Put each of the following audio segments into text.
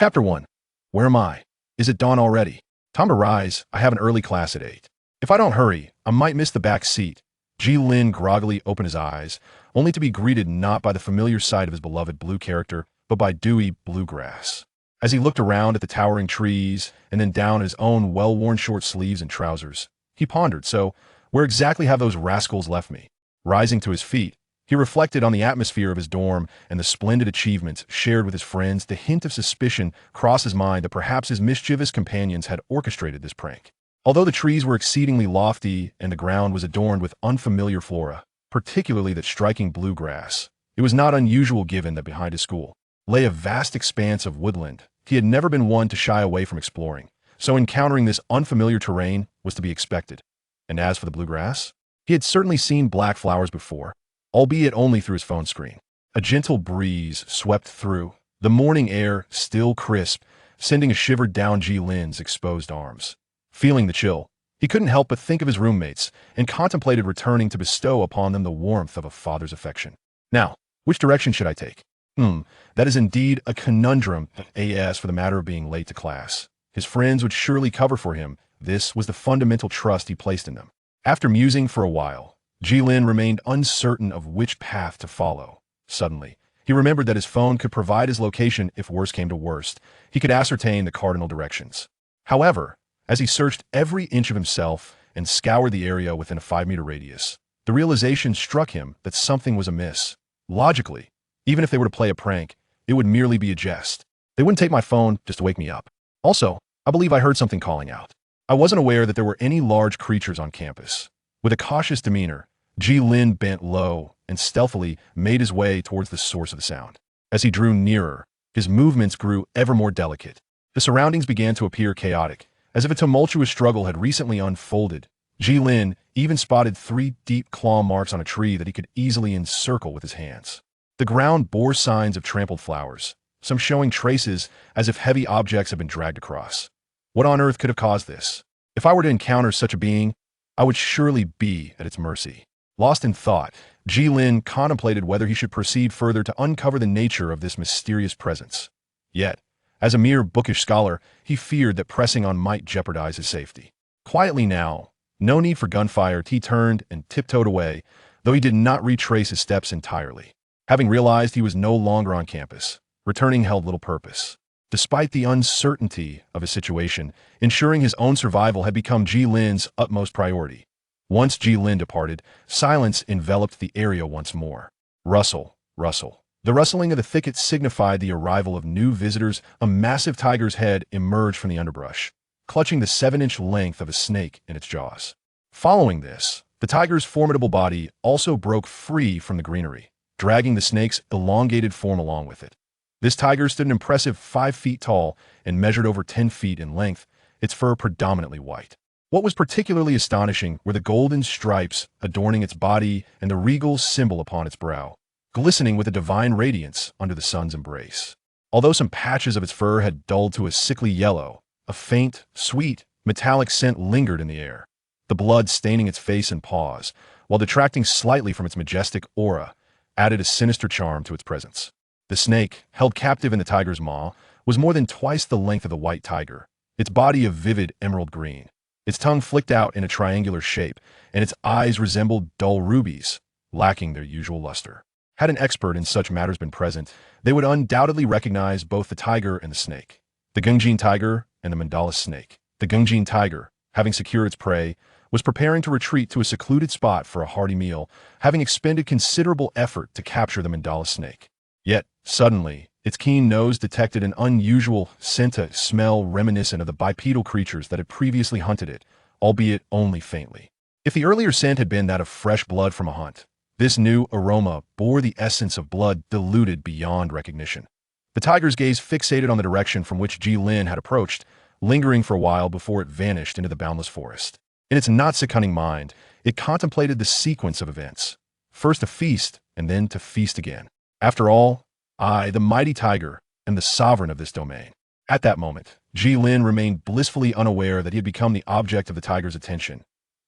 Chapter 1. Where am I? Is it dawn already? Time to rise. I have an early class at 8. If I don't hurry, I might miss the back seat. Ji Lin groggily opened his eyes, only to be greeted not by the familiar sight of his beloved blue character, but by dewy bluegrass. As he looked around at the towering trees and then down at his own well-worn short sleeves and trousers, he pondered, so where exactly have those rascals left me? Rising to his feet, he reflected on the atmosphere of his dorm and the splendid achievements shared with his friends. The hint of suspicion crossed his mind that perhaps his mischievous companions had orchestrated this prank. Although the trees were exceedingly lofty and the ground was adorned with unfamiliar flora, particularly that striking bluegrass, it was not unusual given that behind his school lay a vast expanse of woodland. He had never been one to shy away from exploring, so encountering this unfamiliar terrain was to be expected. And as for the bluegrass, he had certainly seen black flowers before, albeit only through his phone screen. A gentle breeze swept through, the morning air still crisp, sending a shiver down Ji Lin's exposed arms. Feeling the chill, he couldn't help but think of his roommates and contemplated returning to bestow upon them the warmth of a father's affection. Now, which direction should I take? That is indeed a conundrum, as for the matter of being late to class. His friends would surely cover for him. This was the fundamental trust he placed in them. After musing for a while, Ji Lin remained uncertain of which path to follow. Suddenly, he remembered that his phone could provide his location if worse came to worst. He could ascertain the cardinal directions. However, as he searched every inch of himself and scoured the area within a 5-meter radius, the realization struck him that something was amiss. Logically, even if they were to play a prank, it would merely be a jest. They wouldn't take my phone just to wake me up. Also, I believe I heard something calling out. I wasn't aware that there were any large creatures on campus. With a cautious demeanor, Ji Lin bent low and stealthily made his way towards the source of the sound. As he drew nearer, his movements grew ever more delicate. The surroundings began to appear chaotic, as if a tumultuous struggle had recently unfolded. Ji Lin even spotted 3 deep claw marks on a tree that he could easily encircle with his hands. The ground bore signs of trampled flowers, some showing traces as if heavy objects had been dragged across. What on earth could have caused this? If I were to encounter such a being, I would surely be at its mercy. Lost in thought, Ji Lin contemplated whether he should proceed further to uncover the nature of this mysterious presence. Yet, as a mere bookish scholar, he feared that pressing on might jeopardize his safety. Quietly now, no need for gunfire, he turned and tiptoed away, though he did not retrace his steps entirely. Having realized he was no longer on campus, returning held little purpose. Despite the uncertainty of his situation, ensuring his own survival had become Ji Lin's utmost priority. Once Ji Lin departed, silence enveloped the area once more. Rustle, rustle. The rustling of the thicket signified the arrival of new visitors. A massive tiger's head emerged from the underbrush, clutching the 7-inch length of a snake in its jaws. Following this, the tiger's formidable body also broke free from the greenery, dragging the snake's elongated form along with it. This tiger stood an impressive 5 feet tall and measured over 10 feet in length, its fur predominantly white. What was particularly astonishing were the golden stripes adorning its body and the regal symbol upon its brow, glistening with a divine radiance under the sun's embrace. Although some patches of its fur had dulled to a sickly yellow, a faint, sweet, metallic scent lingered in the air, the blood staining its face and paws, while detracting slightly from its majestic aura, added a sinister charm to its presence. The snake, held captive in the tiger's maw, was more than twice the length of the white tiger, its body of vivid emerald green, its tongue flicked out in a triangular shape, and its eyes resembled dull rubies, lacking their usual luster. Had an expert in such matters been present, they would undoubtedly recognize both the tiger and the snake. The Gungjin tiger and the mandala snake. The Gungjin tiger, having secured its prey, was preparing to retreat to a secluded spot for a hearty meal, having expended considerable effort to capture the mandala snake. Yet, suddenly, its keen nose detected an unusual scent, a smell reminiscent of the bipedal creatures that had previously hunted it, albeit only faintly. If the earlier scent had been that of fresh blood from a hunt, this new aroma bore the essence of blood diluted beyond recognition. The tiger's gaze fixated on the direction from which Ji Lin had approached, lingering for a while before it vanished into the boundless forest. In its not-so-cunning mind, it contemplated the sequence of events. First a feast, and then to feast again. After all, I, the mighty tiger, am the sovereign of this domain. At that moment, Ji Lin remained blissfully unaware that he had become the object of the tiger's attention.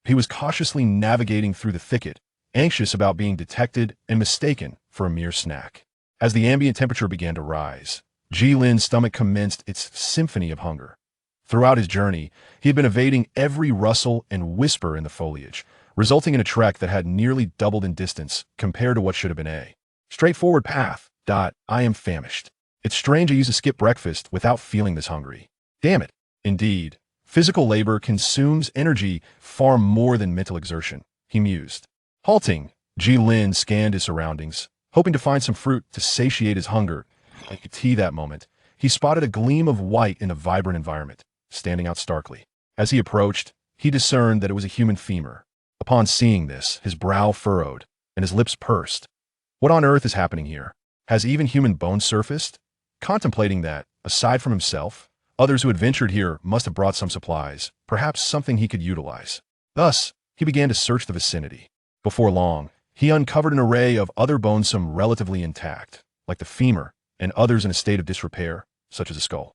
He was cautiously navigating through the thicket, anxious about being detected and mistaken for a mere snack. As the ambient temperature began to rise, Lin's stomach commenced its symphony of hunger. Throughout his journey, he had been evading every rustle and whisper in the foliage, resulting in a trek that had nearly doubled in distance compared to what should have been a straightforward path. I am famished. It's strange I used to skip breakfast without feeling this hungry. Damn it. Indeed, physical labor consumes energy far more than mental exertion, he mused. Halting, Lin scanned his surroundings, hoping to find some fruit to satiate his hunger. At that moment, he spotted a gleam of white in a vibrant environment, standing out starkly. As he approached, he discerned that it was a human femur. Upon seeing this, his brow furrowed, and his lips pursed. What on earth is happening here? Has even human bone surfaced? Contemplating that, aside from himself, others who had ventured here must have brought some supplies, perhaps something he could utilize. Thus, he began to search the vicinity. Before long, he uncovered an array of other bones, some relatively intact, like the femur, and others in a state of disrepair, such as a skull.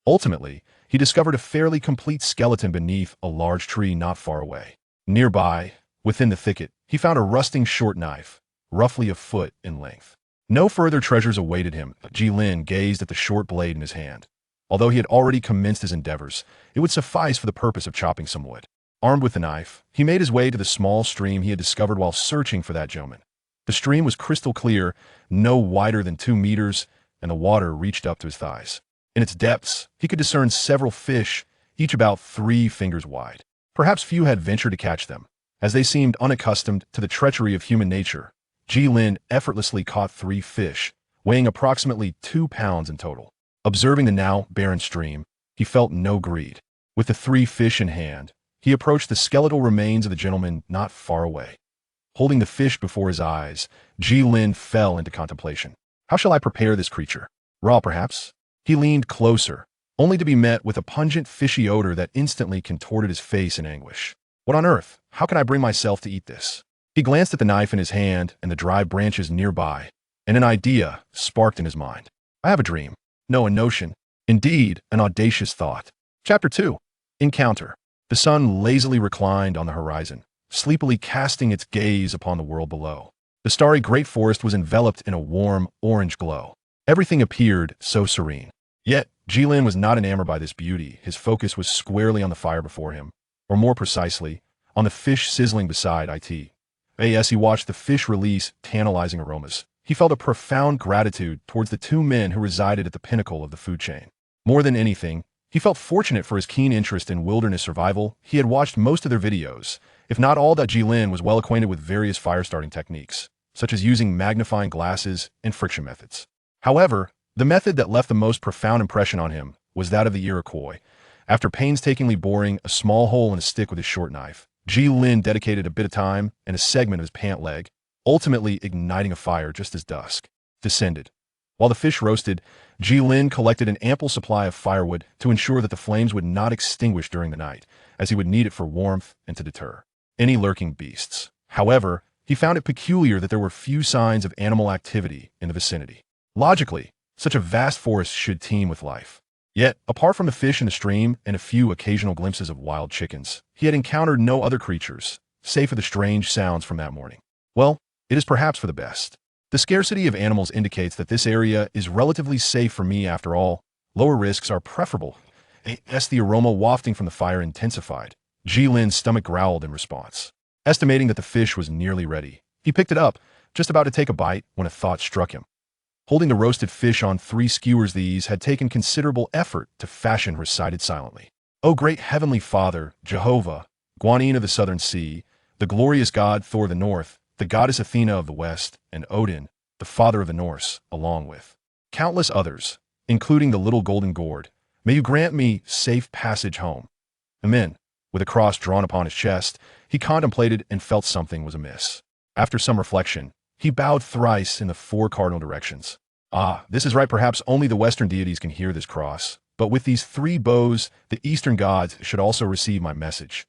Ultimately, he discovered a fairly complete skeleton beneath a large tree not far away. Nearby, within the thicket, he found a rusting short knife, roughly a foot in length. No further treasures awaited him. Lin gazed at the short blade in his hand. Although he had already commenced his endeavors, it would suffice for the purpose of chopping some wood. Armed with the knife, he made his way to the small stream he had discovered while searching for that gentleman. The stream was crystal clear, no wider than 2 meters, and the water reached up to his thighs. In its depths, he could discern several fish, each about 3 fingers wide. Perhaps few had ventured to catch them, as they seemed unaccustomed to the treachery of human nature. Lin effortlessly caught 3 fish, weighing approximately 2 pounds in total. Observing the now barren stream, he felt no greed. With the 3 fish in hand, he approached the skeletal remains of the gentleman not far away. Holding the fish before his eyes, Lin fell into contemplation. How shall I prepare this creature? Raw, perhaps? He leaned closer, only to be met with a pungent fishy odor that instantly contorted his face in anguish. What on earth? How can I bring myself to eat this? He glanced at the knife in his hand and the dry branches nearby, and an idea sparked in his mind. I have a dream. No, a notion. Indeed, an audacious thought. Chapter 2. Encounter. The sun lazily reclined on the horizon, sleepily casting its gaze upon the world below. The starry great forest was enveloped in a warm, orange glow. Everything appeared so serene. Yet, Lin was not enamored by this beauty. His focus was squarely on the fire before him, or more precisely, on the fish sizzling beside it. As he watched the fish release tantalizing aromas, he felt a profound gratitude towards the 2 men who resided at the pinnacle of the food chain. More than anything, he felt fortunate for his keen interest in wilderness survival. He had watched most of their videos, if not all. Lin was well acquainted with various fire-starting techniques, such as using magnifying glasses and friction methods. However, the method that left the most profound impression on him was that of the Iroquois. After painstakingly boring a small hole in a stick with his short knife, Lin dedicated a bit of time and a segment of his pant leg, ultimately igniting a fire just as dusk descended. While the fish roasted, Lin collected an ample supply of firewood to ensure that the flames would not extinguish during the night, as he would need it for warmth and to deter any lurking beasts. However, he found it peculiar that there were few signs of animal activity in the vicinity. Logically, such a vast forest should teem with life. Yet, apart from the fish in the stream and a few occasional glimpses of wild chickens, he had encountered no other creatures, save for the strange sounds from that morning. Well, it is perhaps for the best. The scarcity of animals indicates that this area is relatively safe for me after all. Lower risks are preferable. As the aroma wafting from the fire intensified, Lin's stomach growled in response. Estimating that the fish was nearly ready, he picked it up, just about to take a bite when a thought struck him. Holding the roasted fish on 3 skewers, these had taken considerable effort to fashion, recited silently. O great heavenly Father, Jehovah, Guanyin of the southern sea, the glorious god Thor of the north, the goddess Athena of the west, and Odin, the father of the Norse, along with countless others, including the little golden gourd, may you grant me safe passage home. Amen. With a cross drawn upon his chest, he contemplated and felt something was amiss. After some reflection, he bowed thrice in the 4 cardinal directions. Ah, this is right. Perhaps only the Western deities can hear this cross, but with these 3 bows, the Eastern gods should also receive my message.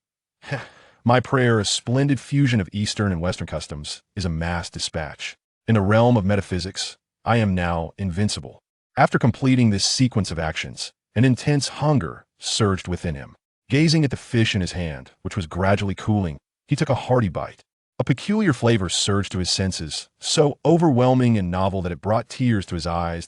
My prayer, a splendid fusion of Eastern and Western customs, is a mass dispatch. In the realm of metaphysics, I am now invincible. After completing this sequence of actions, an intense hunger surged within him. Gazing at the fish in his hand, which was gradually cooling, he took a hearty bite. A peculiar flavor surged to his senses, so overwhelming and novel that it brought tears to his eyes.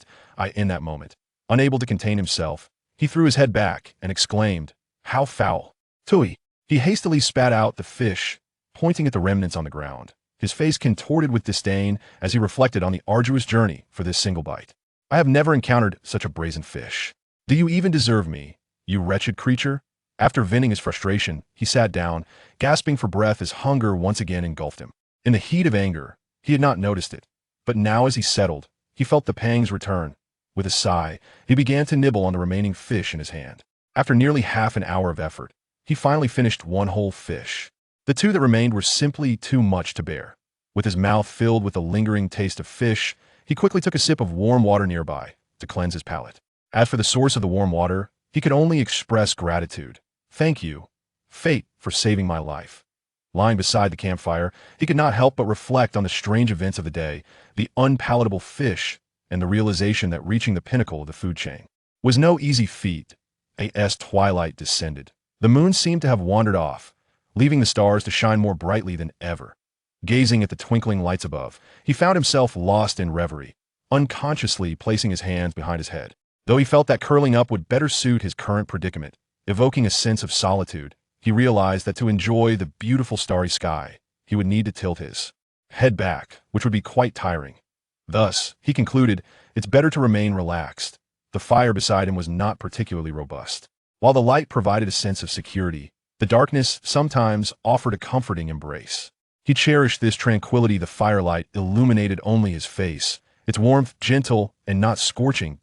In that moment, Unable to contain himself, he threw his head back and exclaimed, "How foul! Tui!" He hastily spat out the fish, pointing at the remnants on the ground. His face contorted with disdain as he reflected on the arduous journey for this single bite. "I have never encountered such a brazen fish. Do you even deserve me, you wretched creature?" After venting his frustration, he sat down, gasping for breath as hunger once again engulfed him. In the heat of anger, he had not noticed it, but now as he settled, he felt the pangs return. With a sigh, he began to nibble on the remaining fish in his hand. After nearly half an hour of effort, he finally finished one whole fish. The two that remained were simply too much to bear. With his mouth filled with the lingering taste of fish, he quickly took a sip of warm water nearby to cleanse his palate. As for the source of the warm water, he could only express gratitude. "Thank you, fate, for saving my life." Lying beside the campfire, he could not help but reflect on the strange events of the day, the unpalatable fish, and the realization that reaching the pinnacle of the food chain was no easy feat. As twilight descended, the moon seemed to have wandered off, leaving the stars to shine more brightly than ever. Gazing at the twinkling lights above, he found himself lost in reverie, unconsciously placing his hands behind his head. Though he felt that curling up would better suit his current predicament, evoking a sense of solitude, he realized that to enjoy the beautiful starry sky, he would need to tilt his head back, which would be quite tiring. Thus, he concluded, it's better to remain relaxed. The fire beside him was not particularly robust. While the light provided a sense of security, the darkness sometimes offered a comforting embrace. He cherished this tranquility. The firelight illuminated only his face, its warmth gentle and not scorching.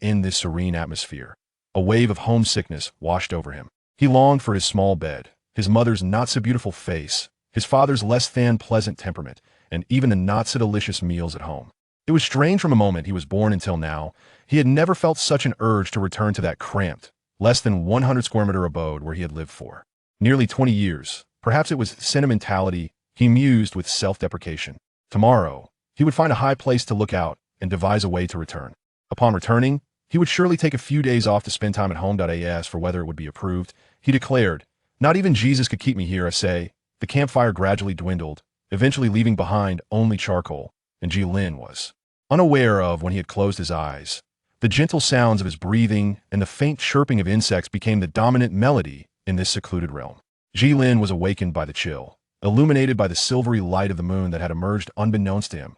In this serene atmosphere, a wave of homesickness washed over him. He longed for his small bed, his mother's not-so-beautiful face, his father's less-than pleasant temperament, and even the not-so-delicious meals at home. It was strange from the moment he was born until now, he had never felt such an urge to return to that cramped, less than 100-square-meter abode where he had lived for nearly 20 years. Perhaps it was sentimentality, he mused with self-deprecation. Tomorrow, he would find a high place to look out and devise a way to return. Upon returning, he would surely take a few days off to spend time at home. As for whether it would be approved, he declared, "Not even Jesus could keep me here, I say." The campfire gradually dwindled, eventually leaving behind only charcoal, and Jilin was unaware of when he had closed his eyes. The gentle sounds of his breathing and the faint chirping of insects became the dominant melody in this secluded realm. Jilin was awakened by the chill, illuminated by the silvery light of the moon that had emerged unbeknownst to him.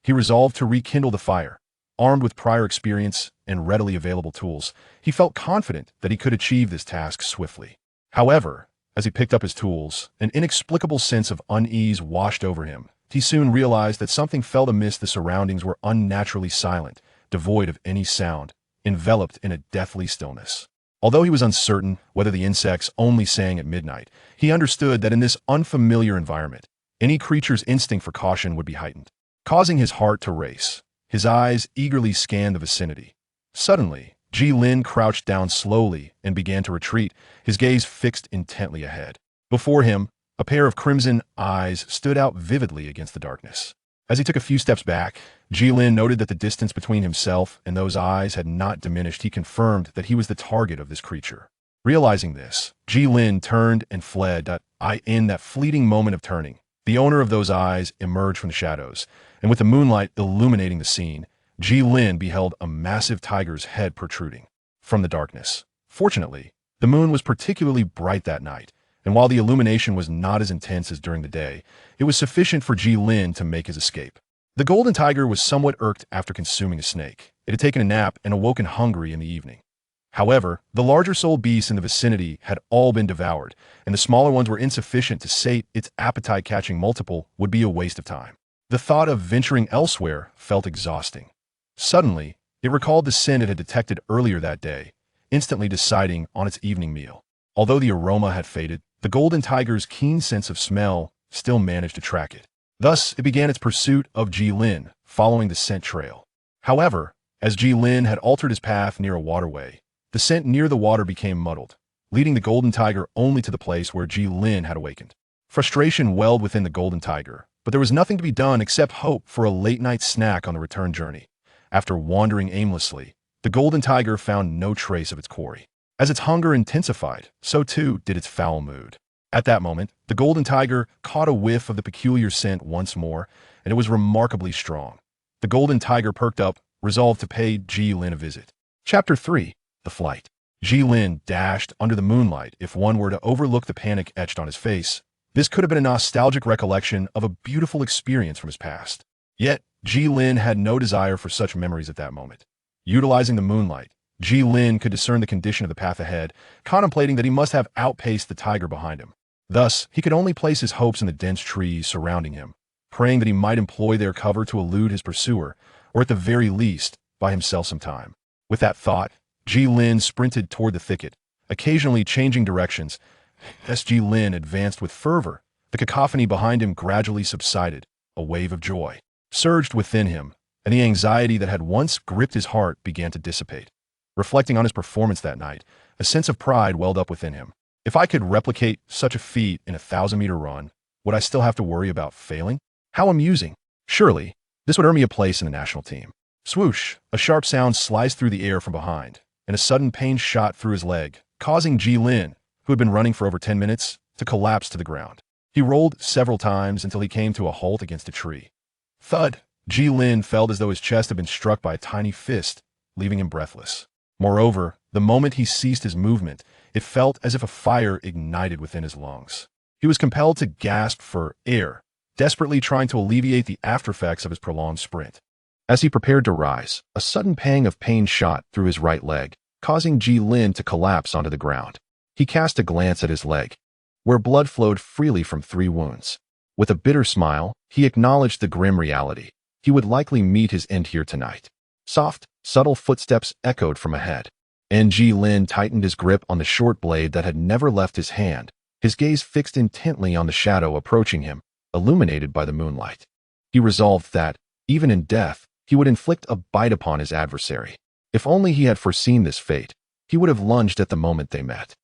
He resolved to rekindle the fire. Armed with prior experience and readily available tools, he felt confident that he could achieve this task swiftly. However, as he picked up his tools, an inexplicable sense of unease washed over him. He soon realized that something felt amiss. The surroundings were unnaturally silent, devoid of any sound, enveloped in a deathly stillness. Although he was uncertain whether the insects only sang at midnight, he understood that in this unfamiliar environment, any creature's instinct for caution would be heightened, causing his heart to race. His eyes eagerly scanned the vicinity. Suddenly, Jilin crouched down slowly and began to retreat, his gaze fixed intently ahead. Before him, a pair of crimson eyes stood out vividly against the darkness. As he took a few steps back, Jilin noted that the distance between himself and those eyes had not diminished. He confirmed that he was the target of this creature. Realizing this, Jilin turned and fled. In that fleeting moment of turning, the owner of those eyes emerged from the shadows, and with the moonlight illuminating the scene, Jilin beheld a massive tiger's head protruding from the darkness. Fortunately, the moon was particularly bright that night, and while the illumination was not as intense as during the day, it was sufficient for Jilin to make his escape. The golden tiger was somewhat irked after consuming a snake. It had taken a nap and awoken hungry in the evening. However, the larger-souled beasts in the vicinity had all been devoured, and the smaller ones were insufficient to sate its appetite-catching. Multiple would be a waste of time. The thought of venturing elsewhere felt exhausting. Suddenly, it recalled the scent it had detected earlier that day, instantly deciding on its evening meal. Although the aroma had faded, the golden tiger's keen sense of smell still managed to track it. Thus, it began its pursuit of Jilin, following the scent trail. However, as Jilin had altered his path near a waterway, the scent near the water became muddled, leading the golden tiger only to the place where Jilin had awakened. Frustration welled within the golden tiger, but there was nothing to be done except hope for a late-night snack on the return journey. After wandering aimlessly, the golden tiger found no trace of its quarry. As its hunger intensified, so too did its foul mood. At that moment, the golden tiger caught a whiff of the peculiar scent once more, and it was remarkably strong. The golden tiger perked up, resolved to pay Jilin a visit. Chapter 3. The Flight. Lin dashed under the moonlight. If one were to overlook the panic etched on his face, this could have been a nostalgic recollection of a beautiful experience from his past. Yet, Lin had no desire for such memories at that moment. Utilizing the moonlight, Lin could discern the condition of the path ahead, contemplating that he must have outpaced the tiger behind him. Thus, he could only place his hopes in the dense trees surrounding him, praying that he might employ their cover to elude his pursuer, or at the very least, buy himself some time. With that thought, Lin sprinted toward the thicket, occasionally changing directions. As Lin advanced with fervor, the cacophony behind him gradually subsided. A wave of joy surged within him, and the anxiety that had once gripped his heart began to dissipate. Reflecting on his performance that night, a sense of pride welled up within him. If I could replicate such a feat in a 1,000-meter run, would I still have to worry about failing? How amusing. Surely, this would earn me a place in the national team. Swoosh! A sharp sound sliced through the air from behind, and a sudden pain shot through his leg, causing Lin, who had been running for over 10 minutes, to collapse to the ground. He rolled several times until he came to a halt against a tree. Thud! Lin felt as though his chest had been struck by a tiny fist, leaving him breathless. Moreover, the moment he ceased his movement, it felt as if a fire ignited within his lungs. He was compelled to gasp for air, desperately trying to alleviate the aftereffects of his prolonged sprint. As he prepared to rise, a sudden pang of pain shot through his right leg, causing Lin to collapse onto the ground. He cast a glance at his leg, where blood flowed freely from 3 wounds. With a bitter smile, he acknowledged the grim reality. He would likely meet his end here tonight. Soft, subtle footsteps echoed from ahead, and Lin tightened his grip on the short blade that had never left his hand, his gaze fixed intently on the shadow approaching him, illuminated by the moonlight. He resolved that, even in death, he would inflict a bite upon his adversary. If only he had foreseen this fate, he would have lunged at the moment they met,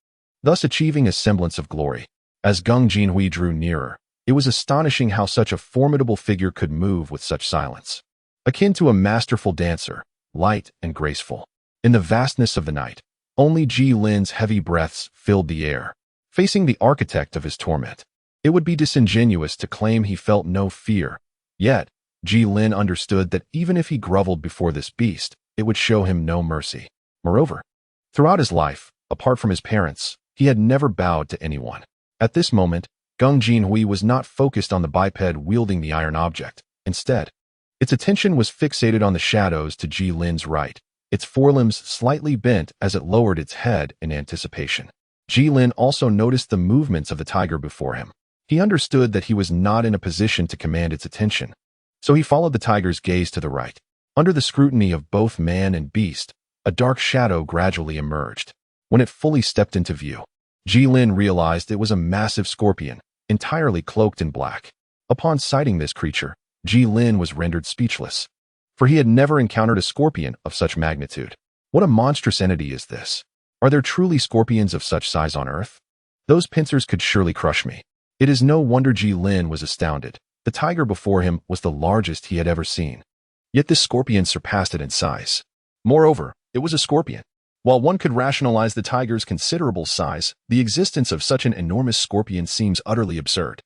thus achieving a semblance of glory. As Geng Jinhui drew nearer, it was astonishing how such a formidable figure could move with such silence. Akin to a masterful dancer, light and graceful. In the vastness of the night, only Lin's heavy breaths filled the air. Facing the architect of his torment, it would be disingenuous to claim he felt no fear. Yet, Lin understood that even if he groveled before this beast, it would show him no mercy. Moreover, throughout his life, apart from his parents, he had never bowed to anyone. At this moment, Geng Jinhui was not focused on the biped wielding the iron object. Instead, its attention was fixated on the shadows to Lin's right, its forelimbs slightly bent as it lowered its head in anticipation. Lin also noticed the movements of the tiger before him. He understood that he was not in a position to command its attention, so he followed the tiger's gaze to the right. Under the scrutiny of both man and beast, a dark shadow gradually emerged. When it fully stepped into view, Lin realized it was a massive scorpion, entirely cloaked in black. Upon sighting this creature, Lin was rendered speechless, for he had never encountered a scorpion of such magnitude. What a monstrous entity is this? Are there truly scorpions of such size on Earth? Those pincers could surely crush me. It is no wonder Lin was astounded. The tiger before him was the largest he had ever seen. Yet this scorpion surpassed it in size. Moreover, it was a scorpion. While one could rationalize the tiger's considerable size, the existence of such an enormous scorpion seems utterly absurd.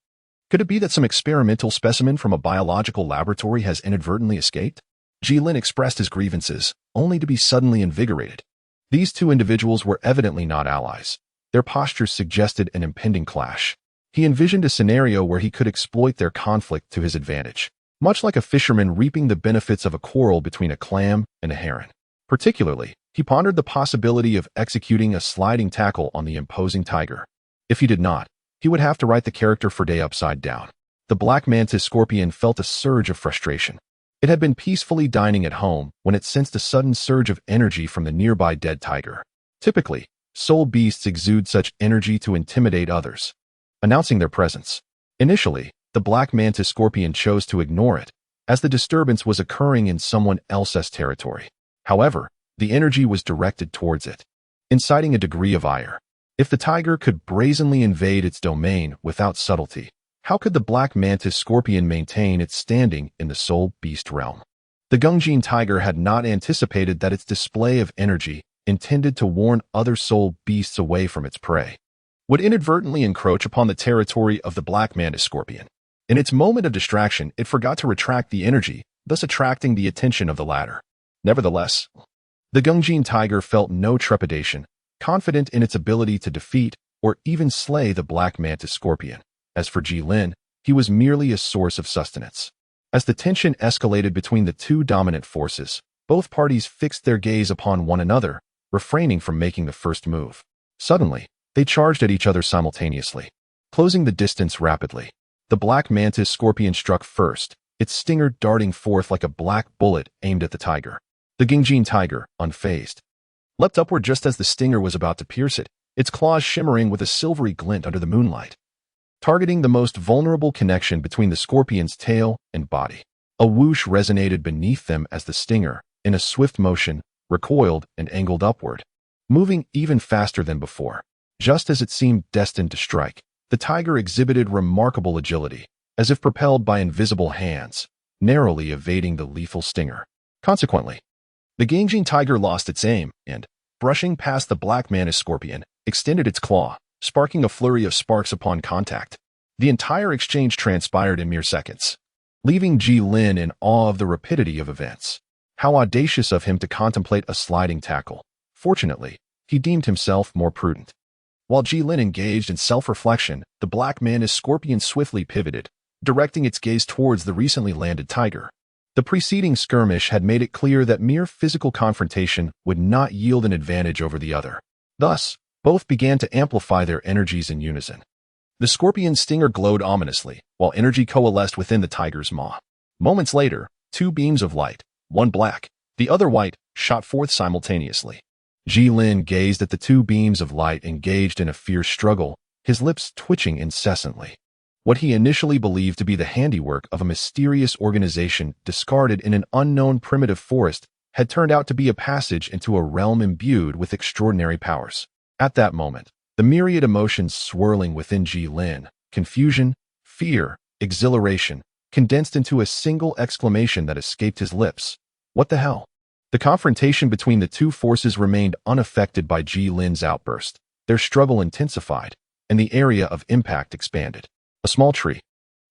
Could it be that some experimental specimen from a biological laboratory has inadvertently escaped? Lin expressed his grievances, only to be suddenly invigorated. These 2 individuals were evidently not allies. Their postures suggested an impending clash. He envisioned a scenario where he could exploit their conflict to his advantage, much like a fisherman reaping the benefits of a quarrel between a clam and a heron. Particularly, he pondered the possibility of executing a sliding tackle on the imposing tiger. If he did not, he would have to write the character for day upside down. The black mantis scorpion felt a surge of frustration. It had been peacefully dining at home when it sensed a sudden surge of energy from the nearby dead tiger. Typically, soul beasts exude such energy to intimidate others, announcing their presence. Initially, the black mantis scorpion chose to ignore it, as the disturbance was occurring in someone else's territory. However, the energy was directed towards it, inciting a degree of ire. If the tiger could brazenly invade its domain without subtlety, how could the black mantis scorpion maintain its standing in the soul beast realm? The Gungjin tiger had not anticipated that its display of energy, intended to warn other soul beasts away from its prey, would inadvertently encroach upon the territory of the black mantis scorpion. In its moment of distraction, it forgot to retract the energy, thus attracting the attention of the latter. Nevertheless, The Gungjin tiger felt no trepidation, confident in its ability to defeat or even slay the black mantis scorpion. As for Jilin, he was merely a source of sustenance. As the tension escalated between the two dominant forces, both parties fixed their gaze upon one another, refraining from making the first move. Suddenly, they charged at each other simultaneously, closing the distance rapidly. The black mantis scorpion struck first, its stinger darting forth like a black bullet aimed at the tiger. The Gungjin tiger, unfazed, leapt upward just as the stinger was about to pierce it, its claws shimmering with a silvery glint under the moonlight, targeting the most vulnerable connection between the scorpion's tail and body. A whoosh resonated beneath them as the stinger, in a swift motion, recoiled and angled upward, moving even faster than before. Just as it seemed destined to strike, the tiger exhibited remarkable agility, as if propelled by invisible hands, narrowly evading the lethal stinger. Consequently, the Gungjin tiger lost its aim and, brushing past the black mantis scorpion, extended its claw, sparking a flurry of sparks upon contact. The entire exchange transpired in mere seconds, leaving Jilin in awe of the rapidity of events. How audacious of him to contemplate a sliding tackle. Fortunately, he deemed himself more prudent. While Jilin engaged in self-reflection, the black mantis scorpion swiftly pivoted, directing its gaze towards the recently landed tiger. The preceding skirmish had made it clear that mere physical confrontation would not yield an advantage over the other. Thus, both began to amplify their energies in unison. The scorpion's stinger glowed ominously, while energy coalesced within the tiger's maw. Moments later, two beams of light, one black, the other white, shot forth simultaneously. Jilin gazed at the two beams of light engaged in a fierce struggle, his lips twitching incessantly. What he initially believed to be the handiwork of a mysterious organization discarded in an unknown primitive forest had turned out to be a passage into a realm imbued with extraordinary powers. At that moment, the myriad emotions swirling within Jilin, confusion, fear, exhilaration, condensed into a single exclamation that escaped his lips. What the hell? The confrontation between the two forces remained unaffected by Jilin's outburst. Their struggle intensified, and the area of impact expanded. A small tree,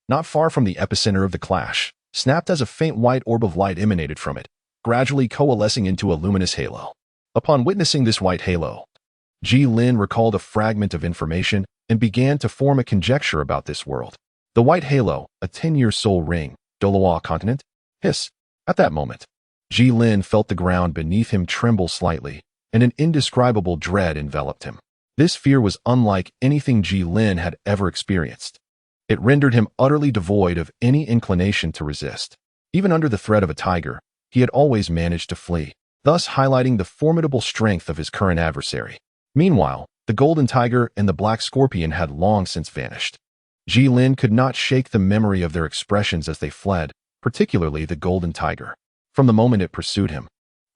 not far from the epicenter of the clash, snapped as a faint white orb of light emanated from it, gradually coalescing into a luminous halo. Upon witnessing this white halo, Jilin recalled a fragment of information and began to form a conjecture about this world. The white halo, a 10-year soul ring, Douluo continent? Hiss. At that moment, Jilin felt the ground beneath him tremble slightly, and an indescribable dread enveloped him. This fear was unlike anything Jilin had ever experienced. It rendered him utterly devoid of any inclination to resist. Even under the threat of a tiger, he had always managed to flee, thus highlighting the formidable strength of his current adversary. Meanwhile, the golden tiger and the black scorpion had long since vanished. Jilin could not shake the memory of their expressions as they fled, particularly the golden tiger. From the moment it pursued him,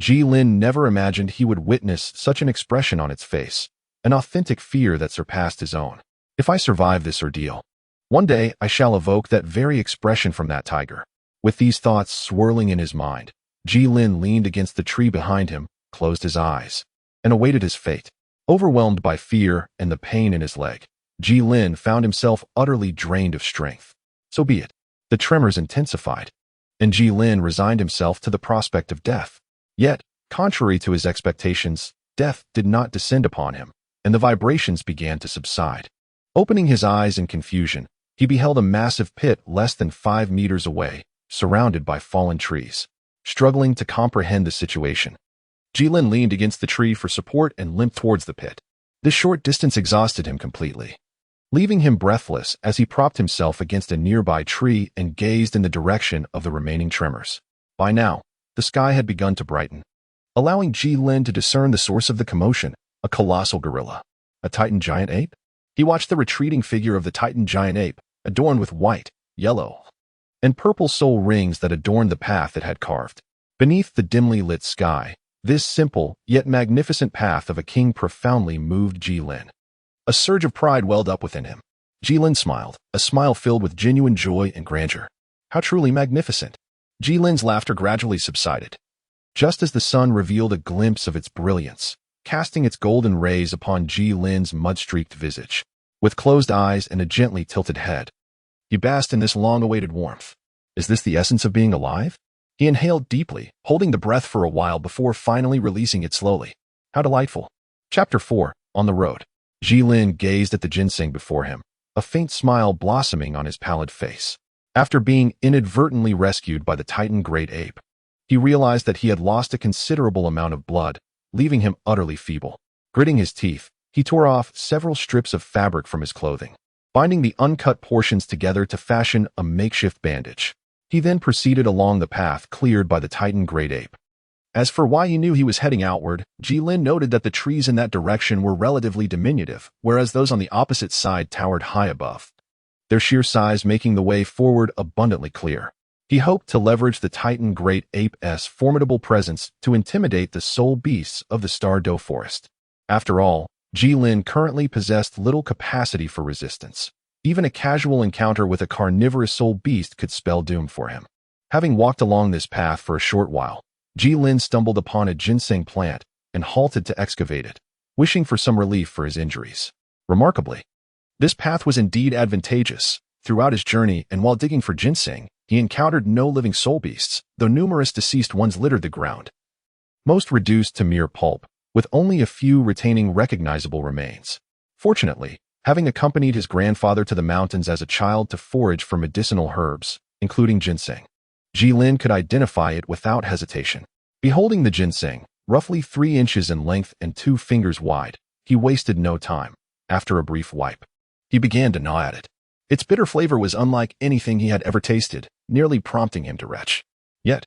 Jilin never imagined he would witness such an expression on its face, an authentic fear that surpassed his own. If I survive this ordeal, one day I shall evoke that very expression from that tiger. With these thoughts swirling in his mind, Jilin leaned against the tree behind him, closed his eyes, and awaited his fate. Overwhelmed by fear and the pain in his leg, Jilin found himself utterly drained of strength. So be it. The tremors intensified, and Jilin resigned himself to the prospect of death. Yet, contrary to his expectations, death did not descend upon him, and the vibrations began to subside. Opening his eyes in confusion, he beheld a massive pit less than 5 meters away, surrounded by fallen trees. Struggling to comprehend the situation, Jilin leaned against the tree for support and limped towards the pit. This short distance exhausted him completely, leaving him breathless as he propped himself against a nearby tree and gazed in the direction of the remaining tremors. By now, the sky had begun to brighten, allowing Jilin to discern the source of the commotion, a colossal gorilla. A Titan giant ape? He watched the retreating figure of the Titan giant ape, adorned with white, yellow, and purple soul rings that adorned the path it had carved. Beneath the dimly lit sky, this simple yet magnificent path of a king profoundly moved Jilin. A surge of pride welled up within him. Jilin smiled, a smile filled with genuine joy and grandeur. How truly magnificent! Jilin's laughter gradually subsided, just as the sun revealed a glimpse of its brilliance, casting its golden rays upon Jilin's mud-streaked visage. With closed eyes and a gently tilted head, he basked in this long-awaited warmth. Is this the essence of being alive? He inhaled deeply, holding the breath for a while before finally releasing it slowly. How delightful. Chapter 4. On the Road. Jilin gazed at the ginseng before him, a faint smile blossoming on his pallid face. After being inadvertently rescued by the Titan great ape, he realized that he had lost a considerable amount of blood, leaving him utterly feeble. Gritting his teeth, he tore off several strips of fabric from his clothing, binding the uncut portions together to fashion a makeshift bandage. He then proceeded along the path cleared by the Titan great ape. As for why he knew he was heading outward, Jilin noted that the trees in that direction were relatively diminutive, whereas those on the opposite side towered high above, their sheer size making the way forward abundantly clear. He hoped to leverage the Titan great ape's formidable presence to intimidate the soul beasts of the Douluo forest. After all, Jilin currently possessed little capacity for resistance. Even a casual encounter with a carnivorous soul beast could spell doom for him. Having walked along this path for a short while, Jilin stumbled upon a ginseng plant and halted to excavate it, wishing for some relief for his injuries. Remarkably, this path was indeed advantageous. Throughout his journey and while digging for ginseng, he encountered no living soul beasts, though numerous deceased ones littered the ground, most reduced to mere pulp, with only a few retaining recognizable remains. Fortunately, having accompanied his grandfather to the mountains as a child to forage for medicinal herbs, including ginseng, Jilin could identify it without hesitation. Beholding the ginseng, roughly 3 inches in length and 2 fingers wide, he wasted no time. After a brief wipe, he began to gnaw at it. Its bitter flavor was unlike anything he had ever tasted, nearly prompting him to retch. Yet,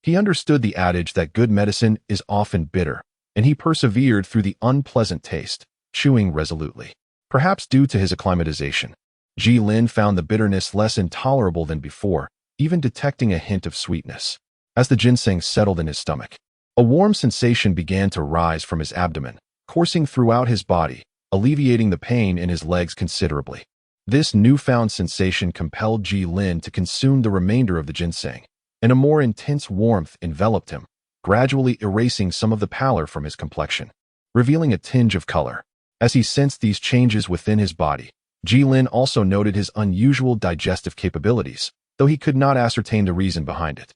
he understood the adage that good medicine is often bitter, and he persevered through the unpleasant taste, chewing resolutely. Perhaps due to his acclimatization, Jilin found the bitterness less intolerable than before, even detecting a hint of sweetness. As the ginseng settled in his stomach, a warm sensation began to rise from his abdomen, coursing throughout his body, alleviating the pain in his legs considerably. This newfound sensation compelled Jilin to consume the remainder of the ginseng, and a more intense warmth enveloped him, gradually erasing some of the pallor from his complexion, revealing a tinge of color. As he sensed these changes within his body, Jilin also noted his unusual digestive capabilities, though he could not ascertain the reason behind it.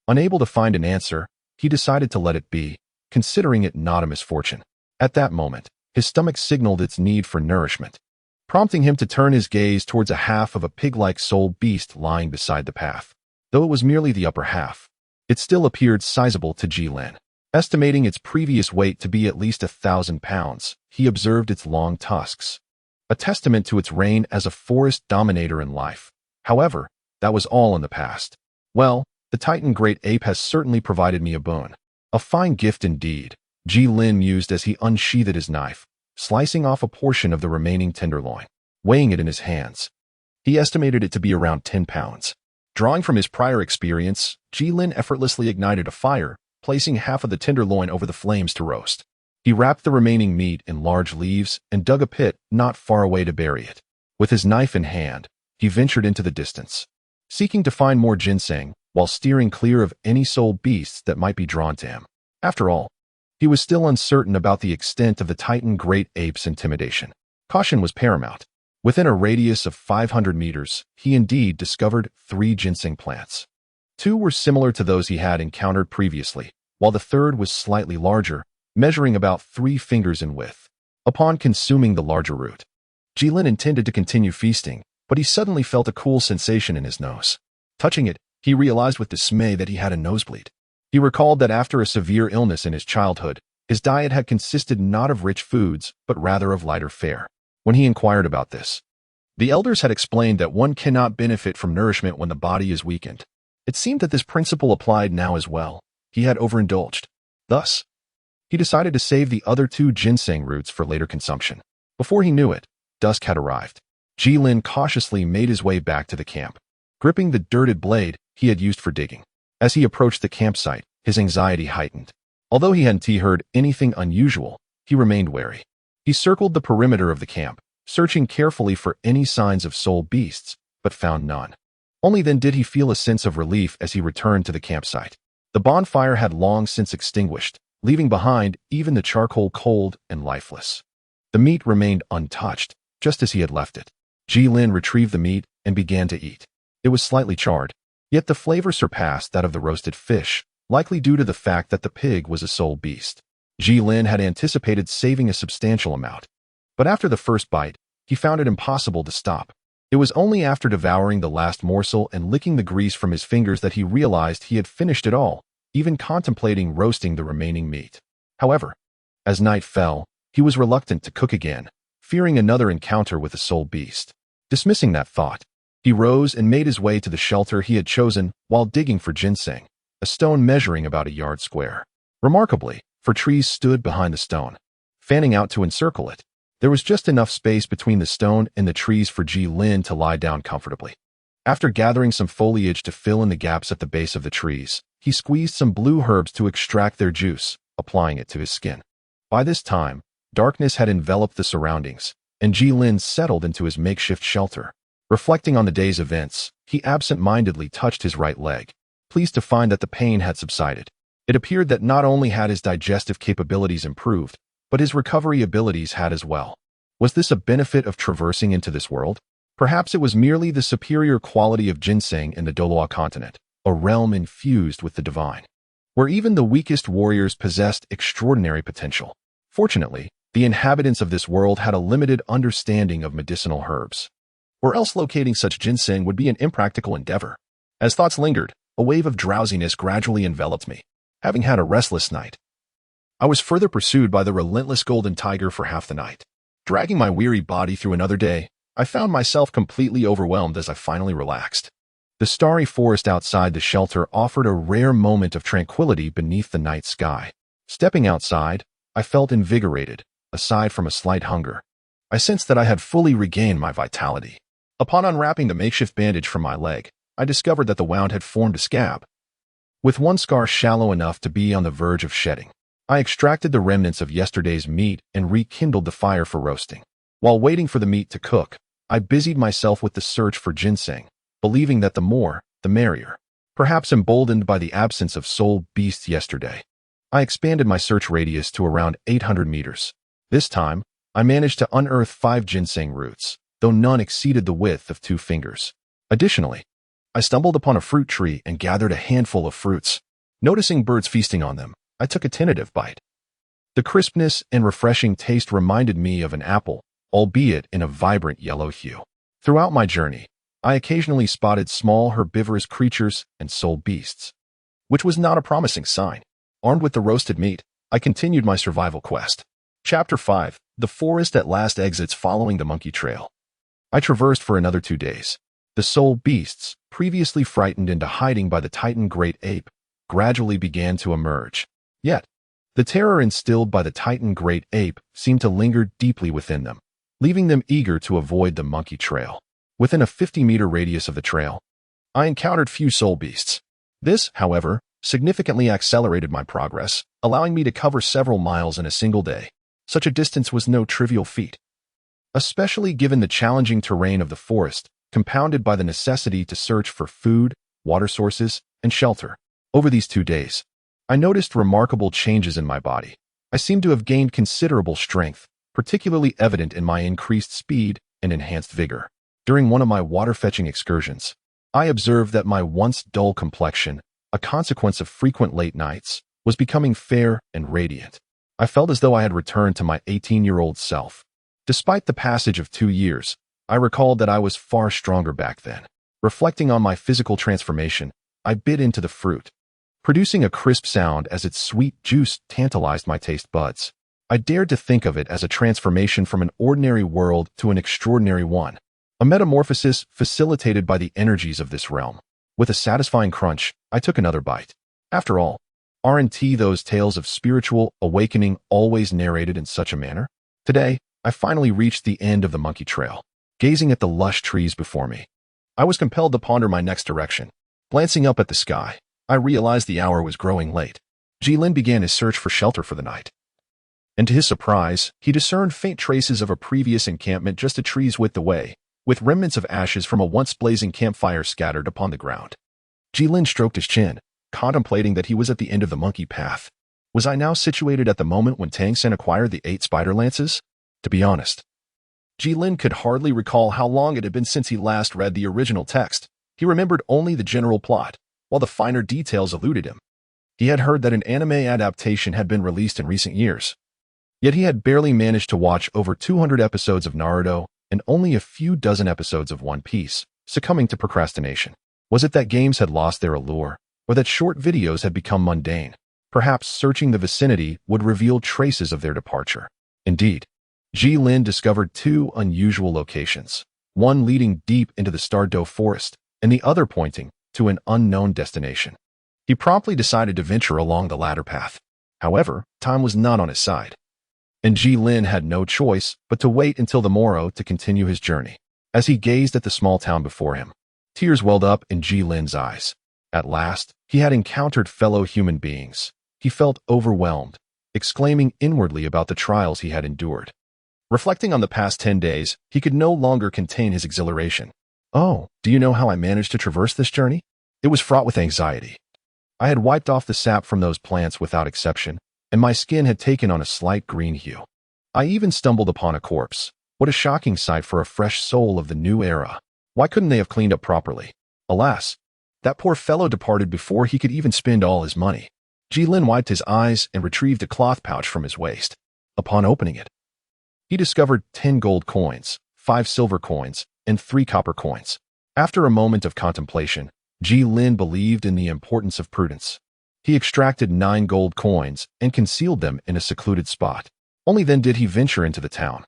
Unable to find an answer, he decided to let it be, considering it not a misfortune. At that moment, his stomach signaled its need for nourishment, prompting him to turn his gaze towards a half of a pig-like soul beast lying beside the path. Though it was merely the upper half, it still appeared sizable to Jilin. Estimating its previous weight to be at least 1,000 pounds, he observed its long tusks, a testament to its reign as a forest dominator in life. However, that was all in the past. Well, the Titan great ape has certainly provided me a boon. A fine gift indeed, Jilin mused as he unsheathed his knife, slicing off a portion of the remaining tenderloin. Weighing it in his hands, he estimated it to be around 10 pounds. Drawing from his prior experience, Jilin effortlessly ignited a fire, placing half of the tenderloin over the flames to roast. He wrapped the remaining meat in large leaves and dug a pit not far away to bury it. With his knife in hand, he ventured into the distance, seeking to find more ginseng while steering clear of any soul beasts that might be drawn to him. After all, he was still uncertain about the extent of the Titan great ape's intimidation. Caution was paramount. Within a radius of 500 meters, he indeed discovered 3 ginseng plants. 2 were similar to those he had encountered previously, while the third was slightly larger, measuring about 3 fingers in width. Upon consuming the larger root, Jilin intended to continue feasting, but he suddenly felt a cool sensation in his nose. Touching it, he realized with dismay that he had a nosebleed. He recalled that after a severe illness in his childhood, his diet had consisted not of rich foods, but rather of lighter fare. When he inquired about this, the elders had explained that one cannot benefit from nourishment when the body is weakened. It seemed that this principle applied now as well. He had overindulged. Thus, he decided to save the other 2 ginseng roots for later consumption. Before he knew it, dusk had arrived. Jilin cautiously made his way back to the camp, gripping the dirted blade he had used for digging. As he approached the campsite, his anxiety heightened. Although he hadn't heard anything unusual, he remained wary. He circled the perimeter of the camp, searching carefully for any signs of soul beasts, but found none. Only then did he feel a sense of relief as he returned to the campsite. The bonfire had long since extinguished, leaving behind even the charcoal cold and lifeless. The meat remained untouched, just as he had left it. Jilin retrieved the meat and began to eat. It was slightly charred, Yet the flavor surpassed that of the roasted fish, likely due to the fact that the pig was a soul beast. Jilin had anticipated saving a substantial amount, but after the first bite, he found it impossible to stop. It was only after devouring the last morsel and licking the grease from his fingers that he realized he had finished it all, even contemplating roasting the remaining meat. However, as night fell, he was reluctant to cook again, fearing another encounter with the soul beast. Dismissing that thought, he rose and made his way to the shelter he had chosen while digging for ginseng, a stone measuring about a yard square. Remarkably, for trees stood behind the stone, fanning out to encircle it. There was just enough space between the stone and the trees for Jilin to lie down comfortably. After gathering some foliage to fill in the gaps at the base of the trees, he squeezed some blue herbs to extract their juice, applying it to his skin. By this time, darkness had enveloped the surroundings, and Jilin settled into his makeshift shelter. Reflecting on the day's events, he absent-mindedly touched his right leg, pleased to find that the pain had subsided. It appeared that not only had his digestive capabilities improved, but his recovery abilities had as well. Was this a benefit of traversing into this world? Perhaps it was merely the superior quality of ginseng in the Douluo continent, a realm infused with the divine, where even the weakest warriors possessed extraordinary potential. Fortunately, the inhabitants of this world had a limited understanding of medicinal herbs, or else locating such ginseng would be an impractical endeavor. As thoughts lingered, a wave of drowsiness gradually enveloped me. Having had a restless night, I was further pursued by the relentless golden tiger for half the night. Dragging my weary body through another day, I found myself completely overwhelmed as I finally relaxed. The starry forest outside the shelter offered a rare moment of tranquility beneath the night sky. Stepping outside, I felt invigorated, aside from a slight hunger. I sensed that I had fully regained my vitality. Upon unwrapping the makeshift bandage from my leg, I discovered that the wound had formed a scab, with one scar shallow enough to be on the verge of shedding. I extracted the remnants of yesterday's meat and rekindled the fire for roasting. While waiting for the meat to cook, I busied myself with the search for ginseng, believing that the more, the merrier. Perhaps emboldened by the absence of soul beasts yesterday, I expanded my search radius to around 800 meters. This time, I managed to unearth 5 ginseng roots, though none exceeded the width of 2 fingers. Additionally, I stumbled upon a fruit tree and gathered a handful of fruits. Noticing birds feasting on them, I took a tentative bite. The crispness and refreshing taste reminded me of an apple, albeit in a vibrant yellow hue. Throughout my journey, I occasionally spotted small herbivorous creatures and soul beasts, which was not a promising sign. Armed with the roasted meat, I continued my survival quest. Chapter 5. The forest at last exits following the monkey trail. I traversed for another 2 days. The soul beasts, previously frightened into hiding by the Titan great ape, gradually began to emerge. Yet, the terror instilled by the Titan great ape seemed to linger deeply within them, leaving them eager to avoid the monkey trail. Within a 50-meter radius of the trail, I encountered few soul beasts. This, however, significantly accelerated my progress, allowing me to cover several miles in a single day. Such a distance was no trivial feat, especially given the challenging terrain of the forest, compounded by the necessity to search for food, water sources, and shelter. Over these 2 days, I noticed remarkable changes in my body. I seemed to have gained considerable strength, particularly evident in my increased speed and enhanced vigor. During one of my water-fetching excursions, I observed that my once dull complexion, a consequence of frequent late nights, was becoming fair and radiant. I felt as though I had returned to my 18-year-old self. Despite the passage of 2 years, I recalled that I was far stronger back then. Reflecting on my physical transformation, I bit into the fruit, producing a crisp sound as its sweet juice tantalized my taste buds. I dared to think of it as a transformation from an ordinary world to an extraordinary one, a metamorphosis facilitated by the energies of this realm. With a satisfying crunch, I took another bite. After all, aren't those tales of spiritual awakening always narrated in such a manner? Today, I finally reached the end of the monkey trail. Gazing at the lush trees before me, I was compelled to ponder my next direction. Glancing up at the sky, I realized the hour was growing late. Jilin began his search for shelter for the night, and to his surprise, he discerned faint traces of a previous encampment just a tree's width away, with remnants of ashes from a once blazing campfire scattered upon the ground. Jilin stroked his chin, contemplating that he was at the end of the monkey path. Was I now situated at the moment when Tang Sen acquired the 8 spider lances? To be honest, Jilin could hardly recall how long it had been since he last read the original text. He remembered only the general plot, while the finer details eluded him. He had heard that an anime adaptation had been released in recent years. Yet he had barely managed to watch over 200 episodes of Naruto and only a few dozen episodes of One Piece, succumbing to procrastination. Was it that games had lost their allure, or that short videos had become mundane? Perhaps searching the vicinity would reveal traces of their departure. Indeed, Lin discovered two unusual locations, one leading deep into the Douluo forest and the other pointing to an unknown destination. He promptly decided to venture along the latter path. However, time was not on his side, and Lin had no choice but to wait until the morrow to continue his journey. As he gazed at the small town before him, tears welled up in Lin's eyes. At last, he had encountered fellow human beings. He felt overwhelmed, exclaiming inwardly about the trials he had endured. Reflecting on the past 10 days, he could no longer contain his exhilaration. Oh, do you know how I managed to traverse this journey? It was fraught with anxiety. I had wiped off the sap from those plants without exception, and my skin had taken on a slight green hue. I even stumbled upon a corpse. What a shocking sight for a fresh soul of the new era. Why couldn't they have cleaned up properly? Alas, that poor fellow departed before he could even spend all his money. Lin wiped his eyes and retrieved a cloth pouch from his waist. Upon opening it, he discovered 10 gold coins, 5 silver coins, and 3 copper coins. After a moment of contemplation, Lin believed in the importance of prudence. He extracted 9 gold coins and concealed them in a secluded spot. Only then did he venture into the town.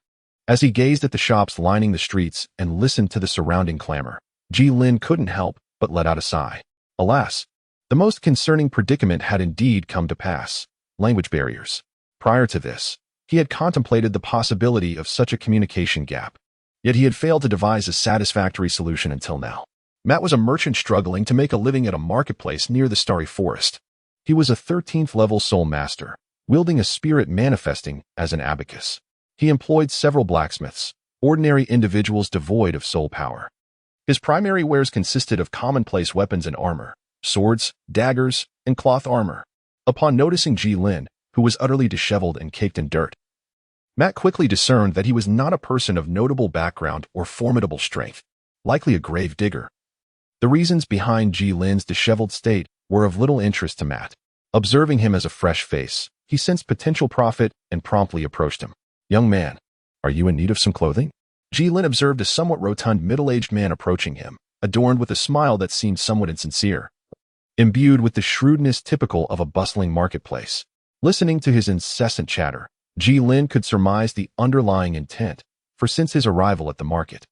As he gazed at the shops lining the streets and listened to the surrounding clamor, Lin couldn't help but let out a sigh. Alas, the most concerning predicament had indeed come to pass: language barriers. Prior to this, he had contemplated the possibility of such a communication gap, yet he had failed to devise a satisfactory solution until now. Matt was a merchant struggling to make a living at a marketplace near the Starry Forest. He was a 13th level soul master, wielding a spirit manifesting as an abacus. He employed several blacksmiths, ordinary individuals devoid of soul power. His primary wares consisted of commonplace weapons and armor: swords, daggers, and cloth armor. Upon noticing Lin, who was utterly disheveled and caked in dirt, Matt quickly discerned that he was not a person of notable background or formidable strength, likely a grave digger. The reasons behind Lin's disheveled state were of little interest to Matt. Observing him as a fresh face, he sensed potential profit and promptly approached him. "Young man, are you in need of some clothing?" Lin observed a somewhat rotund middle-aged man approaching him, adorned with a smile that seemed somewhat insincere, imbued with the shrewdness typical of a bustling marketplace. Listening to his incessant chatter, Lin could surmise the underlying intent, for since his arrival at the market,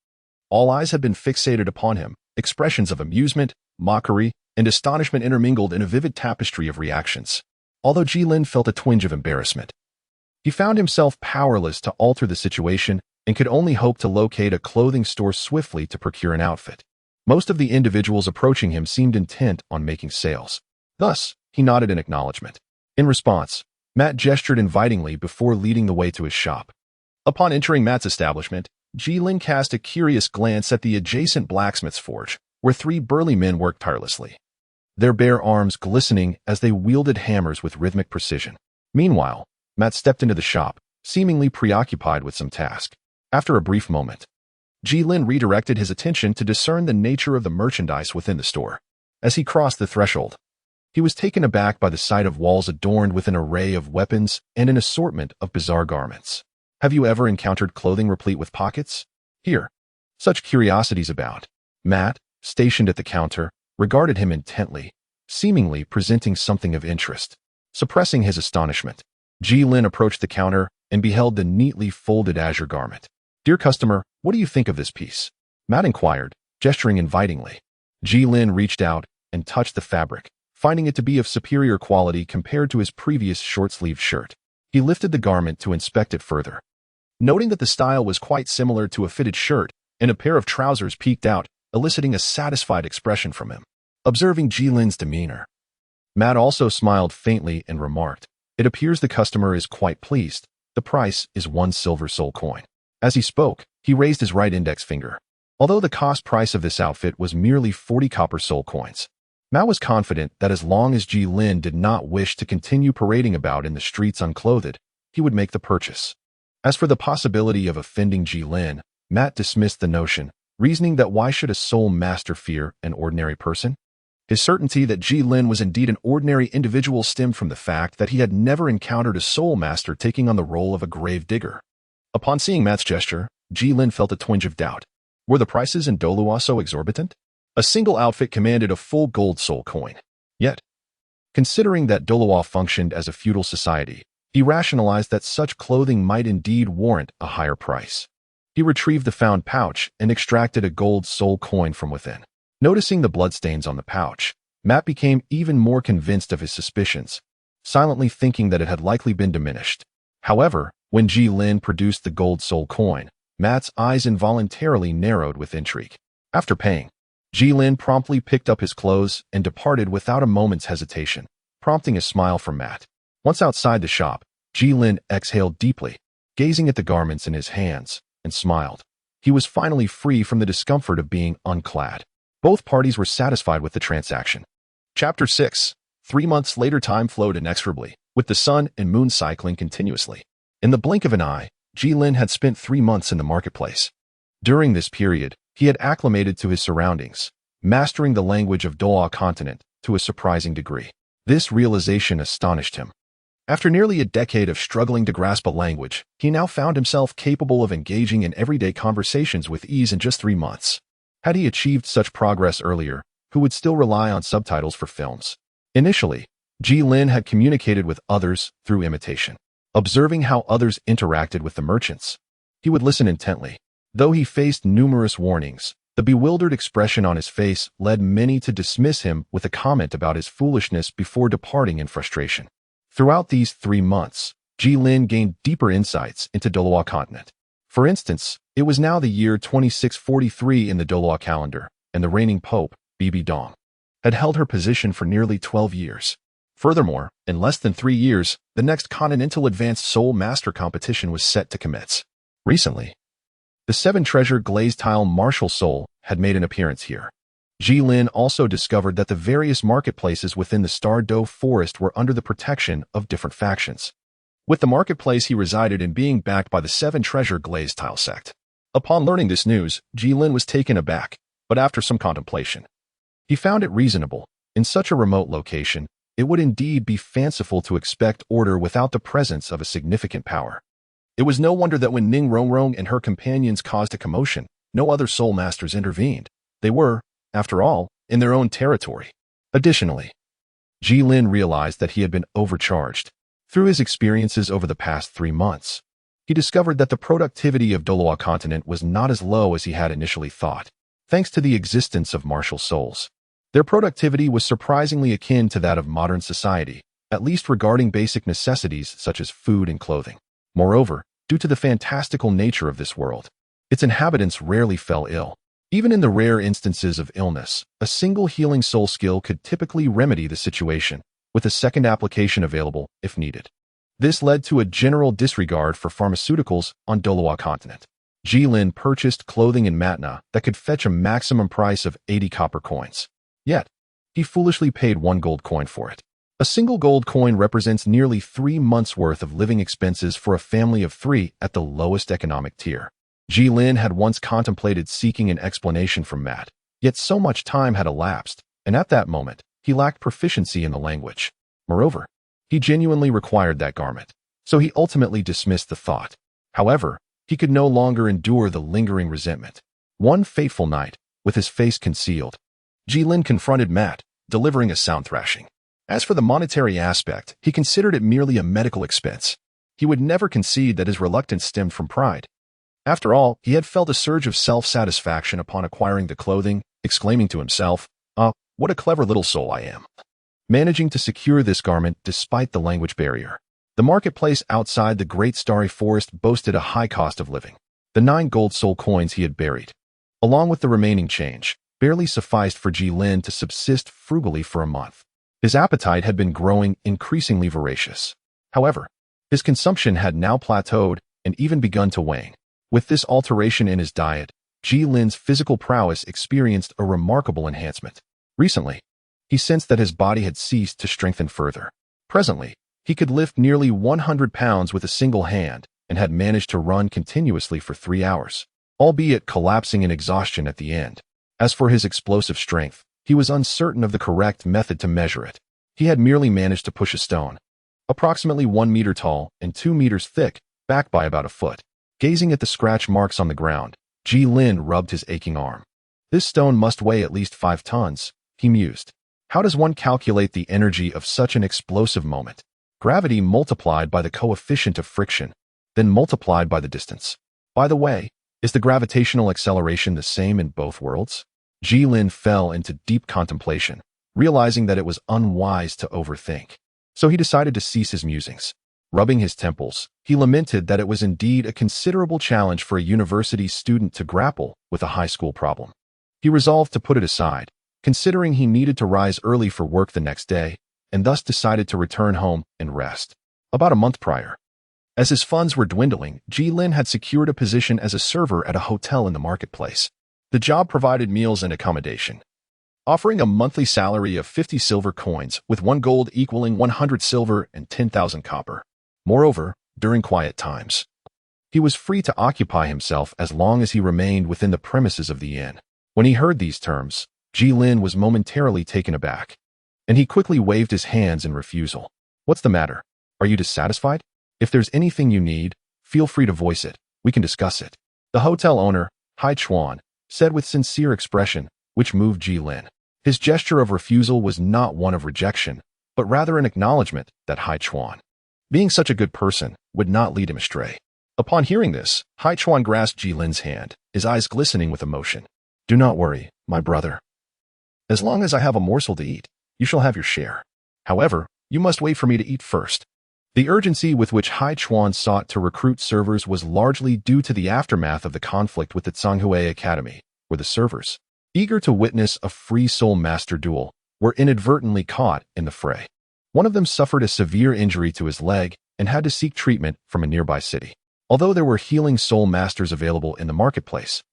all eyes had been fixated upon him, expressions of amusement, mockery, and astonishment intermingled in a vivid tapestry of reactions. Although Lin felt a twinge of embarrassment, he found himself powerless to alter the situation and could only hope to locate a clothing store swiftly to procure an outfit. Most of the individuals approaching him seemed intent on making sales. Thus, he nodded in acknowledgement. In response, Matt gestured invitingly before leading the way to his shop. Upon entering Matt's establishment, Lin cast a curious glance at the adjacent blacksmith's forge, where 3 burly men worked tirelessly, their bare arms glistening as they wielded hammers with rhythmic precision. Meanwhile, Matt stepped into the shop, seemingly preoccupied with some task. After a brief moment, Lin redirected his attention to discern the nature of the merchandise within the store. As he crossed the threshold, he was taken aback by the sight of walls adorned with an array of weapons and an assortment of bizarre garments. Have you ever encountered clothing replete with pockets? Here, such curiosities abound. Matt, stationed at the counter, regarded him intently, seemingly presenting something of interest. Suppressing his astonishment, Lin approached the counter and beheld the neatly folded azure garment. "Dear customer, what do you think of this piece?" Matt inquired, gesturing invitingly. Lin reached out and touched the fabric, finding it to be of superior quality compared to his previous short-sleeved shirt. He lifted the garment to inspect it further. Noting that the style was quite similar to a fitted shirt, and a pair of trousers peeked out, eliciting a satisfied expression from him. Observing Lin's demeanor, Matt also smiled faintly and remarked, "It appears the customer is quite pleased. The price is 1 silver soul coin." As he spoke, he raised his right index finger. Although the cost price of this outfit was merely 40 copper soul coins, Matt was confident that as long as Lin did not wish to continue parading about in the streets unclothed, he would make the purchase. As for the possibility of offending Lin, Matt dismissed the notion, reasoning that why should a soul master fear an ordinary person? His certainty that Ji Lin was indeed an ordinary individual stemmed from the fact that he had never encountered a soul master taking on the role of a grave digger. Upon seeing Matt's gesture, Ji Lin felt a twinge of doubt. Were the prices in Douluo so exorbitant? A single outfit commanded a full gold soul coin. Yet, considering that Douluo functioned as a feudal society, he rationalized that such clothing might indeed warrant a higher price. He retrieved the found pouch and extracted a gold soul coin from within. Noticing the bloodstains on the pouch, Matt became even more convinced of his suspicions, silently thinking that it had likely been diminished. However, when Ji Lin produced the gold soul coin, Matt's eyes involuntarily narrowed with intrigue. After paying, Ji Lin promptly picked up his clothes and departed without a moment's hesitation, prompting a smile from Matt. Once outside the shop, Ji Lin exhaled deeply, gazing at the garments in his hands, and smiled. He was finally free from the discomfort of being unclad. Both parties were satisfied with the transaction. Chapter 6. 3 months later, time flowed inexorably, with the sun and moon cycling continuously. In the blink of an eye, Ji Lin had spent 3 months in the marketplace. During this period, he had acclimated to his surroundings, mastering the language of Douluo continent to a surprising degree. This realization astonished him. After nearly a decade of struggling to grasp a language, he now found himself capable of engaging in everyday conversations with ease in just 3 months. Had he achieved such progress earlier, who would still rely on subtitles for films? Initially, Ji Lin had communicated with others through imitation. Observing how others interacted with the merchants, he would listen intently. Though he faced numerous warnings, the bewildered expression on his face led many to dismiss him with a comment about his foolishness before departing in frustration. Throughout these 3 months, Ji Lin gained deeper insights into Douluo continent. For instance, it was now the year 2643 in the Douluo calendar, and the reigning pope, Bibi Dong, had held her position for nearly 12 years. Furthermore, in less than 3 years, the next Continental Advanced Soul Master competition was set to commence. Recently, the 7-treasure glazed tile martial soul had made an appearance here. Ji Lin also discovered that the various marketplaces within the Star Doe forest were under the protection of different factions, with the marketplace he resided in being backed by the 7-treasure glazed tile sect. Upon learning this news, Ji Lin was taken aback, but after some contemplation, he found it reasonable. In such a remote location, it would indeed be fanciful to expect order without the presence of a significant power. It was no wonder that when Ning Rongrong and her companions caused a commotion, no other soul masters intervened. They were, after all, in their own territory. Additionally, Ji Lin realized that he had been overcharged. Through his experiences over the past 3 months, he discovered that the productivity of Douluo continent was not as low as he had initially thought. Thanks to the existence of martial souls, their productivity was surprisingly akin to that of modern society, at least regarding basic necessities such as food and clothing. Moreover, due to the fantastical nature of this world, its inhabitants rarely fell ill. Even in the rare instances of illness, a single healing soul skill could typically remedy the situation, with a second application available if needed. This led to a general disregard for pharmaceuticals on Douluo continent. Ji Lin purchased clothing in Matna that could fetch a maximum price of 80 copper coins. Yet, he foolishly paid 1 gold coin for it. A single gold coin represents nearly 3 months' worth of living expenses for a family of 3 at the lowest economic tier. Ji Lin had once contemplated seeking an explanation from Matt, yet so much time had elapsed, and at that moment, he lacked proficiency in the language. Moreover, he genuinely required that garment, so he ultimately dismissed the thought. However, he could no longer endure the lingering resentment. One fateful night, with his face concealed, Ji Lin confronted Matt, delivering a sound thrashing. As for the monetary aspect, he considered it merely a medical expense. He would never concede that his reluctance stemmed from pride. After all, he had felt a surge of self-satisfaction upon acquiring the clothing, exclaiming to himself, what a clever little soul I am, managing to secure this garment despite the language barrier. The marketplace outside the Great Starry Forest boasted a high cost of living. The 9 gold soul coins he had buried, along with the remaining change, barely sufficed for Ji Lin to subsist frugally for a month. His appetite had been growing increasingly voracious. However, his consumption had now plateaued and even begun to wane. With this alteration in his diet, Ji Lin's physical prowess experienced a remarkable enhancement. Recently, he sensed that his body had ceased to strengthen further. Presently, he could lift nearly 100 pounds with a single hand and had managed to run continuously for 3 hours. albeit collapsing in exhaustion at the end. As for his explosive strength, he was uncertain of the correct method to measure it. He had merely managed to push a stone, approximately 1 meter tall and 2 meters thick, back by about a foot. Gazing at the scratch marks on the ground, Ji Lin rubbed his aching arm. This stone must weigh at least 5 tons, he mused. How does one calculate the energy of such an explosive moment? Gravity multiplied by the coefficient of friction, then multiplied by the distance. By the way, is the gravitational acceleration the same in both worlds? Ji Lin fell into deep contemplation, realizing that it was unwise to overthink. So he decided to cease his musings. Rubbing his temples, he lamented that it was indeed a considerable challenge for a university student to grapple with a high school problem. He resolved to put it aside, considering he needed to rise early for work the next day, and thus decided to return home and rest. About a month prior, as his funds were dwindling, Ji Lin had secured a position as a server at a hotel in the marketplace. The job provided meals and accommodation, offering a monthly salary of 50 silver coins, with 1 gold equaling 100 silver and 10,000 copper. Moreover, during quiet times, he was free to occupy himself as long as he remained within the premises of the inn. When he heard these terms, Ji Lin was momentarily taken aback, and he quickly waved his hands in refusal. What's the matter? Are you dissatisfied? If there's anything you need, feel free to voice it. We can discuss it. The hotel owner, Hai Chuan, said with sincere expression, which moved Ji Lin. His gesture of refusal was not one of rejection, but rather an acknowledgement that Hai Chuan, being such a good person, would not lead him astray. Upon hearing this, Hai Chuan grasped Ji Lin's hand, his eyes glistening with emotion. Do not worry, my brother. As long as I have a morsel to eat, you shall have your share. However, you must wait for me to eat first. The urgency with which Hai Chuan sought to recruit servers was largely due to the aftermath of the conflict with the Zhanghui Academy, where the servers, eager to witness a free soul master duel, were inadvertently caught in the fray. One of them suffered a severe injury to his leg and had to seek treatment from a nearby city. Although there were healing soul masters available in the marketplace,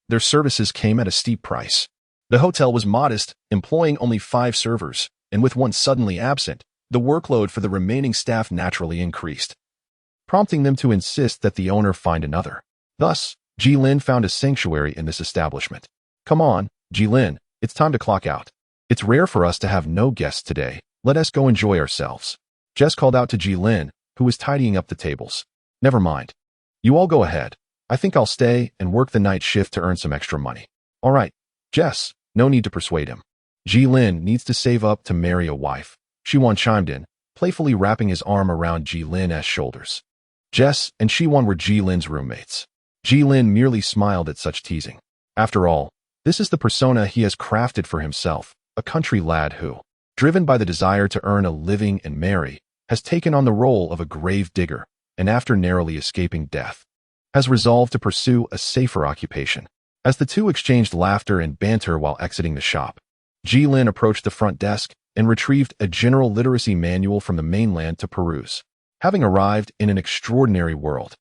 their services came at a steep price. The hotel was modest, employing only 5 servers, and with one suddenly absent, the workload for the remaining staff naturally increased, prompting them to insist that the owner find another. Thus, Ji Lin found a sanctuary in this establishment. Come on, Ji Lin, it's time to clock out. It's rare for us to have no guests today. Let us go enjoy ourselves. Jess called out to Ji Lin, who was tidying up the tables. Never mind. You all go ahead. I think I'll stay and work the night shift to earn some extra money. All right, Jess, no need to persuade him. Ji Lin needs to save up to marry a wife. Shiwan chimed in, playfully wrapping his arm around Ji Lin's shoulders. Jess and Shiwan were Ji Lin's roommates. Ji Lin merely smiled at such teasing. After all, this is the persona he has crafted for himself, a country lad who, driven by the desire to earn a living and marry, has taken on the role of a grave digger, and after narrowly escaping death, has resolved to pursue a safer occupation. As the two exchanged laughter and banter while exiting the shop, Ji Lin approached the front desk and retrieved a general literacy manual from the mainland to peruse. Having arrived in an extraordinary world,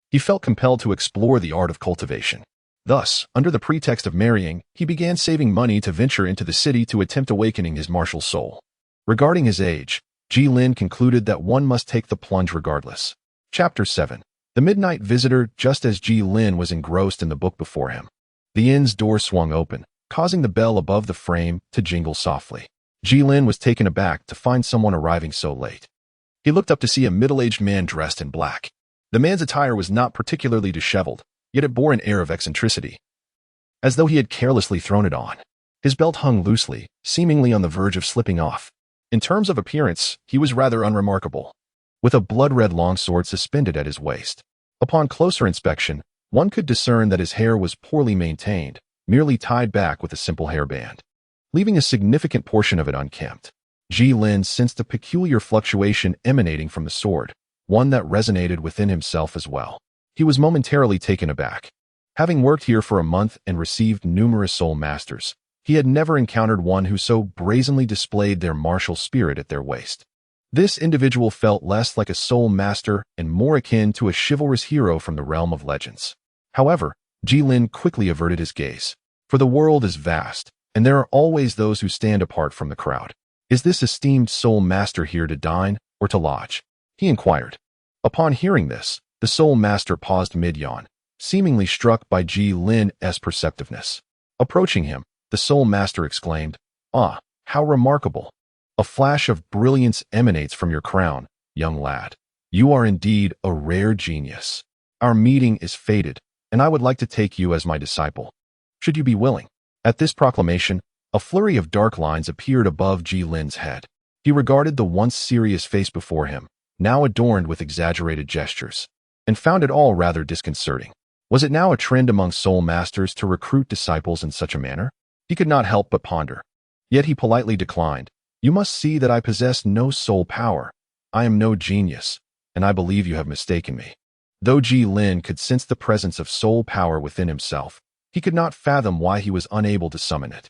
he felt compelled to explore the art of cultivation. Thus, under the pretext of marrying, he began saving money to venture into the city to attempt awakening his martial soul. Regarding his age, Ji Lin concluded that one must take the plunge regardless. Chapter 7. The Midnight Visitor. Just as Ji Lin was engrossed in the book before him, the inn's door swung open, causing the bell above the frame to jingle softly. Ji Lin was taken aback to find someone arriving so late. He looked up to see a middle-aged man dressed in black. The man's attire was not particularly disheveled, yet it bore an air of eccentricity, as though he had carelessly thrown it on. His belt hung loosely, seemingly on the verge of slipping off. In terms of appearance, he was rather unremarkable, with a blood-red longsword suspended at his waist. Upon closer inspection, one could discern that his hair was poorly maintained, merely tied back with a simple hairband, leaving a significant portion of it unkempt. Ji Lin sensed a peculiar fluctuation emanating from the sword, one that resonated within himself as well. He was momentarily taken aback. Having worked here for a month and received numerous soul masters, he had never encountered one who so brazenly displayed their martial spirit at their waist. This individual felt less like a soul master and more akin to a chivalrous hero from the realm of legends. However, Ji Lin quickly averted his gaze, for the world is vast, and there are always those who stand apart from the crowd. Is this esteemed soul master here to dine or to lodge? He inquired. Upon hearing this, the soul master paused mid-yawn, seemingly struck by Ji Lin's perceptiveness. Approaching him, the Soul Master exclaimed, "Ah, how remarkable! A flash of brilliance emanates from your crown, young lad. You are indeed a rare genius. Our meeting is fated, and I would like to take you as my disciple. Should you be willing?" At this proclamation, a flurry of dark lines appeared above Ji Lin's head. He regarded the once serious face before him, now adorned with exaggerated gestures, and found it all rather disconcerting. Was it now a trend among soul masters to recruit disciples in such a manner? He could not help but ponder. Yet he politely declined. "You must see that I possess no soul power. I am no genius, and I believe you have mistaken me." Though Ji Lin could sense the presence of soul power within himself, he could not fathom why he was unable to summon it.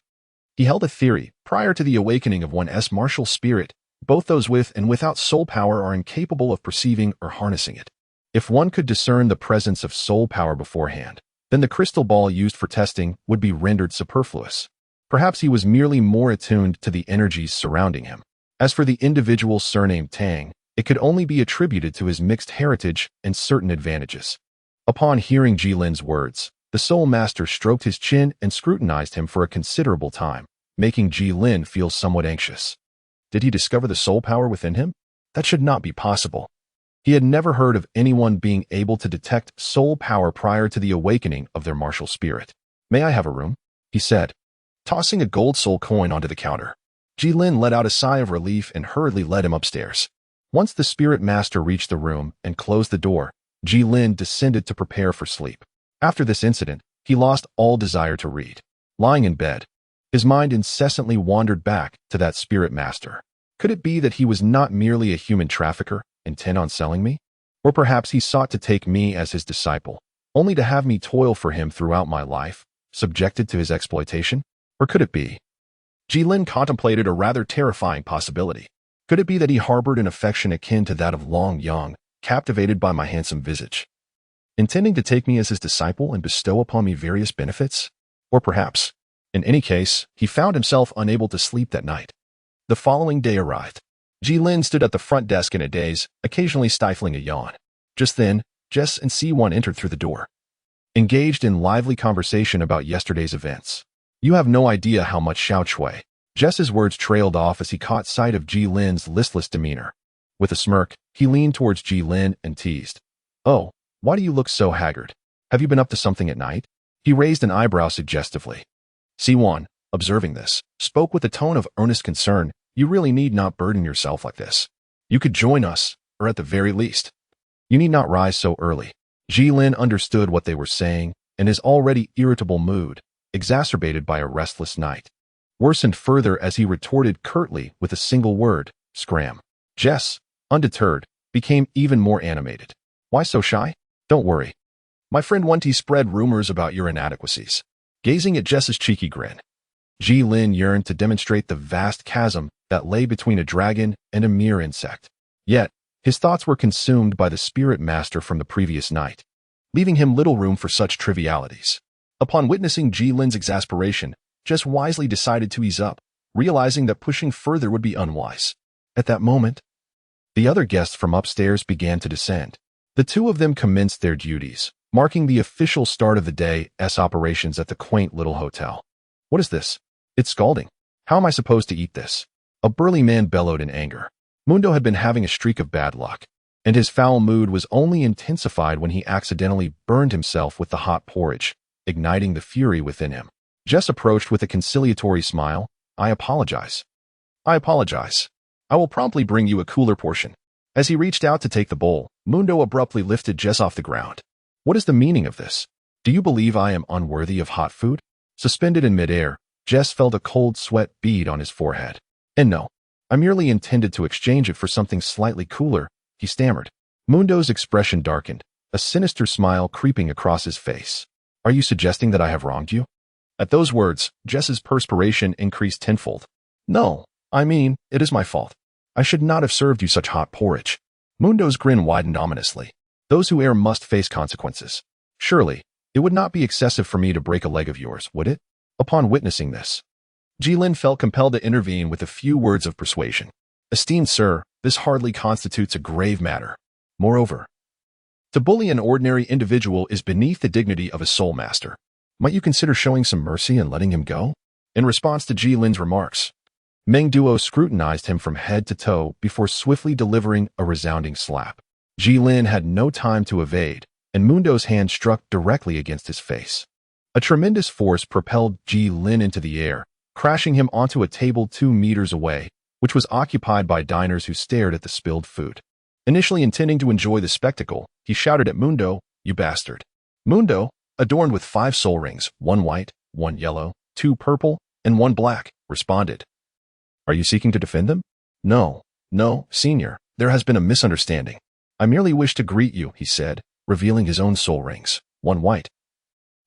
He held a theory: prior to the awakening of one's martial spirit, both those with and without soul power are incapable of perceiving or harnessing it. If one could discern the presence of soul power beforehand, then the crystal ball used for testing would be rendered superfluous. Perhaps he was merely more attuned to the energies surrounding him. As for the individual surnamed Tang, it could only be attributed to his mixed heritage and certain advantages. Upon hearing Ji Lin's words, the Soul Master stroked his chin and scrutinized him for a considerable time, making Ji Lin feel somewhat anxious. Did he discover the soul power within him? That should not be possible. He had never heard of anyone being able to detect soul power prior to the awakening of their martial spirit. "May I have a room?" he said, tossing a gold soul coin onto the counter. Ji Lin let out a sigh of relief and hurriedly led him upstairs. Once the spirit master reached the room and closed the door, Ji Lin descended to prepare for sleep. After this incident, he lost all desire to read. Lying in bed, his mind incessantly wandered back to that spirit master. Could it be that he was not merely a human trafficker, intent on selling me? Or perhaps he sought to take me as his disciple, only to have me toil for him throughout my life, subjected to his exploitation? Or could it be? Ji Lin contemplated a rather terrifying possibility. Could it be that he harbored an affection akin to that of Long Yang, captivated by my handsome visage, intending to take me as his disciple and bestow upon me various benefits? Or perhaps, in any case, he found himself unable to sleep that night. The following day arrived. Ji Lin stood at the front desk in a daze, occasionally stifling a yawn. Just then, Jess and C1 entered through the door, engaged in lively conversation about yesterday's events. "You have no idea how much Xiao Chui." Jess's words trailed off as he caught sight of Ji Lin's listless demeanor. With a smirk, he leaned towards Ji Lin and teased, "Oh, why do you look so haggard? Have you been up to something at night?" He raised an eyebrow suggestively. C1, observing this, spoke with a tone of earnest concern. "You really need not burden yourself like this. You could join us, or at the very least, you need not rise so early." Ji Lin understood what they were saying, and his already irritable mood, exacerbated by a restless night, worsened further as he retorted curtly with a single word: "Scram." Jess, undeterred, became even more animated. "Why so shy? Don't worry. My friend Wunti spread rumors about your inadequacies." Gazing at Jess's cheeky grin, Ji Lin yearned to demonstrate the vast chasm that lay between a dragon and a mere insect. Yet, his thoughts were consumed by the spirit master from the previous night, leaving him little room for such trivialities. Upon witnessing Ji Lin's exasperation, Jess wisely decided to ease up, realizing that pushing further would be unwise. At that moment, the other guests from upstairs began to descend. The two of them commenced their duties, marking the official start of the day's operations at the quaint little hotel. "What is this? It's scalding. How am I supposed to eat this?" A burly man bellowed in anger. Mundo had been having a streak of bad luck, and his foul mood was only intensified when he accidentally burned himself with the hot porridge, igniting the fury within him. Jess approached with a conciliatory smile. "I apologize. I apologize. I will promptly bring you a cooler portion." As he reached out to take the bowl, Mundo abruptly lifted Jess off the ground. "What is the meaning of this? Do you believe I am unworthy of hot food?" Suspended in midair, Jess felt a cold sweat bead on his forehead. "And no, I merely intended to exchange it for something slightly cooler," he stammered. Mundo's expression darkened, a sinister smile creeping across his face. "Are you suggesting that I have wronged you?" At those words, Jess's perspiration increased tenfold. "No, I mean, it is my fault. I should not have served you such hot porridge." Mundo's grin widened ominously. "Those who err must face consequences. Surely, it would not be excessive for me to break a leg of yours, would it?" Upon witnessing this, Ji Lin felt compelled to intervene with a few words of persuasion. "Esteemed sir, this hardly constitutes a grave matter. Moreover, To bully an ordinary individual is beneath the dignity of a soul master. Might you consider showing some mercy and letting him go? In response to Ji Lin's remarks, Meng Duo scrutinized him from head to toe before swiftly delivering a resounding slap. Ji Lin had no time to evade, and Mundo's hand struck directly against his face. A tremendous force propelled Ji Lin into the air, crashing him onto a table 2 meters away, which was occupied by diners who stared at the spilled food. Initially intending to enjoy the spectacle, he shouted at Mundo, "You bastard." Mundo, adorned with 5 soul rings, 1 white, 1 yellow, 2 purple, and 1 black, responded. "Are you seeking to defend them?" No, senior, there has been a misunderstanding. I merely wish to greet you," he said, revealing his own soul rings, 1 white,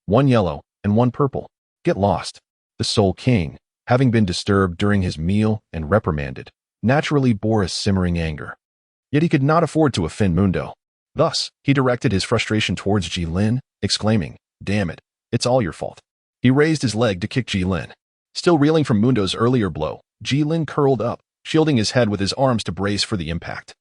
1 yellow, and 1 purple. Get lost. The Soul King, having been disturbed during his meal and reprimanded, naturally bore a simmering anger. Yet he could not afford to offend Mundo. Thus, he directed his frustration towards Ji Lin, exclaiming, "Damn it, it's all your fault." He raised his leg to kick Ji Lin. Still reeling from Mundo's earlier blow, Ji Lin curled up, shielding his head with his arms to brace for the impact.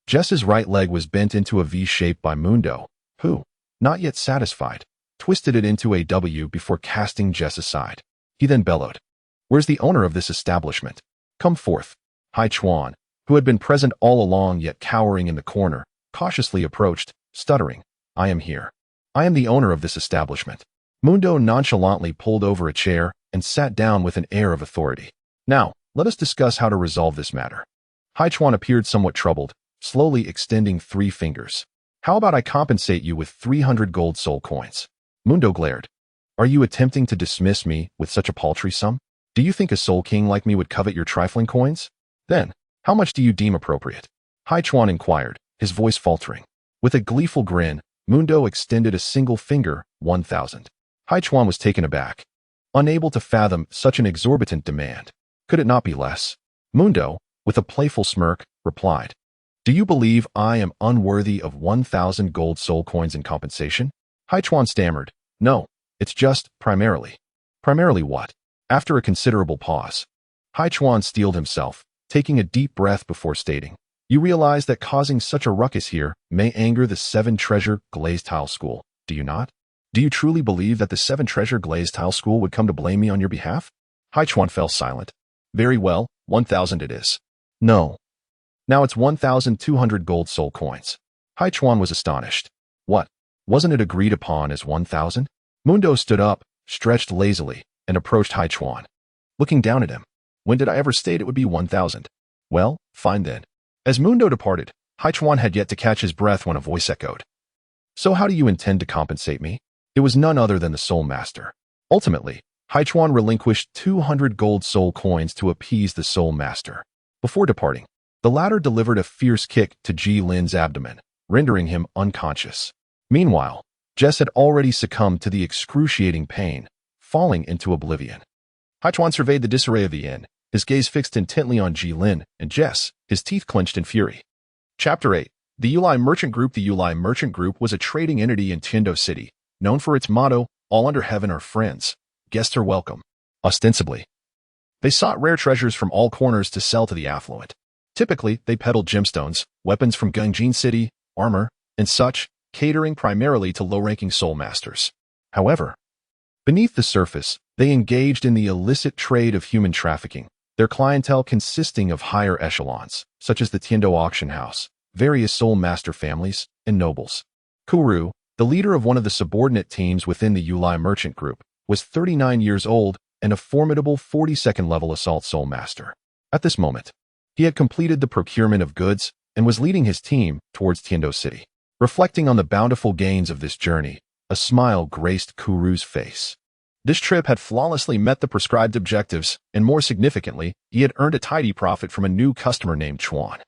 Jess's right leg was bent into a V shape by Mundo, who, not yet satisfied, twisted it into a W before casting Jess aside. He then bellowed, "Where's the owner of this establishment? Come forth." Hai Chuan, who had been present all along yet cowering in the corner, cautiously approached, stuttering, "I am here. I am the owner of this establishment." Mundo nonchalantly pulled over a chair and sat down with an air of authority. "Now, let us discuss how to resolve this matter." Hai Chuan appeared somewhat troubled, slowly extending 3 fingers. "How about I compensate you with 300 gold soul coins?" Mundo glared. "Are you attempting to dismiss me with such a paltry sum? Do you think a soul king like me would covet your trifling coins? Then, how much do you deem appropriate?" Hai Chuan inquired, his voice faltering. With a gleeful grin, Mundo extended a single finger, 1,000. Hai Chuan was taken aback, unable to fathom such an exorbitant demand. Could it not be less? Mundo, with a playful smirk, replied, "Do you believe I am unworthy of 1,000 gold soul coins in compensation?" Hai Chuan stammered, "No, it's just, primarily." "Primarily what?" After a considerable pause, Hai Chuan steeled himself, taking a deep breath before stating, "You realize that causing such a ruckus here may anger the 7 Treasure Glazed Tile School, do you not? Do you truly believe that the 7 Treasure Glazed Tile School would come to blame me on your behalf?" Hai Chuan fell silent. "Very well, 1,000 it is." "No. Now it's 1,200 gold soul coins." Hai Chuan was astonished. "What? Wasn't it agreed upon as 1,000? Mundo stood up, stretched lazily, and approached Hai Chuan. Looking down at him, "When did I ever state it would be 1,000? Well, fine then." As Mundo departed, Hai Chuan had yet to catch his breath when a voice echoed, "So how do you intend to compensate me?" It was none other than the Soul Master. Ultimately, Hai Chuan relinquished 200 gold soul coins to appease the Soul Master. Before departing, the latter delivered a fierce kick to Ji Lin's abdomen, rendering him unconscious. Meanwhile, Jess had already succumbed to the excruciating pain, falling into oblivion. Hai Chuan surveyed the disarray of the inn, his gaze fixed intently on Ji Lin and Jess, his teeth clenched in fury. Chapter 8. The Yulai Merchant Group. The Yulai Merchant Group was a trading entity in Tiando City, known for its motto, "All under heaven are friends. Guests are welcome." Ostensibly, they sought rare treasures from all corners to sell to the affluent. Typically, they peddled gemstones, weapons from Gangjin City, armor, and such, catering primarily to low-ranking soul masters. However, beneath the surface, they engaged in the illicit trade of human trafficking, their clientele consisting of higher echelons, such as the Tiando Auction House, various soul master families, and nobles. Kuru, the leader of one of the subordinate teams within the Yulai Merchant Group, was 39 years old and a formidable 42nd level assault soul master. At this moment, he had completed the procurement of goods and was leading his team towards Tiando City. Reflecting on the bountiful gains of this journey, a smile graced Kuru's face. This trip had flawlessly met the prescribed objectives, and more significantly, he had earned a tidy profit from a new customer named Chuan.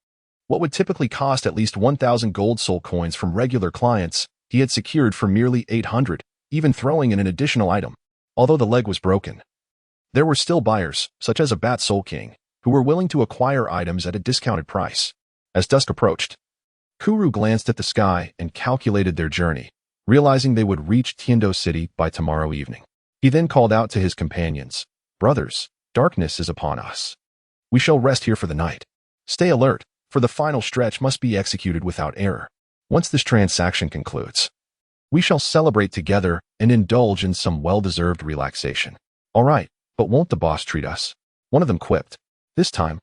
What would typically cost at least 1,000 gold soul coins from regular clients, he had secured for merely 800, even throwing in an additional item. Although the leg was broken, there were still buyers, such as a Bat Soul King, who were willing to acquire items at a discounted price. As dusk approached, Kuru glanced at the sky and calculated their journey, realizing they would reach Tiando City by tomorrow evening. He then called out to his companions, "Brothers, darkness is upon us. We shall rest here for the night. Stay alert, for the final stretch must be executed without error." Once this transaction concludes, we shall celebrate together and indulge in some well-deserved relaxation. All right, but won't the boss treat us? One of them quipped. This time,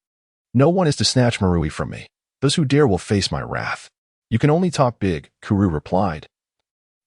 no one is to snatch Marui from me. Those who dare will face my wrath. You can only talk big, Kuru replied,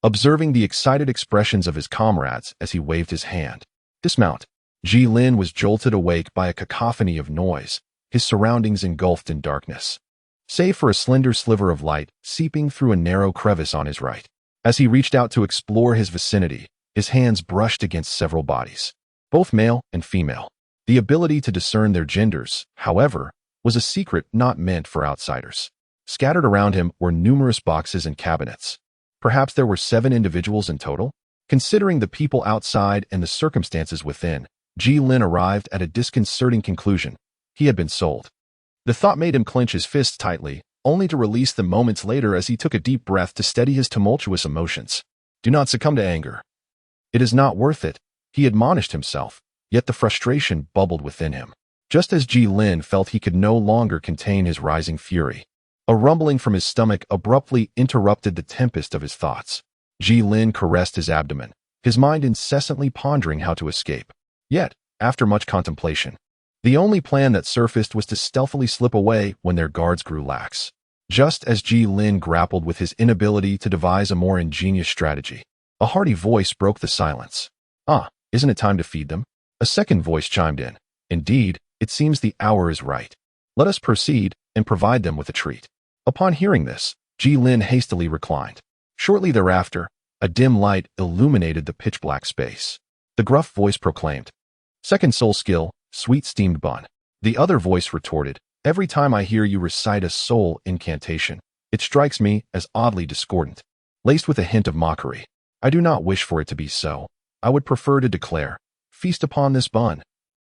observing the excited expressions of his comrades as he waved his hand. Dismount. Jilin was jolted awake by a cacophony of noise, his surroundings engulfed in darkness, save for a slender sliver of light seeping through a narrow crevice on his right. As he reached out to explore his vicinity, his hands brushed against several bodies, both male and female. The ability to discern their genders, however, was a secret not meant for outsiders. Scattered around him were numerous boxes and cabinets. Perhaps there were 7 individuals in total? Considering the people outside and the circumstances within, Jilin arrived at a disconcerting conclusion. He had been sold. The thought made him clench his fists tightly, only to release them moments later as he took a deep breath to steady his tumultuous emotions. Do not succumb to anger. It is not worth it, he admonished himself, yet the frustration bubbled within him. Just as Jilin felt he could no longer contain his rising fury, a rumbling from his stomach abruptly interrupted the tempest of his thoughts. Jilin caressed his abdomen, his mind incessantly pondering how to escape. Yet, after much contemplation, the only plan that surfaced was to stealthily slip away when their guards grew lax. Just as Jilin grappled with his inability to devise a more ingenious strategy, a hearty voice broke the silence. Ah, isn't it time to feed them? A second voice chimed in. Indeed, it seems the hour is right. Let us proceed and provide them with a treat. Upon hearing this, Jilin hastily reclined. Shortly thereafter, a dim light illuminated the pitch-black space. The gruff voice proclaimed, "Second soul skill, sweet steamed bun." The other voice retorted, "Every time I hear you recite a soul incantation, it strikes me as oddly discordant, laced with a hint of mockery. I do not wish for it to be so. I would prefer to declare, feast upon this bun.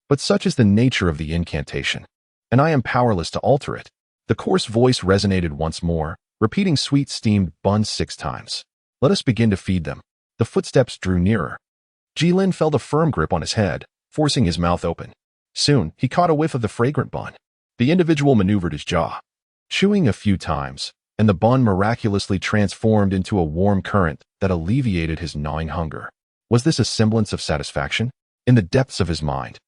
But such is the nature of the incantation, and I am powerless to alter it." The coarse voice resonated once more, repeating sweet steamed bun 6 times. "Let us begin to feed them." The footsteps drew nearer. Jilin felt a firm grip on his head, forcing his mouth open. Soon, he caught a whiff of the fragrant bun. The individual maneuvered his jaw, chewing a few times, and the bun miraculously transformed into a warm current that alleviated his gnawing hunger. Was this a semblance of satisfaction? In the depths of his mind,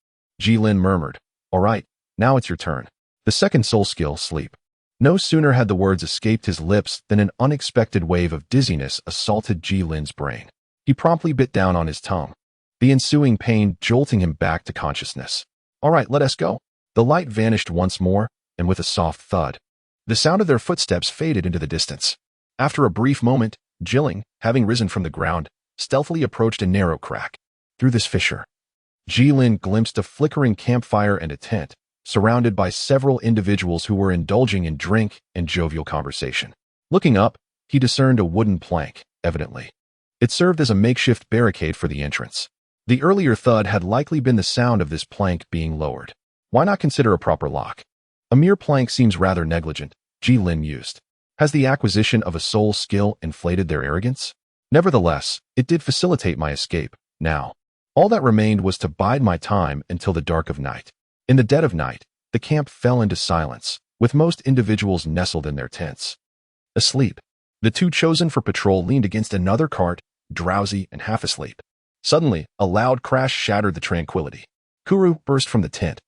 Jilin murmured, "All right, now it's your turn." The second soul skill, sleep. No sooner had the words escaped his lips than an unexpected wave of dizziness assaulted Jilin's brain. He promptly bit down on his tongue, the ensuing pain jolting him back to consciousness. "All right, let us go." The light vanished once more, and with a soft thud, the sound of their footsteps faded into the distance. After a brief moment, Jilin, having risen from the ground, stealthily approached a narrow crack. Through this fissure, Jilin glimpsed a flickering campfire and a tent, surrounded by several individuals who were indulging in drink and jovial conversation. Looking up, he discerned a wooden plank, evidently. It served as a makeshift barricade for the entrance. The earlier thud had likely been the sound of this plank being lowered. Why not consider a proper lock? A mere plank seems rather negligent, Jilin mused. Has the acquisition of a soul skill inflated their arrogance? Nevertheless, it did facilitate my escape. Now, all that remained was to bide my time until the dark of night. In the dead of night, the camp fell into silence, with most individuals nestled in their tents, asleep. The 2 chosen for patrol leaned against another cart, drowsy and half asleep. Suddenly, a loud crash shattered the tranquility. Kuru burst from the tent,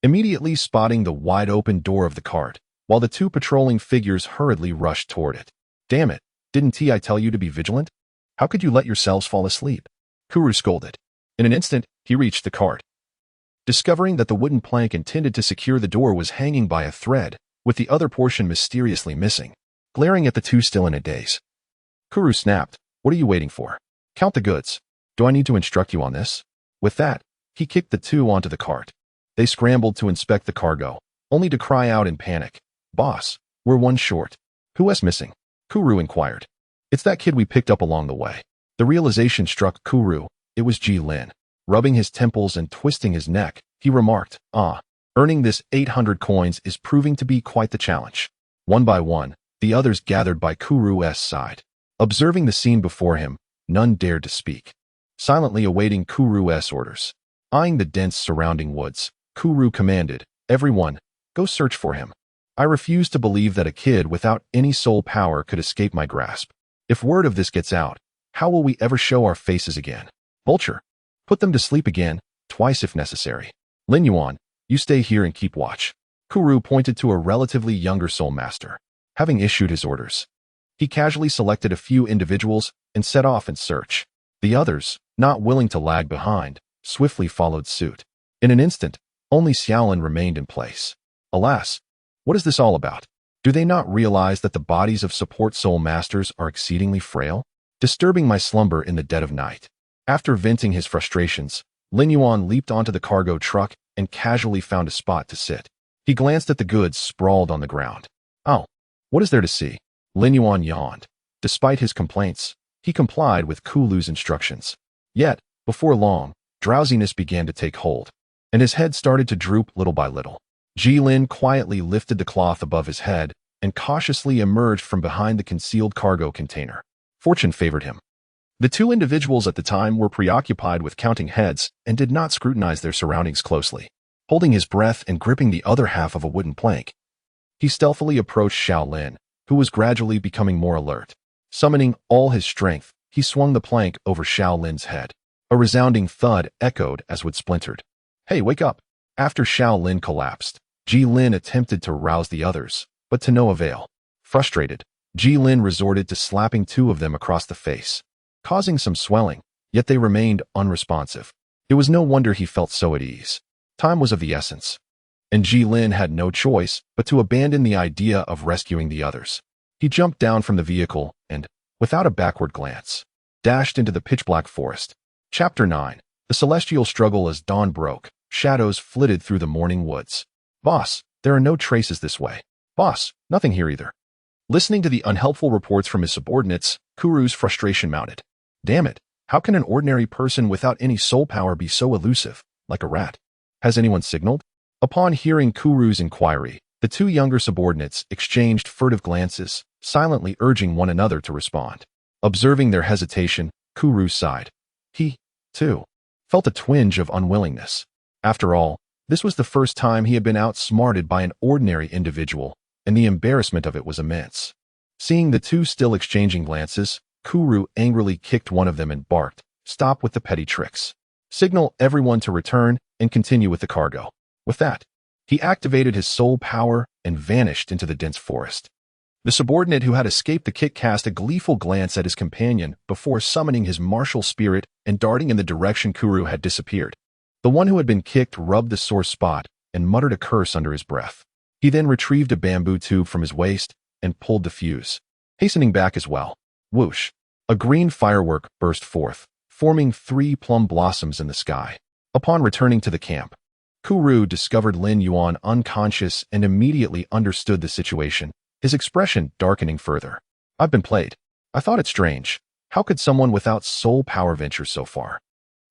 immediately spotting the wide-open door of the cart, while the 2 patrolling figures hurriedly rushed toward it. "Damn it, didn't I tell you to be vigilant? How could you let yourselves fall asleep?" Kuru scolded. In an instant, he reached the cart, discovering that the wooden plank intended to secure the door was hanging by a thread, with the other portion mysteriously missing. Glaring at the 2 still in a daze, Kuru snapped, "What are you waiting for? Count the goods. Do I need to instruct you on this?" With that, he kicked the 2 onto the cart. They scrambled to inspect the cargo, only to cry out in panic, "Boss, we're 1 short." "Who is missing?" Kuru inquired. "It's that kid we picked up along the way." The realization struck Kuru. It was Jilin. Rubbing his temples and twisting his neck, he remarked, earning this 800 coins is proving to be quite the challenge." One by one, the others gathered by Kuru's side. Observing the scene before him, none dared to speak, silently awaiting Kuru's orders. Eyeing the dense surrounding woods, Kuru commanded, "Everyone, go search for him." I refuse to believe that a kid without any soul power could escape my grasp. If word of this gets out, how will we ever show our faces again? Vulture, put them to sleep again, twice if necessary. Lin Yuan, you stay here and keep watch. Kuru pointed to a relatively younger soul master. Having issued his orders, he casually selected a few individuals and set off in search. The others, not willing to lag behind, swiftly followed suit. In an instant, only Xiaolin remained in place. Alas, what is this all about? Do they not realize that the bodies of support soul masters are exceedingly frail? Disturbing my slumber in the dead of night. After venting his frustrations, Lin Yuan leaped onto the cargo truck and casually found a spot to sit. He glanced at the goods sprawled on the ground. Oh, what is there to see? Lin Yuan yawned. Despite his complaints, he complied with Kulu's instructions. Yet, before long, drowsiness began to take hold, and his head started to droop little by little. Jilin quietly lifted the cloth above his head and cautiously emerged from behind the concealed cargo container. Fortune favored him. The two individuals at the time were preoccupied with counting heads and did not scrutinize their surroundings closely. Holding his breath and gripping the other half of a wooden plank, he stealthily approached Xiaolin, who was gradually becoming more alert. Summoning all his strength, he swung the plank over Xiaolin's head. A resounding thud echoed as wood splintered. Hey, wake up! After Xiaolin collapsed, Jilin attempted to rouse the others, but to no avail. Frustrated, Jilin resorted to slapping two of them across the face, causing some swelling, yet they remained unresponsive. It was no wonder he felt so at ease. Time was of the essence, and Jilin had no choice but to abandon the idea of rescuing the others. He jumped down from the vehicle and, without a backward glance, dashed into the pitch-black forest. Chapter 9. The celestial struggle as dawn broke. Shadows flitted through the morning woods. Boss, there are no traces this way. Boss, nothing here either. Listening to the unhelpful reports from his subordinates, Kuru's frustration mounted. Damn it, how can an ordinary person without any soul power be so elusive, like a rat? Has anyone signaled? Upon hearing Kuru's inquiry, the two younger subordinates exchanged furtive glances, silently urging one another to respond. Observing their hesitation, Kuru sighed. He, too, felt a twinge of unwillingness. After all, this was the first time he had been outsmarted by an ordinary individual, and the embarrassment of it was immense. Seeing the two still exchanging glances, Kuru angrily kicked one of them and barked, "Stop with the petty tricks. Signal everyone to return and continue with the cargo." With that, he activated his soul power and vanished into the dense forest. The subordinate who had escaped the kick cast a gleeful glance at his companion before summoning his martial spirit and darting in the direction Kuru had disappeared. The one who had been kicked rubbed the sore spot and muttered a curse under his breath. He then retrieved a bamboo tube from his waist and pulled the fuse, hastening back as well. Whoosh! A green firework burst forth, forming 3 plum blossoms in the sky. Upon returning to the camp, Kuru discovered Lin Yuan unconscious and immediately understood the situation, his expression darkening further. I've been played. I thought it strange. How could someone without soul power venture so far?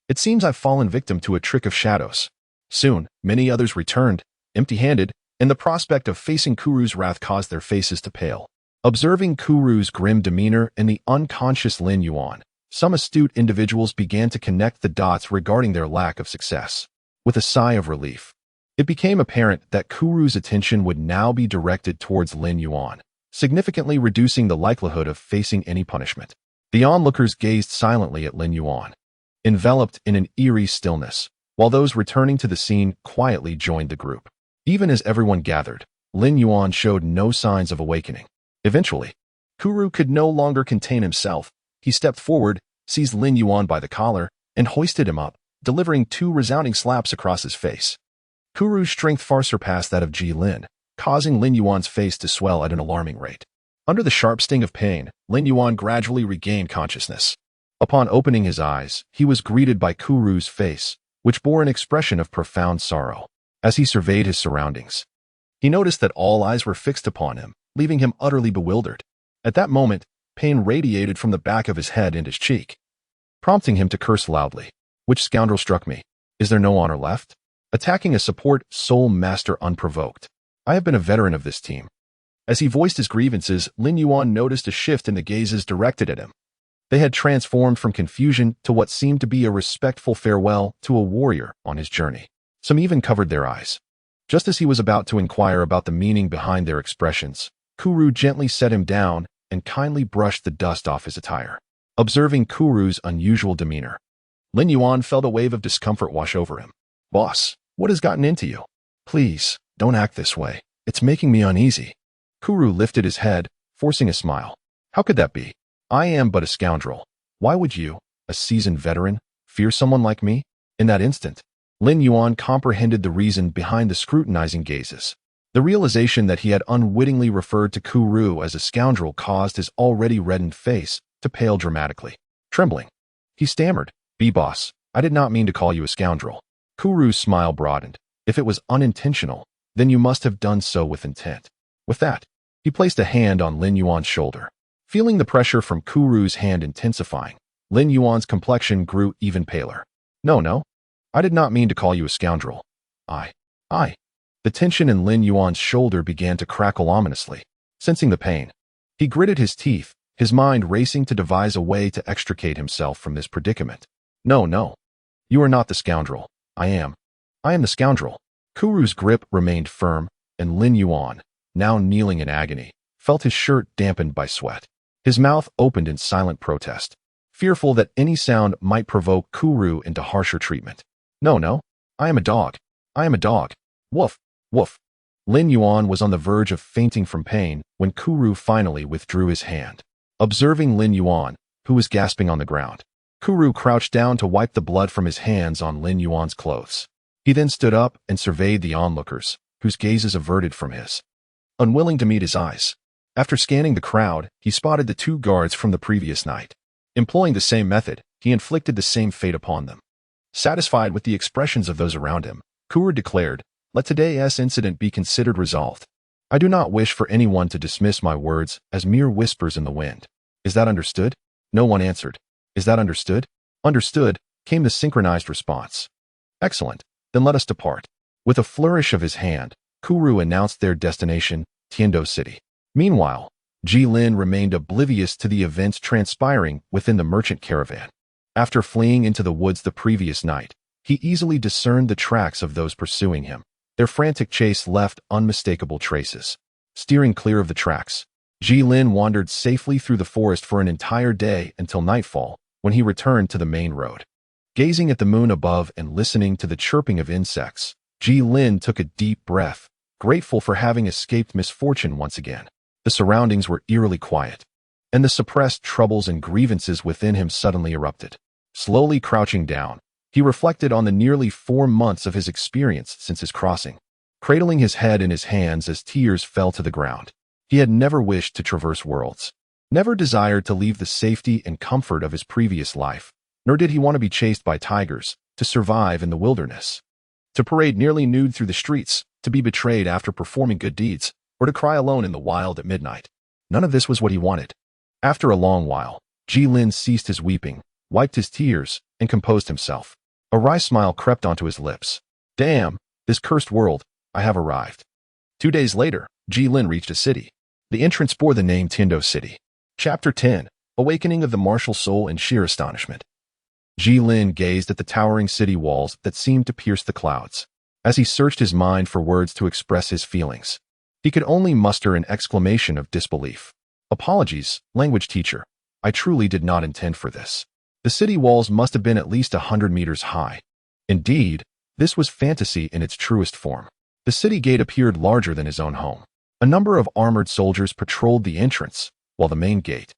It seems I've fallen victim to a trick of shadows. Soon, many others returned, empty-handed, and the prospect of facing Kuru's wrath caused their faces to pale. Observing Kuru's grim demeanor and the unconscious Lin Yuan, some astute individuals began to connect the dots regarding their lack of success. With a sigh of relief, it became apparent that Kuru's attention would now be directed towards Lin Yuan, significantly reducing the likelihood of facing any punishment. The onlookers gazed silently at Lin Yuan, enveloped in an eerie stillness, while those returning to the scene quietly joined the group. Even as everyone gathered, Lin Yuan showed no signs of awakening. Eventually, Kuru could no longer contain himself. He stepped forward, seized Lin Yuan by the collar, and hoisted him up, delivering 2 resounding slaps across his face. Kuru's strength far surpassed that of Jilin, causing Lin Yuan's face to swell at an alarming rate. Under the sharp sting of pain, Lin Yuan gradually regained consciousness. Upon opening his eyes, he was greeted by Kuru's face, which bore an expression of profound sorrow. As he surveyed his surroundings, he noticed that all eyes were fixed upon him, leaving him utterly bewildered. At that moment, pain radiated from the back of his head and his cheek, prompting him to curse loudly. Which scoundrel struck me? Is there no honor left? Attacking a support soul master unprovoked. I have been a veteran of this team. As he voiced his grievances, Lin Yuan noticed a shift in the gazes directed at him. They had transformed from confusion to what seemed to be a respectful farewell to a warrior on his journey. Some even covered their eyes. Just as he was about to inquire about the meaning behind their expressions, Kuru gently set him down and kindly brushed the dust off his attire. Observing Kuru's unusual demeanor, Lin Yuan felt a wave of discomfort wash over him. Boss, what has gotten into you? Please, don't act this way. It's making me uneasy. Kuru lifted his head, forcing a smile. How could that be? I am but a scoundrel. Why would you, a seasoned veteran, fear someone like me? In that instant, Lin Yuan comprehended the reason behind the scrutinizing gazes. The realization that he had unwittingly referred to Kuru as a scoundrel caused his already reddened face to pale dramatically. Trembling, he stammered, "B-boss, I did not mean to call you a scoundrel." Kuru's smile broadened. If it was unintentional, then you must have done so with intent. With that, he placed a hand on Lin Yuan's shoulder. Feeling the pressure from Kuru's hand intensifying, Lin Yuan's complexion grew even paler. No, I did not mean to call you a scoundrel. I. The tension in Lin Yuan's shoulder began to crackle ominously. Sensing the pain, he gritted his teeth, his mind racing to devise a way to extricate himself from this predicament. No. You are not the scoundrel. I am the scoundrel. Kuru's grip remained firm, and Lin Yuan, now kneeling in agony, felt his shirt dampened by sweat. His mouth opened in silent protest, fearful that any sound might provoke Kuru into harsher treatment. No, I am a dog. Woof, woof. Lin Yuan was on the verge of fainting from pain when Kuru finally withdrew his hand. Observing Lin Yuan, who was gasping on the ground, Kuru crouched down to wipe the blood from his hands on Lin Yuan's clothes. He then stood up and surveyed the onlookers, whose gazes averted from his. Unwilling to meet his eyes, after scanning the crowd, he spotted the two guards from the previous night. Employing the same method, he inflicted the same fate upon them. Satisfied with the expressions of those around him, Kuru declared, "Let today's incident be considered resolved. I do not wish for anyone to dismiss my words as mere whispers in the wind. Is that understood?" No one answered. "Is that understood?" "Understood," came the synchronized response. "Excellent. Then let us depart." With a flourish of his hand, Kuru announced their destination, Tiando City. Meanwhile, Jilin remained oblivious to the events transpiring within the merchant caravan. After fleeing into the woods the previous night, he easily discerned the tracks of those pursuing him. Their frantic chase left unmistakable traces. Steering clear of the tracks, Jilin wandered safely through the forest for an entire day until nightfall, when he returned to the main road. Gazing at the moon above and listening to the chirping of insects, Jilin took a deep breath, grateful for having escaped misfortune once again. The surroundings were eerily quiet, and the suppressed troubles and grievances within him suddenly erupted. Slowly crouching down, he reflected on the nearly 4 months of his experience since his crossing. Cradling his head in his hands as tears fell to the ground, he had never wished to traverse worlds, never desired to leave the safety and comfort of his previous life, nor did he want to be chased by tigers, to survive in the wilderness, to parade nearly nude through the streets, to be betrayed after performing good deeds, or to cry alone in the wild at midnight. None of this was what he wanted. After a long while, Jilin ceased his weeping, wiped his tears, and composed himself. A wry smile crept onto his lips. Damn, this cursed world, I have arrived. 2 days later, Jilin reached a city. The entrance bore the name Tiando City. Chapter 10, Awakening of the Martial Soul in Sheer Astonishment. Jilin gazed at the towering city walls that seemed to pierce the clouds. As he searched his mind for words to express his feelings, he could only muster an exclamation of disbelief. Apologies, language teacher. I truly did not intend for this. The city walls must have been at least 100 meters high. Indeed, this was fantasy in its truest form. The city gate appeared larger than his own home. A number of armored soldiers patrolled the entrance, while the main gate,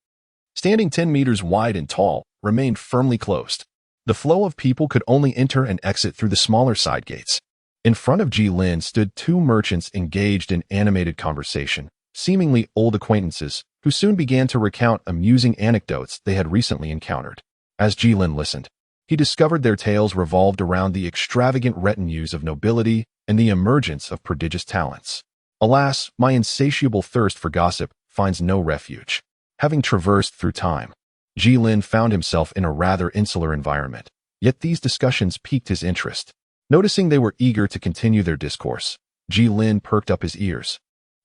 standing 10 meters wide and tall, remained firmly closed. The flow of people could only enter and exit through the smaller side gates. In front of Jilin stood 2 merchants engaged in animated conversation, seemingly old acquaintances, who soon began to recount amusing anecdotes they had recently encountered. As Jilin listened, he discovered their tales revolved around the extravagant retinues of nobility and the emergence of prodigious talents. Alas, my insatiable thirst for gossip finds no refuge. Having traversed through time, Jilin found himself in a rather insular environment, yet these discussions piqued his interest. Noticing they were eager to continue their discourse, Jilin perked up his ears,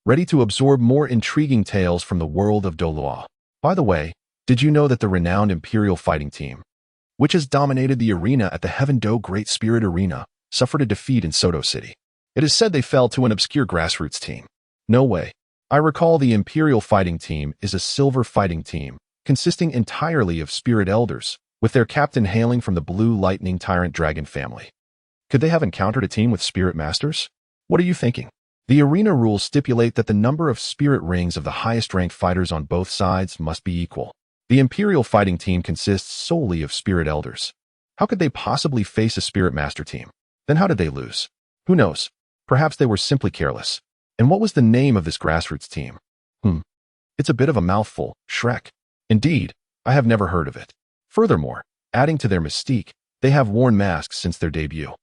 ready to absorb more intriguing tales from the world of Douluo. By the way, did you know that the renowned Imperial fighting team, which has dominated the arena at the Heaven Do Great Spirit Arena, suffered a defeat in Soto City? It is said they fell to an obscure grassroots team. No way. I recall the Imperial Fighting Team is a silver fighting team, consisting entirely of spirit elders, with their captain hailing from the Blue Lightning Tyrant Dragon family. Could they have encountered a team with spirit masters? What are you thinking? The arena rules stipulate that the number of spirit rings of the highest-ranked fighters on both sides must be equal. The Imperial Fighting Team consists solely of spirit elders. How could they possibly face a spirit master team? Then how did they lose? Who knows? Perhaps they were simply careless. And what was the name of this grassroots team? It's a bit of a mouthful, Shrek. Indeed, I have never heard of it. Furthermore, adding to their mystique, they have worn masks since their debut.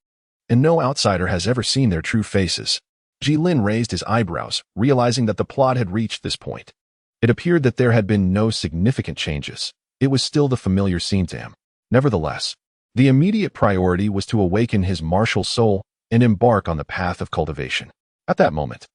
And no outsider has ever seen their true faces. Jilin raised his eyebrows, realizing that the plot had reached this point. It appeared that there had been no significant changes. It was still the familiar scene to him. Nevertheless, the immediate priority was to awaken his martial soul and embark on the path of cultivation. At that moment,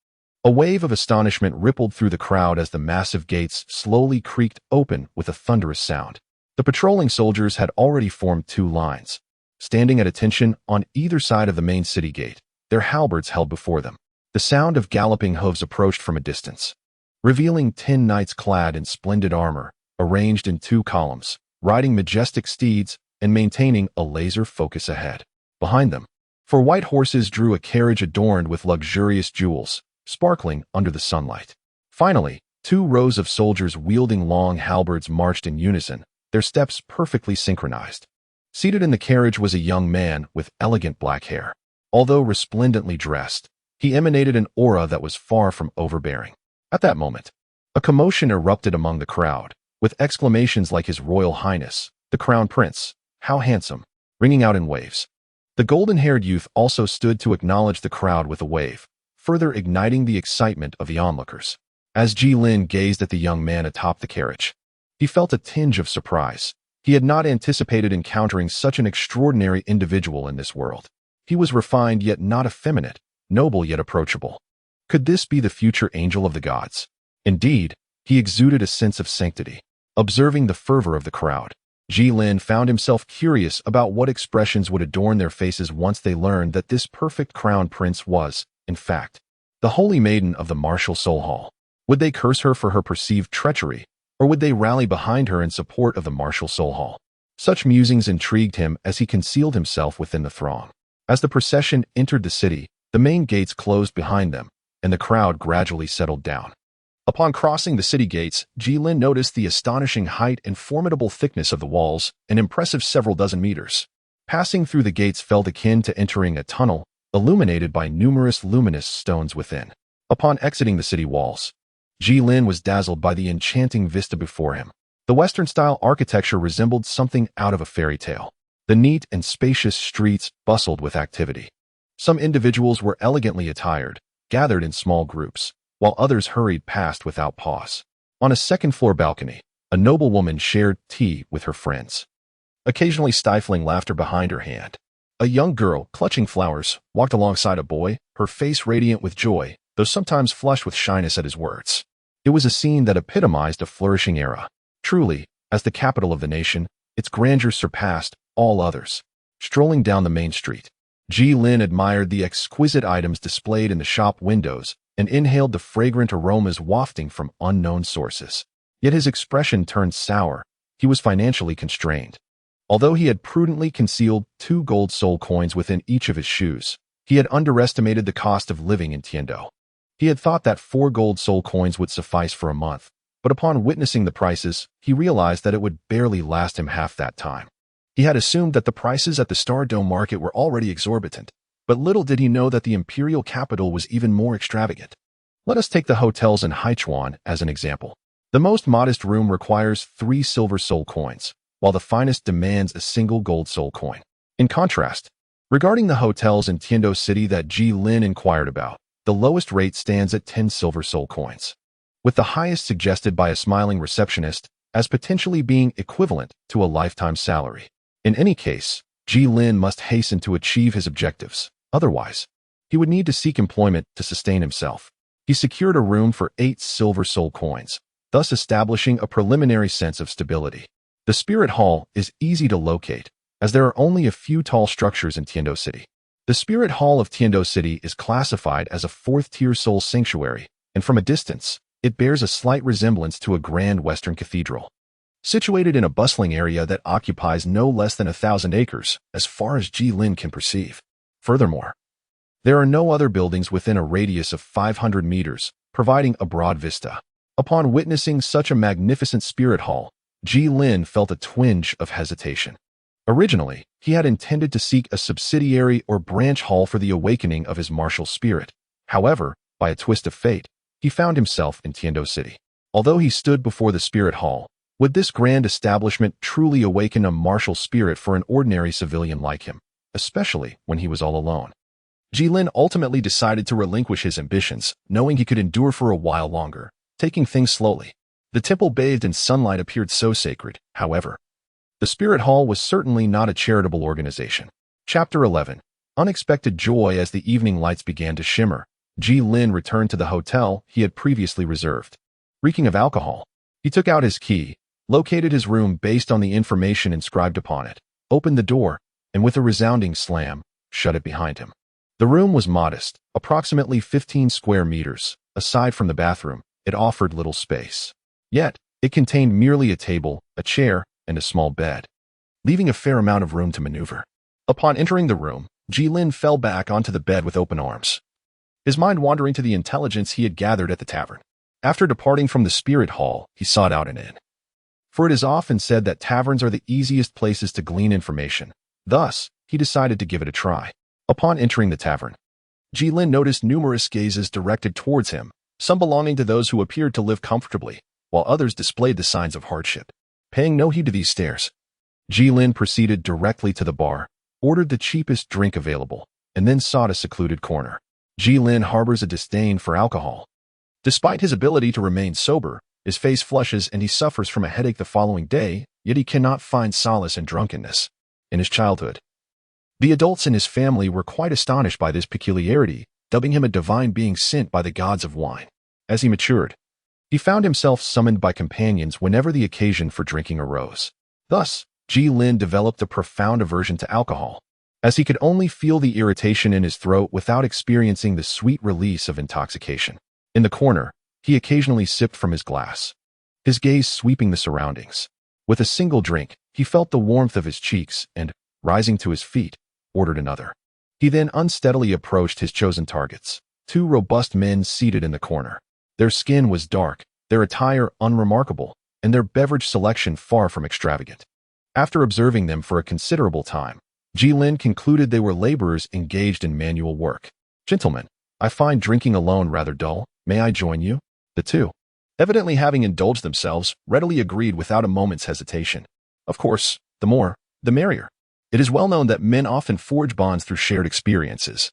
a wave of astonishment rippled through the crowd as the massive gates slowly creaked open with a thunderous sound. The patrolling soldiers had already formed two lines, standing at attention on either side of the main city gate, their halberds held before them. The sound of galloping hooves approached from a distance, revealing 10 knights clad in splendid armor, arranged in 2 columns, riding majestic steeds and maintaining a laser focus ahead. Behind them, 4 white horses drew a carriage adorned with luxurious jewels, sparkling under the sunlight. Finally, 2 rows of soldiers wielding long halberds marched in unison, their steps perfectly synchronized. Seated in the carriage was a young man with elegant black hair. Although resplendently dressed, he emanated an aura that was far from overbearing. At that moment, a commotion erupted among the crowd, with exclamations like His Royal Highness, the Crown Prince, how handsome, ringing out in waves. The golden-haired youth also stood to acknowledge the crowd with a wave, further igniting the excitement of the onlookers. As Jilin gazed at the young man atop the carriage, he felt a tinge of surprise. He had not anticipated encountering such an extraordinary individual in this world. He was refined yet not effeminate, noble yet approachable. Could this be the future angel of the gods? Indeed, he exuded a sense of sanctity. Observing the fervor of the crowd, Jilin found himself curious about what expressions would adorn their faces once they learned that this perfect crown prince was, in fact, the holy maiden of the martial soul hall. Would they curse her for her perceived treachery, or would they rally behind her in support of the martial soul hall? Such musings intrigued him as he concealed himself within the throng. As the procession entered the city, the main gates closed behind them, and the crowd gradually settled down. Upon crossing the city gates, Jilin noticed the astonishing height and formidable thickness of the walls, an impressive several dozen meters. Passing through the gates felt akin to entering a tunnel, illuminated by numerous luminous stones within. Upon exiting the city walls, Jilin was dazzled by the enchanting vista before him. The Western-style architecture resembled something out of a fairy tale. The neat and spacious streets bustled with activity. Some individuals were elegantly attired, gathered in small groups, while others hurried past without pause. On a second-floor balcony, a noblewoman shared tea with her friends, occasionally stifling laughter behind her hand. A young girl, clutching flowers, walked alongside a boy, her face radiant with joy, though sometimes flushed with shyness at his words. It was a scene that epitomized a flourishing era. Truly, as the capital of the nation, its grandeur surpassed all others. Strolling down the main street, Jilin admired the exquisite items displayed in the shop windows and inhaled the fragrant aromas wafting from unknown sources. Yet his expression turned sour. He was financially constrained. Although he had prudently concealed 2 gold soul coins within each of his shoes, he had underestimated the cost of living in Tiando. He had thought that 4 gold soul coins would suffice for a month, but upon witnessing the prices, he realized that it would barely last him half that time. He had assumed that the prices at the Star Dome market were already exorbitant, but little did he know that the imperial capital was even more extravagant. Let us take the hotels in Haichuan as an example. The most modest room requires 3 silver soul coins, while the finest demands a single gold soul coin. In contrast, regarding the hotels in Tiando City that Jilin inquired about, the lowest rate stands at 10 silver soul coins, with the highest suggested by a smiling receptionist as potentially being equivalent to a lifetime salary. In any case, Jilin must hasten to achieve his objectives. Otherwise, he would need to seek employment to sustain himself. He secured a room for 8 silver soul coins, thus establishing a preliminary sense of stability. The Spirit Hall is easy to locate, as there are only a few tall structures in Tiando City. The Spirit Hall of Tiando City is classified as a fourth-tier soul sanctuary, and from a distance, it bears a slight resemblance to a grand Western cathedral. Situated in a bustling area that occupies no less than 1,000 acres, as far as Jilin can perceive. Furthermore, there are no other buildings within a radius of 500 meters, providing a broad vista. Upon witnessing such a magnificent spirit hall, Jilin felt a twinge of hesitation. Originally, he had intended to seek a subsidiary or branch hall for the awakening of his martial spirit. However, by a twist of fate, he found himself in Tiando City. Although he stood before the spirit hall, would this grand establishment truly awaken a martial spirit for an ordinary civilian like him, especially when he was all alone? Jilin ultimately decided to relinquish his ambitions, knowing he could endure for a while longer, taking things slowly. The temple bathed in sunlight appeared so sacred, however. The Spirit Hall was certainly not a charitable organization. Chapter 11. Unexpected joy. As the evening lights began to shimmer, Jilin returned to the hotel he had previously reserved. Reeking of alcohol, he took out his key, located his room based on the information inscribed upon it, opened the door, and with a resounding slam, shut it behind him. The room was modest, approximately 15 square meters. Aside from the bathroom, it offered little space. Yet, it contained merely a table, a chair, and a small bed, leaving a fair amount of room to maneuver. Upon entering the room, Jilin fell back onto the bed with open arms, his mind wandering to the intelligence he had gathered at the tavern. After departing from the Spirit Hall, he sought out an inn. For it is often said that taverns are the easiest places to glean information. Thus, he decided to give it a try. Upon entering the tavern, Jilin noticed numerous gazes directed towards him, some belonging to those who appeared to live comfortably, while others displayed the signs of hardship. Paying no heed to these stares, Jilin proceeded directly to the bar, ordered the cheapest drink available, and then sought a secluded corner. Jilin harbors a disdain for alcohol. Despite his ability to remain sober, his face flushes and he suffers from a headache the following day, yet he cannot find solace in drunkenness. In his childhood, the adults in his family were quite astonished by this peculiarity, dubbing him a divine being sent by the gods of wine. As he matured, he found himself summoned by companions whenever the occasion for drinking arose. Thus, Jilin developed a profound aversion to alcohol, as he could only feel the irritation in his throat without experiencing the sweet release of intoxication. In the corner, he occasionally sipped from his glass, his gaze sweeping the surroundings. With a single drink, he felt the warmth of his cheeks and, rising to his feet, ordered another. He then unsteadily approached his chosen targets, two robust men seated in the corner. Their skin was dark, their attire unremarkable, and their beverage selection far from extravagant. After observing them for a considerable time, Jilin concluded they were laborers engaged in manual work. "Gentlemen, I find drinking alone rather dull. May I join you?" The two, evidently having indulged themselves, readily agreed without a moment's hesitation. Of course, the more, the merrier. It is well known that men often forge bonds through shared experiences.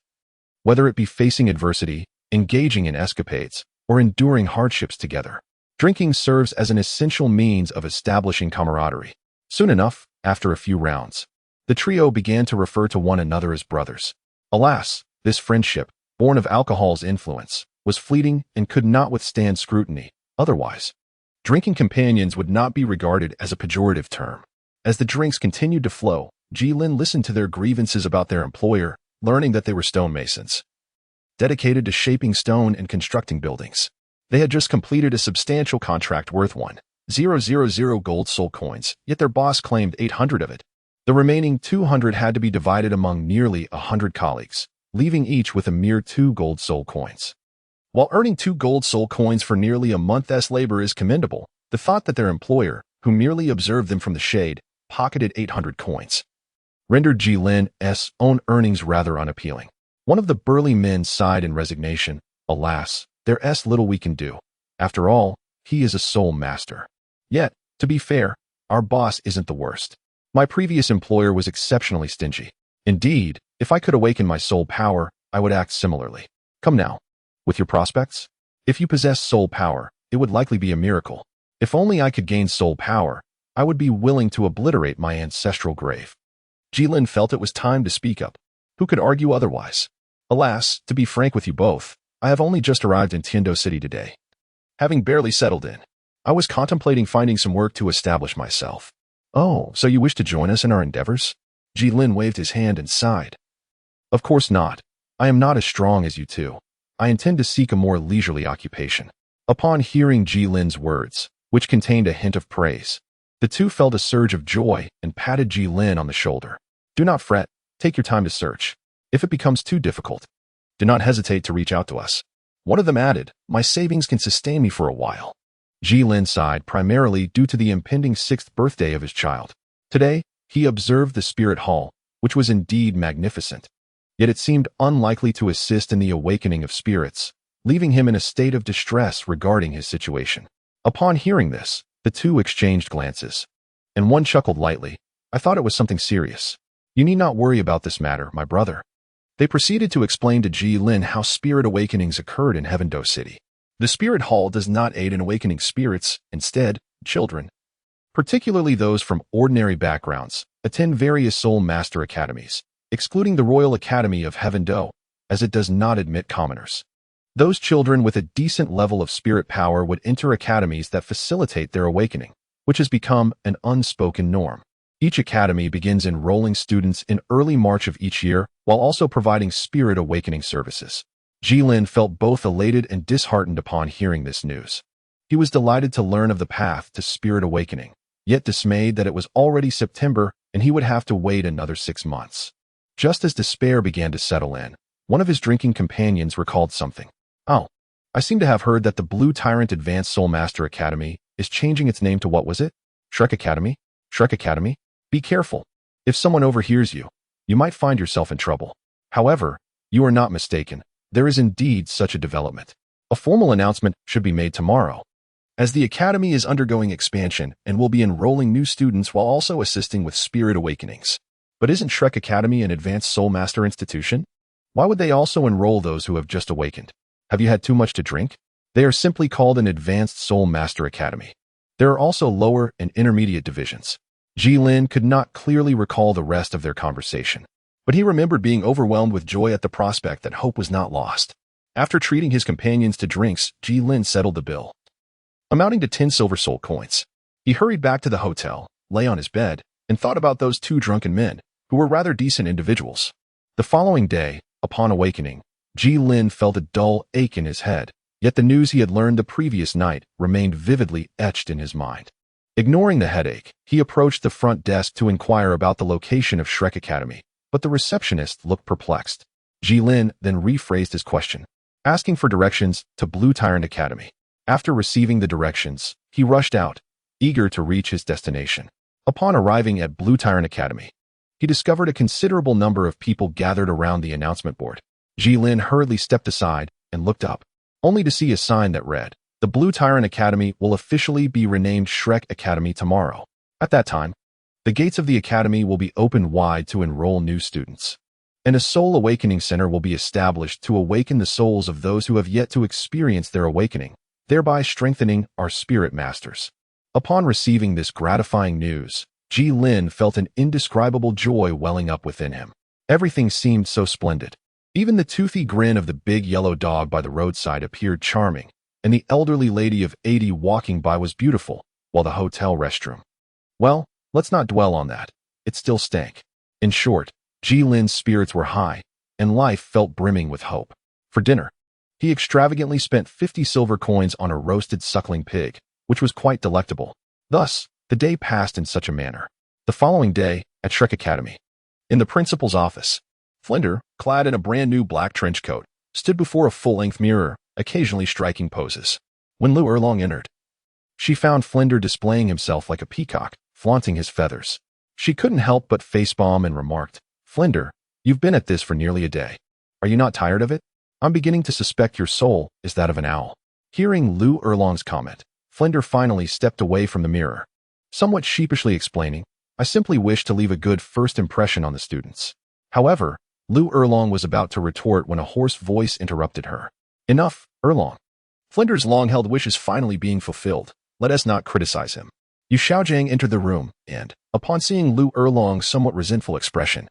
Whether it be facing adversity, engaging in escapades, or enduring hardships together, drinking serves as an essential means of establishing camaraderie. Soon enough, after a few rounds, the trio began to refer to one another as brothers. Alas, this friendship, born of alcohol's influence, was fleeting and could not withstand scrutiny. Otherwise, drinking companions would not be regarded as a pejorative term. As the drinks continued to flow, Jilin listened to their grievances about their employer, learning that they were stonemasons, dedicated to shaping stone and constructing buildings. They had just completed a substantial contract worth 1,000 gold soul coins, yet their boss claimed 800 of it. The remaining 200 had to be divided among nearly 100 colleagues, leaving each with a mere 2 gold soul coins. While earning 2 gold soul coins for nearly a month's labor is commendable, the thought that their employer, who merely observed them from the shade, pocketed 800 coins, rendered Jilin's own earnings rather unappealing. One of the burly men sighed in resignation. "Alas, there's little we can do. After all, he is a soul master. Yet, to be fair, our boss isn't the worst. My previous employer was exceptionally stingy. Indeed, if I could awaken my soul power, I would act similarly. Come now, with your prospects? If you possess soul power, it would likely be a miracle. If only I could gain soul power, I would be willing to obliterate my ancestral grave." Jilin felt it was time to speak up. Who could argue otherwise? "Alas, to be frank with you both, I have only just arrived in Tiando City today. Having barely settled in, I was contemplating finding some work to establish myself." "Oh, so you wish to join us in our endeavors?" Jilin waved his hand and sighed. Of course not. I am not as strong as you two. I intend to seek a more leisurely occupation. Upon hearing Ji Lin's words, which contained a hint of praise, the two felt a surge of joy and patted Ji Lin on the shoulder. Do not fret. Take your time to search. If it becomes too difficult, do not hesitate to reach out to us. One of them added, my savings can sustain me for a while. Ji Lin sighed primarily due to the impending 6th birthday of his child. Today, he observed the spirit hall, which was indeed magnificent. Yet it seemed unlikely to assist in the awakening of spirits, leaving him in a state of distress regarding his situation. Upon hearing this, the two exchanged glances, and one chuckled lightly. I thought it was something serious. You need not worry about this matter, my brother. They proceeded to explain to Ji Lin how spirit awakenings occurred in Heaven-Do City. The spirit hall does not aid in awakening spirits. Instead, children, particularly those from ordinary backgrounds, attend various soul master academies, excluding the Royal Academy of Heaven-Do, as it does not admit commoners. Those children with a decent level of spirit power would enter academies that facilitate their awakening, which has become an unspoken norm. Each academy begins enrolling students in early March of each year, while also providing spirit awakening services. Ji Lin felt both elated and disheartened upon hearing this news. He was delighted to learn of the path to spirit awakening, yet dismayed that it was already September and he would have to wait another 6 months. Just as despair began to settle in, one of his drinking companions recalled something. Oh, I seem to have heard that the Blue Tyrant Advanced Soul Master Academy is changing its name to what was it? Shrek Academy? Shrek Academy? Be careful. If someone overhears you, you might find yourself in trouble. However, you are not mistaken. There is indeed such a development. A formal announcement should be made tomorrow, as the academy is undergoing expansion and will be enrolling new students while also assisting with spirit awakenings. But isn't Shrek Academy an advanced soul master institution? Why would they also enroll those who have just awakened? Have you had too much to drink? They are simply called an advanced soul master academy. There are also lower and intermediate divisions. Ji Lin could not clearly recall the rest of their conversation, but he remembered being overwhelmed with joy at the prospect that hope was not lost. After treating his companions to drinks, Ji Lin settled the bill, amounting to 10 silver soul coins. He hurried back to the hotel, lay on his bed, and thought about those 2 drunken men, who were rather decent individuals. The following day, upon awakening, Ji Lin felt a dull ache in his head, yet the news he had learned the previous night remained vividly etched in his mind. Ignoring the headache, he approached the front desk to inquire about the location of Shrek Academy, but the receptionist looked perplexed. Ji Lin then rephrased his question, asking for directions to Blue Tyrant Academy. After receiving the directions, he rushed out, eager to reach his destination. Upon arriving at Blue Tyrant Academy, he discovered a considerable number of people gathered around the announcement board. Ji Lin hurriedly stepped aside and looked up, only to see a sign that read, "The Blue Tyrant Academy will officially be renamed Shrek Academy tomorrow." At that time, the gates of the academy will be opened wide to enroll new students, and a soul awakening center will be established to awaken the souls of those who have yet to experience their awakening, thereby strengthening our spirit masters. Upon receiving this gratifying news, Ji Lin felt an indescribable joy welling up within him. Everything seemed so splendid. Even the toothy grin of the big yellow dog by the roadside appeared charming, and the elderly lady of 80 walking by was beautiful, while the hotel restroom. Well, let's not dwell on that. It still stank. In short, Ji Lin's spirits were high, and life felt brimming with hope. For dinner, he extravagantly spent 50 silver coins on a roasted suckling pig, which was quite delectable. Thus, the day passed in such a manner. The following day, at Shrek Academy, in the principal's office, Flinder, clad in a brand new black trench coat, stood before a full-length mirror, occasionally striking poses. When Lu Erlong entered, she found Flinder displaying himself like a peacock, flaunting his feathers. She couldn't help but facepalm and remarked, "Flinder, you've been at this for nearly a day. Are you not tired of it? I'm beginning to suspect your soul is that of an owl." Hearing Lu Erlong's comment, Flinder finally stepped away from the mirror, somewhat sheepishly explaining, "I simply wish to leave a good first impression on the students." However, Lu Erlong was about to retort when a hoarse voice interrupted her. "Enough, Erlong. Flinder's long-held wish is finally being fulfilled. Let us not criticize him." Yu Xiaojiang entered the room and, upon seeing Lu Erlong's somewhat resentful expression,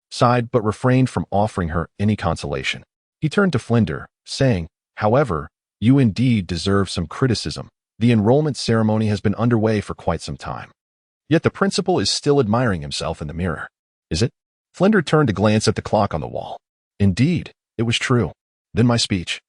sighed but refrained from offering her any consolation. He turned to Flinder, saying, "However, you indeed deserve some criticism. The enrollment ceremony has been underway for quite some time. Yet the principal is still admiring himself in the mirror. Is it?" Flinder turned to glance at the clock on the wall. Indeed, it was true. Then my speech,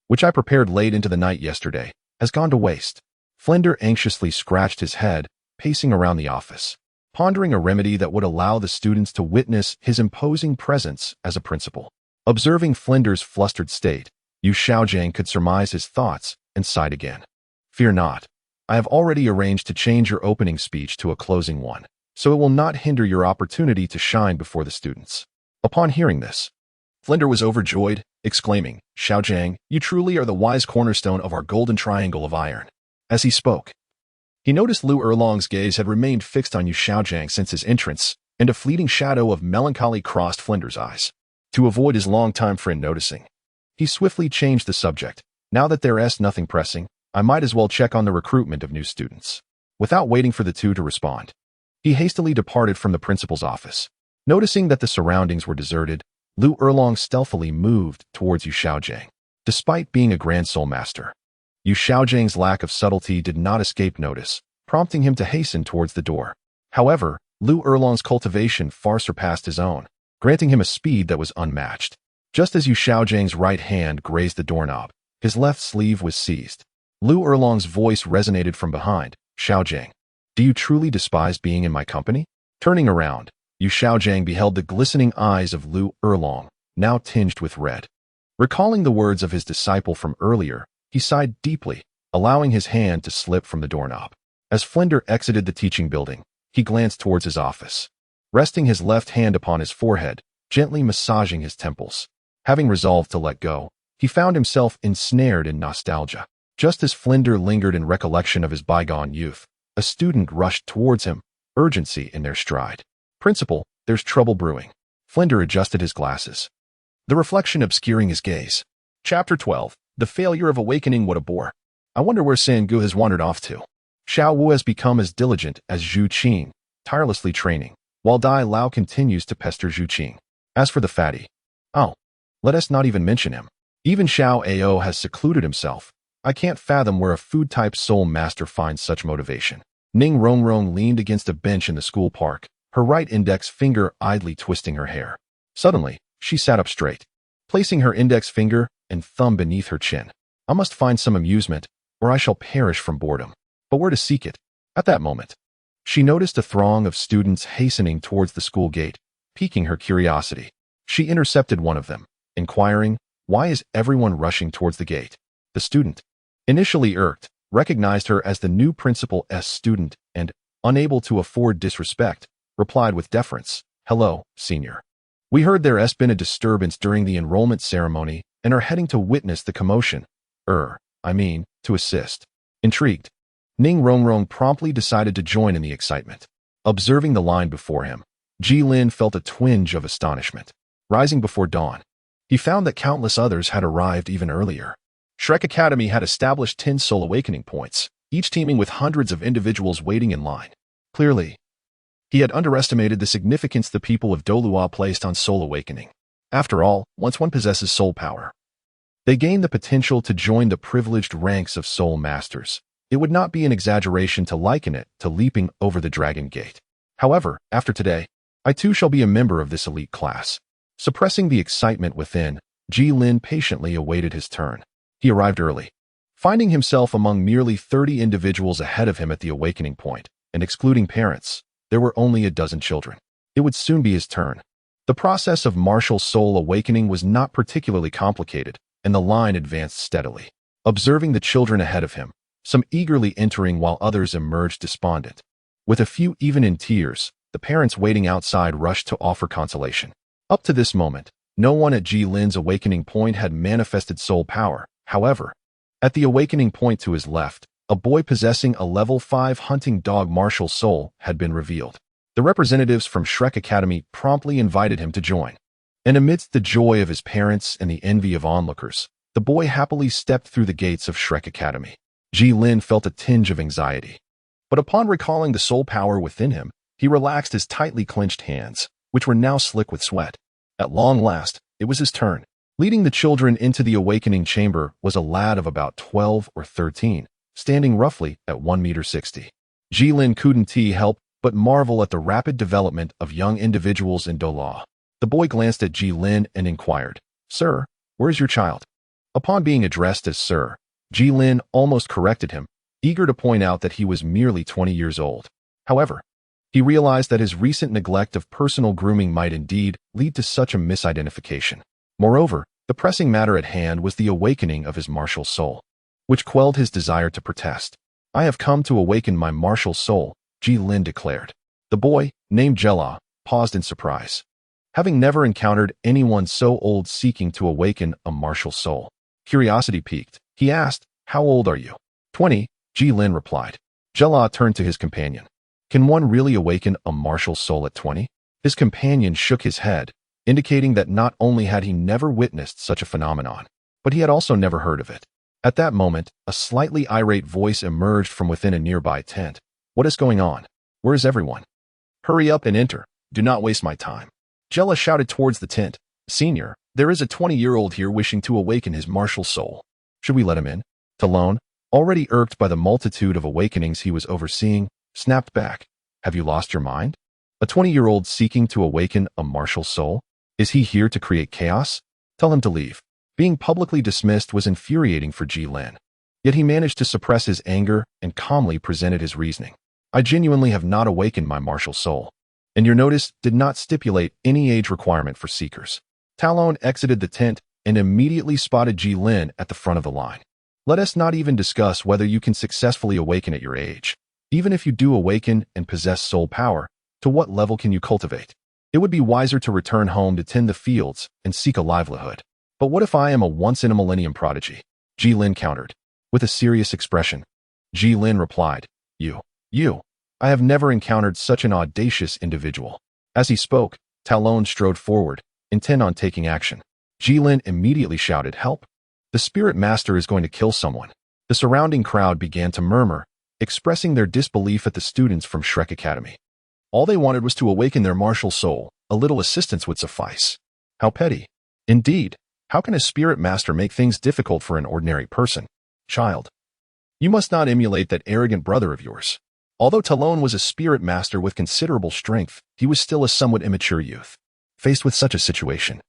which I prepared late into the night yesterday, has gone to waste. Flinder anxiously scratched his head, pacing around the office, pondering a remedy that would allow the students to witness his imposing presence as a principal. Observing Flinder's flustered state, Yu Xiaojiang could surmise his thoughts and sighed again. Fear not. I have already arranged to change your opening speech to a closing one, so it will not hinder your opportunity to shine before the students. Upon hearing this, Flinder was overjoyed, exclaiming, Xiaojiang, you truly are the wise cornerstone of our golden triangle of iron. As he spoke, he noticed Lu Erlong's gaze had remained fixed on Yu Xiaojiang since his entrance, and a fleeting shadow of melancholy crossed Flinder's eyes. To avoid his longtime friend noticing, he swiftly changed the subject. Now that there is nothing pressing, I might as well check on the recruitment of new students. Without waiting for the two to respond, he hastily departed from the principal's office. Noticing that the surroundings were deserted, Lu Erlong stealthily moved towards Yu Xiaojiang. Despite being a grand soul master, Yu Xiaojiang's lack of subtlety did not escape notice, prompting him to hasten towards the door. However, Lu Erlong's cultivation far surpassed his own, granting him a speed that was unmatched. Just as Yu Xiaojiang's right hand grazed the doorknob, his left sleeve was seized. Lu Erlong's voice resonated from behind. Xiaojiang, do you truly despise being in my company? Turning around, Yu Xiaojiang beheld the glistening eyes of Lu Erlong, now tinged with red. Recalling the words of his disciple from earlier, he sighed deeply, allowing his hand to slip from the doorknob. As Flinder exited the teaching building, he glanced towards his office, resting his left hand upon his forehead, gently massaging his temples. Having resolved to let go, he found himself ensnared in nostalgia. Just as Flinder lingered in recollection of his bygone youth, a student rushed towards him, urgency in their stride. Principal, there's trouble brewing. Flinder adjusted his glasses, the reflection obscuring his gaze. Chapter 12. The failure of awakening. What a bore. I wonder where Sangu has wandered off to. Xiao Wu has become as diligent as Zhu Qing, tirelessly training, while Dai Lao continues to pester Zhu Qing. As for the fatty, let us not even mention him. Even Xiao Ao has secluded himself. I can't fathom where a food-type soul master finds such motivation. Ning Rongrong leaned against a bench in the school park, her right index finger idly twisting her hair. Suddenly, she sat up straight, placing her index finger and thumb beneath her chin. I must find some amusement, or I shall perish from boredom. But where to seek it? At that moment, she noticed a throng of students hastening towards the school gate, piquing her curiosity. She intercepted one of them, inquiring, why is everyone rushing towards the gate? The student, initially irked, recognized her as the new principal's student and, unable to afford disrespect, replied with deference, hello, senior. We heard there has been a disturbance during the enrollment ceremony and are heading to witness the commotion. To assist. Intrigued, Ning Rongrong promptly decided to join in the excitement. Observing the line before him, Ji Lin felt a twinge of astonishment. Rising before dawn, he found that countless others had arrived even earlier. Shrek Academy had established 10 soul awakening points, each teeming with hundreds of individuals waiting in line. Clearly, he had underestimated the significance the people of Douluo placed on soul awakening. After all, once one possesses soul power, they gain the potential to join the privileged ranks of soul masters. It would not be an exaggeration to liken it to leaping over the dragon gate. However, after today, I too shall be a member of this elite class. Suppressing the excitement within, Ji Lin patiently awaited his turn. He arrived early, finding himself among merely 30 individuals ahead of him at the awakening point, and excluding parents, there were only a dozen children. It would soon be his turn. The process of martial soul awakening was not particularly complicated, and the line advanced steadily. Observing the children ahead of him, some eagerly entering while others emerged despondent. With a few even in tears, the parents waiting outside rushed to offer consolation. Up to this moment, no one at Ji Lin's awakening point had manifested soul power. However, at the awakening point to his left, a boy possessing a level 5 hunting dog martial soul had been revealed. The representatives from Shrek Academy promptly invited him to join. And amidst the joy of his parents and the envy of onlookers, the boy happily stepped through the gates of Shrek Academy. Ji Lin felt a tinge of anxiety. But upon recalling the soul power within him, he relaxed his tightly clenched hands, which were now slick with sweat. At long last, it was his turn. Leading the children into the awakening chamber was a lad of about 12 or 13, standing roughly at 1.60 meters. Ji Lin couldn't help but marvel at the rapid development of young individuals in Douluo. The boy glanced at Ji Lin and inquired, "Sir, where is your child?" Upon being addressed as Sir, Ji Lin almost corrected him, eager to point out that he was merely 20 years old. However, he realized that his recent neglect of personal grooming might indeed lead to such a misidentification. Moreover, the pressing matter at hand was the awakening of his martial soul, which quelled his desire to protest. "I have come to awaken my martial soul," Ji Lin declared. The boy, named Jela, paused in surprise, having never encountered anyone so old seeking to awaken a martial soul. Curiosity piqued, he asked, "How old are you?" 20, Ji Lin replied. Jela turned to his companion. "Can one really awaken a martial soul at 20? His companion shook his head, indicating that not only had he never witnessed such a phenomenon, but he had also never heard of it. At that moment, a slightly irate voice emerged from within a nearby tent. "What is going on? Where is everyone? Hurry up and enter. Do not waste my time." Jela shouted towards the tent. "Senior, there is a 20-year-old here wishing to awaken his martial soul. Should we let him in?" Talon, already irked by the multitude of awakenings he was overseeing, snapped back. "Have you lost your mind? A 20-year-old seeking to awaken a martial soul? Is he here to create chaos? Tell him to leave." Being publicly dismissed was infuriating for Ji Lin. Yet he managed to suppress his anger and calmly presented his reasoning. "I genuinely have not awakened my martial soul, and your notice did not stipulate any age requirement for seekers." Talon exited the tent and immediately spotted Ji Lin at the front of the line. "Let us not even discuss whether you can successfully awaken at your age. Even if you do awaken and possess soul power, to what level can you cultivate? It would be wiser to return home to tend the fields and seek a livelihood." "But what if I am a once-in-a-millennium prodigy?" Ji Lin countered, with a serious expression. Ji Lin replied, You. I have never encountered such an audacious individual." As he spoke, Talon strode forward, intent on taking action. Ji Lin immediately shouted, "Help! The spirit master is going to kill someone." The surrounding crowd began to murmur, expressing their disbelief at the students from Shrek Academy. All they wanted was to awaken their martial soul. A little assistance would suffice. How petty. Indeed, how can a spirit master make things difficult for an ordinary person? Child, you must not emulate that arrogant brother of yours. Although Talon was a spirit master with considerable strength, he was still a somewhat immature youth. Faced with such a situation,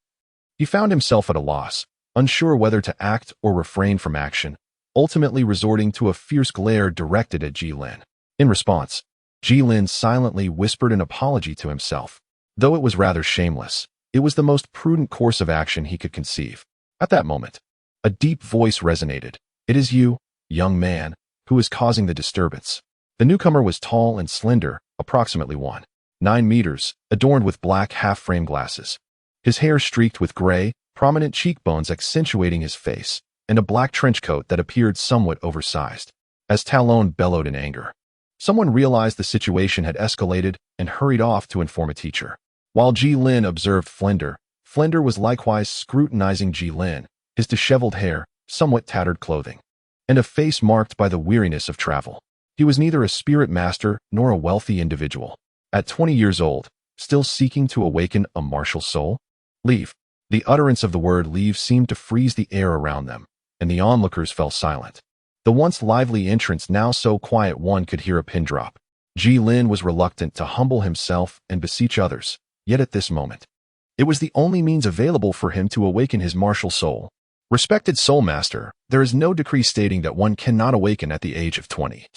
he found himself at a loss, unsure whether to act or refrain from action, ultimately resorting to a fierce glare directed at Ji Lin. In response, Ji Lin silently whispered an apology to himself. Though it was rather shameless, it was the most prudent course of action he could conceive. At that moment, a deep voice resonated. "It is you, young man, who is causing the disturbance." The newcomer was tall and slender, approximately 1.9 meters, adorned with black half-frame glasses. His hair streaked with gray, prominent cheekbones accentuating his face, and a black trench coat that appeared somewhat oversized. As Talon bellowed in anger, someone realized the situation had escalated and hurried off to inform a teacher. While Ji Lin observed Flender was likewise scrutinizing Ji Lin, his disheveled hair, somewhat tattered clothing, and a face marked by the weariness of travel. He was neither a spirit master nor a wealthy individual. At 20 years old, still seeking to awaken a martial soul? Leave. The utterance of the word leave seemed to freeze the air around them, and the onlookers fell silent. The once lively entrance now so quiet one could hear a pin drop. Ji Lin was reluctant to humble himself and beseech others, yet at this moment, it was the only means available for him to awaken his martial soul. "Respected soul master, there is no decree stating that one cannot awaken at the age of 20.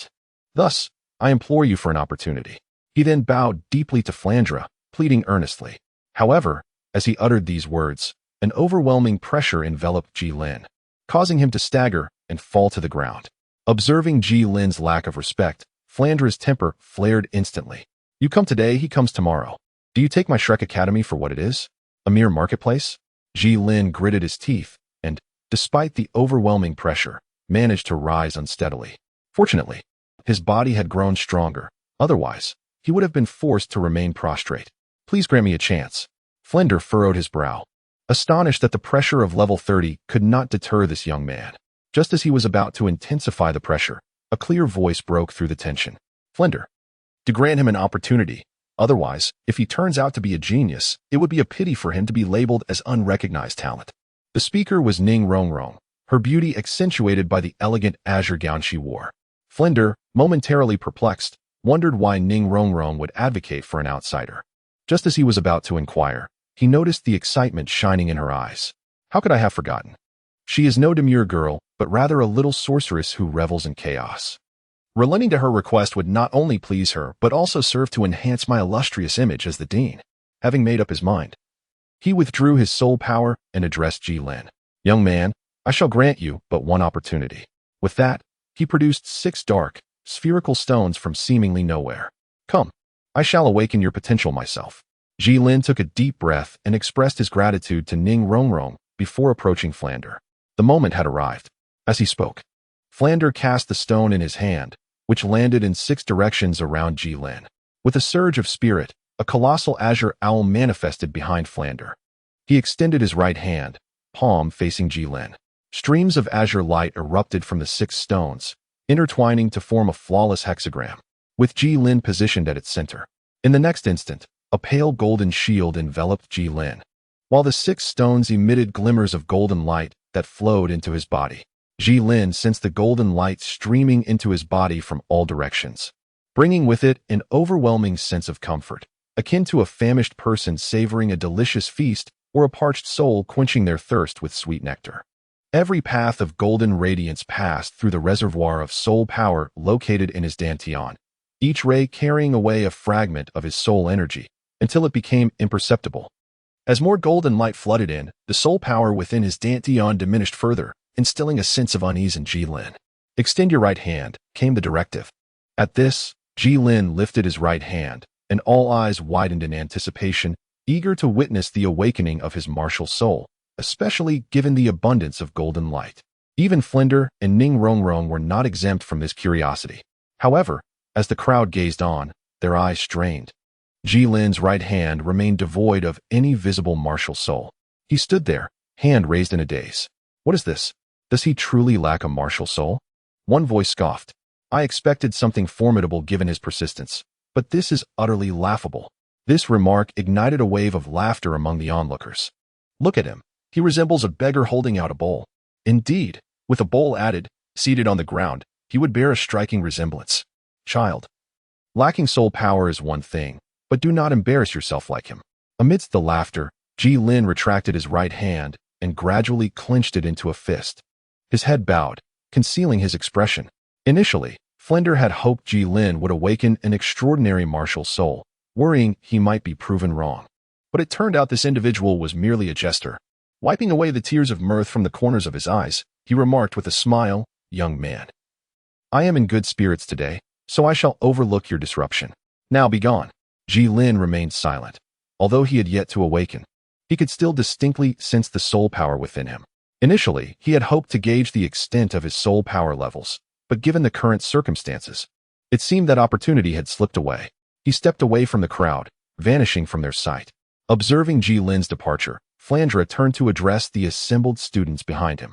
Thus, I implore you for an opportunity." He then bowed deeply to Flandra, pleading earnestly. However, as he uttered these words, an overwhelming pressure enveloped Ji Lin, causing him to stagger and fall to the ground. Observing Ji Lin's lack of respect, Flandra's temper flared instantly. "You come today, he comes tomorrow. Do you take my Shrek Academy for what it is? A mere marketplace?" Ji Lin gritted his teeth and, despite the overwhelming pressure, managed to rise unsteadily. Fortunately, his body had grown stronger. Otherwise, he would have been forced to remain prostrate. "Please grant me a chance." Flender furrowed his brow, astonished that the pressure of level 30 could not deter this young man. Just as he was about to intensify the pressure, a clear voice broke through the tension. "Flender, to grant him an opportunity. Otherwise, if he turns out to be a genius, it would be a pity for him to be labeled as unrecognized talent." The speaker was Ning Rongrong, her beauty accentuated by the elegant azure gown she wore. Flender, momentarily perplexed, wondered why Ning Rongrong would advocate for an outsider. Just as he was about to inquire, he noticed the excitement shining in her eyes. How could I have forgotten? She is no demure girl, but rather a little sorceress who revels in chaos. Relenting to her request would not only please her, but also serve to enhance my illustrious image as the dean. Having made up his mind, he withdrew his soul power and addressed Ji Lin. Young man, I shall grant you but one opportunity. With that, he produced 6 dark, spherical stones from seemingly nowhere. Come, I shall awaken your potential myself. Ji Lin took a deep breath and expressed his gratitude to Ning Rongrong before approaching Flander. The moment had arrived. As he spoke, Flander cast the stone in his hand, which landed in 6 directions around Ji Lin. With a surge of spirit, a colossal azure owl manifested behind Flander. He extended his right hand, palm facing Ji Lin. Streams of azure light erupted from the 6 stones, intertwining to form a flawless hexagram, with Ji Lin positioned at its center. In the next instant, a pale golden shield enveloped Ji Lin, while the 6 stones emitted glimmers of golden light that flowed into his body. Ji Lin sensed the golden light streaming into his body from all directions, bringing with it an overwhelming sense of comfort, akin to a famished person savoring a delicious feast or a parched soul quenching their thirst with sweet nectar. Every path of golden radiance passed through the reservoir of soul power located in his dantian, each ray carrying away a fragment of his soul energy until it became imperceptible. As more golden light flooded in, the soul power within his dantian diminished further, instilling a sense of unease in Ji Lin. Extend your right hand, came the directive. At this, Ji Lin lifted his right hand, and all eyes widened in anticipation, eager to witness the awakening of his martial soul, especially given the abundance of golden light. Even Flinder and Ning Rongrong were not exempt from this curiosity. However, as the crowd gazed on, their eyes strained. Ji Lin's right hand remained devoid of any visible martial soul. He stood there, hand raised in a daze. What is this? Does he truly lack a martial soul? One voice scoffed. I expected something formidable given his persistence, but this is utterly laughable. This remark ignited a wave of laughter among the onlookers. Look at him. He resembles a beggar holding out a bowl. Indeed, with a bowl added, seated on the ground, he would bear a striking resemblance. Child, lacking soul power is one thing, but do not embarrass yourself like him. Amidst the laughter, Ji Lin retracted his right hand and gradually clenched it into a fist. His head bowed, concealing his expression. Initially, Flinder had hoped Ji Lin would awaken an extraordinary martial soul, worrying he might be proven wrong. But it turned out this individual was merely a jester. Wiping away the tears of mirth from the corners of his eyes, he remarked with a smile, Young man, I am in good spirits today, so I shall overlook your disruption. Now be gone. Ji Lin remained silent. Although he had yet to awaken, he could still distinctly sense the soul power within him. Initially, he had hoped to gauge the extent of his soul power levels, but given the current circumstances, it seemed that opportunity had slipped away. He stepped away from the crowd, vanishing from their sight. Observing Ji Lin's departure, Flandra turned to address the assembled students behind him.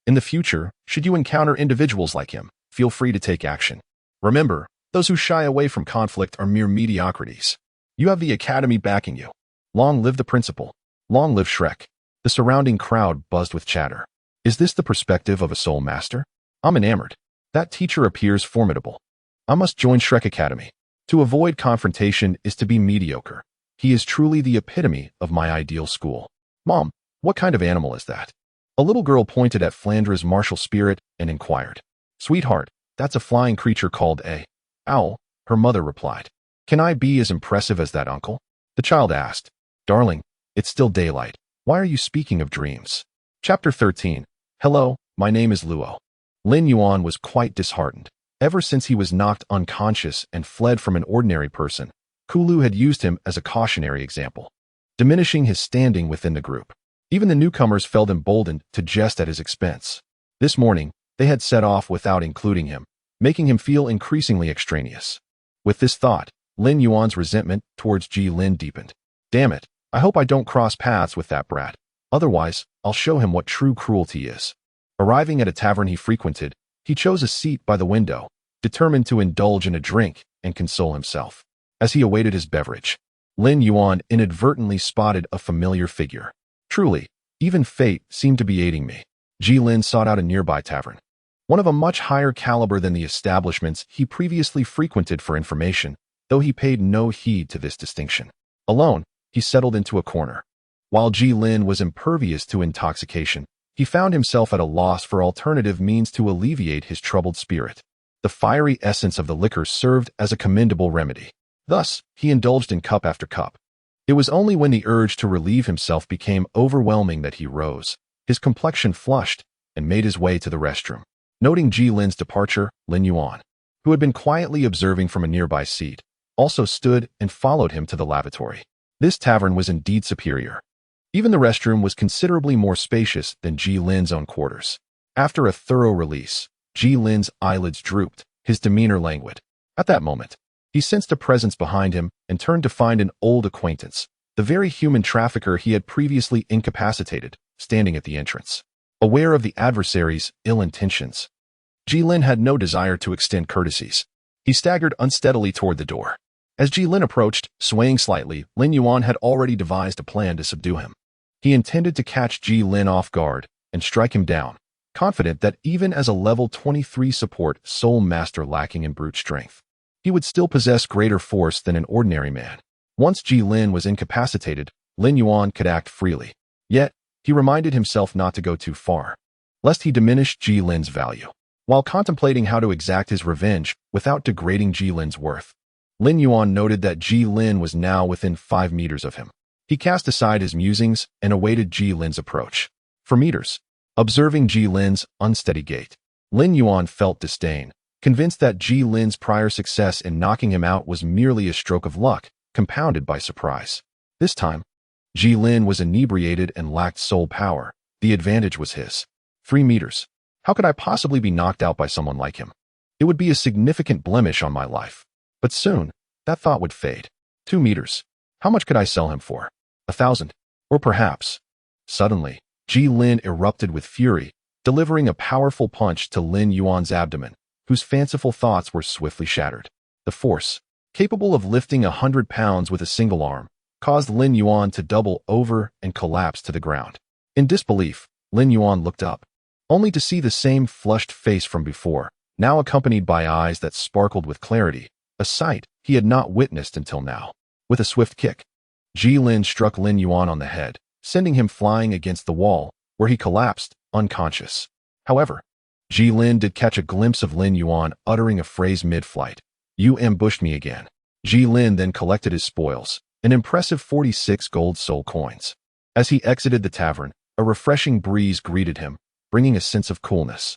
In the future, should you encounter individuals like him, feel free to take action. Remember, those who shy away from conflict are mere mediocrities. You have the Academy backing you. Long live the principal. Long live Shrek. The surrounding crowd buzzed with chatter. Is this the perspective of a soul master? I'm enamored. That teacher appears formidable. I must join Shrek Academy. To avoid confrontation is to be mediocre. He is truly the epitome of my ideal school. Mom, what kind of animal is that? A little girl pointed at Flandra's martial spirit and inquired. Sweetheart, that's a flying creature called a owl, her mother replied. Can I be as impressive as that, uncle? The child asked. Darling, it's still daylight. Why are you speaking of dreams? Chapter 13. Hello, my name is Luo. Lin Yuan was quite disheartened. Ever since he was knocked unconscious and fled from an ordinary person, Kulu had used him as a cautionary example, diminishing his standing within the group. Even the newcomers felt emboldened to jest at his expense. This morning, they had set off without including him, making him feel increasingly extraneous. With this thought, Lin Yuan's resentment towards Ji Lin deepened. Damn it, I hope I don't cross paths with that brat. Otherwise, I'll show him what true cruelty is. Arriving at a tavern he frequented, he chose a seat by the window, determined to indulge in a drink and console himself. As he awaited his beverage, Lin Yuan inadvertently spotted a familiar figure. Truly, even fate seemed to be aiding me. Ji Lin sought out a nearby tavern, one of a much higher caliber than the establishments he previously frequented for information, though he paid no heed to this distinction. Alone, he settled into a corner. While Ji Lin was impervious to intoxication, he found himself at a loss for alternative means to alleviate his troubled spirit. The fiery essence of the liquor served as a commendable remedy. Thus, he indulged in cup after cup. It was only when the urge to relieve himself became overwhelming that he rose, his complexion flushed, and made his way to the restroom. Noting Ji Lin's departure, Lin Yuan, who had been quietly observing from a nearby seat, also stood and followed him to the lavatory. This tavern was indeed superior. Even the restroom was considerably more spacious than Ji Lin's own quarters. After a thorough release, Ji Lin's eyelids drooped, his demeanor languid. At that moment, he sensed a presence behind him and turned to find an old acquaintance, the very human trafficker he had previously incapacitated, standing at the entrance. Aware of the adversary's ill intentions, Ji Lin had no desire to extend courtesies. He staggered unsteadily toward the door. As Ji Lin approached, swaying slightly, Lin Yuan had already devised a plan to subdue him. He intended to catch Ji Lin off guard and strike him down, confident that even as a level 23 support soul master lacking in brute strength, he would still possess greater force than an ordinary man. Once Ji Lin was incapacitated, Lin Yuan could act freely. Yet, he reminded himself not to go too far, lest he diminish Ji Lin's value. While contemplating how to exact his revenge without degrading Ji Lin's worth, Lin Yuan noted that Ji Lin was now within 5 meters of him. He cast aside his musings and awaited Ji Lin's approach. For meters, observing Ji Lin's unsteady gait, Lin Yuan felt disdain, convinced that Ji Lin's prior success in knocking him out was merely a stroke of luck, compounded by surprise. This time, Ji Lin was inebriated and lacked soul power. The advantage was his. 3 meters. How could I possibly be knocked out by someone like him? It would be a significant blemish on my life. But soon, that thought would fade. 2 meters. How much could I sell him for? 1,000. Or perhaps. Suddenly, Ji Lin erupted with fury, delivering a powerful punch to Lin Yuan's abdomen, whose fanciful thoughts were swiftly shattered. The force, capable of lifting 100 pounds with a single arm, caused Lin Yuan to double over and collapse to the ground. In disbelief, Lin Yuan looked up, only to see the same flushed face from before, now accompanied by eyes that sparkled with clarity, a sight he had not witnessed until now. With a swift kick, Ji Lin struck Lin Yuan on the head, sending him flying against the wall, where he collapsed, unconscious. However, Ji Lin did catch a glimpse of Lin Yuan uttering a phrase mid-flight. "You ambushed me again." Ji Lin then collected his spoils, an impressive 46 gold soul coins. As he exited the tavern, a refreshing breeze greeted him, bringing a sense of coolness.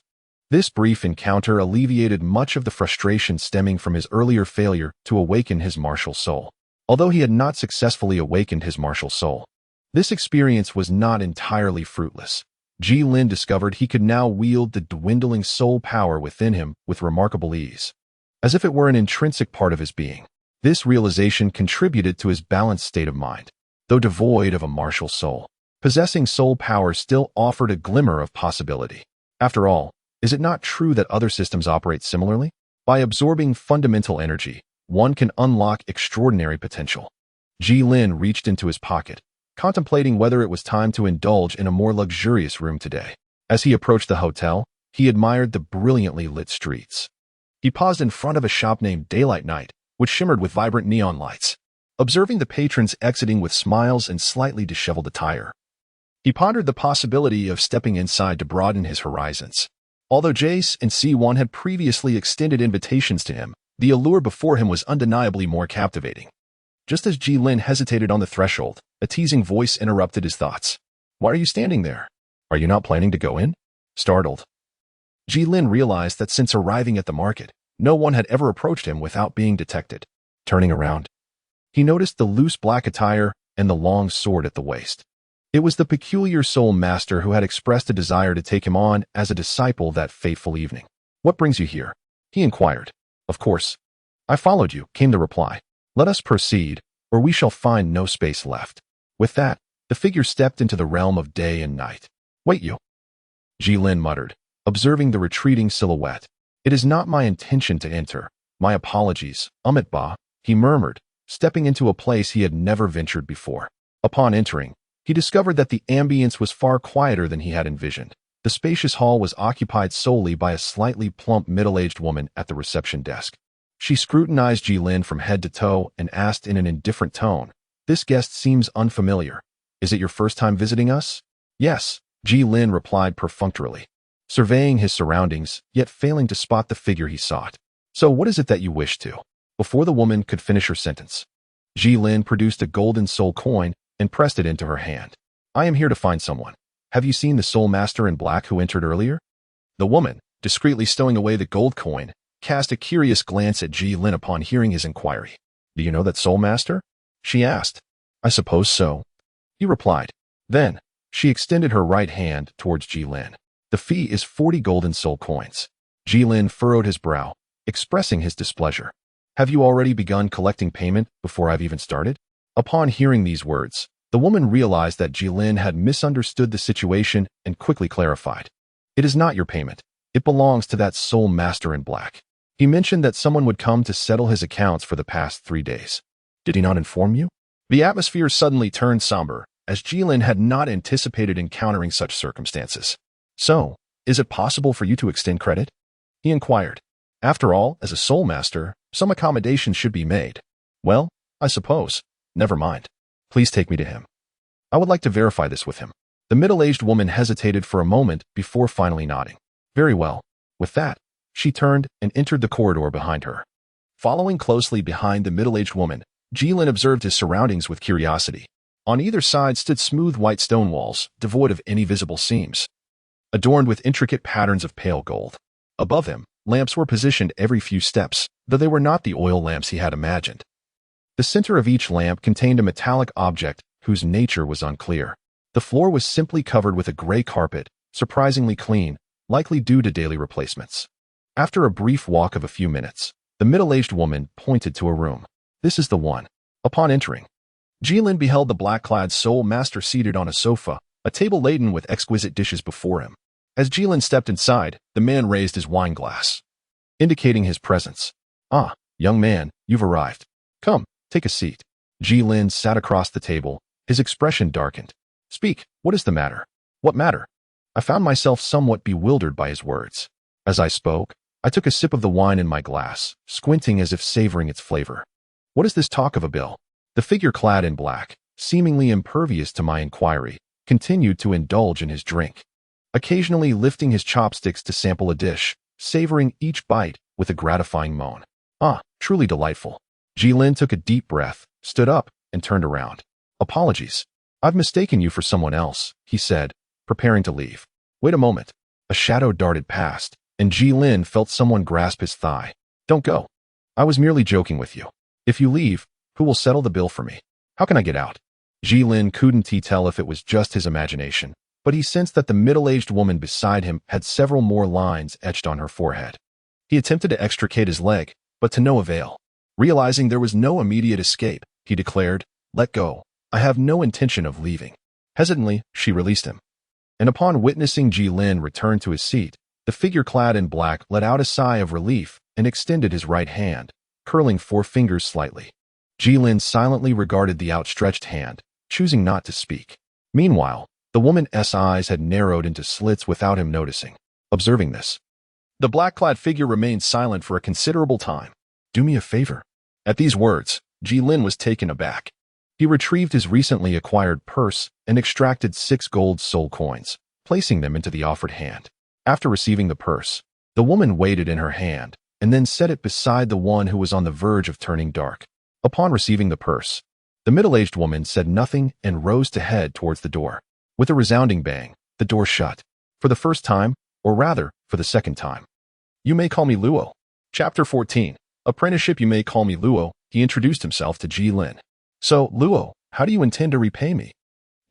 This brief encounter alleviated much of the frustration stemming from his earlier failure to awaken his martial soul. Although he had not successfully awakened his martial soul, this experience was not entirely fruitless. Ji Lin discovered he could now wield the dwindling soul power within him with remarkable ease, as if it were an intrinsic part of his being. This realization contributed to his balanced state of mind. Though devoid of a martial soul, possessing soul power still offered a glimmer of possibility. After all, is it not true that other systems operate similarly? By absorbing fundamental energy, one can unlock extraordinary potential. Ji Lin reached into his pocket, contemplating whether it was time to indulge in a more luxurious room today. As he approached the hotel, he admired the brilliantly lit streets. He paused in front of a shop named Daylight Night, which shimmered with vibrant neon lights. Observing the patrons exiting with smiles and slightly disheveled attire, he pondered the possibility of stepping inside to broaden his horizons. Although Jace and C1 had previously extended invitations to him, the allure before him was undeniably more captivating. Just as Ji Lin hesitated on the threshold, a teasing voice interrupted his thoughts. "Why are you standing there? Are you not planning to go in?" Startled, Ji Lin realized that since arriving at the market, no one had ever approached him without being detected. Turning around, he noticed the loose black attire and the long sword at the waist. It was the peculiar soul master who had expressed a desire to take him on as a disciple that fateful evening. "What brings you here?" he inquired. "Of course. I followed you," came the reply. "Let us proceed, or we shall find no space left." With that, the figure stepped into the realm of day and night. "Wait you," Ji Lin muttered, observing the retreating silhouette. "It is not my intention to enter. My apologies, Amit Ba," he murmured, stepping into a place he had never ventured before. Upon entering, he discovered that the ambience was far quieter than he had envisioned. The spacious hall was occupied solely by a slightly plump middle-aged woman at the reception desk. She scrutinized Ji Lin from head to toe and asked in an indifferent tone, "This guest seems unfamiliar. Is it your first time visiting us? Yes, Ji Lin replied perfunctorily, surveying his surroundings, yet failing to spot the figure he sought. So what is it that you wish to? Before the woman could finish her sentence, Ji Lin produced a golden soul coin and pressed it into her hand. I am here to find someone. Have you seen the soul master in black who entered earlier? The woman, discreetly stowing away the gold coin, cast a curious glance at Ji Lin upon hearing his inquiry. Do you know that soul master? She asked. I suppose so. He replied. Then, she extended her right hand towards Ji Lin. The fee is 40 golden soul coins. Ji Lin furrowed his brow, expressing his displeasure. Have you already begun collecting payment before I've even started? Upon hearing these words, the woman realized that Ji Lin had misunderstood the situation and quickly clarified. It is not your payment. It belongs to that soul master in black. He mentioned that someone would come to settle his accounts for the past 3 days. Did he not inform you? The atmosphere suddenly turned somber, as Ji Lin had not anticipated encountering such circumstances. So, is it possible for you to extend credit? He inquired. After all, as a soul master, some accommodations should be made. Well, I suppose. Never mind. Please take me to him. I would like to verify this with him. The middle-aged woman hesitated for a moment before finally nodding. Very well. With that, she turned and entered the corridor behind her. Following closely behind the middle-aged woman, Ji Lin observed his surroundings with curiosity. On either side stood smooth white stone walls, devoid of any visible seams, adorned with intricate patterns of pale gold. Above him, lamps were positioned every few steps, though they were not the oil lamps he had imagined. The center of each lamp contained a metallic object whose nature was unclear. The floor was simply covered with a gray carpet, surprisingly clean, likely due to daily replacements. After a brief walk of a few minutes, the middle-aged woman pointed to a room. This is the one. Upon entering, Ji Lin beheld the black-clad soul master seated on a sofa, a table laden with exquisite dishes before him. As Ji Lin stepped inside, the man raised his wine glass, indicating his presence. Ah, young man, you've arrived. Come, take a seat. Ji Lin sat across the table, his expression darkened. Speak, what is the matter? What matter? I found myself somewhat bewildered by his words. As I spoke, I took a sip of the wine in my glass, squinting as if savoring its flavor. What is this talk of a bill? The figure clad in black, seemingly impervious to my inquiry, continued to indulge in his drink, occasionally lifting his chopsticks to sample a dish, savoring each bite with a gratifying moan. Ah, truly delightful. Ji Lin took a deep breath, stood up, and turned around. Apologies. I've mistaken you for someone else, he said, preparing to leave. Wait a moment. A shadow darted past, and Ji Lin felt someone grasp his thigh. Don't go. I was merely joking with you. If you leave, who will settle the bill for me? How can I get out? Ji Lin couldn't tell if it was just his imagination, but he sensed that the middle-aged woman beside him had several more lines etched on her forehead. He attempted to extricate his leg, but to no avail. Realizing there was no immediate escape, he declared, Let go. I have no intention of leaving. Hesitantly, she released him. And upon witnessing Ji Lin return to his seat, the figure clad in black let out a sigh of relief and extended his right hand, curling 4 fingers slightly. Ji Lin silently regarded the outstretched hand, choosing not to speak. Meanwhile, the woman's eyes had narrowed into slits without him noticing. Observing this, the black-clad figure remained silent for a considerable time. Do me a favor. At these words, Ji Lin was taken aback. He retrieved his recently acquired purse and extracted 6 gold soul coins, placing them into the offered hand. After receiving the purse, the woman weighed it in her hand and then set it beside the one who was on the verge of turning dark. Upon receiving the purse, the middle-aged woman said nothing and rose to head towards the door. With a resounding bang, the door shut. For the first time, or rather, for the second time. You may call me Luo. Chapter 14. Apprenticeship. You may call me Luo. He introduced himself to Ji Lin. So, Luo, how do you intend to repay me?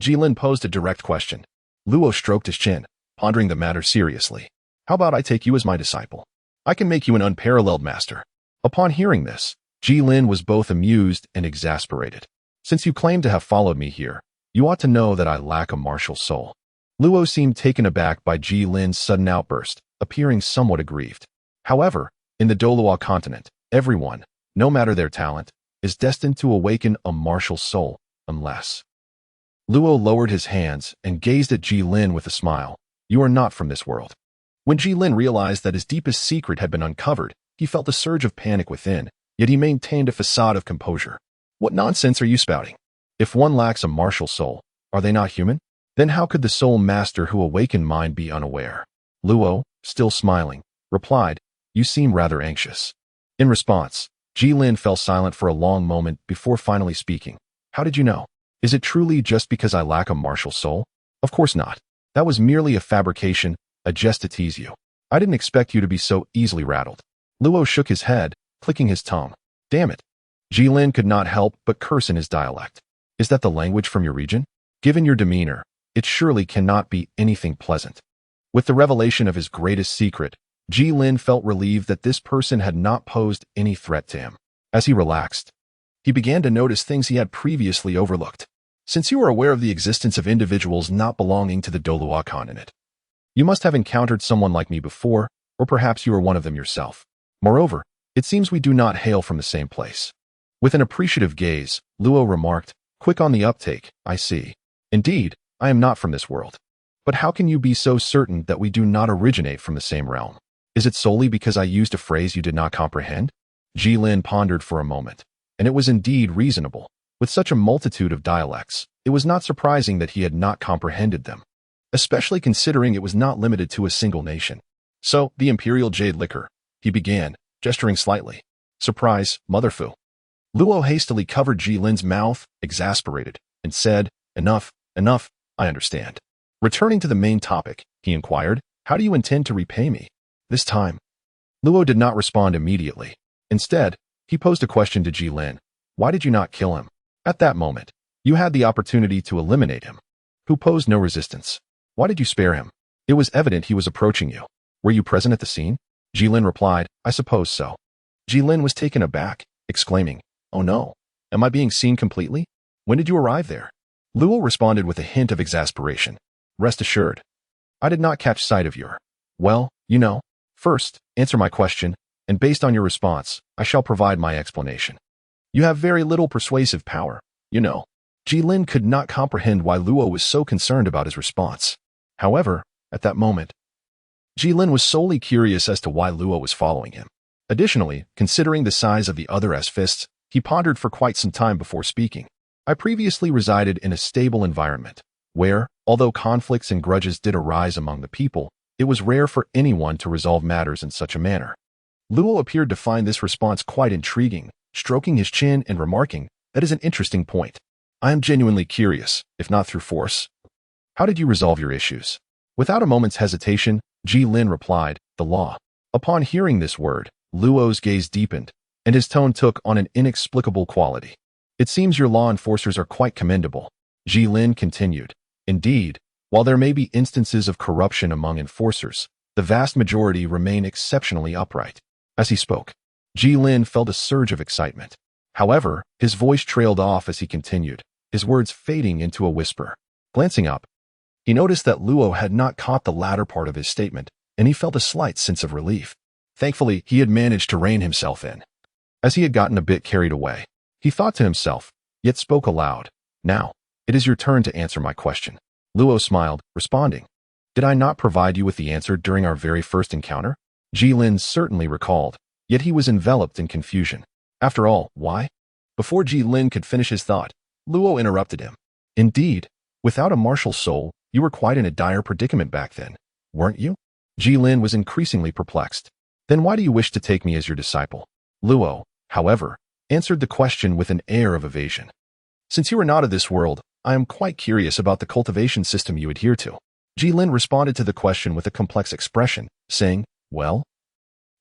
Ji Lin posed a direct question. Luo stroked his chin, pondering the matter seriously. How about I take you as my disciple? I can make you an unparalleled master. Upon hearing this, Ji Lin was both amused and exasperated. Since you claim to have followed me here, you ought to know that I lack a martial soul. Luo seemed taken aback by Ji Lin's sudden outburst, appearing somewhat aggrieved. However, in the Douluo continent, everyone, no matter their talent, is destined to awaken a martial soul, unless... Luo lowered his hands and gazed at Ji Lin with a smile. You are not from this world. When Ji Lin realized that his deepest secret had been uncovered, he felt a surge of panic within, yet he maintained a facade of composure. What nonsense are you spouting? If one lacks a martial soul, Are they not human? Then how could the soul master who awakened mine be unaware? Luo, still smiling, replied, "You seem rather anxious." In response, Jilin fell silent for a long moment before finally speaking. "How did you know? Is it truly just because I lack a martial soul?" "Of course not. That was merely a fabrication, a jest to tease you. I didn't expect you to be so easily rattled." Luo shook his head, clicking his tongue. "Damn it." Jilin could not help but curse in his dialect. "Is that the language from your region? Given your demeanor, it surely cannot be anything pleasant." With the revelation of his greatest secret, Jilin felt relieved that this person had not posed any threat to him. As he relaxed, he began to notice things he had previously overlooked. "Since you are aware of the existence of individuals not belonging to the Douluo continent, you must have encountered someone like me before, or perhaps you are one of them yourself. Moreover, it seems we do not hail from the same place." With an appreciative gaze, Luo remarked, "Quick on the uptake, I see. Indeed, I am not from this world. But how can you be so certain that we do not originate from the same realm? Is it solely because I used a phrase you did not comprehend?" Jilin pondered for a moment, and it was indeed reasonable. With such a multitude of dialects, it was not surprising that he had not comprehended them, especially considering it was not limited to a single nation. "So, the Imperial Jade Liquor," he began, gesturing slightly. "Surprise, motherfu." Luo hastily covered Jilin's mouth, exasperated, and said, "Enough, enough, I understand." Returning to the main topic, he inquired, "How do you intend to repay me?" This time, Luo did not respond immediately. Instead, he posed a question to Jilin. "Why did you not kill him? At that moment, you had the opportunity to eliminate him, who posed no resistance. Why did you spare him? It was evident he was approaching you. Were you present at the scene?" Jilin replied, "I suppose so." Jilin was taken aback, exclaiming, "Oh no, am I being seen completely? When did you arrive there?" Luo responded with a hint of exasperation. "Rest assured, I did not catch sight of your... Well, you know. First, answer my question, and based on your response, I shall provide my explanation. You have very little persuasive power, you know." Jilin could not comprehend why Luo was so concerned about his response. However, at that moment, Jilin was solely curious as to why Luo was following him. Additionally, considering the size of the other's fists, he pondered for quite some time before speaking. "I previously resided in a stable environment, where, although conflicts and grudges did arise among the people, it was rare for anyone to resolve matters in such a manner." Luo appeared to find this response quite intriguing, stroking his chin and remarking, "That is an interesting point. I am genuinely curious, if not through force. How did you resolve your issues?" Without a moment's hesitation, Jilin replied, "The law." Upon hearing this word, Luo's gaze deepened, and his tone took on an inexplicable quality. "It seems your law enforcers are quite commendable," Jilin continued. "Indeed, while there may be instances of corruption among enforcers, the vast majority remain exceptionally upright." As he spoke, Jilin felt a surge of excitement. However, his voice trailed off as he continued, his words fading into a whisper. Glancing up, he noticed that Luo had not caught the latter part of his statement, and he felt a slight sense of relief. Thankfully, he had managed to rein himself in. As he had gotten a bit carried away, he thought to himself, yet spoke aloud, "Now, it is your turn to answer my question." Luo smiled, responding, "Did I not provide you with the answer during our very first encounter?" Jilin certainly recalled, yet he was enveloped in confusion. After all, why? Before Jilin could finish his thought, Luo interrupted him. "Indeed, without a martial soul, you were quite in a dire predicament back then, weren't you?" Jilin was increasingly perplexed. "Then why do you wish to take me as your disciple?" Luo, however, answered the question with an air of evasion. "Since you are not of this world, I am quite curious about the cultivation system you adhere to." Jilin responded to the question with a complex expression, saying, "Well,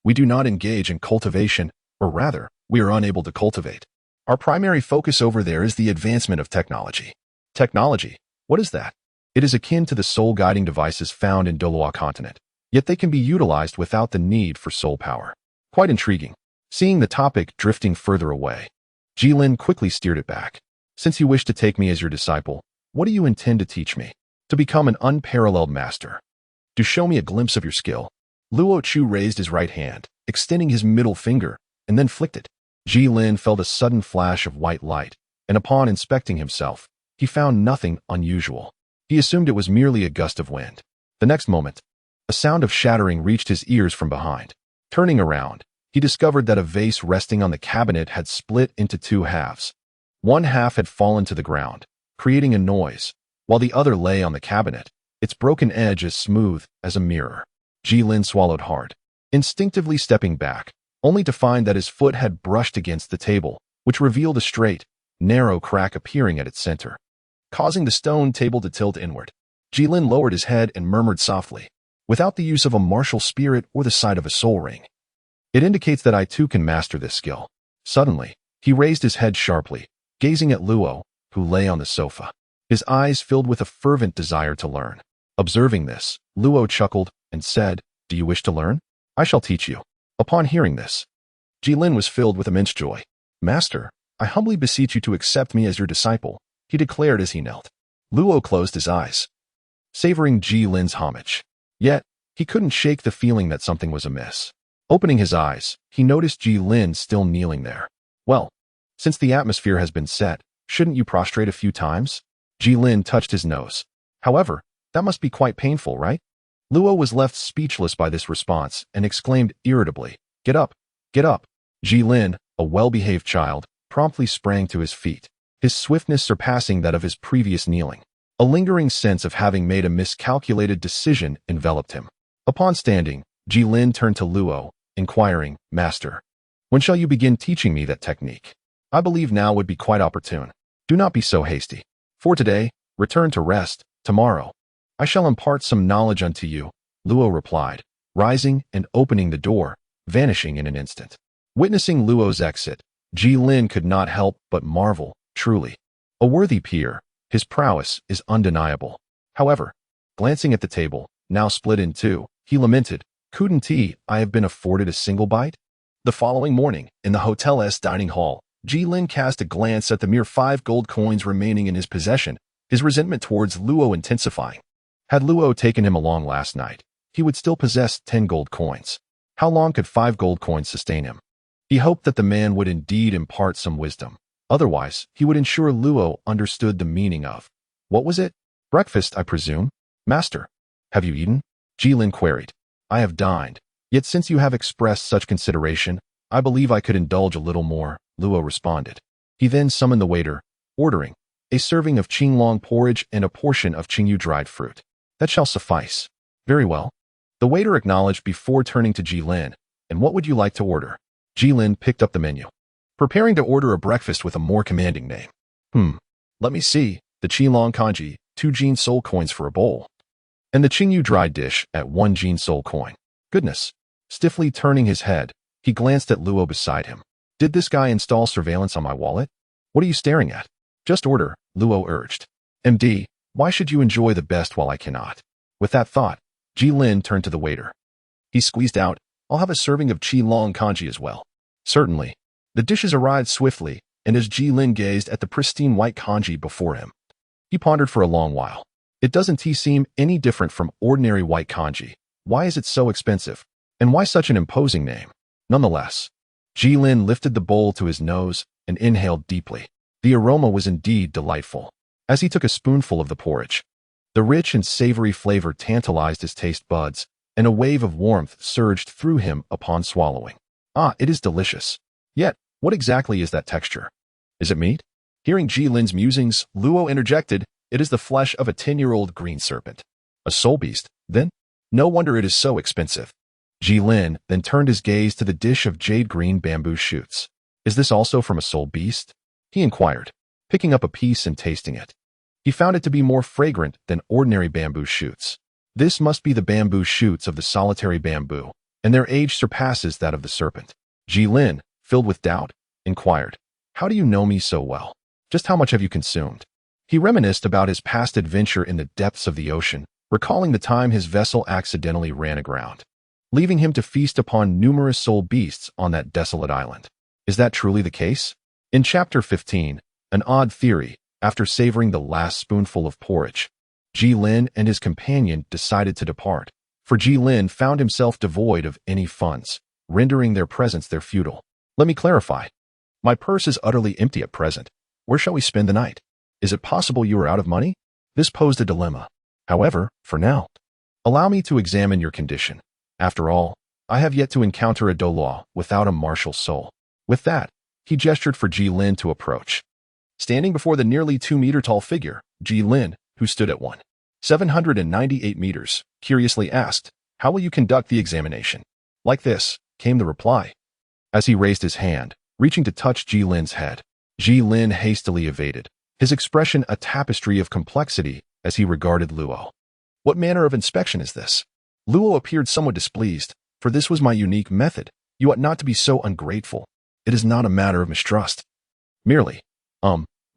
we do not engage in cultivation, or rather, we are unable to cultivate. Our primary focus over there is the advancement of technology." Technology? What is that? It is akin to the soul-guiding devices found in Douluo continent, yet they can be utilized without the need for soul power. Quite intriguing. Seeing the topic drifting further away, Jilin quickly steered it back. "Since you wish to take me as your disciple, what do you intend to teach me? To become an unparalleled master? To show me a glimpse of your skill?" Luo Chu raised his right hand, extending his middle finger, and then flicked it. Jilin felt a sudden flash of white light, and upon inspecting himself, he found nothing unusual. He assumed it was merely a gust of wind. The next moment, a sound of shattering reached his ears from behind. Turning around, he discovered that a vase resting on the cabinet had split into two halves. One half had fallen to the ground, creating a noise, while the other lay on the cabinet, its broken edge as smooth as a mirror. Jilin swallowed hard, instinctively stepping back, only to find that his foot had brushed against the table, which revealed a straight, narrow crack appearing at its center, causing the stone table to tilt inward. Jilin lowered his head and murmured softly, "Without the use of a martial spirit or the sight of a soul ring. It indicates that I too can master this skill." Suddenly, he raised his head sharply, gazing at Luo, who lay on the sofa, his eyes filled with a fervent desire to learn. Observing this, Luo chuckled and said, "Do you wish to learn? I shall teach you." Upon hearing this, Jilin was filled with immense joy. "Master, I humbly beseech you to accept me as your disciple," he declared as he knelt. Luo closed his eyes, savoring Jilin's homage. Yet, he couldn't shake the feeling that something was amiss. Opening his eyes, he noticed Jilin still kneeling there. "Well, since the atmosphere has been set, shouldn't you prostrate a few times?" Jilin touched his nose. "However, that must be quite painful, right?" Luo was left speechless by this response and exclaimed irritably, "Get up, get up." Jilin, a well-behaved child, promptly sprang to his feet, his swiftness surpassing that of his previous kneeling. A lingering sense of having made a miscalculated decision enveloped him. Upon standing, Jilin turned to Luo, inquiring, "Master, when shall you begin teaching me that technique? I believe now would be quite opportune. Do not be so hasty. For today, return to rest. Tomorrow, I shall impart some knowledge unto you," Luo replied, rising and opening the door, vanishing in an instant. Witnessing Luo's exit, Jilin could not help but marvel, truly. A worthy peer, his prowess is undeniable. However, glancing at the table, now split in two, he lamented, "Couldn't I have been afforded a single bite?" The following morning, in the hotel's dining hall, Jilin cast a glance at the mere 5 gold coins remaining in his possession, his resentment towards Luo intensifying. Had Luo taken him along last night, he would still possess 10 gold coins. How long could 5 gold coins sustain him? He hoped that the man would indeed impart some wisdom. Otherwise, he would ensure Luo understood the meaning of, what was it? Breakfast, I presume? "Master, have you eaten?" Jilin queried. "I have dined. Yet since you have expressed such consideration, I believe I could indulge a little more," Luo responded. He then summoned the waiter, ordering a serving of qinglong porridge and a portion of qingyu dried fruit. "That shall suffice." "Very well." The waiter acknowledged before turning to Jilin. "And what would you like to order?" Jilin picked up the menu, preparing to order a breakfast with a more commanding name. Let me see, the qinglong kanji, 2 jin soul coins for a bowl. And the qingyu dried dish at 1 jin soul coin. Goodness. Stiffly turning his head, he glanced at Luo beside him. Did this guy install surveillance on my wallet? What are you staring at? Just order, Luo urged. MD, why should you enjoy the best while I cannot? With that thought, Jilin turned to the waiter. He squeezed out, I'll have a serving of qinglong kanji as well. Certainly. The dishes arrived swiftly, and as Jilin gazed at the pristine white kanji before him, he pondered for a long while. It doesn't seem any different from ordinary white kanji. Why is it so expensive? And why such an imposing name? Nonetheless, Jilin lifted the bowl to his nose and inhaled deeply. The aroma was indeed delightful. As he took a spoonful of the porridge, the rich and savory flavor tantalized his taste buds, and a wave of warmth surged through him upon swallowing. Ah, it is delicious. Yet, what exactly is that texture? Is it meat? Hearing Jilin's musings, Luo interjected, it is the flesh of a 10-year-old green serpent. A soul beast, then? No wonder it is so expensive. Jilin then turned his gaze to the dish of jade-green bamboo shoots. Is this also from a soul beast? He inquired, picking up a piece and tasting it. He found it to be more fragrant than ordinary bamboo shoots. This must be the bamboo shoots of the solitary bamboo, and their age surpasses that of the serpent. Jilin, filled with doubt, inquired, how do you know me so well? Just how much have you consumed? He reminisced about his past adventure in the depths of the ocean, recalling the time his vessel accidentally ran aground, leaving him to feast upon numerous soul beasts on that desolate island. Is that truly the case? In Chapter 15, an odd theory, after savoring the last spoonful of porridge, Jilin and his companion decided to depart, for Jilin found himself devoid of any funds, rendering their presence there futile. Let me clarify. My purse is utterly empty at present. Where shall we spend the night? Is it possible you are out of money? This posed a dilemma. However, for now, allow me to examine your condition. After all, I have yet to encounter a Douluo without a martial soul. With that, he gestured for Jilin to approach. Standing before the nearly 2-meter tall figure, Jilin, who stood at 1,798 meters, curiously asked, "How will you conduct the examination?" "Like this," came the reply, as he raised his hand, reaching to touch Jilin's head. Jilin hastily evaded, his expression a tapestry of complexity as he regarded Luo. "What manner of inspection is this?" Luo appeared somewhat displeased, "For this was my unique method. You ought not to be so ungrateful. It is not a matter of mistrust. Merely,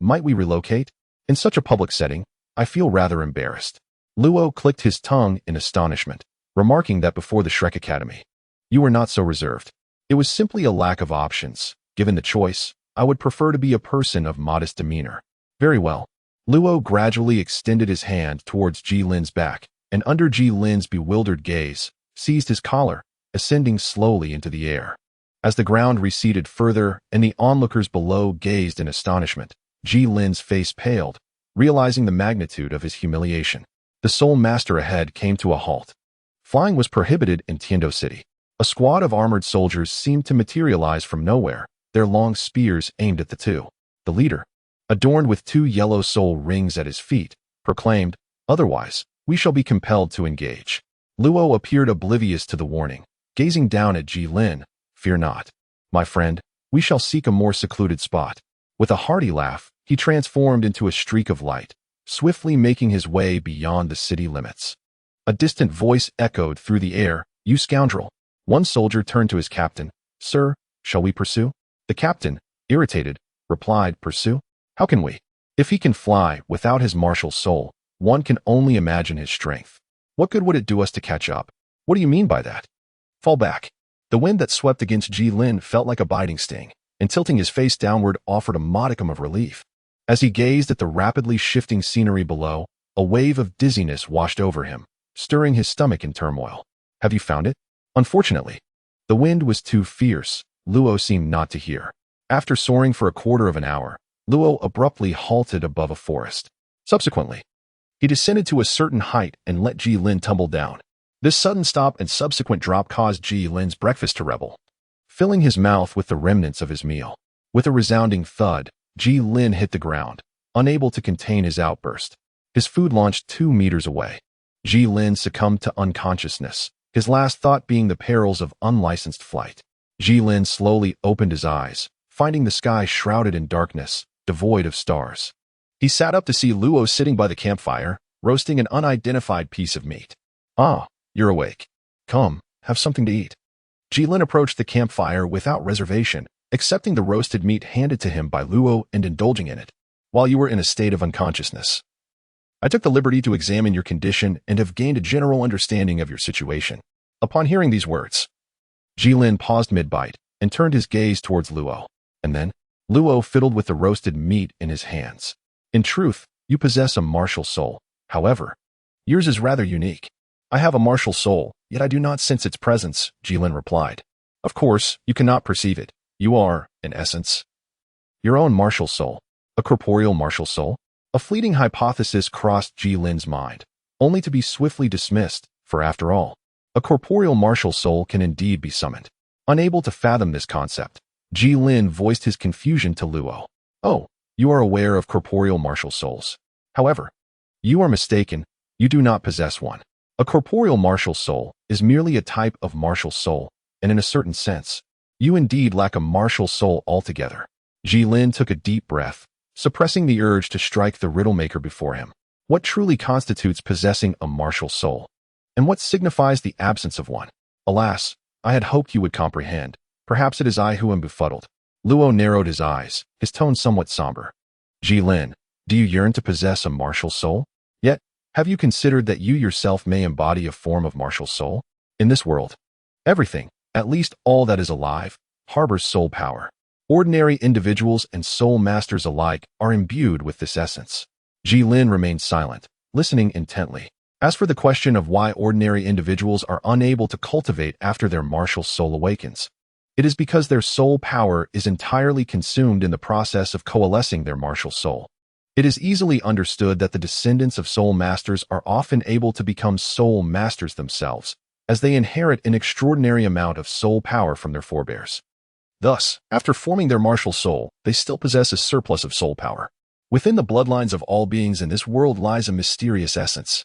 might we relocate? In such a public setting, I feel rather embarrassed." Luo clicked his tongue in astonishment, remarking that before the Shrek Academy, "You were not so reserved. It was simply a lack of options. Given the choice, I would prefer to be a person of modest demeanor." "Very well." Luo gradually extended his hand towards Jilin's back, and under Jilin's bewildered gaze, seized his collar, ascending slowly into the air. As the ground receded further and the onlookers below gazed in astonishment, Jilin's face paled, realizing the magnitude of his humiliation. The Soul Master ahead came to a halt. Flying was prohibited in Tiando City. A squad of armored soldiers seemed to materialize from nowhere, their long spears aimed at the two. The leader, adorned with 2 yellow soul rings at his feet, proclaimed, "Otherwise, we shall be compelled to engage." Luo appeared oblivious to the warning, gazing down at Jilin. "Fear not, my friend, we shall seek a more secluded spot." With a hearty laugh, he transformed into a streak of light, swiftly making his way beyond the city limits. A distant voice echoed through the air, "You scoundrel!" One soldier turned to his captain. "Sir, shall we pursue?" The captain, irritated, replied, "Pursue? How can we? If he can fly without his martial soul, one can only imagine his strength. What good would it do us to catch up?" "What do you mean by that?" "Fall back." The wind that swept against Jilin felt like a biting sting, and tilting his face downward offered a modicum of relief. As he gazed at the rapidly shifting scenery below, a wave of dizziness washed over him, stirring his stomach in turmoil. "Have you found it?" Unfortunately, the wind was too fierce. Luo seemed not to hear. After soaring for a quarter of an hour, Luo abruptly halted above a forest. Subsequently, he descended to a certain height and let Jilin tumble down. This sudden stop and subsequent drop caused Jilin's breakfast to rebel, filling his mouth with the remnants of his meal. With a resounding thud, Jilin hit the ground, unable to contain his outburst. His food launched 2 meters away. Jilin succumbed to unconsciousness, his last thought being the perils of unlicensed flight. Jilin slowly opened his eyes, finding the sky shrouded in darkness, devoid of stars. He sat up to see Luo sitting by the campfire, roasting an unidentified piece of meat. "Ah, you're awake. Come, have something to eat." Jilin approached the campfire without reservation, accepting the roasted meat handed to him by Luo and indulging in it, while you were in a state of unconsciousness. "I took the liberty to examine your condition and have gained a general understanding of your situation." Upon hearing these words, Jilin paused mid-bite and turned his gaze towards Luo, and then Luo fiddled with the roasted meat in his hands. "In truth, you possess a martial soul. However, yours is rather unique." "I have a martial soul, yet I do not sense its presence," Jilin replied. "Of course, you cannot perceive it. You are, in essence, your own martial soul." "A corporeal martial soul?" A fleeting hypothesis crossed Jilin's mind, only to be swiftly dismissed, for after all, a corporeal martial soul can indeed be summoned. Unable to fathom this concept, Jilin voiced his confusion to Luo. "Oh, you are aware of corporeal martial souls. However, you are mistaken. You do not possess one. A corporeal martial soul is merely a type of martial soul, and in a certain sense, you indeed lack a martial soul altogether." Jilin took a deep breath, suppressing the urge to strike the riddle maker before him. What truly constitutes possessing a martial soul? And what signifies the absence of one? Alas, I had hoped you would comprehend. Perhaps it is I who am befuddled. Luo narrowed his eyes, his tone somewhat somber. "Jilin, do you yearn to possess a martial soul? Yet, have you considered that you yourself may embody a form of martial soul? In this world, everything, at least all that is alive, harbors soul power. Ordinary individuals and soul masters alike are imbued with this essence." Jilin remained silent, listening intently. As for the question of why ordinary individuals are unable to cultivate after their martial soul awakens, it is because their soul power is entirely consumed in the process of coalescing their martial soul. It is easily understood that the descendants of soul masters are often able to become soul masters themselves, as they inherit an extraordinary amount of soul power from their forebears. Thus, after forming their martial soul, they still possess a surplus of soul power. Within the bloodlines of all beings in this world lies a mysterious essence,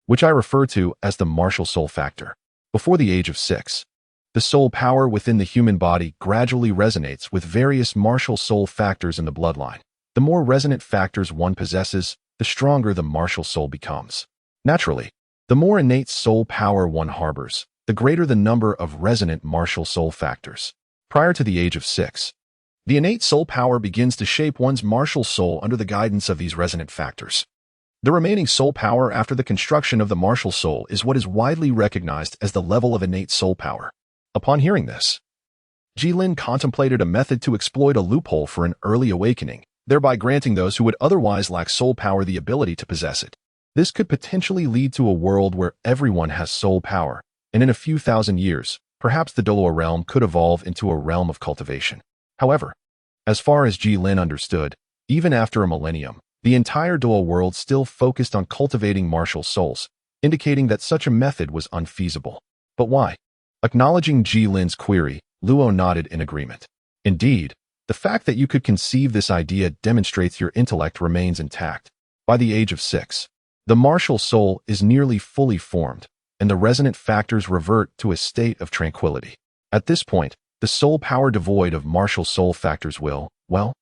which I refer to as the martial soul factor. Before the age of 6, the soul power within the human body gradually resonates with various martial soul factors in the bloodline. The more resonant factors one possesses, the stronger the martial soul becomes. Naturally, the more innate soul power one harbors, the greater the number of resonant martial soul factors. Prior to the age of 6, the innate soul power begins to shape one's martial soul under the guidance of these resonant factors. The remaining soul power after the construction of the martial soul is what is widely recognized as the level of innate soul power. Upon hearing this, Jilin contemplated a method to exploit a loophole for an early awakening, thereby granting those who would otherwise lack soul power the ability to possess it. This could potentially lead to a world where everyone has soul power, and in a few thousand years, perhaps the Douluo realm could evolve into a realm of cultivation. However, as far as Jilin understood, even after a millennium, the entire Douluo world still focused on cultivating martial souls, indicating that such a method was unfeasible. But why? Acknowledging Jilin's query, Luo nodded in agreement. Indeed, the fact that you could conceive this idea demonstrates your intellect remains intact. By the age of 6, the martial soul is nearly fully formed, and the resonant factors revert to a state of tranquility. At this point, the soul power devoid of martial soul factors will, well,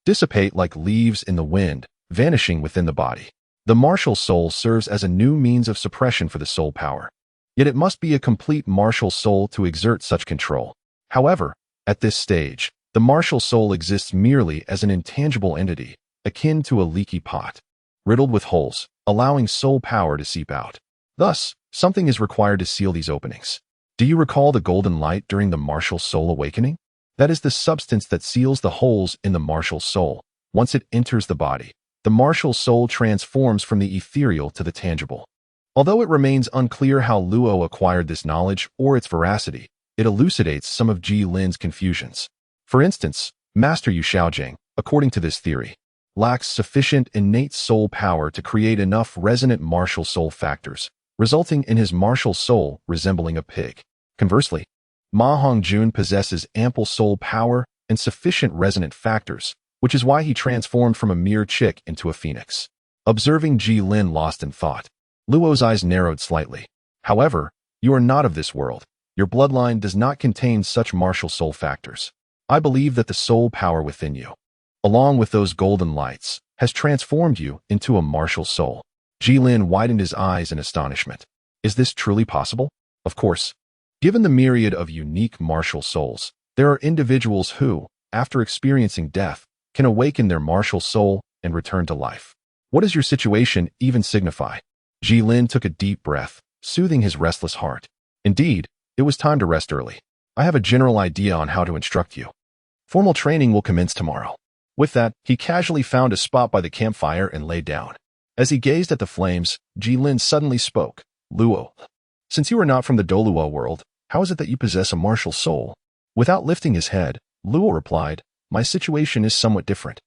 dissipate like leaves in the wind, vanishing within the body. The martial soul serves as a new means of suppression for the soul power. Yet it must be a complete martial soul to exert such control. However, at this stage, the martial soul exists merely as an intangible entity, akin to a leaky pot, riddled with holes, allowing soul power to seep out. Thus, something is required to seal these openings. Do you recall the golden light during the martial soul awakening? That is the substance that seals the holes in the martial soul. Once it enters the body, the martial soul transforms from the ethereal to the tangible. Although it remains unclear how Luo acquired this knowledge or its veracity, it elucidates some of Jilin's confusions. For instance, Master Yu Shaojing, according to this theory, lacks sufficient innate soul power to create enough resonant martial soul factors, resulting in his martial soul resembling a pig. Conversely, Ma Hongjun possesses ample soul power and sufficient resonant factors, which is why he transformed from a mere chick into a phoenix. Observing Jilin lost in thought, Luo's eyes narrowed slightly. However, you are not of this world. Your bloodline does not contain such martial soul factors. I believe that the soul power within you, along with those golden lights, has transformed you into a martial soul. Jilin widened his eyes in astonishment. Is this truly possible? Of course. Given the myriad of unique martial souls, there are individuals who, after experiencing death, can awaken their martial soul and return to life. What does your situation even signify? Jilin took a deep breath, soothing his restless heart. Indeed, it was time to rest early. I have a general idea on how to instruct you. Formal training will commence tomorrow. With that, he casually found a spot by the campfire and lay down. As he gazed at the flames, Jilin suddenly spoke. Luo, since you are not from the Douluo world, how is it that you possess a martial soul? Without lifting his head, Luo replied, my situation is somewhat different.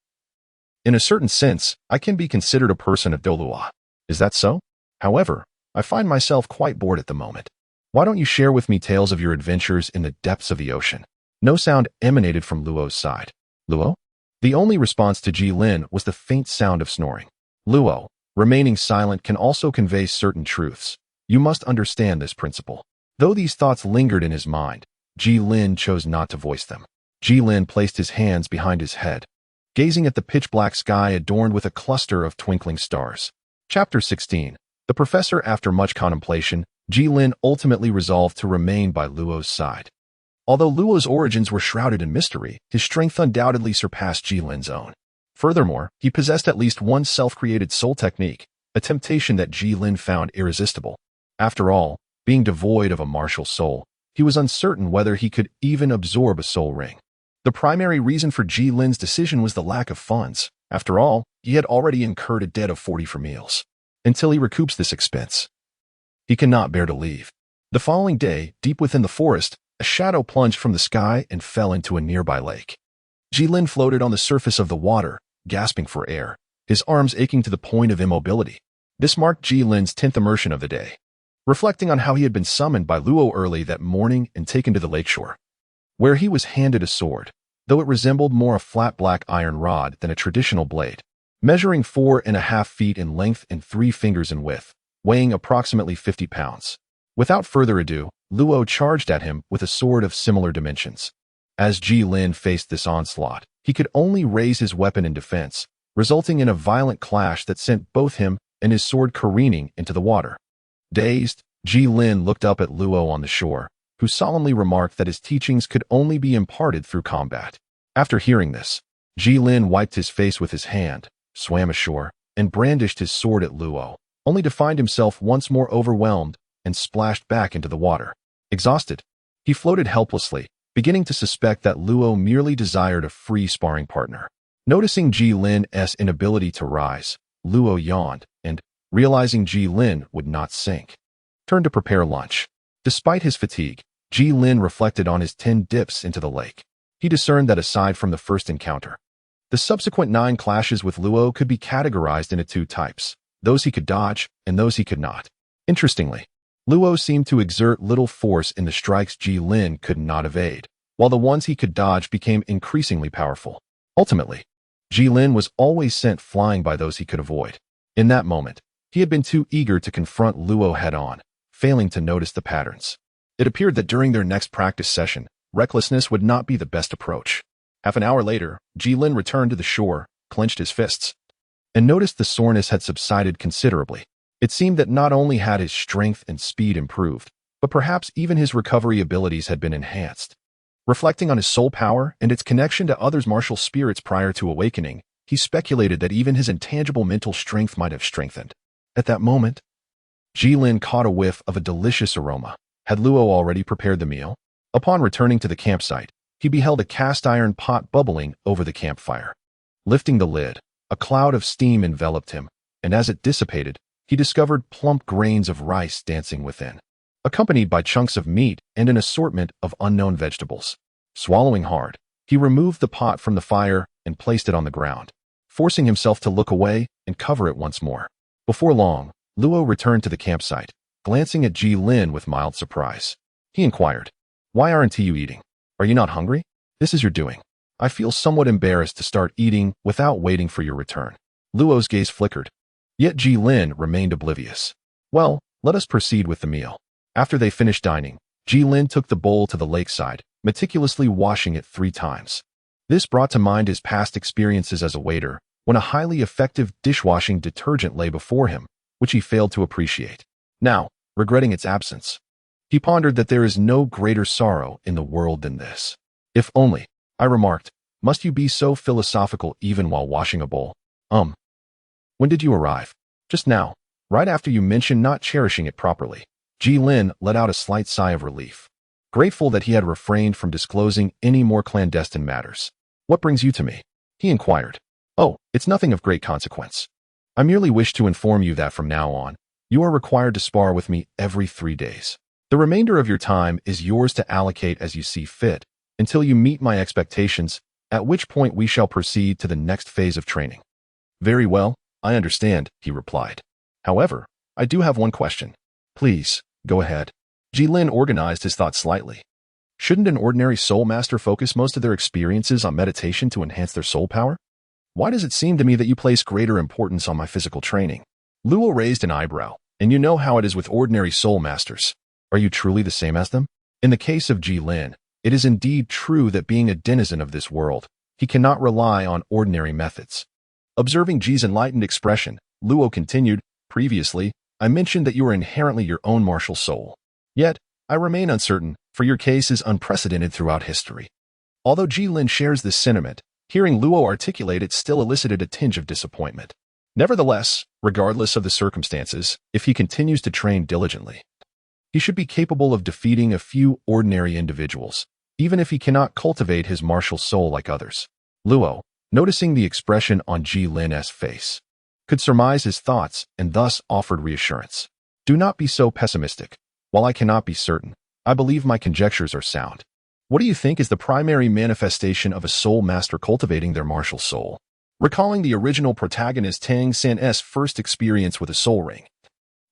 In a certain sense, I can be considered a person of Douluo. Is that so? However, I find myself quite bored at the moment. Why don't you share with me tales of your adventures in the depths of the ocean? No sound emanated from Luo's side. Luo? The only response to Jilin was the faint sound of snoring. Luo, remaining silent can also convey certain truths. You must understand this principle. Though these thoughts lingered in his mind, Jilin chose not to voice them. Jilin placed his hands behind his head, gazing at the pitch-black sky adorned with a cluster of twinkling stars. Chapter 16. The Professor. After much contemplation, Jilin ultimately resolved to remain by Luo's side. Although Luo's origins were shrouded in mystery, his strength undoubtedly surpassed Jilin's own. Furthermore, he possessed at least one self-created soul technique, a temptation that Jilin found irresistible. After all, being devoid of a martial soul, he was uncertain whether he could even absorb a soul ring. The primary reason for Jilin's decision was the lack of funds. After all, he had already incurred a debt of 40 for meals. Until he recoups this expense, he cannot bear to leave. The following day, deep within the forest, a shadow plunged from the sky and fell into a nearby lake. Jilin floated on the surface of the water, gasping for air, his arms aching to the point of immobility. This marked Jilin's 10th immersion of the day. Reflecting on how he had been summoned by Luo early that morning and taken to the lakeshore, where he was handed a sword, though it resembled more a flat black iron rod than a traditional blade. measuring 4.5 feet in length and 3 fingers in width, weighing approximately 50 pounds. Without further ado, Luo charged at him with a sword of similar dimensions. As Ji Lin faced this onslaught, he could only raise his weapon in defense, resulting in a violent clash that sent both him and his sword careening into the water. Dazed, Ji Lin looked up at Luo on the shore, who solemnly remarked that his teachings could only be imparted through combat. After hearing this, Ji Lin wiped his face with his hand, swam ashore, and brandished his sword at Luo, only to find himself once more overwhelmed and splashed back into the water. Exhausted, he floated helplessly, beginning to suspect that Luo merely desired a free sparring partner. Noticing Ji Lin's inability to rise, Luo yawned and, realizing Ji Lin would not sink, turned to prepare lunch. Despite his fatigue, Ji Lin reflected on his 10 dips into the lake. He discerned that aside from the first encounter, the subsequent 9 clashes with Luo could be categorized into 2 types, those he could dodge and those he could not. Interestingly, Luo seemed to exert little force in the strikes Ji Lin could not evade, while the ones he could dodge became increasingly powerful. Ultimately, Ji Lin was always sent flying by those he could avoid. In that moment, he had been too eager to confront Luo head-on, failing to notice the patterns. It appeared that during their next practice session, recklessness would not be the best approach. Half an hour later, Ji Lin returned to the shore, clenched his fists, and noticed the soreness had subsided considerably. It seemed that not only had his strength and speed improved, but perhaps even his recovery abilities had been enhanced. Reflecting on his soul power and its connection to others' martial spirits prior to awakening, he speculated that even his intangible mental strength might have strengthened. At that moment, Ji Lin caught a whiff of a delicious aroma. Had Luo already prepared the meal? Upon returning to the campsite, he beheld a cast-iron pot bubbling over the campfire. Lifting the lid, a cloud of steam enveloped him, and as it dissipated, he discovered plump grains of rice dancing within, accompanied by chunks of meat and an assortment of unknown vegetables. Swallowing hard, he removed the pot from the fire and placed it on the ground, forcing himself to look away and cover it once more. Before long, Luo returned to the campsite, glancing at Ji Lin with mild surprise. He inquired, "Why aren't you eating? Are you not hungry? This is your doing. I feel somewhat embarrassed to start eating without waiting for your return." Luo's gaze flickered, yet Ji Lin remained oblivious. "Well, let us proceed with the meal." After they finished dining, Ji Lin took the bowl to the lakeside, meticulously washing it 3 times. This brought to mind his past experiences as a waiter, when a highly effective dishwashing detergent lay before him, which he failed to appreciate. Now, regretting its absence, he pondered that there is no greater sorrow in the world than this. "If only," I remarked, "must you be so philosophical even while washing a bowl?" When did you arrive?" "Just now, right after you mentioned not cherishing it properly." Ji Lin let out a slight sigh of relief, grateful that he had refrained from disclosing any more clandestine matters. "What brings you to me?" he inquired. "Oh, it's nothing of great consequence. I merely wish to inform you that from now on, you are required to spar with me every 3 days. The remainder of your time is yours to allocate as you see fit, until you meet my expectations, at which point we shall proceed to the next phase of training." "Very well, I understand," he replied. "However, I do have one question." "Please, go ahead." Ji Lin organized his thoughts slightly. Shouldn't an ordinary soul master focus most of their experiences on meditation to enhance their soul power? Why does it seem to me that you place greater importance on my physical training? Luo raised an eyebrow, and you know how it is with ordinary soul masters. Are you truly the same as them? In the case of Ji Lin, it is indeed true that being a denizen of this world, he cannot rely on ordinary methods. Observing Ji's enlightened expression, Luo continued, "Previously, I mentioned that you are inherently your own martial soul. Yet, I remain uncertain, for your case is unprecedented throughout history." Although Ji Lin shares this sentiment, hearing Luo articulate it still elicited a tinge of disappointment. Nevertheless, regardless of the circumstances, if he continues to train diligently, he should be capable of defeating a few ordinary individuals, even if he cannot cultivate his martial soul like others. Luo, noticing the expression on Ji Lin's face, could surmise his thoughts and thus offered reassurance. "Do not be so pessimistic. While I cannot be certain, I believe my conjectures are sound. What do you think is the primary manifestation of a soul master cultivating their martial soul?" Recalling the original protagonist Tang San's first experience with a soul ring,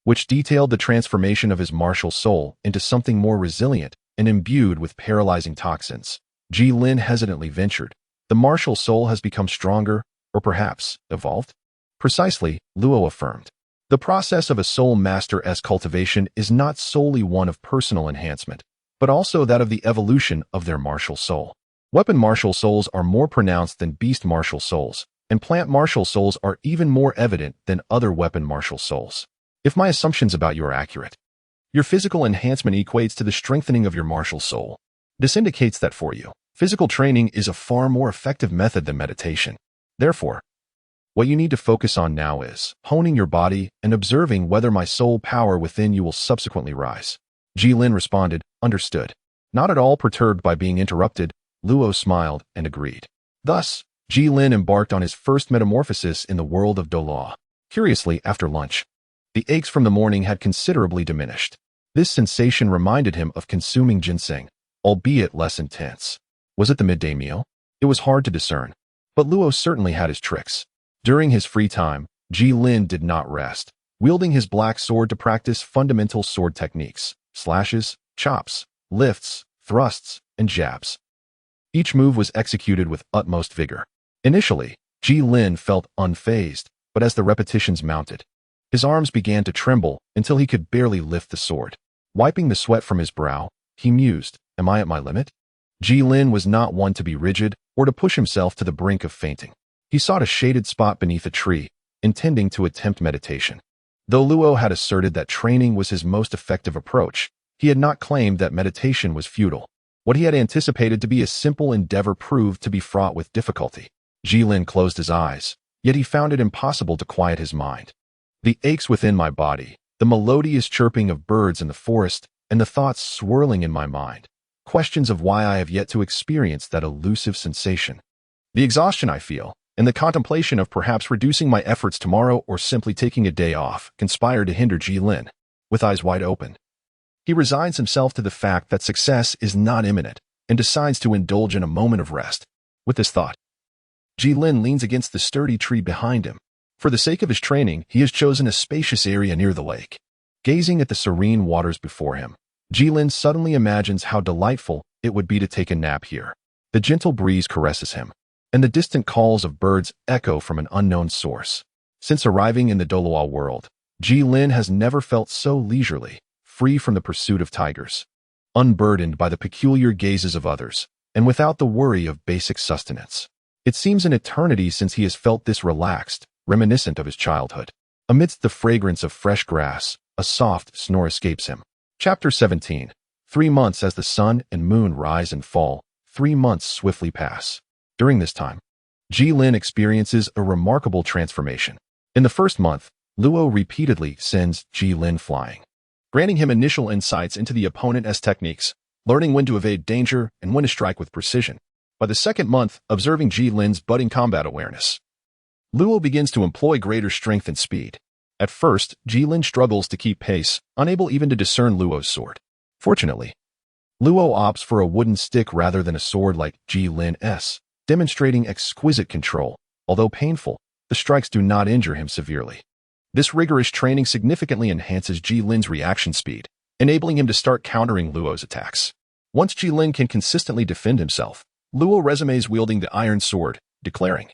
which detailed the transformation of his martial soul into something more resilient and imbued with paralyzing toxins, Ji Lin hesitantly ventured, "The martial soul has become stronger, or perhaps evolved?" Precisely, Luo affirmed. The process of a soul master's cultivation is not solely one of personal enhancement, but also that of the evolution of their martial soul. Weapon martial souls are more pronounced than beast martial souls, and plant martial souls are even more evident than other weapon martial souls. If my assumptions about you are accurate, your physical enhancement equates to the strengthening of your martial soul. This indicates that for you, physical training is a far more effective method than meditation. Therefore, what you need to focus on now is honing your body and observing whether my soul power within you will subsequently rise. Jilin responded, understood. Not at all perturbed by being interrupted, Luo smiled and agreed. Thus, Jilin embarked on his first metamorphosis in the world of Douluo. Curiously, after lunch, the aches from the morning had considerably diminished. This sensation reminded him of consuming ginseng, albeit less intense. Was it the midday meal? It was hard to discern, but Luo certainly had his tricks. During his free time, Jilin did not rest, wielding his black sword to practice fundamental sword techniques, slashes, chops, lifts, thrusts, and jabs. Each move was executed with utmost vigor. Initially, Jilin felt unfazed, but as the repetitions mounted, his arms began to tremble until he could barely lift the sword. Wiping the sweat from his brow, he mused, am I at my limit? Jilin was not one to be rigid or to push himself to the brink of fainting. He sought a shaded spot beneath a tree, intending to attempt meditation. Though Luo had asserted that training was his most effective approach, he had not claimed that meditation was futile. What he had anticipated to be a simple endeavor proved to be fraught with difficulty. Jilin closed his eyes, yet he found it impossible to quiet his mind. The aches within my body, the melodious chirping of birds in the forest, and the thoughts swirling in my mind. Questions of why I have yet to experience that elusive sensation. The exhaustion I feel, and the contemplation of perhaps reducing my efforts tomorrow or simply taking a day off, conspired to hinder Jilin. With eyes wide open, he resigns himself to the fact that success is not imminent and decides to indulge in a moment of rest. With this thought, Jilin leans against the sturdy tree behind him. For the sake of his training, he has chosen a spacious area near the lake. Gazing at the serene waters before him, Jilin suddenly imagines how delightful it would be to take a nap here. The gentle breeze caresses him, and the distant calls of birds echo from an unknown source. Since arriving in the Douluo world, Jilin has never felt so leisurely, free from the pursuit of tigers, unburdened by the peculiar gazes of others, and without the worry of basic sustenance. It seems an eternity since he has felt this relaxed, reminiscent of his childhood. Amidst the fragrance of fresh grass, a soft snore escapes him. Chapter 17. 3 months as the sun and moon rise and fall, 3 months swiftly pass. During this time, Jilin experiences a remarkable transformation. In the first month, Luo repeatedly sends Jilin flying, granting him initial insights into the opponent's techniques, learning when to evade danger and when to strike with precision. By the second month, observing Jilin's budding combat awareness, Luo begins to employ greater strength and speed. At first, Jilin struggles to keep pace, unable even to discern Luo's sword. Fortunately, Luo opts for a wooden stick rather than a sword like Jilin's, demonstrating exquisite control. Although painful, the strikes do not injure him severely. This rigorous training significantly enhances Jilin's reaction speed, enabling him to start countering Luo's attacks. Once Jilin can consistently defend himself, Luo resumes wielding the iron sword, declaring,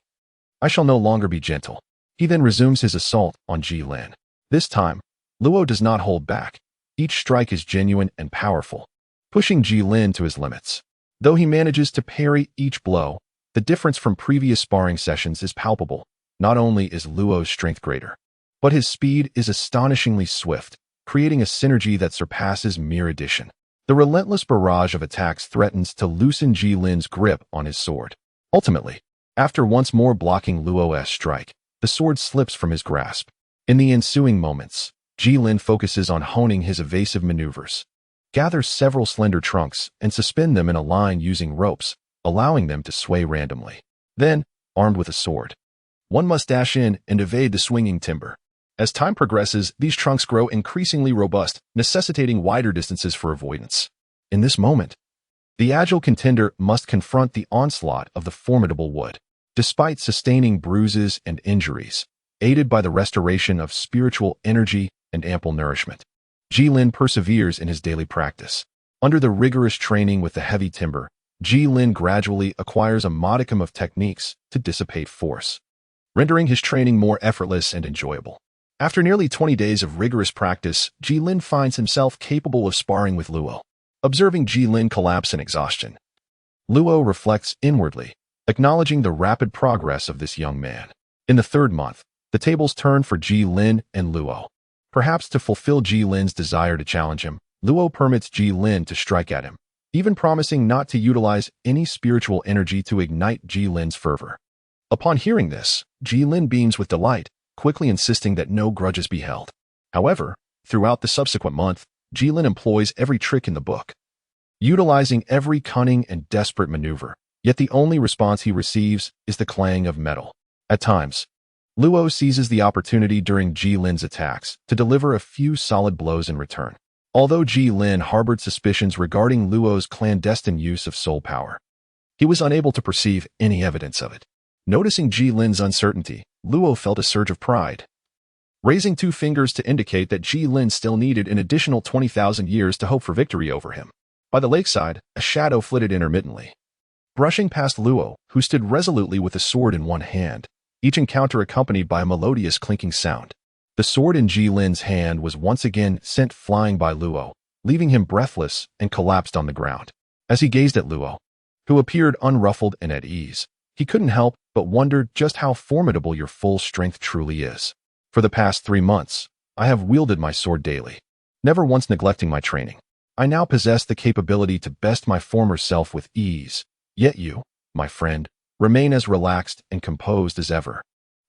I shall no longer be gentle. He then resumes his assault on Jilin. This time, Luo does not hold back. Each strike is genuine and powerful, pushing Jilin to his limits. Though he manages to parry each blow, the difference from previous sparring sessions is palpable. Not only is Luo's strength greater, but his speed is astonishingly swift, creating a synergy that surpasses mere addition. The relentless barrage of attacks threatens to loosen Jilin's grip on his sword. Ultimately, after once more blocking Luo's strike, the sword slips from his grasp. In the ensuing moments, Jilin focuses on honing his evasive maneuvers, gathers several slender trunks, and suspend them in a line using ropes, allowing them to sway randomly. Then, armed with a sword, one must dash in and evade the swinging timber. As time progresses, these trunks grow increasingly robust, necessitating wider distances for avoidance. In this moment, the agile contender must confront the onslaught of the formidable wood. Despite sustaining bruises and injuries, aided by the restoration of spiritual energy and ample nourishment, Jilin perseveres in his daily practice. Under the rigorous training with the heavy timber, Jilin gradually acquires a modicum of techniques to dissipate force. rendering his training more effortless and enjoyable. After nearly 20 days of rigorous practice, Jilin finds himself capable of sparring with Luo. Observing Jilin collapse in exhaustion, Luo reflects inwardly, acknowledging the rapid progress of this young man. In the third month, the tables turn for Jilin and Luo. Perhaps to fulfill Jilin's desire to challenge him, Luo permits Jilin to strike at him, even promising not to utilize any spiritual energy to ignite Jilin's fervor. Upon hearing this, Jilin beams with delight, quickly insisting that no grudges be held. However, throughout the subsequent month, Jilin employs every trick in the book, utilizing every cunning and desperate maneuver, yet the only response he receives is the clang of metal. At times, Luo seizes the opportunity during Jilin's attacks to deliver a few solid blows in return. Although Jilin harbored suspicions regarding Luo's clandestine use of soul power, he was unable to perceive any evidence of it. Noticing Jilin's uncertainty, Luo felt a surge of pride, raising two fingers to indicate that Jilin still needed an additional 20,000 years to hope for victory over him. By the lakeside, a shadow flitted intermittently, brushing past Luo, who stood resolutely with a sword in one hand, each encounter accompanied by a melodious clinking sound. The sword in Jilin's hand was once again sent flying by Luo, leaving him breathless and collapsed on the ground. As he gazed at Luo, who appeared unruffled and at ease, he couldn't help but wonder just how formidable your full strength truly is. For the past 3 months, I have wielded my sword daily, never once neglecting my training. I now possess the capability to best my former self with ease, yet you, my friend, remain as relaxed and composed as ever.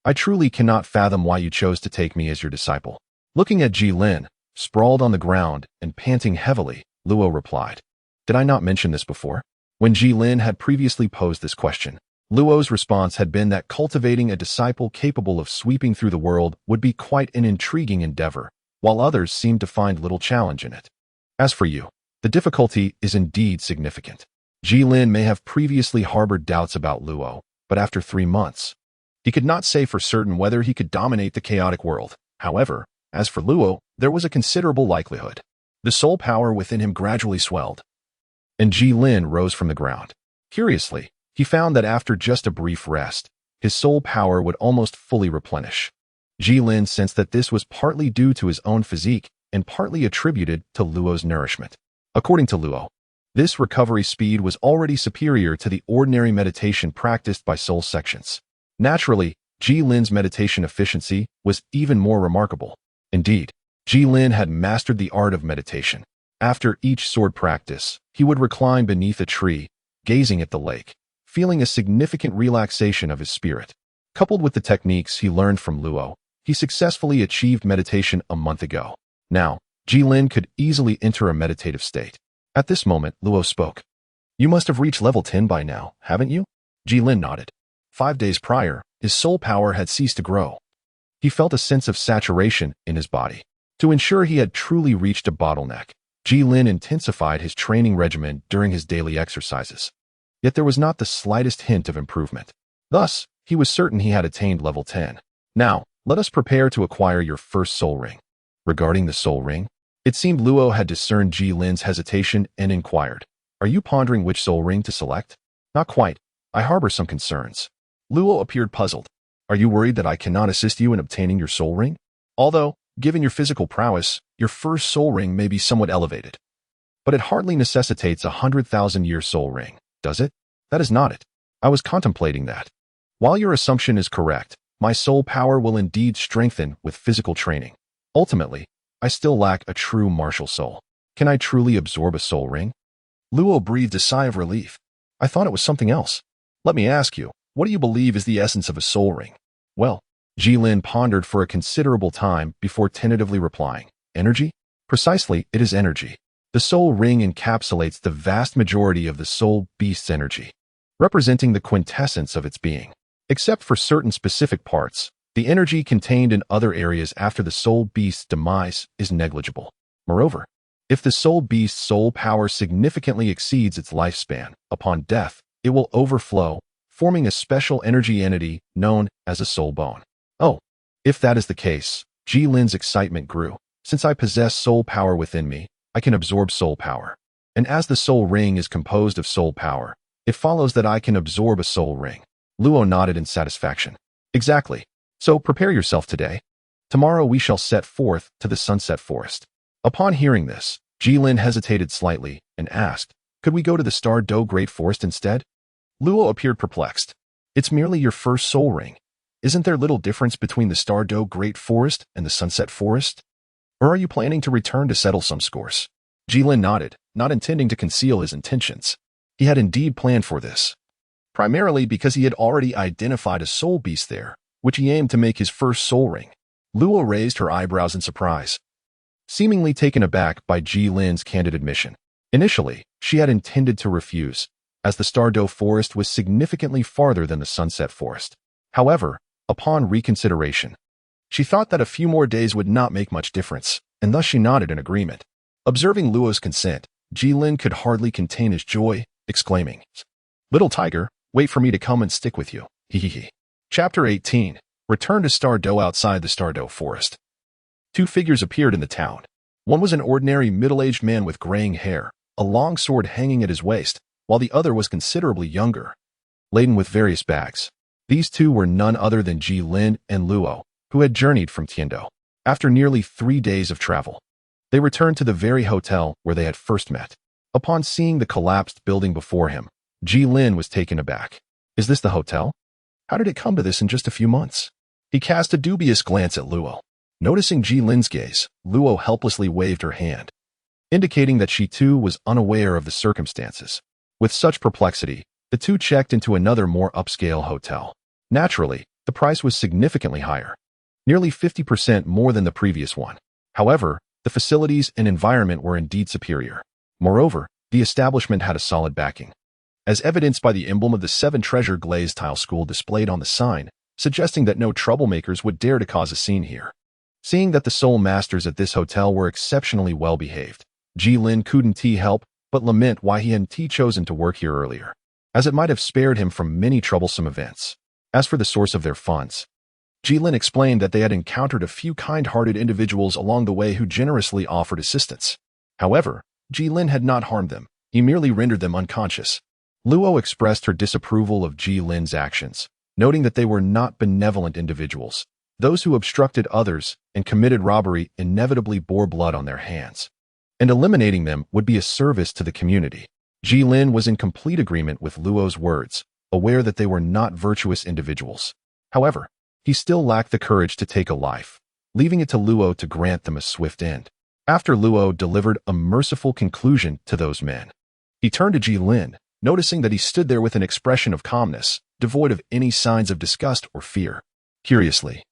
I truly cannot fathom why you chose to take me as your disciple. Looking at Jilin, sprawled on the ground and panting heavily, Luo replied, "Did I not mention this before?" When Jilin had previously posed this question, Luo's response had been that cultivating a disciple capable of sweeping through the world would be quite an intriguing endeavor, while others seemed to find little challenge in it. As for you, the difficulty is indeed significant. Jilin may have previously harbored doubts about Luo, but after 3 months, he could not say for certain whether he could dominate the chaotic world. However, as for Luo, there was a considerable likelihood. The soul power within him gradually swelled, and Jilin rose from the ground. Curiously, he found that after just a brief rest, his soul power would almost fully replenish. Jilin sensed that this was partly due to his own physique and partly attributed to Luo's nourishment. According to Luo, this recovery speed was already superior to the ordinary meditation practiced by soul sections. Naturally, Jilin's meditation efficiency was even more remarkable. Indeed, Jilin had mastered the art of meditation. After each sword practice, he would recline beneath a tree, gazing at the lake, feeling a significant relaxation of his spirit. Coupled with the techniques he learned from Luo, he successfully achieved meditation a month ago. Now, Jilin could easily enter a meditative state. At this moment, Luo spoke. "You must have reached level 10 by now, haven't you?" Jilin nodded. 5 days prior, his soul power had ceased to grow. He felt a sense of saturation in his body. To ensure he had truly reached a bottleneck, Jilin intensified his training regimen during his daily exercises. Yet there was not the slightest hint of improvement. Thus, he was certain he had attained level 10. "Now, let us prepare to acquire your first soul ring." Regarding the soul ring, it seemed Luo had discerned Jilin's hesitation and inquired, "Are you pondering which soul ring to select?" "Not quite. I harbor some concerns." Luo appeared puzzled. "Are you worried that I cannot assist you in obtaining your soul ring? Although, given your physical prowess, your first soul ring may be somewhat elevated. But it hardly necessitates a 100,000-year soul ring, does it?" "That is not it. I was contemplating that. While your assumption is correct, my soul power will indeed strengthen with physical training. Ultimately, I still lack a true martial soul. Can I truly absorb a soul ring?" Luo breathed a sigh of relief. "I thought it was something else. Let me ask you, what do you believe is the essence of a soul ring?" "Well," Jilin pondered for a considerable time before tentatively replying, "Energy? Precisely, it is energy. The soul ring encapsulates the vast majority of the soul beast's energy, representing the quintessence of its being. Except for certain specific parts, the energy contained in other areas after the soul beast's demise is negligible. Moreover, if the soul beast's soul power significantly exceeds its lifespan, upon death, it will overflow, forming a special energy entity known as a soul bone." "Oh, if that is the case," Jilin's excitement grew. "Since I possess soul power within me, I can absorb soul power. And as the soul ring is composed of soul power, it follows that I can absorb a soul ring." Luo nodded in satisfaction. Exactly. So prepare yourself today. Tomorrow we shall set forth to the sunset forest. Upon hearing this, Jilin hesitated slightly and asked, could we go to the Douluo Great Forest instead? Luo appeared perplexed. It's merely your first soul ring. Isn't there little difference between the Douluo Great Forest and the Sunset Forest? Or are you planning to return to settle some scores? Jilin nodded, not intending to conceal his intentions. He had indeed planned for this, primarily because he had already identified a soul beast there, which he aimed to make his first soul ring. Luo raised her eyebrows in surprise, seemingly taken aback by Jilin's candid admission. Initially, she had intended to refuse, as the Douluo Forest was significantly farther than the Sunset Forest. However, upon reconsideration, she thought that a few more days would not make much difference, and thus she nodded in agreement. Observing Luo's consent, Jilin could hardly contain his joy, exclaiming, "Little tiger, wait for me to come and stick with you." Hehehe. Chapter 18. Return to Douluo. Outside the Douluo Forest, two figures appeared in the town. One was an ordinary middle-aged man with graying hair, a long sword hanging at his waist, while the other was considerably younger, laden with various bags. These two were none other than Jilin and Luo, who had journeyed from Tiando. After nearly 3 days of travel, they returned to the very hotel where they had first met. Upon seeing the collapsed building before him, Jilin was taken aback. Is this the hotel? How did it come to this in just a few months? He cast a dubious glance at Luo. Noticing Jilin's gaze, Luo helplessly waved her hand, indicating that she too was unaware of the circumstances. With such perplexity, the two checked into another more upscale hotel. Naturally, the price was significantly higher, nearly 50% more than the previous one. However, the facilities and environment were indeed superior. Moreover, the establishment had a solid backing, as evidenced by the emblem of the 7 Treasure glazed tile school displayed on the sign, suggesting that no troublemakers would dare to cause a scene here. Seeing that the soul masters at this hotel were exceptionally well behaved, Jilin couldn't help but lament why he hadn't chosen to work here earlier, as it might have spared him from many troublesome events. As for the source of their funds, Jilin explained that they had encountered a few kind-hearted individuals along the way who generously offered assistance. However, Jilin had not harmed them, he merely rendered them unconscious. Luo expressed her disapproval of Jilin's actions, noting that they were not benevolent individuals. Those who obstructed others and committed robbery inevitably bore blood on their hands, and eliminating them would be a service to the community. Jilin was in complete agreement with Luo's words, aware that they were not virtuous individuals. However, he still lacked the courage to take a life, leaving it to Luo to grant them a swift end. After Luo delivered a merciful conclusion to those men, he turned to Jilin, noticing that he stood there with an expression of calmness, devoid of any signs of disgust or fear. Curiously,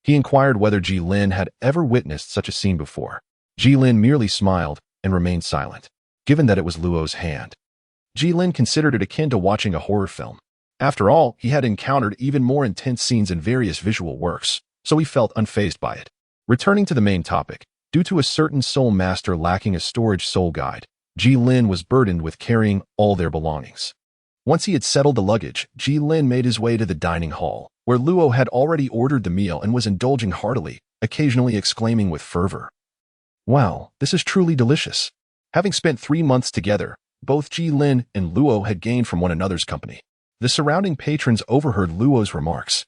he inquired whether Jilin had ever witnessed such a scene before. Jilin merely smiled and remained silent, given that it was Luo's hand. Jilin considered it akin to watching a horror film. After all, he had encountered even more intense scenes in various visual works, so he felt unfazed by it. Returning to the main topic, due to a certain soul master lacking a storage soul guide, Jilin was burdened with carrying all their belongings. Once he had settled the luggage, Jilin made his way to the dining hall, where Luo had already ordered the meal and was indulging heartily, occasionally exclaiming with fervor, "Wow, this is truly delicious." Having spent 3 months together, both Jilin and Luo had gained from one another's company. The surrounding patrons overheard Luo's remarks.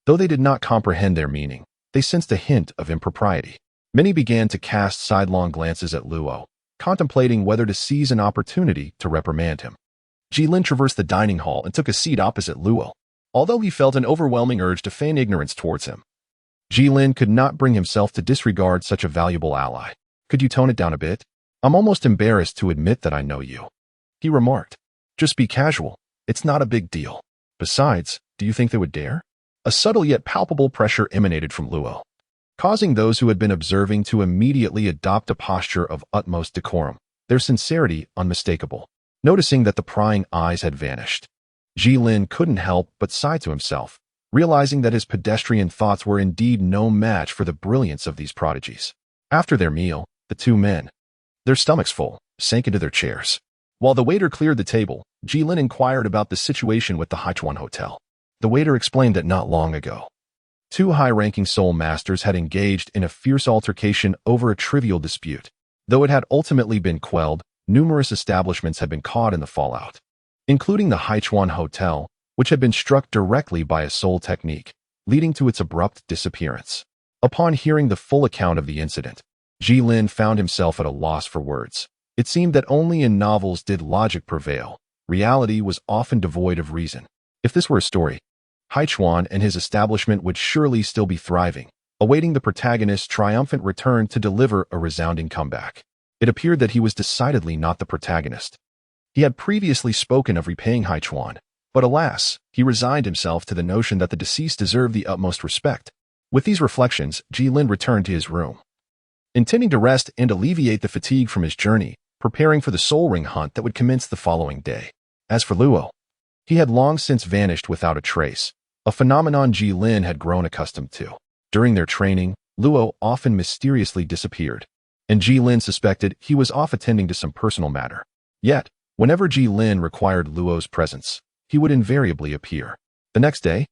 Though they did not comprehend their meaning, they sensed a hint of impropriety. Many began to cast sidelong glances at Luo, contemplating whether to seize an opportunity to reprimand him. Jilin traversed the dining hall and took a seat opposite Luo, although he felt an overwhelming urge to feign ignorance towards him. Jilin could not bring himself to disregard such a valuable ally. "Could you tone it down a bit? I'm almost embarrassed to admit that I know you," he remarked. "Just be casual. It's not a big deal. Besides, do you think they would dare?" A subtle yet palpable pressure emanated from Luo, causing those who had been observing to immediately adopt a posture of utmost decorum, their sincerity unmistakable. Noticing that the prying eyes had vanished, Jilin couldn't help but sigh to himself, realizing that his pedestrian thoughts were indeed no match for the brilliance of these prodigies. After their meal, the two men, their stomachs full, sank into their chairs. While the waiter cleared the table, Jilin inquired about the situation with the Haichuan Hotel. The waiter explained that not long ago, 2 high-ranking soul masters had engaged in a fierce altercation over a trivial dispute. Though it had ultimately been quelled, numerous establishments had been caught in the fallout, including the Haichuan Hotel, which had been struck directly by a soul technique. leading to its abrupt disappearance. Upon hearing the full account of the incident, Jilin found himself at a loss for words. It seemed that only in novels did logic prevail. Reality was often devoid of reason. If this were a story, Haichuan and his establishment would surely still be thriving, awaiting the protagonist's triumphant return to deliver a resounding comeback. It appeared that he was decidedly not the protagonist. He had previously spoken of repaying Haichuan, but alas, he resigned himself to the notion that the deceased deserved the utmost respect. With these reflections, Jilin returned to his room, intending to rest and alleviate the fatigue from his journey, preparing for the soul ring hunt that would commence the following day. As for Luo, he had long since vanished without a trace, a phenomenon Jilin had grown accustomed to. During their training, Luo often mysteriously disappeared, and Jilin suspected he was off attending to some personal matter. Yet, whenever Jilin required Luo's presence, he would invariably appear. The next day,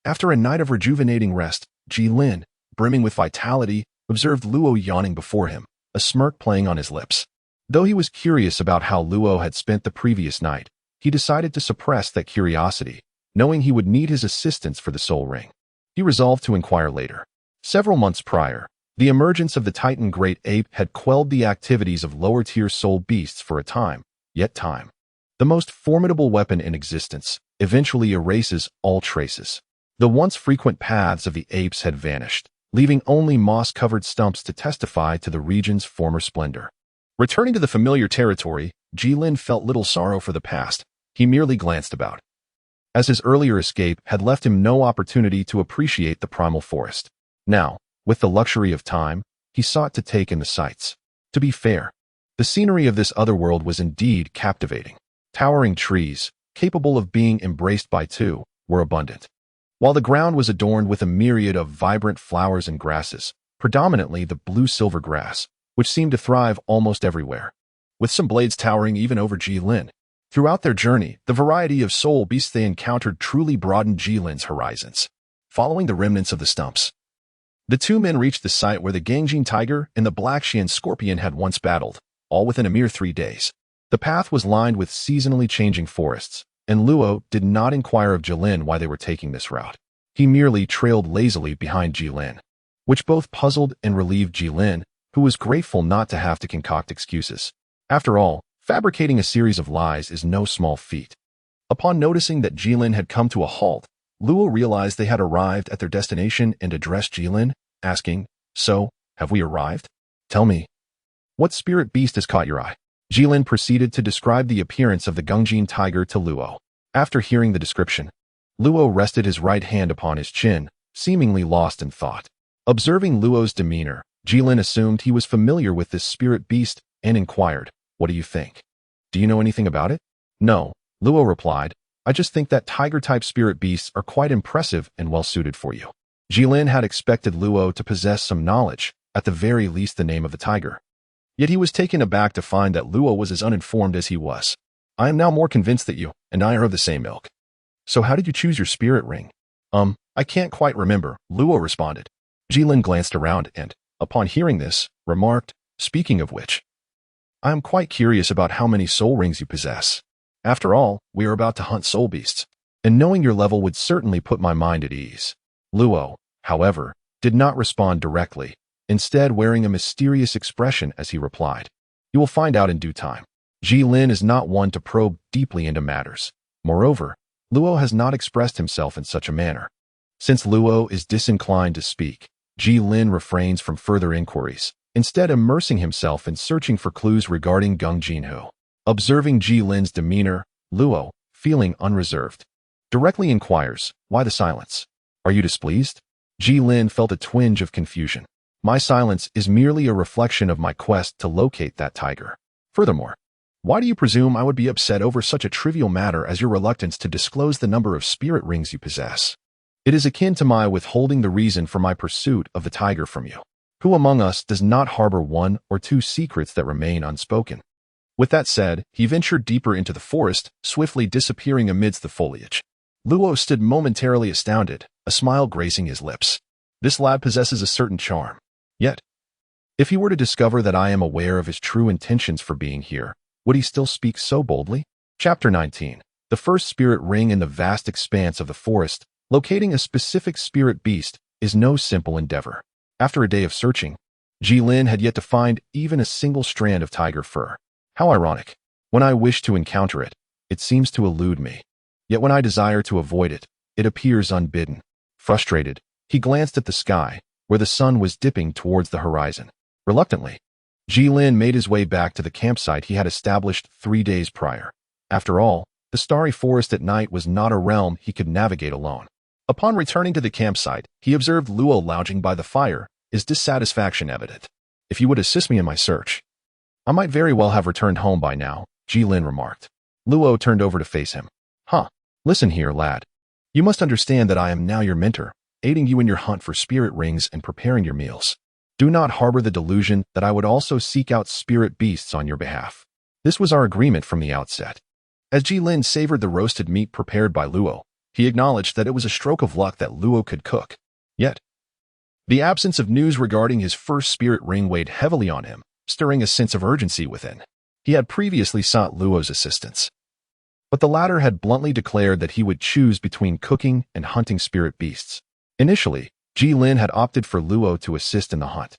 after a night of rejuvenating rest, Jilin, brimming with vitality, observed Luo yawning before him, a smirk playing on his lips. Though he was curious about how Luo had spent the previous night, he decided to suppress that curiosity, knowing he would need his assistance for the soul ring. He resolved to inquire later. Several months prior, the emergence of the Titan Great Ape had quelled the activities of lower-tier soul beasts for a time, yet time, the most formidable weapon in existence, eventually erases all traces. The once frequent paths of the apes had vanished, leaving only moss-covered stumps to testify to the region's former splendor. Returning to the familiar territory, Jilin felt little sorrow for the past. He merely glanced about, as his earlier escape had left him no opportunity to appreciate the primal forest. Now, with the luxury of time, he sought to take in the sights. To be fair, the scenery of this other world was indeed captivating. Towering trees, capable of being embraced by two, were abundant, while the ground was adorned with a myriad of vibrant flowers and grasses, predominantly the blue-silver grass, which seemed to thrive almost everywhere, with some blades towering even over Jilin. Throughout their journey, the variety of soul beasts they encountered truly broadened Jilin's horizons. Following the remnants of the stumps, the two men reached the site where the Gangjin tiger and the Black Xian scorpion had once battled, all within a mere 3 days. The path was lined with seasonally changing forests, and Luo did not inquire of Jilin why they were taking this route. He merely trailed lazily behind Jilin, which both puzzled and relieved Jilin, who was grateful not to have to concoct excuses. After all, fabricating a series of lies is no small feat. Upon noticing that Jilin had come to a halt, Luo realized they had arrived at their destination and addressed Jilin, asking, "So, have we arrived? Tell me, what spirit beast has caught your eye?" Jilin proceeded to describe the appearance of the Gangjin tiger to Luo. After hearing the description, Luo rested his right hand upon his chin, seemingly lost in thought. Observing Luo's demeanor, Jilin assumed he was familiar with this spirit beast and inquired, "What do you think? Do you know anything about it?" "No," Luo replied. "I just think that tiger-type spirit beasts are quite impressive and well-suited for you." Jilin had expected Luo to possess some knowledge, at the very least the name of the tiger. Yet he was taken aback to find that Luo was as uninformed as he was. "I am now more convinced that you and I are of the same ilk. So how did you choose your spirit ring?" I can't quite remember," Luo responded. Jilin glanced around and, upon hearing this, remarked, "Speaking of which, I am quite curious about how many soul rings you possess. After all, we are about to hunt soul beasts, and knowing your level would certainly put my mind at ease." Luo, however, did not respond directly, instead wearing a mysterious expression as he replied, "You will find out in due time." Jilin is not one to probe deeply into matters. Moreover, Luo has not expressed himself in such a manner. Since Luo is disinclined to speak, Jilin refrains from further inquiries, instead immersing himself in searching for clues regarding Gangjinhu. Observing Jilin's demeanor, Luo, feeling unreserved, directly inquires, "Why the silence? Are you displeased?" Jilin felt a twinge of confusion. "My silence is merely a reflection of my quest to locate that tiger. Furthermore, why do you presume I would be upset over such a trivial matter as your reluctance to disclose the number of spirit rings you possess? It is akin to my withholding the reason for my pursuit of the tiger from you. Who among us does not harbor one or two secrets that remain unspoken?" With that said, he ventured deeper into the forest, swiftly disappearing amidst the foliage. Luo stood momentarily astounded, a smile gracing his lips. This lad possesses a certain charm. Yet, if he were to discover that I am aware of his true intentions for being here, would he still speak so boldly? Chapter 19. The first spirit ring in the vast expanse of the forest Locating a specific spirit beast is no simple endeavor. After a day of searching, Jilin had yet to find even a single strand of tiger fur. How ironic. When I wish to encounter it, it seems to elude me. Yet when I desire to avoid it, it appears unbidden. Frustrated, he glanced at the sky, where the sun was dipping towards the horizon. Reluctantly, Jilin made his way back to the campsite he had established 3 days prior. After all, the starry forest at night was not a realm he could navigate alone. Upon returning to the campsite, he observed Luo lounging by the fire, his dissatisfaction evident. "If you would assist me in my search, I might very well have returned home by now," Jilin remarked. Luo turned over to face him. "Huh. Listen here, lad. You must understand that I am now your mentor, aiding you in your hunt for spirit rings and preparing your meals. Do not harbor the delusion that I would also seek out spirit beasts on your behalf. This was our agreement from the outset." As Jilin savored the roasted meat prepared by Luo, he acknowledged that it was a stroke of luck that Luo could cook. Yet, the absence of news regarding his first spirit ring weighed heavily on him, stirring a sense of urgency within. He had previously sought Luo's assistance, but the latter had bluntly declared that he would choose between cooking and hunting spirit beasts. Initially, Jilin had opted for Luo to assist in the hunt,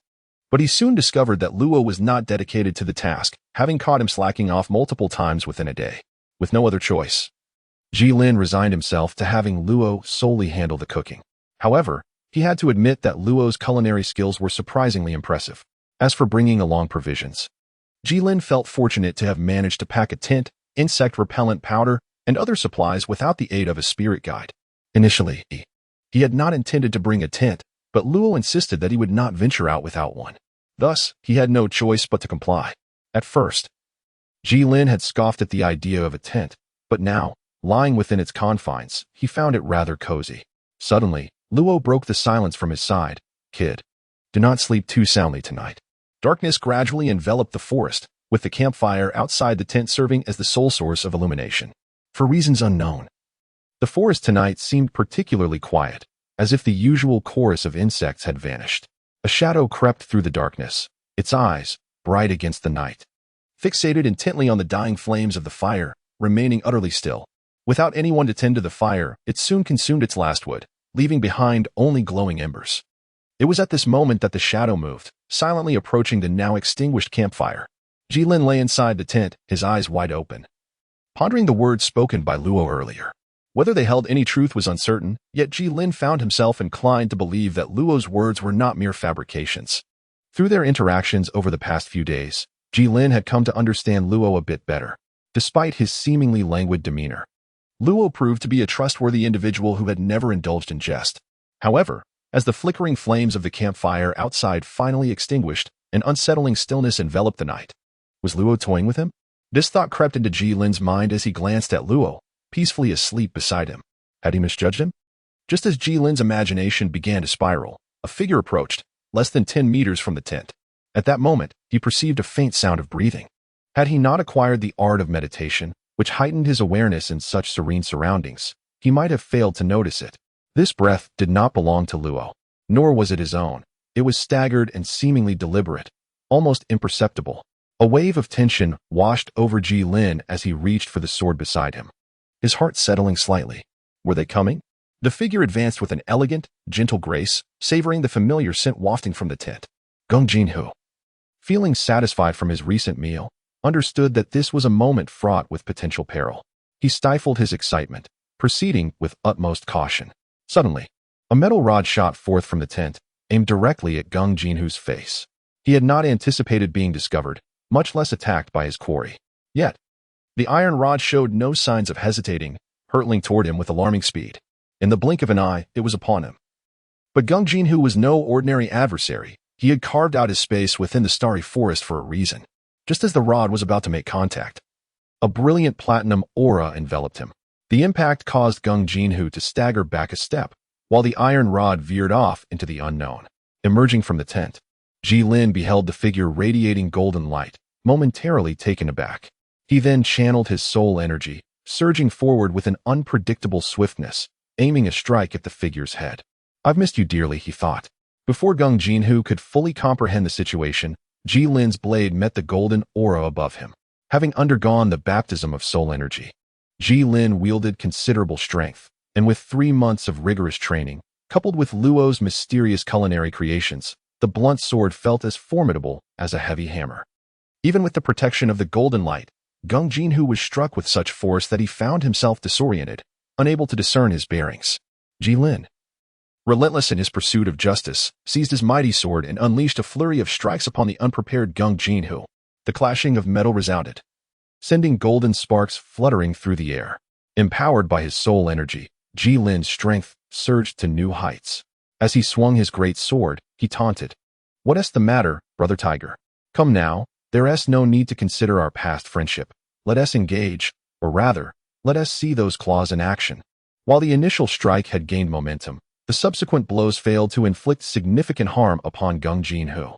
but he soon discovered that Luo was not dedicated to the task, having caught him slacking off multiple times within a day. With no other choice, Jilin resigned himself to having Luo solely handle the cooking. However, he had to admit that Luo's culinary skills were surprisingly impressive. As for bringing along provisions, Jilin felt fortunate to have managed to pack a tent, insect repellent powder, and other supplies without the aid of a spirit guide. Initially, he had not intended to bring a tent, but Luo insisted that he would not venture out without one. Thus, he had no choice but to comply. At first, Jilin had scoffed at the idea of a tent, but now, lying within its confines, he found it rather cozy. Suddenly, Luo broke the silence from his side. "Kid, do not sleep too soundly tonight." Darkness gradually enveloped the forest, with the campfire outside the tent serving as the sole source of illumination. For reasons unknown, the forest tonight seemed particularly quiet, as if the usual chorus of insects had vanished. A shadow crept through the darkness, its eyes, bright against the night, fixated intently on the dying flames of the fire, remaining utterly still. Without anyone to tend to the fire, it soon consumed its last wood, leaving behind only glowing embers. It was at this moment that the shadow moved, silently approaching the now extinguished campfire. Jilin lay inside the tent, his eyes wide open, pondering the words spoken by Luo earlier. Whether they held any truth was uncertain, yet Jilin found himself inclined to believe that Luo's words were not mere fabrications. Through their interactions over the past few days, Jilin had come to understand Luo a bit better. Despite his seemingly languid demeanor, Luo proved to be a trustworthy individual who had never indulged in jest. However, as the flickering flames of the campfire outside finally extinguished, an unsettling stillness enveloped the night. Was Luo toying with him? This thought crept into Jilin's mind as he glanced at Luo, peacefully asleep beside him. Had he misjudged him? Just as Jilin's imagination began to spiral, a figure approached, less than 10 meters from the tent. At that moment, he perceived a faint sound of breathing. Had he not acquired the art of meditation, which heightened his awareness in such serene surroundings, he might have failed to notice it. This breath did not belong to Luo, nor was it his own. It was staggered and seemingly deliberate, almost imperceptible. A wave of tension washed over Jilin as he reached for the sword beside him, his heart settling slightly. Were they coming? The figure advanced with an elegant, gentle grace, savoring the familiar scent wafting from the tent. Gung Jinhu, feeling satisfied from his recent meal, understood that this was a moment fraught with potential peril. He stifled his excitement, proceeding with utmost caution. Suddenly, a metal rod shot forth from the tent, aimed directly at Gung Jinhu's face. He had not anticipated being discovered, much less attacked by his quarry. Yet, the iron rod showed no signs of hesitating, hurtling toward him with alarming speed. In the blink of an eye, it was upon him. But Gung Jinhu was no ordinary adversary. He had carved out his space within the starry forest for a reason. Just as the rod was about to make contact, a brilliant platinum aura enveloped him. The impact caused Gung Jinhu to stagger back a step, while the iron rod veered off into the unknown. Emerging from the tent, Jilin beheld the figure radiating golden light, momentarily taken aback. He then channeled his soul energy, surging forward with an unpredictable swiftness, aiming a strike at the figure's head. "I've missed you dearly," he thought. Before Gung Jinhu could fully comprehend the situation, Jilin's blade met the golden aura above him. Having undergone the baptism of soul energy, Jilin wielded considerable strength. And with 3 months of rigorous training, coupled with Luo's mysterious culinary creations, the blunt sword felt as formidable as a heavy hammer. Even with the protection of the golden light, Gung Jinhu was struck with such force that he found himself disoriented, unable to discern his bearings. Jilin, relentless in his pursuit of justice, seized his mighty sword and unleashed a flurry of strikes upon the unprepared Gung Jinhu. The clashing of metal resounded, sending golden sparks fluttering through the air. Empowered by his soul energy, Jilin's strength surged to new heights. As he swung his great sword, he taunted, "What's the matter, brother tiger? Come now, there's no need to consider our past friendship. Let us engage, or rather, let us see those claws in action." While the initial strike had gained momentum, the subsequent blows failed to inflict significant harm upon Gung Jinhu.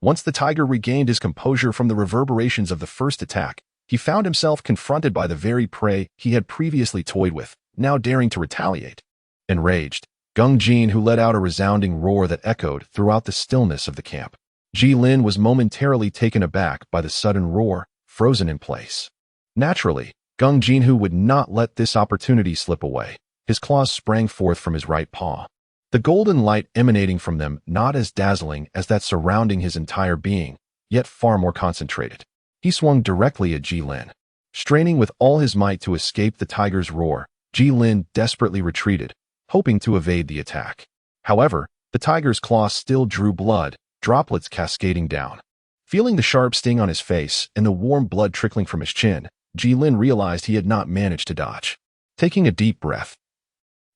Once the tiger regained his composure from the reverberations of the first attack, he found himself confronted by the very prey he had previously toyed with, now daring to retaliate. Enraged, Gung Jinhu let out a resounding roar that echoed throughout the stillness of the camp. Jilin was momentarily taken aback by the sudden roar, frozen in place. Naturally, Gung Jinhu would not let this opportunity slip away. His claws sprang forth from his right paw, the golden light emanating from them not as dazzling as that surrounding his entire being, yet far more concentrated. He swung directly at Jilin. Straining with all his might to escape the tiger's roar, Jilin desperately retreated, hoping to evade the attack. However, the tiger's claw still drew blood, droplets cascading down. Feeling the sharp sting on his face and the warm blood trickling from his chin, Jilin realized he had not managed to dodge. Taking a deep breath,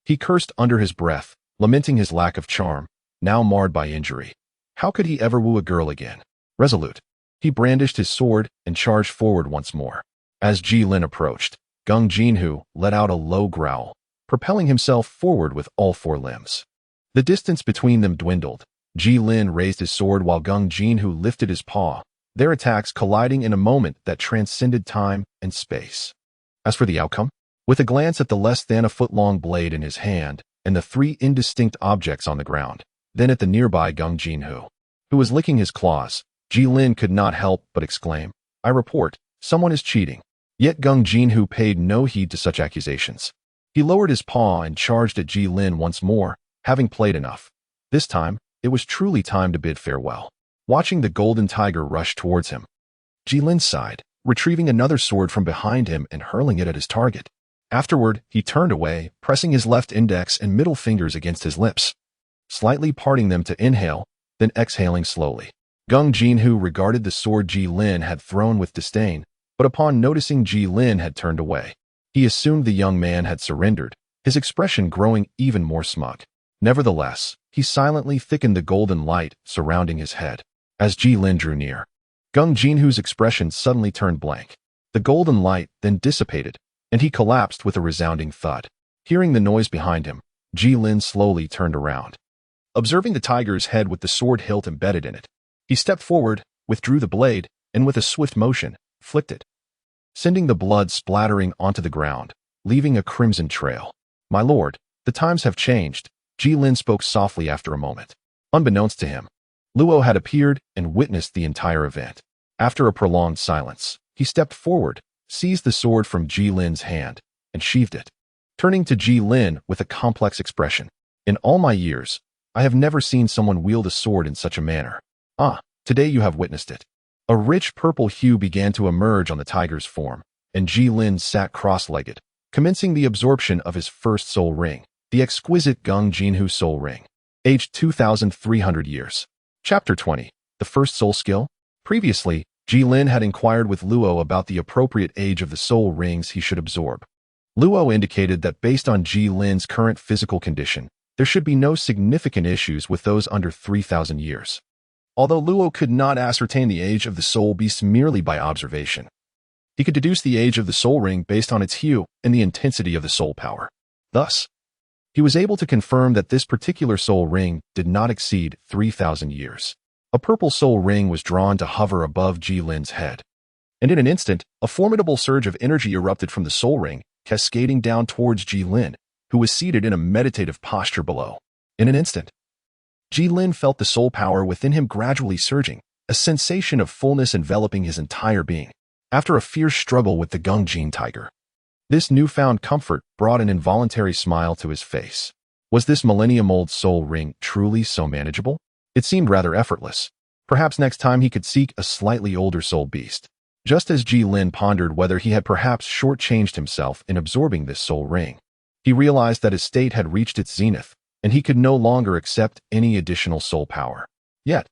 he cursed under his breath, lamenting his lack of charm, now marred by injury. How could he ever woo a girl again? Resolute, he brandished his sword and charged forward once more. As Jilin approached, Gung Jinhu let out a low growl, propelling himself forward with all four limbs. The distance between them dwindled. Jilin raised his sword while Gung Jinhu lifted his paw, their attacks colliding in a moment that transcended time and space. As for the outcome, with a glance at the less than a foot-long blade in his hand and the three indistinct objects on the ground, then at the nearby Gung Jinhu, who was licking his claws, Jilin could not help but exclaim, "I report, someone is cheating." Yet Gung Jinhu paid no heed to such accusations. He lowered his paw and charged at Jilin once more, having played enough. This time, it was truly time to bid farewell. Watching the golden tiger rush towards him, Jilin sighed, retrieving another sword from behind him and hurling it at his target. Afterward, he turned away, pressing his left index and middle fingers against his lips, slightly parting them to inhale, then exhaling slowly. Gung Jinhu regarded the sword Jilin had thrown with disdain, but upon noticing Jilin had turned away, he assumed the young man had surrendered, his expression growing even more smug. Nevertheless, he silently thickened the golden light surrounding his head. As Jilin drew near, Gung Jinhu's expression suddenly turned blank. The golden light then dissipated, and he collapsed with a resounding thud. Hearing the noise behind him, Jilin slowly turned around. Observing the tiger's head with the sword hilt embedded in it, he stepped forward, withdrew the blade, and with a swift motion, flicked it, sending the blood splattering onto the ground, leaving a crimson trail. "My lord, the times have changed," Jilin spoke softly after a moment. Unbeknownst to him, Luo had appeared and witnessed the entire event. After a prolonged silence, he stepped forward, seized the sword from Jilin's hand, and sheathed it. Turning to Jilin with a complex expression, "In all my years, I have never seen someone wield a sword in such a manner. Ah, today you have witnessed it." A rich purple hue began to emerge on the tiger's form, and Jilin sat cross-legged, commencing the absorption of his first soul ring, the exquisite Gung Jinhu soul ring, aged 2,300 years. Chapter 20. The First Soul Skill. Previously, Jilin had inquired with Luo about the appropriate age of the soul rings he should absorb. Luo indicated that based on Jilin's current physical condition, there should be no significant issues with those under 3,000 years. Although Luo could not ascertain the age of the soul beast merely by observation, he could deduce the age of the soul ring based on its hue and the intensity of the soul power. Thus, he was able to confirm that this particular soul ring did not exceed 3,000 years. A purple soul ring was drawn to hover above Jilin's head, and in an instant, a formidable surge of energy erupted from the soul ring, cascading down towards Jilin, who was seated in a meditative posture below. In an instant, Jilin felt the soul power within him gradually surging, a sensation of fullness enveloping his entire being. After a fierce struggle with the Gung Jin tiger, This newfound comfort brought an involuntary smile to his face. Was this millennium-old soul ring truly so manageable? It seemed rather effortless. Perhaps next time he could seek a slightly older soul beast. Just as Ji Lin pondered whether he had perhaps shortchanged himself in absorbing this soul ring, he realized that his state had reached its zenith, and he could no longer accept any additional soul power. Yet,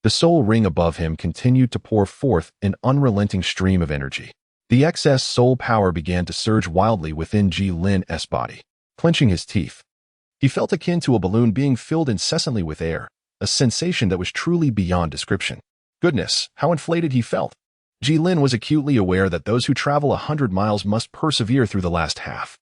the soul ring above him continued to pour forth an unrelenting stream of energy. The excess soul power began to surge wildly within Ji Lin's body. Clenching his teeth, he felt akin to a balloon being filled incessantly with air, a sensation that was truly beyond description. Goodness, how inflated he felt! Ji Lin was acutely aware that those who travel 100 miles must persevere through the last half.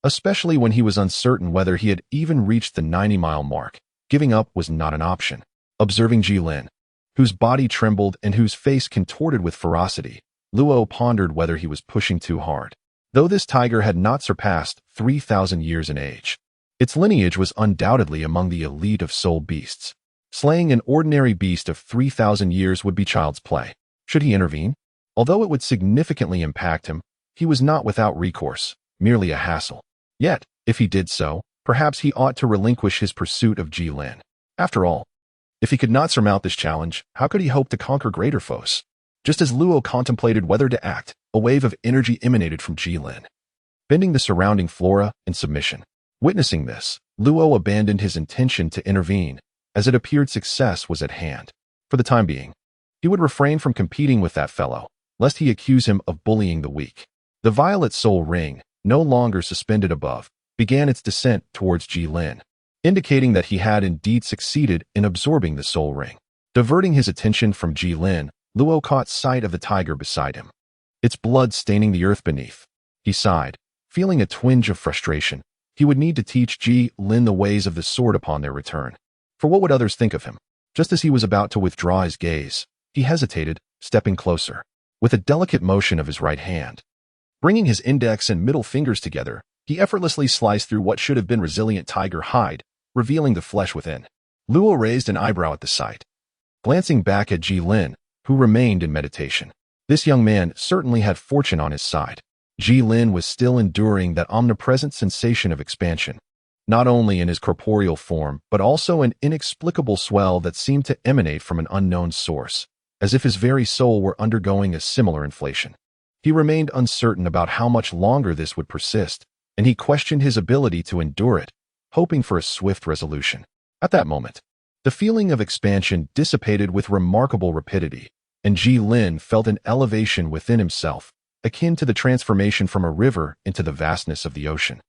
Especially when he was uncertain whether he had even reached the 90-mile mark, giving up was not an option. Observing Ji Lin, whose body trembled and whose face contorted with ferocity, Luo pondered whether he was pushing too hard. Though this tiger had not surpassed 3,000 years in age, its lineage was undoubtedly among the elite of soul beasts. Slaying an ordinary beast of 3,000 years would be child's play. Should he intervene? Although it would significantly impact him, he was not without recourse, merely a hassle. Yet, if he did so, perhaps he ought to relinquish his pursuit of Ji Lin. After all, if he could not surmount this challenge, how could he hope to conquer greater foes? Just as Luo contemplated whether to act, a wave of energy emanated from Ji Lin, bending the surrounding flora in submission. Witnessing this, Luo abandoned his intention to intervene, as it appeared success was at hand. For the time being, he would refrain from competing with that fellow, lest he accuse him of bullying the weak. The violet soul ring, no longer suspended above, began its descent towards Ji Lin, indicating that he had indeed succeeded in absorbing the soul ring. Diverting his attention from Ji Lin, Luo caught sight of the tiger beside him, its blood staining the earth beneath. He sighed, feeling a twinge of frustration. He would need to teach Ji Lin the ways of the sword upon their return. For what would others think of him? Just as he was about to withdraw his gaze, he hesitated, stepping closer. With a delicate motion of his right hand, bringing his index and middle fingers together, he effortlessly sliced through what should have been resilient tiger hide, revealing the flesh within. Luo raised an eyebrow at the sight, glancing back at Ji Lin, who remained in meditation. This young man certainly had fortune on his side. Ji Lin was still enduring that omnipresent sensation of expansion, not only in his corporeal form, but also an inexplicable swell that seemed to emanate from an unknown source, as if his very soul were undergoing a similar inflation. He remained uncertain about how much longer this would persist, and he questioned his ability to endure it, hoping for a swift resolution. At that moment, the feeling of expansion dissipated with remarkable rapidity, and Ji Lin felt an elevation within himself, akin to the transformation from a river into the vastness of the ocean.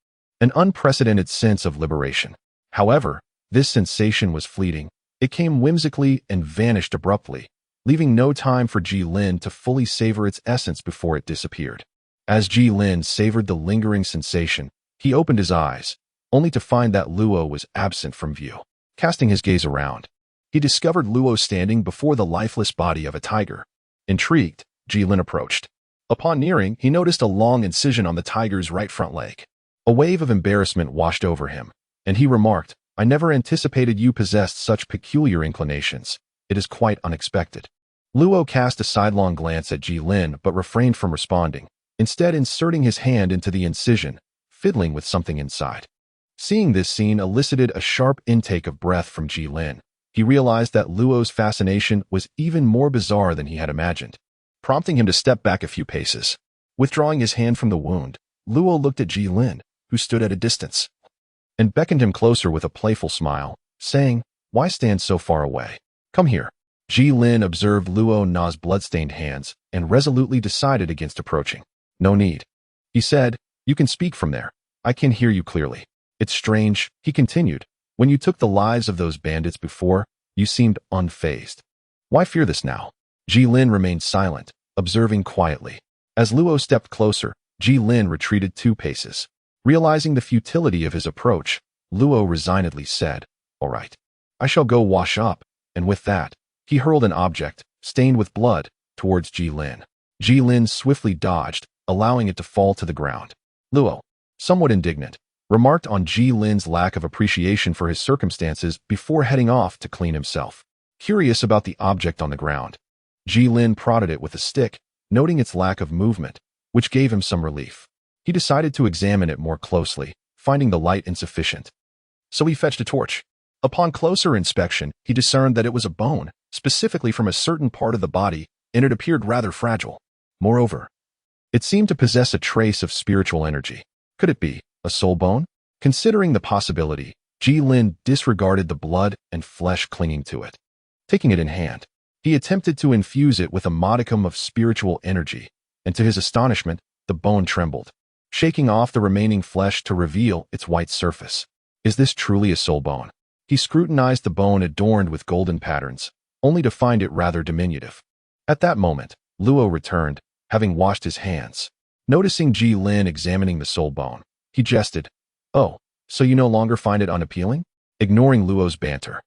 An unprecedented sense of liberation. However, this sensation was fleeting. It came whimsically and vanished abruptly, leaving no time for Ji Lin to fully savor its essence before it disappeared. As Ji Lin savored the lingering sensation, he opened his eyes, only to find that Luo was absent from view. Casting his gaze around, he discovered Luo standing before the lifeless body of a tiger. Intrigued, Ji Lin approached. Upon nearing, he noticed a long incision on the tiger's right front leg. A wave of embarrassment washed over him, and he remarked, "I never anticipated you possessed such peculiar inclinations. It is quite unexpected." Luo cast a sidelong glance at Ji Lin but refrained from responding, instead inserting his hand into the incision, fiddling with something inside. Seeing this scene elicited a sharp intake of breath from Ji Lin. He realized that Luo's fascination was even more bizarre than he had imagined, prompting him to step back a few paces. Withdrawing his hand from the wound, Luo looked at Ji Lin, who stood at a distance, and beckoned him closer with a playful smile, saying, "Why stand so far away? Come here." Ji Lin observed Luo Na's bloodstained hands and resolutely decided against approaching. "No need," he said. "You can speak from there. I can hear you clearly. It's strange," he continued. "When you took the lives of those bandits before, you seemed unfazed. Why fear this now?" Ji Lin remained silent, observing quietly. As Luo stepped closer, Ji Lin retreated 2 paces. Realizing the futility of his approach, Luo resignedly said, "All right. I shall go wash up," and with that, he hurled an object, stained with blood, towards Ji Lin. Ji Lin swiftly dodged, allowing it to fall to the ground. Luo, somewhat indignant, remarked on Ji Lin's lack of appreciation for his circumstances before heading off to clean himself. Curious about the object on the ground, Ji Lin prodded it with a stick, noting its lack of movement, which gave him some relief. He decided to examine it more closely, finding the light insufficient. So he fetched a torch. Upon closer inspection, he discerned that it was a bone, specifically from a certain part of the body, and it appeared rather fragile. Moreover, it seemed to possess a trace of spiritual energy. Could it be a soul bone? Considering the possibility, Ji Lin disregarded the blood and flesh clinging to it. Taking it in hand, he attempted to infuse it with a modicum of spiritual energy, and to his astonishment, the bone trembled, shaking off the remaining flesh to reveal its white surface. Is this truly a soul bone? He scrutinized the bone adorned with golden patterns, only to find it rather diminutive. At that moment, Luo returned, having washed his hands. Noticing Ji Lin examining the soul bone, he jested, "Oh, so you no longer find it unappealing?" Ignoring Luo's banter,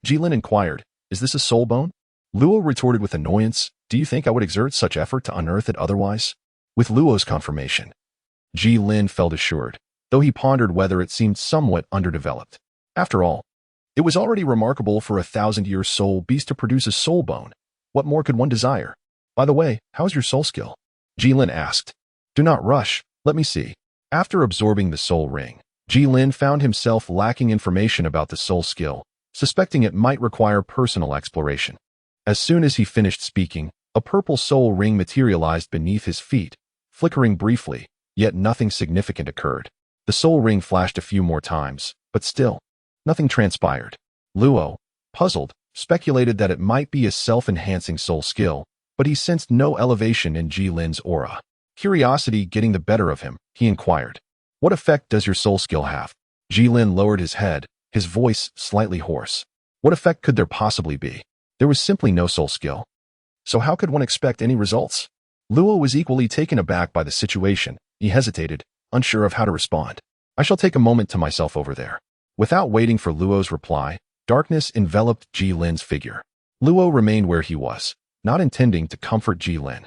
Ji Lin inquired, "Is this a soul bone?" Luo retorted with annoyance, "Do you think I would exert such effort to unearth it otherwise?" With Luo's confirmation, Ji Lin felt assured, though he pondered whether it seemed somewhat underdeveloped. After all, it was already remarkable for a 1,000-year soul beast to produce a soul bone. What more could one desire? By the way, how's your soul skill? Ji Lin asked. Do not rush, let me see. After absorbing the soul ring, Ji Lin found himself lacking information about the soul skill, suspecting it might require personal exploration. As soon as he finished speaking, a purple soul ring materialized beneath his feet, flickering briefly, yet nothing significant occurred. The soul ring flashed a few more times, but still, nothing transpired. Luo, puzzled, speculated that it might be a self-enhancing soul skill, but he sensed no elevation in Ji Lin's aura. Curiosity getting the better of him, he inquired, "What effect does your soul skill have?" Ji Lin lowered his head, his voice slightly hoarse. What effect could there possibly be? There was simply no soul skill. So how could one expect any results? Luo was equally taken aback by the situation. He hesitated, unsure of how to respond. "I shall take a moment to myself over there." Without waiting for Luo's reply, darkness enveloped Ji Lin's figure. Luo remained where he was, not intending to comfort Ji Lin.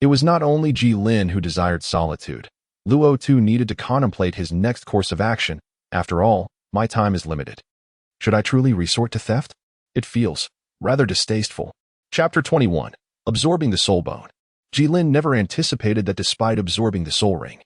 It was not only Ji Lin who desired solitude. Luo too needed to contemplate his next course of action. After all, my time is limited. Should I truly resort to theft? It feels rather distasteful. Chapter 21. Absorbing the soul bone. Ji Lin never anticipated that despite absorbing the soul ring,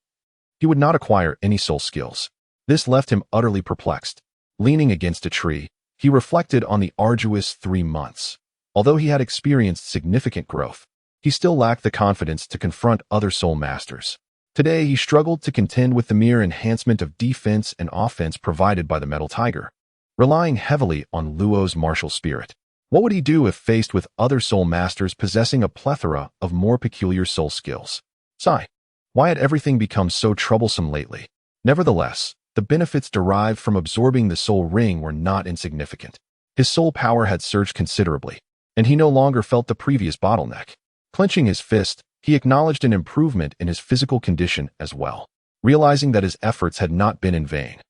he would not acquire any soul skills. This left him utterly perplexed. Leaning against a tree, he reflected on the arduous 3 months. Although he had experienced significant growth, he still lacked the confidence to confront other soul masters. Today, he struggled to contend with the mere enhancement of defense and offense provided by the metal tiger, relying heavily on Luo's martial spirit. What would he do if faced with other soul masters possessing a plethora of more peculiar soul skills? Sigh. Why had everything become so troublesome lately? Nevertheless, the benefits derived from absorbing the soul ring were not insignificant. His soul power had surged considerably, and he no longer felt the previous bottleneck. Clenching his fist, he acknowledged an improvement in his physical condition as well. Realizing that his efforts had not been in vain,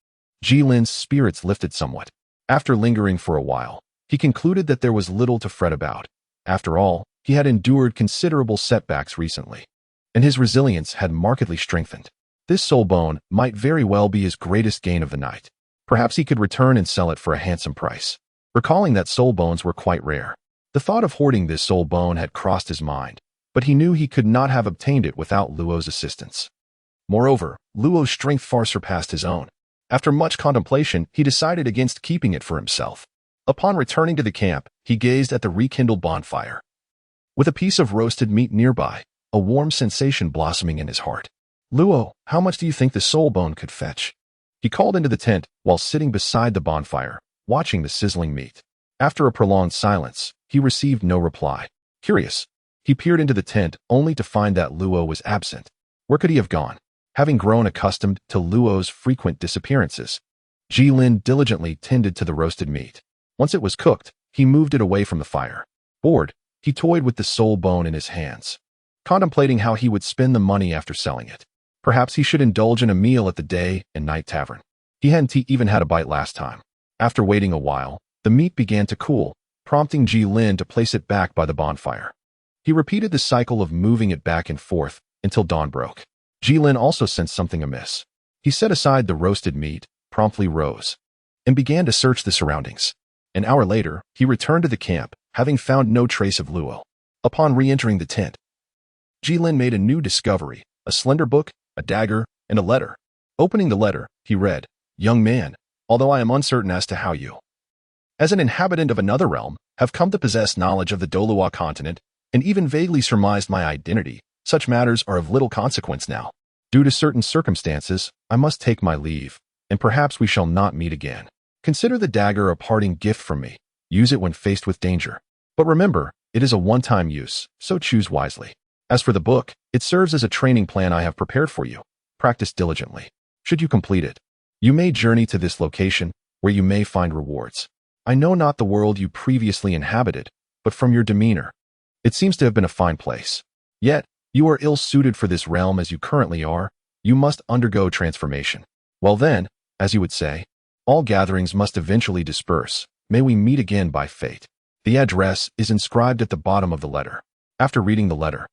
Ji Lin's spirits lifted somewhat. After lingering for a while, he concluded that there was little to fret about. After all, he had endured considerable setbacks recently, and his resilience had markedly strengthened. This soul bone might very well be his greatest gain of the night. Perhaps he could return and sell it for a handsome price. Recalling that soul bones were quite rare, the thought of hoarding this soul bone had crossed his mind, but he knew he could not have obtained it without Luo's assistance. Moreover, Luo's strength far surpassed his own. After much contemplation, he decided against keeping it for himself. Upon returning to the camp, he gazed at the rekindled bonfire. With a piece of roasted meat nearby, a warm sensation blossoming in his heart. "Luo, how much do you think the soul bone could fetch?" He called into the tent while sitting beside the bonfire, watching the sizzling meat. After a prolonged silence, he received no reply. Curious, he peered into the tent only to find that Luo was absent. Where could he have gone? Having grown accustomed to Luo's frequent disappearances, Ji Lin diligently tended to the roasted meat. Once it was cooked, he moved it away from the fire. Bored, he toyed with the soul bone in his hands, contemplating how he would spend the money after selling it. Perhaps he should indulge in a meal at the day and night tavern. He hadn't even had a bite last time. After waiting a while, the meat began to cool, prompting Ji Lin to place it back by the bonfire. He repeated the cycle of moving it back and forth until dawn broke. Ji Lin also sensed something amiss. He set aside the roasted meat, promptly rose, and began to search the surroundings. An hour later, he returned to the camp, having found no trace of Luo. Upon re-entering the tent, Ji Lin made a new discovery: a slender book, a dagger, and a letter. Opening the letter, he read, "Young man, although I am uncertain as to how you, as an inhabitant of another realm, have come to possess knowledge of the Douluo continent, and even vaguely surmised my identity, such matters are of little consequence now. Due to certain circumstances, I must take my leave, and perhaps we shall not meet again. Consider the dagger a parting gift from me. Use it when faced with danger. But remember, it is a one-time use, so choose wisely. As for the book, it serves as a training plan I have prepared for you. Practice diligently. Should you complete it, you may journey to this location, where you may find rewards. I know not the world you previously inhabited, but from your demeanor, it seems to have been a fine place. Yet, you are ill-suited for this realm as you currently are. You must undergo transformation. Well then, as you would say, all gatherings must eventually disperse. May we meet again by fate." The address is inscribed at the bottom of the letter. After reading the letter,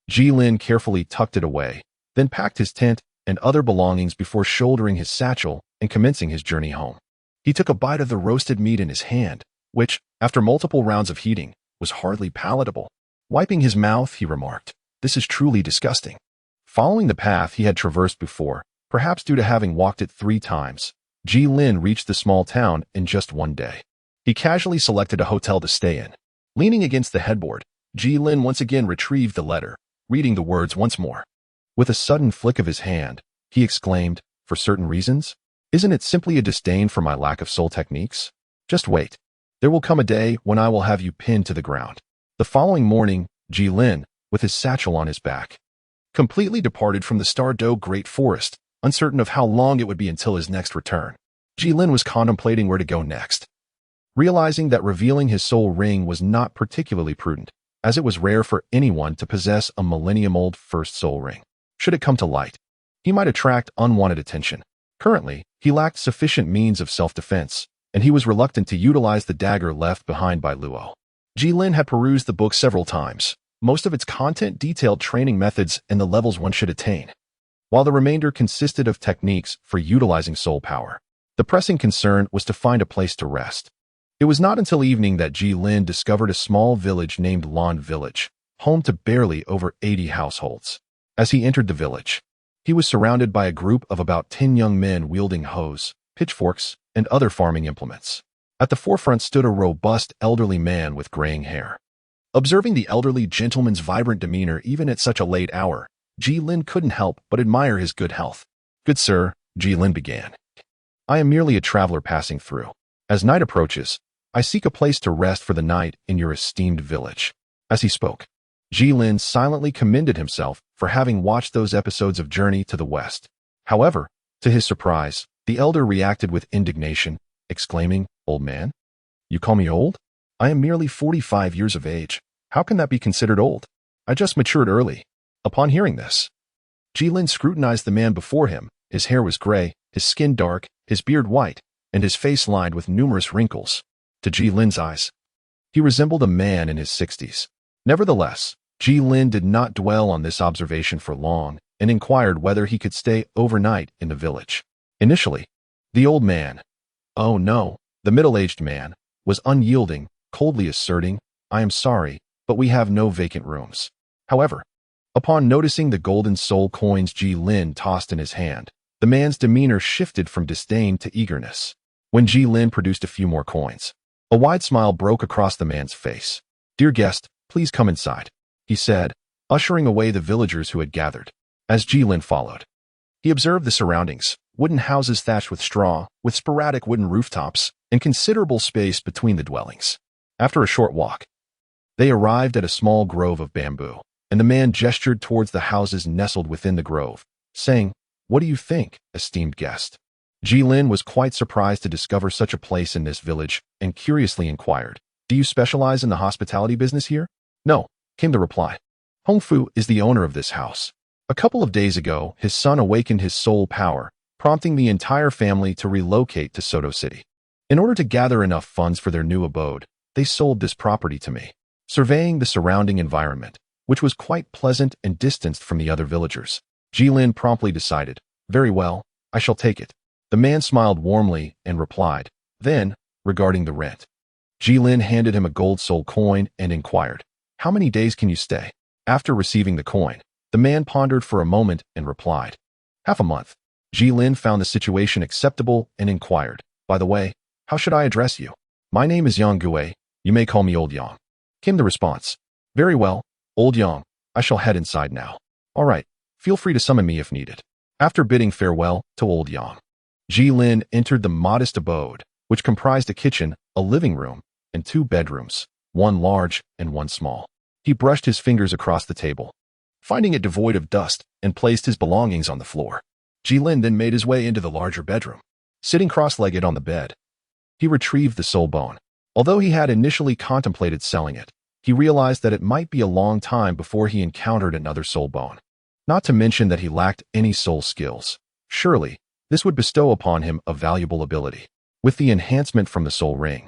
Jilin carefully tucked it away, then packed his tent and other belongings before shouldering his satchel and commencing his journey home. He took a bite of the roasted meat in his hand, which, after multiple rounds of heating, was hardly palatable. Wiping his mouth, he remarked, "This is truly disgusting." Following the path he had traversed before, perhaps due to having walked it 3 times, Jilin reached the small town in just one day. He casually selected a hotel to stay in. Leaning against the headboard, Jilin once again retrieved the letter, reading the words once more. With a sudden flick of his hand, he exclaimed, "For certain reasons? Isn't it simply a disdain for my lack of soul techniques? Just wait. There will come a day when I will have you pinned to the ground." The following morning, Jilin, with his satchel on his back, completely departed from the Douluo Great Forest, uncertain of how long it would be until his next return. Jilin was contemplating where to go next. Realizing that revealing his soul ring was not particularly prudent, as it was rare for anyone to possess a millennium-old first soul ring. Should it come to light, he might attract unwanted attention. Currently, he lacked sufficient means of self-defense, and he was reluctant to utilize the dagger left behind by Luo. Jilin had perused the book several times. Most of its content detailed training methods and the levels one should attain, while the remainder consisted of techniques for utilizing soul power. The pressing concern was to find a place to rest. It was not until evening that Jilin discovered a small village named Lan Village, home to barely over 80 households. As he entered the village, he was surrounded by a group of about 10 young men wielding hoes, pitchforks, and other farming implements. At the forefront stood a robust elderly man with graying hair. Observing the elderly gentleman's vibrant demeanor even at such a late hour, Jilin couldn't help but admire his good health. "Good sir," Jilin began, "I am merely a traveler passing through. As night approaches, I seek a place to rest for the night in your esteemed village." As he spoke, Jilin silently commended himself for having watched those episodes of Journey to the West. However, to his surprise, the elder reacted with indignation, exclaiming, "Old man? You call me old? I am merely 45 years of age. How can that be considered old? I just matured early." Upon hearing this, Jilin scrutinized the man before him. His hair was gray, his skin dark, his beard white, and his face lined with numerous wrinkles. To Jilin's eyes, he resembled a man in his 60s. Nevertheless, Jilin did not dwell on this observation for long and inquired whether he could stay overnight in the village. Initially, the old man, oh no, the middle-aged man, was unyielding, coldly asserting, "I am sorry, but we have no vacant rooms." However, upon noticing the golden soul coins Jilin tossed in his hand, the man's demeanor shifted from disdain to eagerness. When Jilin produced a few more coins, a wide smile broke across the man's face. "Dear guest, please come inside," he said, ushering away the villagers who had gathered. As Jilin followed, he observed the surroundings: wooden houses thatched with straw, with sporadic wooden rooftops, and considerable space between the dwellings. After a short walk, they arrived at a small grove of bamboo, and the man gestured towards the houses nestled within the grove, saying, "What do you think, esteemed guest?" Jilin was quite surprised to discover such a place in this village and curiously inquired, "Do you specialize in the hospitality business here?" "No," came the reply. "Hongfu is the owner of this house. A couple of days ago, his son awakened his soul power, prompting the entire family to relocate to Soto City. In order to gather enough funds for their new abode, they sold this property to me." Surveying the surrounding environment, which was quite pleasant and distanced from the other villagers, Jilin promptly decided, "Very well, I shall take it." The man smiled warmly and replied, Then, regarding the rent, Jilin handed him a gold soul coin and inquired, "How many days can you stay?" After receiving the coin, the man pondered for a moment and replied, Half a month. Jilin found the situation acceptable and inquired, "By the way, how should I address you?" "My name is Yang Gue. You may call me Old Yang," came the response. "Very well, Old Yang. I shall head inside now." "All right. Feel free to summon me if needed." After bidding farewell to Old Yang, Jilin entered the modest abode, which comprised a kitchen, a living room, and 2 bedrooms, one large and one small. He brushed his fingers across the table, finding it devoid of dust, and placed his belongings on the floor. Jilin then made his way into the larger bedroom. Sitting cross-legged on the bed, he retrieved the soul bone. Although he had initially contemplated selling it, he realized that it might be a long time before he encountered another soul bone. Not to mention that he lacked any soul skills. Surely, this would bestow upon him a valuable ability. With the enhancement from the soul ring,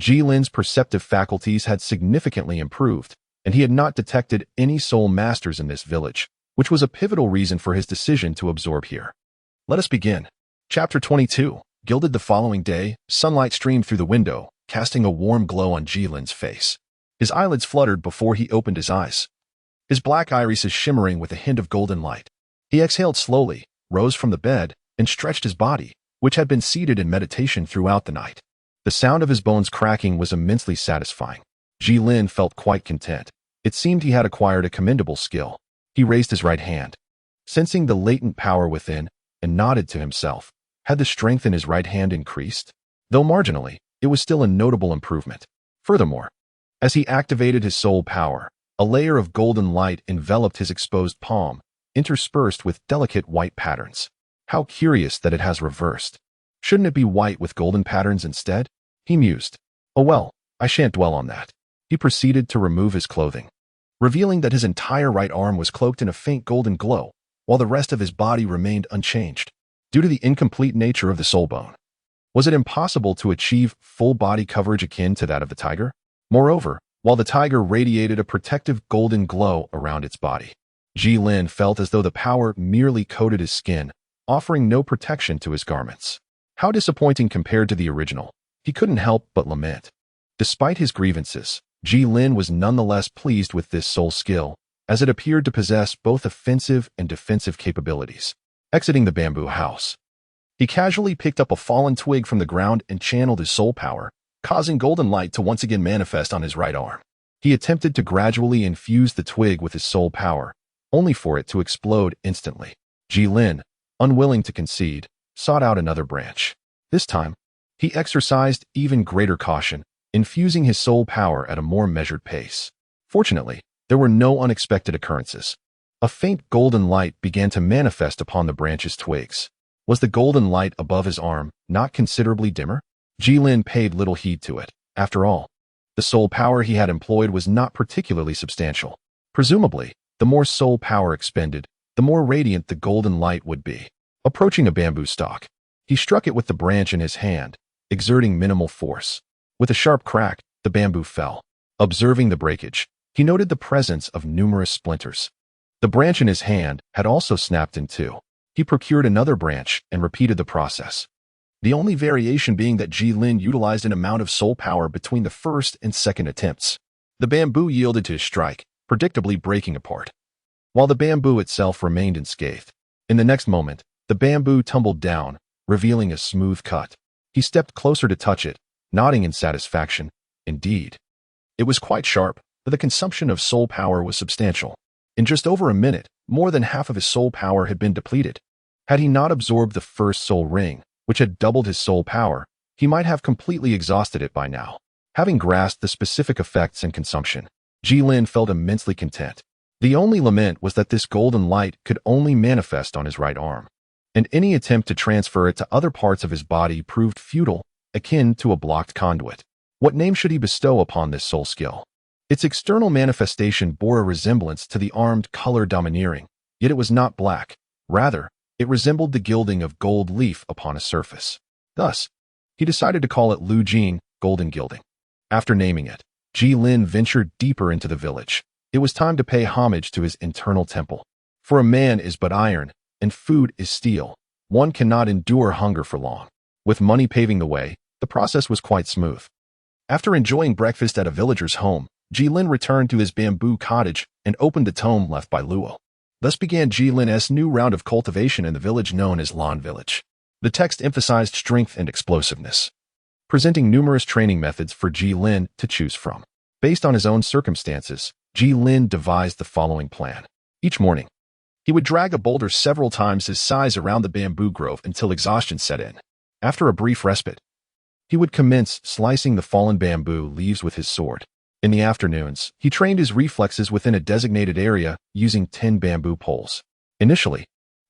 Jilin's perceptive faculties had significantly improved, and he had not detected any soul masters in this village, which was a pivotal reason for his decision to absorb here. Let us begin. Chapter 22. Gilded. The following day, sunlight streamed through the window, casting a warm glow on Jilin's face. His eyelids fluttered before he opened his eyes, his black irises shimmering with a hint of golden light. He exhaled slowly, rose from the bed, and stretched his body, which had been seated in meditation throughout the night. The sound of his bones cracking was immensely satisfying. Jilin felt quite content. It seemed he had acquired a commendable skill. He raised his right hand, sensing the latent power within, and nodded to himself. Had the strength in his right hand increased? Though marginally, it was still a notable improvement. Furthermore, as he activated his soul power, a layer of golden light enveloped his exposed palm, interspersed with delicate white patterns. How curious that it has reversed. Shouldn't it be white with golden patterns instead? He mused. Oh well, I shan't dwell on that. He proceeded to remove his clothing, revealing that his entire right arm was cloaked in a faint golden glow, while the rest of his body remained unchanged. Due to the incomplete nature of the soul bone, was it impossible to achieve full body coverage akin to that of the tiger? Moreover, while the tiger radiated a protective golden glow around its body, Jilin felt as though the power merely coated his skin, offering no protection to his garments. How disappointing compared to the original. He couldn't help but lament. Despite his grievances, Jilin was nonetheless pleased with this soul skill, as it appeared to possess both offensive and defensive capabilities. Exiting the bamboo house, he casually picked up a fallen twig from the ground and channeled his soul power, causing golden light to once again manifest on his right arm. He attempted to gradually infuse the twig with his soul power, only for it to explode instantly. Jilin, unwilling to concede, sought out another branch. This time, he exercised even greater caution, infusing his soul power at a more measured pace. Fortunately, there were no unexpected occurrences. A faint golden light began to manifest upon the branch's twigs. Was the golden light above his arm not considerably dimmer? Jilin paid little heed to it. After all, the soul power he had employed was not particularly substantial. Presumably, the more soul power expended, the more radiant the golden light would be. Approaching a bamboo stalk, he struck it with the branch in his hand, exerting minimal force. With a sharp crack, the bamboo fell. Observing the breakage, he noted the presence of numerous splinters. The branch in his hand had also snapped in two. He procured another branch and repeated the process. The only variation being that Jilin utilized an amount of soul power between the first and second attempts. The bamboo yielded to his strike, predictably breaking apart, while the bamboo itself remained unscathed. In the next moment, the bamboo tumbled down, revealing a smooth cut. He stepped closer to touch it, nodding in satisfaction. Indeed, it was quite sharp, but the consumption of soul power was substantial. In just over a minute, more than half of his soul power had been depleted. Had he not absorbed the first soul ring, which had doubled his soul power, he might have completely exhausted it by now. Having grasped the specific effects and consumption, Jilin felt immensely content. The only lament was that this golden light could only manifest on his right arm, and any attempt to transfer it to other parts of his body proved futile, akin to a blocked conduit. What name should he bestow upon this soul skill? Its external manifestation bore a resemblance to the armed color domineering, yet it was not black. Rather, it resembled the gilding of gold leaf upon a surface. Thus, he decided to call it Lu Jin, golden gilding. After naming it, Jilin ventured deeper into the village. It was time to pay homage to his internal temple. For a man is but iron, and food is steel. One cannot endure hunger for long. With money paving the way, the process was quite smooth. After enjoying breakfast at a villager's home, Jilin returned to his bamboo cottage and opened the tome left by Luo. Thus began Jilin's new round of cultivation in the village known as Lan Village. The text emphasized strength and explosiveness, presenting numerous training methods for Jilin to choose from. Based on his own circumstances, Jilin devised the following plan. Each morning, he would drag a boulder several times his size around the bamboo grove until exhaustion set in. After a brief respite, he would commence slicing the fallen bamboo leaves with his sword. In the afternoons, he trained his reflexes within a designated area using 10 bamboo poles. Initially,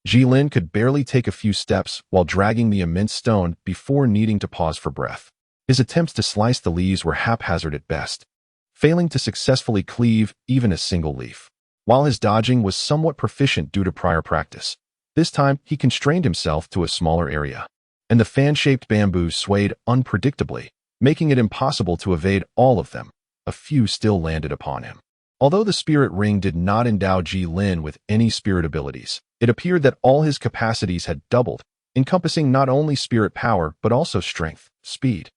Jilin could barely take a few steps while dragging the immense stone before needing to pause for breath. His attempts to slice the leaves were haphazard at best, failing to successfully cleave even a single leaf. While his dodging was somewhat proficient due to prior practice, this time he constrained himself to a smaller area, and the fan-shaped bamboo swayed unpredictably, making it impossible to evade all of them. A few still landed upon him. Although the spirit ring did not endow Jilin with any spirit abilities, it appeared that all his capacities had doubled, encompassing not only spirit power but also strength, speed,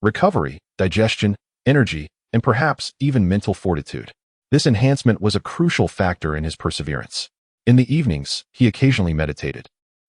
recovery, digestion, energy, and perhaps even mental fortitude. This enhancement was a crucial factor in his perseverance. In the evenings, he occasionally meditated.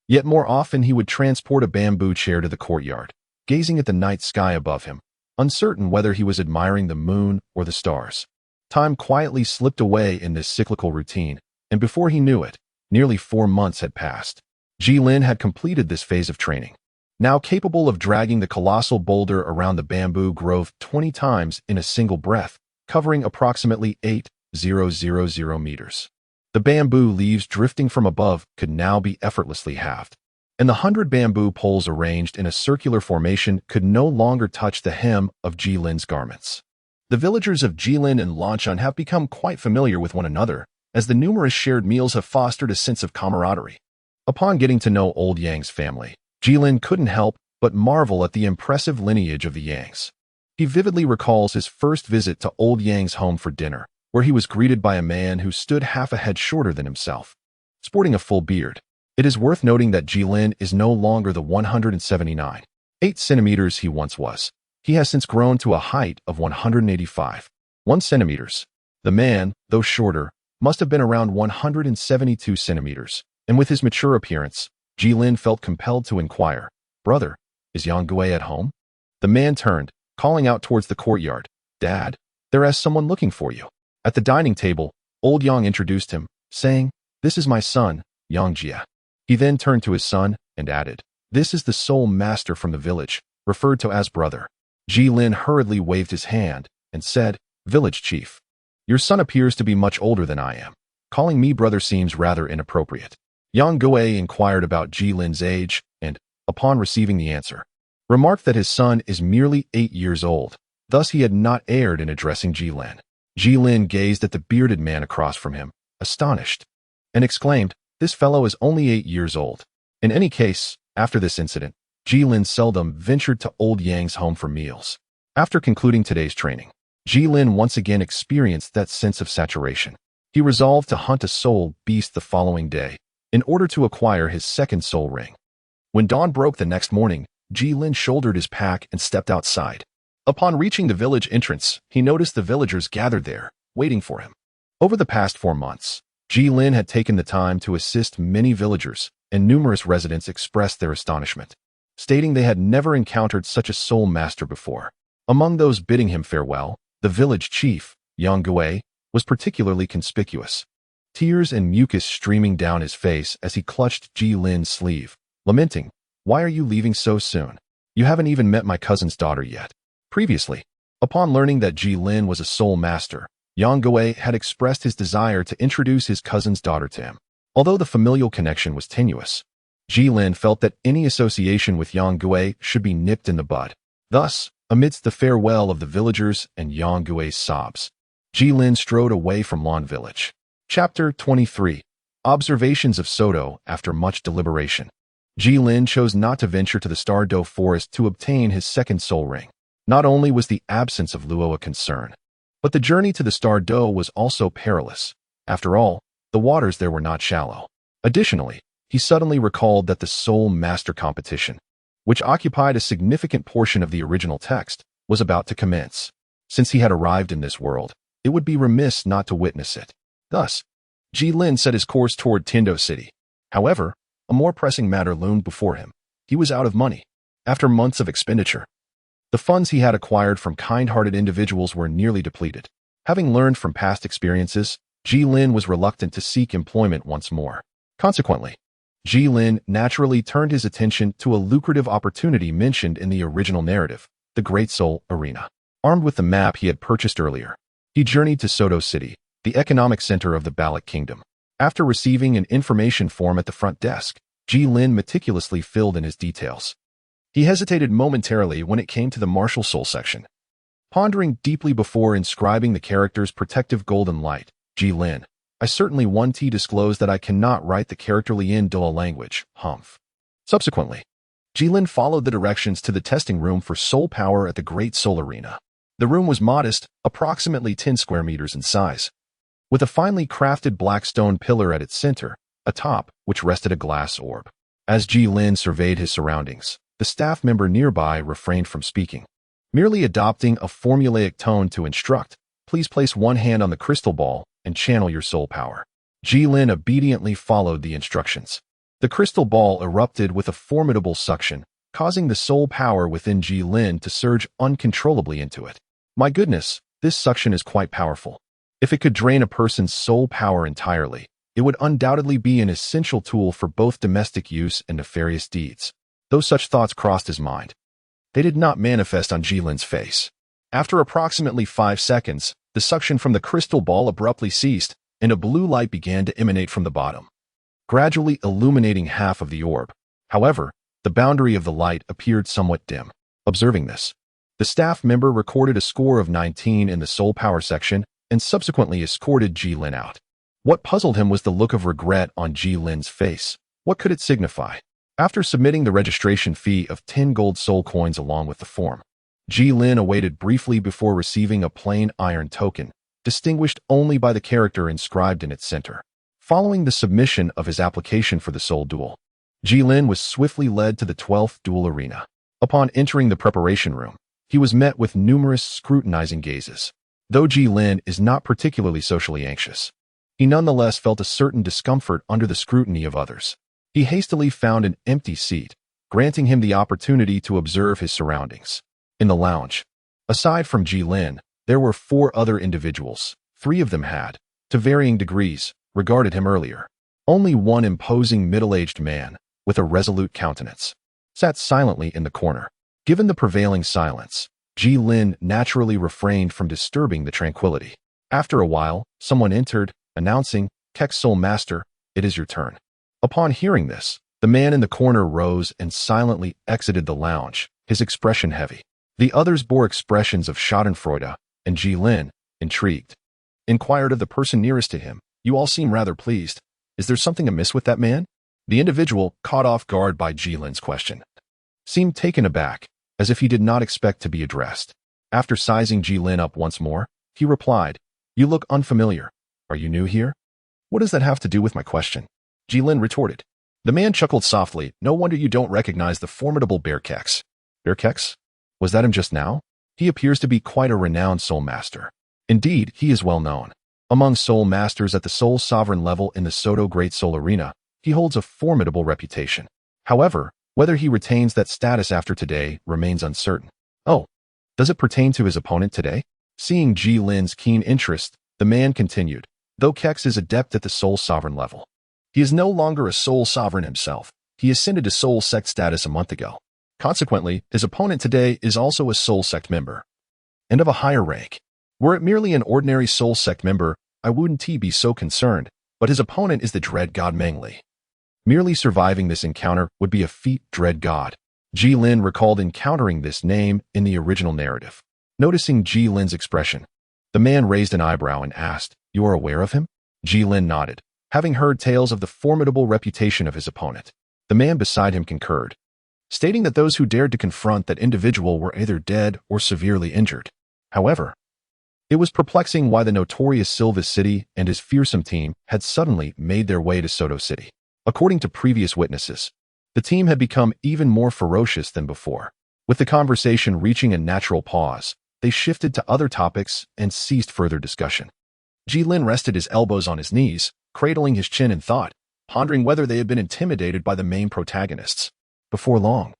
Yet more often he would transport a bamboo chair to the courtyard, gazing at the night sky above him, uncertain whether he was admiring the moon or the stars. Time quietly slipped away in this cyclical routine, and before he knew it, nearly 4 months had passed. Jilin had completed this phase of training, now capable of dragging the colossal boulder around the bamboo grove 20 times in a single breath, covering approximately 8,000 meters. The bamboo leaves drifting from above could now be effortlessly halved, and the 100 bamboo poles arranged in a circular formation could no longer touch the hem of Jilin's garments. The villagers of Jilin and Lanchan have become quite familiar with one another, as the numerous shared meals have fostered a sense of camaraderie. Upon getting to know old Yang's family, Jilin couldn't help but marvel at the impressive lineage of the Yangs. He vividly recalls his first visit to old Yang's home for dinner, where he was greeted by a man who stood half a head shorter than himself, sporting a full beard. It is worth noting that Jilin is no longer the 179.8 centimeters he once was. He has since grown to a height of 185.1 centimeters. The man, though shorter, must have been around 172 centimeters, and with his mature appearance, Jilin felt compelled to inquire, "Brother, is Yang Gui at home?" The man turned, calling out towards the courtyard, "Dad, there is someone looking for you." At the dining table, old Yang introduced him, saying, "This is my son, Yang Jia." He then turned to his son and added, "This is the sole master from the village, referred to as brother." Jilin hurriedly waved his hand and said, "Village chief, your son appears to be much older than I am. Calling me brother seems rather inappropriate." Yang Gui inquired about Jilin's age and, upon receiving the answer, remarked that his son is merely 8 years old. Thus he had not erred in addressing Jilin. Jilin gazed at the bearded man across from him, astonished, and exclaimed, "This fellow is only 8 years old." In any case, after this incident, Jilin seldom ventured to old Yang's home for meals. After concluding today's training, Jilin once again experienced that sense of saturation. He resolved to hunt a soul beast the following day, in order to acquire his second soul ring. When dawn broke the next morning, Jilin shouldered his pack and stepped outside. Upon reaching the village entrance, he noticed the villagers gathered there, waiting for him. Over the past 4 months, Jilin had taken the time to assist many villagers, and numerous residents expressed their astonishment, stating they had never encountered such a soul master before. Among those bidding him farewell, the village chief, Yang Gui, was particularly conspicuous, tears and mucus streaming down his face as he clutched Jilin's sleeve, lamenting, "Why are you leaving so soon? You haven't even met my cousin's daughter yet." Previously, upon learning that Jilin was a soul master, Yang Gui had expressed his desire to introduce his cousin's daughter to him. Although the familial connection was tenuous, Jilin felt that any association with Yang Gui should be nipped in the bud. Thus, amidst the farewell of the villagers and Yang Gui's sobs, Jilin strode away from Lan Village. Chapter 23. Observations of Soto. After much deliberation, Jilin chose not to venture to the Star Doe forest to obtain his second soul ring. Not only was the absence of Luo a concern, but the journey to the Star Doe was also perilous. After all, the waters there were not shallow. Additionally, he suddenly recalled that the Soul Master competition, which occupied a significant portion of the original text, was about to commence. Since he had arrived in this world, it would be remiss not to witness it. Thus, Ji Lin set his course toward Tindo City. However, a more pressing matter loomed before him. He was out of money. After months of expenditure, the funds he had acquired from kind-hearted individuals were nearly depleted. Having learned from past experiences, Ji Lin was reluctant to seek employment once more. Consequently, Ji Lin naturally turned his attention to a lucrative opportunity mentioned in the original narrative, the Great Soul Arena. Armed with the map he had purchased earlier, he journeyed to Soto City, the economic center of the Balik Kingdom. After receiving an information form at the front desk, Ji Lin meticulously filled in his details. He hesitated momentarily when it came to the martial soul section. Pondering deeply before inscribing the character's protective golden light, Ji Lin, I certainly want to disclose that I cannot write the character Lian Douluo language, humph. Subsequently, Ji Lin followed the directions to the testing room for soul power at the Great Soul Arena. The room was modest, approximately 10 square meters in size, with a finely crafted black stone pillar at its center, atop which rested a glass orb. As Ji Lin surveyed his surroundings, the staff member nearby refrained from speaking. Merely adopting a formulaic tone to instruct, please place one hand on the crystal ball and channel your soul power. Ji Lin obediently followed the instructions. The crystal ball erupted with a formidable suction, causing the soul power within Ji Lin to surge uncontrollably into it. My goodness, this suction is quite powerful. If it could drain a person's soul power entirely, it would undoubtedly be an essential tool for both domestic use and nefarious deeds. Though such thoughts crossed his mind, they did not manifest on Ji Lin's face. After approximately 5 seconds, the suction from the crystal ball abruptly ceased, and a blue light began to emanate from the bottom, gradually illuminating half of the orb. However, the boundary of the light appeared somewhat dim. Observing this, the staff member recorded a score of 19 in the soul power section and subsequently escorted Ji Lin out. What puzzled him was the look of regret on Ji Lin's face. What could it signify? After submitting the registration fee of 10 gold soul coins along with the form, Ji Lin awaited briefly before receiving a plain iron token, distinguished only by the character inscribed in its center. Following the submission of his application for the soul duel, Ji Lin was swiftly led to the 12th duel arena. Upon entering the preparation room, he was met with numerous scrutinizing gazes. Though Ji Lin is not particularly socially anxious, he nonetheless felt a certain discomfort under the scrutiny of others. He hastily found an empty seat, granting him the opportunity to observe his surroundings. In the lounge, aside from Ji Lin, there were 4 other individuals. 3 of them had, to varying degrees, regarded him earlier. Only one imposing middle-aged man, with a resolute countenance, sat silently in the corner. Given the prevailing silence, Ji Lin naturally refrained from disturbing the tranquility. After a while, someone entered, announcing, "Kek's Soul Master, it is your turn." Upon hearing this, the man in the corner rose and silently exited the lounge, his expression heavy. The others bore expressions of schadenfreude, and Ji Lin, intrigued, inquired of the person nearest to him, "You all seem rather pleased. Is there something amiss with that man?" The individual, caught off guard by Ji Lin's question, seemed taken aback, as if he did not expect to be addressed. After sizing Ji Lin up once more, he replied, "You look unfamiliar. Are you new here?" "What does that have to do with my question?" Ji Lin retorted. The man chuckled softly. "No wonder you don't recognize the formidable Bear Kex." "Bear Kex? Was that him just now? He appears to be quite a renowned soul master. Indeed, he is well known. Among soul masters at the soul sovereign level in the Soto Great Soul Arena, he holds a formidable reputation. However, whether he retains that status after today remains uncertain." "Oh, does it pertain to his opponent today?" Seeing Ji Lin's keen interest, the man continued, "Though Kex is adept at the soul sovereign level, he is no longer a soul sovereign himself. He ascended to soul sect status a month ago. Consequently, his opponent today is also a soul sect member, and of a higher rank. Were it merely an ordinary soul sect member, I wouldn't be so concerned, but his opponent is the dread god Mengli. Merely surviving this encounter would be a feat, dread god." Ji Lin recalled encountering this name in the original narrative. Noticing Ji Lin's expression, the man raised an eyebrow and asked, "You are aware of him?" Ji Lin nodded, having heard tales of the formidable reputation of his opponent. The man beside him concurred, stating that those who dared to confront that individual were either dead or severely injured. However, it was perplexing why the notorious Silvis City and his fearsome team had suddenly made their way to Soto City. According to previous witnesses, the team had become even more ferocious than before. With the conversation reaching a natural pause, they shifted to other topics and ceased further discussion. Ji Lin rested his elbows on his knees, cradling his chin in thought, pondering whether they had been intimidated by the main protagonists. Before long,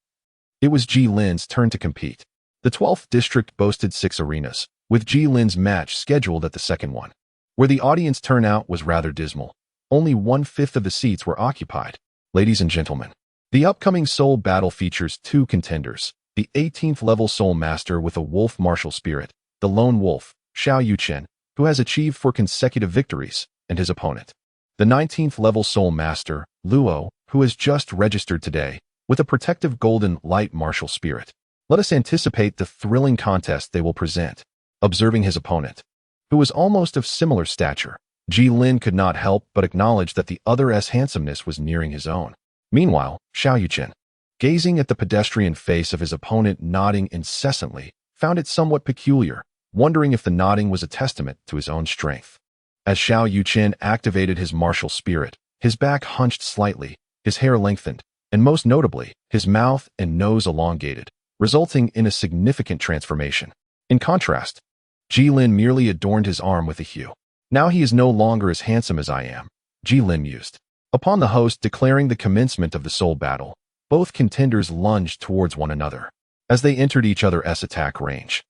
it was Ji Lin's turn to compete. The 12th district boasted 6 arenas, with Ji Lin's match scheduled at the second one, where the audience turnout was rather dismal. Only 1/5 of the seats were occupied. Ladies and gentlemen, the upcoming Soul Battle features 2 contenders, the 18th level Soul Master with a wolf martial spirit, the Lone Wolf, Xiao Yuchen, who has achieved 4 consecutive victories, and his opponent, the 19th level Soul Master, Luo, who has just registered today, with a protective golden light martial spirit. Let us anticipate the thrilling contest they will present. Observing his opponent, who was almost of similar stature, Ji Lin could not help but acknowledge that the other's handsomeness was nearing his own. Meanwhile, Xiao Yuchen, gazing at the pedestrian face of his opponent nodding incessantly, found it somewhat peculiar, wondering if the nodding was a testament to his own strength. As Xiao Yuchen activated his martial spirit, his back hunched slightly, his hair lengthened, and most notably, his mouth and nose elongated, resulting in a significant transformation. In contrast, Ji Lin merely adorned his arm with a hue. Now he is no longer as handsome as I am, Ji Lin mused. Upon the host declaring the commencement of the soul battle, both contenders lunged towards one another. As they entered each other's attack range,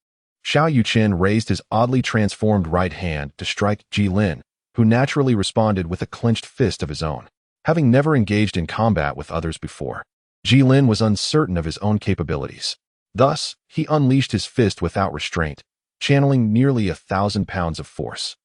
Xiao Yuchen raised his oddly transformed right hand to strike Ji Lin, who naturally responded with a clenched fist of his own. Having never engaged in combat with others before, Ji Lin was uncertain of his own capabilities. Thus, he unleashed his fist without restraint, channeling nearly 1,000 pounds of force.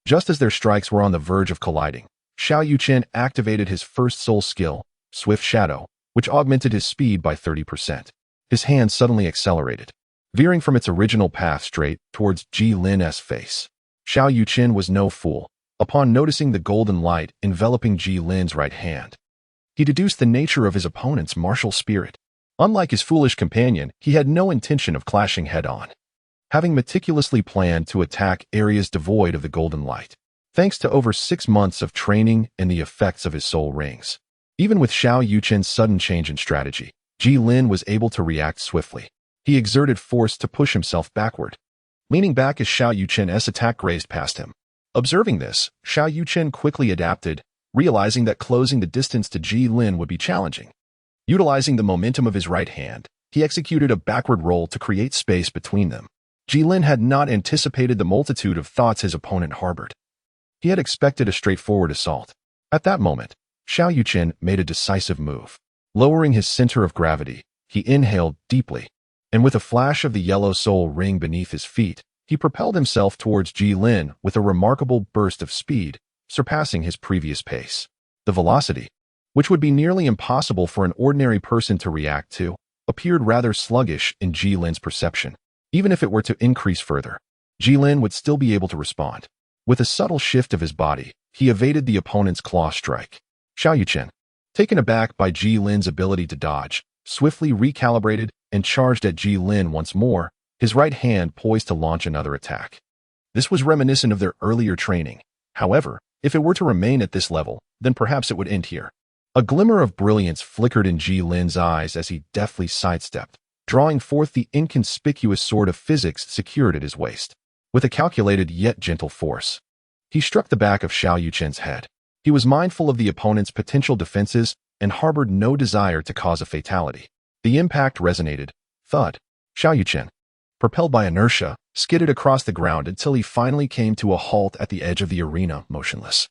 Just as their strikes were on the verge of colliding, Xiao Yuchen activated his first soul skill, Swift Shadow, which augmented his speed by 30%. His hand suddenly accelerated, veering from its original path straight towards Ji Lin's face. Xiao Yuchen was no fool. Upon noticing the golden light enveloping Ji Lin's right hand, he deduced the nature of his opponent's martial spirit. Unlike his foolish companion, he had no intention of clashing head-on, having meticulously planned to attack areas devoid of the golden light. Thanks to over 6 months of training and the effects of his soul rings, even with Xiao Yuchen's sudden change in strategy, Ji Lin was able to react swiftly. He exerted force to push himself backward, leaning back as Xiao Yuchen's attack grazed past him. Observing this, Xiao Yuchen quickly adapted, realizing that closing the distance to Ji Lin would be challenging. Utilizing the momentum of his right hand, he executed a backward roll to create space between them. Ji Lin had not anticipated the multitude of thoughts his opponent harbored. He had expected a straightforward assault. At that moment, Xiao Yuchen made a decisive move. Lowering his center of gravity, he inhaled deeply, and with a flash of the yellow soul ring beneath his feet, he propelled himself towards Ji Lin with a remarkable burst of speed, surpassing his previous pace. The velocity, which would be nearly impossible for an ordinary person to react to, appeared rather sluggish in Ji Lin's perception. Even if it were to increase further, Ji Lin would still be able to respond. With a subtle shift of his body, he evaded the opponent's claw strike. Xiao Yuchen, taken aback by Ji Lin's ability to dodge, swiftly recalibrated and charged at Ji Lin once more, his right hand poised to launch another attack. This was reminiscent of their earlier training. However, if it were to remain at this level, then perhaps it would end here. A glimmer of brilliance flickered in Ji Lin's eyes as he deftly sidestepped, drawing forth the inconspicuous sword of physics secured at his waist. With a calculated yet gentle force, he struck the back of Xiao Yuchen's head. He was mindful of the opponent's potential defenses and harbored no desire to cause a fatality. The impact resonated. Thud. Xiao Yuchen, propelled by inertia, skidded across the ground until he finally came to a halt at the edge of the arena, motionless.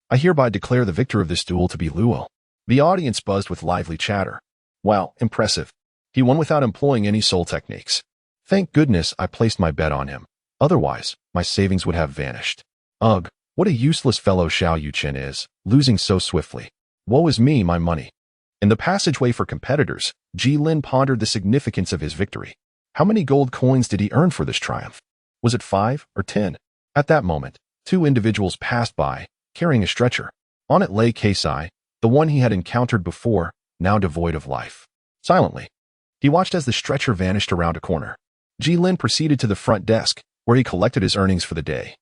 I hereby declare the victor of this duel to be Luo. The audience buzzed with lively chatter. Wow, impressive. He won without employing any soul techniques. Thank goodness I placed my bet on him. Otherwise, my savings would have vanished. Ugh, what a useless fellow Xiao Yuchen is, losing so swiftly. Woe is me, my money. In the passageway for competitors, Ji Lin pondered the significance of his victory. How many gold coins did he earn for this triumph? Was it 5 or 10? At that moment, 2 individuals passed by, carrying a stretcher. On it lay Keisai, the one he had encountered before, now devoid of life. Silently, he watched as the stretcher vanished around a corner. Ji Lin proceeded to the front desk, where he collected his earnings for the day,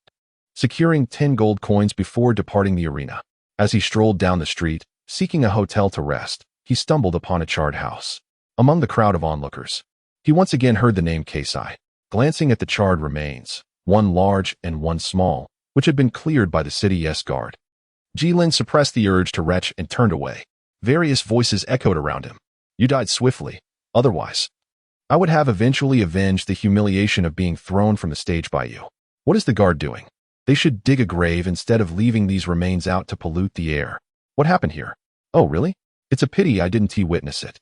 securing 10 gold coins before departing the arena. As he strolled down the street, seeking a hotel to rest, he stumbled upon a charred house. Among the crowd of onlookers, he once again heard the name Keisai. Glancing at the charred remains, one large and one small, which had been cleared by the city's guard, Jilin suppressed the urge to retch and turned away. Various voices echoed around him. You died swiftly. Otherwise, I would have eventually avenged the humiliation of being thrown from the stage by you. What is the guard doing? They should dig a grave instead of leaving these remains out to pollute the air. What happened here? Oh, really? It's a pity I didn't witness it.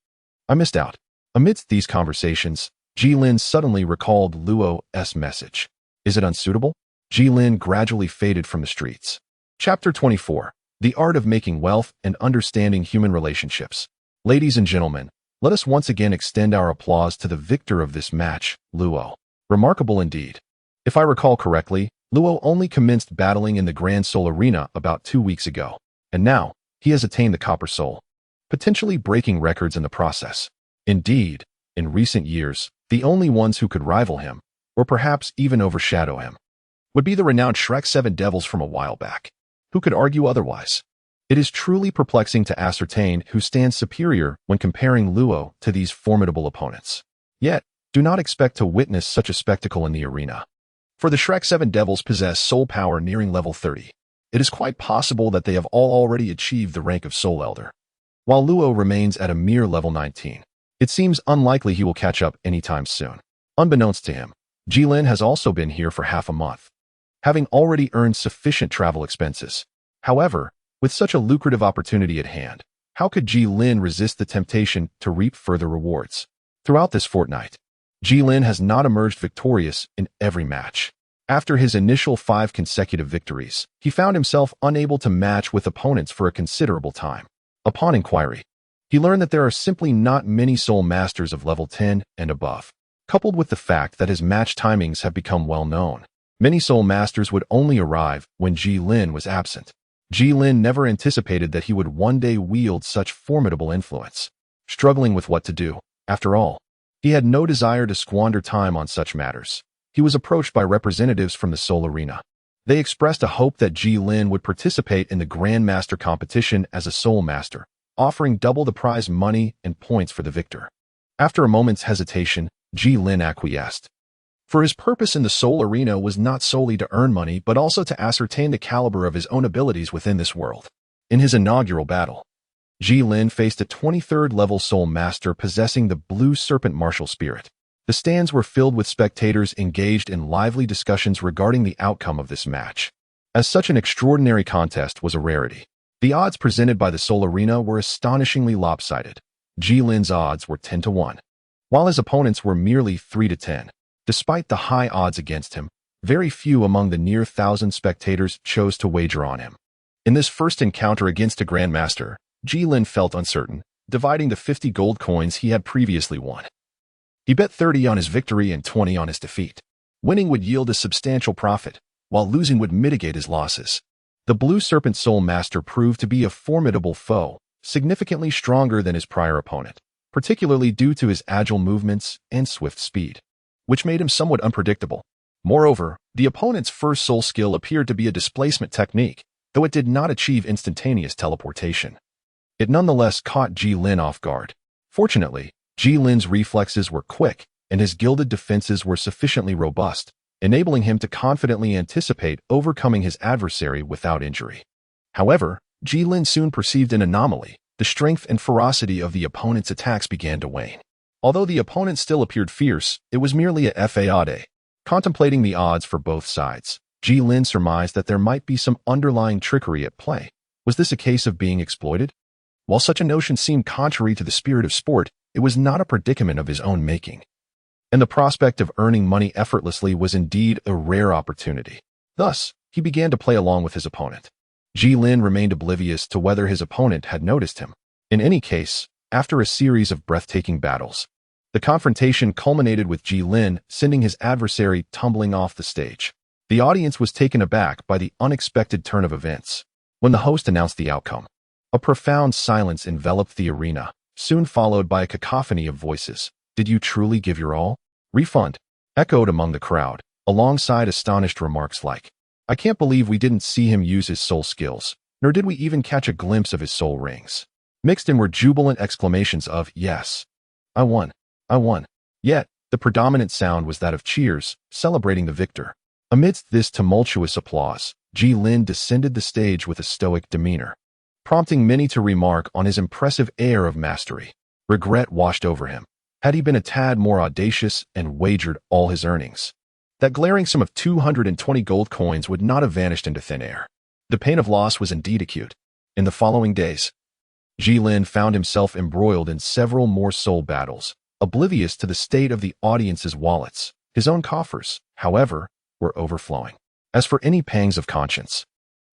I missed out. Amidst these conversations, Jilin suddenly recalled Luo's message. Is it unsuitable? Jilin gradually faded from the streets. Chapter 24. The Art of Making Wealth and Understanding Human Relationships. Ladies and gentlemen, let us once again extend our applause to the victor of this match, Luo. Remarkable indeed. If I recall correctly, Luo only commenced battling in the Grand Soul Arena about 2 weeks ago, and now he has attained the Copper Soul, potentially breaking records in the process. Indeed, in recent years, the only ones who could rival him, or perhaps even overshadow him, would be the renowned Shrek 7 Devils from a while back. Who could argue otherwise? It is truly perplexing to ascertain who stands superior when comparing Luo to these formidable opponents. Yet, do not expect to witness such a spectacle in the arena. For the Shrek 7 Devils possess soul power nearing level 30. It is quite possible that they have all already achieved the rank of Soul Elder, while Luo remains at a mere level 19. It seems unlikely he will catch up anytime soon. Unbeknownst to him, Jilin has also been here for half a month, having already earned sufficient travel expenses. However, with such a lucrative opportunity at hand, how could Jilin resist the temptation to reap further rewards? Throughout this fortnight, Jilin has not emerged victorious in every match. After his initial 5 consecutive victories, he found himself unable to match with opponents for a considerable time. Upon inquiry, he learned that there are simply not many Soul Masters of level 10 and above. Coupled with the fact that his match timings have become well known, many Soul Masters would only arrive when Jilin was absent. Jilin never anticipated that he would one day wield such formidable influence. Struggling with what to do, after all, he had no desire to squander time on such matters. He was approached by representatives from the Soul Arena. They expressed a hope that Jilin would participate in the Grandmaster competition as a Soul Master, offering double the prize money and points for the victor. After a moment's hesitation, Jilin acquiesced. For his purpose in the Soul Arena was not solely to earn money but also to ascertain the caliber of his own abilities within this world. In his inaugural battle, Jilin faced a 23rd level Soul Master possessing the Blue Serpent Martial Spirit. The stands were filled with spectators engaged in lively discussions regarding the outcome of this match. As such an extraordinary contest was a rarity, the odds presented by the Soul Arena were astonishingly lopsided. Jilin's odds were 10 to 1, while his opponents were merely 3 to 10. Despite the high odds against him, very few among the near 1,000 spectators chose to wager on him. In this first encounter against a Grandmaster, Jilin felt uncertain, dividing the 50 gold coins he had previously won. He bet 30 on his victory and 20 on his defeat. Winning would yield a substantial profit, while losing would mitigate his losses. The Blue Serpent Soul Master proved to be a formidable foe, significantly stronger than his prior opponent, particularly due to his agile movements and swift speed, which made him somewhat unpredictable. Moreover, the opponent's first soul skill appeared to be a displacement technique, though it did not achieve instantaneous teleportation. It nonetheless caught Jilin off guard. Fortunately, Jilin's reflexes were quick, and his gilded defenses were sufficiently robust, enabling him to confidently anticipate overcoming his adversary without injury. However, Jilin soon perceived an anomaly. The strength and ferocity of the opponent's attacks began to wane. Although the opponent still appeared fierce, it was merely a fade. Contemplating the odds for both sides, Jilin surmised that there might be some underlying trickery at play. Was this a case of being exploited? While such a notion seemed contrary to the spirit of sport, it was not a predicament of his own making. And the prospect of earning money effortlessly was indeed a rare opportunity. Thus, he began to play along with his opponent. Jilin remained oblivious to whether his opponent had noticed him. In any case, after a series of breathtaking battles, the confrontation culminated with Jilin sending his adversary tumbling off the stage. The audience was taken aback by the unexpected turn of events. When the host announced the outcome, a profound silence enveloped the arena, soon followed by a cacophony of voices. "Did you truly give your all?" "Refund," echoed among the crowd, alongside astonished remarks like, "I can't believe we didn't see him use his soul skills, nor did we even catch a glimpse of his soul rings." Mixed in were jubilant exclamations of, "Yes, I won, I won." Yet, the predominant sound was that of cheers, celebrating the victor. Amidst this tumultuous applause, Ji Lin descended the stage with a stoic demeanor, prompting many to remark on his impressive air of mastery. Regret washed over him. Had he been a tad more audacious and wagered all his earnings, that glaring sum of 220 gold coins would not have vanished into thin air. The pain of loss was indeed acute. In the following days, Ji Lin found himself embroiled in several more soul battles, oblivious to the state of the audience's wallets. His own coffers, however, were overflowing. As for any pangs of conscience,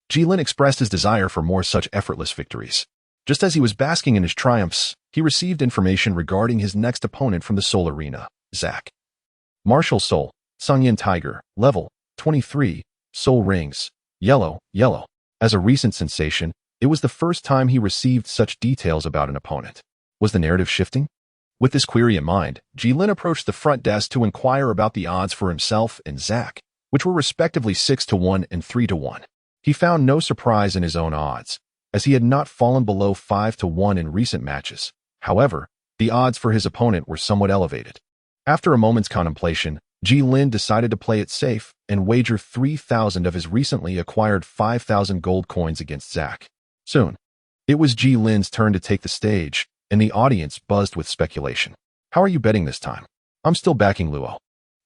Ji Lin expressed his desire for more such effortless victories. Just as he was basking in his triumphs, he received information regarding his next opponent from the Soul Arena, Zack. Martial Soul, Sungyin Tiger, level 23, Soul Rings, yellow. As a recent sensation, it was the first time he received such details about an opponent. Was the narrative shifting? With this query in mind, Ji Lin approached the front desk to inquire about the odds for himself and Zack, which were respectively 6-1 and 3-1. He found no surprise in his own odds, as he had not fallen below 5-1 in recent matches. However, the odds for his opponent were somewhat elevated. After a moment's contemplation, Ji Lin decided to play it safe and wager 3,000 of his recently acquired 5,000 gold coins against Zack. Soon, it was Ji Lin's turn to take the stage, and the audience buzzed with speculation. How are you betting this time? I'm still backing Luo.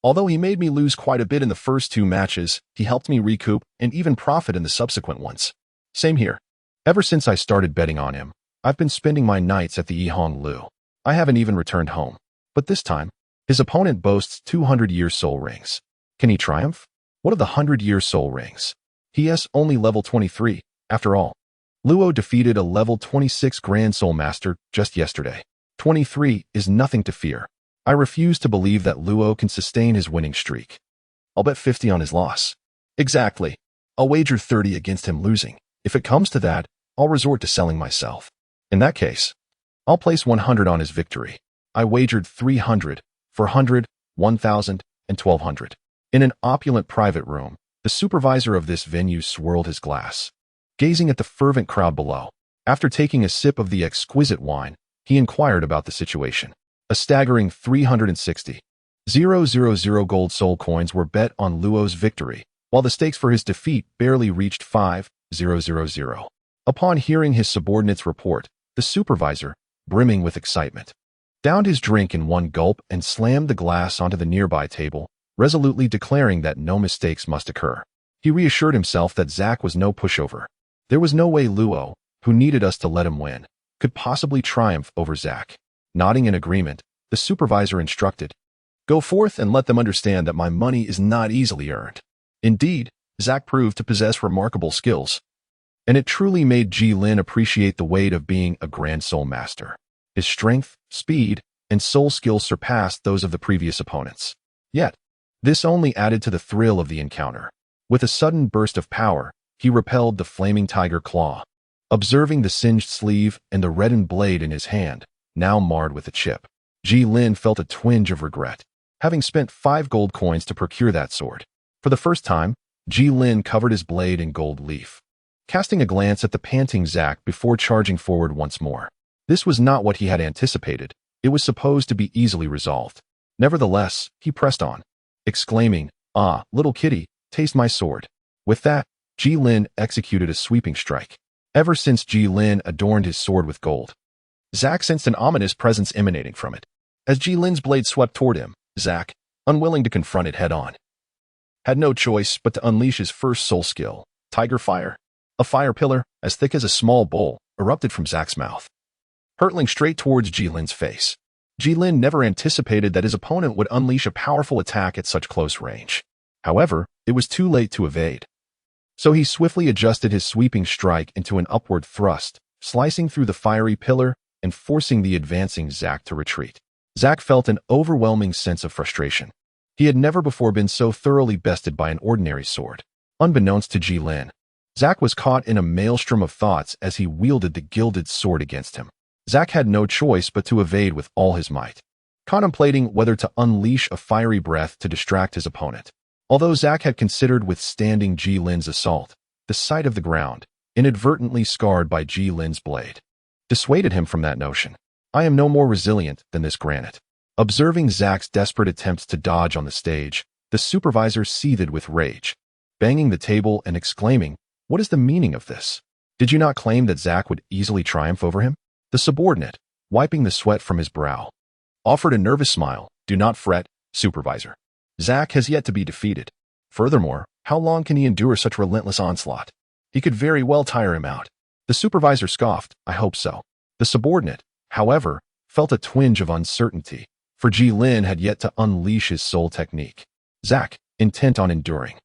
Although he made me lose quite a bit in the first 2 matches, he helped me recoup and even profit in the subsequent ones. Same here. Ever since I started betting on him, I've been spending my nights at the Yihong Lu. I haven't even returned home. But this time, his opponent boasts 200-year soul rings. Can he triumph? What of the 100-year soul rings? He is only level 23, after all. Luo defeated a level 26 Grand Soul Master just yesterday. 23 is nothing to fear. I refuse to believe that Luo can sustain his winning streak. I'll bet 50 on his loss. Exactly. I'll wager 30 against him losing. If it comes to that, I'll resort to selling myself. In that case, I'll place 100 on his victory. I wagered 300, 400, 1,000, and 1,200. In an opulent private room, the supervisor of this venue swirled his glass, gazing at the fervent crowd below. After taking a sip of the exquisite wine, he inquired about the situation. A staggering 360,000 gold soul coins were bet on Luo's victory, while the stakes for his defeat barely reached 5,000. Upon hearing his subordinate's report, the supervisor, brimming with excitement, downed his drink in one gulp and slammed the glass onto the nearby table, resolutely declaring that no mistakes must occur. He reassured himself that Zack was no pushover. There was no way Luo, who needed us to let him win, could possibly triumph over Zack. Nodding in agreement, the supervisor instructed, "Go forth and let them understand that my money is not easily earned." Indeed, Zack proved to possess remarkable skills, and it truly made Ji Lin appreciate the weight of being a Grand Soul Master. His strength, speed, and soul skills surpassed those of the previous opponents. Yet, this only added to the thrill of the encounter. With a sudden burst of power, he repelled the flaming tiger claw. Observing the singed sleeve and the reddened blade in his hand, now marred with a chip, Ji Lin felt a twinge of regret, having spent 5 gold coins to procure that sword. For the first time, Ji Lin covered his blade in gold leaf, casting a glance at the panting Zack before charging forward once more. This was not what he had anticipated. It was supposed to be easily resolved. Nevertheless, he pressed on, exclaiming, "Ah, little kitty, taste my sword." With that, Ji Lin executed a sweeping strike. Ever since Ji Lin adorned his sword with gold, Zack sensed an ominous presence emanating from it. As Ji Lin's blade swept toward him, Zack, unwilling to confront it head-on, had no choice but to unleash his first soul skill, Tiger Fire. A fire pillar, as thick as a small bowl, erupted from Zack's mouth, hurtling straight towards Ji Lin's face. Ji Lin never anticipated that his opponent would unleash a powerful attack at such close range. However, it was too late to evade. So he swiftly adjusted his sweeping strike into an upward thrust, slicing through the fiery pillar and forcing the advancing Zack to retreat. Zack felt an overwhelming sense of frustration. He had never before been so thoroughly bested by an ordinary sword. Unbeknownst to Ji Lin, Zack was caught in a maelstrom of thoughts as he wielded the gilded sword against him. Zack had no choice but to evade with all his might, contemplating whether to unleash a fiery breath to distract his opponent. Although Zack had considered withstanding Ji Lin's assault, the sight of the ground, inadvertently scarred by Ji Lin's blade, dissuaded him from that notion. "I am no more resilient than this granite." Observing Zack's desperate attempts to dodge on the stage, the supervisor seethed with rage. banging the table and exclaiming, "What is the meaning of this? Did you not claim that Zack would easily triumph over him?" The subordinate, wiping the sweat from his brow, offered a nervous smile. "Do not fret, supervisor. Zack has yet to be defeated. Furthermore, how long can he endure such relentless onslaught? He could very well tire him out." The supervisor scoffed. "I hope so." The subordinate, however, felt a twinge of uncertainty, for Lin had yet to unleash his soul technique. Zack, intent on enduring,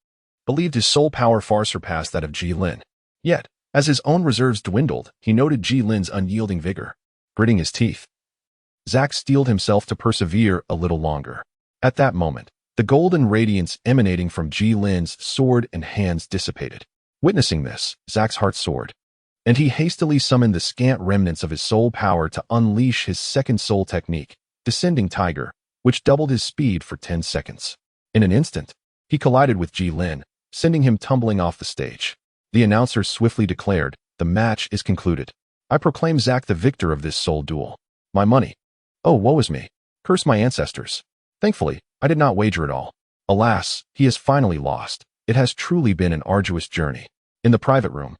believed his soul power far surpassed that of Lin. Yet, as his own reserves dwindled, he noted Lin's unyielding vigor. Gritting his teeth, Zack steeled himself to persevere a little longer. At that moment, the golden radiance emanating from Lin's sword and hands dissipated. Witnessing this, Zack's heart soared, and he hastily summoned the scant remnants of his soul power to unleash his second soul technique, Descending Tiger, which doubled his speed for 10 seconds. In an instant, he collided with Lin, sending him tumbling off the stage. The announcer swiftly declared, "The match is concluded. I proclaim Zack the victor of this soul duel. My money. Oh, woe is me. Curse my ancestors. Thankfully, I did not wager at all. Alas, he has finally lost. It has truly been an arduous journey." In the private room,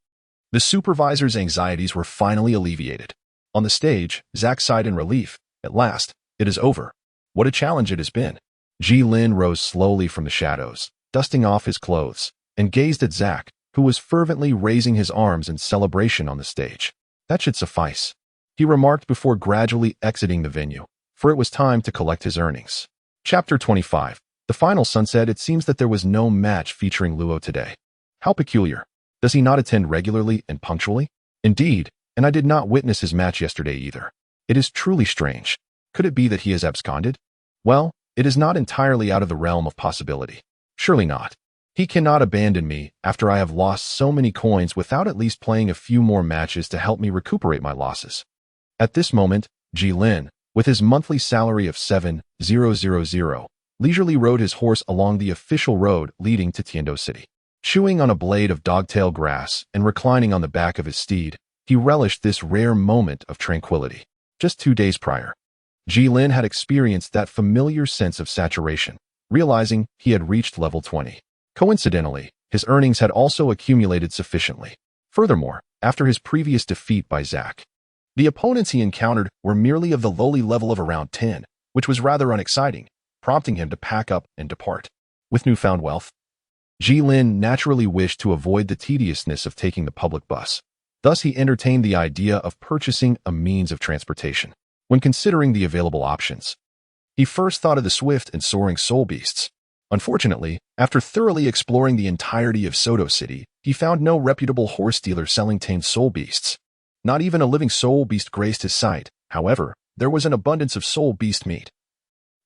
the supervisor's anxieties were finally alleviated. On the stage, Zack sighed in relief. At last, it is over. What a challenge it has been. Lin rose slowly from the shadows, dusting off his clothes, and gazed at Zack, who was fervently raising his arms in celebration on the stage. "That should suffice," he remarked before gradually exiting the venue, for it was time to collect his earnings. Chapter 25. The final sunset. It seems that there was no match featuring Luo today. How peculiar. Does he not attend regularly and punctually? Indeed, and I did not witness his match yesterday either. It is truly strange. Could it be that he has absconded? Well, it is not entirely out of the realm of possibility. Surely not. He cannot abandon me after I have lost so many coins without at least playing a few more matches to help me recuperate my losses. At this moment, Lin, with his monthly salary of 7,000, leisurely rode his horse along the official road leading to Tiando City. Chewing on a blade of dogtail grass and reclining on the back of his steed, he relished this rare moment of tranquility. Just 2 days prior, Lin had experienced that familiar sense of saturation, realizing he had reached level 20. Coincidentally, his earnings had also accumulated sufficiently. Furthermore, after his previous defeat by Zack, the opponents he encountered were merely of the lowly level of around 10, which was rather unexciting, prompting him to pack up and depart. With newfound wealth, Lin naturally wished to avoid the tediousness of taking the public bus. Thus, he entertained the idea of purchasing a means of transportation. When considering the available options, he first thought of the swift and soaring soul beasts. Unfortunately, after thoroughly exploring the entirety of Douluo City, he found no reputable horse dealer selling tamed soul beasts. Not even a living soul beast graced his sight. However, there was an abundance of soul beast meat,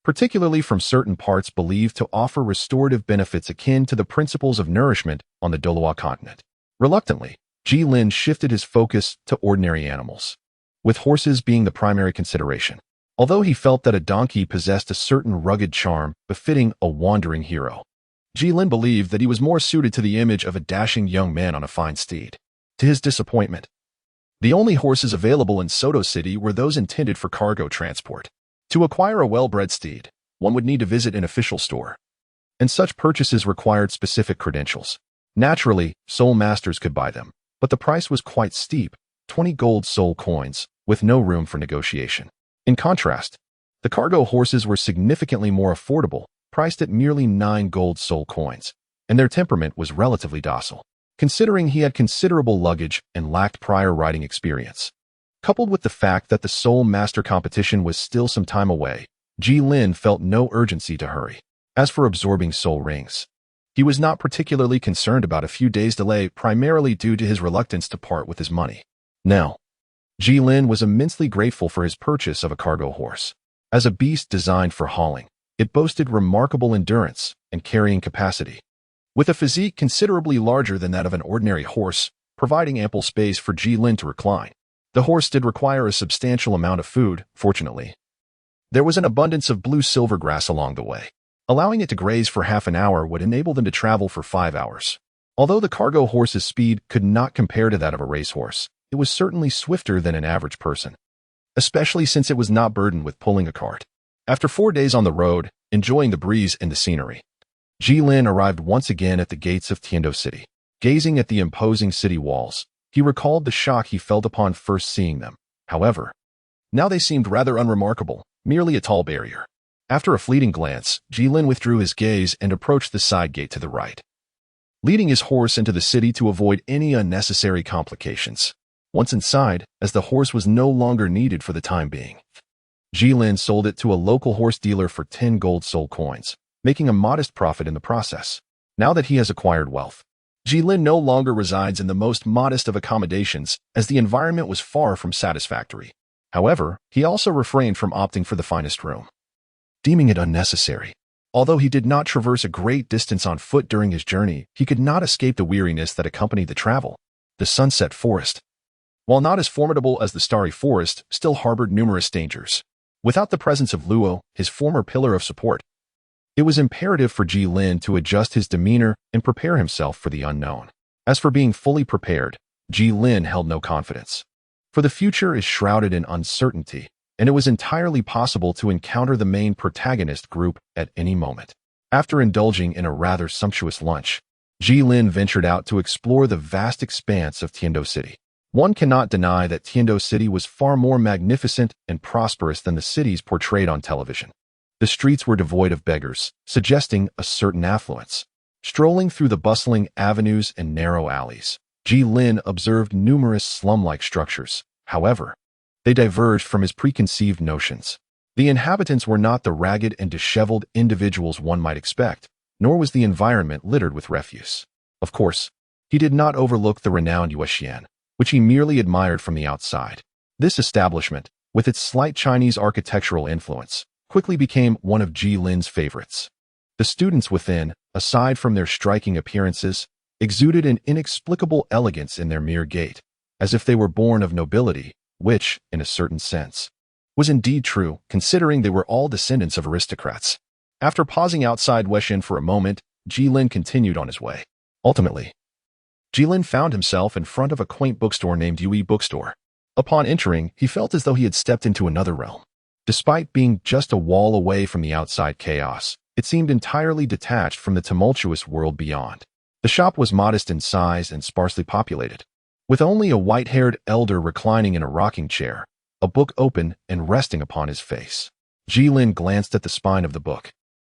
particularly from certain parts believed to offer restorative benefits akin to the principles of nourishment on the Douluo continent. Reluctantly, Lin shifted his focus to ordinary animals, with horses being the primary consideration. Although he felt that a donkey possessed a certain rugged charm befitting a wandering hero, Lin believed that he was more suited to the image of a dashing young man on a fine steed. To his disappointment, the only horses available in Douluo City were those intended for cargo transport. To acquire a well-bred steed, one would need to visit an official store, and such purchases required specific credentials. Naturally, soul masters could buy them, but the price was quite steep, 20 gold soul coins, with no room for negotiation. In contrast, the cargo horses were significantly more affordable, priced at merely 9 gold soul coins, and their temperament was relatively docile, considering he had considerable luggage and lacked prior riding experience. Coupled with the fact that the Soul Master competition was still some time away, Lin felt no urgency to hurry. As for absorbing soul rings, he was not particularly concerned about a few days' delay, primarily due to his reluctance to part with his money. Now, Lin was immensely grateful for his purchase of a cargo horse. As a beast designed for hauling, it boasted remarkable endurance and carrying capacity, with a physique considerably larger than that of an ordinary horse, providing ample space for Lin to recline. The horse did require a substantial amount of food, fortunately. There was an abundance of blue-silver grass along the way. Allowing it to graze for half an hour would enable them to travel for 5 hours. Although the cargo horse's speed could not compare to that of a racehorse, it was certainly swifter than an average person, especially since it was not burdened with pulling a cart. After 4 days on the road, enjoying the breeze and the scenery, Jilin arrived once again at the gates of Tiando City. Gazing at the imposing city walls, he recalled the shock he felt upon first seeing them. However, now they seemed rather unremarkable, merely a tall barrier. After a fleeting glance, Jilin withdrew his gaze and approached the side gate to the right, leading his horse into the city to avoid any unnecessary complications. Once inside, as the horse was no longer needed for the time being, Jilin sold it to a local horse dealer for 10 gold soul coins, making a modest profit in the process. Now that he has acquired wealth, Jilin no longer resides in the most modest of accommodations, as the environment was far from satisfactory. However, he also refrained from opting for the finest room, deeming it unnecessary. Although he did not traverse a great distance on foot during his journey, he could not escape the weariness that accompanied the travel. The Sunset Forest, while not as formidable as the Starry Forest, still harbored numerous dangers. Without the presence of Luo, his former pillar of support, it was imperative for Jilin to adjust his demeanor and prepare himself for the unknown. As for being fully prepared, Jilin held no confidence. For the future is shrouded in uncertainty, and it was entirely possible to encounter the main protagonist group at any moment. After indulging in a rather sumptuous lunch, Jilin ventured out to explore the vast expanse of Tiando City. One cannot deny that Tiando City was far more magnificent and prosperous than the cities portrayed on television. The streets were devoid of beggars, suggesting a certain affluence. Strolling through the bustling avenues and narrow alleys, Jilin observed numerous slum-like structures. However, they diverged from his preconceived notions. The inhabitants were not the ragged and disheveled individuals one might expect, nor was the environment littered with refuse. Of course, he did not overlook the renowned Yuexian, which he merely admired from the outside. This establishment, with its slight Chinese architectural influence, quickly became one of Jilin's favorites. The students within, aside from their striking appearances, exuded an inexplicable elegance in their mere gait, as if they were born of nobility, which, in a certain sense, was indeed true, considering they were all descendants of aristocrats. After pausing outside Weixin for a moment, Jilin continued on his way. Ultimately, Jilin found himself in front of a quaint bookstore named Yui Bookstore. Upon entering, he felt as though he had stepped into another realm. Despite being just a wall away from the outside chaos, it seemed entirely detached from the tumultuous world beyond. The shop was modest in size and sparsely populated, with only a white-haired elder reclining in a rocking chair, a book open and resting upon his face. Jilin glanced at the spine of the book,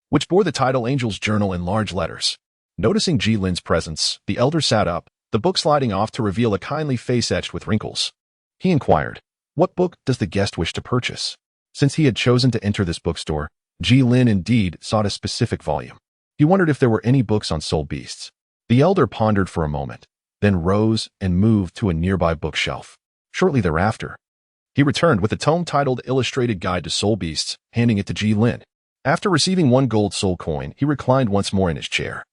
which bore the title Angel's Journal in large letters. Noticing Jilin's presence, the elder sat up, the book sliding off to reveal a kindly face etched with wrinkles. He inquired, "What book does the guest wish to purchase?" Since he had chosen to enter this bookstore, Jilin indeed sought a specific volume. He wondered if there were any books on soul beasts. The elder pondered for a moment, then rose and moved to a nearby bookshelf. Shortly thereafter, he returned with a tome titled Illustrated Guide to Soul Beasts, handing it to Jilin. After receiving 1 gold soul coin, he reclined once more in his chair,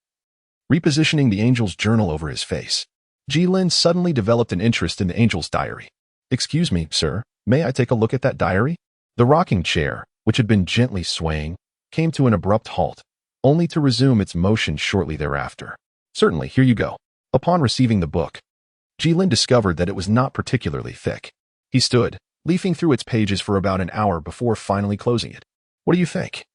repositioning the angel's journal over his face. Jilin suddenly developed an interest in the angel's diary. "Excuse me, sir, may I take a look at that diary?" The rocking chair, which had been gently swaying, came to an abrupt halt, only to resume its motion shortly thereafter. "Certainly, here you go." Upon receiving the book, Jilin discovered that it was not particularly thick. He stood, leafing through its pages for about an hour before finally closing it. "What do you think?"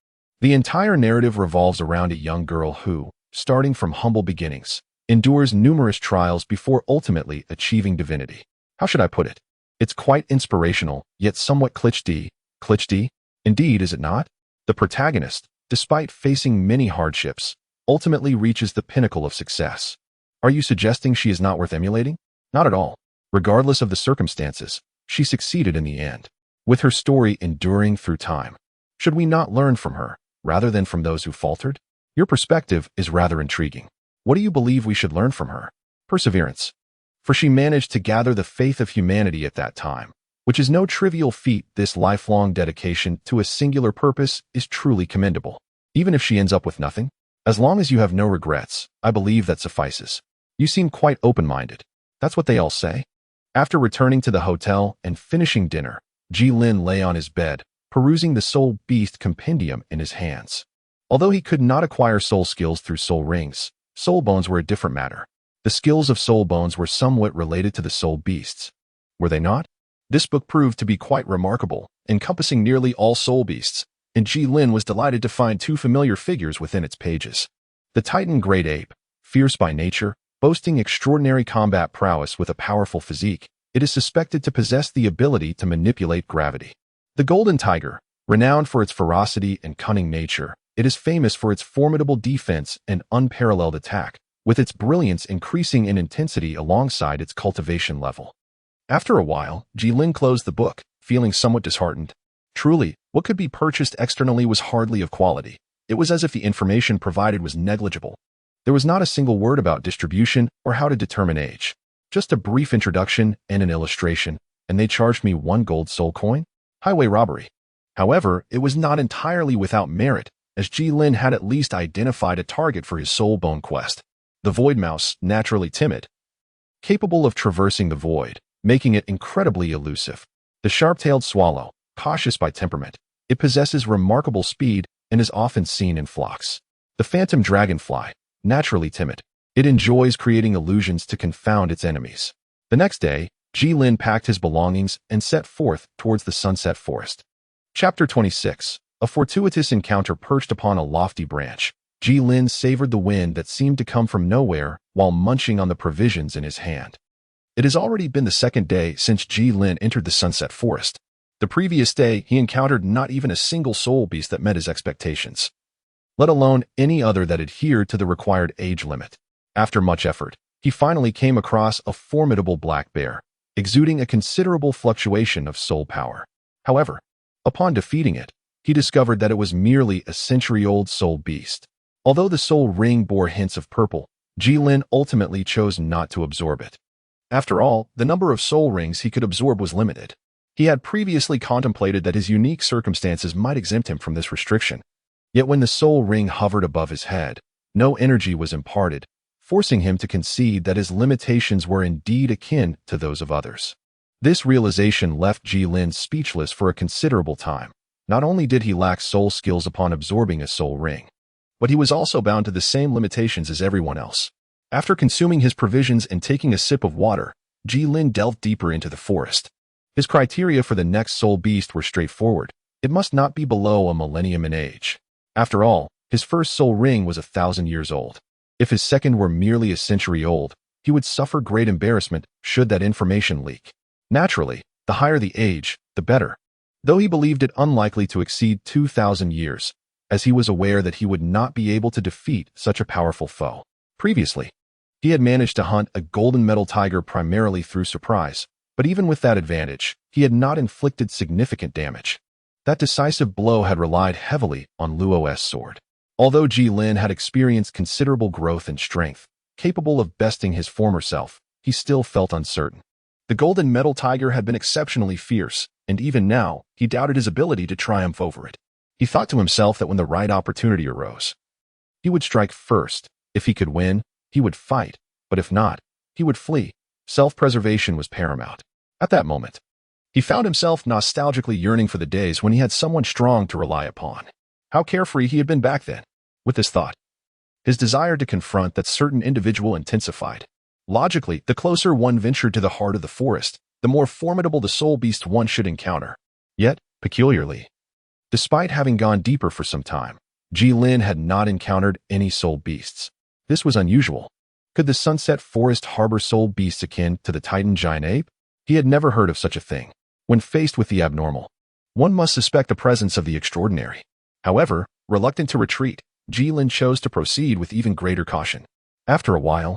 The entire narrative revolves around a young girl who, starting from humble beginnings, endures numerous trials before ultimately achieving divinity. How should I put it? It's quite inspirational, yet somewhat cliché. Cliché? Indeed, is it not? The protagonist, despite facing many hardships, ultimately reaches the pinnacle of success. Are you suggesting she is not worth emulating? Not at all. Regardless of the circumstances, she succeeded in the end, with her story enduring through time. Should we not learn from her, rather than from those who faltered? Your perspective is rather intriguing. What do you believe we should learn from her? Perseverance. For she managed to gather the faith of humanity at that time, which is no trivial feat. This lifelong dedication to a singular purpose is truly commendable. Even if she ends up with nothing, as long as you have no regrets, I believe that suffices. You seem quite open-minded. That's what they all say. After returning to the hotel and finishing dinner, Jilin lay on his bed, perusing the Soul Beast compendium in his hands. Although he could not acquire soul skills through soul rings, soul bones were a different matter. The skills of soul bones were somewhat related to the soul beasts. Were they not? This book proved to be quite remarkable, encompassing nearly all soul beasts, and Jilin was delighted to find 2 familiar figures within its pages. The Titan great ape, fierce by nature, boasting extraordinary combat prowess with a powerful physique, it is suspected to possess the ability to manipulate gravity. The golden tiger, renowned for its ferocity and cunning nature, it is famous for its formidable defense and unparalleled attack, with its brilliance increasing in intensity alongside its cultivation level. After a while, Jilin closed the book, feeling somewhat disheartened. Truly, what could be purchased externally was hardly of quality. It was as if the information provided was negligible. There was not a single word about distribution or how to determine age. Just a brief introduction and an illustration, and they charged me 1 gold soul coin? Highway robbery. However, it was not entirely without merit, as Jilin had at least identified a target for his soul bone quest. The void mouse, naturally timid, capable of traversing the void, making it incredibly elusive. The sharp-tailed swallow, cautious by temperament, it possesses remarkable speed and is often seen in flocks. The phantom dragonfly, naturally timid, it enjoys creating illusions to confound its enemies. The next day, Jilin packed his belongings and set forth towards the sunset forest. Chapter 26. A fortuitous encounter. Perched upon a lofty branch, Jilin savored the wind that seemed to come from nowhere while munching on the provisions in his hand. It has already been the second day since Jilin entered the sunset forest. The previous day, he encountered not even a single soul beast that met his expectations, let alone any other that adhered to the required age limit. After much effort, he finally came across a formidable black bear, exuding a considerable fluctuation of soul power. However, upon defeating it, he discovered that it was merely a century-old soul beast. Although the soul ring bore hints of purple, Jilin ultimately chose not to absorb it. After all, the number of soul rings he could absorb was limited. He had previously contemplated that his unique circumstances might exempt him from this restriction. Yet when the soul ring hovered above his head, no energy was imparted, forcing him to concede that his limitations were indeed akin to those of others. This realization left Jilin speechless for a considerable time. Not only did he lack soul skills upon absorbing a soul ring, but he was also bound to the same limitations as everyone else. After consuming his provisions and taking a sip of water, Jilin delved deeper into the forest. His criteria for the next soul beast were straightforward. It must not be below a millennium in age. After all, his first soul ring was 1,000 years old. If his second were merely a century old, he would suffer great embarrassment should that information leak. Naturally, the higher the age, the better. Though he believed it unlikely to exceed 2,000 years, as he was aware that he would not be able to defeat such a powerful foe. Previously, he had managed to hunt a golden metal tiger primarily through surprise, but even with that advantage, he had not inflicted significant damage. That decisive blow had relied heavily on Luo's sword. Although Jilin had experienced considerable growth and strength, capable of besting his former self, he still felt uncertain. The golden metal tiger had been exceptionally fierce, and even now, he doubted his ability to triumph over it. He thought to himself that when the right opportunity arose, he would strike first. If he could win, he would fight, but if not, he would flee. Self-preservation was paramount. At that moment, he found himself nostalgically yearning for the days when he had someone strong to rely upon. How carefree he had been back then. With this thought, his desire to confront that certain individual intensified. Logically, the closer one ventured to the heart of the forest, the more formidable the soul beast one should encounter. Yet, peculiarly, despite having gone deeper for some time, Jilin had not encountered any soul beasts. This was unusual. Could the sunset forest harbor soul beasts akin to the Titan giant ape? He had never heard of such a thing. When faced with the abnormal, one must suspect the presence of the extraordinary. However, reluctant to retreat, Jilin chose to proceed with even greater caution. After a while,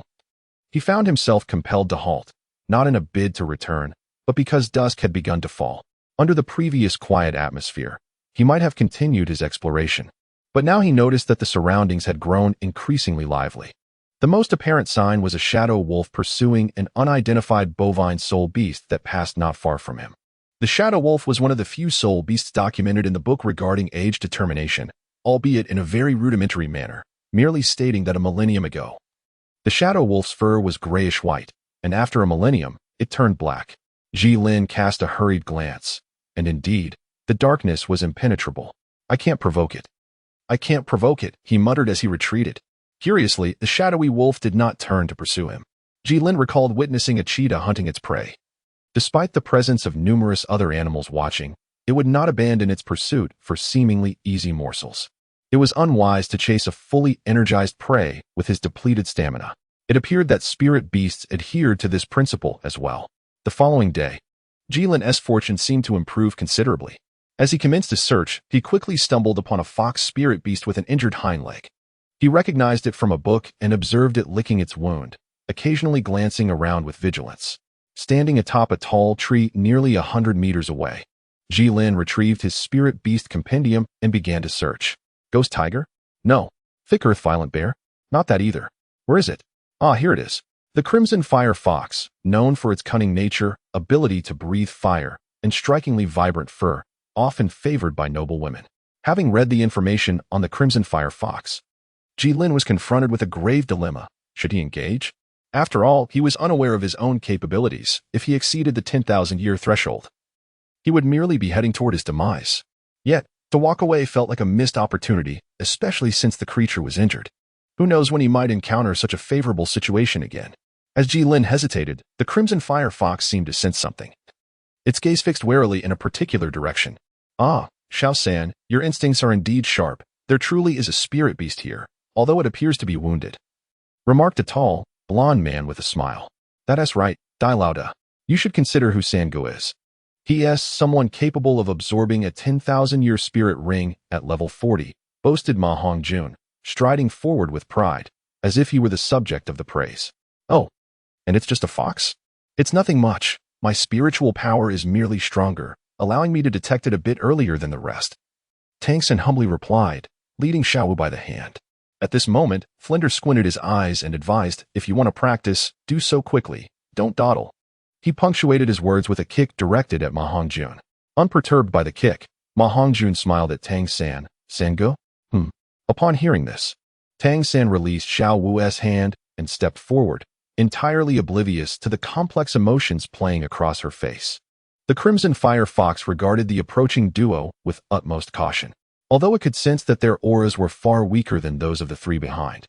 he found himself compelled to halt, not in a bid to return, but because dusk had begun to fall. Under the previous quiet atmosphere, he might have continued his exploration. But now he noticed that the surroundings had grown increasingly lively. The most apparent sign was a shadow wolf pursuing an unidentified bovine soul beast that passed not far from him. The shadow wolf was one of the few soul beasts documented in the book regarding age determination, albeit in a very rudimentary manner, merely stating that a millennium ago. The shadow wolf's fur was grayish-white, and after a millennium, it turned black. Jilin cast a hurried glance, and indeed, the darkness was impenetrable. "I can't provoke it. I can't provoke it," he muttered as he retreated. Curiously, the shadowy wolf did not turn to pursue him. Jilin recalled witnessing a cheetah hunting its prey. Despite the presence of numerous other animals watching, it would not abandon its pursuit for seemingly easy morsels. It was unwise to chase a fully energized prey with his depleted stamina. It appeared that spirit beasts adhered to this principle as well. The following day, Jilin's fortune seemed to improve considerably. As he commenced his search, he quickly stumbled upon a fox spirit beast with an injured hind leg. He recognized it from a book and observed it licking its wound, occasionally glancing around with vigilance. Standing atop a tall tree nearly 100 meters away, Jilin retrieved his spirit beast compendium and began to search. Ghost tiger? No. Thick earth violent bear? Not that either. Where is it? Ah, here it is. The crimson fire fox, known for its cunning nature, ability to breathe fire, and strikingly vibrant fur, often favored by noble women. Having read the information on the crimson fire fox, Jilin was confronted with a grave dilemma. Should he engage? After all, he was unaware of his own capabilities. If he exceeded the 10,000-year threshold, he would merely be heading toward his demise. Yet, to walk away felt like a missed opportunity, especially since the creature was injured. Who knows when he might encounter such a favorable situation again? As Jilin hesitated, the crimson fire fox seemed to sense something. Its gaze fixed warily in a particular direction. Ah, Xiao-san, your instincts are indeed sharp. There truly is a spirit beast here, although it appears to be wounded, remarked a tall, blond man with a smile. That is right, Douluo. You should consider who Sango is. He is someone capable of absorbing a 10,000-year spirit ring at level 40, boasted Ma Hongjun, striding forward with pride, as if he were the subject of the praise. Oh, and it's just a fox? It's nothing much. My spiritual power is merely stronger, allowing me to detect it a bit earlier than the rest. Tang San humbly replied, leading Xiao by the hand. At this moment, Flinder squinted his eyes and advised, if you want to practice, do so quickly. Don't dawdle. He punctuated his words with a kick directed at Ma Hongjun. Unperturbed by the kick, Ma Hongjun smiled at Tang San. Sango? Upon hearing this, Tang San released Xiao Wu's hand and stepped forward, entirely oblivious to the complex emotions playing across her face. The crimson fire fox regarded the approaching duo with utmost caution, although it could sense that their auras were far weaker than those of the three behind.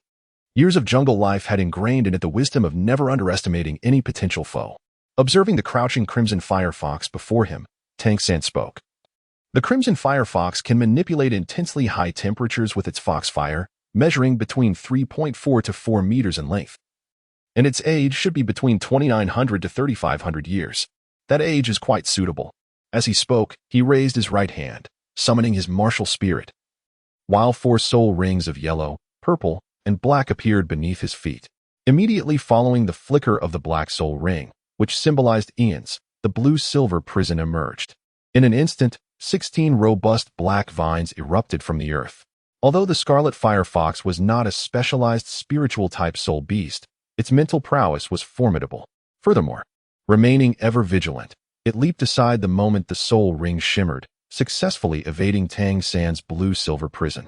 Years of jungle life had ingrained in it the wisdom of never underestimating any potential foe. Observing the crouching crimson fire fox before him, Tang San spoke. The crimson fire fox can manipulate intensely high temperatures with its foxfire, measuring between 3.4 to 4 meters in length. And its age should be between 2,900 to 3,500 years. That age is quite suitable. As he spoke, he raised his right hand, summoning his martial spirit, while 4 soul rings of yellow, purple, and black appeared beneath his feet. Immediately following the flicker of the black soul ring, which symbolized Ian's, the blue-silver prison emerged. In an instant, 16 robust black vines erupted from the earth. Although the scarlet fire fox was not a specialized spiritual-type soul beast, its mental prowess was formidable. Furthermore, remaining ever vigilant, it leaped aside the moment the soul ring shimmered, successfully evading Tang San's blue-silver prison.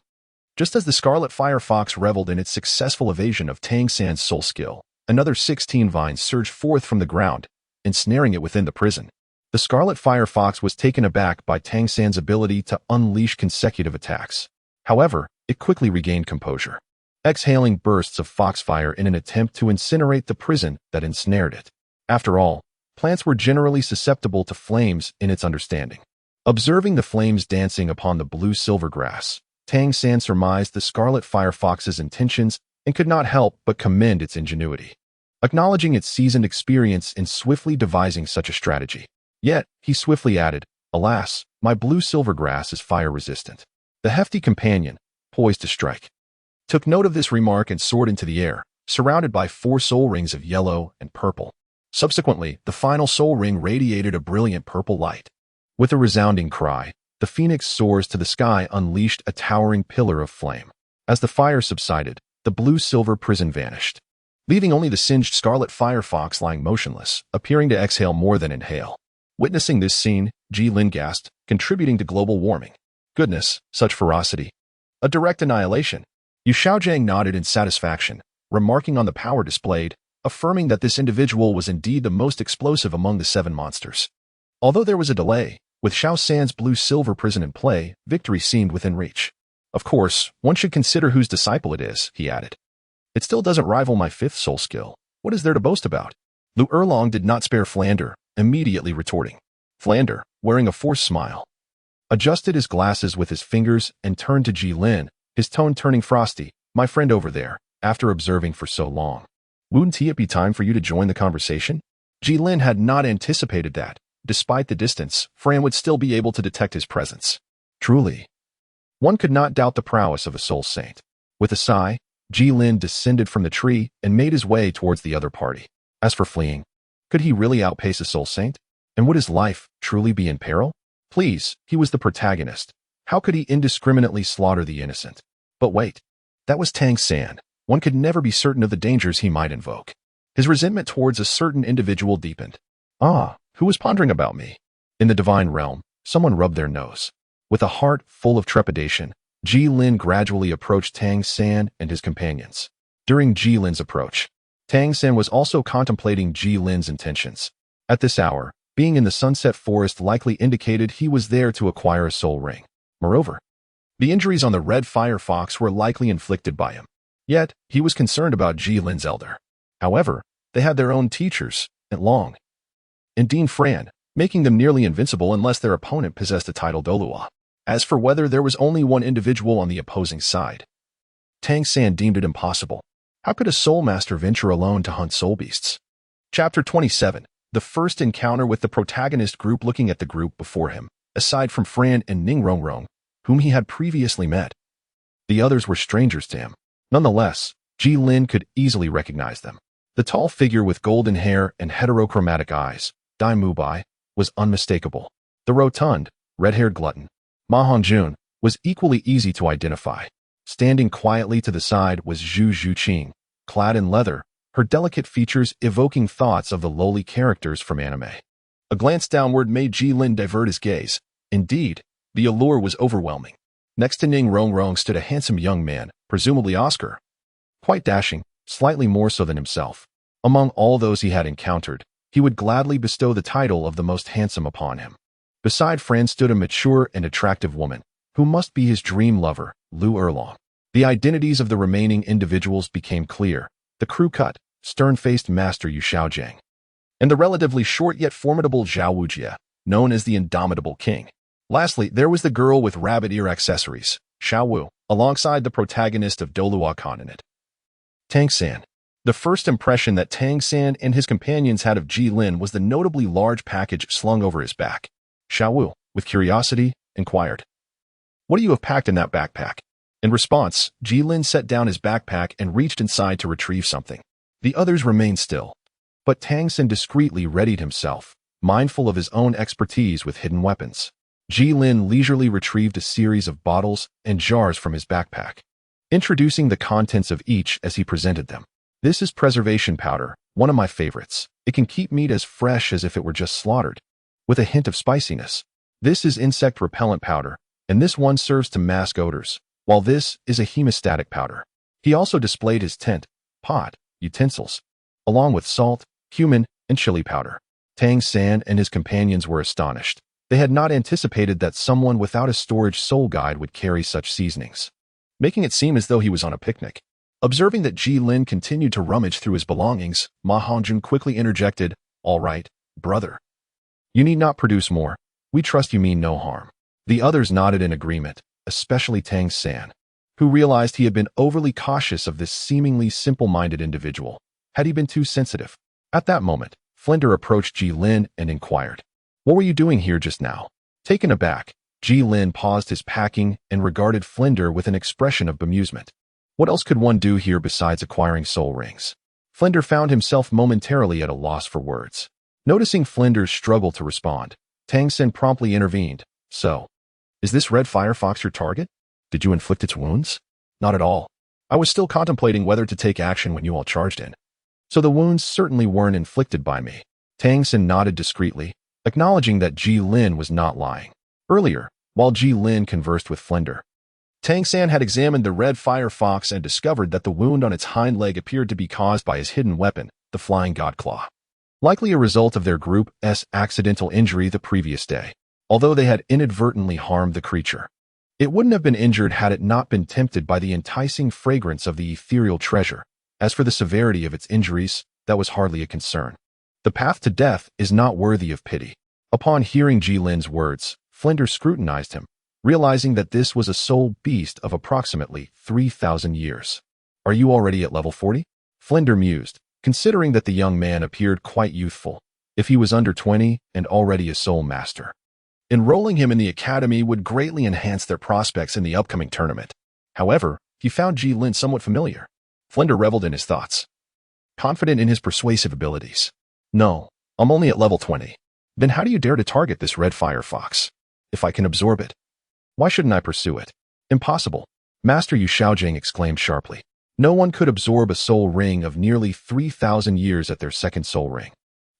Just as the scarlet fire fox reveled in its successful evasion of Tang San's soul skill, another 16 vines surged forth from the ground, ensnaring it within the prison. The scarlet fire fox was taken aback by Tang San's ability to unleash consecutive attacks. However, it quickly regained composure, exhaling bursts of foxfire in an attempt to incinerate the prison that ensnared it. After all, plants were generally susceptible to flames in its understanding. Observing the flames dancing upon the blue-silver grass, Tang San surmised the scarlet fire fox's intentions and could not help but commend its ingenuity, acknowledging its seasoned experience in swiftly devising such a strategy. Yet, he swiftly added, alas, my blue-silver grass is fire-resistant. The hefty companion, poised to strike, took note of this remark and soared into the air, surrounded by 4 soul rings of yellow and purple. Subsequently, the final soul ring radiated a brilliant purple light. With a resounding cry, the phoenix soars to the sky unleashed a towering pillar of flame. As the fire subsided, the blue-silver prison vanished, leaving only the singed scarlet fire fox lying motionless, appearing to exhale more than inhale. Witnessing this scene, Jilin gasped, contributing to global warming. Goodness, such ferocity. A direct annihilation. Yu Xiaojiang nodded in satisfaction, remarking on the power displayed, affirming that this individual was indeed the most explosive among the 7 monsters. Although there was a delay, with Xiao San's blue-silver prison in play, victory seemed within reach. Of course, one should consider whose disciple it is, he added. It still doesn't rival my 5th soul skill. What is there to boast about? Lu Erlong did not spare Flander, immediately retorting. Flander, wearing a forced smile, adjusted his glasses with his fingers and turned to Jilin, his tone turning frosty. My friend over there, after observing for so long. Wouldn't it be time for you to join the conversation? Jilin had not anticipated that, despite the distance, Fran would still be able to detect his presence. Truly, one could not doubt the prowess of a soul saint. With a sigh, Jilin descended from the tree and made his way towards the other party. As for fleeing, could he really outpace a soul saint? And would his life truly be in peril? Please, he was the protagonist. How could he indiscriminately slaughter the innocent? But wait, that was Tang San. One could never be certain of the dangers he might invoke. His resentment towards a certain individual deepened. Ah, who was pondering about me? In the divine realm, someone rubbed their nose. With a heart full of trepidation, Jilin gradually approached Tang San and his companions. During Jilin's approach, Tang San was also contemplating Jilin's intentions. At this hour, being in the Sunset Forest likely indicated he was there to acquire a soul ring. Moreover, the injuries on the red fire fox were likely inflicted by him. Yet, he was concerned about Jilin's elder. However, they had their own teachers, and Long and Dean Fran, making them nearly invincible unless their opponent possessed a title Douluo. As for whether there was only one individual on the opposing side, Tang San deemed it impossible. How could a soul master venture alone to hunt soul beasts? Chapter 27. The first encounter with the protagonist group. Looking at the group before him, aside from Fran and Ning Rongrong, whom he had previously met, the others were strangers to him. Nonetheless, Jilin could easily recognize them. The tall figure with golden hair and heterochromatic eyes, Dai Mubai, was unmistakable. The rotund, red-haired glutton, Ma Hongjun, was equally easy to identify. Standing quietly to the side was Zhu Zhuqing, clad in leather, her delicate features evoking thoughts of the lowly characters from anime. A glance downward made Jilin divert his gaze. Indeed, the allure was overwhelming. Next to Ning Rongrong stood a handsome young man, presumably Oscar. Quite dashing, slightly more so than himself. Among all those he had encountered, he would gladly bestow the title of the most handsome upon him. Beside Fran stood a mature and attractive woman, who must be his dream lover, Lu Erlong. The identities of the remaining individuals became clear. The crew-cut, stern-faced master Yu Shaojiang, and the relatively short yet formidable Zhao Wujie, known as the Indomitable King. Lastly, there was the girl with rabbit ear accessories, Xiao Wu, alongside the protagonist of Douluo Continent, Tang San. The first impression that Tang San and his companions had of Jilin was the notably large package slung over his back. Xiao Wu, with curiosity, inquired, "What do you have packed in that backpack?" In response, Jilin set down his backpack and reached inside to retrieve something. The others remained still, but Tang San discreetly readied himself, mindful of his own expertise with hidden weapons. Jilin leisurely retrieved a series of bottles and jars from his backpack, introducing the contents of each as he presented them. "This is preservation powder, one of my favorites. It can keep meat as fresh as if it were just slaughtered, with a hint of spiciness. This is insect repellent powder, and this one serves to mask odors, while this is a hemostatic powder." He also displayed his tent, pot, utensils, along with salt, cumin, and chili powder. Tang San and his companions were astonished. They had not anticipated that someone without a storage soul guide would carry such seasonings, making it seem as though he was on a picnic. Observing that Jilin continued to rummage through his belongings, Ma Hongjun quickly interjected, "All right, brother. You need not produce more. We trust you mean no harm." The others nodded in agreement, especially Tang San, who realized he had been overly cautious of this seemingly simple-minded individual. Had he been too sensitive? At that moment, Flinder approached Jilin and inquired, "What were you doing here just now?" Taken aback, Jilin paused his packing and regarded Flinder with an expression of bemusement. What else could one do here besides acquiring soul rings? Flinder found himself momentarily at a loss for words. Noticing Flinder's struggle to respond, Tang San promptly intervened. "So, is this red firefox your target? Did you inflict its wounds?" "Not at all. I was still contemplating whether to take action when you all charged in. So the wounds certainly weren't inflicted by me." Tang San nodded discreetly, acknowledging that Jilin was not lying. Earlier, while Jilin conversed with Flinder, Tang San had examined the red firefox and discovered that the wound on its hind leg appeared to be caused by his hidden weapon, the Flying God Claw, likely a result of their group's accidental injury the previous day. Although they had inadvertently harmed the creature, it wouldn't have been injured had it not been tempted by the enticing fragrance of the ethereal treasure. As for the severity of its injuries, that was hardly a concern. The path to death is not worthy of pity. Upon hearing Jilin's words, Flinder scrutinized him. realizing that this was a soul beast of approximately 3,000 years. Are you already at level 40? Flinder mused, considering that the young man appeared quite youthful, if he was under 20 and already a soul master. Enrolling him in the academy would greatly enhance their prospects in the upcoming tournament. However, he found Ji-Lin somewhat familiar. Flinder reveled in his thoughts, confident in his persuasive abilities. No, I'm only at level 20. Then how do you dare to target this red fire fox? If I can absorb it, why shouldn't I pursue it? Impossible. Master Yu Xiaojing exclaimed sharply. No one could absorb a soul ring of nearly 3,000 years at their second soul ring.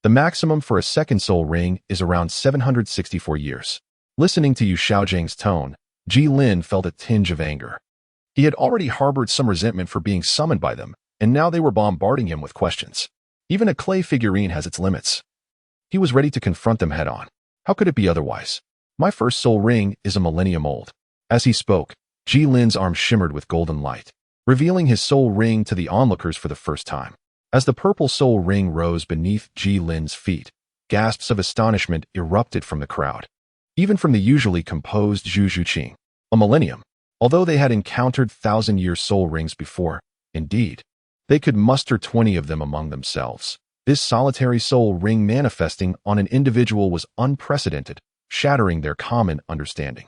The maximum for a second soul ring is around 764 years. Listening to Yu Xiaojing's tone, Ji-Lin felt a tinge of anger. He had already harbored some resentment for being summoned by them, and now they were bombarding him with questions. Even a clay figurine has its limits. He was ready to confront them head-on. How could it be otherwise? My first soul ring is a millennium old. As he spoke, Ji-Lin's arm shimmered with golden light, revealing his soul ring to the onlookers for the first time. As the purple soul ring rose beneath Ji-Lin's feet, gasps of astonishment erupted from the crowd. Even from the usually composed Zhu Zhuqing. A millennium. Although they had encountered 1,000-year soul rings before, indeed, they could muster 20 of them among themselves. This solitary soul ring manifesting on an individual was unprecedented, shattering their common understanding.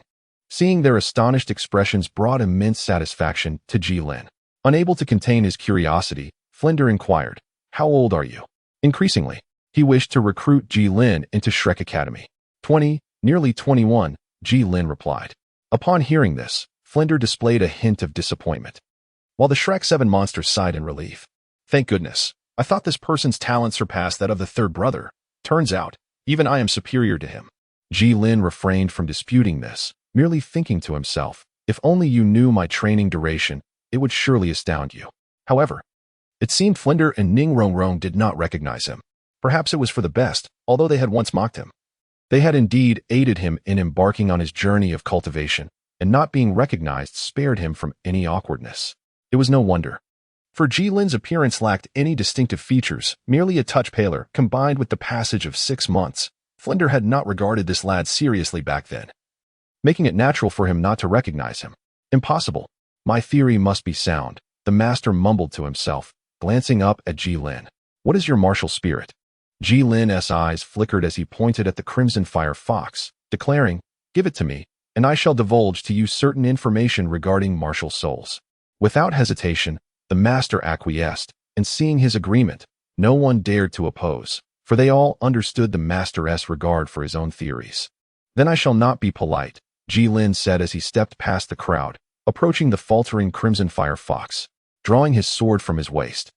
Seeing their astonished expressions brought immense satisfaction to Ji-Lin. Unable to contain his curiosity, Flinder inquired, "How old are you?" Increasingly, he wished to recruit Ji-Lin into Shrek Academy. 20, nearly 21, Ji-Lin replied. Upon hearing this, Flinder displayed a hint of disappointment, while the Shrek 7 monster sighed in relief. Thank goodness. I thought this person's talent surpassed that of the third brother. Turns out, even I am superior to him. Ji-Lin refrained from disputing this, merely thinking to himself, if only you knew my training duration, it would surely astound you. However, it seemed Flinder and Ning Rongrong did not recognize him. Perhaps it was for the best, although they had once mocked him. They had indeed aided him in embarking on his journey of cultivation, and not being recognized spared him from any awkwardness. It was no wonder. For Ji-Lin's appearance lacked any distinctive features, merely a touch paler, combined with the passage of 6 months. Flinder had not regarded this lad seriously back then, making it natural for him not to recognize him. Impossible. My theory must be sound, the master mumbled to himself, glancing up at Ji-Lin. What is your martial spirit? Ji-Lin's eyes flickered as he pointed at the crimson fire fox, declaring, give it to me, and I shall divulge to you certain information regarding martial souls. Without hesitation, the master acquiesced, and seeing his agreement, no one dared to oppose, for they all understood the master's regard for his own theories. Then I shall not be polite, Ji-Lin said as he stepped past the crowd, approaching the faltering crimson fire fox. Drawing his sword from his waist,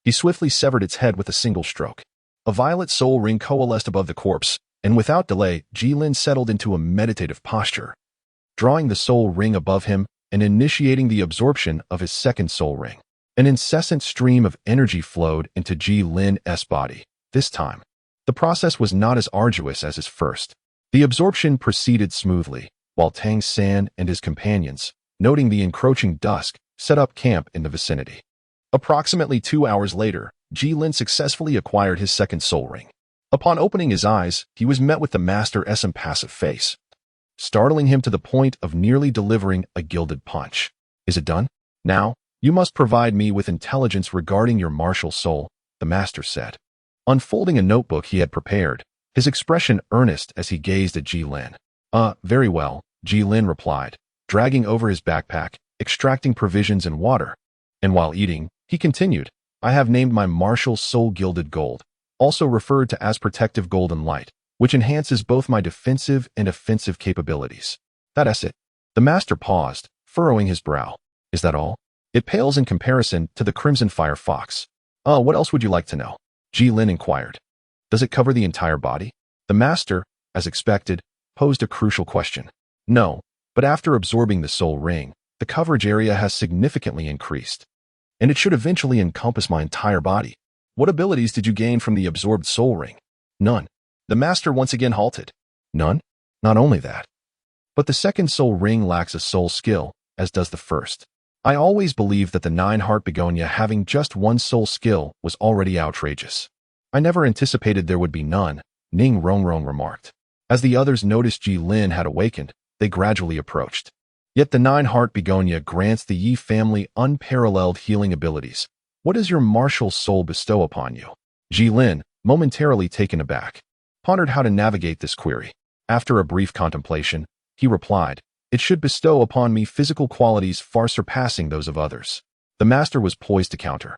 he swiftly severed its head with a single stroke. A violet soul ring coalesced above the corpse, and without delay, Ji-Lin settled into a meditative posture, drawing the soul ring above him and initiating the absorption of his second soul ring. An incessant stream of energy flowed into Ji-Lin's body. This time, the process was not as arduous as his first. The absorption proceeded smoothly, while Tang San and his companions, noting the encroaching dusk, set up camp in the vicinity. Approximately 2 hours later, Ji-Lin successfully acquired his second soul ring. Upon opening his eyes, he was met with the master's impassive face, startling him to the point of nearly delivering a gilded punch. Is it done? Now, you must provide me with intelligence regarding your martial soul, the master said. Unfolding a notebook he had prepared, his expression earnest as he gazed at Ji-Lin. Very well, Ji-Lin replied, dragging over his backpack, extracting provisions and water. And while eating, he continued, I have named my martial soul gilded gold, also referred to as protective golden light, which enhances both my defensive and offensive capabilities. That's it. The master paused, furrowing his brow. Is that all? It pales in comparison to the crimson fire fox. What else would you like to know? Ji-Lin inquired. Does it cover the entire body? The master, as expected, posed a crucial question. No, but after absorbing the soul ring, the coverage area has significantly increased, and it should eventually encompass my entire body. What abilities did you gain from the absorbed soul ring? None. The master once again halted. None? Not only that, but the second soul ring lacks a soul skill, as does the first. I always believed that the 9-heart begonia having just one soul skill was already outrageous. I never anticipated there would be none, Ning Rongrong remarked. As the others noticed Ji-Lin had awakened, they gradually approached. Yet the nine-heart begonia grants the Yi family unparalleled healing abilities. What does your martial soul bestow upon you? Jilin, momentarily taken aback, pondered how to navigate this query. After a brief contemplation, he replied, "It should bestow upon me physical qualities far surpassing those of others." The master was poised to counter,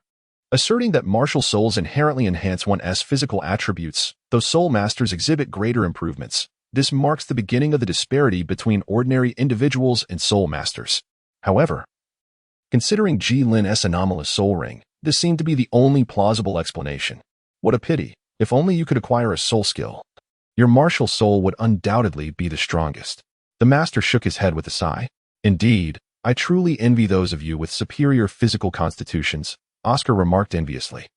asserting that martial souls inherently enhance one's physical attributes, though soul masters exhibit greater improvements. This marks the beginning of the disparity between ordinary individuals and soul masters. However, considering Jilin's anomalous soul ring, this seemed to be the only plausible explanation. What a pity. If only you could acquire a soul skill. Your martial soul would undoubtedly be the strongest. The master shook his head with a sigh. Indeed, I truly envy those of you with superior physical constitutions, Oscar remarked enviously.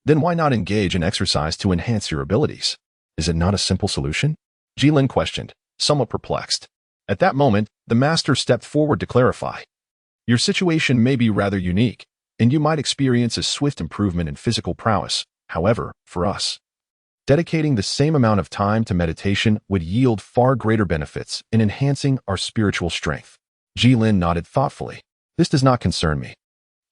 Then why not engage in exercise to enhance your abilities? Is it not a simple solution? Jilin questioned, somewhat perplexed. At that moment, the master stepped forward to clarify. Your situation may be rather unique, and you might experience a swift improvement in physical prowess. However, for us, dedicating the same amount of time to meditation would yield far greater benefits in enhancing our spiritual strength. Jilin nodded thoughtfully. This does not concern me.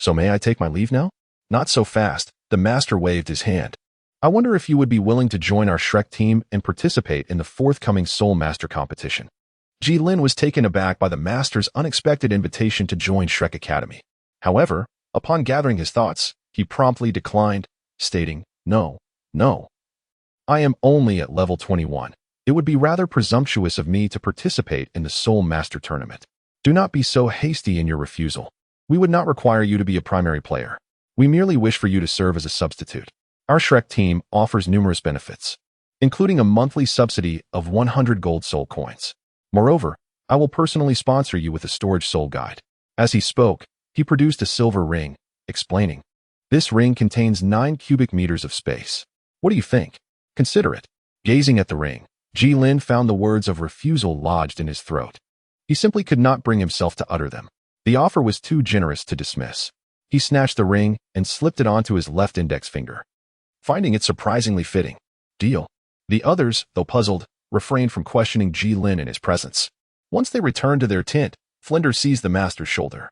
So may I take my leave now? Not so fast, the master waved his hand. I wonder if you would be willing to join our Shrek team and participate in the forthcoming Soul Master competition. Jilin was taken aback by the master's unexpected invitation to join Shrek Academy. However, upon gathering his thoughts, he promptly declined, stating, No. I am only at level 21. It would be rather presumptuous of me to participate in the Soul Master tournament. Do not be so hasty in your refusal. We would not require you to be a primary player. We merely wish for you to serve as a substitute. Our Shrek team offers numerous benefits, including a monthly subsidy of 100 gold soul coins. Moreover, I will personally sponsor you with a storage soul guide. As he spoke, he produced a silver ring, explaining, This ring contains 9 cubic meters of space. What do you think? Consider it. Gazing at the ring, Jilin found the words of refusal lodged in his throat. He simply could not bring himself to utter them. The offer was too generous to dismiss. He snatched the ring and slipped it onto his left index finger, finding it surprisingly fitting. Deal. The others, though puzzled, refrained from questioning Jilin in his presence. Once they returned to their tent, Flinder seized the master's shoulder.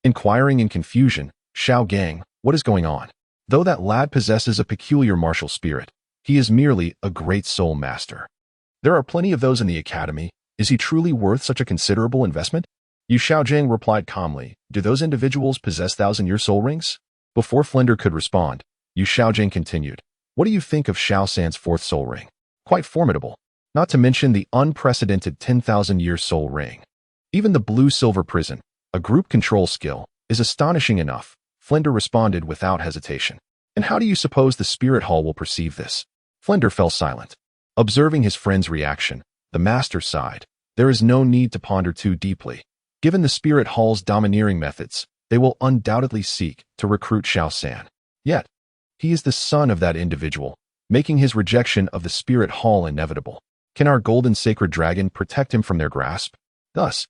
Inquiring in confusion, Xiao Gang, what is going on? Though that lad possesses a peculiar martial spirit, he is merely a great soul master. There are plenty of those in the academy. Is he truly worth such a considerable investment? Yu Xiaojing replied calmly, Do those individuals possess 1,000-year soul rings? Before Flinder could respond, Yu Xiaojing continued, What do you think of Xiao San's 4th soul ring? Quite formidable. Not to mention the unprecedented 10,000-year soul ring. Even the blue-silver prison, a group control skill, is astonishing enough, Flinder responded without hesitation. And how do you suppose the Spirit Hall will perceive this? Flinder fell silent. Observing his friend's reaction, the master sighed. There is no need to ponder too deeply. Given the Spirit Hall's domineering methods, they will undoubtedly seek to recruit Xiao San. Yet, he is the son of that individual, making his rejection of the Spirit Hall inevitable. Can our golden sacred dragon protect him from their grasp? Thus,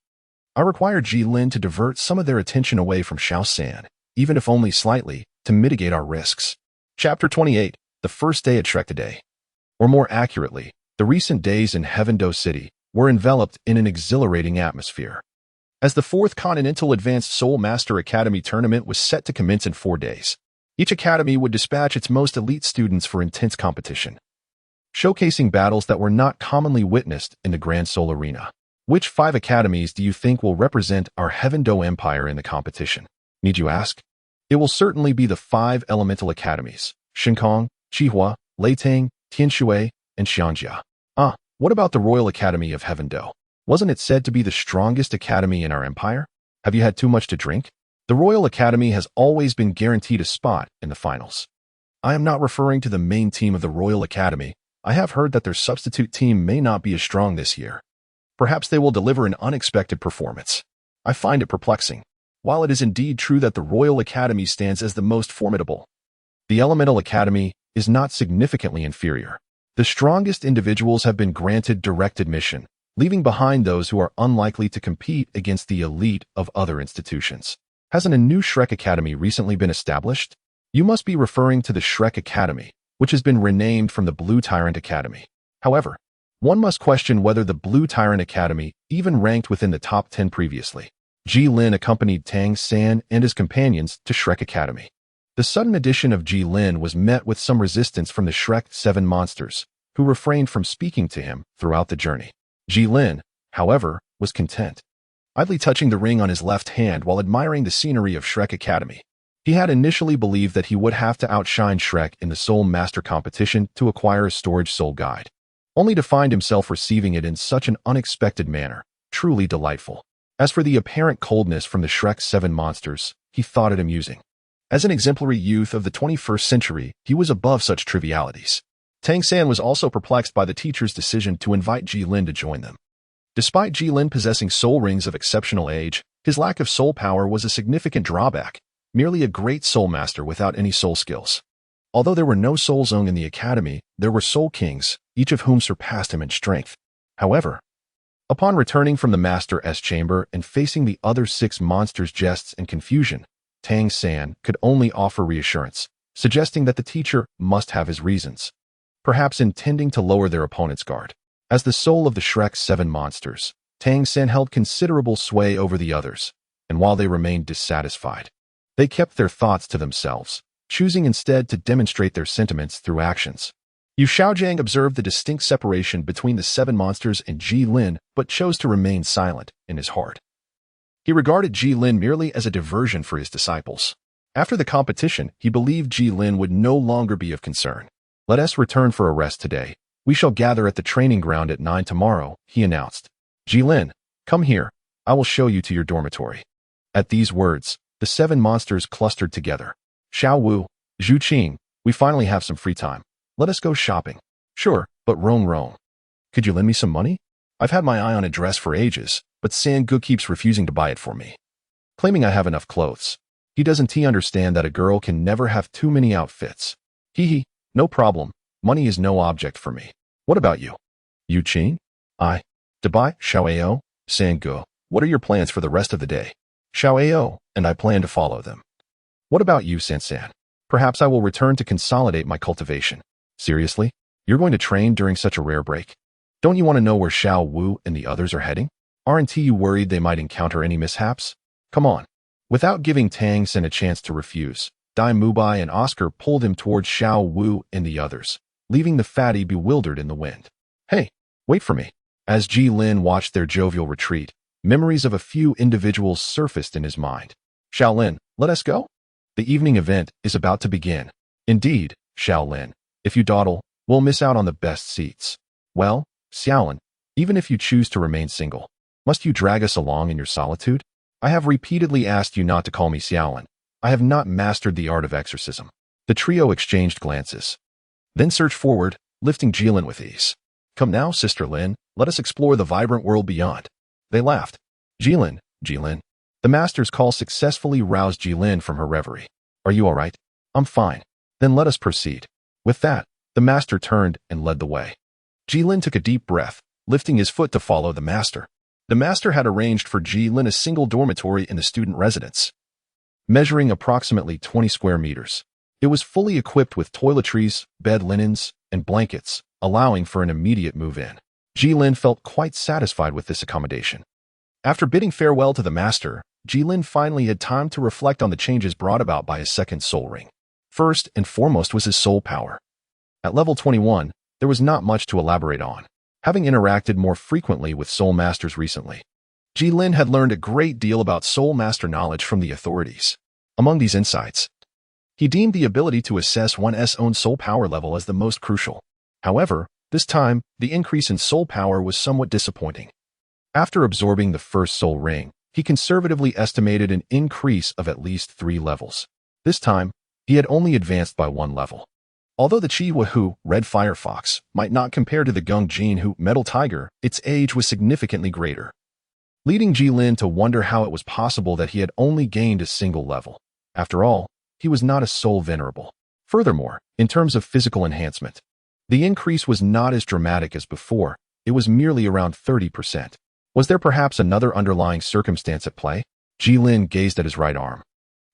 I require Jilin to divert some of their attention away from Xiao San, even if only slightly, to mitigate our risks. Chapter 28, The First Day at Shrek Today. Or more accurately, the recent days in Heavendo City were enveloped in an exhilarating atmosphere. As the 4th Continental Advanced Soul Master Academy tournament was set to commence in 4 days, each academy would dispatch its most elite students for intense competition, showcasing battles that were not commonly witnessed in the Grand Soul Arena. Which 5 academies do you think will represent our Heavendo Empire in the competition? Need you ask? It will certainly be the 5 elemental academies, Shinkong, Qihua, Leitang, Tianshui, and Xiangjia. What about the Royal Academy of Heavendo? Wasn't it said to be the strongest academy in our empire? Have you had too much to drink? The Royal Academy has always been guaranteed a spot in the finals. I am not referring to the main team of the Royal Academy. I have heard that their substitute team may not be as strong this year. Perhaps they will deliver an unexpected performance. I find it perplexing. While it is indeed true that the Royal Academy stands as the most formidable, the Elemental Academy is not significantly inferior. The strongest individuals have been granted direct admission, leaving behind those who are unlikely to compete against the elite of other institutions. Hasn't a new Shrek Academy recently been established? You must be referring to the Shrek Academy, which has been renamed from the Blue Tyrant Academy. However, One must question whether the Blue Tyrant Academy even ranked within the top 10 previously. Ji Lin accompanied Tang San and his companions to Shrek Academy. The sudden addition of Ji Lin was met with some resistance from the Shrek 7 monsters, who refrained from speaking to him throughout the journey. Ji Lin, however, was content, idly touching the ring on his left hand while admiring the scenery of Shrek Academy. He had initially believed that he would have to outshine Shrek in the Soul Master competition to acquire a storage soul guide, only to find himself receiving it in such an unexpected manner, truly delightful. As for the apparent coldness from the Shrek 7 monsters, he thought it amusing. As an exemplary youth of the 21st century, he was above such trivialities. Tang San was also perplexed by the teacher's decision to invite Ji Lin to join them. Despite Ji Lin possessing soul rings of exceptional age, his lack of soul power was a significant drawback, merely a great soul master without any soul skills. Although there were no soul zone in the academy, there were soul kings, each of whom surpassed him in strength. However, upon returning from the Master's chamber and facing the other 6 monsters' jests and confusion, Tang San could only offer reassurance, suggesting that the teacher must have his reasons, perhaps intending to lower their opponent's guard. As the soul of the Shrek 7 monsters, Tang San held considerable sway over the others, and while they remained dissatisfied, they kept their thoughts to themselves, choosing instead to demonstrate their sentiments through actions. Yu Xiaojiang observed the distinct separation between the 7 monsters and Ji Lin, but chose to remain silent in his heart. He regarded Ji Lin merely as a diversion for his disciples. After the competition, he believed Ji Lin would no longer be of concern. "Let us return for a rest today. We shall gather at the training ground at 9 tomorrow," he announced. "Ji Lin, come here. I will show you to your dormitory." At these words, the 7 monsters clustered together. "Xiao Wu, Zhu Qing, we finally have some free time. Let us go shopping." "Sure, but Roan, could you lend me some money? I've had my eye on a dress for ages, but Sang-gu keeps refusing to buy it for me, claiming I have enough clothes. Doesn't he understand that a girl can never have too many outfits?" "Hee, no problem. Money is no object for me. What about you?" "Yu Qing? To buy Xiaoao, Sang-gu. What are your plans for the rest of the day?" "Xiaoao, and I plan to follow them." "What about you, San? Perhaps I will return to consolidate my cultivation." "Seriously? You're going to train during such a rare break? Don't you want to know where Xiao Wu and the others are heading? Aren't you worried they might encounter any mishaps? Come on." Without giving Tang San a chance to refuse, Dai Mubai and Oscar pulled him towards Xiao Wu and the others, leaving the fatty bewildered in the wind. "Hey, wait for me." As Ji Lin watched their jovial retreat, memories of a few individuals surfaced in his mind. "Xiaolin, let us go? The evening event is about to begin." "Indeed, Xiaolin. If you dawdle, we'll miss out on the best seats." "Well, Xiaolin, even if you choose to remain single, must you drag us along in your solitude? I have repeatedly asked you not to call me Xiaolin. I have not mastered the art of exorcism." The trio exchanged glances, then surged forward, lifting Jilin with ease. "Come now, Sister Lin, let us explore the vibrant world beyond." They laughed. Jilin. The master's call successfully roused Jilin from her reverie. "Are you all right?" "I'm fine." "Then let us proceed." With that, the master turned and led the way. Jilin took a deep breath, lifting his foot to follow the master. The master had arranged for Jilin a single dormitory in the student residence, measuring approximately 20 square meters. It was fully equipped with toiletries, bed linens, and blankets, allowing for an immediate move-in. Jilin felt quite satisfied with this accommodation. After bidding farewell to the master, Jilin finally had time to reflect on the changes brought about by his second soul ring. First and foremost was his soul power. At level 21, there was not much to elaborate on. Having interacted more frequently with soul masters recently, Jilin had learned a great deal about soul master knowledge from the authorities. Among these insights, he deemed the ability to assess one's own soul power level as the most crucial. However, this time, the increase in soul power was somewhat disappointing. After absorbing the first soul ring, he conservatively estimated an increase of at least 3 levels. This time, he had only advanced by 1 level. Although the Chi-Wahu, Red Firefox, might not compare to the Gung Jin-Hu, Metal Tiger, its age was significantly greater, leading Jilin to wonder how it was possible that he had only gained a single level. After all, he was not a soul venerable. Furthermore, in terms of physical enhancement, the increase was not as dramatic as before. It was merely around 30%. Was there perhaps another underlying circumstance at play? Jilin gazed at his right arm,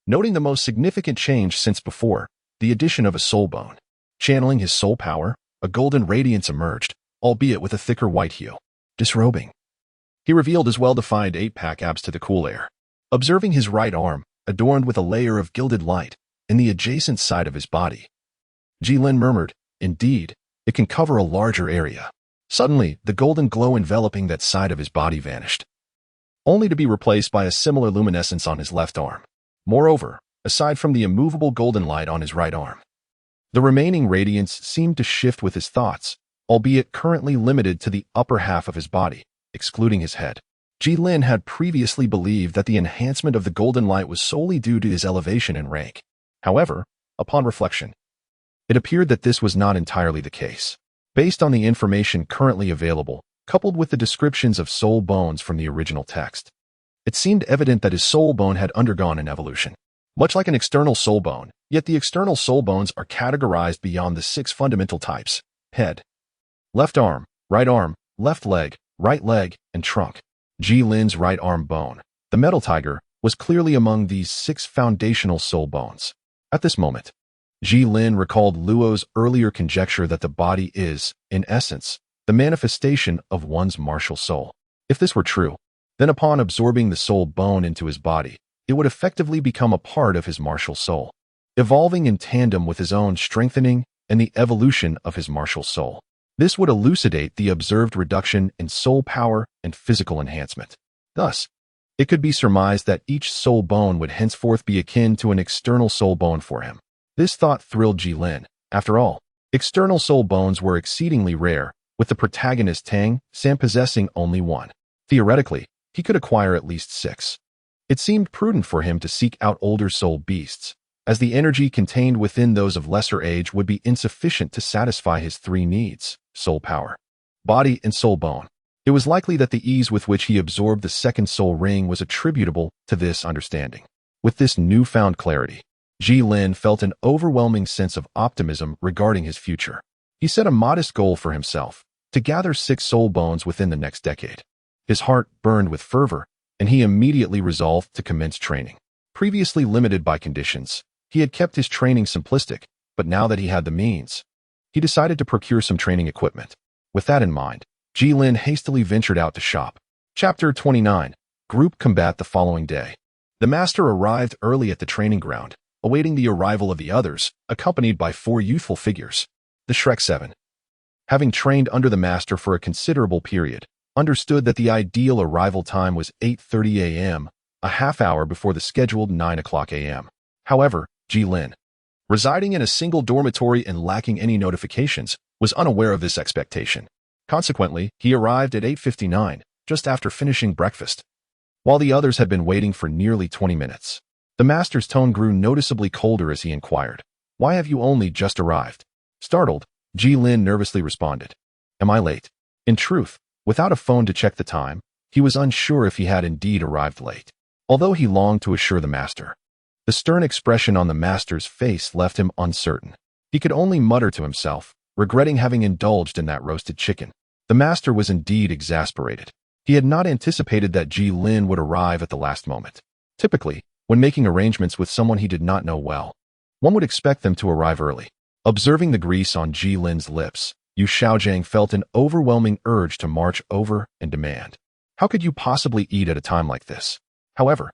noting the most significant change since before, the addition of a soul bone. Channeling his soul power, a golden radiance emerged, albeit with a thicker white hue. Disrobing. He revealed his well-defined 8-pack abs to the cool air. Observing his right arm, adorned with a layer of gilded light, in the adjacent side of his body. Jilin murmured, "Indeed, it can cover a larger area." Suddenly, the golden glow enveloping that side of his body vanished, only to be replaced by a similar luminescence on his left arm. Moreover, aside from the immovable golden light on his right arm, the remaining radiance seemed to shift with his thoughts, albeit currently limited to the upper half of his body, excluding his head. Jilin had previously believed that the enhancement of the golden light was solely due to his elevation in rank. However, upon reflection, it appeared that this was not entirely the case. Based on the information currently available, coupled with the descriptions of soul bones from the original text, it seemed evident that his soul bone had undergone an evolution. Much like an external soul bone, yet the external soul bones are categorized beyond the 6 fundamental types: head, left arm, left leg, and trunk. Jilin's right arm bone, the metal tiger, was clearly among these 6 foundational soul bones. At this moment, Jilin recalled Luo's earlier conjecture that the body is, in essence, the manifestation of one's martial soul. If this were true, then upon absorbing the soul bone into his body, it would effectively become a part of his martial soul, evolving in tandem with his own strengthening and the evolution of his martial soul. This would elucidate the observed reduction in soul power and physical enhancement. Thus, it could be surmised that each soul bone would henceforth be akin to an external soul bone for him. This thought thrilled Jilin. After all, external soul bones were exceedingly rare, with the protagonist Tang San possessing only one. Theoretically, he could acquire at least 6. It seemed prudent for him to seek out older soul beasts, as the energy contained within those of lesser age would be insufficient to satisfy his 3 needs: soul power, body, and soul bone. It was likely that the ease with which he absorbed the second soul ring was attributable to this understanding. With this newfound clarity, Jilin felt an overwhelming sense of optimism regarding his future. He set a modest goal for himself, to gather 6 soul bones within the next decade. His heart burned with fervor, and he immediately resolved to commence training. Previously limited by conditions, he had kept his training simplistic, but now that he had the means, he decided to procure some training equipment. With that in mind, Jilin hastily ventured out to shop. Chapter 29. Group Combat. The following day, the master arrived early at the training ground, awaiting the arrival of the others, accompanied by 4 youthful figures. The Shrek 7, having trained under the master for a considerable period, understood that the ideal arrival time was 8:30 a.m., a half hour before the scheduled 9 o'clock a.m. However, Jilin, residing in a single dormitory and lacking any notifications, was unaware of this expectation. Consequently, he arrived at 8:59, just after finishing breakfast. While the others had been waiting for nearly 20 minutes, the master's tone grew noticeably colder as he inquired, "Why have you only just arrived?" Startled, Jilin nervously responded, "Am I late?" In truth, without a phone to check the time, he was unsure if he had indeed arrived late. Although he longed to assure the master, the stern expression on the master's face left him uncertain. He could only mutter to himself, regretting having indulged in that roasted chicken. The master was indeed exasperated. He had not anticipated that Jilin would arrive at the last moment. Typically, when making arrangements with someone he did not know well, one would expect them to arrive early. Observing the grease on Jilin's lips, Yu Xiaojiang felt an overwhelming urge to march over and demand, "How could you possibly eat at a time like this?" However,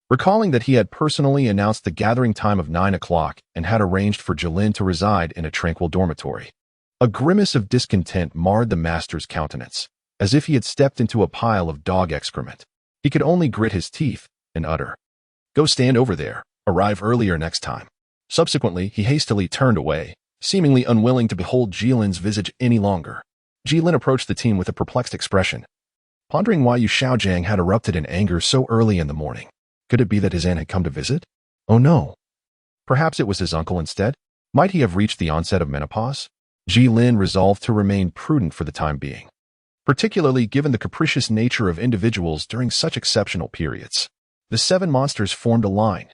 recalling that he had personally announced the gathering time of 9 o'clock and had arranged for Jilin to reside in a tranquil dormitory, a grimace of discontent marred the master's countenance, as if he had stepped into a pile of dog excrement. He could only grit his teeth and utter, "Go stand over there. Arrive earlier next time." Subsequently, he hastily turned away, seemingly unwilling to behold Jilin's visage any longer. Jilin approached the team with a perplexed expression, pondering why Yu Xiaojiang had erupted in anger so early in the morning. Could it be that his aunt had come to visit? Oh no. Perhaps it was his uncle instead? Might he have reached the onset of menopause? Jilin resolved to remain prudent for the time being, particularly given the capricious nature of individuals during such exceptional periods. The 7 monsters formed a line,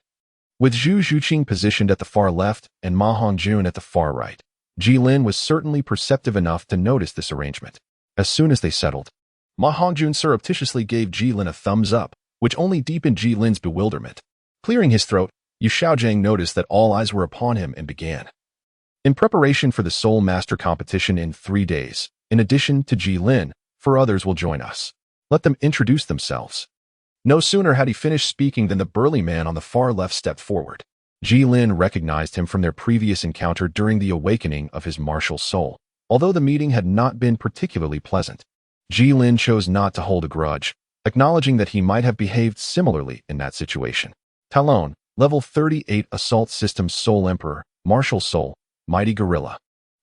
with Zhu Zhuqing positioned at the far left and Ma Hongjun at the far right. Jilin was certainly perceptive enough to notice this arrangement. As soon as they settled, Ma Hongjun surreptitiously gave Jilin a thumbs up, which only deepened Jilin's bewilderment. Clearing his throat, Yu Xiaojiang noticed that all eyes were upon him and began. In preparation for the Soul Master competition in 3 days, In addition to Ji Lin, 4 others will join us. Let them introduce themselves." No sooner had he finished speaking than the burly man on the far left stepped forward. Ji Lin recognized him from their previous encounter during the awakening of his martial soul. Although the meeting had not been particularly pleasant, Ji Lin chose not to hold a grudge, acknowledging that he might have behaved similarly in that situation. Talon, Level 38 Assault Systems Soul Emperor, Martial Soul, Mighty Gorilla.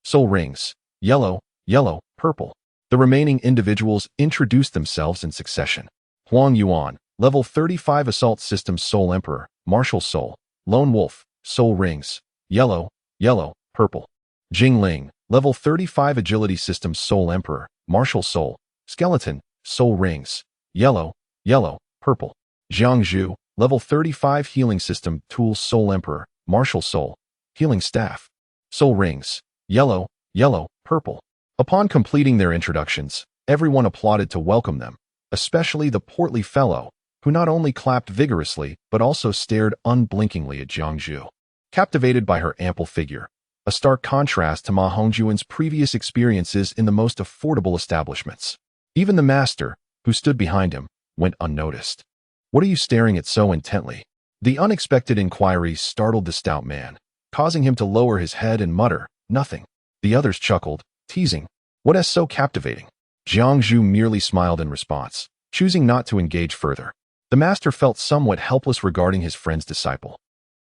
Soul Rings, yellow, yellow, purple. The remaining individuals introduced themselves in succession. Huang Yuan, Level 35 Assault Systems Soul Emperor, Martial Soul, Lone Wolf, Soul Rings, yellow, yellow, purple. Jing Ling, Level 35 Agility Systems Soul Emperor, Martial Soul, Skeleton, Soul Rings, yellow, yellow, purple. Jiang Zhu, Level 35 Healing System Tools Soul Emperor, Martial Soul, Healing Staff, Soul Rings, yellow, yellow, purple. Upon completing their introductions, everyone applauded to welcome them, especially the portly fellow, who not only clapped vigorously but also stared unblinkingly at Jiang Zhu. Captivated by her ample figure, a stark contrast to Ma Hongjuan's previous experiences in the most affordable establishments. Even the master, who stood behind him, went unnoticed. "What are you staring at so intently?" The unexpected inquiry startled the stout man, causing him to lower his head and mutter, "Nothing." The others chuckled, teasing, "What is so captivating?" Jiang Zhu merely smiled in response, choosing not to engage further. The master felt somewhat helpless regarding his friend's disciple.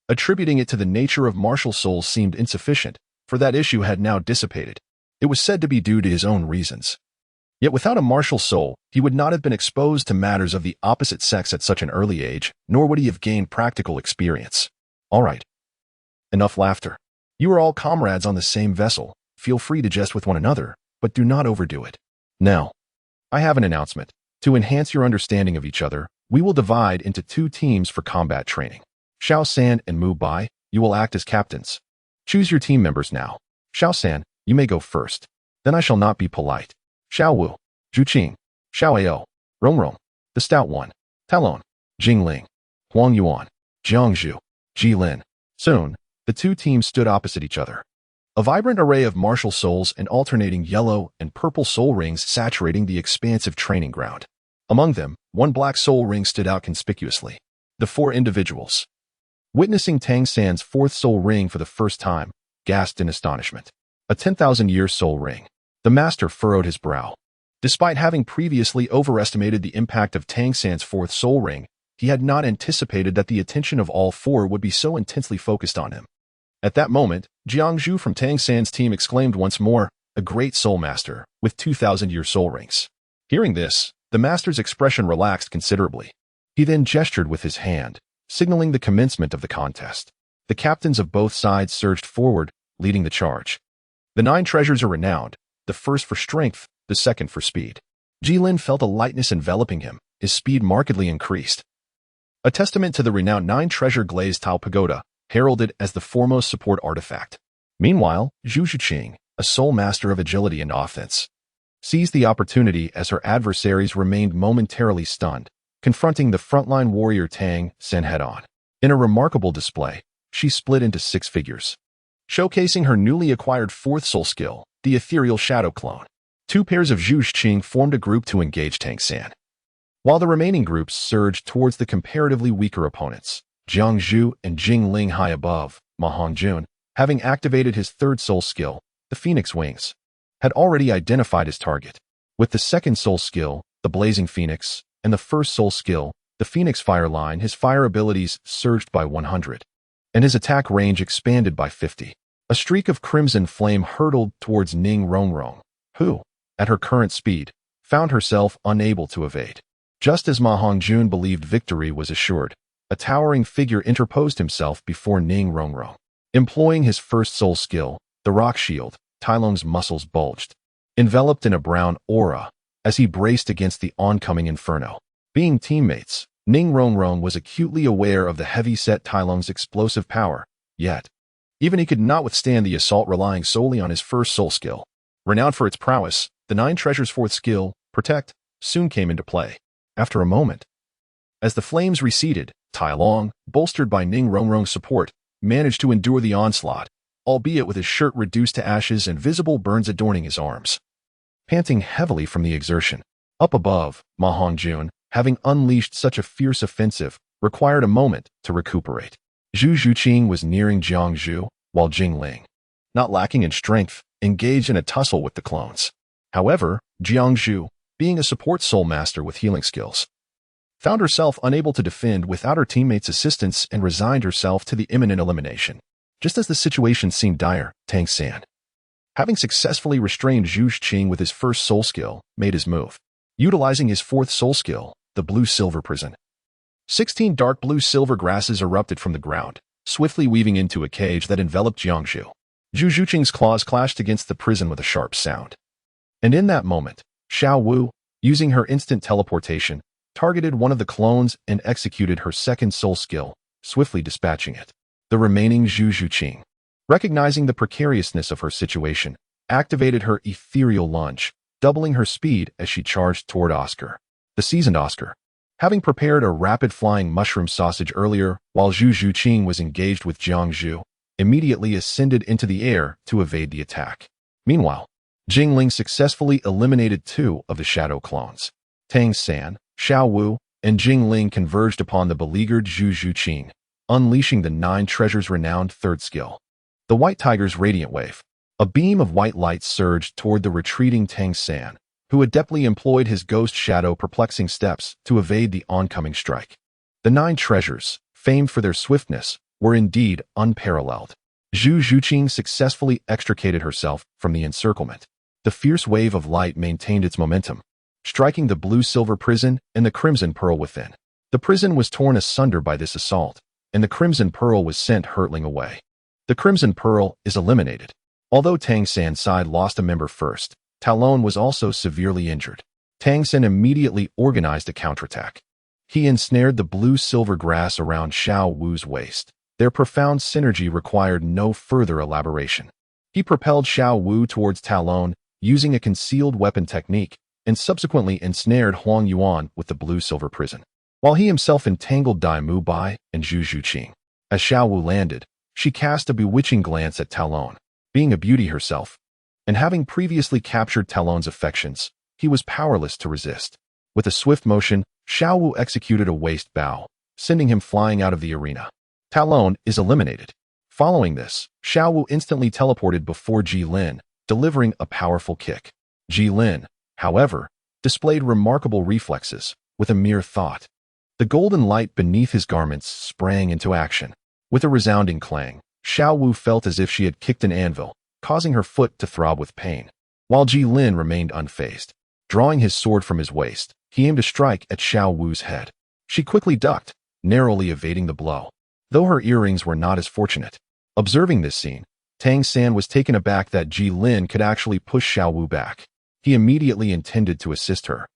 Attributing it to the nature of martial souls seemed insufficient, for that issue had now dissipated. It was said to be due to his own reasons. Yet without a martial soul, he would not have been exposed to matters of the opposite sex at such an early age, nor would he have gained practical experience. All right. Enough laughter. You are all comrades on the same vessel. Feel free to jest with one another, but do not overdo it. Now, I have an announcement. To enhance your understanding of each other, we will divide into 2 teams for combat training. Xiao San and Mu Bai, you will act as captains. Choose your team members now. Xiao San, you may go first. Then I shall not be polite. Xiao Wu, Zhu Qing, Xiao Ao, Rong Rong, the Stout One, Talon, Jing Ling, Huang Yuan, Jiang Zhu, Ji Lin. Soon, the 2 teams stood opposite each other. A vibrant array of martial souls and alternating yellow and purple soul rings saturating the expansive training ground. Among them, 1 black soul ring stood out conspicuously. The 4 individuals. Witnessing Tang San's 4th soul ring for the first time, gasped in astonishment. A 10,000-year soul ring. The master furrowed his brow. Despite having previously overestimated the impact of Tang San's 4th soul ring, he had not anticipated that the attention of all 4 would be so intensely focused on him. At that moment, Jiang Zhu from Tang San's team exclaimed once more, "A great soul master, with 2,000-year soul rings." Hearing this, the master's expression relaxed considerably. He then gestured with his hand, signaling the commencement of the contest. The captains of both sides surged forward, leading the charge. The 9 treasures are renowned, the first for strength, the second for speed. Ji Lin felt a lightness enveloping him, his speed markedly increased. A testament to the renowned 9 treasure glazed tile pagoda, heralded as the foremost support artifact. Meanwhile, Zhu Zhiqing, a soul master of agility and offense, seized the opportunity as her adversaries remained momentarily stunned, confronting the frontline warrior Tang San head-on. In a remarkable display, she split into 6 figures, showcasing her newly acquired 4th soul skill, the ethereal shadow clone. 2 pairs of Zhu Zhiqing formed a group to engage Tang San, while the remaining groups surged towards the comparatively weaker opponents. Jiang Zhu and Jing Ling high above, Ma Hongjun, having activated his 3rd soul skill, the Phoenix Wings, had already identified his target. With the 2nd soul skill, the Blazing Phoenix, and the 1st soul skill, the Phoenix Fire line, his fire abilities surged by 100, and his attack range expanded by 50. A streak of crimson flame hurtled towards Ning Rongrong, who, at her current speed, found herself unable to evade. Just as Ma Hongjun believed victory was assured, a towering figure interposed himself before Ning Rongrong. Employing his 1st soul skill, the Rock Shield, Tai Lung's muscles bulged, enveloped in a brown aura, as he braced against the oncoming inferno. Being teammates, Ning Rongrong was acutely aware of the heavy-set Tai Lung's explosive power, yet, even he could not withstand the assault relying solely on his 1st soul skill. Renowned for its prowess, the 9 treasures' 4th skill, Protect, soon came into play. After a moment, as the flames receded, Tai Long, bolstered by Ning Rongrong's support, managed to endure the onslaught, albeit with his shirt reduced to ashes and visible burns adorning his arms. panting heavily from the exertion. Up above, Ma Hongjun, having unleashed such a fierce offensive, required a moment to recuperate. Zhu Zhuqing was nearing Jiangzhu, while Jingling, not lacking in strength, engaged in a tussle with the clones. However, Jiangzhu, being a support soul master with healing skills, found herself unable to defend without her teammates' assistance and resigned herself to the imminent elimination. Just as the situation seemed dire, Tang San, having successfully restrained Zhu Zhuqing with his first soul skill, made his move. Utilizing his fourth soul skill, the blue-silver prison, 16 dark blue-silver grasses erupted from the ground, swiftly weaving into a cage that enveloped Jiangzhu. Zhu Zhuqing's claws clashed against the prison with a sharp sound. And in that moment, Xiao Wu, using her instant teleportation, targeted one of the clones and executed her second soul skill, swiftly dispatching it. The remaining Zhu Zhuqing, recognizing the precariousness of her situation, activated her ethereal lunge, doubling her speed as she charged toward Oscar. The seasoned Oscar, having prepared a rapid-flying mushroom sausage earlier while Zhu Zhuqing was engaged with Jiangzhu, immediately ascended into the air to evade the attack. Meanwhile, Jingling successfully eliminated 2 of the shadow clones. Tang San, Xiao Wu, and Jingling converged upon the beleaguered Zhu Zhuqing, unleashing the 9 treasures renowned third skill. The White Tiger's Radiant Wave. A beam of white light surged toward the retreating Tang San, who adeptly employed his ghost shadow perplexing steps to evade the oncoming strike. The 9 treasures, famed for their swiftness, were indeed unparalleled. Zhu Zhuqing successfully extricated herself from the encirclement. The fierce wave of light maintained its momentum, striking the blue-silver prison and the crimson pearl within. The prison was torn asunder by this assault, and the crimson pearl was sent hurtling away. The crimson pearl is eliminated. Although Tang San's side lost a member first, Talon was also severely injured. Tang San immediately organized a counterattack. He ensnared the blue-silver grass around Xiao Wu's waist. Their profound synergy required no further elaboration. He propelled Xiao Wu towards Talon, using a concealed weapon technique, and subsequently ensnared Huang Yuan with the blue-silver prison, while he himself entangled Dai Mu Bai and Zhu Zhuqing. As Xiao Wu landed, she cast a bewitching glance at Talon. Being a beauty herself, and having previously captured Talon's affections, he was powerless to resist. With a swift motion, Xiao Wu executed a waist bow, sending him flying out of the arena. Talon is eliminated. Following this, Xiao Wu instantly teleported before Ji Lin, delivering a powerful kick. Ji Lin, however, displayed remarkable reflexes, with a mere thought. The golden light beneath his garments sprang into action. With a resounding clang, Xiao Wu felt as if she had kicked an anvil, causing her foot to throb with pain, while Ji Lin remained unfazed. Drawing his sword from his waist, he aimed a strike at Xiao Wu's head. She quickly ducked, narrowly evading the blow, though her earrings were not as fortunate. Observing this scene, Tang San was taken aback that Ji Lin could actually push Xiao Wu back. He immediately intended to assist her,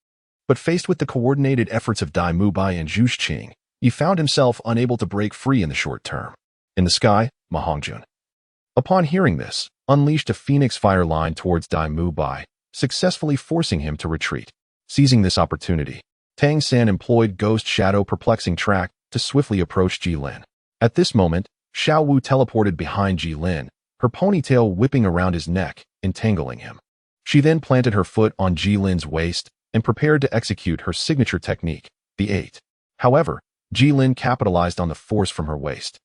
but faced with the coordinated efforts of Dai Mu Bai and Zhu Zhuqing, he found himself unable to break free in the short term. In the sky, Ma Hongjun, upon hearing this, unleashed a phoenix fire line towards Dai Mu Bai, successfully forcing him to retreat. Seizing this opportunity, Tang San employed Ghost Shadow Perplexing Track to swiftly approach Ji Lin. At this moment, Xiao Wu teleported behind Ji Lin, her ponytail whipping around his neck, entangling him. She then planted her foot on Ji Lin's waist and prepared to execute her signature technique, the 8. However, Ji Lin capitalized on the force from her waist,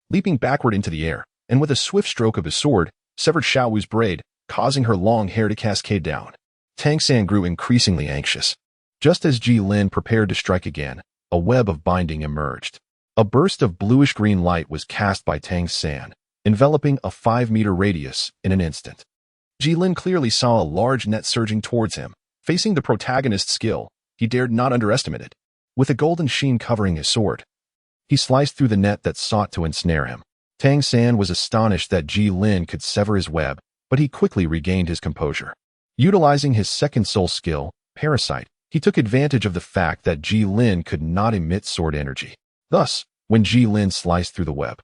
leaping backward into the air, and with a swift stroke of his sword, severed Xiao Wu's braid, causing her long hair to cascade down. Tang San grew increasingly anxious. Just as Ji Lin prepared to strike again, a web of binding emerged. A burst of bluish-green light was cast by Tang San, enveloping a 5-meter radius in an instant. Ji Lin clearly saw a large net surging towards him. Facing the protagonist's skill, he dared not underestimate it. With a golden sheen covering his sword, he sliced through the net that sought to ensnare him. Tang San was astonished that Ji Lin could sever his web, but he quickly regained his composure. Utilizing his second soul skill, Parasite, he took advantage of the fact that Ji Lin could not emit sword energy. Thus, when Ji Lin sliced through the web,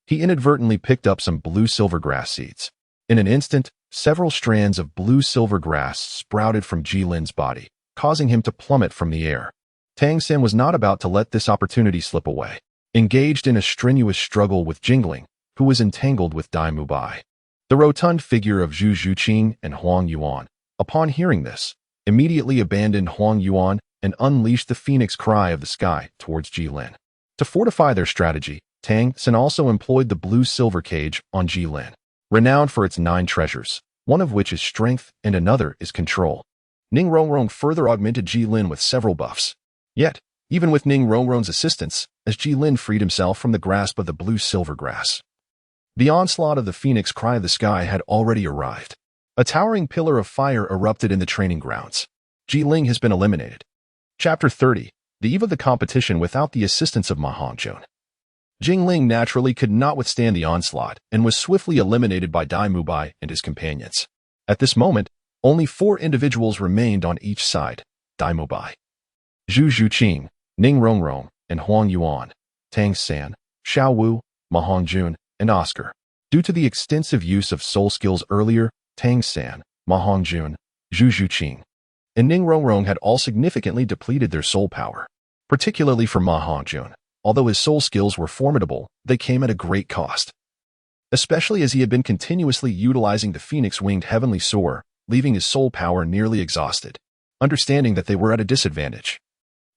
he inadvertently picked up some blue-silver grass seeds. In an instant, several strands of blue-silver grass sprouted from Ji Lin's body, causing him to plummet from the air. Tang San was not about to let this opportunity slip away. Engaged in a strenuous struggle with Jingling, who was entangled with Dai Mu Bai, the rotund figure of Zhu Zhuqing and Huang Yuan, upon hearing this, immediately abandoned Huang Yuan and unleashed the phoenix cry of the sky towards Jilin. To fortify their strategy, Tang Sen also employed the blue-silver cage on Jilin, renowned for its 9 treasures, one of which is strength and another is control. Ning Rongrong further augmented Jilin with several buffs. Yet, even with Ning Rongrong's assistance, as Jilin freed himself from the grasp of the blue-silver grass, the onslaught of the phoenix cry of the sky had already arrived. A towering pillar of fire erupted in the training grounds. Jilin has been eliminated. Chapter 30. The eve of the competition without the assistance of Ma Hongjun. Jingling naturally could not withstand the onslaught and was swiftly eliminated by Dai Mubai and his companions. At this moment, only 4 individuals remained on each side: Dai Mubai, Zhu Zhuqing, Ning Rongrong, and Huang Yuan, Tang San, Xiao Wu, Ma Hongjun, and Oscar. Due to the extensive use of soul skills earlier, Tang San, Ma Hongjun, Zhu Zhuqing, and Ning Rongrong had all significantly depleted their soul power. Particularly for Ma Hongjun, although his soul skills were formidable, they came at a great cost. Especially as he had been continuously utilizing the phoenix-winged heavenly soar, leaving his soul power nearly exhausted. Understanding that they were at a disadvantage,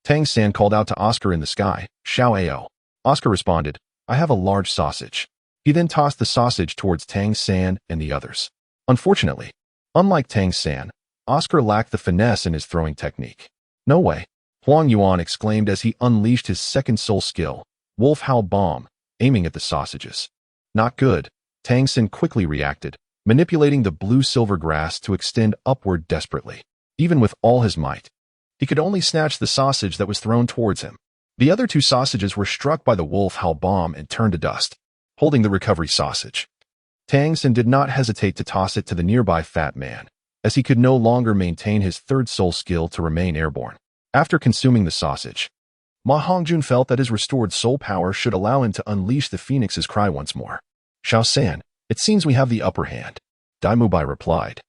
Tang San called out to Oscar in the sky, "Xiao Ao." Oscar responded, "I have a large sausage." He then tossed the sausage towards Tang San and the others. Unfortunately, unlike Tang San, Oscar lacked the finesse in his throwing technique. "No way," Huang Yuan exclaimed as he unleashed his second soul skill, Wolf Howl Bomb, aiming at the sausages. "Not good," Tang San quickly reacted, manipulating the blue-silver grass to extend upward desperately. Even with all his might, he could only snatch the sausage that was thrown towards him. The other 2 sausages were struck by the Wolf Howl Bomb and turned to dust. Holding the recovery sausage, Tang San did not hesitate to toss it to the nearby fat man, as he could no longer maintain his 3rd soul skill to remain airborne. After consuming the sausage, Ma Hongjun felt that his restored soul power should allow him to unleash the phoenix's cry once more. "Xiao San, it seems we have the upper hand," Dai Mubai replied.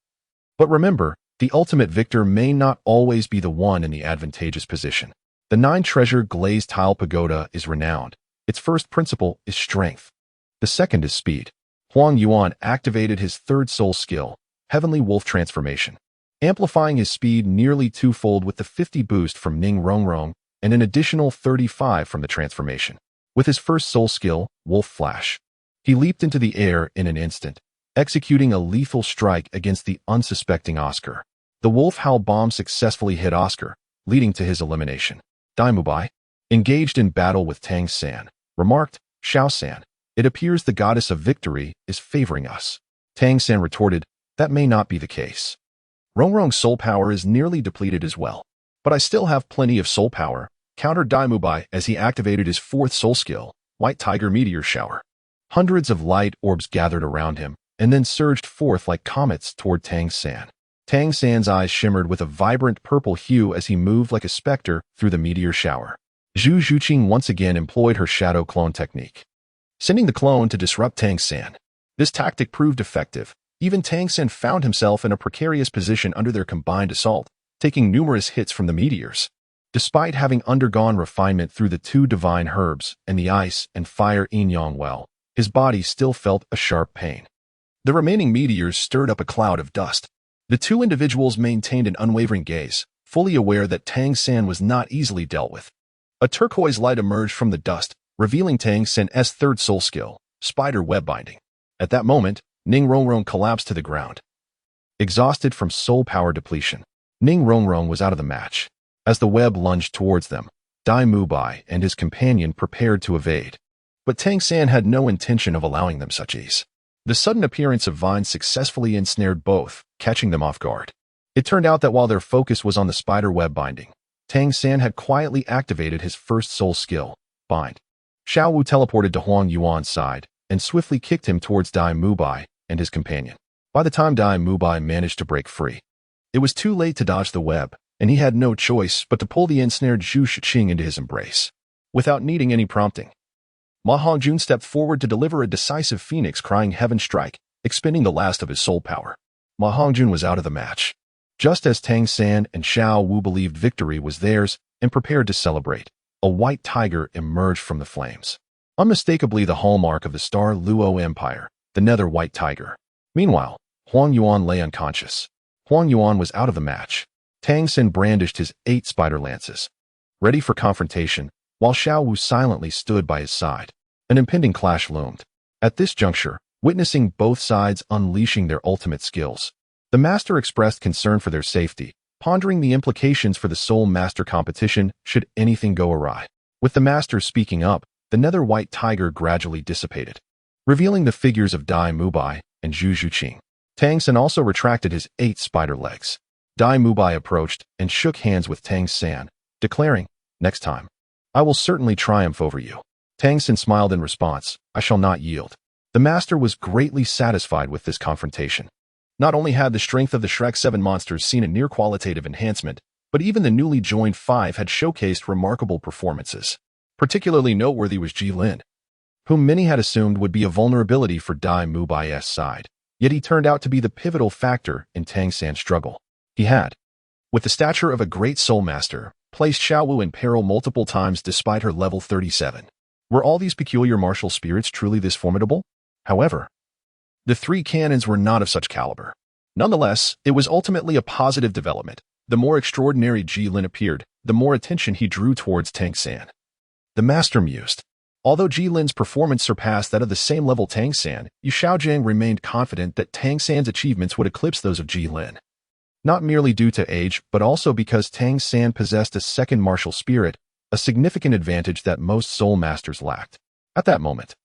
"But remember, the ultimate victor may not always be the one in the advantageous position. The 9-treasure glazed tile pagoda is renowned. Its first principle is strength. The second is speed." Huang Yuan activated his 3rd soul skill, Heavenly Wolf Transformation, amplifying his speed nearly 2-fold with the 50 boost from Ning Rongrong and an additional 35 from the transformation. With his first soul skill, Wolf Flash, he leaped into the air in an instant, executing a lethal strike against the unsuspecting Oscar. The Wolf Howl Bomb successfully hit Oscar, leading to his elimination. Dai Mubai, engaged in battle with Tang San, remarked, "Xiao San, it appears the goddess of victory is favoring us." Tang San retorted, "That may not be the case. Rongrong's soul power is nearly depleted as well. But I still have plenty of soul power," countered Dai Mubai as he activated his 4th soul skill, White Tiger Meteor Shower. Hundreds of light orbs gathered around him and then surged forth like comets toward Tang San. Tang San's eyes shimmered with a vibrant purple hue as he moved like a specter through the meteor shower. Zhu Zhuqing once again employed her shadow clone technique, sending the clone to disrupt Tang San. This tactic proved effective. Even Tang San found himself in a precarious position under their combined assault, taking numerous hits from the meteors. Despite having undergone refinement through the 2 divine herbs and the ice and fire yin-yang well, his body still felt a sharp pain. The remaining meteors stirred up a cloud of dust. The 2 individuals maintained an unwavering gaze, fully aware that Tang San was not easily dealt with. A turquoise light emerged from the dust, revealing Tang San's 3rd soul skill, Spider Web Binding. At that moment, Ning Rongrong collapsed to the ground. Exhausted from soul power depletion, Ning Rongrong was out of the match. As the web lunged towards them, Dai Mubai and his companion prepared to evade. But Tang San had no intention of allowing them such ease. The sudden appearance of vines successfully ensnared both, catching them off guard. It turned out that while their focus was on the spider web binding, Tang San had quietly activated his 1st soul skill, Bind. Xiao Wu teleported to Huang Yuan's side and swiftly kicked him towards Dai Mubai and his companion. By the time Dai Mubai managed to break free, it was too late to dodge the web, and he had no choice but to pull the ensnared Zhu Shiqing into his embrace. Without needing any prompting, Ma Hongjun stepped forward to deliver a decisive phoenix crying heaven strike, expending the last of his soul power. Ma Hongjun was out of the match, just as Tang San and Xiao Wu believed victory was theirs and prepared to celebrate. A white tiger emerged from the flames, unmistakably the hallmark of the Star Luo Empire, the nether white tiger. Meanwhile, Huang Yuan lay unconscious. Huang Yuan was out of the match. Tang Xin brandished his 8 spider lances, ready for confrontation, while Xiao Wu silently stood by his side. An impending clash loomed. At this juncture, witnessing both sides unleashing their ultimate skills, the master expressed concern for their safety, pondering the implications for the Soul Master competition should anything go awry. With the master speaking up, the nether white tiger gradually dissipated, revealing the figures of Dai Mubai and Zhu Zhuqing. Tang San also retracted his 8 spider legs. Dai Mubai approached and shook hands with Tang San, declaring, "Next time, I will certainly triumph over you." Tang San smiled in response, "I shall not yield." The master was greatly satisfied with this confrontation. Not only had the strength of the Shrek 7 monsters seen a near qualitative enhancement, but even the newly joined 5 had showcased remarkable performances. Particularly noteworthy was Ji Lin, whom many had assumed would be a vulnerability for Dai Mubai's side. Yet he turned out to be the pivotal factor in Tang San's struggle. He had, with the stature of a great soul master, placed Xiao Wu in peril multiple times despite her level 37. Were all these peculiar martial spirits truly this formidable? However, the 3 cannons were not of such caliber. Nonetheless, it was ultimately a positive development. The more extraordinary Ji Lin appeared, the more attention he drew towards Tang San. The master mused. Although Ji Lin's performance surpassed that of the same level Tang San, Yu Xiaojiang remained confident that Tang San's achievements would eclipse those of Ji Lin. Not merely due to age, but also because Tang San possessed a second martial spirit, a significant advantage that most soul masters lacked. At that moment,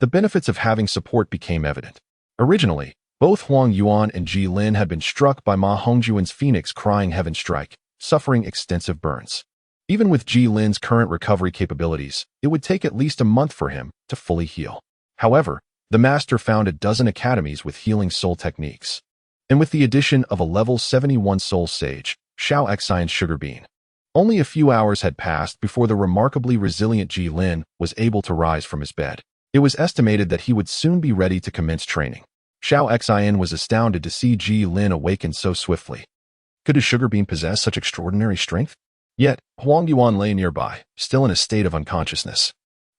the benefits of having support became evident. Originally, both Huang Yuan and Ji Lin had been struck by Ma Hongjuan's Phoenix Crying Heaven strike, suffering extensive burns. Even with Ji Lin's current recovery capabilities, it would take at least a month for him to fully heal. However, the master found a dozen academies with healing soul techniques. And with the addition of a level 71 soul sage, Xiao Xian's sugar bean, only a few hours had passed before the remarkably resilient Ji Lin was able to rise from his bed. It was estimated that he would soon be ready to commence training. Xiao Xian was astounded to see Ji Lin awaken so swiftly. Could his sugar bean possess such extraordinary strength? Yet, Huang Yuan lay nearby, still in a state of unconsciousness.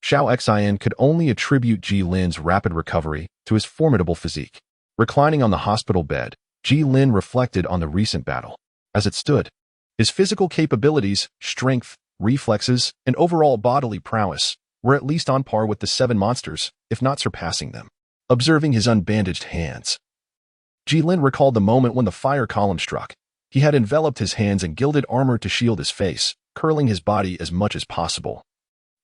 Xiao Xian could only attribute Ji Lin's rapid recovery to his formidable physique. Reclining on the hospital bed, Ji Lin reflected on the recent battle. As it stood, his physical capabilities, strength, reflexes, and overall bodily prowess were at least on par with the 7 monsters, if not surpassing them. Observing his unbandaged hands, Ji Lin recalled the moment when the fire column struck. He had enveloped his hands in gilded armor to shield his face, curling his body as much as possible,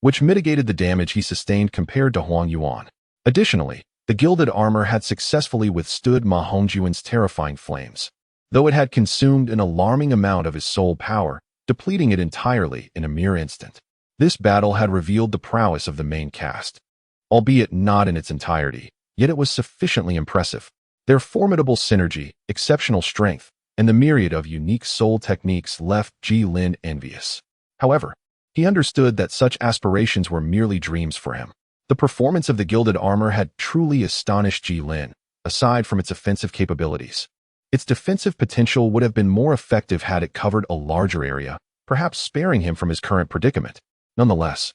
which mitigated the damage he sustained compared to Huang Yuan. Additionally, the gilded armor had successfully withstood Ma Hongjuan's terrifying flames, though it had consumed an alarming amount of his soul power, depleting it entirely in a mere instant. This battle had revealed the prowess of the main cast, albeit not in its entirety, yet it was sufficiently impressive. Their formidable synergy, exceptional strength, and the myriad of unique soul techniques left Ji Lin envious. However, he understood that such aspirations were merely dreams for him. The performance of the gilded armor had truly astonished Ji Lin, aside from its offensive capabilities. Its defensive potential would have been more effective had it covered a larger area, perhaps sparing him from his current predicament. Nonetheless,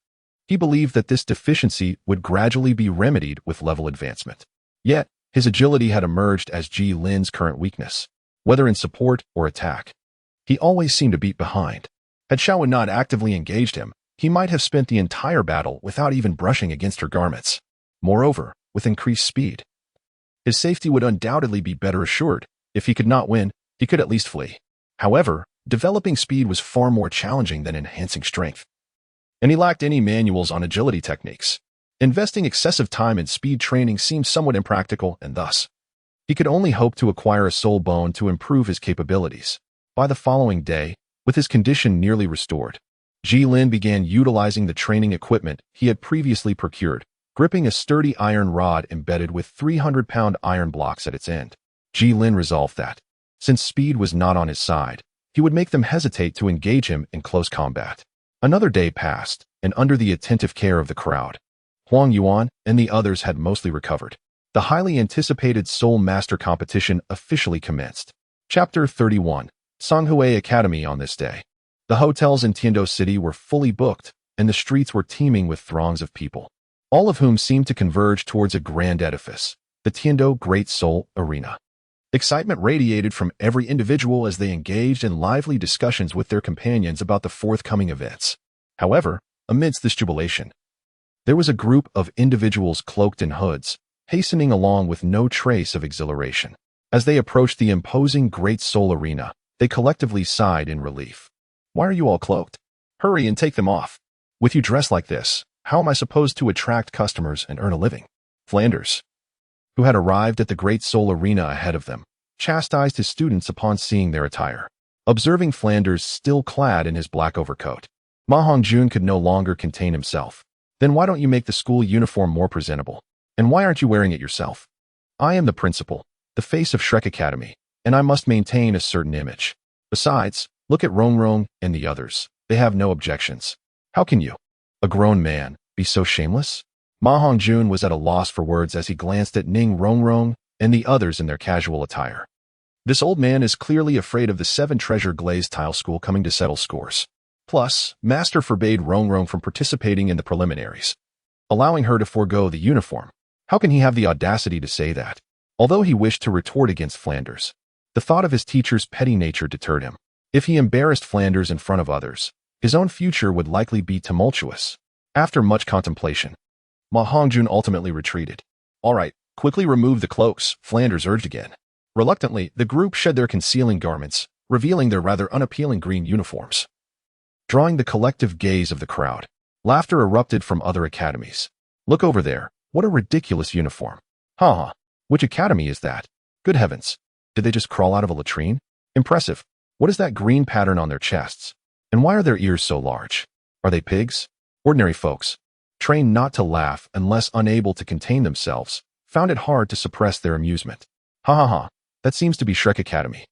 he believed that this deficiency would gradually be remedied with level advancement. Yet, his agility had emerged as Ji Lin's current weakness. Whether in support or attack, he always seemed to beat behind. Had Xiao not actively engaged him, he might have spent the entire battle without even brushing against her garments. Moreover, with increased speed, his safety would undoubtedly be better assured. If he could not win, he could at least flee. However, developing speed was far more challenging than enhancing strength, and he lacked any manuals on agility techniques. Investing excessive time in speed training seemed somewhat impractical, and thus, he could only hope to acquire a soul bone to improve his capabilities. By the following day, with his condition nearly restored, Ji Lin began utilizing the training equipment he had previously procured, gripping a sturdy iron rod embedded with 300-pound iron blocks at its end. Ji Lin resolved that, since speed was not on his side, he would make them hesitate to engage him in close combat. Another day passed, and under the attentive care of the crowd, Huang Yuan and the others had mostly recovered. The highly anticipated Soul Master competition officially commenced. Chapter 31. Songhui Academy. On this day, the hotels in Tiando City were fully booked, and the streets were teeming with throngs of people, all of whom seemed to converge towards a grand edifice, the Tiando Great Soul Arena. Excitement radiated from every individual as they engaged in lively discussions with their companions about the forthcoming events. However, amidst this jubilation, there was a group of individuals cloaked in hoods, hastening along with no trace of exhilaration. As they approached the imposing Great Soul Arena, they collectively sighed in relief. Why are you all cloaked? Hurry and take them off. With you dressed like this, how am I supposed to attract customers and earn a living? Flanders, who had arrived at the Great Soul Arena ahead of them, chastised his students upon seeing their attire. Observing Flanders still clad in his black overcoat, Ma Hongjun could no longer contain himself. Then why don't you make the school uniform more presentable? And why aren't you wearing it yourself? I am the principal, the face of Shrek Academy, and I must maintain a certain image. Besides, look at Rongrong and the others. They have no objections. How can you, a grown man, be so shameless? Ma Hongjun was at a loss for words as he glanced at Ning Rongrong and the others in their casual attire. This old man is clearly afraid of the 7 Treasure Glazed Tile School coming to settle scores. Plus, Master forbade Rongrong from participating in the preliminaries, allowing her to forego the uniform. How can he have the audacity to say that? Although he wished to retort against Flanders, the thought of his teacher's petty nature deterred him. If he embarrassed Flanders in front of others, his own future would likely be tumultuous. After much contemplation, Ma Hongjun ultimately retreated. All right, quickly remove the cloaks, Flanders urged again. Reluctantly, the group shed their concealing garments, revealing their rather unappealing green uniforms. Drawing the collective gaze of the crowd, laughter erupted from other academies. Look over there, what a ridiculous uniform. Ha! Which academy is that? Good heavens, did they just crawl out of a latrine? Impressive. What is that green pattern on their chests? And why are their ears so large? Are they pigs? Ordinary folks, trained not to laugh unless unable to contain themselves, found it hard to suppress their amusement. Ha, that seems to be Shrek Academy.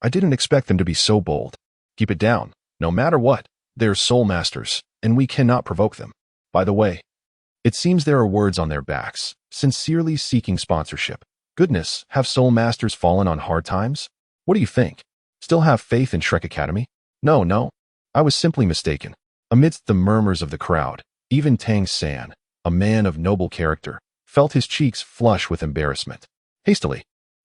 I didn't expect them to be so bold. Keep it down, no matter what. They're soul masters, and we cannot provoke them. By the way, it seems there are words on their backs, sincerely seeking sponsorship. Goodness, have soul masters fallen on hard times? What do you think? Still have faith in Shrek Academy? No, I was simply mistaken. Amidst the murmurs of the crowd, even Tang San, a man of noble character, felt his cheeks flush with embarrassment. Hastily,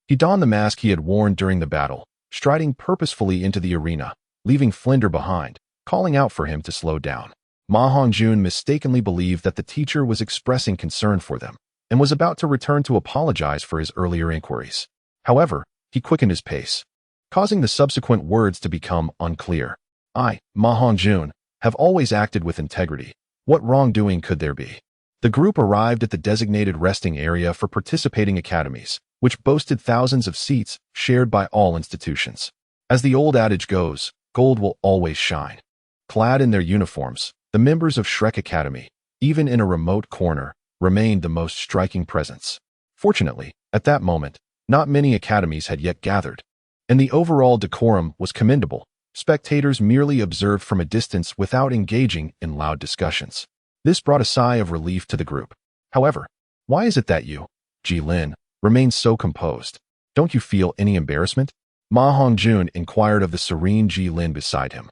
he donned the mask he had worn during the battle, striding purposefully into the arena, leaving Flinder behind, calling out for him to slow down. Ma Hongjun mistakenly believed that the teacher was expressing concern for them, and was about to return to apologize for his earlier inquiries. However, he quickened his pace, causing the subsequent words to become unclear. I, Ma Hongjun, have always acted with integrity. What wrongdoing could there be? The group arrived at the designated resting area for participating academies, which boasted thousands of seats shared by all institutions. As the old adage goes, gold will always shine. Clad in their uniforms, the members of Shrek Academy, even in a remote corner, remained the most striking presence. Fortunately, at that moment, not many academies had yet gathered, and the overall decorum was commendable. Spectators merely observed from a distance without engaging in loud discussions. This brought a sigh of relief to the group. However, why is it that you, Ji Lin, remain so composed? Don't you feel any embarrassment? Ma Hongjun inquired of the serene Ji Lin beside him,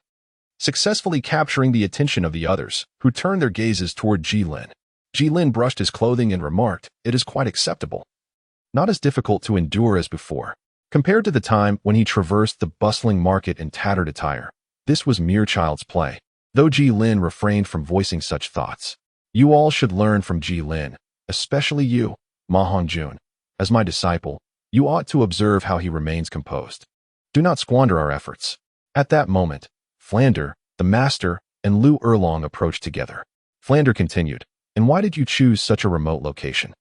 successfully capturing the attention of the others, who turned their gazes toward Ji Lin. Ji Lin brushed his clothing and remarked, "It is quite acceptable. Not as difficult to endure as before." Compared to the time when he traversed the bustling market in tattered attire, this was mere child's play, though Ji Lin refrained from voicing such thoughts. You all should learn from Ji Lin, especially you, Ma Hongjun. As my disciple, you ought to observe how he remains composed. Do not squander our efforts. At that moment, Flander, the master, and Lu Erlong approached together. Flander continued, "And why did you choose such a remote location?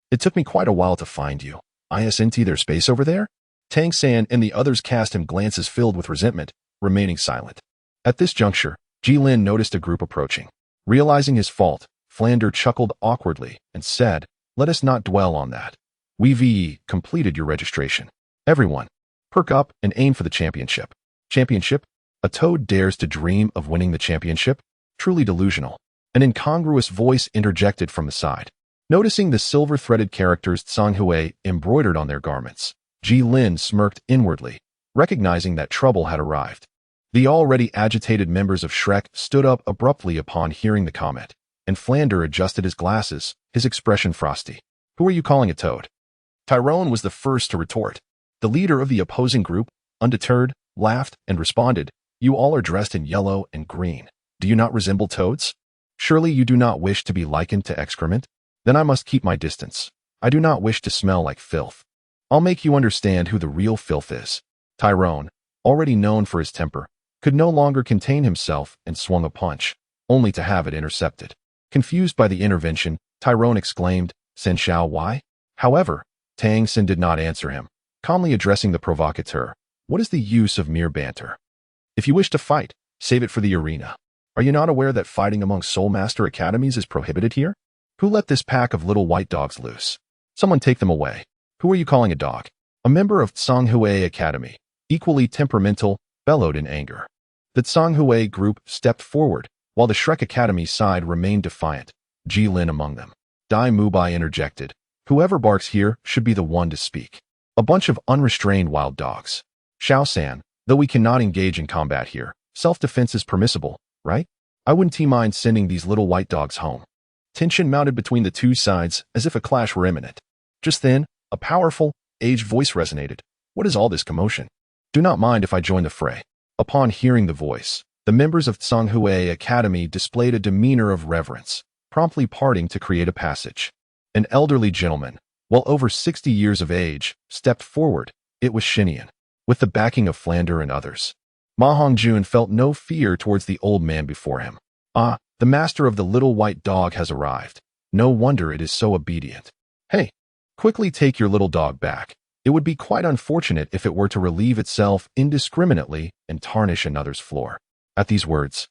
It took me quite a while to find you. Isn't there space over there?" Tang San and the others cast him glances filled with resentment, remaining silent. At this juncture, Ji Lin noticed a group approaching. Realizing his fault, Flander chuckled awkwardly and said, "Let us not dwell on that. We've completed your registration. Everyone, perk up and aim for the championship." Championship? A toad dares to dream of winning the championship? Truly delusional. An incongruous voice interjected from the side. Noticing the silver-threaded characters Tsanghui embroidered on their garments, Ji Lin smirked inwardly, recognizing that trouble had arrived. The already agitated members of Shrek stood up abruptly upon hearing the comment, and Flander adjusted his glasses, his expression frosty. "Who are you calling a toad?" Tyrone was the first to retort. The leader of the opposing group, undeterred, laughed and responded, "You all are dressed in yellow and green. Do you not resemble toads? Surely you do not wish to be likened to excrement? Then I must keep my distance. I do not wish to smell like filth. I'll make you understand who the real filth is." Tyrone, already known for his temper, could no longer contain himself and swung a punch, only to have it intercepted. Confused by the intervention, Tyrone exclaimed, "Sen Shao, why?" However, Tang Sen did not answer him, calmly addressing the provocateur. "What is the use of mere banter? If you wish to fight, save it for the arena. Are you not aware that fighting among Soul Master Academies is prohibited here? Who let this pack of little white dogs loose? Someone take them away. Who are you calling a dog?" A member of Tsanghui Academy, equally temperamental, bellowed in anger. The Tsanghui group stepped forward, while the Shrek Academy side remained defiant, Jilin among them. Dai Mubai interjected, "Whoever barks here should be the one to speak. A bunch of unrestrained wild dogs. Shao-san, though we cannot engage in combat here, self-defense is permissible, right? I wouldn't mind sending these little white dogs home." Tension mounted between the two sides as if a clash were imminent. Just then, a powerful, aged voice resonated. "What is all this commotion? Do not mind if I join the fray." Upon hearing the voice, the members of Tsanghui Academy displayed a demeanor of reverence, promptly parting to create a passage. An elderly gentleman, well over 60 years of age, stepped forward. It was Shinian, with the backing of Flander and others. Ma Hongjun felt no fear towards the old man before him. "Ah, the master of the little white dog has arrived. No wonder it is so obedient. Hey, quickly take your little dog back. It would be quite unfortunate if it were to relieve itself indiscriminately and tarnish another's floor." At these words,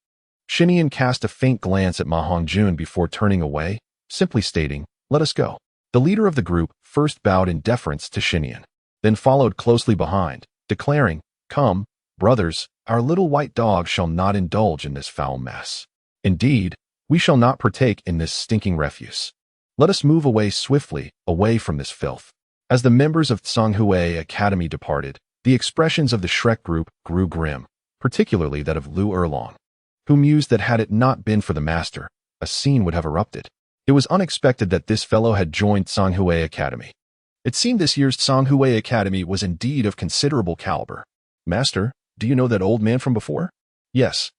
Shinian cast a faint glance at Ma Hongjun before turning away, simply stating, "Let us go." The leader of the group first bowed in deference to Shinian, then followed closely behind, declaring, "Come, brothers, our little white dog shall not indulge in this foul mess. Indeed, we shall not partake in this stinking refuse. Let us move away swiftly, away from this filth." As the members of Tsanghui Academy departed, the expressions of the Shrek group grew grim, particularly that of Lu Erlong, who mused that had it not been for the master, a scene would have erupted. It was unexpected that this fellow had joined Tsanghui Academy. It seemed this year's Tsanghui Academy was indeed of considerable caliber. "Master, do you know that old man from before?" "Yes."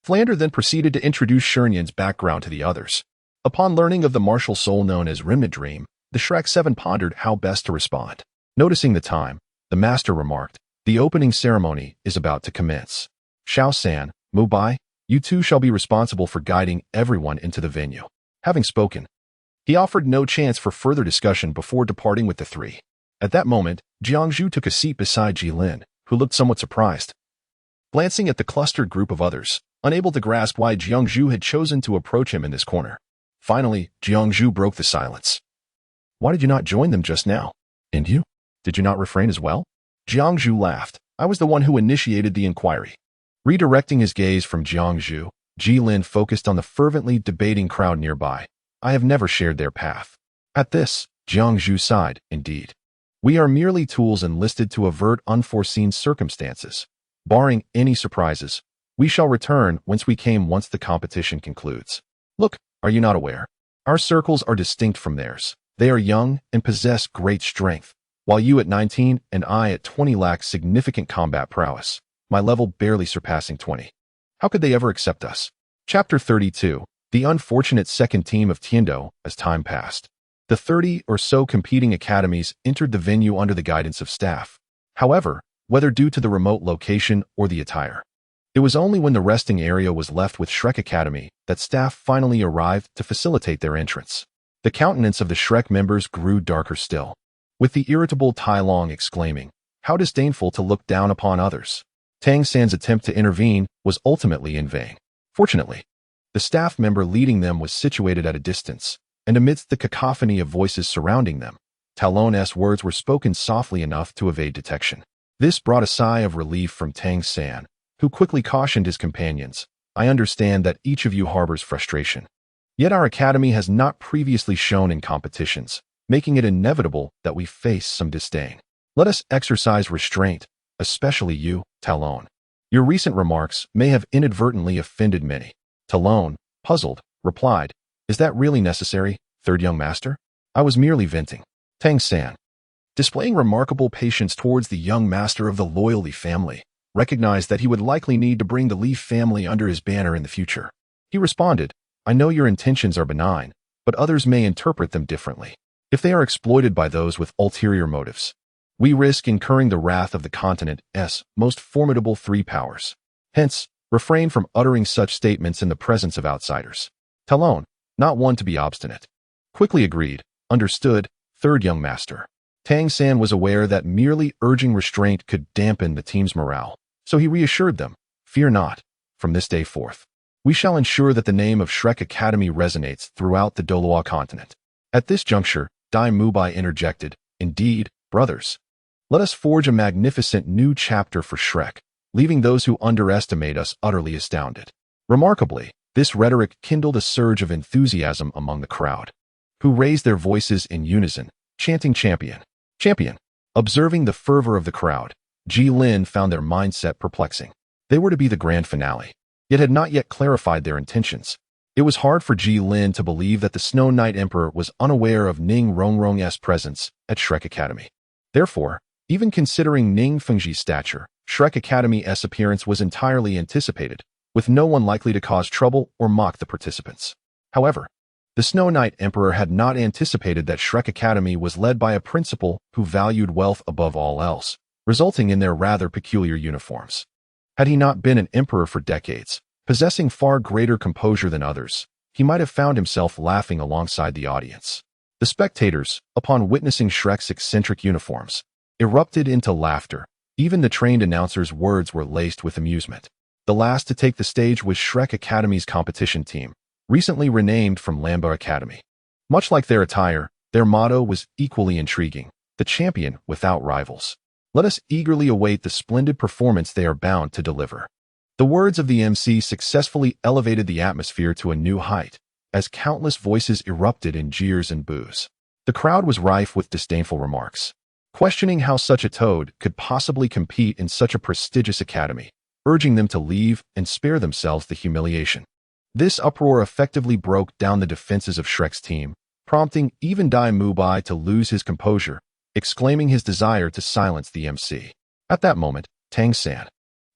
Flander then proceeded to introduce Shernyan's background to the others. Upon learning of the martial soul known as Remnant Dream, the Shrek 7 pondered how best to respond. Noticing the time, the master remarked, "The opening ceremony is about to commence. Shao-san, Mubai, you two shall be responsible for guiding everyone into the venue." Having spoken, he offered no chance for further discussion before departing with the three. At that moment, Jiangzhu took a seat beside Jilin, who looked somewhat surprised. Glancing at the clustered group of others, unable to grasp why Jiangzhu had chosen to approach him in this corner. Finally, Jiangzhu broke the silence. "Why did you not join them just now? And you? Did you not refrain as well?" Jiangzhu laughed. "I was the one who initiated the inquiry." Redirecting his gaze from Jiangzhu, Jilin focused on the fervently debating crowd nearby. "I have never shared their path." At this, Jiangzhu sighed, "Indeed. We are merely tools enlisted to avert unforeseen circumstances. Barring any surprises, we shall return whence we came once the competition concludes. Look, are you not aware? Our circles are distinct from theirs. They are young and possess great strength, while you at 19 and I at 20 lack significant combat prowess, my level barely surpassing 20. How could they ever accept us?" Chapter 32, The Unfortunate Second Team of Tiendo. As time passed, the 30 or so competing academies entered the venue under the guidance of staff. However, whether due to the remote location or the attire, it was only when the resting area was left with Shrek Academy that staff finally arrived to facilitate their entrance. The countenance of the Shrek members grew darker still, with the irritable Tai Long exclaiming, "How disdainful to look down upon others." Tang San's attempt to intervene was ultimately in vain. Fortunately, the staff member leading them was situated at a distance, and amidst the cacophony of voices surrounding them, Talon's words were spoken softly enough to evade detection. This brought a sigh of relief from Tang San, who quickly cautioned his companions, "I understand that each of you harbors frustration. Yet our academy has not previously shown in competitions, making it inevitable that we face some disdain. Let us exercise restraint, especially you, Talon. Your recent remarks may have inadvertently offended many." Talon, puzzled, replied, "Is that really necessary, third young master? I was merely venting." Tang San, displaying remarkable patience towards the young master of the loyal Li family, recognized that he would likely need to bring the Li family under his banner in the future. He responded, "I know your intentions are benign, but others may interpret them differently. If they are exploited by those with ulterior motives, we risk incurring the wrath of the continent's most formidable three powers. Hence, refrain from uttering such statements in the presence of outsiders." Talon, not one to be obstinate, quickly agreed. "Understood, third young master." Tang San was aware that merely urging restraint could dampen the team's morale, so he reassured them, "Fear not. From this day forth, we shall ensure that the name of Shrek Academy resonates throughout the Douluo continent." At this juncture, Dai Mubai interjected, "Indeed, brothers. Let us forge a magnificent new chapter for Shrek, leaving those who underestimate us utterly astounded." Remarkably, this rhetoric kindled a surge of enthusiasm among the crowd, who raised their voices in unison, chanting "Champion! Champion!" Observing the fervor of the crowd, Ji Lin found their mindset perplexing. They were to be the grand finale, yet had not yet clarified their intentions. It was hard for Ji Lin to believe that the Snow Knight Emperor was unaware of Ning Rongrong's presence at Shrek Academy. Therefore, even considering Ning Fengji's stature, Shrek Academy's appearance was entirely anticipated, with no one likely to cause trouble or mock the participants. However, the Snow Knight Emperor had not anticipated that Shrek Academy was led by a principal who valued wealth above all else, resulting in their rather peculiar uniforms. Had he not been an emperor for decades, possessing far greater composure than others, he might have found himself laughing alongside the audience. The spectators, upon witnessing Shrek's eccentric uniforms, erupted into laughter. Even the trained announcer's words were laced with amusement. The last to take the stage was Shrek Academy's competition team, recently renamed from Lamba Academy. Much like their attire, their motto was equally intriguing: "The champion without rivals." Let us eagerly await the splendid performance they are bound to deliver. The words of the MC successfully elevated the atmosphere to a new height, as countless voices erupted in jeers and boos. The crowd was rife with disdainful remarks, questioning how such a toad could possibly compete in such a prestigious academy, urging them to leave and spare themselves the humiliation. This uproar effectively broke down the defenses of Shrek's team, prompting even Dai Mubai to lose his composure, exclaiming his desire to silence the MC. At that moment, Tang San,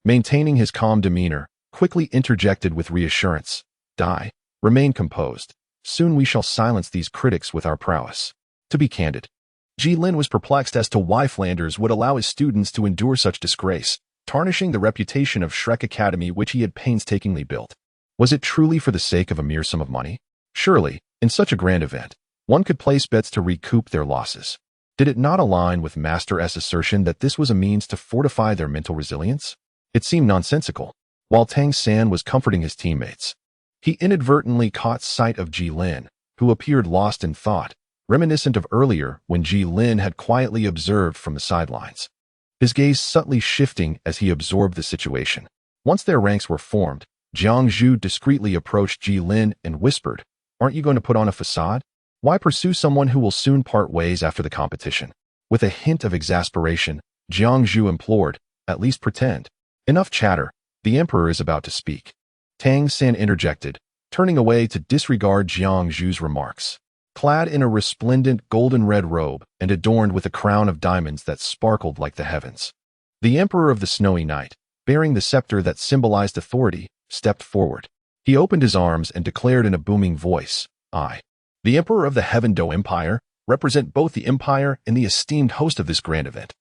maintaining his calm demeanor, quickly interjected with reassurance, "Dai, remain composed. Soon we shall silence these critics with our prowess." To be candid, Ji Lin was perplexed as to why Flanders would allow his students to endure such disgrace, tarnishing the reputation of Shrek Academy which he had painstakingly built. Was it truly for the sake of a mere sum of money? Surely, in such a grand event, one could place bets to recoup their losses. Did it not align with Master S' assertion that this was a means to fortify their mental resilience? It seemed nonsensical. While Tang San was comforting his teammates, he inadvertently caught sight of Ji Lin, who appeared lost in thought, reminiscent of earlier when Ji Lin had quietly observed from the sidelines. His gaze subtly shifting as he absorbed the situation. Once their ranks were formed, Jiang Zhu discreetly approached Ji Lin and whispered, "Aren't you going to put on a facade? Why pursue someone who will soon part ways after the competition?" With a hint of exasperation, Jiang Zhu implored, "At least pretend." "Enough chatter. The emperor is about to speak." Tang San interjected, turning away to disregard Jiang Zhu's remarks. Clad in a resplendent golden-red robe and adorned with a crown of diamonds that sparkled like the heavens, the Emperor of the Snowy Night, bearing the scepter that symbolized authority, stepped forward. He opened his arms and declared in a booming voice, "I, the Emperor of the Heaven Do Empire, represent both the Empire and the esteemed host of this grand event.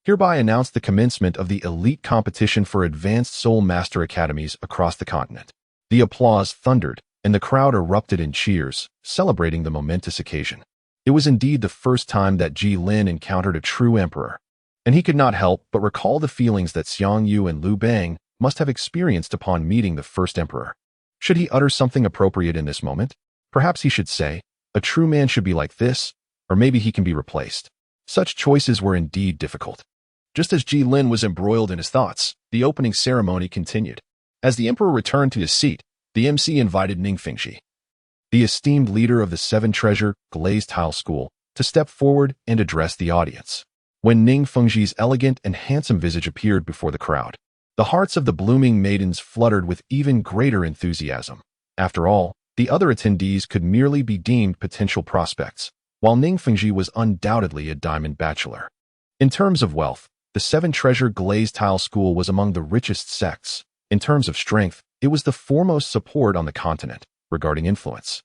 Hereby announce the commencement of the elite competition for advanced Soul Master Academies across the continent." The applause thundered, and the crowd erupted in cheers, celebrating the momentous occasion. It was indeed the first time that Ji Lin encountered a true emperor, and he could not help but recall the feelings that Xiang Yu and Liu Bang must have experienced upon meeting the first emperor. Should he utter something appropriate in this moment? Perhaps he should say, "A true man should be like this," or maybe he can be replaced. Such choices were indeed difficult. Just as Ji Lin was embroiled in his thoughts, the opening ceremony continued. As the emperor returned to his seat, the MC invited Ning Fengji, the esteemed leader of the Seven Treasure Glazed Tile School, to step forward and address the audience. When Ning Fengji's elegant and handsome visage appeared before the crowd, the hearts of the blooming maidens fluttered with even greater enthusiasm. After all, the other attendees could merely be deemed potential prospects, while Ning Fengji was undoubtedly a diamond bachelor. In terms of wealth, the Seven Treasure Glazed Tile School was among the richest sects. In terms of strength, it was the foremost support on the continent regarding influence.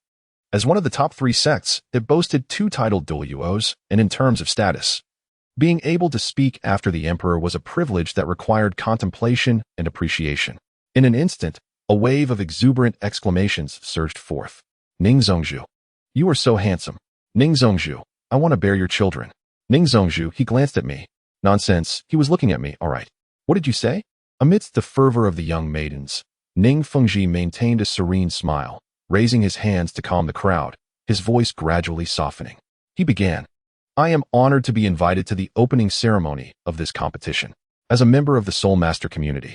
As one of the top 3 sects, it boasted 2 titled Douluos, and in terms of status, being able to speak after the emperor was a privilege that required contemplation and appreciation. In an instant, a wave of exuberant exclamations surged forth. Ning Zhongzhu, you are so handsome. Ning Zhongzhu, I want to bear your children. Ning Zhongzhu, he glanced at me. Nonsense, he was looking at me, all right. What did you say? Amidst the fervor of the young maidens, Ning Fengji maintained a serene smile, raising his hands to calm the crowd, his voice gradually softening. He began, I am honored to be invited to the opening ceremony of this competition. As a member of the Soul Master community,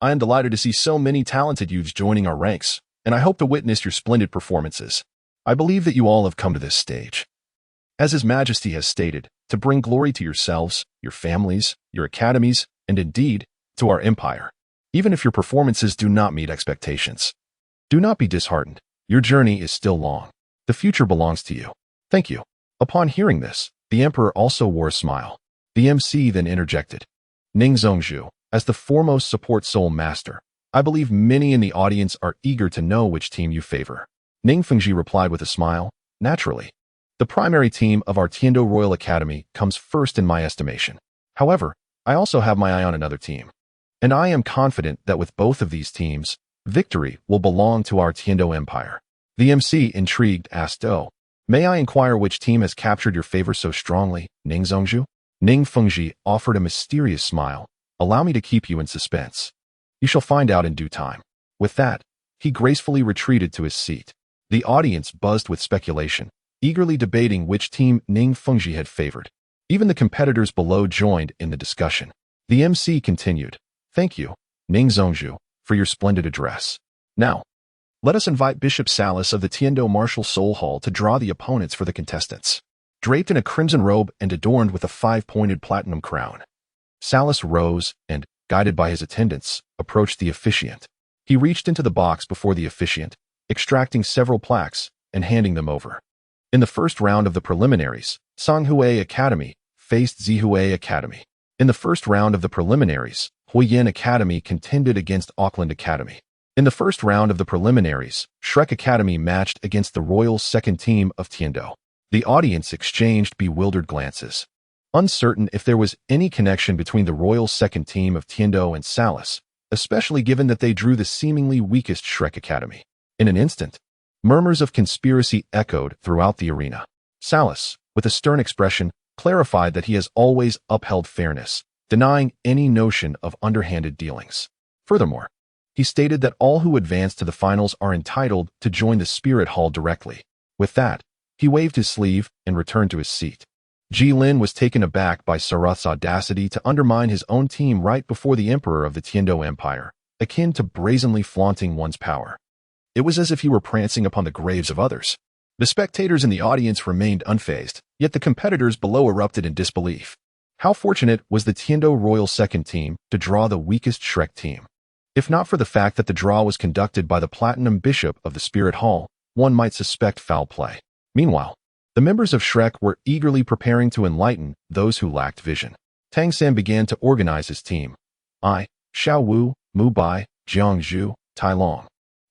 I am delighted to see so many talented youths joining our ranks, and I hope to witness your splendid performances. I believe that you all have come to this stage, as His Majesty has stated, to bring glory to yourselves, your families, your academies, and indeed, to our empire. Even if your performances do not meet expectations, do not be disheartened. Your journey is still long. The future belongs to you. Thank you. Upon hearing this, the emperor also wore a smile. The MC then interjected. Ning Zhongzhu, as the foremost support Soul Master, I believe many in the audience are eager to know which team you favor. Ning Fengji replied with a smile, naturally. The primary team of our Tiando Royal Academy comes first in my estimation. However, I also have my eye on another team. And I am confident that with both of these teams, victory will belong to our Tiando Empire. The MC, intrigued, asked, Oh, may I inquire which team has captured your favor so strongly, Ning Zhongzhu? Ning Fengji offered a mysterious smile. Allow me to keep you in suspense. You shall find out in due time. With that, he gracefully retreated to his seat. The audience buzzed with speculation, eagerly debating which team Ning Fengji had favored. Even the competitors below joined in the discussion. The MC continued, Thank you, Ning Zhongzhu, for your splendid address. Now, let us invite Bishop Salas of the Tiando Martial Soul Hall to draw the opponents for the contestants. Draped in a crimson robe and adorned with a 5-pointed platinum crown, Salas rose and, guided by his attendants, approached the officiant. He reached into the box before the officiant, extracting several plaques and handing them over. In the first round of the preliminaries, Songhui Academy faced Zihui Academy. In the first round of the preliminaries, Huiyin Academy contended against Auckland Academy. In the first round of the preliminaries, Shrek Academy matched against the Royal Second Team of Tiando. The audience exchanged bewildered glances, uncertain if there was any connection between the Royal Second Team of Tiando and Salas, especially given that they drew the seemingly weakest Shrek Academy. In an instant, murmurs of conspiracy echoed throughout the arena. Salas, with a stern expression, clarified that he has always upheld fairness, denying any notion of underhanded dealings. Furthermore, he stated that all who advance to the finals are entitled to join the Spirit Hall directly. With that, he waved his sleeve and returned to his seat. Ji Lin was taken aback by Sarath's audacity to undermine his own team right before the emperor of the Tiando Empire, akin to brazenly flaunting one's power. It was as if he were prancing upon the graves of others. The spectators in the audience remained unfazed, yet the competitors below erupted in disbelief. How fortunate was the Tiando Royal Second Team to draw the weakest Shrek team. If not for the fact that the draw was conducted by the Platinum Bishop of the Spirit Hall, one might suspect foul play. Meanwhile, the members of Shrek were eagerly preparing to enlighten those who lacked vision. Tang San began to organize his team. I, Xiao Wu, Mu Bai, Jiang Zhu, Tai Long,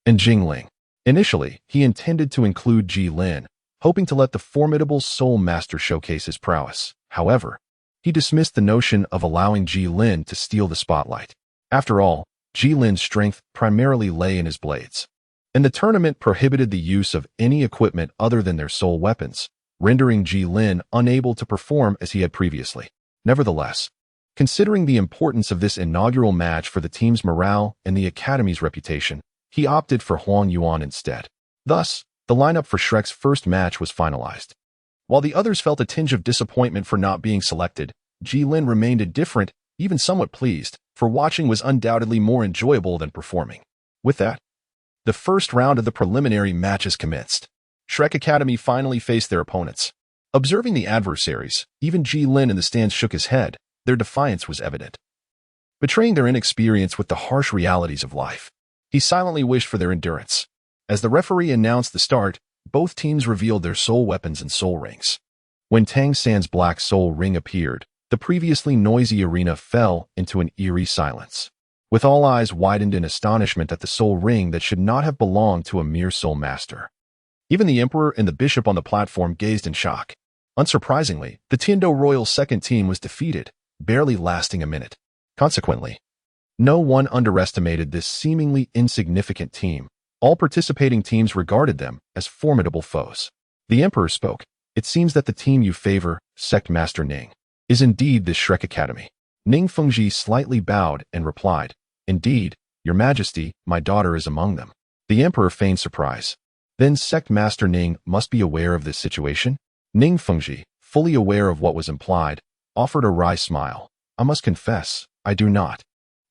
and Jing Ling. Initially, he intended to include Ji Lin, hoping to let the formidable Soul Master showcase his prowess. However, he dismissed the notion of allowing Ji Lin to steal the spotlight. After all, Ji Lin's strength primarily lay in his blades, and the tournament prohibited the use of any equipment other than their soul weapons, rendering Ji Lin unable to perform as he had previously. Nevertheless, considering the importance of this inaugural match for the team's morale and the Academy's reputation, he opted for Huang Yuan instead. Thus, the lineup for Shrek's first match was finalized. While the others felt a tinge of disappointment for not being selected, Ji Lin remained indifferent, even somewhat pleased, for watching was undoubtedly more enjoyable than performing. With that, the first round of the preliminary matches commenced. Shrek Academy finally faced their opponents. Observing the adversaries, even Ji Lin in the stands shook his head. Their defiance was evident, betraying their inexperience with the harsh realities of life. He silently wished for their endurance. As the referee announced the start, both teams revealed their soul weapons and soul rings. When Tang San's Black Soul Ring appeared, the previously noisy arena fell into an eerie silence, with all eyes widened in astonishment at the soul ring that should not have belonged to a mere soul master. Even the emperor and the bishop on the platform gazed in shock. Unsurprisingly, the Tiando Royal's second team was defeated, barely lasting a minute. Consequently, no one underestimated this seemingly insignificant team. All participating teams regarded them as formidable foes. The emperor spoke. It seems that the team you favor, Sect Master Ning, is indeed the Shrek Academy. Ning Fengji slightly bowed and replied, Indeed, your majesty, my daughter is among them. The emperor feigned surprise. Then Sect Master Ning must be aware of this situation? Ning Fengji, fully aware of what was implied, offered a wry smile. I must confess, I do not.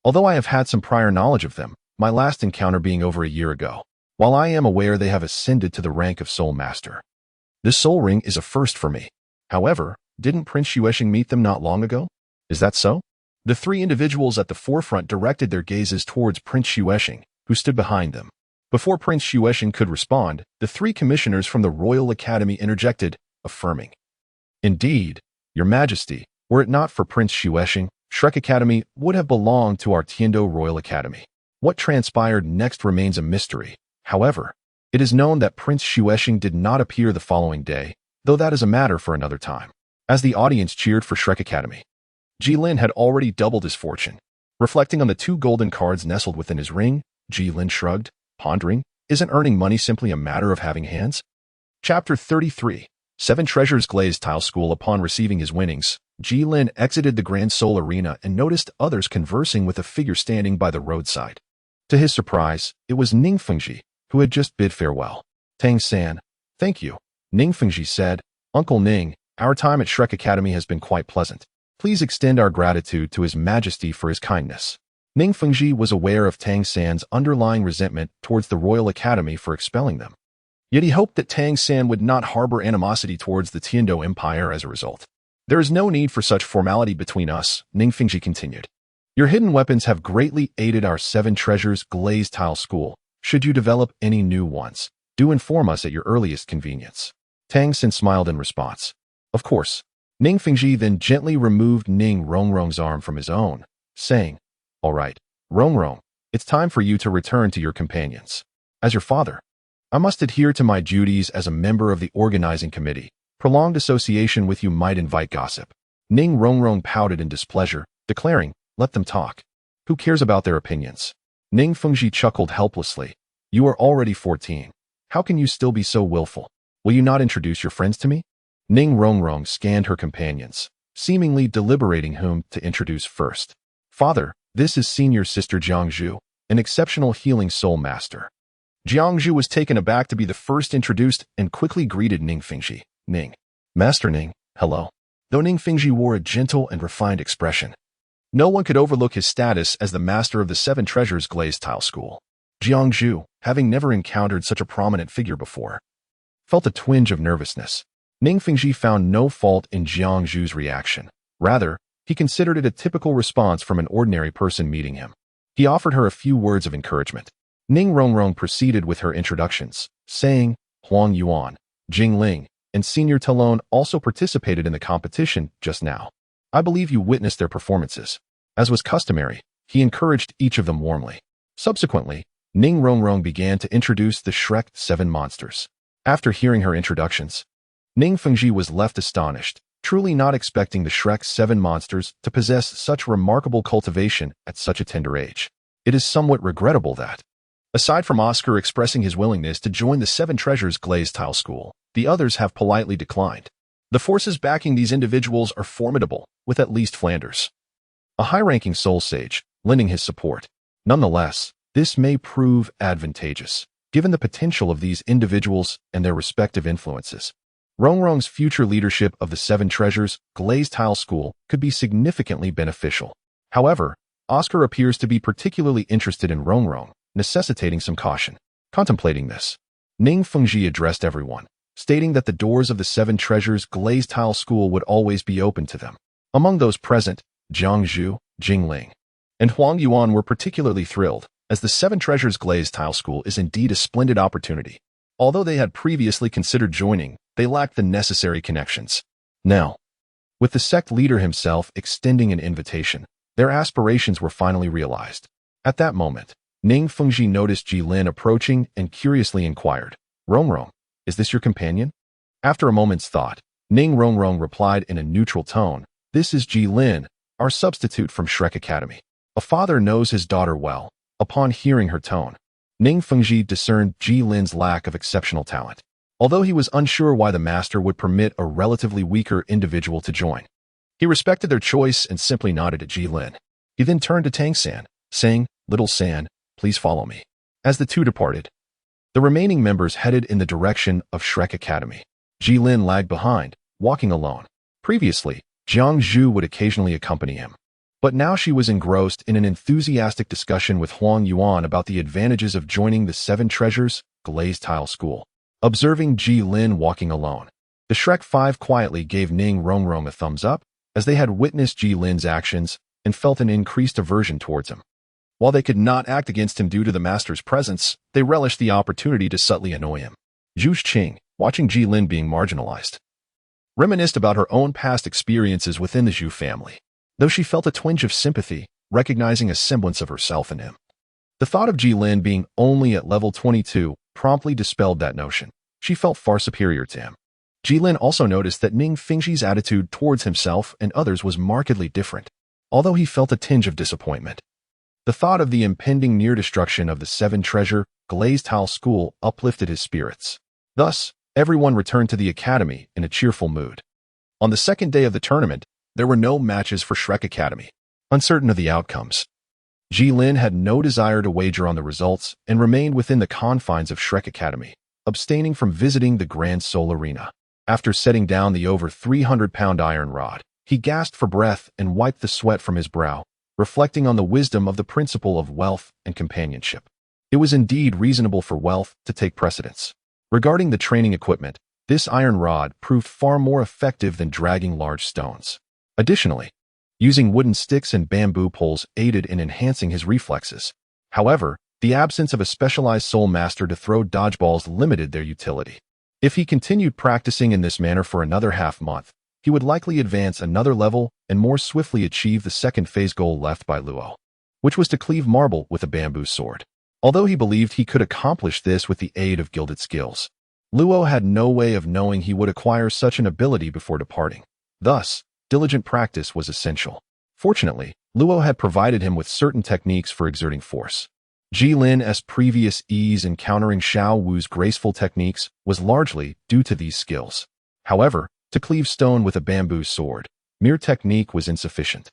Although I have had some prior knowledge of them, my last encounter being over a year ago, while I am aware they have ascended to the rank of Soul Master. This soul ring is a first for me. However, didn't Prince Xuesheng meet them not long ago? Is that so? The three individuals at the forefront directed their gazes towards Prince Xuesheng, who stood behind them. Before Prince Xuesheng could respond, the three commissioners from the Royal Academy interjected, affirming. Indeed, your majesty, were it not for Prince Xuesheng, Shrek Academy would have belonged to our Tiando Royal Academy. What transpired next remains a mystery. However, it is known that Prince Xuesheng did not appear the following day, though that is a matter for another time. As the audience cheered for Shrek Academy, Jilin had already doubled his fortune. Reflecting on the 2 golden cards nestled within his ring, Jilin shrugged, pondering, isn't earning money simply a matter of having hands? Chapter 33. 7 Treasures Glazed Tile School. Upon receiving his winnings, Jilin exited the Grand Soul Arena and noticed others conversing with a figure standing by the roadside. To his surprise, it was Ning Fengji, who had just bid farewell. Tang San, thank you, Ning Fengji said. Uncle Ning, our time at Shrek Academy has been quite pleasant. Please extend our gratitude to His Majesty for his kindness. Ning Fengji was aware of Tang San's underlying resentment towards the Royal Academy for expelling them. Yet he hoped that Tang San would not harbor animosity towards the Tiando Empire as a result. There is no need for such formality between us, Ning Fengji continued. Your hidden weapons have greatly aided our 7 Treasures Glazed Tile School. Should you develop any new ones, do inform us at your earliest convenience. Tang San smiled in response. Of course. Ning Fengji then gently removed Ning Rongrong's arm from his own, saying, All right, Rongrong, it's time for you to return to your companions. As your father, I must adhere to my duties as a member of the organizing committee. Prolonged association with you might invite gossip. Ning Rongrong pouted in displeasure, declaring, Let them talk. Who cares about their opinions? Ning Fengji chuckled helplessly. You are already 14. How can you still be so willful? Will you not introduce your friends to me? Ning Rongrong scanned her companions, seemingly deliberating whom to introduce first. Father, this is senior sister Jiangzhu, an exceptional healing soul master. Jiangzhu was taken aback to be the first introduced and quickly greeted Ning Fengji. Ning. Master Ning, hello. Though Ning Fengji wore a gentle and refined expression, no one could overlook his status as the master of the 7 Treasures Glazed Tile School. Jiangzhu, having never encountered such a prominent figure before, felt a twinge of nervousness. Ning Fengji found no fault in Jiangzhu's reaction. Rather, he considered it a typical response from an ordinary person meeting him. He offered her a few words of encouragement. Ning Rongrong proceeded with her introductions, saying, Huang Yuan, Jing Ling, and Senior Talon also participated in the competition just now. I believe you witnessed their performances. As was customary, he encouraged each of them warmly. Subsequently, Ning Rongrong began to introduce the Shrek 7 monsters. After hearing her introductions, Ning Fengji was left astonished, truly not expecting the Shrek 7 monsters to possess such remarkable cultivation at such a tender age. It is somewhat regrettable that, aside from Oscar expressing his willingness to join the 7 Treasures Glazed Tile School, the others have politely declined. The forces backing these individuals are formidable, with at least Flanders, a high-ranking soul sage, lending his support. Nonetheless, this may prove advantageous, given the potential of these individuals and their respective influences. Rongrong's future leadership of the 7 Treasures Glazed Tile School could be significantly beneficial. However, Oscar appears to be particularly interested in Rongrong, necessitating some caution. Contemplating this, Ning Fengji addressed everyone, stating that the doors of the 7 Treasures Glazed Tile School would always be open to them. Among those present, Jiangzhu, Jingling, and Huang Yuan were particularly thrilled, as the 7 Treasures Glazed Tile School is indeed a splendid opportunity. Although they had previously considered joining, they lacked the necessary connections. Now, with the sect leader himself extending an invitation, their aspirations were finally realized. At that moment, Ning Fengji noticed Jilin approaching and curiously inquired, "Rongrong, is this your companion?" After a moment's thought, Ning Rongrong replied in a neutral tone, "This is Jilin, our substitute from Shrek Academy." A father knows his daughter well. Upon hearing her tone, Ning Fengji discerned Jilin's lack of exceptional talent, although he was unsure why the master would permit a relatively weaker individual to join. He respected their choice and simply nodded at Jilin. He then turned to Tang San, saying, "Little San, please follow me." As the two departed, the remaining members headed in the direction of Shrek Academy. Jilin lagged behind, walking alone. Previously, Jiang Zhu would occasionally accompany him, but now she was engrossed in an enthusiastic discussion with Huang Yuan about the advantages of joining the Seven Treasures Glazed Tile School. Observing Jilin walking alone, the Shrek Five quietly gave Ning Rongrong a thumbs up, as they had witnessed Jilin's actions and felt an increased aversion towards him. While they could not act against him due to the master's presence, they relished the opportunity to subtly annoy him. Zhu Qing, watching Jilin being marginalized, reminisced about her own past experiences within the Zhu family, though she felt a twinge of sympathy, recognizing a semblance of herself in him. The thought of Jilin being only at level 22 promptly dispelled that notion. She felt far superior to him. Jilin also noticed that Ning Fengji's attitude towards himself and others was markedly different, although he felt a tinge of disappointment. The thought of the impending near destruction of the Seven Treasure Glazed Tile School uplifted his spirits. Thus, everyone returned to the academy in a cheerful mood. On the second day of the tournament, there were no matches for Shrek Academy. Uncertain of the outcomes, Jilin had no desire to wager on the results and remained within the confines of Shrek Academy, abstaining from visiting the Grand Soul Arena. After setting down the over 300-pound iron rod, he gasped for breath and wiped the sweat from his brow, reflecting on the wisdom of the principle of wealth and companionship. It was indeed reasonable for wealth to take precedence. Regarding the training equipment, this iron rod proved far more effective than dragging large stones. Additionally, using wooden sticks and bamboo poles aided in enhancing his reflexes. However, the absence of a specialized soul master to throw dodgeballs limited their utility. If he continued practicing in this manner for another half-month, he would likely advance another level and more swiftly achieve the second phase goal left by Luo, which was to cleave marble with a bamboo sword. Although he believed he could accomplish this with the aid of gilded skills, Luo had no way of knowing he would acquire such an ability before departing. Thus, diligent practice was essential. Fortunately, Luo had provided him with certain techniques for exerting force. Jilin's previous ease in countering Xiao Wu's graceful techniques was largely due to these skills. However, to cleave stone with a bamboo sword, mere technique was insufficient.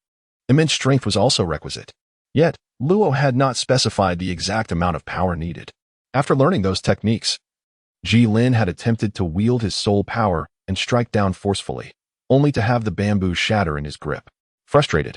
Immense strength was also requisite. Yet, Luo had not specified the exact amount of power needed. After learning those techniques, Jilin had attempted to wield his soul power and strike down forcefully, only to have the bamboo shatter in his grip. Frustrated,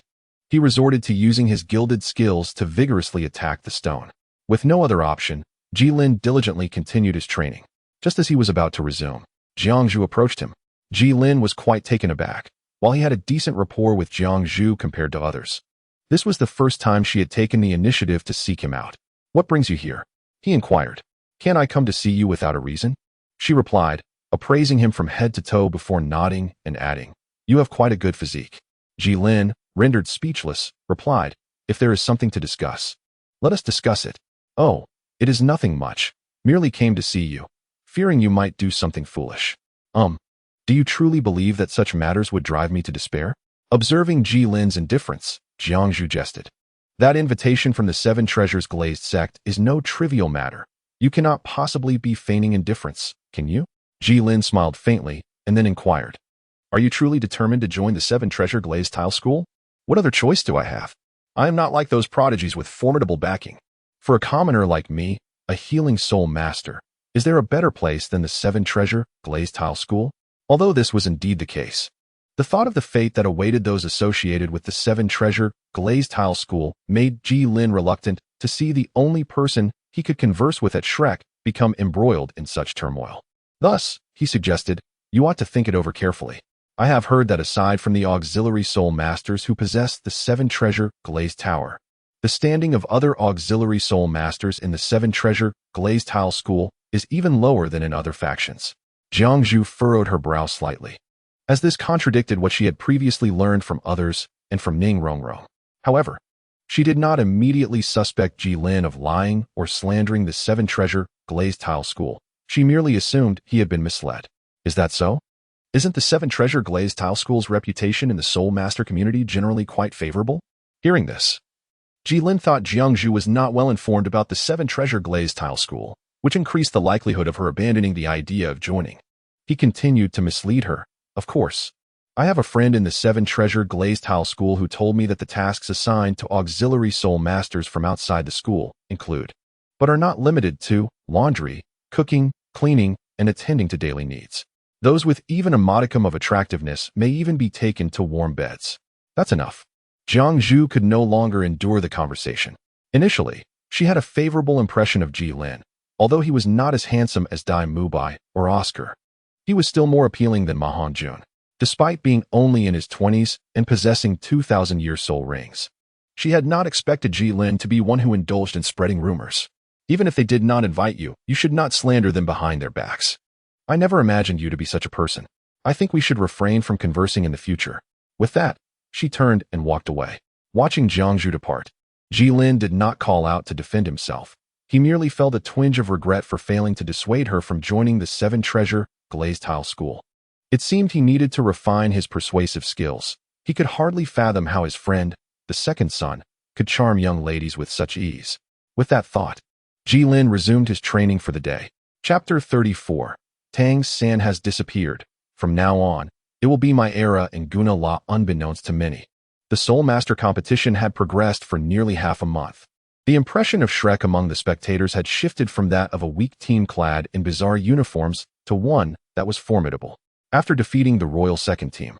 he resorted to using his gilded skills to vigorously attack the stone. With no other option, Jilin diligently continued his training. Just as he was about to resume, Jiangzhu approached him. Jilin was quite taken aback. While he had a decent rapport with Jiangzhu compared to others, this was the first time she had taken the initiative to seek him out. "What brings you here?" he inquired. "Can't I come to see you without a reason?" She replied, appraising him from head to toe before nodding and adding, "You have quite a good physique." Jilin, rendered speechless, replied, "If there is something to discuss, let us discuss it." "Oh, it is nothing much. Merely came to see you, fearing you might do something foolish." Do you truly believe that such matters would drive me to despair?" Observing Jilin's indifference, Jiangzhu jested. "That invitation from the Seven Treasures Glazed sect is no trivial matter. You cannot possibly be feigning indifference, can you?" Jilin smiled faintly and then inquired, "Are you truly determined to join the Seven Treasure Glazed Tile School? What other choice do I have? I am not like those prodigies with formidable backing. For a commoner like me, a healing soul master, is there a better place than the Seven Treasure Glazed Tile School?" Although this was indeed the case, the thought of the fate that awaited those associated with the Seven Treasure Glazed Tile School made Jilin reluctant to see the only person he could converse with at Shrek become embroiled in such turmoil. Thus, he suggested, "You ought to think it over carefully. I have heard that aside from the auxiliary soul masters who possess the Seven Treasure Glazed Tower, the standing of other auxiliary soul masters in the Seven Treasure Glazed Tile School is even lower than in other factions." Jiangzhu furrowed her brow slightly. as this contradicted what she had previously learned from others and from Ning Rongrong. However, she did not immediately suspect Ji Lin of lying or slandering the Seven Treasure Glazed Tile School. She merely assumed he had been misled. Is that so? Isn't the Seven Treasure Glazed Tile School's reputation in the Soul Master community generally quite favorable? Hearing this, Ji Lin thought Jiangzhu was not well informed about the Seven Treasure Glazed Tile School, which increased the likelihood of her abandoning the idea of joining. He continued to mislead her. Of course, I have a friend in the Seven Treasure Glazed Tile School who told me that the tasks assigned to auxiliary soul masters from outside the school include, but are not limited to, laundry, cooking, cleaning, and attending to daily needs. Those with even a modicum of attractiveness may even be taken to warm beds. That's enough. Jiang Zhu could no longer endure the conversation. Initially, she had a favorable impression of Ji Lin. Although he was not as handsome as Dai Mubai or Oscar, he was still more appealing than Ma Hongjun, despite being only in his 20s and possessing 2,000-year soul rings. She had not expected Ji Lin to be one who indulged in spreading rumors. Even if they did not invite you, you should not slander them behind their backs. I never imagined you to be such a person. I think we should refrain from conversing in the future. With that, she turned and walked away. Watching Jiangzhu depart, Ji Lin did not call out to defend himself. He merely felt a twinge of regret for failing to dissuade her from joining the Seven Treasure Glazed Tile School. It seemed he needed to refine his persuasive skills. He could hardly fathom how his friend, the second son, could charm young ladies with such ease. With that thought, Ji Lin resumed his training for the day. Chapter 34. Tang San has disappeared. From now on, it will be my era in Guna La unbeknownst to many. The Soul Master competition had progressed for nearly half a month. The impression of Shrek among the spectators had shifted from that of a weak team clad in bizarre uniforms to one that was formidable. After defeating the Royal Second Team,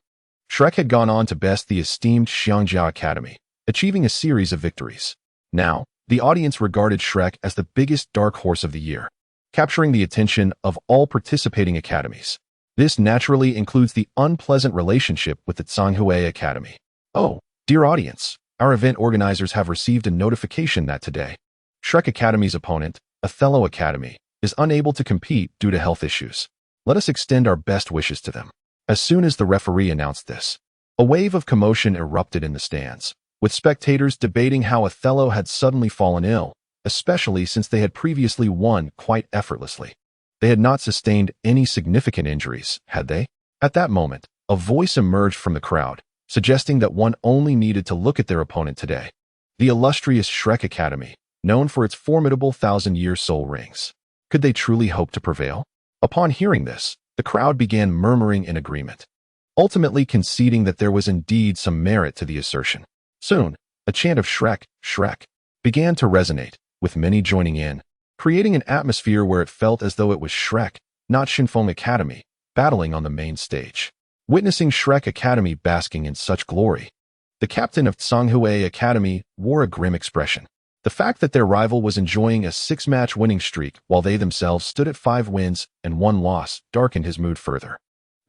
Shrek had gone on to best the esteemed Xiangjia Academy, achieving a series of victories. Now, the audience regarded Shrek as the biggest dark horse of the year, capturing the attention of all participating academies. This naturally includes the unpleasant relationship with the Zhanghui Academy. Oh, dear audience, our event organizers have received a notification that today, Shrek Academy's opponent, Othello Academy, is unable to compete due to health issues. Let us extend our best wishes to them. As soon as the referee announced this, a wave of commotion erupted in the stands, with spectators debating how Othello had suddenly fallen ill, especially since they had previously won quite effortlessly. They had not sustained any significant injuries, had they? At that moment, a voice emerged from the crowd, suggesting that one only needed to look at their opponent today. The illustrious Shrek Academy, known for its formidable 1,000-year soul rings. Could they truly hope to prevail? Upon hearing this, the crowd began murmuring in agreement, ultimately conceding that there was indeed some merit to the assertion. Soon, a chant of Shrek, Shrek, began to resonate, with many joining in, creating an atmosphere where it felt as though it was Shrek, not Shinfeng Academy, battling on the main stage. Witnessing Shrek Academy basking in such glory, the captain of Zhanghui Academy wore a grim expression. The fact that their rival was enjoying a 6-match winning streak while they themselves stood at 5 wins and 1 loss darkened his mood further.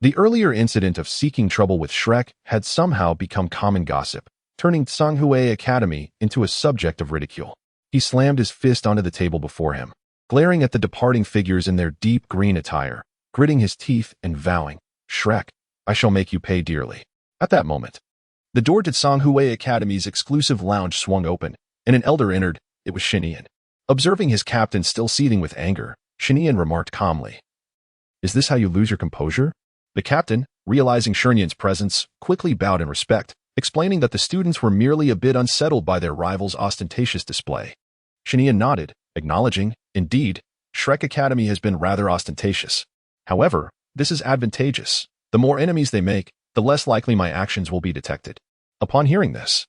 The earlier incident of seeking trouble with Shrek had somehow become common gossip, turning Zhanghui Academy into a subject of ridicule. He slammed his fist onto the table before him, glaring at the departing figures in their deep green attire, gritting his teeth and vowing, "Shrek, I shall make you pay dearly." At that moment, the door to Zhanghui Academy's exclusive lounge swung open, and an elder entered. It was Shinian. Observing his captain still seething with anger, Shinian remarked calmly, "Is this how you lose your composure?" The captain, realizing Shinian's presence, quickly bowed in respect, explaining that the students were merely a bit unsettled by their rival's ostentatious display. Shinian nodded, acknowledging, "Indeed, Shrek Academy has been rather ostentatious. However, this is advantageous. The more enemies they make, the less likely my actions will be detected." Upon hearing this,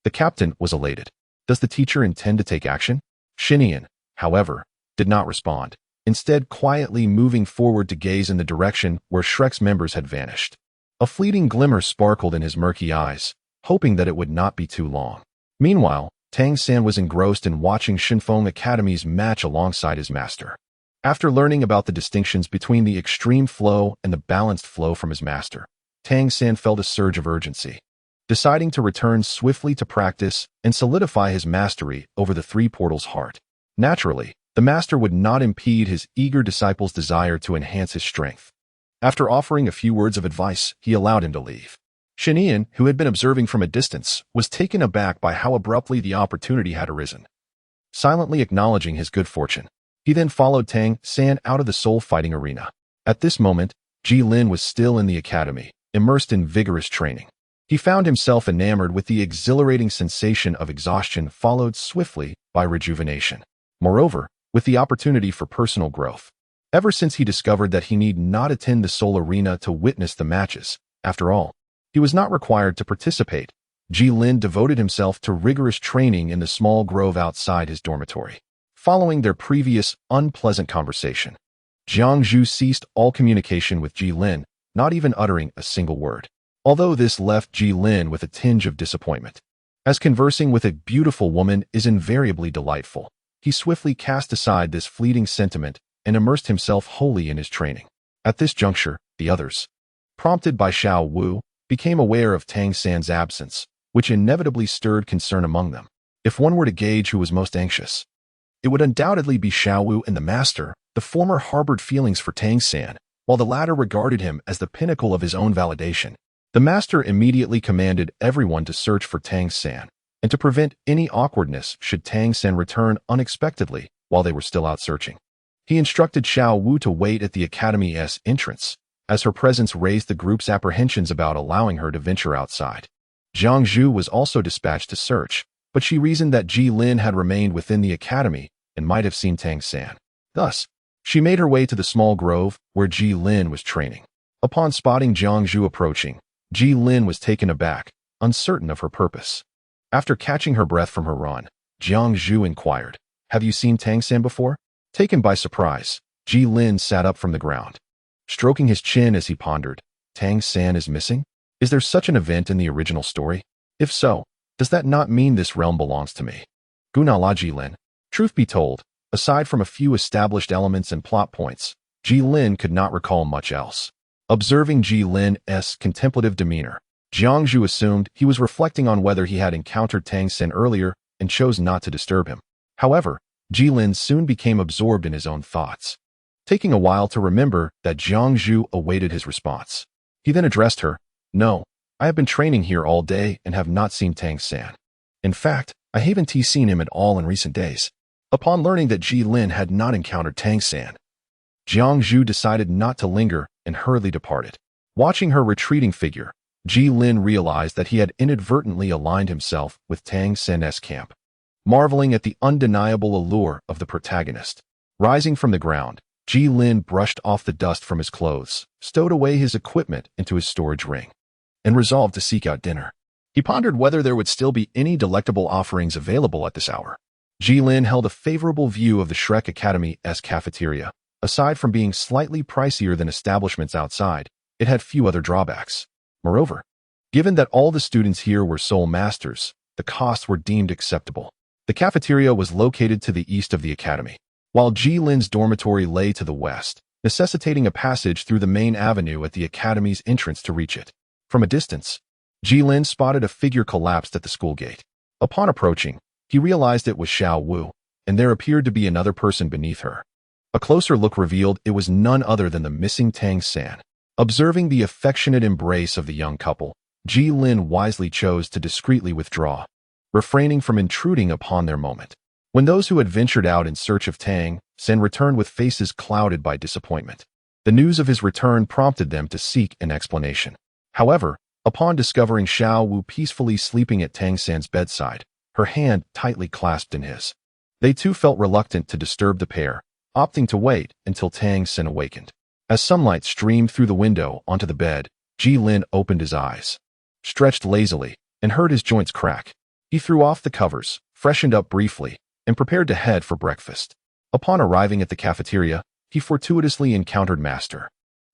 the captain was elated. Does the teacher intend to take action? Shinian, however, did not respond, instead quietly moving forward to gaze in the direction where Shrek's members had vanished. A fleeting glimmer sparkled in his murky eyes, hoping that it would not be too long. Meanwhile, Tang San was engrossed in watching Shinfeng Academy's match alongside his master. After learning about the distinctions between the extreme flow and the balanced flow from his master, Tang San felt a surge of urgency. Deciding to return swiftly to practice and solidify his mastery over the 3 portals' heart. Naturally, the master would not impede his eager disciple's desire to enhance his strength. After offering a few words of advice, he allowed him to leave. Shinian, who had been observing from a distance, was taken aback by how abruptly the opportunity had arisen. Silently acknowledging his good fortune, he then followed Tang San out of the soul fighting arena. At this moment, Ji Lin was still in the academy, immersed in vigorous training. He found himself enamored with the exhilarating sensation of exhaustion followed swiftly by rejuvenation. Moreover, with the opportunity for personal growth. Ever since he discovered that he need not attend the soul arena to witness the matches, after all, he was not required to participate. Ji Lin devoted himself to rigorous training in the small grove outside his dormitory. Following their previous, unpleasant conversation, Jiang Zhu ceased all communication with Ji Lin, not even uttering a single word. Although this left Ji Lin with a tinge of disappointment. As conversing with a beautiful woman is invariably delightful, he swiftly cast aside this fleeting sentiment and immersed himself wholly in his training. At this juncture, the others, prompted by Xiao Wu, became aware of Tang San's absence, which inevitably stirred concern among them. If one were to gauge who was most anxious, it would undoubtedly be Xiao Wu and the master. The former harbored feelings for Tang San, while the latter regarded him as the pinnacle of his own validation. The master immediately commanded everyone to search for Tang San, and to prevent any awkwardness should Tang San return unexpectedly while they were still out searching. He instructed Xiao Wu to wait at the academy's entrance, as her presence raised the group's apprehensions about allowing her to venture outside. Jiang Zhu was also dispatched to search, but she reasoned that Ji Lin had remained within the academy and might have seen Tang San. Thus, she made her way to the small grove where Ji Lin was training. Upon spotting Jiang Zhu approaching, Ji Lin was taken aback, uncertain of her purpose. After catching her breath from her run, Jiang Zhu inquired, "Have you seen Tang San before?" Taken by surprise, Ji Lin sat up from the ground. Stroking his chin as he pondered, "Tang San is missing? Is there such an event in the original story? If so, does that not mean this realm belongs to me?" Gunala Ji Lin. Truth be told, aside from a few established elements and plot points, Ji Lin could not recall much else. Observing Ji Lin's contemplative demeanor, Jiang Zhu assumed he was reflecting on whether he had encountered Tang San earlier and chose not to disturb him. However, Ji Lin soon became absorbed in his own thoughts, taking a while to remember that Jiang Zhu awaited his response. He then addressed her, "No, I have been training here all day and have not seen Tang San. In fact, I haven't seen him at all in recent days." Upon learning that Ji Lin had not encountered Tang San, Jiang Zhu decided not to linger and hurriedly departed. Watching her retreating figure, Ji Lin realized that he had inadvertently aligned himself with Tang San's camp. Marveling at the undeniable allure of the protagonist, rising from the ground, Ji Lin brushed off the dust from his clothes, stowed away his equipment into his storage ring, and resolved to seek out dinner. He pondered whether there would still be any delectable offerings available at this hour. Ji Lin held a favorable view of the Shrek Academy's cafeteria. Aside from being slightly pricier than establishments outside, it had few other drawbacks. Moreover, given that all the students here were soul masters, the costs were deemed acceptable. The cafeteria was located to the east of the academy, while Ji Lin's dormitory lay to the west, necessitating a passage through the main avenue at the academy's entrance to reach it. From a distance, Ji Lin spotted a figure collapsed at the school gate. Upon approaching, he realized it was Xiao Wu, and there appeared to be another person beneath her. A closer look revealed it was none other than the missing Tang San. Observing the affectionate embrace of the young couple, Ji Lin wisely chose to discreetly withdraw, refraining from intruding upon their moment. When those who had ventured out in search of Tang San returned with faces clouded by disappointment, the news of his return prompted them to seek an explanation. However, upon discovering Xiao Wu peacefully sleeping at Tang San's bedside, her hand tightly clasped in his, they too felt reluctant to disturb the pair, opting to wait until Tang San awakened. As sunlight streamed through the window onto the bed, Ji Lin opened his eyes, stretched lazily, and heard his joints crack. He threw off the covers, freshened up briefly, and prepared to head for breakfast. Upon arriving at the cafeteria, he fortuitously encountered Master,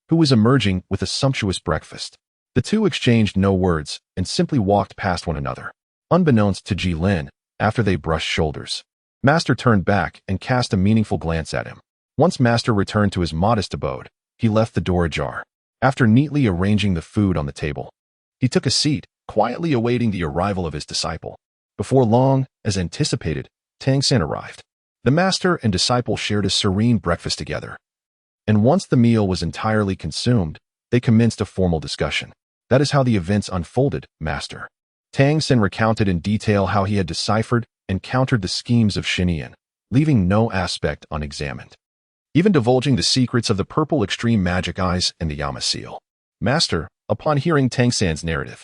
who was emerging with a sumptuous breakfast. The two exchanged no words and simply walked past one another. Unbeknownst to Ji Lin, after they brushed shoulders, Master turned back and cast a meaningful glance at him. Once Master returned to his modest abode, he left the door ajar. After neatly arranging the food on the table, he took a seat, quietly awaiting the arrival of his disciple. Before long, as anticipated, Tang San arrived. The master and disciple shared a serene breakfast together, And once the meal was entirely consumed, they commenced a formal discussion. That is how the events unfolded, Master. Tang Sen recounted in detail how he had deciphered and countered the schemes of Xinyan, leaving no aspect unexamined, even divulging the secrets of the purple extreme magic eyes and the Yama seal. Master, upon hearing Tang San's narrative,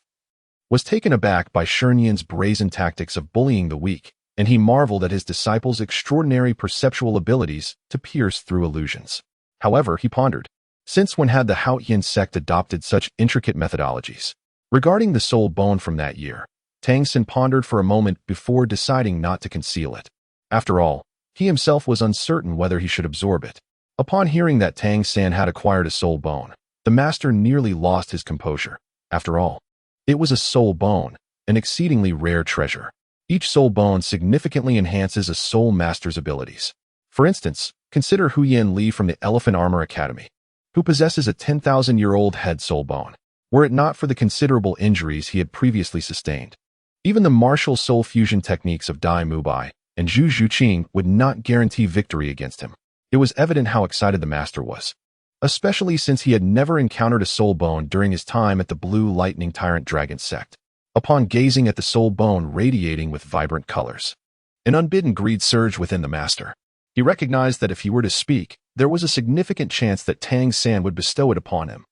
was taken aback by Xinyan's brazen tactics of bullying the weak, and he marveled at his disciple's extraordinary perceptual abilities to pierce through illusions. However, he pondered, since when had the Haotian sect adopted such intricate methodologies? Regarding the soul bone from that year, Tang Sen pondered for a moment before deciding not to conceal it. After all, he himself was uncertain whether he should absorb it. Upon hearing that Tang San had acquired a soul bone, the master nearly lost his composure. After all, it was a soul bone, an exceedingly rare treasure. Each soul bone significantly enhances a soul master's abilities. For instance, consider Huyan Li from the Elephant Armor Academy, who possesses a 10,000-year-old head soul bone, were it not for the considerable injuries he had previously sustained. Even the martial soul fusion techniques of Dai Mubai and Zhu Zhuqing would not guarantee victory against him. It was evident how excited the master was, especially since he had never encountered a soul bone during his time at the Blue Lightning Tyrant Dragon sect. Upon gazing at the soul bone radiating with vibrant colors, an unbidden greed surged within the master. He recognized that if he were to speak, there was a significant chance that Tang San would bestow it upon him,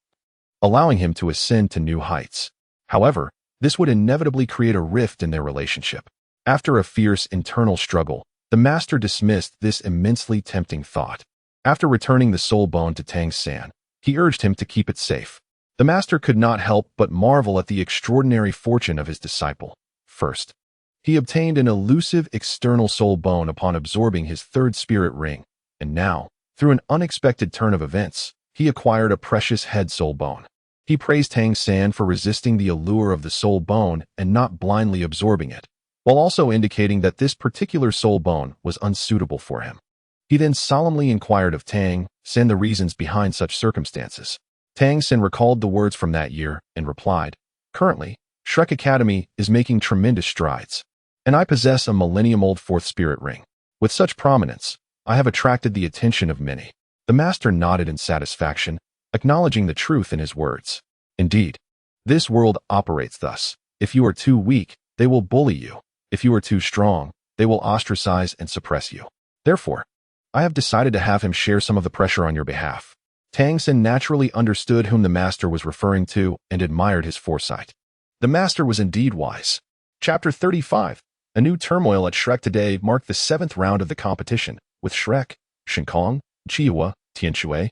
allowing him to ascend to new heights. However, this would inevitably create a rift in their relationship. After a fierce internal struggle, the master dismissed this immensely tempting thought. After returning the soul bone to Tang San, he urged him to keep it safe. The master could not help but marvel at the extraordinary fortune of his disciple. First, he obtained an elusive external soul bone upon absorbing his third spirit ring, and now, through an unexpected turn of events, he acquired a precious head soul bone. He praised Tang San for resisting the allure of the soul bone and not blindly absorbing it, while also indicating that this particular soul bone was unsuitable for him. He then solemnly inquired of Tang Sen the reasons behind such circumstances. Tang Sen recalled the words from that year and replied, "Currently, Shrek Academy is making tremendous strides, and I possess a millennium-old fourth spirit ring. With such prominence, I have attracted the attention of many." The master nodded in satisfaction, acknowledging the truth in his words. Indeed, this world operates thus. If you are too weak, they will bully you. If you are too strong, they will ostracize and suppress you. Therefore, I have decided to have him share some of the pressure on your behalf. Tang Sen naturally understood whom the master was referring to and admired his foresight. The master was indeed wise. Chapter 35. A new turmoil at Shrek today marked the 7th round of the competition, with Shrek, Shinkong, Jiahua, Tianshui,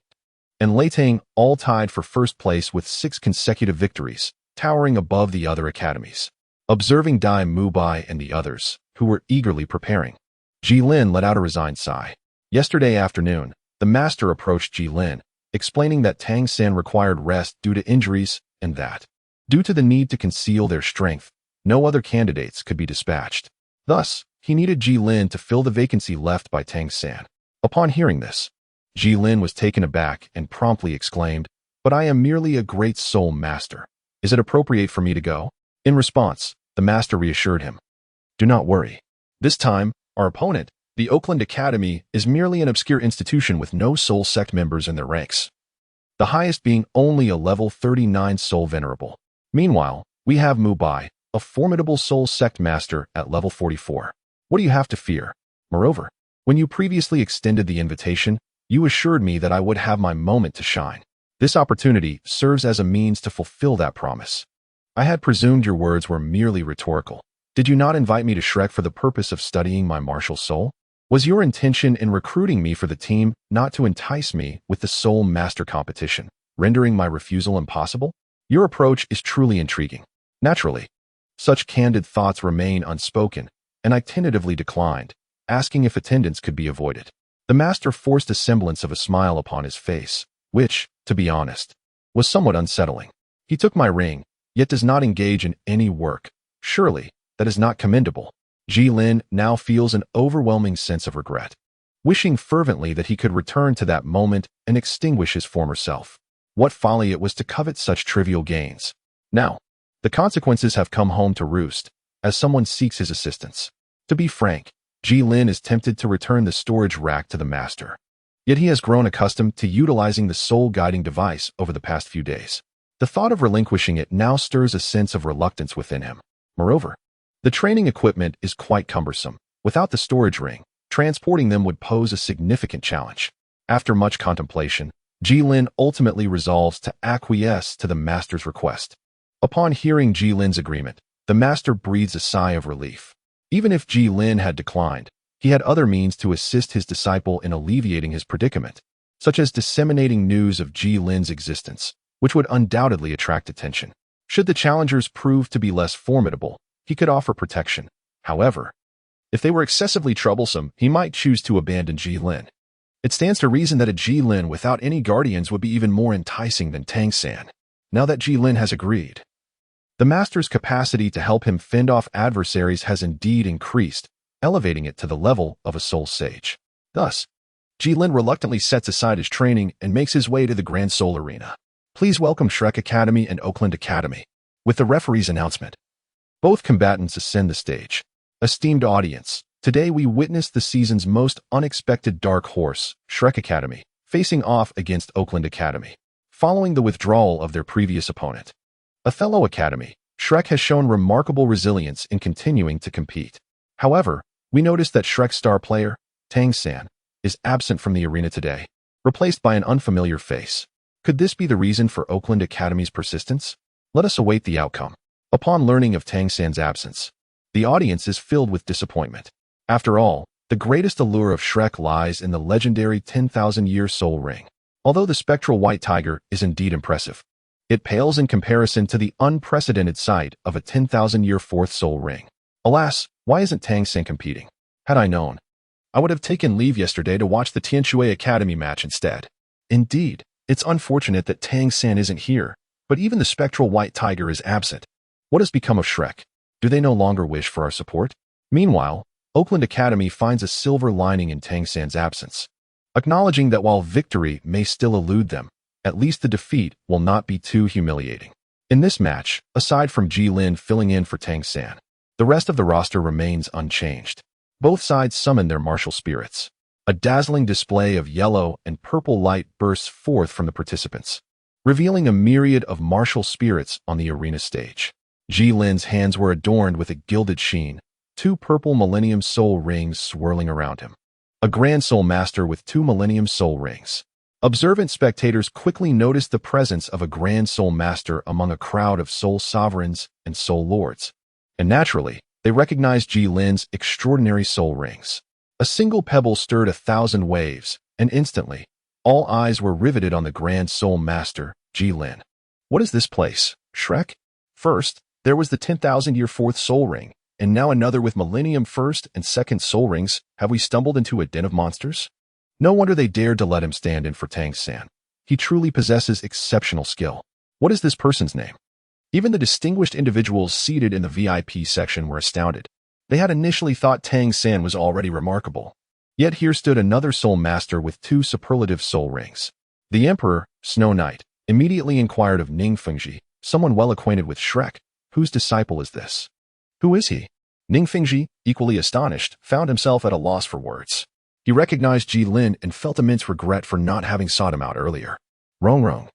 and Leitang all tied for first place with 6 consecutive victories, towering above the other academies. Observing Dai Mubai and the others, who were eagerly preparing, Jilin let out a resigned sigh. Yesterday afternoon, the master approached Jilin, explaining that Tang San required rest due to injuries and that, due to the need to conceal their strength, no other candidates could be dispatched. Thus, he needed Jilin to fill the vacancy left by Tang San. Upon hearing this, Jilin was taken aback and promptly exclaimed, "But I am merely a great soul master. Is it appropriate for me to go?" In response, the master reassured him, "Do not worry. This time, our opponent, the Oakland Academy, is merely an obscure institution with no soul sect members in their ranks, the highest being only a level 39 soul venerable. Meanwhile, we have Mubai, a formidable soul sect master at level 44. What do you have to fear? Moreover, when you previously extended the invitation, you assured me that I would have my moment to shine. This opportunity serves as a means to fulfill that promise. I had presumed your words were merely rhetorical. Did you not invite me to Shrek for the purpose of studying my martial soul? Was your intention in recruiting me for the team not to entice me with the soul master competition, rendering my refusal impossible? Your approach is truly intriguing. Naturally, such candid thoughts remain unspoken, and I tentatively declined, asking if attendance could be avoided. The master forced a semblance of a smile upon his face, which, to be honest, was somewhat unsettling. He took my ring, yet does not engage in any work. Surely, that is not commendable. Jilin now feels an overwhelming sense of regret, wishing fervently that he could return to that moment and extinguish his former self. What folly it was to covet such trivial gains. Now, the consequences have come home to roost, as someone seeks his assistance. To be frank, Jilin is tempted to return the storage rack to the master. Yet he has grown accustomed to utilizing the soul-guiding device over the past few days. The thought of relinquishing it now stirs a sense of reluctance within him. Moreover, the training equipment is quite cumbersome. Without the storage ring, transporting them would pose a significant challenge. After much contemplation, Jilin ultimately resolves to acquiesce to the master's request. Upon hearing Jilin's agreement, the master breathes a sigh of relief. Even if Jilin had declined, he had other means to assist his disciple in alleviating his predicament, such as disseminating news of Jilin's existence, which would undoubtedly attract attention. Should the challengers prove to be less formidable, he could offer protection. However, if they were excessively troublesome, he might choose to abandon Jilin. It stands to reason that a Jilin without any guardians would be even more enticing than Tang San. Now that Jilin has agreed, the master's capacity to help him fend off adversaries has indeed increased, elevating it to the level of a soul sage. Thus, Jilin reluctantly sets aside his training and makes his way to the Grand Soul Arena. Please welcome Shrek Academy and Oakland Academy. With the referee's announcement, both combatants ascend the stage. Esteemed audience, today we witness the season's most unexpected dark horse, Shrek Academy, facing off against Oakland Academy, following the withdrawal of their previous opponent. Othello Academy, Shrek has shown remarkable resilience in continuing to compete. However, we notice that Shrek's star player, Tang San, is absent from the arena today, replaced by an unfamiliar face. Could this be the reason for Oakland Academy's persistence? Let us await the outcome. Upon learning of Tang San's absence, the audience is filled with disappointment. After all, the greatest allure of Shrek lies in the legendary 10,000-year soul ring. Although the spectral white tiger is indeed impressive, it pales in comparison to the unprecedented sight of a 10,000-year fourth soul ring. Alas, why isn't Tang San competing? Had I known, I would have taken leave yesterday to watch the Tianshui Academy match instead. Indeed, it's unfortunate that Tang San isn't here, but even the spectral white tiger is absent. What has become of Shrek? Do they no longer wish for our support? Meanwhile, Oakland Academy finds a silver lining in Tang San's absence, acknowledging that while victory may still elude them, at least the defeat will not be too humiliating. In this match, aside from Jilin filling in for Tang San, the rest of the roster remains unchanged. Both sides summon their martial spirits. A dazzling display of yellow and purple light bursts forth from the participants, revealing a myriad of martial spirits on the arena stage. Jilin's hands were adorned with a gilded sheen, 2 purple Millennium Soul Rings swirling around him. A Grand Soul Master with 2 Millennium Soul Rings. Observant spectators quickly noticed the presence of a Grand Soul Master among a crowd of Soul Sovereigns and Soul Lords. And naturally, they recognized Jilin's extraordinary soul rings. A single pebble stirred 1,000 waves, and instantly, all eyes were riveted on the Grand Soul Master, Jilin. What is this place, Shrek? First, there was the 10,000-year fourth soul ring, and now another with Millennium first and second soul rings. Have we stumbled into a den of monsters? No wonder they dared to let him stand in for Tang San. He truly possesses exceptional skill. What is this person's name? Even the distinguished individuals seated in the VIP section were astounded. They had initially thought Tang San was already remarkable. Yet here stood another soul master with 2 superlative soul rings. The Emperor, Snow Knight, immediately inquired of Ning Fengji, someone well acquainted with Shrek. Whose disciple is this? Who is he? Ning Fengji, equally astonished, found himself at a loss for words. He recognized Jilin and felt immense regret for not having sought him out earlier. Rong.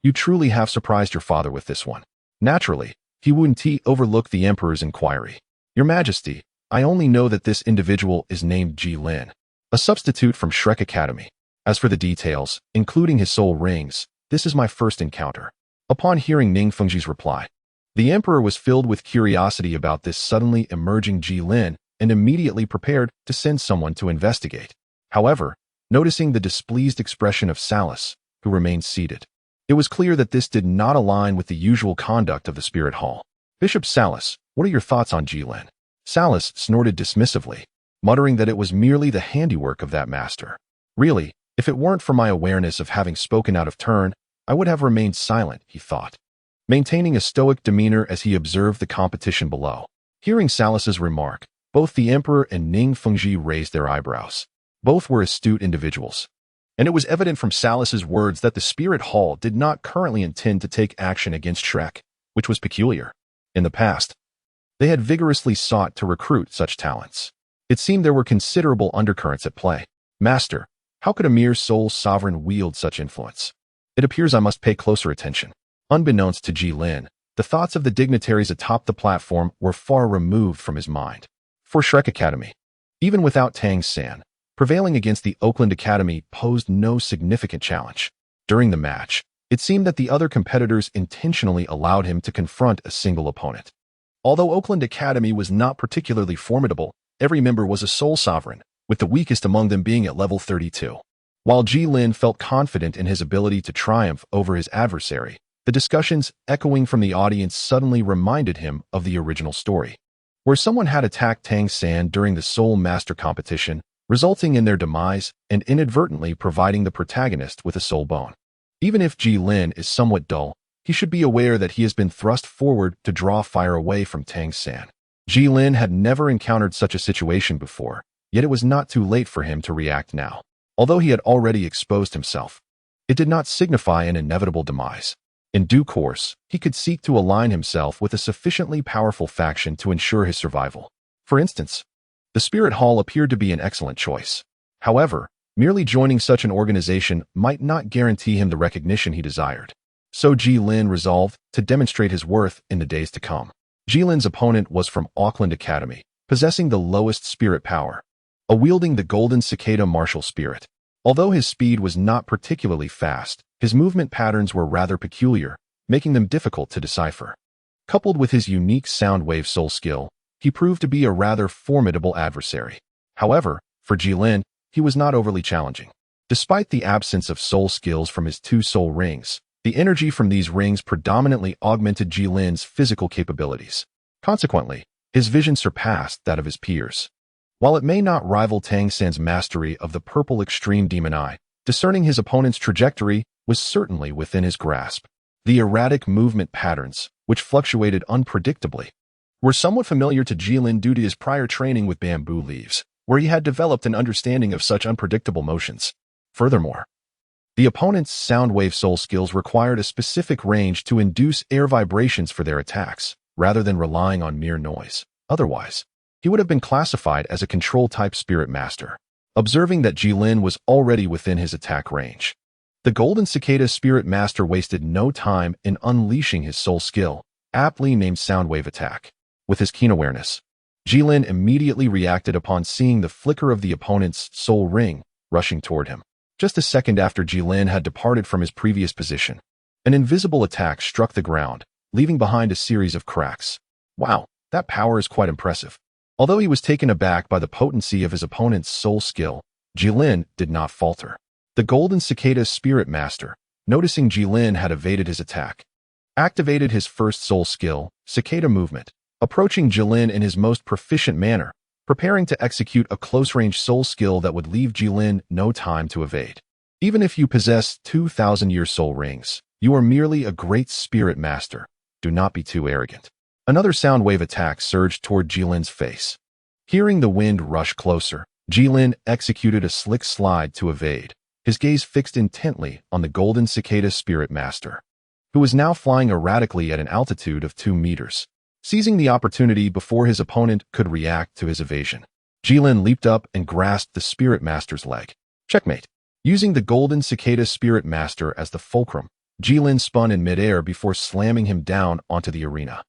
You truly have surprised your father with this one. Naturally, he wouldn't overlook the Emperor's inquiry. Your Majesty, I only know that this individual is named Jilin, a substitute from Shrek Academy. As for the details, including his soul rings, this is my first encounter. Upon hearing Ning Fengji's reply, the Emperor was filled with curiosity about this suddenly emerging Jilin and immediately prepared to send someone to investigate. However, noticing the displeased expression of Salus, who remained seated, it was clear that this did not align with the usual conduct of the Spirit Hall. Bishop Salus, what are your thoughts on Jilin? Salus snorted dismissively, muttering that it was merely the handiwork of that master. Really, if it weren't for my awareness of having spoken out of turn, I would have remained silent, he thought, maintaining a stoic demeanor as he observed the competition below. Hearing Salus's remark, both the Emperor and Ning Fengji raised their eyebrows. Both were astute individuals, and it was evident from Salus's words that the Spirit Hall did not currently intend to take action against Shrek, which was peculiar. In the past, they had vigorously sought to recruit such talents. It seemed there were considerable undercurrents at play. Master, How could a mere sole sovereign wield such influence? It appears I must pay closer attention. Unbeknownst to Ji Lin, the thoughts of the dignitaries atop the platform were far removed from his mind. For Shrek Academy, even without Tang San, prevailing against the Oakland Academy posed no significant challenge. During the match, it seemed that the other competitors intentionally allowed him to confront a single opponent. Although Oakland Academy was not particularly formidable, every member was a sole sovereign, with the weakest among them being at level 32. While Ji Lin felt confident in his ability to triumph over his adversary, the discussions echoing from the audience suddenly reminded him of the original story, where someone had attacked Tang San during the Soul Master competition, resulting in their demise and inadvertently providing the protagonist with a soul bone. Even if Ji Lin is somewhat dull, he should be aware that he has been thrust forward to draw fire away from Tang San. Ji Lin had never encountered such a situation before, yet it was not too late for him to react now. Although he had already exposed himself, it did not signify an inevitable demise. In due course, he could seek to align himself with a sufficiently powerful faction to ensure his survival. For instance, the Spirit Hall appeared to be an excellent choice. However, merely joining such an organization might not guarantee him the recognition he desired. So Ji Lin resolved to demonstrate his worth in the days to come. Ji Lin's opponent was from Auckland Academy, possessing the lowest spirit power, wielding the golden cicada martial spirit. Although his speed was not particularly fast, his movement patterns were rather peculiar, making them difficult to decipher. Coupled with his unique sound wave soul skill, he proved to be a rather formidable adversary. However, for Ji Lin, he was not overly challenging. Despite the absence of soul skills from his 2 soul rings, the energy from these rings predominantly augmented Ji Lin's physical capabilities. Consequently, his vision surpassed that of his peers. While it may not rival Tang San's mastery of the purple extreme demon eye, discerning his opponent's trajectory was certainly within his grasp. The erratic movement patterns, which fluctuated unpredictably, were somewhat familiar to Ji Lin due to his prior training with bamboo leaves, where he had developed an understanding of such unpredictable motions. Furthermore, the opponent's sound wave soul skills required a specific range to induce air vibrations for their attacks, rather than relying on mere noise. Otherwise, he would have been classified as a control-type spirit master. Observing that Ji Lin was already within his attack range, the Golden Cicada Spirit Master wasted no time in unleashing his soul skill, aptly named Soundwave Attack. With his keen awareness, Ji Lin immediately reacted upon seeing the flicker of the opponent's soul ring rushing toward him. Just a second after Ji Lin had departed from his previous position, an invisible attack struck the ground, leaving behind a series of cracks. Wow, that power is quite impressive. Although he was taken aback by the potency of his opponent's soul skill, Ji Lin did not falter. The Golden Cicada Spirit Master, noticing Ji Lin had evaded his attack, activated his first soul skill, Cicada Movement, approaching Ji Lin in his most proficient manner, preparing to execute a close-range soul skill that would leave Ji Lin no time to evade. Even if you possess 2,000-year soul rings, you are merely a great spirit master. Do not be too arrogant. Another sound wave attack surged toward Ji Lin's face. Hearing the wind rush closer, Ji Lin executed a slick slide to evade, his gaze fixed intently on the Golden Cicada Spirit Master, who was now flying erratically at an altitude of 2 meters. Seizing the opportunity before his opponent could react to his evasion, Ji Lin leaped up and grasped the Spirit Master's leg. Checkmate. Using the Golden Cicada Spirit Master as the fulcrum, Ji Lin spun in midair before slamming him down onto the arena,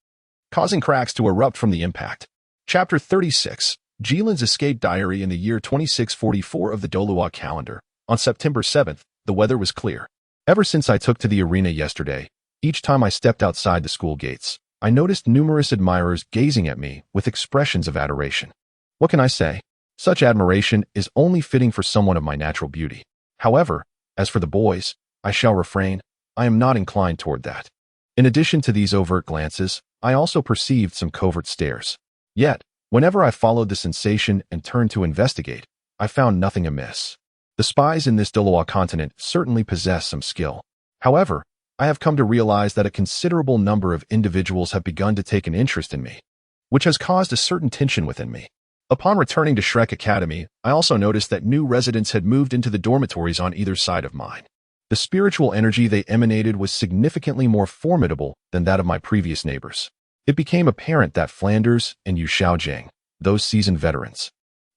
causing cracks to erupt from the impact. Chapter 36. Ji Lin's Escape Diary. In the year 2644 of the Douluo calendar, on September 7th, the weather was clear. Ever since I took to the arena yesterday, each time I stepped outside the school gates, I noticed numerous admirers gazing at me with expressions of adoration. What can I say? Such admiration is only fitting for someone of my natural beauty. However, as for the boys, I shall refrain. I am not inclined toward that. In addition to these overt glances, I also perceived some covert stares. Yet, whenever I followed the sensation and turned to investigate, I found nothing amiss. The spies in this Douluo continent certainly possess some skill. However, I have come to realize that a considerable number of individuals have begun to take an interest in me, which has caused a certain tension within me. Upon returning to Shrek Academy, I also noticed that new residents had moved into the dormitories on either side of mine. The spiritual energy they emanated was significantly more formidable than that of my previous neighbors. It became apparent that Flanders and Yu Xiaojiang, those seasoned veterans,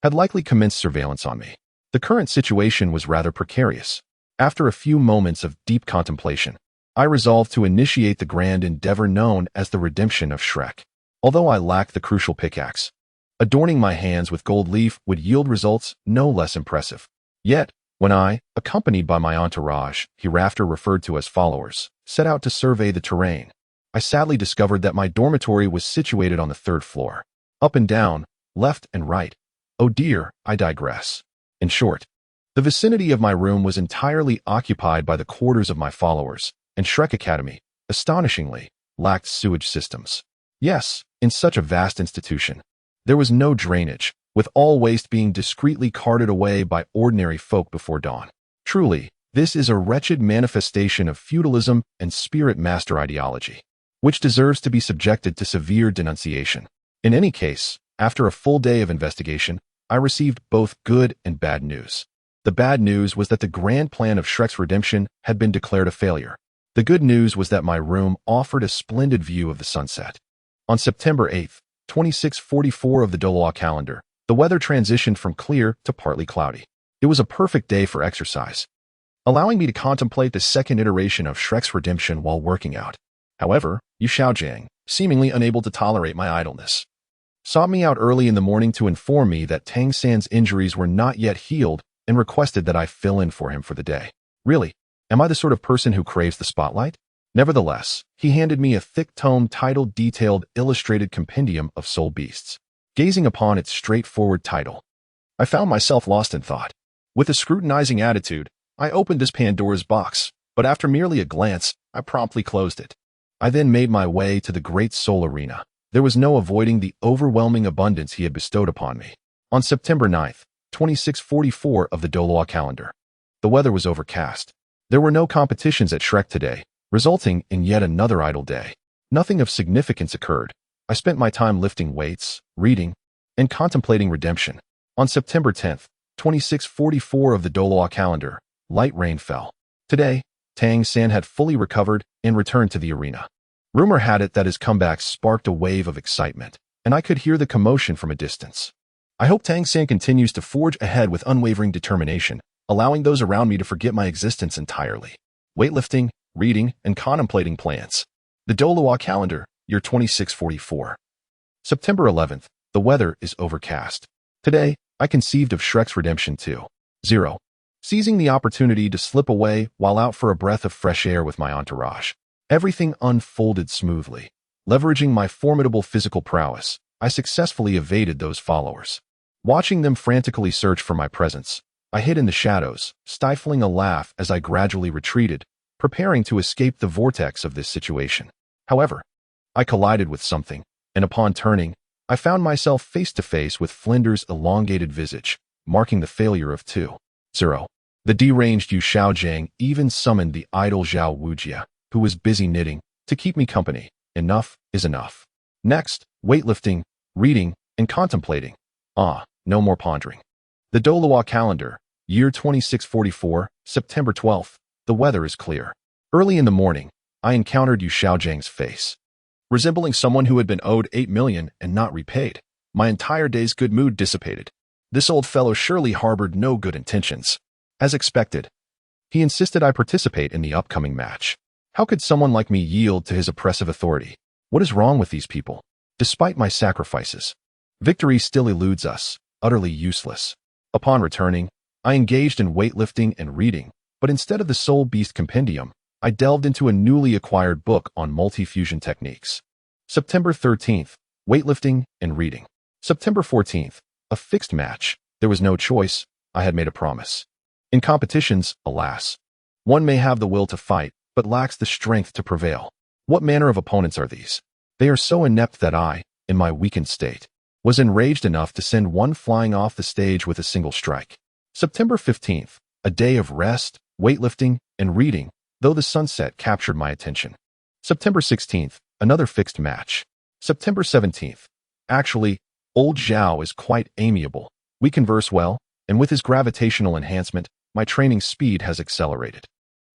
had likely commenced surveillance on me. The current situation was rather precarious. After a few moments of deep contemplation, I resolved to initiate the grand endeavor known as the redemption of Shrek. Although I lacked the crucial pickaxe, adorning my hands with gold leaf would yield results no less impressive. Yet, when I, accompanied by my entourage, hereafter referred to as followers, set out to survey the terrain, I sadly discovered that my dormitory was situated on the 3rd floor. Up and down, left and right. Oh dear, I digress. In short, the vicinity of my room was entirely occupied by the quarters of my followers, and Shrek Academy, astonishingly, lacked sewage systems. Yes, in such a vast institution, there was no drainage, with all waste being discreetly carted away by ordinary folk before dawn. Truly, this is a wretched manifestation of feudalism and spirit master ideology, which deserves to be subjected to severe denunciation. In any case, after a full day of investigation, I received both good and bad news. The bad news was that the grand plan of Shrek's redemption had been declared a failure. The good news was that my room offered a splendid view of the sunset. On September 8th, 2644 of the Douluo calendar, the weather transitioned from clear to partly cloudy. It was a perfect day for exercise, allowing me to contemplate the second iteration of Shrek's redemption while working out. However, Yu Xiaojiang, seemingly unable to tolerate my idleness, sought me out early in the morning to inform me that Tang San's injuries were not yet healed and requested that I fill in for him for the day. Really? Am I the sort of person who craves the spotlight? Nevertheless, he handed me a thick tome titled Detailed Illustrated Compendium of Soul Beasts. Gazing upon its straightforward title, I found myself lost in thought. With a scrutinizing attitude, I opened this Pandora's box, but after merely a glance, I promptly closed it. I then made my way to the great soul arena. There was no avoiding the overwhelming abundance he had bestowed upon me. On September 9th, 2644 of the Douluo calendar, the weather was overcast. There were no competitions at Shrek today, resulting in yet another idle day. Nothing of significance occurred. I spent my time lifting weights, reading, and contemplating redemption. On September 10th, 2644 of the Douluo calendar, light rain fell. Today, Tang San had fully recovered and returned to the arena. Rumor had it that his comeback sparked a wave of excitement, and I could hear the commotion from a distance. I hope Tang San continues to forge ahead with unwavering determination, allowing those around me to forget my existence entirely. Weightlifting, reading, and contemplating plans. The Douluo calendar, year 2644. September 11th, the weather is overcast. Today, I conceived of Shrek's redemption too. 0. Seizing the opportunity to slip away while out for a breath of fresh air with my entourage. Everything unfolded smoothly. Leveraging my formidable physical prowess, I successfully evaded those followers. Watching them frantically search for my presence, I hid in the shadows, stifling a laugh as I gradually retreated, preparing to escape the vortex of this situation. However, I collided with something, and upon turning, I found myself face to face with Flinder's elongated visage, marking the failure of 2. 0. The deranged Yu Xiaojiang even summoned the idle Zhao Wujia, who was busy knitting, to keep me company. Enough is enough. Next, weightlifting, reading, and contemplating. No more pondering. The Douluo calendar, year 2644, September 12th. The weather is clear. Early in the morning, I encountered Yu Xiaojiang's face. Resembling someone who had been owed 8 million and not repaid, my entire day's good mood dissipated. This old fellow surely harbored no good intentions. As expected, he insisted I participate in the upcoming match. How could someone like me yield to his oppressive authority? What is wrong with these people? Despite my sacrifices, victory still eludes us, utterly useless. Upon returning, I engaged in weightlifting and reading, but instead of the Soul Beast Compendium, I delved into a newly acquired book on multi-fusion techniques. September 13th, weightlifting and reading. September 14th, a fixed match. There was no choice. I had made a promise. In competitions, alas, one may have the will to fight, but lacks the strength to prevail. What manner of opponents are these? They are so inept that I, in my weakened state, was enraged enough to send one flying off the stage with a single strike. September 15th, a day of rest, weightlifting, and reading, though the sunset captured my attention. September 16th, another fixed match. September 17th, actually, old Zhao is quite amiable. We converse well, and with his gravitational enhancement, my training speed has accelerated.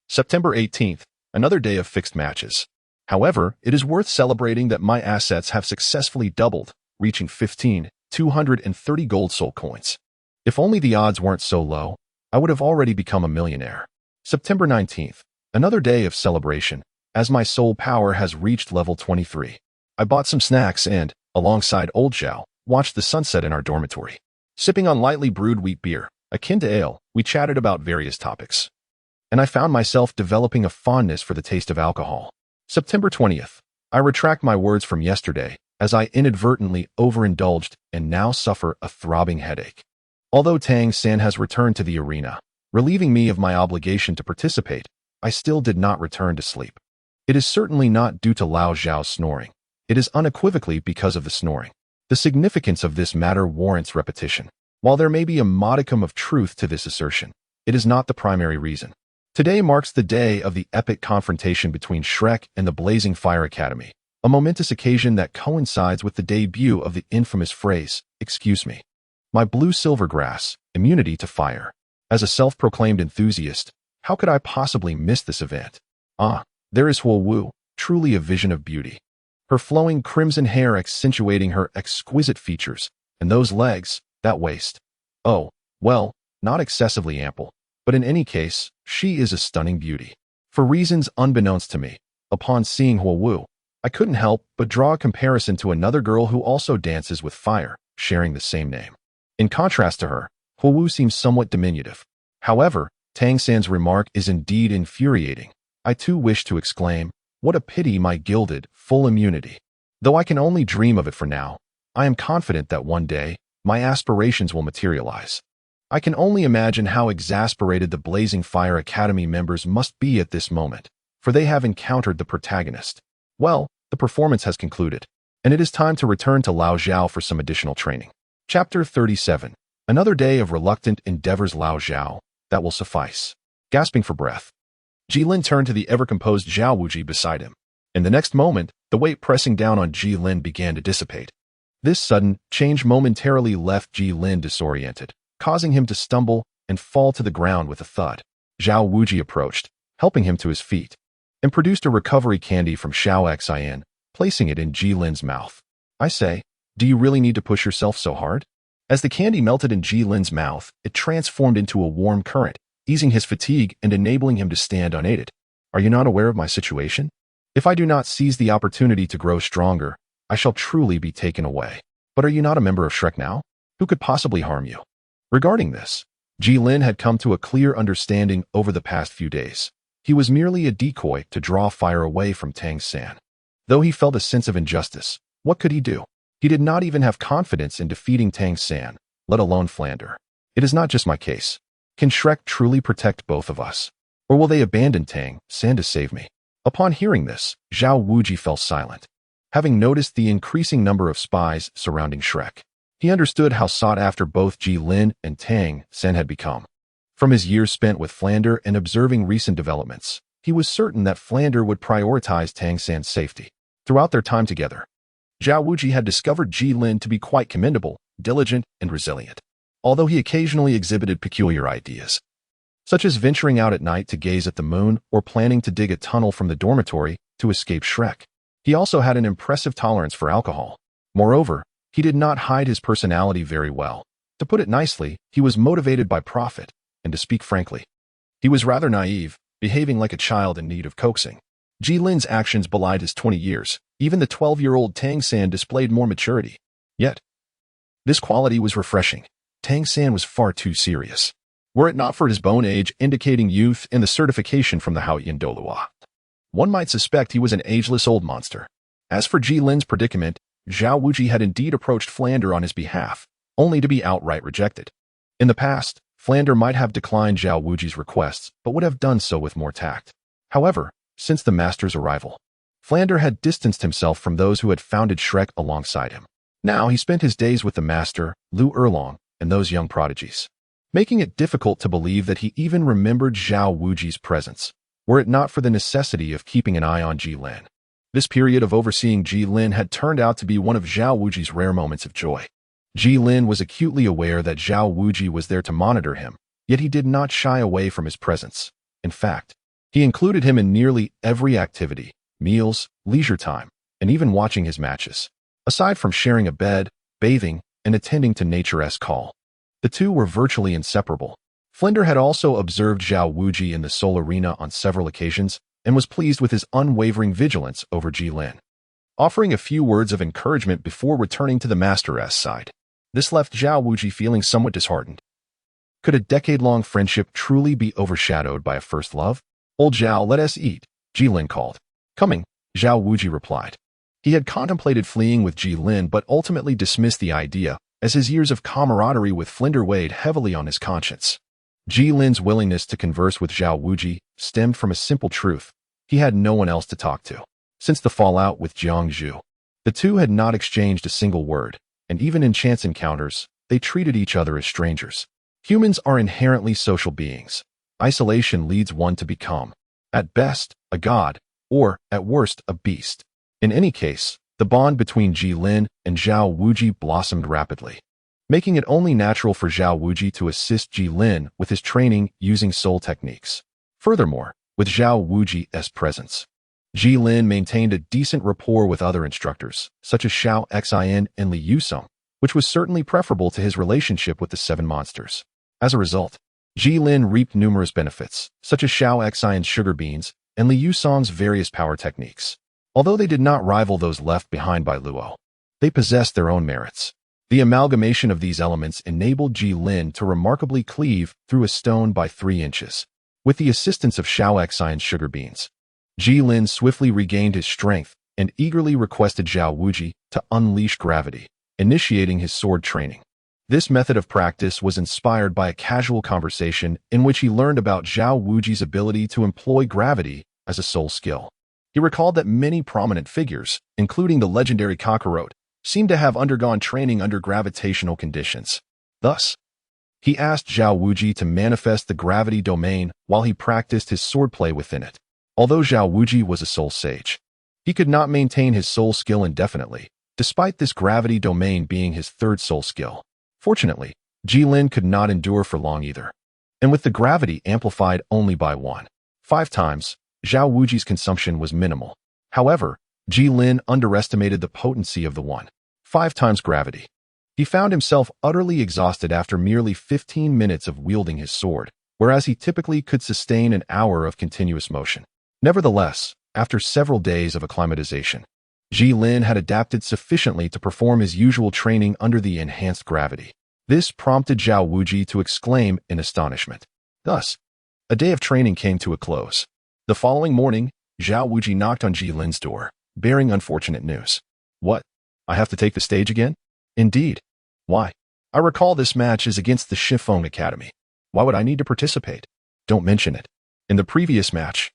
September 18th, another day of fixed matches. However, it is worth celebrating that my assets have successfully doubled, reaching 230 gold soul coins. If only the odds weren't so low, I would have already become a millionaire. September 19th, another day of celebration, as my soul power has reached level 23. I bought some snacks and, alongside old Zhao, watched the sunset in our dormitory. Sipping on lightly brewed wheat beer, akin to ale, we chatted about various topics. And I found myself developing a fondness for the taste of alcohol. September 20th, I retract my words from yesterday, as I inadvertently overindulged and now suffer a throbbing headache. Although Tang-san has returned to the arena, relieving me of my obligation to participate, I still did not return to sleep. It is certainly not due to Lao Zhao's snoring. It is unequivocally because of the snoring. The significance of this matter warrants repetition. While there may be a modicum of truth to this assertion, it is not the primary reason. Today marks the day of the epic confrontation between Shrek and the Blazing Fire Academy, a momentous occasion that coincides with the debut of the infamous phrase, "Excuse me. My blue silver grass, immunity to fire." As a self-proclaimed enthusiast, how could I possibly miss this event? Ah, there is Huo Wu, truly a vision of beauty. Her flowing crimson hair accentuating her exquisite features, and those legs, that waist. Oh, well, not excessively ample, but in any case, she is a stunning beauty. For reasons unbeknownst to me, upon seeing Huo Wu, I couldn't help but draw a comparison to another girl who also dances with fire, sharing the same name. In contrast to her, Huo Wu seems somewhat diminutive. However, Tang-san's remark is indeed infuriating. I too wish to exclaim, what a pity my gilded, full immunity. Though I can only dream of it for now, I am confident that one day, my aspirations will materialize. I can only imagine how exasperated the Blazing Fire Academy members must be at this moment, for they have encountered the protagonist. Well, the performance has concluded, and it is time to return to Lao Zhao for some additional training. Chapter 37. Another day of reluctant endeavors. Lao Zhao, that will suffice. Gasping for breath, Jilin turned to the ever-composed Zhao Wuji beside him. In the next moment, the weight pressing down on Jilin began to dissipate. This sudden change momentarily left Jilin disoriented, causing him to stumble and fall to the ground with a thud. Zhao Wuji approached, helping him to his feet, and produced a recovery candy from Xiao Xian, placing it in Jilin's mouth. I say, do you really need to push yourself so hard? As the candy melted in Jilin's mouth, it transformed into a warm current, easing his fatigue and enabling him to stand unaided. Are you not aware of my situation? If I do not seize the opportunity to grow stronger, I shall truly be taken away. But are you not a member of Shrek now? Who could possibly harm you? Regarding this, Jilin had come to a clear understanding over the past few days. He was merely a decoy to draw fire away from Tang-san. Though he felt a sense of injustice, what could he do? He did not even have confidence in defeating Tang-san, let alone Flander. It is not just my case. Can Shrek truly protect both of us? Or will they abandon Tang-san to save me? Upon hearing this, Zhao Wuji fell silent. Having noticed the increasing number of spies surrounding Shrek, he understood how sought after both Jilin and Tang-san had become. From his years spent with Flander and observing recent developments, he was certain that Flander would prioritize Tang-san's safety. Throughout their time together, Zhao Wuji had discovered Jilin to be quite commendable, diligent, and resilient, although he occasionally exhibited peculiar ideas, such as venturing out at night to gaze at the moon or planning to dig a tunnel from the dormitory to escape Shrek. He also had an impressive tolerance for alcohol. Moreover, he did not hide his personality very well. To put it nicely, he was motivated by profit, and to speak frankly, he was rather naive, behaving like a child in need of coaxing. Jilin's actions belied his 20 years. Even the 12-year-old Tang-san displayed more maturity. Yet, this quality was refreshing. Tang-san was far too serious. Were it not for his bone age indicating youth and the certification from the Haoyan Douluo, one might suspect he was an ageless old monster. As for Jilin's predicament, Zhao Wuji had indeed approached Flander on his behalf, only to be outright rejected. In the past, Flander might have declined Zhao Wuji's requests, but would have done so with more tact. However, since the master's arrival, Flander had distanced himself from those who had founded Shrek alongside him. Now he spent his days with the master, Lu Erlong, and those young prodigies, making it difficult to believe that he even remembered Zhao Wuji's presence, were it not for the necessity of keeping an eye on Jilin. This period of overseeing Jilin had turned out to be one of Zhao Wuji's rare moments of joy. Jilin was acutely aware that Zhao Wuji was there to monitor him, yet he did not shy away from his presence. In fact, he included him in nearly every activity, meals, leisure time, and even watching his matches. Aside from sharing a bed, bathing, and attending to naturesque call, The two were virtually inseparable. Flinder had also observed Zhao Wuji in the Soul Arena on several occasions and was pleased with his unwavering vigilance over Jilin, offering a few words of encouragement before returning to the Master's side. This left Zhao Wuji feeling somewhat disheartened. Could a decade-long friendship truly be overshadowed by a first love? Old Zhao, let us eat, Jilin called. Coming, Zhao Wuji replied. He had contemplated fleeing with Jilin but ultimately dismissed the idea, as his years of camaraderie with Flinder weighed heavily on his conscience. Jilin's willingness to converse with Zhao Wuji stemmed from a simple truth. He had no one else to talk to. Since the fallout with Jiang Zhu, the two had not exchanged a single word, and even in chance encounters, they treated each other as strangers. Humans are inherently social beings. Isolation leads one to become, at best, a god, or, at worst, a beast. In any case, the bond between Jilin and Zhao Wuji blossomed rapidly, making it only natural for Zhao Wuji to assist Jilin with his training using soul techniques. Furthermore, with Zhao Wuji's presence, Jilin maintained a decent rapport with other instructors, such as Xiao Xin and Li Yusong, which was certainly preferable to his relationship with the seven monsters. As a result, Jilin reaped numerous benefits, such as Xiao Xin's sugar beans and Li Yusong's various power techniques. Although they did not rival those left behind by Luo, they possessed their own merits. The amalgamation of these elements enabled Jilin to remarkably cleave through a stone by 3 inches. With the assistance of Xiao Xin's sugar beans, Jilin swiftly regained his strength and eagerly requested Zhao Wuji to unleash gravity, initiating his sword training. This method of practice was inspired by a casual conversation in which he learned about Zhao Wuji's ability to employ gravity as a soul skill. He recalled that many prominent figures, including the legendary Kakarot, seemed to have undergone training under gravitational conditions. Thus, he asked Zhao Wuji to manifest the gravity domain while he practiced his swordplay within it. Although Zhao Wuji was a soul sage, he could not maintain his soul skill indefinitely, despite this gravity domain being his third soul skill. Fortunately, Jilin could not endure for long either, and with the gravity amplified only by 1.5 times, Zhao Wuji's consumption was minimal. However, Jilin underestimated the potency of the 1.5 times gravity. He found himself utterly exhausted after merely 15 minutes of wielding his sword, whereas he typically could sustain an hour of continuous motion. Nevertheless, after several days of acclimatization, Jilin had adapted sufficiently to perform his usual training under the enhanced gravity. This prompted Zhao Wuji to exclaim in astonishment. Thus, a day of training came to a close. The following morning, Zhao Wuji knocked on Jilin's door, bearing unfortunate news. What? I have to take the stage again? Indeed. Why? I recall this match is against the Shifeng Academy. Why would I need to participate? Don't mention it. In the previous match,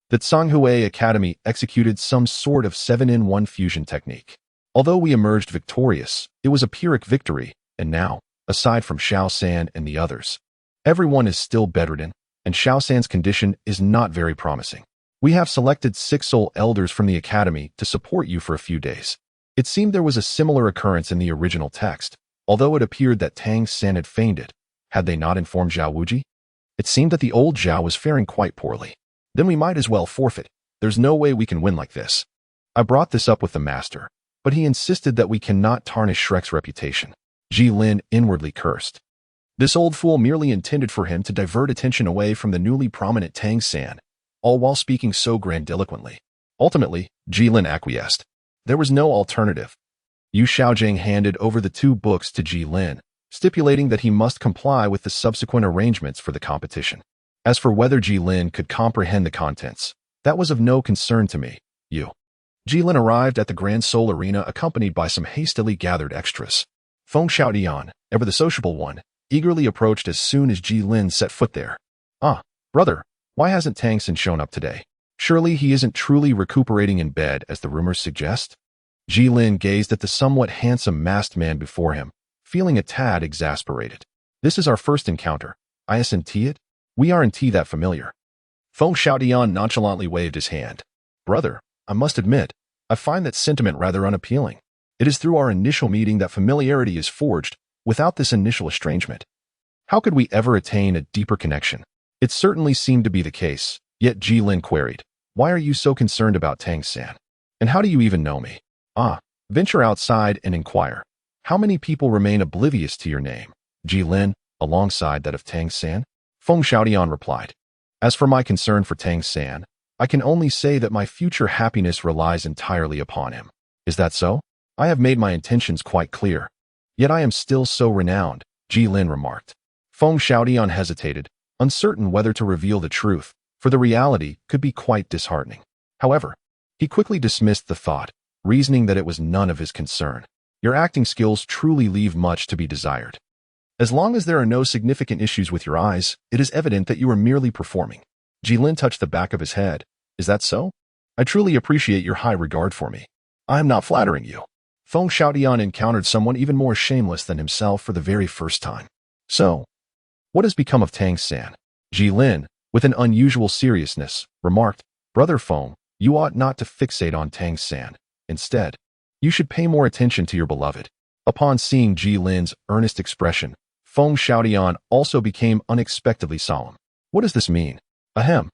the Tsanghui Academy executed some sort of 7-in-1 fusion technique. Although we emerged victorious, it was a Pyrrhic victory, and now, aside from Xiao San and the others, everyone is still bedridden, and Xiao San's condition is not very promising. We have selected 6 soul elders from the academy to support you for a few days. It seemed there was a similar occurrence in the original text, although it appeared that Tang San had fainted. Had they not informed Zhao Wuji? It seemed that the old Zhao was faring quite poorly. Then we might as well forfeit. There's no way we can win like this. I brought this up with the master, but he insisted that we cannot tarnish Shrek's reputation. Jilin inwardly cursed. This old fool merely intended for him to divert attention away from the newly prominent Tang San, all while speaking so grandiloquently. Ultimately, Jilin acquiesced. There was no alternative. Yu Xiaojing handed over the 2 books to Jilin, stipulating that he must comply with the subsequent arrangements for the competition. As for whether Jilin could comprehend the contents, that was of no concern to me. Jilin arrived at the Grand Soul Arena accompanied by some hastily gathered extras. Feng Xiaodian, ever the sociable one, eagerly approached as soon as Jilin set foot there. Ah, brother, why hasn't Tang San shown up today? Surely he isn't truly recuperating in bed as the rumors suggest? Jilin gazed at the somewhat handsome masked man before him, feeling a tad exasperated. This is our first encounter. Isn't it? We aren't that familiar. Feng Xiaodian nonchalantly waved his hand. Brother, I must admit, I find that sentiment rather unappealing. It is through our initial meeting that familiarity is forged. Without this initial estrangement, how could we ever attain a deeper connection? It certainly seemed to be the case, yet Jilin queried, why are you so concerned about Tang San? And how do you even know me? Venture outside and inquire. How many people remain oblivious to your name? Ji Lin, alongside that of Tang San? Feng Xiaodian replied. As for my concern for Tang San, I can only say that my future happiness relies entirely upon him. Is that so? I have made my intentions quite clear. Yet I am still so renowned, Ji Lin remarked. Feng Xiaodian hesitated, uncertain whether to reveal the truth, for the reality could be quite disheartening. However, he quickly dismissed the thought, reasoning that it was none of his concern. Your acting skills truly leave much to be desired. As long as there are no significant issues with your eyes, it is evident that you are merely performing. Ji Lin touched the back of his head. Is that so? I truly appreciate your high regard for me. I am not flattering you. Feng Xiaodian encountered someone even more shameless than himself for the very first time. So, what has become of Tang San? Ji Lin, with an unusual seriousness, remarked, Brother Feng, you ought not to fixate on Tang San. Instead, you should pay more attention to your beloved. Upon seeing Ji Lin's earnest expression, Feng Xiaodian also became unexpectedly solemn. What does this mean? Ahem.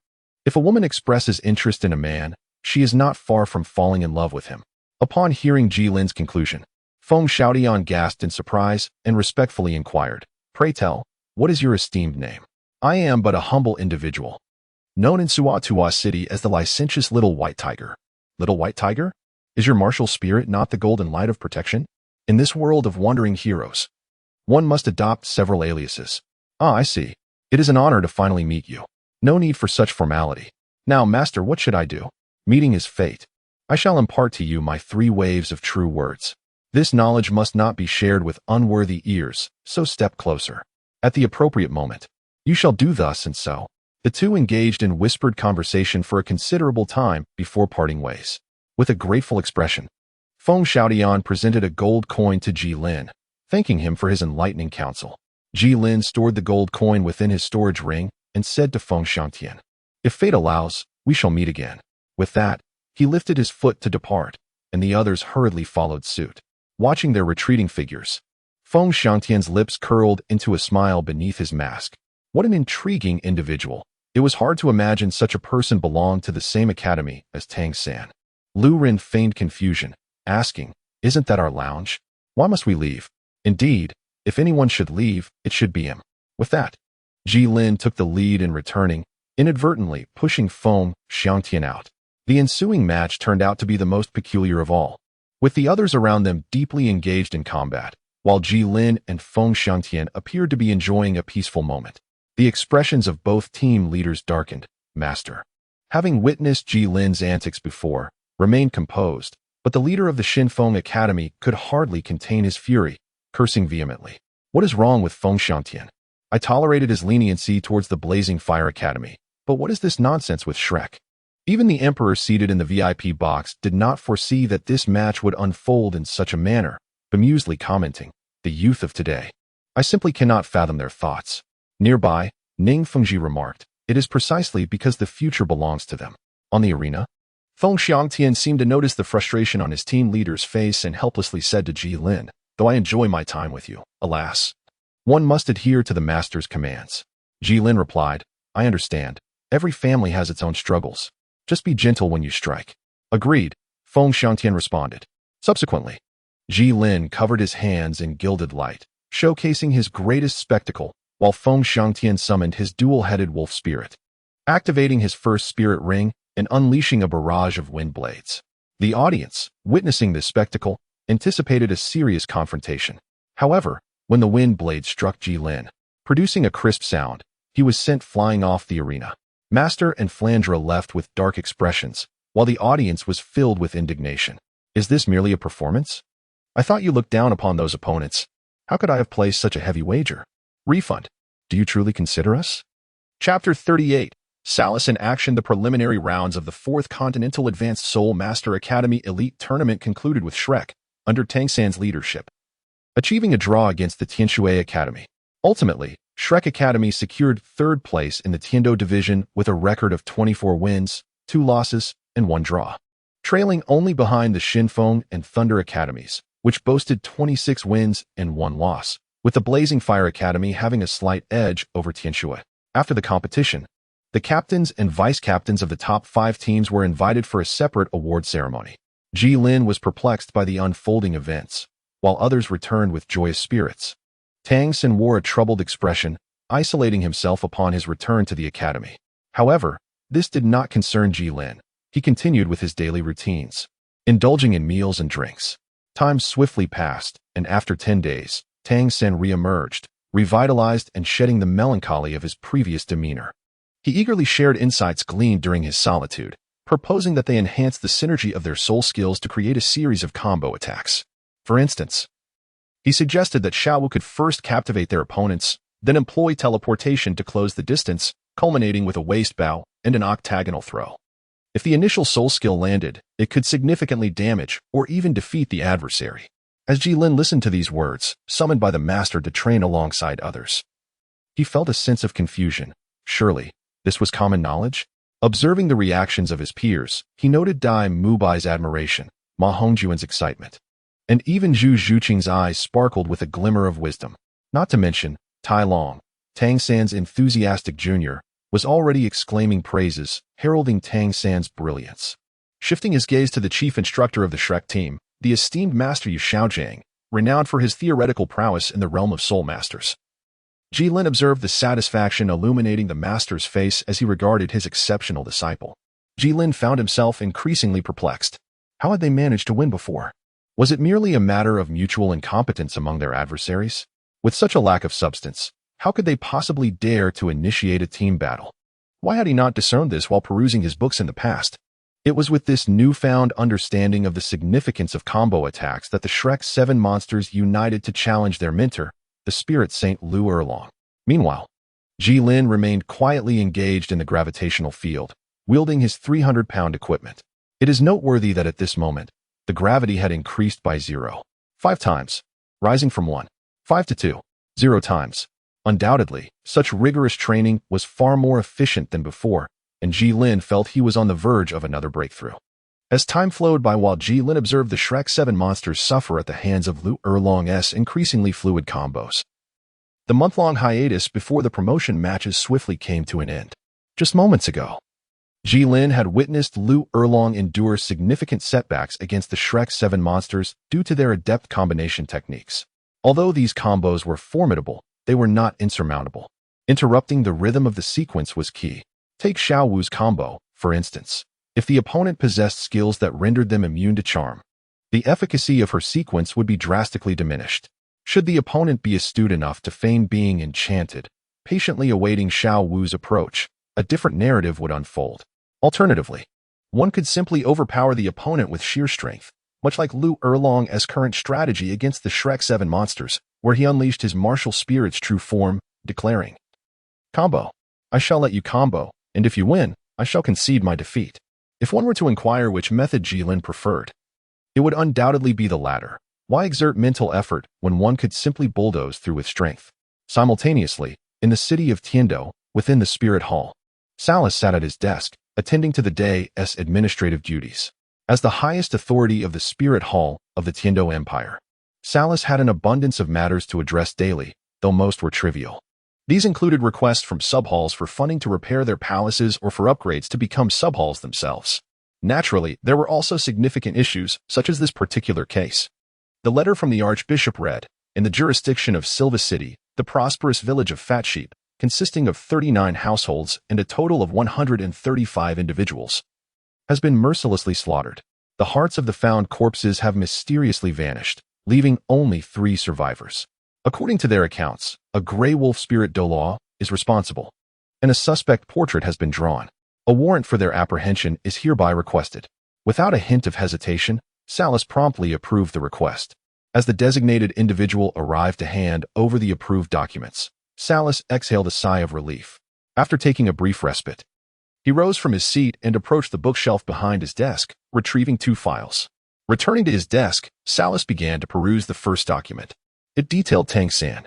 If a woman expresses interest in a man, she is not far from falling in love with him. Upon hearing Ji Lin's conclusion, Feng Xiaodian gasped in surprise and respectfully inquired, Pray tell, what is your esteemed name? I am but a humble individual, known in Suatua City as the licentious Little White Tiger. Little White Tiger? Is your martial spirit not the golden light of protection? In this world of wandering heroes, one must adopt several aliases. Ah, I see. It is an honor to finally meet you. No need for such formality. Now, master, what should I do? Meeting is fate. I shall impart to you my 3 waves of true words. This knowledge must not be shared with unworthy ears, so step closer. At the appropriate moment, you shall do thus and so. The two engaged in whispered conversation for a considerable time before parting ways. With a grateful expression, Feng Xiaodian presented a gold coin to Ji Lin, thanking him for his enlightening counsel. Ji Lin stored the gold coin within his storage ring and said to Feng Xiaodian, If fate allows, we shall meet again. With that, he lifted his foot to depart, and the others hurriedly followed suit. Watching their retreating figures, Feng Xiaodian's lips curled into a smile beneath his mask. What an intriguing individual. It was hard to imagine such a person belonged to the same academy as Tang San. Lu Rin feigned confusion, asking, Isn't that our lounge? Why must we leave? Indeed, if anyone should leave, it should be him. With that, Ji Lin took the lead in returning, inadvertently pushing Feng Xiaodian out. The ensuing match turned out to be the most peculiar of all, with the others around them deeply engaged in combat, while Ji Lin and Feng Xiaodian appeared to be enjoying a peaceful moment. The expressions of both team leaders darkened. Master, having witnessed Ji Lin's antics before, remained composed, but the leader of the Xinfeng Academy could hardly contain his fury, cursing vehemently. What is wrong with Feng Xiaodian? I tolerated his leniency towards the Blazing Fire Academy, but what is this nonsense with Shrek? Even the Emperor seated in the VIP box did not foresee that this match would unfold in such a manner, bemusedly commenting, The youth of today. I simply cannot fathom their thoughts. Nearby, Ning Fengji remarked, It is precisely because the future belongs to them. On the arena, Feng Xiaodian seemed to notice the frustration on his team leader's face and helplessly said to Ji Lin, Though I enjoy my time with you, alas, one must adhere to the master's commands. Ji Lin replied, I understand. Every family has its own struggles. Just be gentle when you strike. Agreed, Feng Xiaodian responded. Subsequently, Ji Lin covered his hands in gilded light, showcasing his greatest spectacle, while Feng Xiaodian summoned his dual-headed wolf spirit, activating his first spirit ring and unleashing a barrage of wind blades. The audience, witnessing this spectacle, anticipated a serious confrontation. However, when the wind blade struck Ji Lin, producing a crisp sound, he was sent flying off the arena. Master and Flandra left with dark expressions, while the audience was filled with indignation. Is this merely a performance? I thought you looked down upon those opponents. How could I have placed such a heavy wager? Refund. Do you truly consider us? Chapter 38. Salus in action. The preliminary rounds of the 4th Continental Advanced Soul Master Academy Elite Tournament concluded with Shrek, under Tang San's leadership, achieving a draw against the Tianshui Academy. Ultimately, Shrek Academy secured 3rd place in the Tiando division with a record of 24 wins, 2 losses, and 1 draw, trailing only behind the Xinfeng and Thunder Academies, which boasted 26 wins and 1 loss, with the Blazing Fire Academy having a slight edge over Tianshui. After the competition, the captains and vice-captains of the top 5 teams were invited for a separate award ceremony. Ji Lin was perplexed by the unfolding events, while others returned with joyous spirits. Tang Xin wore a troubled expression, isolating himself upon his return to the academy. However, this did not concern Ji Lin. He continued with his daily routines, indulging in meals and drinks. Time swiftly passed, and after 10 days, Tang Xin re-emerged, revitalized and shedding the melancholy of his previous demeanor. He eagerly shared insights gleaned during his solitude, proposing that they enhance the synergy of their soul skills to create a series of combo attacks. For instance, he suggested that Xiao Wu could first captivate their opponents, then employ teleportation to close the distance, culminating with a waist bow and an octagonal throw. If the initial soul skill landed, it could significantly damage or even defeat the adversary. As Ji Lin listened to these words, summoned by the master to train alongside others, he felt a sense of confusion. Surely, this was common knowledge? Observing the reactions of his peers, he noted Dai Mubai's admiration, Ma Hongjuan's excitement, and even Zhu Zhuqing's eyes sparkled with a glimmer of wisdom. Not to mention, Tai Long, Tang San's enthusiastic junior, was already exclaiming praises, heralding Tang San's brilliance. Shifting his gaze to the chief instructor of the Shrek team, the esteemed Master Yu Xiaojiang, renowned for his theoretical prowess in the realm of soul masters. Ji Lin observed the satisfaction illuminating the master's face as he regarded his exceptional disciple. Ji Lin found himself increasingly perplexed. How had they managed to win before? Was it merely a matter of mutual incompetence among their adversaries? With such a lack of substance, how could they possibly dare to initiate a team battle? Why had he not discerned this while perusing his books in the past? It was with this newfound understanding of the significance of combo attacks that the Shrek 7 monsters united to challenge their mentor, the spirit saint Lu Erlong. Meanwhile, Ji Lin remained quietly engaged in the gravitational field, wielding his 300-pound equipment. It is noteworthy that at this moment, the gravity had increased by 0.5 times, rising from 1.5 to 2.0 times. Undoubtedly, such rigorous training was far more efficient than before, and Ji Lin felt he was on the verge of another breakthrough. As time flowed by while Ji Lin observed the Shrek 7 monsters suffer at the hands of Lu Erlong's increasingly fluid combos, the month-long hiatus before the promotion matches swiftly came to an end. Just moments ago, Ji Lin had witnessed Lu Erlong endure significant setbacks against the Shrek 7 monsters due to their adept combination techniques. Although these combos were formidable, they were not insurmountable. Interrupting the rhythm of the sequence was key. Take Xiao Wu's combo, for instance. If the opponent possessed skills that rendered them immune to charm, the efficacy of her sequence would be drastically diminished. Should the opponent be astute enough to feign being enchanted, patiently awaiting Xiao Wu's approach, a different narrative would unfold. Alternatively, one could simply overpower the opponent with sheer strength, much like Lu Erlong's current strategy against the Shrek 7 monsters, where he unleashed his martial spirit's true form, declaring, "Combo. I shall let you combo, and if you win, I shall concede my defeat." If one were to inquire which method Ji Lin preferred, it would undoubtedly be the latter. Why exert mental effort when one could simply bulldoze through with strength? Simultaneously, in the city of Tiando, within the Spirit Hall, Salas sat at his desk, attending to the day's administrative duties. As the highest authority of the Spirit Hall of the Tiando Empire, Salas had an abundance of matters to address daily, though most were trivial. These included requests from subhalls for funding to repair their palaces or for upgrades to become subhalls themselves. Naturally, there were also significant issues, such as this particular case. The letter from the Archbishop read, "In the jurisdiction of Silva City, the prosperous village of Fat Sheep, consisting of 39 households and a total of 135 individuals, has been mercilessly slaughtered. The hearts of the found corpses have mysteriously vanished, leaving only 3 survivors. According to their accounts, a gray wolf spirit Douluo is responsible, and a suspect portrait has been drawn. A warrant for their apprehension is hereby requested." Without a hint of hesitation, Salas promptly approved the request. As the designated individual arrived to hand over the approved documents, Salas exhaled a sigh of relief. After taking a brief respite, he rose from his seat and approached the bookshelf behind his desk, retrieving 2 files. Returning to his desk, Salas began to peruse the first document. It detailed Tang San,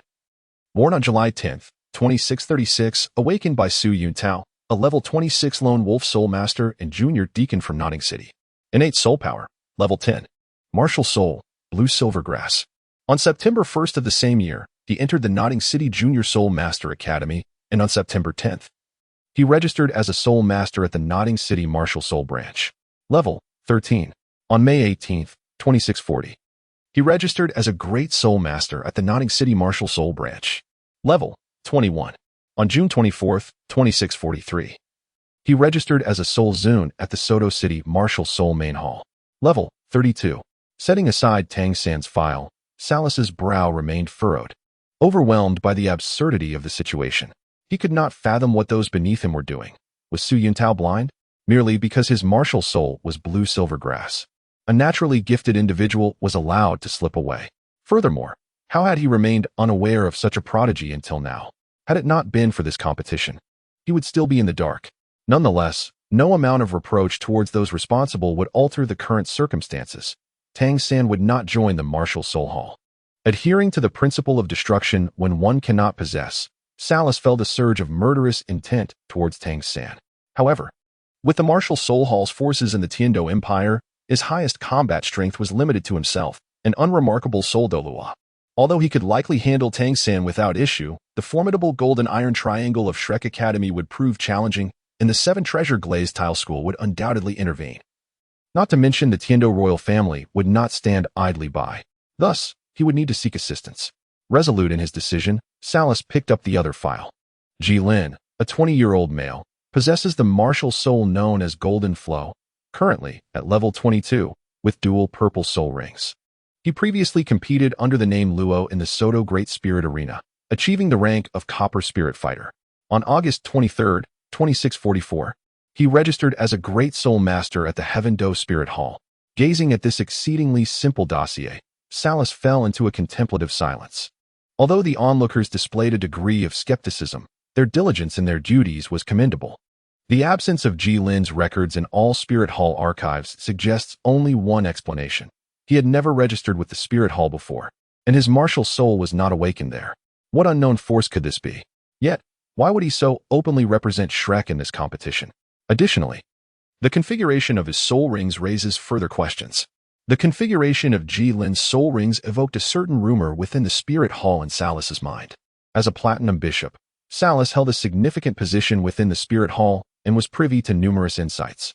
born on July 10, 2636, awakened by Su Yuntao, a level 26 lone wolf soul master and junior deacon from Notting City. Innate soul power, level 10. Martial soul, blue silvergrass. On September 1st of the same year, he entered the Notting City Junior Soul Master Academy, and on September 10th, he registered as a soul master at the Notting City Martial Soul Branch. Level 13. On May 18, 2640, He registered as a Great Soul Master at the Notting City Martial Soul Branch. Level 21. On June 24, 2643. He registered as a Soul Zune at the Soto City Martial Soul Main Hall. Level 32. Setting aside Tang San's file, Salas's brow remained furrowed, overwhelmed by the absurdity of the situation. He could not fathom what those beneath him were doing. Was Su Yuntao blind? Merely because his martial soul was blue silver grass. A naturally gifted individual was allowed to slip away. Furthermore, how had he remained unaware of such a prodigy until now? Had it not been for this competition, he would still be in the dark. Nonetheless, no amount of reproach towards those responsible would alter the current circumstances. Tang San would not join the martial soul hall. Adhering to the principle of destruction when one cannot possess, Salas felt a surge of murderous intent towards Tang San. However, with the martial soul hall's forces in the Tiando Empire, his highest combat strength was limited to himself, an unremarkable soul Douluo. Although he could likely handle Tang San without issue, the formidable golden iron triangle of Shrek Academy would prove challenging, and the Seven Treasure Glazed Tile School would undoubtedly intervene. Not to mention the Tiando royal family would not stand idly by. Thus, he would need to seek assistance. Resolute in his decision, Salas picked up the other file. Ji Lin, a 20-year-old male, possesses the martial soul known as Golden Flow, currently at level 22, with dual purple soul rings. He previously competed under the name Luo in the Soto Great Spirit Arena, achieving the rank of Copper Spirit Fighter. On August 23, 2644, he registered as a Great Soul Master at the Heaven Do Spirit Hall. Gazing at this exceedingly simple dossier, Salas fell into a contemplative silence. Although the onlookers displayed a degree of skepticism, their diligence in their duties was commendable. The absence of Ji Lin's records in all Spirit Hall archives suggests only one explanation. He had never registered with the Spirit Hall before, and his martial soul was not awakened there. What unknown force could this be? Yet, why would he so openly represent Shrek in this competition? Additionally, the configuration of his soul rings raises further questions. The configuration of Ji Lin's soul rings evoked a certain rumor within the Spirit Hall in Salas's mind. As a Platinum Bishop, Salas held a significant position within the Spirit Hall and was privy to numerous insights,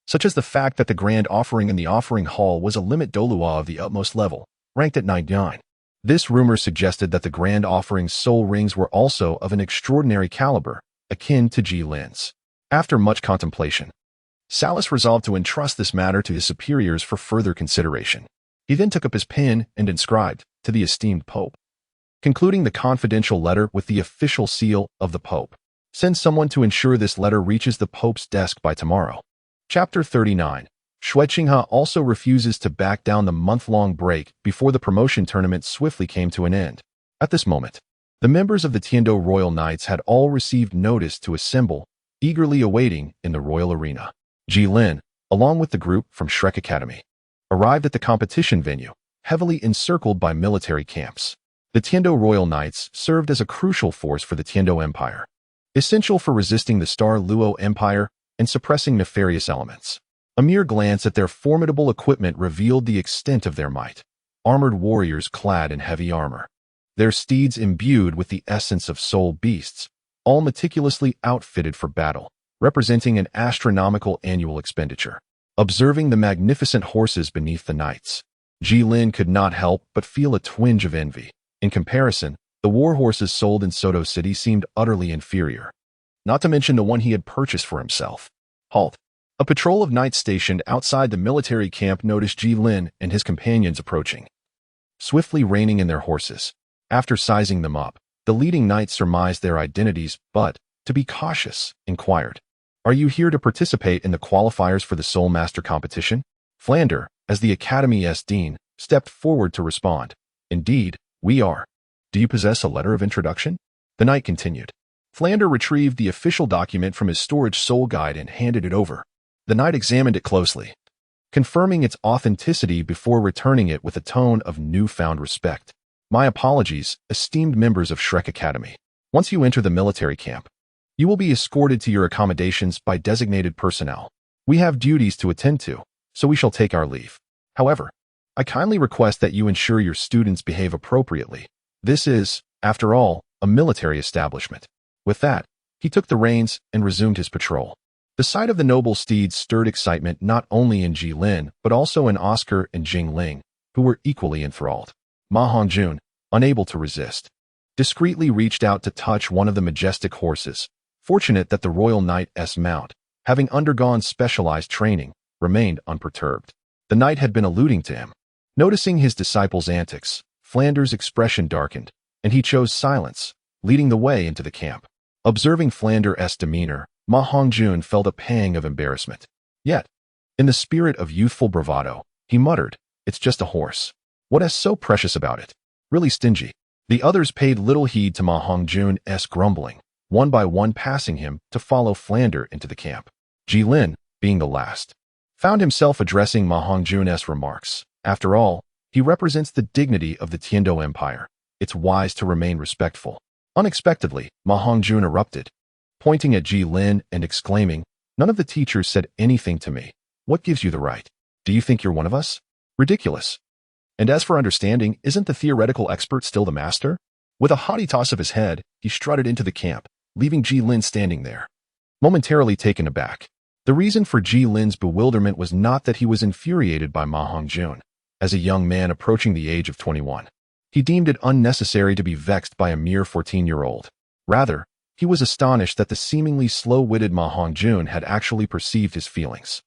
such as the fact that the Grand Offering in the Offering Hall was a limit Douluo of the utmost level, ranked at 99. This rumor suggested that the Grand Offering's soul rings were also of an extraordinary caliber, akin to Ji Lin's. After much contemplation, Salas resolved to entrust this matter to his superiors for further consideration. He then took up his pen and inscribed, "To the esteemed Pope," concluding the confidential letter with the official seal of the Pope. Send someone to ensure this letter reaches the Pope's desk by tomorrow. Chapter 39. Xue Qinghe also refuses to back down. The month-long break before the promotion tournament swiftly came to an end. At this moment, the members of the Tiando Royal Knights had all received notice to assemble, eagerly awaiting in the Royal Arena. Ji Lin, along with the group from Shrek Academy, arrived at the competition venue, heavily encircled by military camps. The Tiando Royal Knights served as a crucial force for the Tiando Empire, essential for resisting the Star Luo Empire and suppressing nefarious elements. A mere glance at their formidable equipment revealed the extent of their might. Armored warriors clad in heavy armor, their steeds imbued with the essence of soul beasts, all meticulously outfitted for battle, representing an astronomical annual expenditure. Observing the magnificent horses beneath the knights, Ji Lin could not help but feel a twinge of envy. In comparison, the war horses sold in Soto City seemed utterly inferior, not to mention the one he had purchased for himself. Halt. A patrol of knights stationed outside the military camp noticed Ji Lin and his companions approaching, swiftly reining in their horses. After sizing them up, the leading knight surmised their identities, but, to be cautious, inquired, "Are you here to participate in the qualifiers for the Soul Master competition?" Flander, as the Academy's dean, stepped forward to respond, "Indeed, we are. Do you possess a letter of introduction?" The knight continued. Flander retrieved the official document from his storage soul guide and handed it over. The knight examined it closely, confirming its authenticity before returning it with a tone of newfound respect. "My apologies, esteemed members of Shrek Academy. Once you enter the military camp, you will be escorted to your accommodations by designated personnel. We have duties to attend to, so we shall take our leave. However, I kindly request that you ensure your students behave appropriately. This is, after all, a military establishment." With that, he took the reins and resumed his patrol. The sight of the noble steeds stirred excitement not only in Ji Lin, but also in Oscar and Jing Ling, who were equally enthralled. Ma Hongjun, unable to resist, discreetly reached out to touch one of the majestic horses, fortunate that the royal knight's mount, having undergone specialized training, remained unperturbed. The knight had been alluding to him. Noticing his disciple's antics, Flanders' expression darkened, and he chose silence, leading the way into the camp. Observing Flanders' demeanor, Ma Hongjun felt a pang of embarrassment. Yet, in the spirit of youthful bravado, he muttered, "It's just a horse. What is so precious about it? Really stingy." The others paid little heed to Ma Hongjun's grumbling, one by one passing him to follow Flanders into the camp. Jilin, being the last, found himself addressing Ma Hongjun's remarks. After all, he represents the dignity of the Tiando Empire. It's wise to remain respectful. Unexpectedly, Ma Hongjun erupted, pointing at Jilin and exclaiming, "None of the teachers said anything to me. What gives you the right? Do you think you're one of us? Ridiculous. And as for understanding, isn't the theoretical expert still the master?" With a haughty toss of his head, he strutted into the camp, leaving Jilin standing there, momentarily taken aback. The reason for Jilin's bewilderment was not that he was infuriated by Ma Hongjun. As a young man approaching the age of 21, he deemed it unnecessary to be vexed by a mere 14-year-old. Rather, he was astonished that the seemingly slow-witted Ma Hongjun had actually perceived his feelings.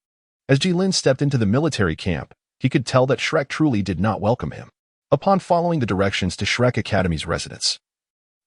As Jilin stepped into the military camp, he could tell that Shrek truly did not welcome him. Upon following the directions to Shrek Academy's residence,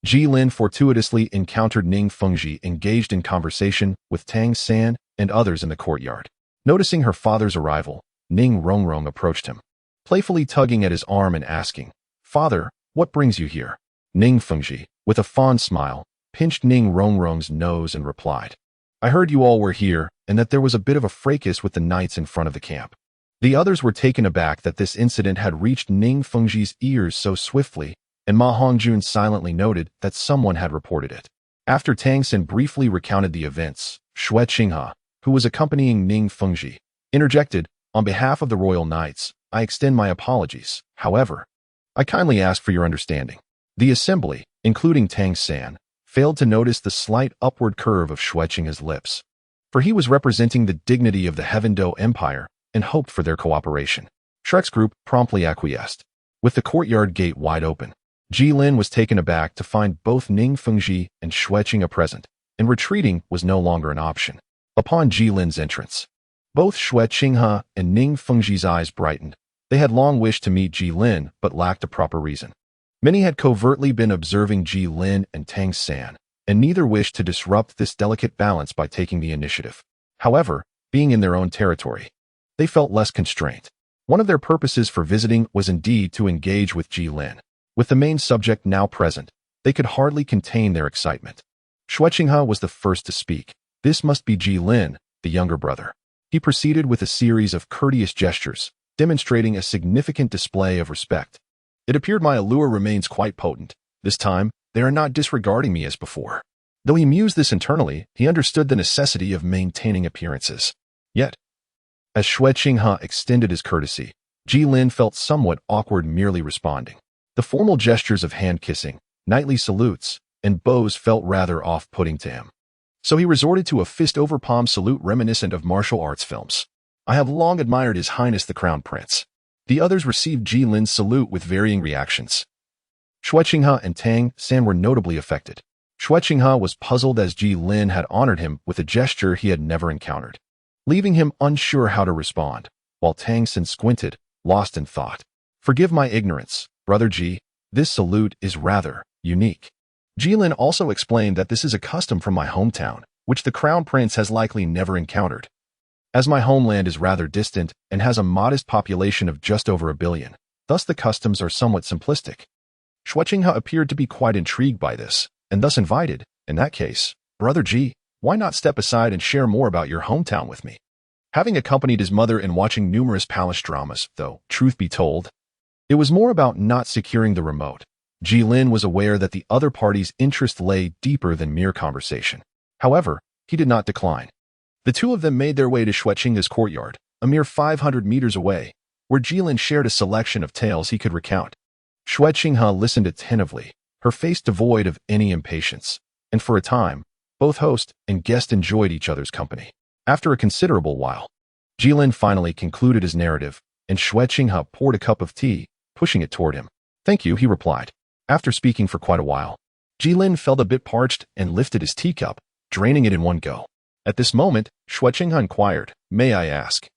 Jilin fortuitously encountered Ning Fengji engaged in conversation with Tang San and others in the courtyard. Noticing her father's arrival, Ning Rongrong approached him, playfully tugging at his arm and asking, "Father, what brings you here?" Ning Fengji, with a fond smile, pinched Ning Rongrong's nose and replied, "I heard you all were here and that there was a bit of a fracas with the knights in front of the camp." The others were taken aback that this incident had reached Ning Fengji's ears so swiftly, and Ma Hongjun silently noted that someone had reported it. After Tang San briefly recounted the events, Xue Qinghe, who was accompanying Ning Fengji, interjected, "On behalf of the royal knights, I extend my apologies. However, I kindly ask for your understanding." The assembly, including Tang San, failed to notice the slight upward curve of Xue Qinghe's lips, for he was representing the dignity of the Heavendo Empire and hoped for their cooperation. Shrek's group promptly acquiesced. With the courtyard gate wide open, Jilin was taken aback to find both Ning Fengji and Xue Qinghe present, and retreating was no longer an option. Upon Jilin's entrance, both Xue Qinghe and Ning Fengji's eyes brightened. They had long wished to meet Jilin, but lacked a proper reason. Many had covertly been observing Jilin and Tang San, and neither wished to disrupt this delicate balance by taking the initiative. However, being in their own territory, they felt less constraint. One of their purposes for visiting was indeed to engage with Jilin. With the main subject now present, they could hardly contain their excitement. Xue Qinghe was the first to speak. This must be Jilin, the younger brother. He proceeded with a series of courteous gestures, demonstrating a significant display of respect. "It appeared my allure remains quite potent. This time, they are not disregarding me as before." Though he mused this internally, he understood the necessity of maintaining appearances. Yet, as Xue Qinghe extended his courtesy, Jilin felt somewhat awkward merely responding. The formal gestures of hand-kissing, knightly salutes, and bows felt rather off-putting to him. So he resorted to a fist-over-palm salute reminiscent of martial arts films. "I have long admired His Highness the Crown Prince." The others received Jilin's salute with varying reactions. Xue Qinghe and Tang San were notably affected. Xue Qinghe was puzzled as Jilin had honored him with a gesture he had never encountered, leaving him unsure how to respond, while Tang San squinted, lost in thought. "Forgive my ignorance, Brother Ji, this salute is rather unique." Jilin also explained that this is a custom from my hometown, which the Crown Prince has likely never encountered. As my homeland is rather distant and has a modest population of just over 1 billion, thus the customs are somewhat simplistic. Xue Qinghe appeared to be quite intrigued by this, and thus invited, "In that case, Brother Ji, why not step aside and share more about your hometown with me?" Having accompanied his mother in watching numerous palace dramas, though, truth be told, it was more about not securing the remote, Jilin was aware that the other party's interest lay deeper than mere conversation. However, he did not decline. The two of them made their way to Xue Qinghe's courtyard, a mere 500 meters away, where Jilin shared a selection of tales he could recount. Xue Qinghe listened attentively, her face devoid of any impatience, and for a time, both host and guest enjoyed each other's company. After a considerable while, Jilin finally concluded his narrative, and Xue Qinghe poured a cup of tea, pushing it toward him. "Thank you," he replied. After speaking for quite a while, Jilin felt a bit parched and lifted his teacup, draining it in one go. At this moment, Xue Qinghe inquired, "May I ask,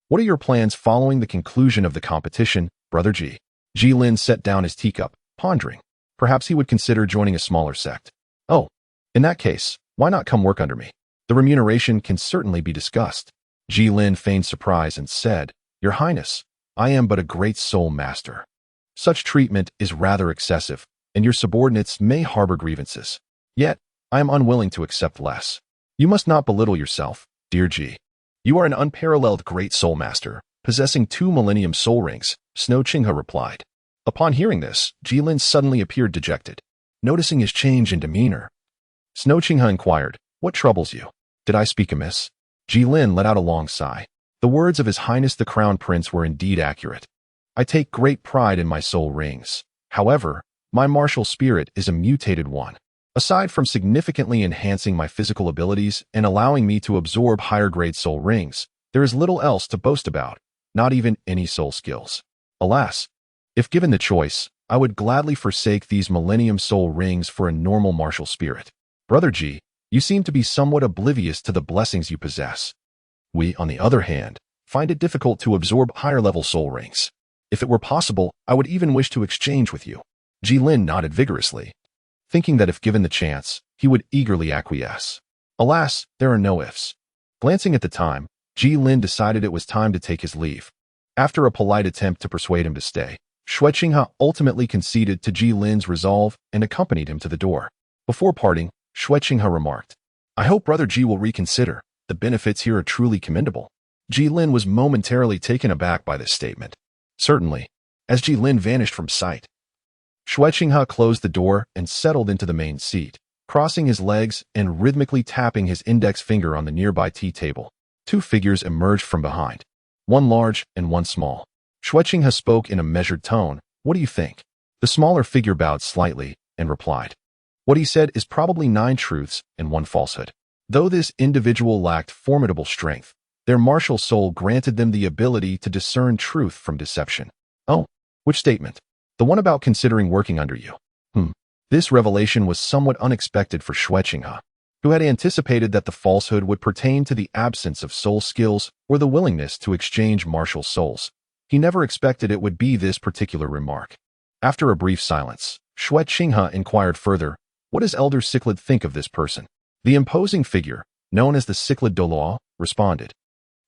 what are your plans following the conclusion of the competition, Brother Ji?" Jilin set down his teacup, pondering. Perhaps he would consider joining a smaller sect. "Oh, in that case, why not come work under me? The remuneration can certainly be discussed." Jilin feigned surprise and said, "Your Highness, I am but a great soul master. Such treatment is rather excessive, and your subordinates may harbor grievances. Yet, I am unwilling to accept less. You must not belittle yourself, dear Ji. You are an unparalleled great soul master, possessing 2 millennium soul rings," Xue Qinghe replied. Upon hearing this, Jilin suddenly appeared dejected. Noticing his change in demeanor, Xue Qinghe inquired, "What troubles you? Did I speak amiss?" Jilin let out a long sigh. The words of His Highness the Crown Prince were indeed accurate. "I take great pride in my soul rings. However, my martial spirit is a mutated one. Aside from significantly enhancing my physical abilities and allowing me to absorb higher-grade soul rings, there is little else to boast about, not even any soul skills. Alas, if given the choice, I would gladly forsake these millennium soul rings for a normal martial spirit. Brother Ji, you seem to be somewhat oblivious to the blessings you possess. We, on the other hand, find it difficult to absorb higher-level soul rings. If it were possible, I would even wish to exchange with you." Jilin nodded vigorously, thinking that if given the chance, he would eagerly acquiesce. Alas, there are no ifs. Glancing at the time, Jilin decided it was time to take his leave. After a polite attempt to persuade him to stay, Xue Qinghe ultimately conceded to Jilin's resolve and accompanied him to the door. Before parting, Xue Qinghe remarked, "I hope Brother Ji will reconsider. The benefits here are truly commendable." Jilin was momentarily taken aback by this statement. "Certainly," as Jilin vanished from sight. Xue Qinghe closed the door and settled into the main seat, crossing his legs and rhythmically tapping his index finger on the nearby tea table. 2 figures emerged from behind, one large and one small. Xue Qinghe spoke in a measured tone, "What do you think?" The smaller figure bowed slightly and replied, "What he said is probably 9 truths and 1 falsehood." Though this individual lacked formidable strength, their martial soul granted them the ability to discern truth from deception. "Oh, which statement?" "The one about considering working under you." This revelation was somewhat unexpected for Xue Qinghe, who had anticipated that the falsehood would pertain to the absence of soul skills or the willingness to exchange martial souls. He never expected it would be this particular remark. After a brief silence, Xue Qinghe inquired further, "What does Elder Cichlid think of this person?" The imposing figure, known as the Cichlid Douluo, responded,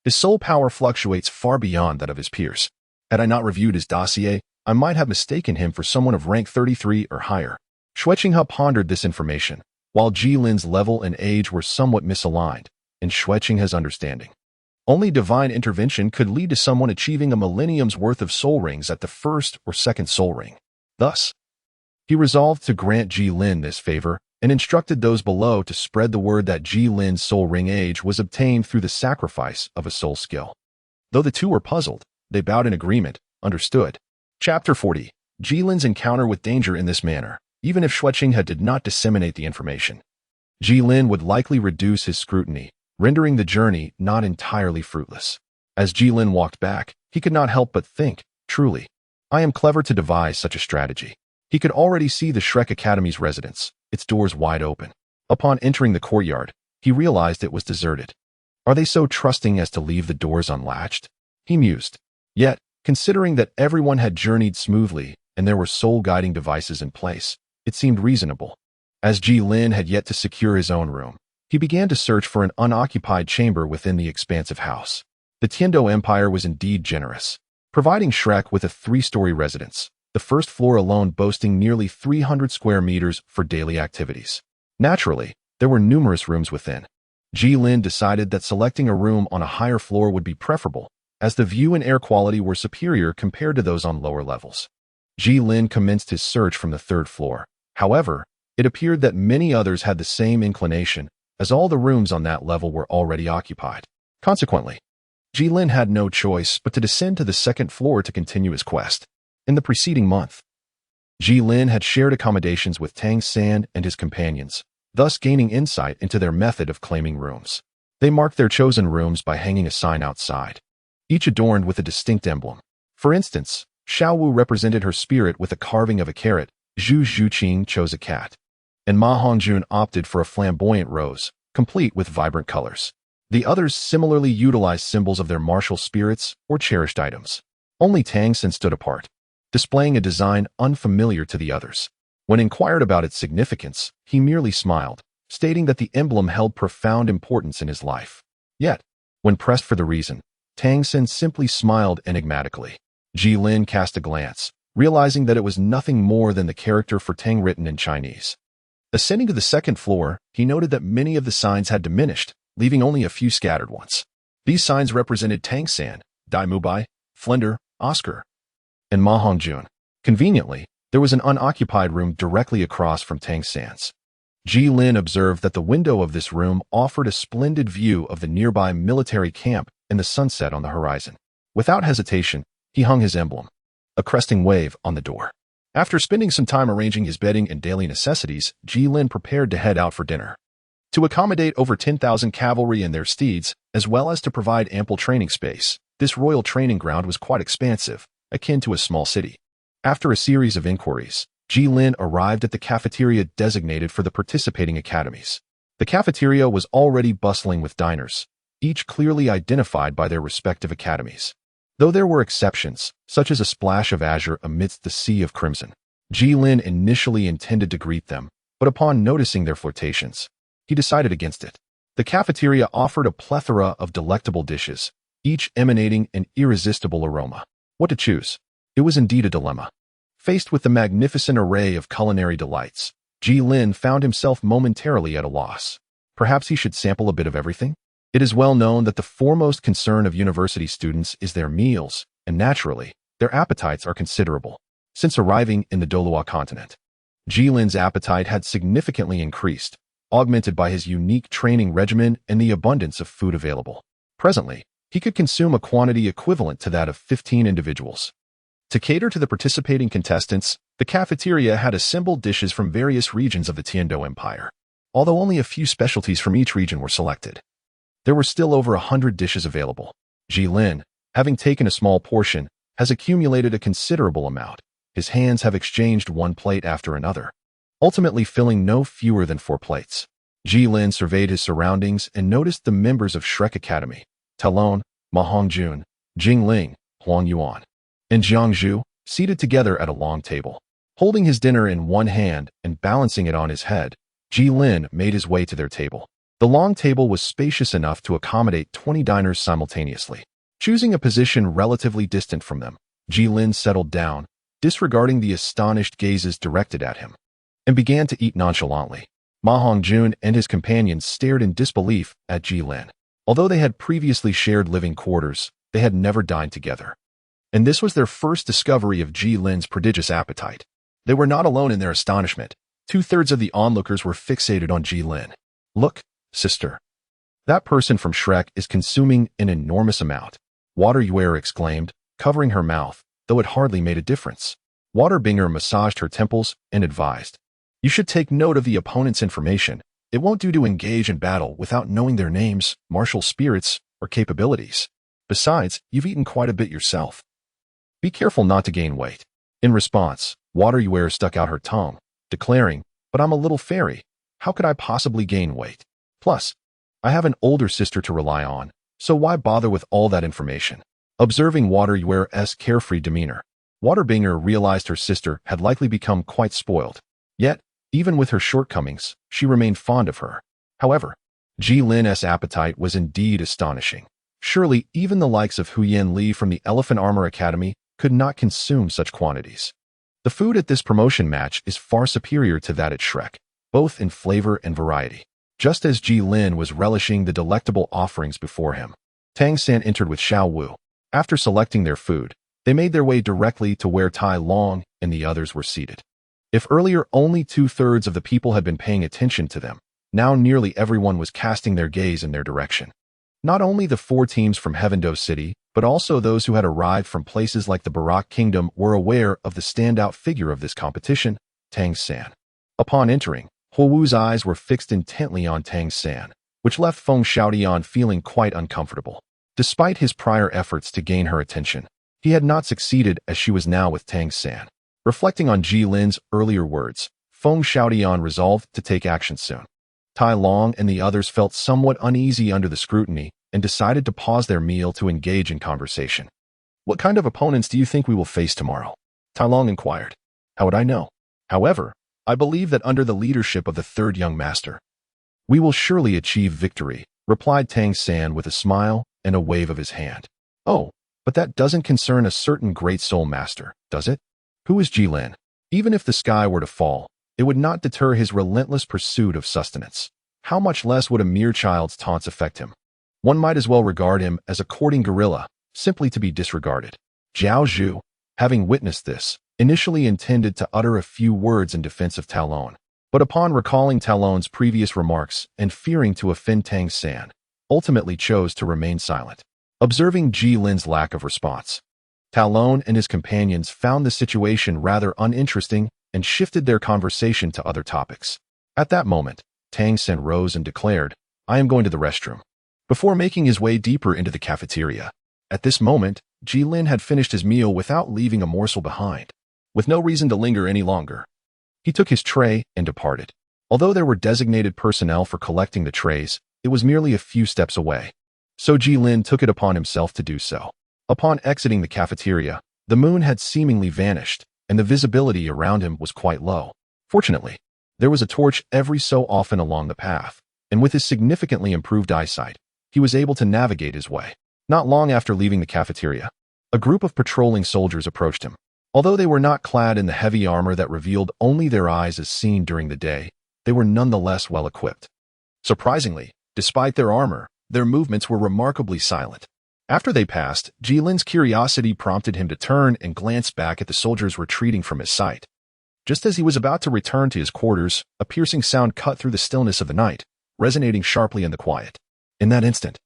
"His soul power fluctuates far beyond that of his peers. Had I not reviewed his dossier, I might have mistaken him for someone of rank 33 or higher." Xue Qinghe pondered this information, while Jilin's level and age were somewhat misaligned, in Xue Qinghe's understanding. Only divine intervention could lead to someone achieving a millennium's worth of soul rings at the 1st or 2nd soul ring. Thus, he resolved to grant Jilin this favor and instructed those below to spread the word that Jilin's soul ring age was obtained through the sacrifice of a soul skill. Though the 2 were puzzled, they bowed in agreement, understood. Chapter 40. Jilin's encounter with danger in this manner. Even if Xue Qinghe did not disseminate the information, Jilin would likely reduce his scrutiny, rendering the journey not entirely fruitless. As Jilin walked back, he could not help but think, truly, I am clever to devise such a strategy. He could already see the Shrek Academy's residence, its doors wide open. Upon entering the courtyard, he realized it was deserted. Are they so trusting as to leave the doors unlatched? He mused. Yet, considering that everyone had journeyed smoothly and there were soul-guiding devices in place, it seemed reasonable. As Jilin had yet to secure his own room, he began to search for an unoccupied chamber within the expansive house. The Tiando Empire was indeed generous, providing Shrek with a 3-story residence, the first floor alone boasting nearly 300 square meters for daily activities. Naturally, there were numerous rooms within. Jilin decided that selecting a room on a higher floor would be preferable, as the view and air quality were superior compared to those on lower levels. Jilin commenced his search from the 3rd floor. However, it appeared that many others had the same inclination, as all the rooms on that level were already occupied. Consequently, Jilin had no choice but to descend to the 2nd floor to continue his quest. In the preceding month, Jilin had shared accommodations with Tang San and his companions, thus gaining insight into their method of claiming rooms. They marked their chosen rooms by hanging a sign outside. each adorned with a distinct emblem. For instance, Xiaowu represented her spirit with a carving of a carrot, Zhu Zhuqing chose a cat, and Ma Hongjun opted for a flamboyant rose, complete with vibrant colors. The others similarly utilized symbols of their martial spirits or cherished items. Only Tang Sen stood apart, displaying a design unfamiliar to the others. When inquired about its significance, he merely smiled, stating that the emblem held profound importance in his life. Yet, when pressed for the reason, Tang Sen simply smiled enigmatically. Ji Lin cast a glance, realizing that it was nothing more than the character for Tang written in Chinese. Ascending to the second floor, he noted that many of the signs had diminished, leaving only a few scattered ones. These signs represented Tang San, Dai Mubai, Flender, Oscar, and Ma Hongjun. Conveniently, there was an unoccupied room directly across from Tang San's. Ji Lin observed that the window of this room offered a splendid view of the nearby military camp and the sunset on the horizon. Without hesitation, he hung his emblem, a cresting wave, on the door. After spending some time arranging his bedding and daily necessities, Ji Lin prepared to head out for dinner. To accommodate over 10,000 cavalry and their steeds, as well as to provide ample training space, this royal training ground was quite expansive, akin to a small city. After a series of inquiries, Ji Lin arrived at the cafeteria designated for the participating academies. The cafeteria was already bustling with diners, each clearly identified by their respective academies. Though there were exceptions, such as a splash of azure amidst the sea of crimson, Ji Lin initially intended to greet them, but upon noticing their flirtations, he decided against it. The cafeteria offered a plethora of delectable dishes, each emanating an irresistible aroma. What to choose? It was indeed a dilemma. Faced with the magnificent array of culinary delights, Ji Lin found himself momentarily at a loss. Perhaps he should sample a bit of everything? It is well known that the foremost concern of university students is their meals, and naturally, their appetites are considerable. Since arriving in the Douluo continent, Ji Lin's appetite had significantly increased, augmented by his unique training regimen and the abundance of food available. Presently, he could consume a quantity equivalent to that of 15 individuals. To cater to the participating contestants, the cafeteria had assembled dishes from various regions of the Tiando Empire. Although only a few specialties from each region were selected, there were still over 100 dishes available. Ji Lin, having taken a small portion, has accumulated a considerable amount. His hands have exchanged one plate after another, ultimately filling no fewer than 4 plates. Ji Lin surveyed his surroundings and noticed the members of Shrek Academy, Talon, Ma Hongjun, Jingling, Huang Yuan, and Jiangzhu, seated together at a long table. Holding his dinner in one hand and balancing it on his head, Ji Lin made his way to their table. The long table was spacious enough to accommodate 20 diners simultaneously. Choosing a position relatively distant from them, Ji Lin settled down, disregarding the astonished gazes directed at him, and began to eat nonchalantly. Ma Hongjun and his companions stared in disbelief at Ji Lin. Although they had previously shared living quarters, they had never dined together. And this was their first discovery of Ji Lin's prodigious appetite. They were not alone in their astonishment. 2/3 of the onlookers were fixated on Ji Lin. Look, sister. That person from Shrek is consuming an enormous amount, Water Yuer exclaimed, covering her mouth, though it hardly made a difference. Water Binger massaged her temples and advised, "You should take note of the opponent's information. It won't do to engage in battle without knowing their names, martial spirits, or capabilities. Besides, you've eaten quite a bit yourself. Be careful not to gain weight." In response, Water Yuer stuck out her tongue, declaring, "But I'm a little fairy. How could I possibly gain weight? Plus, I have an older sister to rely on, so why bother with all that information?" Observing Water Yuer's carefree demeanor, Waterbinger realized her sister had likely become quite spoiled. Yet, even with her shortcomings, she remained fond of her. However, Ji Lin's appetite was indeed astonishing. Surely, even the likes of Huyen Li from the Elephant Armor Academy could not consume such quantities. The food at this promotion match is far superior to that at Shrek, both in flavor and variety. Just as Ji Lin was relishing the delectable offerings before him, Tang San entered with Xiao Wu. After selecting their food, they made their way directly to where Tai Long and the others were seated. If earlier only 2/3 of the people had been paying attention to them, now nearly everyone was casting their gaze in their direction. Not only the 4 teams from Heavendo City, but also those who had arrived from places like the Barak Kingdom were aware of the standout figure of this competition, Tang San. Upon entering, Huowu's eyes were fixed intently on Tang San, which left Feng Xiaodian feeling quite uncomfortable. Despite his prior efforts to gain her attention, he had not succeeded as she was now with Tang San. Reflecting on Ji Lin's earlier words, Feng Xiaodian resolved to take action soon. Tai Long and the others felt somewhat uneasy under the scrutiny and decided to pause their meal to engage in conversation. "What kind of opponents do you think we will face tomorrow?" Tai Long inquired. "How would I know? However, I believe that under the leadership of the third young master, we will surely achieve victory," replied Tang San with a smile and a wave of his hand. "Oh, but that doesn't concern a certain great soul master, does it? Who is Ji Lin? Even if the sky were to fall, it would not deter his relentless pursuit of sustenance. How much less would a mere child's taunts affect him? One might as well regard him as a courting gorilla, simply to be disregarded." Zhao Zhu, having witnessed this, initially intended to utter a few words in defense of Talon, but upon recalling Talon's previous remarks and fearing to offend Tang San, ultimately chose to remain silent. Observing Ji Lin's lack of response, Talon and his companions found the situation rather uninteresting and shifted their conversation to other topics. At that moment, Tang San rose and declared, "I am going to the restroom," before making his way deeper into the cafeteria. At this moment, Ji Lin had finished his meal without leaving a morsel behind. With no reason to linger any longer, he took his tray and departed. Although there were designated personnel for collecting the trays, it was merely a few steps away. So Ji Lin took it upon himself to do so. Upon exiting the cafeteria, the moon had seemingly vanished, and the visibility around him was quite low. Fortunately, there was a torch every so often along the path, and with his significantly improved eyesight, he was able to navigate his way. Not long after leaving the cafeteria, a group of patrolling soldiers approached him. Although they were not clad in the heavy armor that revealed only their eyes as seen during the day, they were nonetheless well equipped. Surprisingly, despite their armor, their movements were remarkably silent. After they passed, Ji Lin's curiosity prompted him to turn and glance back at the soldiers retreating from his sight. Just as he was about to return to his quarters, a piercing sound cut through the stillness of the night, resonating sharply in the quiet. In that instant,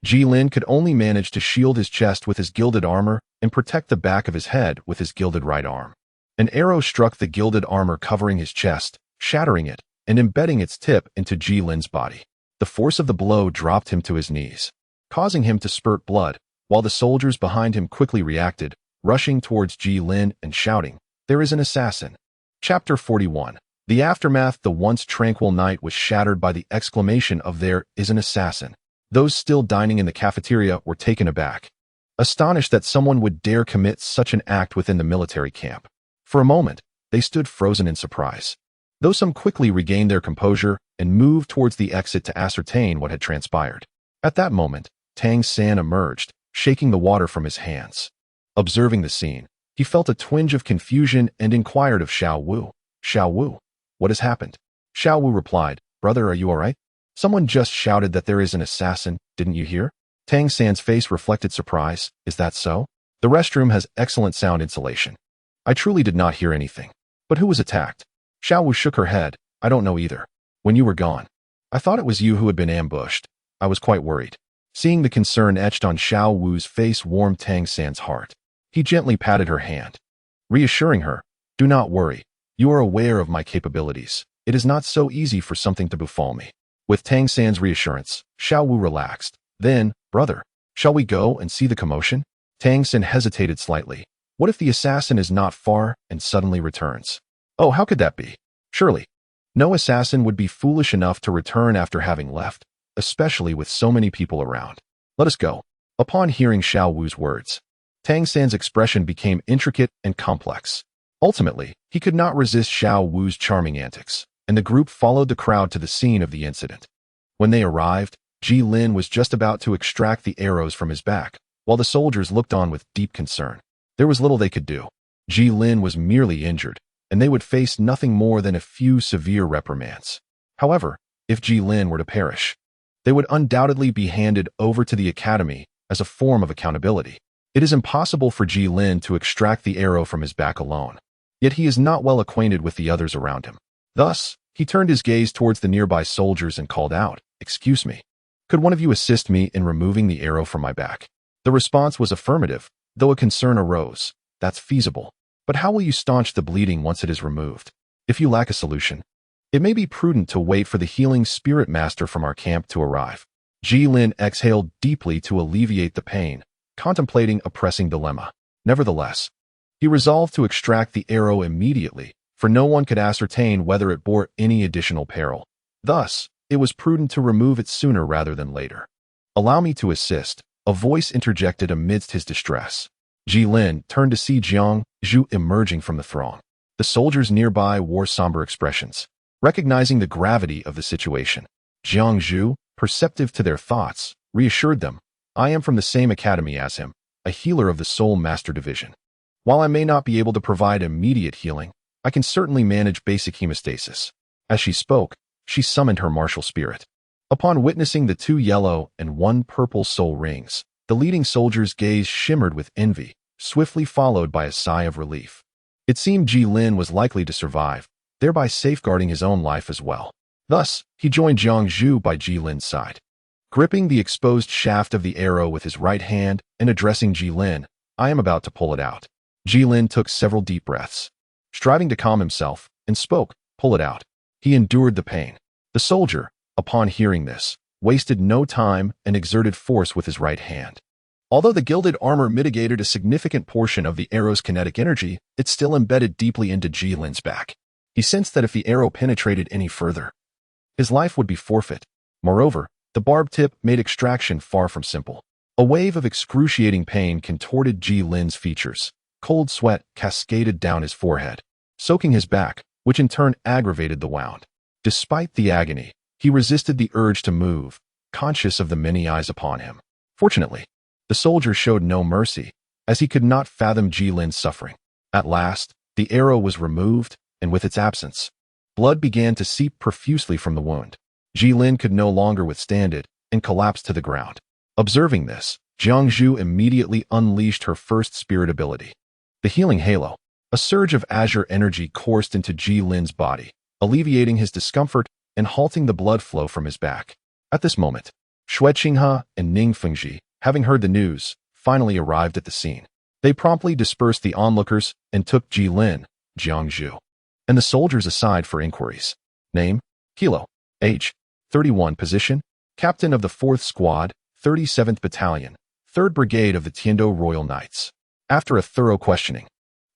Ji Lin could only manage to shield his chest with his gilded armor and protect the back of his head with his gilded right arm. An arrow struck the gilded armor covering his chest, shattering it and embedding its tip into Ji Lin's body. The force of the blow dropped him to his knees, causing him to spurt blood, while the soldiers behind him quickly reacted, rushing towards Ji Lin and shouting, "There is an assassin!" Chapter 41. The aftermath. The once tranquil night was shattered by the exclamation of "There is an assassin." Those still dining in the cafeteria were taken aback, astonished that someone would dare commit such an act within the military camp. For a moment, they stood frozen in surprise, though some quickly regained their composure and moved towards the exit to ascertain what had transpired. At that moment, Tang San emerged, shaking the water from his hands. Observing the scene, he felt a twinge of confusion and inquired of Xiao Wu. "Xiao Wu, what has happened?" Xiao Wu replied, "Brother, are you all right? Someone just shouted that there is an assassin, didn't you hear?" Tang San's face reflected surprise. "Is that so? The restroom has excellent sound insulation. I truly did not hear anything. But who was attacked?" Xiao Wu shook her head. "I don't know either. When you were gone, I thought it was you who had been ambushed. I was quite worried." Seeing the concern etched on Xiao Wu's face warmed Tang San's heart. He gently patted her hand, reassuring her, "Do not worry. You are aware of my capabilities. It is not so easy for something to befall me." With Tang San's reassurance, Xiao Wu relaxed. Then, "Brother, shall we go and see the commotion?" Tang San hesitated slightly. What if the assassin is not far and suddenly returns? Oh, how could that be? Surely, no assassin would be foolish enough to return after having left, especially with so many people around. "Let us go." Upon hearing Xiao Wu's words, Tang San's expression became intricate and complex. Ultimately, he could not resist Xiao Wu's charming antics, and the group followed the crowd to the scene of the incident. When they arrived, Ji Lin was just about to extract the arrows from his back, while the soldiers looked on with deep concern. There was little they could do. Ji Lin was merely injured, and they would face nothing more than a few severe reprimands. However, if Ji Lin were to perish, they would undoubtedly be handed over to the academy as a form of accountability. It is impossible for Ji Lin to extract the arrow from his back alone, yet he is not well acquainted with the others around him. Thus, he turned his gaze towards the nearby soldiers and called out, "Excuse me. Could one of you assist me in removing the arrow from my back?" The response was affirmative, though a concern arose. "That's feasible. But how will you staunch the bleeding once it is removed? If you lack a solution, it may be prudent to wait for the healing spirit master from our camp to arrive." Ji Lin exhaled deeply to alleviate the pain, contemplating a pressing dilemma. Nevertheless, he resolved to extract the arrow immediately, for no one could ascertain whether it bore any additional peril. Thus, it was prudent to remove it sooner rather than later. "Allow me to assist," a voice interjected amidst his distress. Ji Lin turned to see Jiang Zhu emerging from the throng. The soldiers nearby wore somber expressions. Recognizing the gravity of the situation, Jiang Zhu, perceptive to their thoughts, reassured them, "I am from the same academy as him, a healer of the Soul Master Division. While I may not be able to provide immediate healing, I can certainly manage basic hemostasis." As she spoke, she summoned her martial spirit. Upon witnessing the 2 yellow and 1 purple soul rings, the leading soldier's gaze shimmered with envy, swiftly followed by a sigh of relief. It seemed Ji Lin was likely to survive, thereby safeguarding his own life as well. Thus, he joined Jiang Zhu by Ji Lin's side. Gripping the exposed shaft of the arrow with his right hand and addressing Ji Lin, "I am about to pull it out." Ji Lin took several deep breaths, striving to calm himself, and spoke, "Pull it out." He endured the pain. The soldier, upon hearing this, wasted no time and exerted force with his right hand. Although the gilded armor mitigated a significant portion of the arrow's kinetic energy, it still embedded deeply into Ji Lin's back. He sensed that if the arrow penetrated any further, his life would be forfeit. Moreover, the barbed tip made extraction far from simple. A wave of excruciating pain contorted Ji Lin's features. Cold sweat cascaded down his forehead, soaking his back, which in turn aggravated the wound. Despite the agony, he resisted the urge to move, conscious of the many eyes upon him. Fortunately, the soldier showed no mercy, as he could not fathom Ji Lin's suffering. At last, the arrow was removed, and with its absence, blood began to seep profusely from the wound. Ji Lin could no longer withstand it and collapsed to the ground. Observing this, Jiang Zhu immediately unleashed her first spirit ability, the Healing Halo. A surge of azure energy coursed into Ji Lin's body, alleviating his discomfort and halting the blood flow from his back. At this moment, Xue Qinghe and Ning Fengji, having heard the news, finally arrived at the scene. They promptly dispersed the onlookers and took Ji Lin, Jiang Zhu, and the soldiers aside for inquiries. Name: Kilo. Age: 31. Position: Captain of the 4th Squad, 37th Battalion, 3rd Brigade of the Tiando Royal Knights. After a thorough questioning,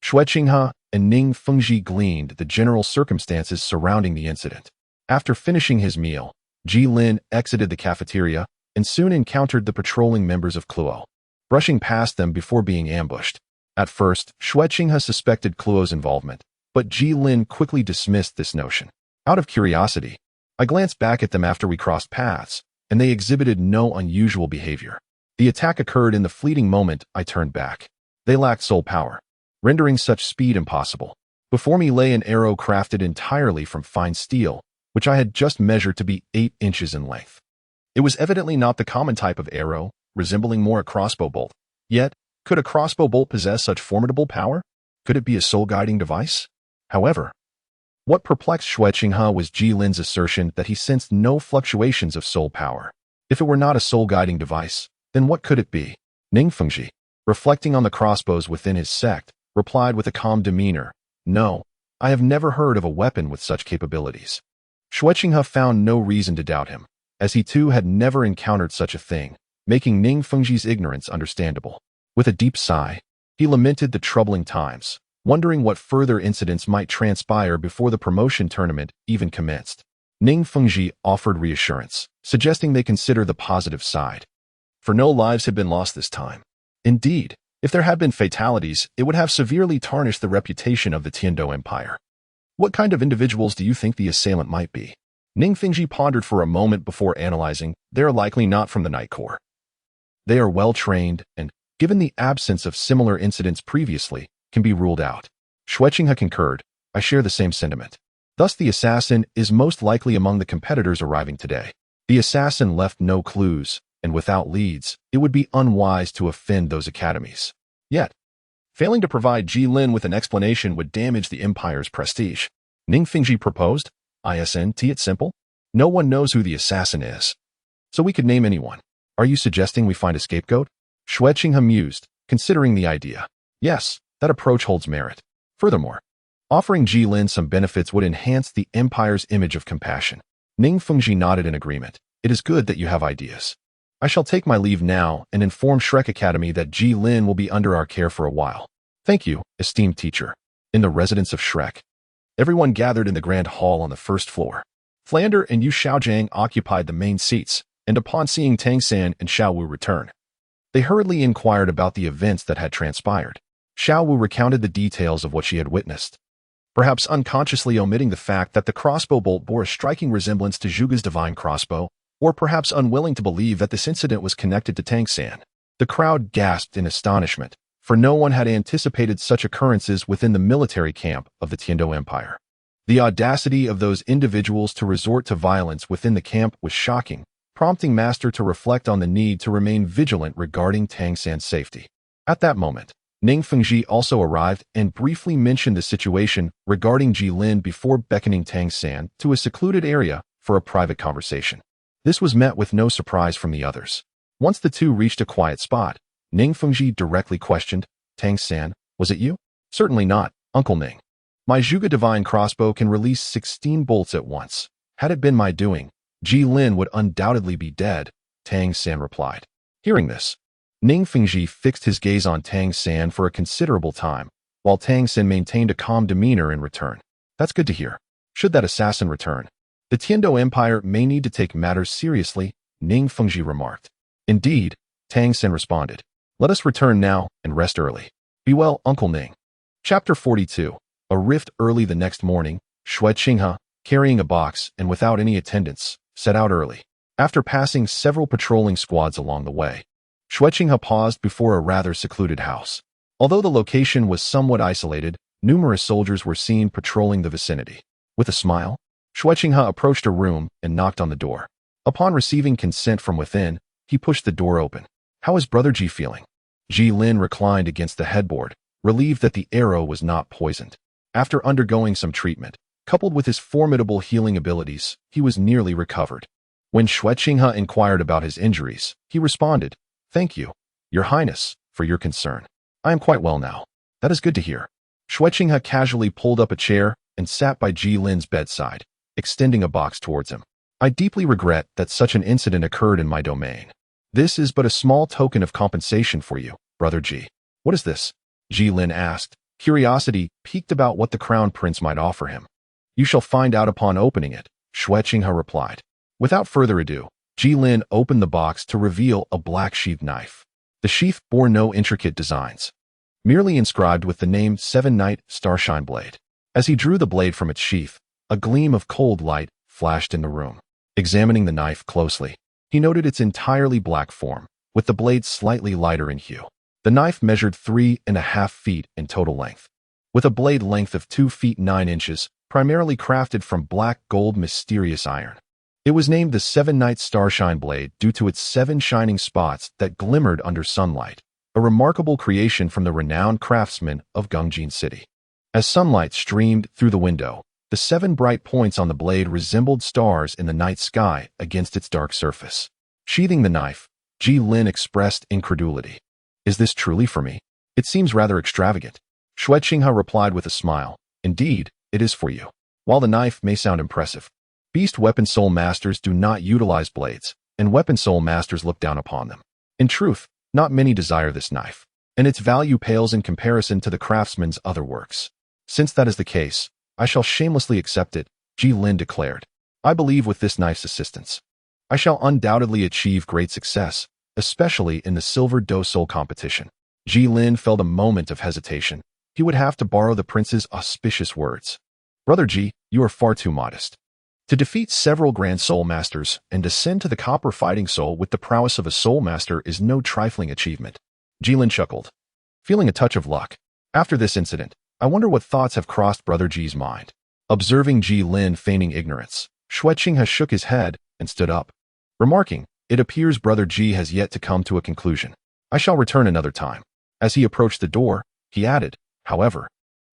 Xue Qinghe and Ning Fengji gleaned the general circumstances surrounding the incident. After finishing his meal, Ji Lin exited the cafeteria and soon encountered the patrolling members of Kluo, brushing past them before being ambushed. At first, Xue Qinghe suspected Kluo's involvement, but Ji Lin quickly dismissed this notion. Out of curiosity, I glanced back at them after we crossed paths, and they exhibited no unusual behavior. The attack occurred in the fleeting moment I turned back. They lacked soul power, rendering such speed impossible. Before me lay an arrow crafted entirely from fine steel, which I had just measured to be 8 inches in length. It was evidently not the common type of arrow, resembling more a crossbow bolt. Yet, could a crossbow bolt possess such formidable power? Could it be a soul-guiding device? However, what perplexed Xue Qinghe was Ji Lin's assertion that he sensed no fluctuations of soul power. If it were not a soul-guiding device, then what could it be? Ning Fengji, reflecting on the crossbows within his sect, replied with a calm demeanor, "No, I have never heard of a weapon with such capabilities." Xue Qinghe found no reason to doubt him, as he too had never encountered such a thing, making Ning Fengji's ignorance understandable. With a deep sigh, he lamented the troubling times, wondering what further incidents might transpire before the promotion tournament even commenced. Ning Fengji offered reassurance, suggesting they consider the positive side, for no lives had been lost this time. Indeed, if there had been fatalities, it would have severely tarnished the reputation of the Tiando Empire. What kind of individuals do you think the assailant might be? Ning Fengji pondered for a moment before analyzing. They are likely not from the Night Corps. They are well-trained and, given the absence of similar incidents previously, can be ruled out. Xue Qinghe concurred. I share the same sentiment. Thus the assassin is most likely among the competitors arriving today. The assassin left no clues, and without leads, it would be unwise to offend those academies. Yet, failing to provide Ji Lin with an explanation would damage the Empire's prestige. Ning Fengji proposed, "Isn't it simple? No one knows who the assassin is, so we could name anyone. Are you suggesting we find a scapegoat?" Xue Qinghe mused, considering the idea. Yes, that approach holds merit. Furthermore, offering Ji Lin some benefits would enhance the Empire's image of compassion. Ning Fengji nodded in agreement. It is good that you have ideas. I shall take my leave now and inform Shrek Academy that Ji Lin will be under our care for a while. Thank you, esteemed teacher. In the residence of Shrek, everyone gathered in the grand hall on the first floor. Flander and Yu Xiaojiang occupied the main seats, and upon seeing Tang San and Xiao Wu return, they hurriedly inquired about the events that had transpired. Xiao Wu recounted the details of what she had witnessed, perhaps unconsciously omitting the fact that the crossbow bolt bore a striking resemblance to Zhuge's divine crossbow, or perhaps unwilling to believe that this incident was connected to Tang San. The crowd gasped in astonishment, for no one had anticipated such occurrences within the military camp of the Tiando Empire. The audacity of those individuals to resort to violence within the camp was shocking, prompting Master to reflect on the need to remain vigilant regarding Tang San's safety. At that moment, Ning Fengji also arrived and briefly mentioned the situation regarding Ji Lin before beckoning Tang San to a secluded area for a private conversation. This was met with no surprise from the others. Once the two reached a quiet spot, Ning Fengji directly questioned, Tang San, was it you? Certainly not, Uncle Ning. My Zhuge divine crossbow can release 16 bolts at once. Had it been my doing, Ji Lin would undoubtedly be dead, Tang San replied. Hearing this, Ning Fengji fixed his gaze on Tang San for a considerable time, while Tang San maintained a calm demeanor in return. That's good to hear. Should that assassin return, the Tiando Empire may need to take matters seriously, Ning Fengji remarked. Indeed, Tang San responded. Let us return now and rest early. Be well, Uncle Ning. Chapter 42. A rift. Early the next morning, Xue Qinghe, carrying a box and without any attendants, set out early. After passing several patrolling squads along the way, Xue Qinghe paused before a rather secluded house. Although the location was somewhat isolated, numerous soldiers were seen patrolling the vicinity. With a smile, Xue Qinghe approached a room and knocked on the door. Upon receiving consent from within, he pushed the door open. How is Brother Ji feeling? Ji Lin reclined against the headboard, relieved that the arrow was not poisoned. After undergoing some treatment, coupled with his formidable healing abilities, he was nearly recovered. When Xue Qinghe inquired about his injuries, he responded, Thank you, Your Highness, for your concern. I am quite well now. That is good to hear. Xue Qinghe casually pulled up a chair and sat by Ji Lin's bedside, extending a box towards him. I deeply regret that such an incident occurred in my domain. This is but a small token of compensation for you, Brother Ji. What is this? Ji Lin asked, curiosity piqued about what the crown prince might offer him. You shall find out upon opening it, Xue Qinghe replied. Without further ado, Ji Lin opened the box to reveal a black sheath knife. The sheath bore no intricate designs, merely inscribed with the name Seven Night Starshine Blade. As he drew the blade from its sheath, a gleam of cold light flashed in the room. Examining the knife closely, he noted its entirely black form, with the blade slightly lighter in hue. The knife measured 3.5 feet in total length, with a blade length of 2 feet 9 inches, primarily crafted from black gold mysterious iron. It was named the Seven Night Starshine Blade due to its 7 shining spots that glimmered under sunlight, a remarkable creation from the renowned craftsmen of Gongjin City. As sunlight streamed through the window, the 7 bright points on the blade resembled stars in the night sky against its dark surface. Sheathing the knife, Ji Lin expressed incredulity. Is this truly for me? It seems rather extravagant. Xue Qinghe replied with a smile. Indeed, it is for you. While the knife may sound impressive, beast weapon soul masters do not utilize blades, and weapon soul masters look down upon them. In truth, not many desire this knife, and its value pales in comparison to the craftsman's other works. Since that is the case, I shall shamelessly accept it, Ji Lin declared. I believe with this knife's assistance, I shall undoubtedly achieve great success, especially in the Silver Do Soul competition. Ji Lin felt a moment of hesitation. He would have to borrow the prince's auspicious words. Brother Ji, you are far too modest. To defeat several Grand Soul Masters and descend to the Copper Fighting Soul with the prowess of a Soul Master is no trifling achievement. Ji Lin chuckled, feeling a touch of luck. After this incident, I wonder what thoughts have crossed Brother Ji's mind. Observing Ji Lin feigning ignorance, Xue Qinghe shook his head and stood up, remarking, It appears Brother Ji has yet to come to a conclusion. I shall return another time. As he approached the door, he added, However,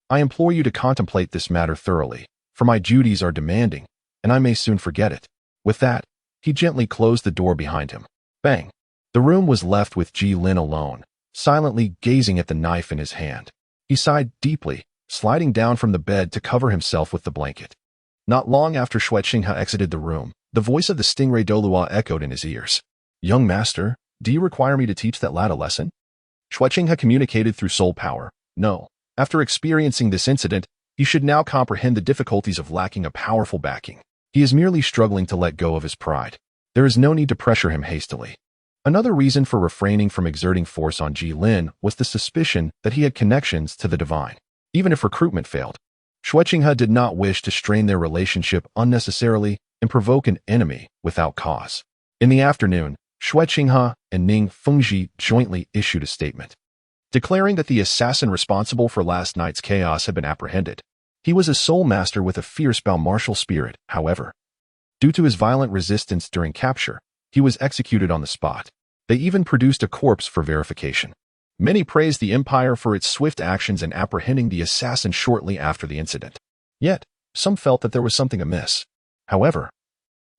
I implore you to contemplate this matter thoroughly, for my duties are demanding, and I may soon forget it. With that, he gently closed the door behind him. Bang! The room was left with Ji Lin alone, silently gazing at the knife in his hand. He sighed deeply, sliding down from the bed to cover himself with the blanket. Not long after Xue Qinghe exited the room, The voice of the stingray Douluo echoed in his ears. Young master, do you require me to teach that lad a lesson? Shuqing had communicated through soul power. No. After experiencing this incident, he should now comprehend the difficulties of lacking a powerful backing. He is merely struggling to let go of his pride. There is no need to pressure him hastily. Another reason for refraining from exerting force on Ji Lin was the suspicion that he had connections to the divine. Even if recruitment failed, Shuqing did not wish to strain their relationship unnecessarily and provoke an enemy without cause. In the afternoon, Shuqing and Ning Fengji jointly issued a statement, declaring that the assassin responsible for last night's chaos had been apprehended. He was a soul master with a fierce martial spirit, however. Due to his violent resistance during capture, he was executed on the spot. They even produced a corpse for verification. Many praised the Empire for its swift actions in apprehending the assassin shortly after the incident. Yet, some felt that there was something amiss. However,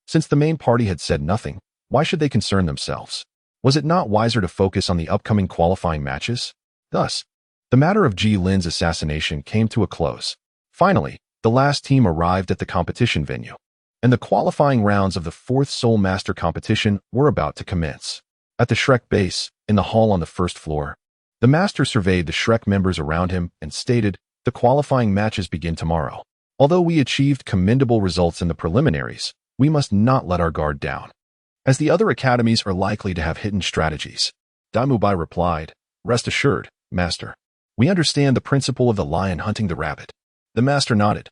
since the main party had said nothing, why should they concern themselves? Was it not wiser to focus on the upcoming qualifying matches? Thus, the matter of Ji Lin's assassination came to a close. Finally, the last team arrived at the competition venue, and the qualifying rounds of the 4th Soul Master competition were about to commence. At the Shrek base, in the hall on the 1st floor, the Master surveyed the Shrek members around him and stated, "The qualifying matches begin tomorrow. Although we achieved commendable results in the preliminaries, we must not let our guard down, as the other academies are likely to have hidden strategies." Damubai replied, "Rest assured, Master. We understand the principle of the lion hunting the rabbit." The Master nodded.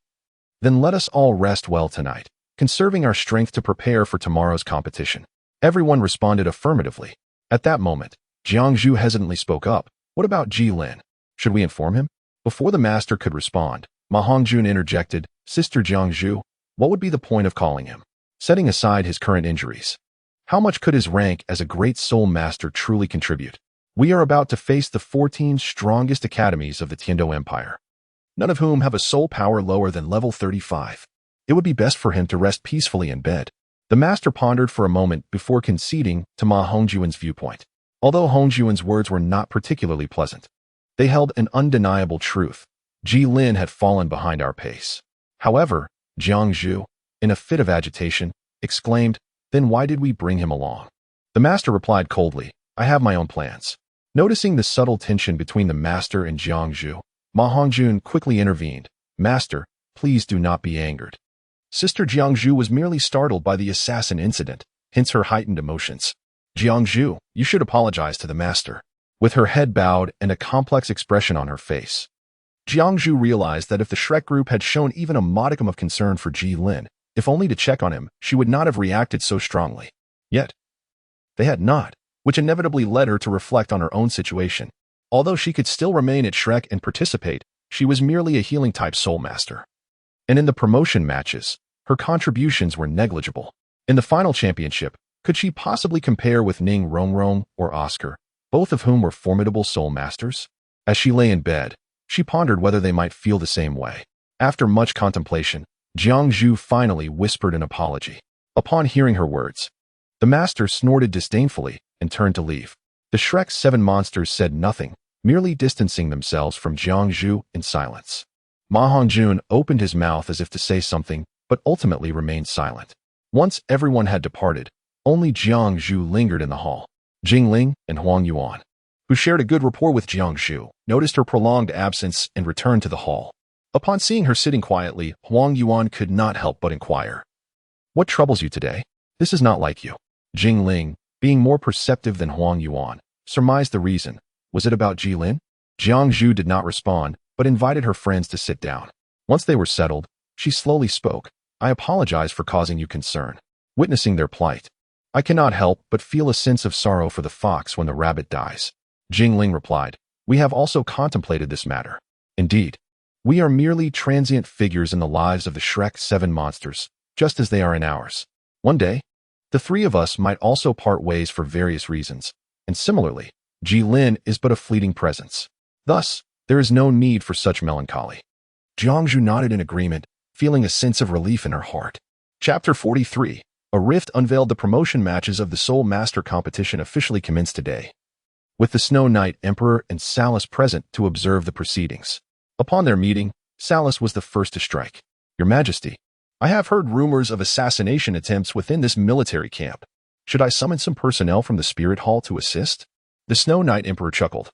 "Then let us all rest well tonight, conserving our strength to prepare for tomorrow's competition." Everyone responded affirmatively. At that moment, Jiangzhu hesitantly spoke up. "What about Ji Lin? Should we inform him?" Before the Master could respond, Ma Hongjun interjected, "Sister Jiangzhu, what would be the point of calling him? Setting aside his current injuries, how much could his rank as a great soul master truly contribute? We are about to face the 14 strongest academies of the Tiando Empire, none of whom have a soul power lower than level 35. It would be best for him to rest peacefully in bed." The Master pondered for a moment before conceding to Ma Hongjuan's viewpoint. Although Hongjuan's words were not particularly pleasant, they held an undeniable truth. Ji Lin had fallen behind our pace. However, Jiangzhu, in a fit of agitation, exclaimed, "Then why did we bring him along?" The Master replied coldly, "I have my own plans." Noticing the subtle tension between the Master and Jiangzhu, Ma Hongjun quickly intervened. "Master, please do not be angered. Sister Jiangzhu was merely startled by the assassin incident, hence her heightened emotions." "Jiangzhu, you should apologize to the Master." With her head bowed and a complex expression on her face, Jiangzhu realized that if the Shrek group had shown even a modicum of concern for Ji Lin, if only to check on him, she would not have reacted so strongly. Yet, they had not, which inevitably led her to reflect on her own situation. Although she could still remain at Shrek and participate, she was merely a healing-type soul master. And in the promotion matches, her contributions were negligible. In the final championship, could she possibly compare with Ning Rongrong or Oscar, both of whom were formidable soul masters? As she lay in bed, she pondered whether they might feel the same way. After much contemplation, Jiangzhu finally whispered an apology. Upon hearing her words, the Master snorted disdainfully and turned to leave. The Shrek's 7 monsters said nothing, merely distancing themselves from Jiangzhu in silence. Ma Hongjun opened his mouth as if to say something, but ultimately remained silent. Once everyone had departed, only Jiangzhu lingered in the hall. Jingling and Huang Yuan, who shared a good rapport with Jiangzhu, noticed her prolonged absence and returned to the hall. Upon seeing her sitting quietly, Huang Yuan could not help but inquire, "What troubles you today? This is not like you." Jingling, being more perceptive than Huang Yuan, surmised the reason. Was it about Ji Lin? Jiangzhu did not respond, but invited her friends to sit down. Once they were settled, she slowly spoke. "I apologize for causing you concern. Witnessing their plight, I cannot help but feel a sense of sorrow for the fox when the rabbit dies." Jingling replied, "We have also contemplated this matter. Indeed, we are merely transient figures in the lives of the Shrek 7 monsters, just as they are in ours. One day, the 3 of us might also part ways for various reasons, and similarly, Ji Lin is but a fleeting presence. Thus, there is no need for such melancholy." Jiangzhu nodded in agreement, feeling a sense of relief in her heart. Chapter 43. A rift unveiled. The promotion matches of the Soul Master competition officially commenced today, with the Snow Knight Emperor and Salus present to observe the proceedings. Upon their meeting, Salus was the first to strike. "Your Majesty, I have heard rumors of assassination attempts within this military camp. Should I summon some personnel from the Spirit Hall to assist? The Snow Knight Emperor chuckled.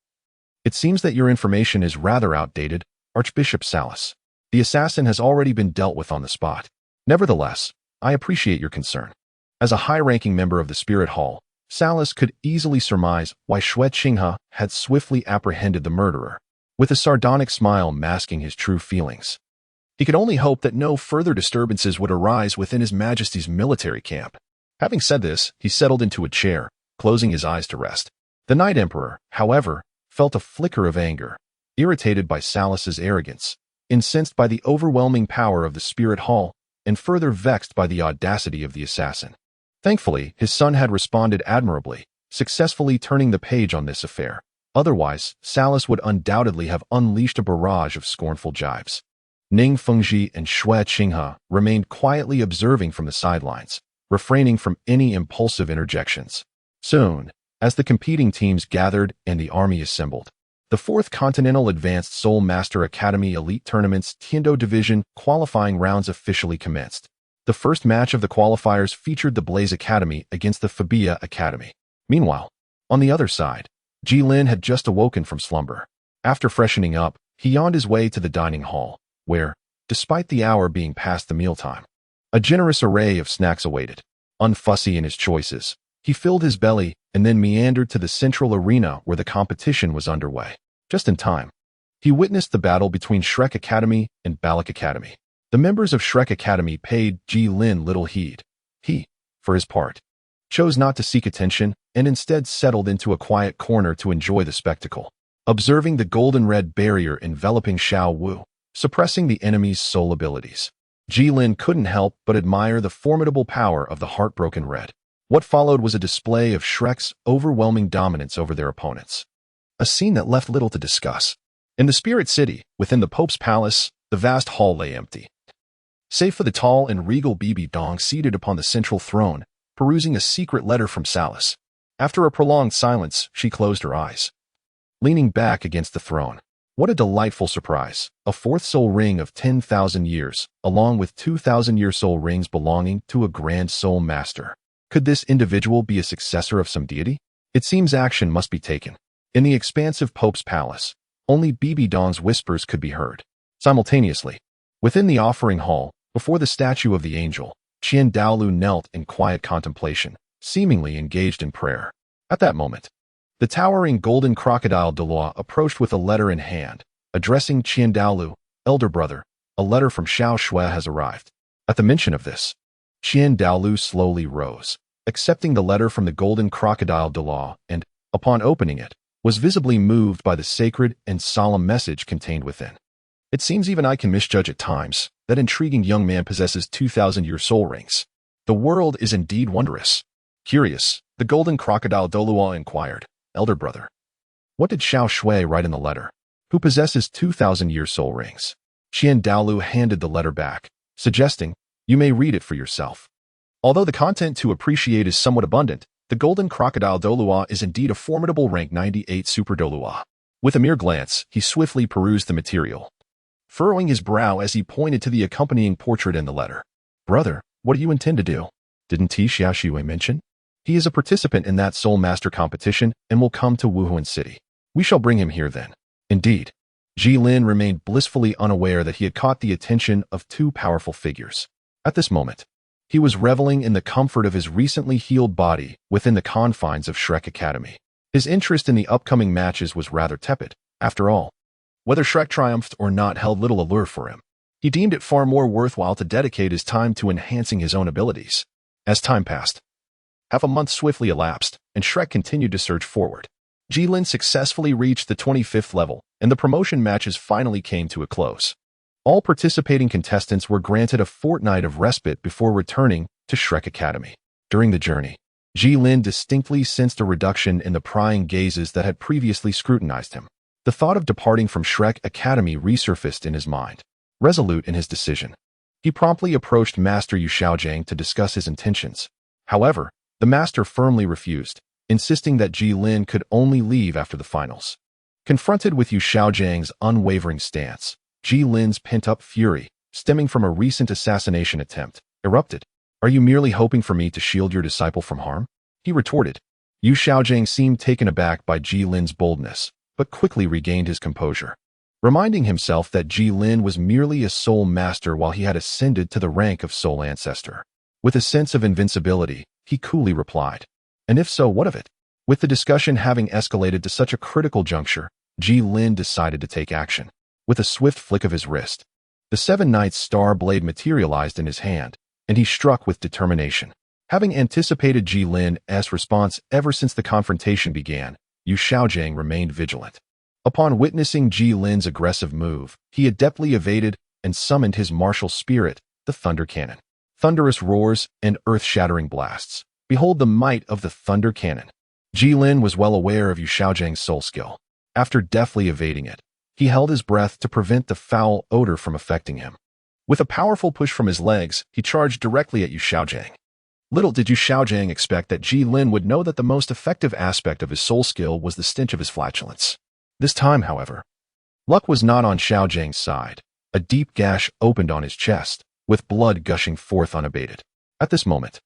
It seems that your information is rather outdated, Archbishop Salus. The assassin has already been dealt with on the spot. Nevertheless, I appreciate your concern. As a high-ranking member of the Spirit Hall, Salus could easily surmise why Xue Qinghe had swiftly apprehended the murderer, with a sardonic smile masking his true feelings. He could only hope that no further disturbances would arise within His Majesty's military camp. Having said this, he settled into a chair, closing his eyes to rest. The Night Emperor, however, felt a flicker of anger, irritated by Salus's arrogance, incensed by the overwhelming power of the Spirit Hall, and further vexed by the audacity of the assassin. Thankfully, his son had responded admirably, successfully turning the page on this affair. Otherwise, Salus would undoubtedly have unleashed a barrage of scornful jibes. Ning Fengzhi and Xue Qinghe remained quietly observing from the sidelines, refraining from any impulsive interjections. Soon, as the competing teams gathered and the army assembled, the 4th Continental Advanced Soul Master Academy Elite Tournament's Tiando Division qualifying rounds officially commenced. The first match of the qualifiers featured the Blaze Academy against the Fabia Academy. Meanwhile, on the other side, Jilin had just awoken from slumber. After freshening up, he yawned his way to the dining hall, where, despite the hour being past the mealtime, a generous array of snacks awaited. Unfussy in his choices, he filled his belly and then meandered to the central arena where the competition was underway. Just in time, he witnessed the battle between Shrek Academy and Balak Academy. The members of Shrek Academy paid Jilin little heed. He, for his part, chose not to seek attention and instead settled into a quiet corner to enjoy the spectacle, observing the golden-red barrier enveloping Xiao Wu, suppressing the enemy's soul abilities. Jilin couldn't help but admire the formidable power of the heartbroken red. What followed was a display of Shrek's overwhelming dominance over their opponents. A scene that left little to discuss. In the Spirit City, within the Pope's palace, the vast hall lay empty. Save for the tall and regal Bibi Dong seated upon the central throne, perusing a secret letter from Salus. After a prolonged silence, she closed her eyes, leaning back against the throne. What a delightful surprise! A 4th soul ring of 10,000 years, along with 2,000-year soul rings belonging to a grand soul master. Could this individual be a successor of some deity? It seems action must be taken. In the expansive Pope's palace, only Bibi Dong's whispers could be heard. Simultaneously, within the offering hall, before the statue of the angel, Qian Daolu knelt in quiet contemplation, seemingly engaged in prayer. At that moment, the towering golden crocodile Douluo approached with a letter in hand, addressing Qian Daolu, elder brother. A letter from Xiao Xue has arrived. At the mention of this, Qian Daolu slowly rose, accepting the letter from the golden crocodile Douluo, and, upon opening it, was visibly moved by the sacred and solemn message contained within. It seems even I can misjudge at times. That intriguing young man possesses 2,000-year soul rings. The world is indeed wondrous. Curious, the golden crocodile Douluo inquired, elder brother. What did Xiao Xue write in the letter? Who possesses 2,000-year soul rings? Qian Daolu handed the letter back, suggesting, you may read it for yourself. Although the content to appreciate is somewhat abundant, the golden crocodile Douluo is indeed a formidable rank 98 super Douluo. With a mere glance, he swiftly perused the material, furrowing his brow as he pointed to the accompanying portrait in the letter. Brother, what do you intend to do? Didn't Xiao Xue mention? He is a participant in that Soul Master competition and will come to Wuhuan City. We shall bring him here then. Indeed. Jilin remained blissfully unaware that he had caught the attention of 2 powerful figures. At this moment, he was reveling in the comfort of his recently healed body within the confines of Shrek Academy. His interest in the upcoming matches was rather tepid. After all, whether Shrek triumphed or not held little allure for him. He deemed it far more worthwhile to dedicate his time to enhancing his own abilities. As time passed, half a month swiftly elapsed, and Shrek continued to surge forward. Jilin successfully reached the 25th level, and the promotion matches finally came to a close. All participating contestants were granted a fortnight of respite before returning to Shrek Academy. During the journey, Jilin distinctly sensed a reduction in the prying gazes that had previously scrutinized him. The thought of departing from Shrek Academy resurfaced in his mind. Resolute in his decision, he promptly approached Master Yu Xiaojiang to discuss his intentions. However, the master firmly refused, insisting that Jilin could only leave after the finals. Confronted with Yu Xiaojiang's unwavering stance, Jilin's pent-up fury stemming from a recent assassination attempt, erupted. Are you merely hoping for me to shield your disciple from harm? He retorted. Yu Xiaojing seemed taken aback by Ji Lin's boldness, but quickly regained his composure. Reminding himself that Ji Lin was merely a soul master while he had ascended to the rank of soul ancestor. With a sense of invincibility, he coolly replied, and if so, what of it? With the discussion having escalated to such a critical juncture, Ji Lin decided to take action. With a swift flick of his wrist, the Seven Knights' star blade materialized in his hand, and he struck with determination. Having anticipated Ji Lin's response ever since the confrontation began, Yu Xiaojing remained vigilant. Upon witnessing Ji Lin's aggressive move, he adeptly evaded and summoned his martial spirit, the Thunder Cannon. Thunderous roars and earth-shattering blasts. Behold the might of the Thunder Cannon. Ji Lin was well aware of Yu Xiaojing's soul skill. After deftly evading it, he held his breath to prevent the foul odor from affecting him. With a powerful push from his legs, he charged directly at Yu Xiaojing. Little did Yu Xiaojing expect that Ji Lin would know that the most effective aspect of his soul skill was the stench of his flatulence. This time, however, luck was not on Xiaojing's side. A deep gash opened on his chest, with blood gushing forth unabated. At this moment,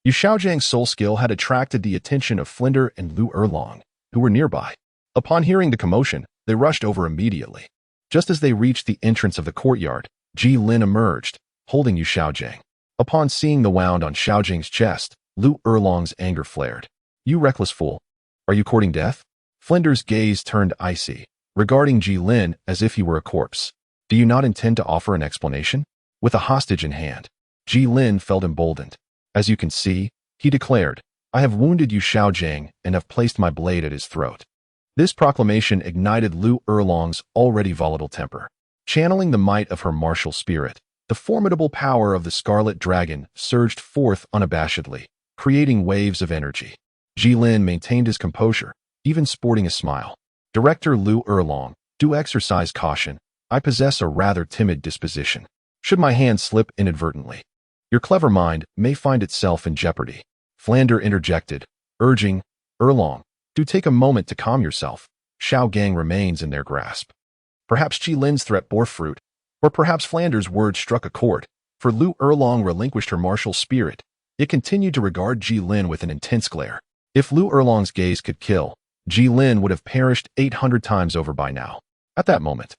Yu Xiaojing's soul skill had attracted the attention of Flinder and Lu Erlong, who were nearby. Upon hearing the commotion, they rushed over immediately. Just as they reached the entrance of the courtyard, Ji Lin emerged, holding Yu Xiaojing. Upon seeing the wound on Xiaojing's chest, Lu Erlong's anger flared. You reckless fool! Are you courting death? Flinder's gaze turned icy, regarding Ji Lin as if he were a corpse. Do you not intend to offer an explanation? With a hostage in hand, Ji Lin felt emboldened. As you can see, he declared, I have wounded Yu Xiaojing and have placed my blade at his throat. This proclamation ignited Lu Erlong's already volatile temper. Channeling the might of her martial spirit, the formidable power of the Scarlet Dragon surged forth unabashedly, creating waves of energy. Ji Lin maintained his composure, even sporting a smile. Director Lu Erlong, do exercise caution. I possess a rather timid disposition. Should my hand slip inadvertently, your clever mind may find itself in jeopardy. Flander interjected, urging, Erlong, do take a moment to calm yourself. Xiao Gang remains in their grasp. Perhaps Ji Lin's threat bore fruit, or perhaps Flander's words struck a chord, for Lu Erlong relinquished her martial spirit. It continued to regard Ji Lin with an intense glare. If Lu Erlong's gaze could kill, Ji Lin would have perished 800 times over by now. At that moment,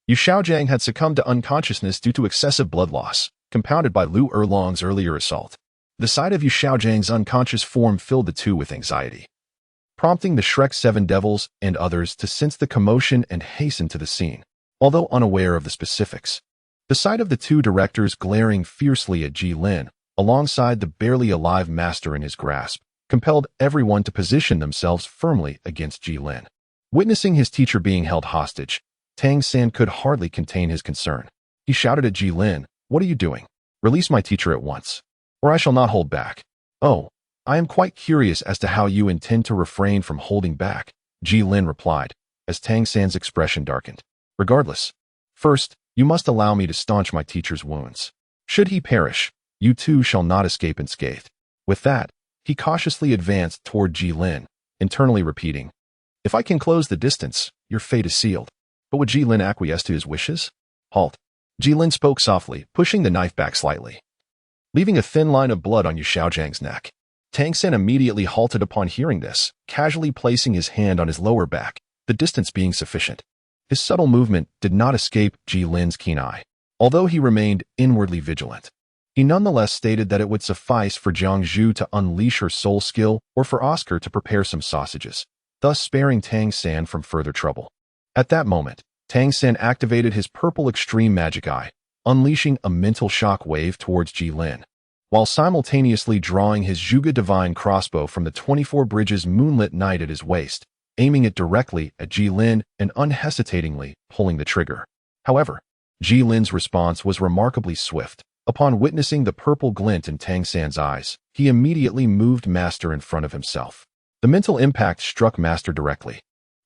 Yu Xiaojing had succumbed to unconsciousness due to excessive blood loss, compounded by Lu Erlong's earlier assault. The sight of Yu Xiaojing's unconscious form filled the two with anxiety, prompting the Shrek Seven Devils and others to sense the commotion and hasten to the scene. Although unaware of the specifics, the sight of the two directors glaring fiercely at Ji Lin, alongside the barely alive master in his grasp, compelled everyone to position themselves firmly against Ji Lin. Witnessing his teacher being held hostage, Tang San could hardly contain his concern. He shouted at Ji Lin, What are you doing? Release my teacher at once, or I shall not hold back. Oh, I am quite curious as to how you intend to refrain from holding back, Ji Lin replied, as Tang San's expression darkened. Regardless, first, you must allow me to staunch my teacher's wounds. Should he perish, you too shall not escape unscathed. With that, he cautiously advanced toward Ji Lin, internally repeating, If I can close the distance, your fate is sealed. But would Ji Lin acquiesce to his wishes? Halt. Ji Lin spoke softly, pushing the knife back slightly, leaving a thin line of blood on Yu Xiaojing's neck. Tang San immediately halted upon hearing this, casually placing his hand on his lower back, the distance being sufficient. His subtle movement did not escape Ji Lin's keen eye. Although he remained inwardly vigilant, he nonetheless stated that it would suffice for Jiang Zhu to unleash her soul skill or for Oscar to prepare some sausages, thus sparing Tang San from further trouble. At that moment, Tang San activated his purple extreme magic eye, unleashing a mental shock wave towards Ji Lin, while simultaneously drawing his Zhuge Divine crossbow from the 24 Bridges moonlit night at his waist, aiming it directly at Ji Lin and unhesitatingly pulling the trigger. However, Ji Lin's response was remarkably swift. Upon witnessing the purple glint in Tang San's eyes, he immediately moved Master in front of himself. The mental impact struck Master directly,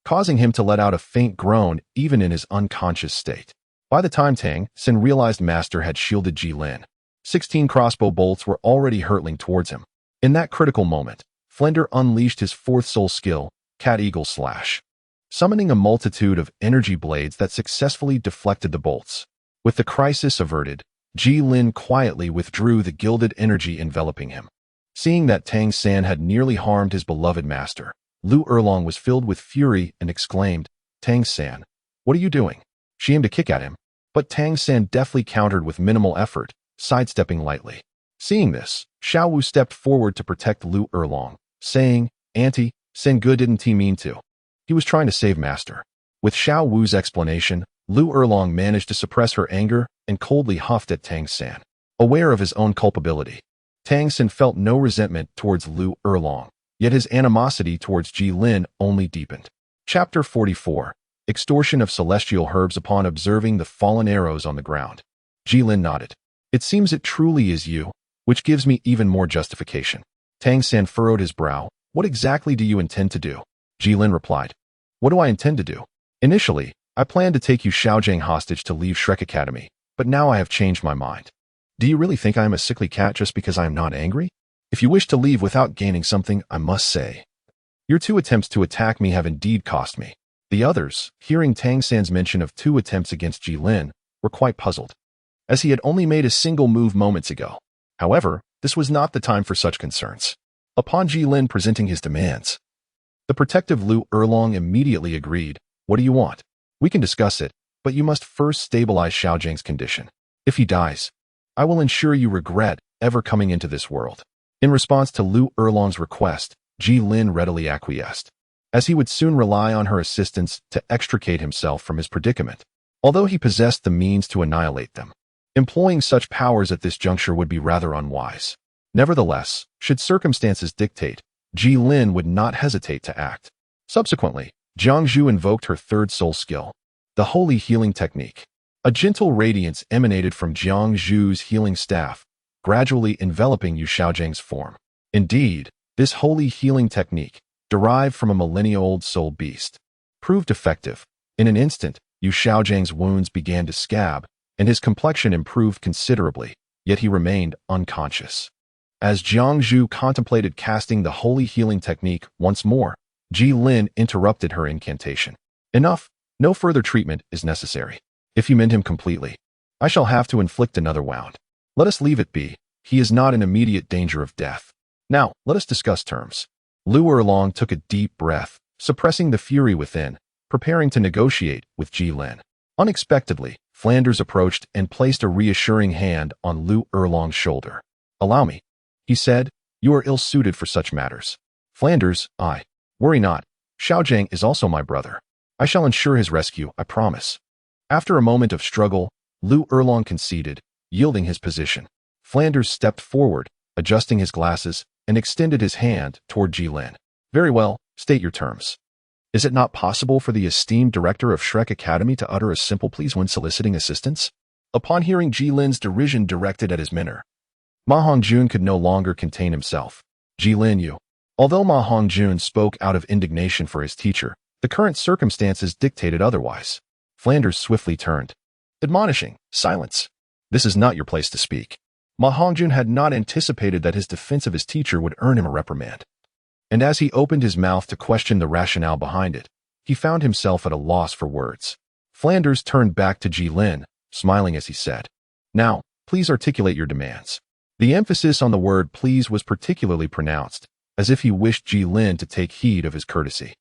causing him to let out a faint groan even in his unconscious state. By the time Tang San realized Master had shielded Ji Lin, 16 crossbow bolts were already hurtling towards him. In that critical moment, Flinder unleashed his fourth soul skill, Cat Eagle Slash, summoning a multitude of energy blades that successfully deflected the bolts. With the crisis averted, Ji Lin quietly withdrew the gilded energy enveloping him. Seeing that Tang San had nearly harmed his beloved master, Lu Erlong was filled with fury and exclaimed, "Tang San, what are you doing?" She aimed to kick at him, but Tang San deftly countered with minimal effort, sidestepping lightly. Seeing this, Xiao Wu stepped forward to protect Lu Erlong, saying, "Auntie, Sengu didn't he mean to? He was trying to save master." With Xiao Wu's explanation, Lu Erlong managed to suppress her anger and coldly huffed at Tang San. Aware of his own culpability, Tang San felt no resentment towards Lu Erlong, yet his animosity towards Ji Lin only deepened. Chapter 44. Extortion of Celestial Herbs. Upon observing the fallen arrows on the ground, Ji Lin nodded. "It seems it truly is you, which gives me even more justification." Tang San furrowed his brow. "What exactly do you intend to do?" Ji Lin replied. "What do I intend to do? Initially, I planned to take you Xiaojiang hostage to leave Shrek Academy, but now I have changed my mind. Do you really think I am a sickly cat just because I am not angry? If you wish to leave without gaining something, I must say, your 2 attempts to attack me have indeed cost me." The others, hearing Tang San's mention of 2 attempts against Ji Lin, were quite puzzled, as he had only made a single move moments ago. However, this was not the time for such concerns. Upon Ji Lin presenting his demands, the protective Lu Erlong immediately agreed. "What do you want? We can discuss it, but you must first stabilize Xiaojiang's condition. If he dies, I will ensure you regret ever coming into this world." In response to Lu Erlong's request, Ji Lin readily acquiesced, as he would soon rely on her assistance to extricate himself from his predicament. Although he possessed the means to annihilate them, employing such powers at this juncture would be rather unwise. Nevertheless, should circumstances dictate, Ji Lin would not hesitate to act. Subsequently, Jiang Zhu invoked her 3rd soul skill, the Holy Healing Technique. A gentle radiance emanated from Jiang Zhu's healing staff, gradually enveloping Yu Xiaojiang's form. Indeed, this Holy Healing Technique, derived from a millennia-old soul beast, proved effective. In an instant, Yu Xiaojiang's wounds began to scab, and his complexion improved considerably, yet he remained unconscious. As Jiang Zhu contemplated casting the Holy Healing Technique once more, Ji Lin interrupted her incantation. "Enough, no further treatment is necessary. If you mend him completely, I shall have to inflict another wound. Let us leave it be. He is not in immediate danger of death. Now, let us discuss terms." Lu Erlong took a deep breath, suppressing the fury within, preparing to negotiate with Ji Lin. Unexpectedly, Flanders approached and placed a reassuring hand on Lu Erlong's shoulder. "Allow me," he said. "You are ill-suited for such matters." "Flanders, worry not. Xiaojiang is also my brother. I shall ensure his rescue, I promise." After a moment of struggle, Lu Erlong conceded, yielding his position. Flanders stepped forward, adjusting his glasses, and extended his hand toward Ji Lin. "Very well, state your terms." "Is it not possible for the esteemed director of Shrek Academy to utter a simple please when soliciting assistance?" Upon hearing Ji Lin's derision directed at his mentor, Ma Hongjun could no longer contain himself. "Ji Lin, you." Although Ma Hongjun spoke out of indignation for his teacher, the current circumstances dictated otherwise. Flanders swiftly turned, admonishing, "Silence. This is not your place to speak." Ma Hongjun had not anticipated that his defense of his teacher would earn him a reprimand. And as he opened his mouth to question the rationale behind it, he found himself at a loss for words. Flanders turned back to Ji Lin, smiling as he said, "Now, please articulate your demands." The emphasis on the word please was particularly pronounced, as if he wished Ji Lin to take heed of his courtesy.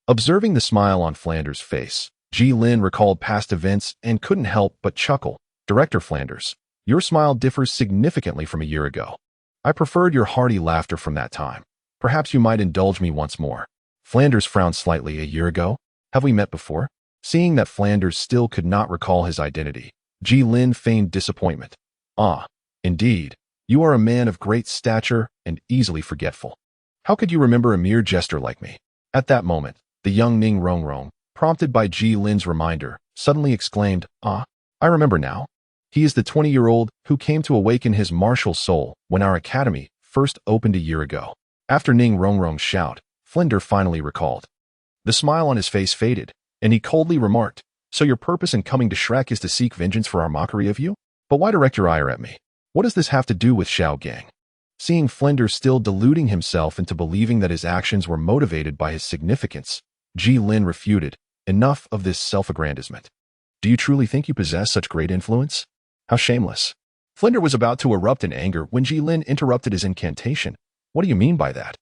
Observing the smile on Flanders' face, Ji Lin recalled past events and couldn't help but chuckle. "Director Flanders, your smile differs significantly from a year ago. I preferred your hearty laughter from that time. Perhaps you might indulge me once more." Flanders frowned slightly. "A year ago? Have we met before?" Seeing that Flanders still could not recall his identity, Ji Lin feigned disappointment. "Ah, indeed. You are a man of great stature and easily forgetful. How could you remember a mere jester like me?" At that moment, the young Ning Rongrong, prompted by Ji Lin's reminder, suddenly exclaimed, "Ah, I remember now. He is the 20-year-old who came to awaken his martial soul when our academy first opened a year ago." After Ning Rongrong's shout, Flinder finally recalled. The smile on his face faded, and he coldly remarked, "So your purpose in coming to Shrek is to seek vengeance for our mockery of you? But why direct your ire at me? What does this have to do with Xiaojiang?" Seeing Flinder still deluding himself into believing that his actions were motivated by his significance, Ji Lin refuted, "Enough of this self-aggrandizement. Do you truly think you possess such great influence? How shameless." Flinder was about to erupt in anger when Jilin interrupted his incantation. What do you mean by that?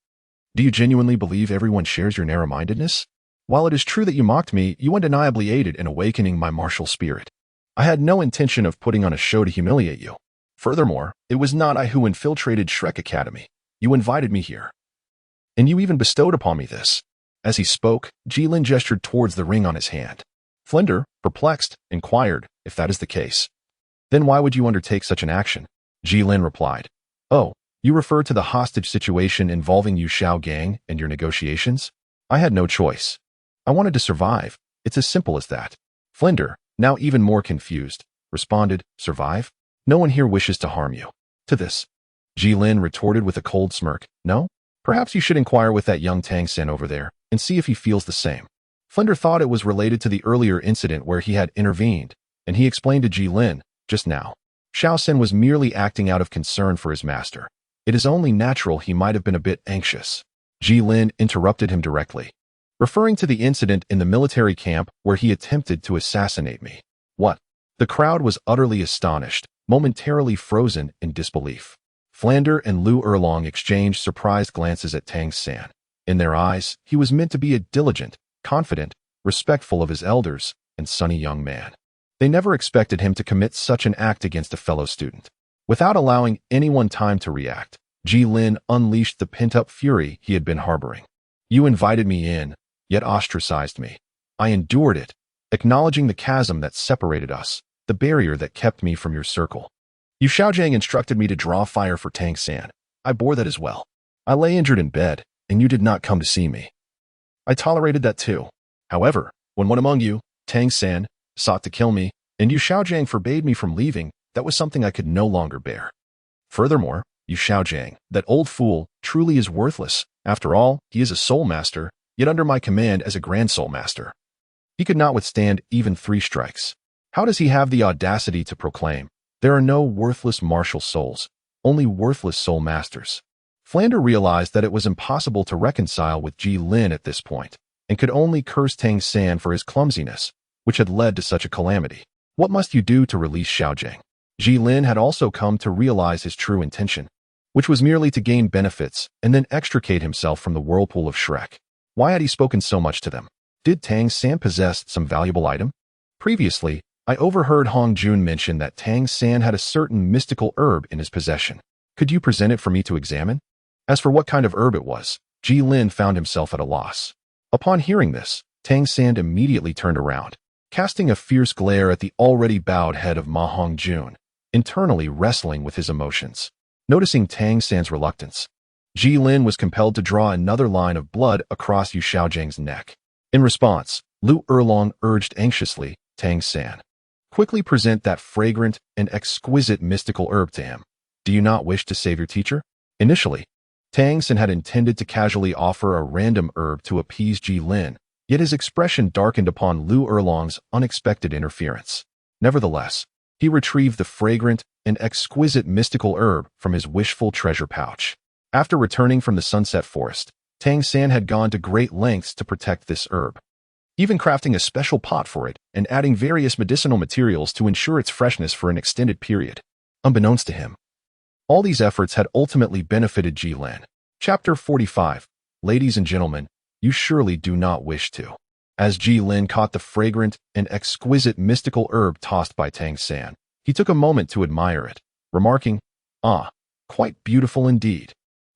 Do you genuinely believe everyone shares your narrow-mindedness? While it is true that you mocked me, you undeniably aided in awakening my martial spirit. I had no intention of putting on a show to humiliate you. Furthermore, it was not I who infiltrated Shrek Academy. You invited me here. And you even bestowed upon me this. As he spoke, Jilin gestured towards the ring on his hand. Flinder, perplexed, inquired, if that is the case. Then why would you undertake such an action? Jilin replied. Oh, you refer to the hostage situation involving Yu Xiao gang and your negotiations? I had no choice. I wanted to survive. It's as simple as that. Flinder, now even more confused, responded, survive? No one here wishes to harm you. To this, Jilin retorted with a cold smirk. No? Perhaps you should inquire with that young Tang-san over there and see if he feels the same. Flinder thought it was related to the earlier incident where he had intervened, and he explained to Jilin, just now. Xiao-sen was merely acting out of concern for his master. It is only natural he might have been a bit anxious. Jilin interrupted him directly, referring to the incident in the military camp where he attempted to assassinate me. What? The crowd was utterly astonished, momentarily frozen in disbelief. Flander and Lu Erlong exchanged surprised glances at Tang San. In their eyes, he was meant to be a diligent, confident, respectful of his elders, and sunny young man. They never expected him to commit such an act against a fellow student. Without allowing anyone time to react, Jilin unleashed the pent-up fury he had been harboring. You invited me in, yet ostracized me. I endured it, acknowledging the chasm that separated us, the barrier that kept me from your circle. Yu Xiaojiang instructed me to draw fire for Tang San. I bore that as well. I lay injured in bed, and you did not come to see me. I tolerated that too. However, when one among you, Tang San, sought to kill me, and Yu Xiaojiang forbade me from leaving, that was something I could no longer bear. Furthermore, Yu Xiaojiang, that old fool, truly is worthless. After all, he is a soul master, yet under my command as a grand soul master. He could not withstand even 3 strikes. How does he have the audacity to proclaim, there are no worthless martial souls, only worthless soul masters? Flander realized that it was impossible to reconcile with Jilin at this point, and could only curse Tang San for his clumsiness, which had led to such a calamity. What must you do to release Xiaojiang? Jilin had also come to realize his true intention, which was merely to gain benefits and then extricate himself from the whirlpool of Shrek. Why had he spoken so much to them? Did Tang San possess some valuable item? Previously, I overheard Hong Jun mention that Tang San had a certain mystical herb in his possession. Could you present it for me to examine? As for what kind of herb it was, Jilin found himself at a loss. Upon hearing this, Tang San immediately turned around, casting a fierce glare at the already bowed head of Ma Hongjun, internally wrestling with his emotions. Noticing Tang San's reluctance, Jilin was compelled to draw another line of blood across Yu Xiaojiang's neck. In response, Lu Erlong urged anxiously, Tang San, quickly present that fragrant and exquisite mystical herb to him. Do you not wish to save your teacher? Initially, Tang San had intended to casually offer a random herb to appease Jilin, yet his expression darkened upon Lu Erlong's unexpected interference. Nevertheless, he retrieved the fragrant and exquisite mystical herb from his wishful treasure pouch. After returning from the Sunset Forest, Tang San had gone to great lengths to protect this herb, even crafting a special pot for it and adding various medicinal materials to ensure its freshness for an extended period. Unbeknownst to him, all these efforts had ultimately benefited Jilin. Chapter 45. Ladies and gentlemen, you surely do not wish to. As Jilin caught the fragrant and exquisite mystical herb tossed by Tang San, he took a moment to admire it, remarking, "Ah, quite beautiful indeed.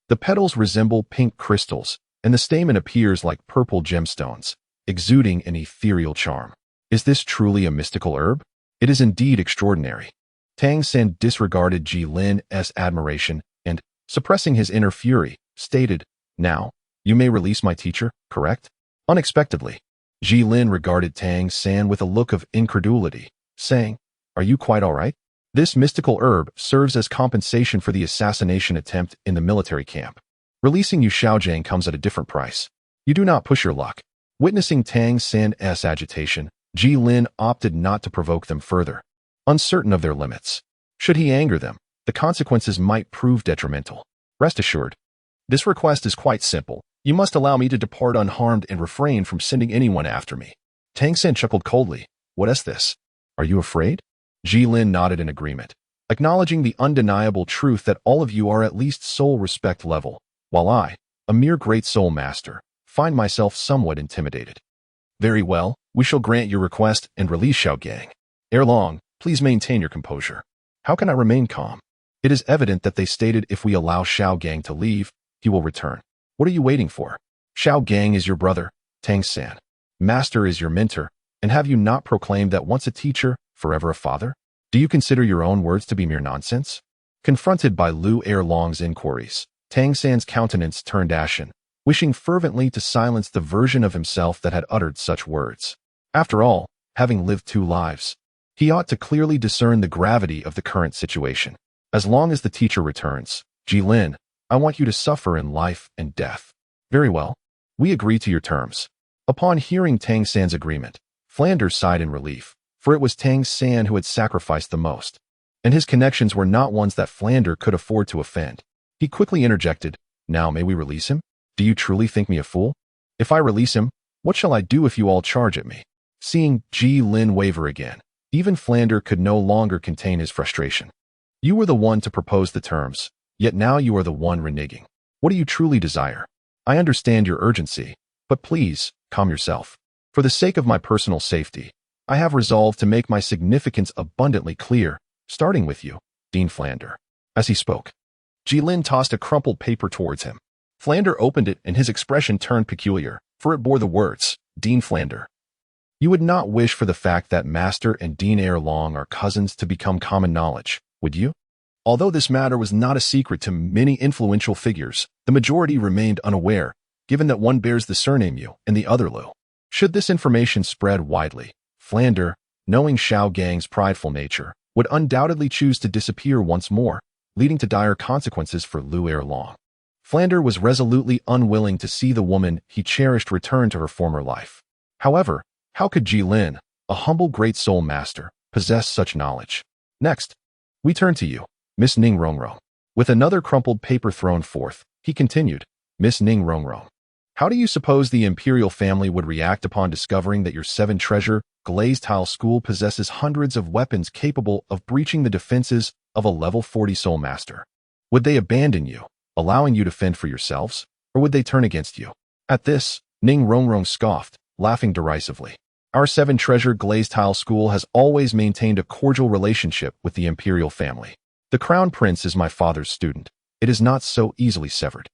The petals resemble pink crystals, and the stamen appears like purple gemstones, exuding an ethereal charm. Is this truly a mystical herb? It is indeed extraordinary." Tang San disregarded Jilin's admiration and, suppressing his inner fury, stated, "Now, you may release my teacher, correct?" Unexpectedly, Jilin regarded Tang San with a look of incredulity, saying, "Are you quite all right? This mystical herb serves as compensation for the assassination attempt in the military camp. Releasing Yu Xiaojiang comes at a different price. You do not push your luck." Witnessing Tang San's agitation, Jilin opted not to provoke them further, uncertain of their limits. Should he anger them, the consequences might prove detrimental. Rest assured, this request is quite simple. You must allow me to depart unharmed and refrain from sending anyone after me. Tang San chuckled coldly. What is this? Are you afraid? Jilin nodded in agreement. acknowledging the undeniable truth that all of you are at least soul respect level, while I, a mere great soul master, find myself somewhat intimidated. Very well, we shall grant your request and release Xiao Gang. Ere long, please maintain your composure. How can I remain calm? It is evident that they stated if we allow Xiao Gang to leave, he will return. What are you waiting for? Xiao Gang is your brother, Tang San. Master is your mentor, and have you not proclaimed that once a teacher, forever a father? Do you consider your own words to be mere nonsense? Confronted by Lu Erlong's inquiries, Tang San's countenance turned ashen, wishing fervently to silence the version of himself that had uttered such words. After all, having lived 2 lives, he ought to clearly discern the gravity of the current situation. As long as the teacher returns, Jilin, I want you to suffer in life and death. Very well. We agree to your terms. Upon hearing Tang San's agreement, Flanders sighed in relief, for it was Tang San who had sacrificed the most, and his connections were not ones that Flanders could afford to offend. He quickly interjected, Now may we release him? Do you truly think me a fool? If I release him, what shall I do if you all charge at me? Seeing Ji Lin waver again, even Flanders could no longer contain his frustration. You were the one to propose the terms, yet now you are the one reneging. What do you truly desire? I understand your urgency, but please, calm yourself. For the sake of my personal safety, I have resolved to make my significance abundantly clear, starting with you, Dean Flanders. As he spoke, Jilin tossed a crumpled paper towards him. Flanders opened it and his expression turned peculiar, for it bore the words, Dean Flanders. You would not wish for the fact that Master and Dean Erlong are cousins to become common knowledge, would you? Although this matter was not a secret to many influential figures, the majority remained unaware, given that one bears the surname Yu and the other Lu. Should this information spread widely, Flanders, knowing Xiao Gang's prideful nature, would undoubtedly choose to disappear once more, leading to dire consequences for Lu Erlong. Flanders was resolutely unwilling to see the woman he cherished return to her former life. However, how could Jilin, a humble great soul master, possess such knowledge? Next, we turn to you, Miss Ning Rongrong. With another crumpled paper thrown forth, he continued, Miss Ning Rongrong. How do you suppose the imperial family would react upon discovering that your 7-treasure glazed tile school possesses hundreds of weapons capable of breaching the defenses of a level 40 soul master? Would they abandon you, allowing you to fend for yourselves, or would they turn against you? At this, Ning Rongrong scoffed, laughing derisively. Our 7-treasure glazed tile school has always maintained a cordial relationship with the imperial family. The crown prince is my father's student. It is not so easily severed.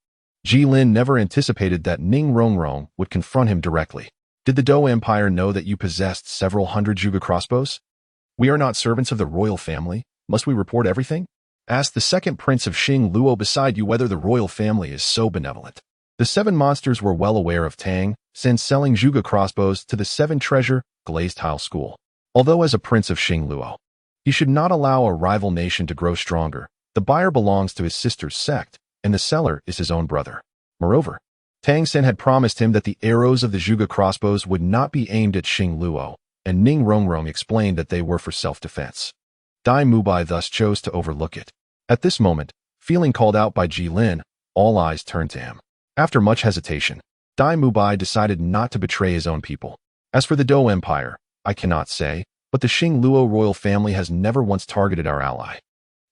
Jilin never anticipated that Ning Rongrong would confront him directly. Did the Dou Empire know that you possessed several hundred Zhuge crossbows? We are not servants of the royal family. Must we report everything? Ask the second prince of Xing Luo beside you whether the royal family is so benevolent. The 7 monsters were well aware of Tang San selling Zhuge crossbows to the 7-treasure glazed tile school. Although as a prince of Xing Luo, he should not allow a rival nation to grow stronger. The buyer belongs to his sister's sect, and the seller is his own brother. Moreover, Tang San had promised him that the arrows of the Zhuge crossbows would not be aimed at Xing Luo, and Ning Rongrong explained that they were for self-defense. Dai Mubai thus chose to overlook it. At this moment, feeling called out by Jilin, all eyes turned to him. After much hesitation, Dai Mubai decided not to betray his own people. As for the Dou Empire, I cannot say, but the Xing Luo royal family has never once targeted our ally,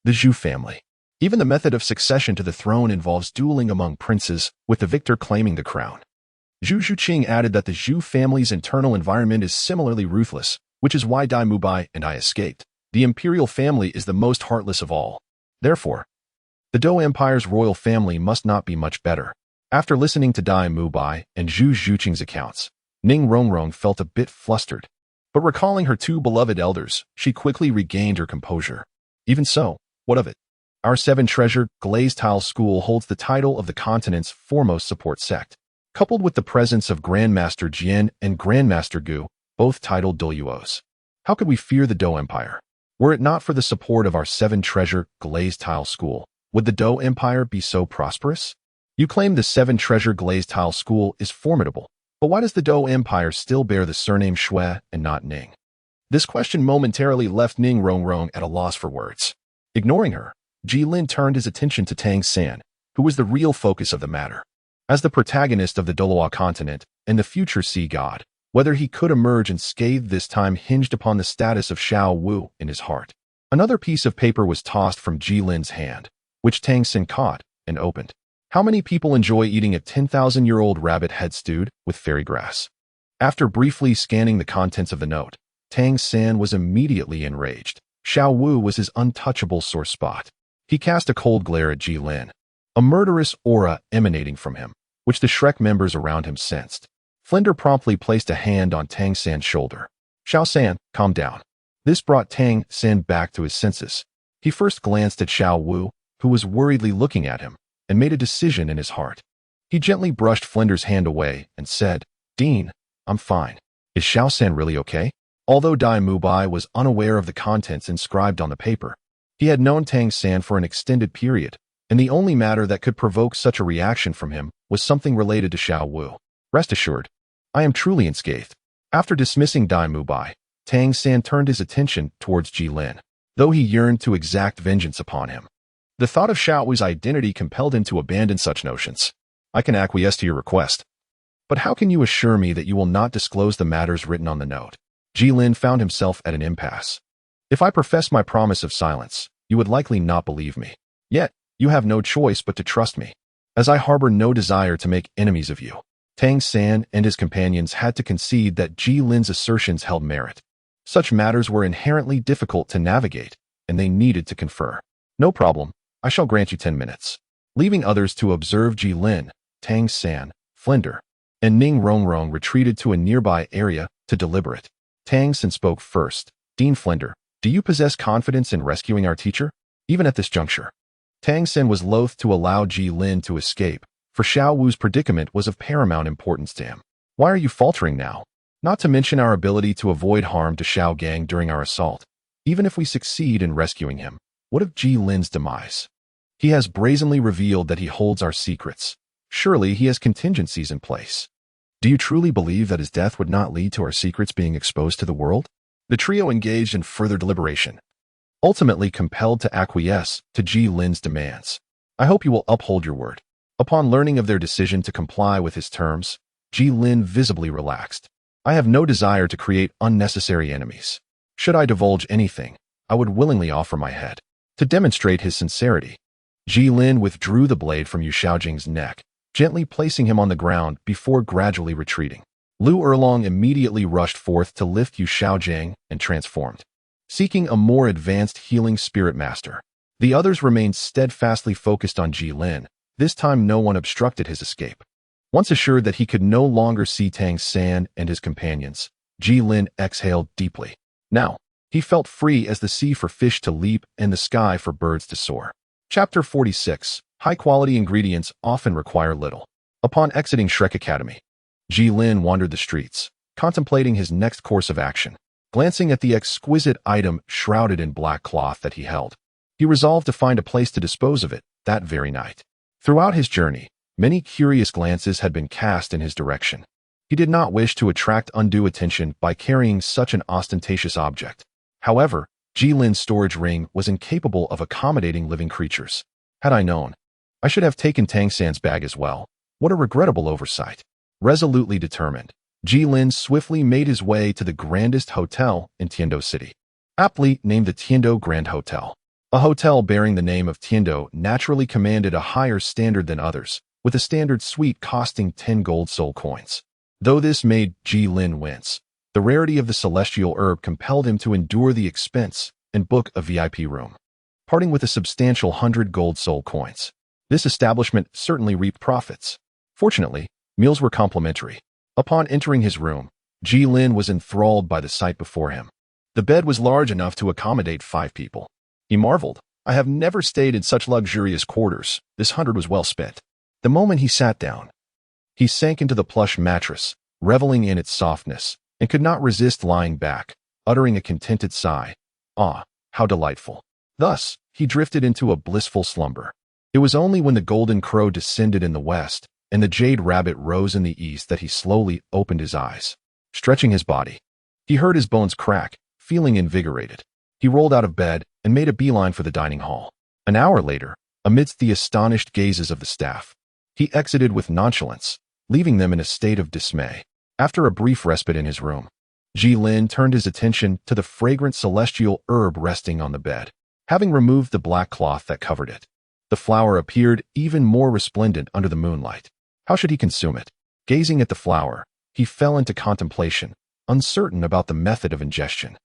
the Zhu family. Even the method of succession to the throne involves dueling among princes, with the victor claiming the crown. Zhu Zhuqing added that the Zhu family's internal environment is similarly ruthless, which is why Dai Mubai and I escaped. The imperial family is the most heartless of all. Therefore, the Dou Empire's royal family must not be much better. After listening to Dai Mubai and Zhu Zhuqing's accounts, Ning Rongrong felt a bit flustered. But recalling her 2 beloved elders, she quickly regained her composure. Even so, what of it? Our 7-treasure glazed tile school holds the title of the continent's foremost support sect. Coupled with the presence of Grandmaster Jian and Grandmaster Gu, both titled Douluos. How could we fear the Dou Empire? Were it not for the support of our 7-treasure glazed tile school, would the Dou Empire be so prosperous? You claim the 7-treasure glazed tile school is formidable, but why does the Dou Empire still bear the surname Shui and not Ning? This question momentarily left Ning Rongrong at a loss for words. Ignoring her, Jilin turned his attention to Tang San, who was the real focus of the matter. As the protagonist of the Douluo continent and the future sea god, whether he could emerge unscathed this time hinged upon the status of Xiao Wu in his heart. Another piece of paper was tossed from Jilin's hand, which Tang Xin caught and opened. How many people enjoy eating a 10,000-year-old rabbit head stewed with fairy grass? After briefly scanning the contents of the note, Tang San was immediately enraged. Xiao Wu was his untouchable sore spot. He cast a cold glare at Jilin, a murderous aura emanating from him, which the Shrek members around him sensed. Flinder promptly placed a hand on Tang San's shoulder. Xiao San, calm down. This brought Tang San back to his senses. He first glanced at Xiao Wu, who was worriedly looking at him, and made a decision in his heart. He gently brushed Flinder's hand away and said, Dean, I'm fine. Is Xiao San really okay? Although Dai Mubai was unaware of the contents inscribed on the paper, he had known Tang San for an extended period, and the only matter that could provoke such a reaction from him was something related to Xiao Wu. Rest assured, I am truly unscathed. After dismissing Dai Mubai, Tang San turned his attention towards Jilin, though he yearned to exact vengeance upon him. The thought of Xiao Wu's identity compelled him to abandon such notions. I can acquiesce to your request. But how can you assure me that you will not disclose the matters written on the note? Jilin found himself at an impasse. If I profess my promise of silence, you would likely not believe me. Yet, you have no choice but to trust me, as I harbor no desire to make enemies of you. Tang San and his companions had to concede that Jilin's assertions held merit. Such matters were inherently difficult to navigate, and they needed to confer. No problem, I shall grant you 10 minutes. Leaving others to observe Jilin, Tang San, Flinder, and Ning Rongrong retreated to a nearby area to deliberate. Tang San spoke first. Dean Flinder, do you possess confidence in rescuing our teacher? Even at this juncture. Tang San was loath to allow Jilin to escape, for Xiao Wu's predicament was of paramount importance to him. Why are you faltering now? Not to mention our ability to avoid harm to Xiao Gang during our assault. Even if we succeed in rescuing him, what of Jilin's demise? He has brazenly revealed that he holds our secrets. Surely he has contingencies in place. Do you truly believe that his death would not lead to our secrets being exposed to the world? The trio engaged in further deliberation, ultimately compelled to acquiesce to Jilin's demands. I hope you will uphold your word. Upon learning of their decision to comply with his terms, Jilin visibly relaxed. I have no desire to create unnecessary enemies. Should I divulge anything, I would willingly offer my head. To demonstrate his sincerity, Jilin withdrew the blade from Yu Xiaojing's neck, gently placing him on the ground before gradually retreating. Lu Erlong immediately rushed forth to lift Yu Xiaojing and transformed, seeking a more advanced healing spirit master. The others remained steadfastly focused on Jilin. This time no one obstructed his escape. Once assured that he could no longer see Tang San and his companions, Jilin exhaled deeply. Now, he felt free as the sea for fish to leap and the sky for birds to soar. Chapter 46. High-quality ingredients often require little. Upon exiting Shrek Academy, Jilin wandered the streets, contemplating his next course of action. Glancing at the exquisite item shrouded in black cloth that he held, he resolved to find a place to dispose of it that very night. Throughout his journey, many curious glances had been cast in his direction. He did not wish to attract undue attention by carrying such an ostentatious object. However, Jilin's storage ring was incapable of accommodating living creatures. Had I known, I should have taken Tang San's bag as well. What a regrettable oversight. Resolutely determined, Jilin swiftly made his way to the grandest hotel in Tiando City, aptly named the Tiando Grand Hotel. A hotel bearing the name of Tiando naturally commanded a higher standard than others, with a standard suite costing 10 gold soul coins. Though this made Jilin wince, the rarity of the celestial herb compelled him to endure the expense and book a VIP room, parting with a substantial 100 gold soul coins. This establishment certainly reaped profits. Fortunately, meals were complimentary. Upon entering his room, Jilin was enthralled by the sight before him. The bed was large enough to accommodate 5 people. He marveled. I have never stayed in such luxurious quarters. This 100 was well spent. The moment he sat down, he sank into the plush mattress, reveling in its softness, and could not resist lying back, uttering a contented sigh. Ah, how delightful. Thus, he drifted into a blissful slumber. It was only when the golden crow descended in the west and the jade rabbit rose in the east that he slowly opened his eyes. Stretching his body, he heard his bones crack, feeling invigorated. He rolled out of bed and made a beeline for the dining hall. An hour later, amidst the astonished gazes of the staff, he exited with nonchalance, leaving them in a state of dismay. After a brief respite in his room, Ji Lin turned his attention to the fragrant celestial herb resting on the bed. Having removed the black cloth that covered it, the flower appeared even more resplendent under the moonlight. How should he consume it? Gazing at the flower, he fell into contemplation, uncertain about the method of ingestion.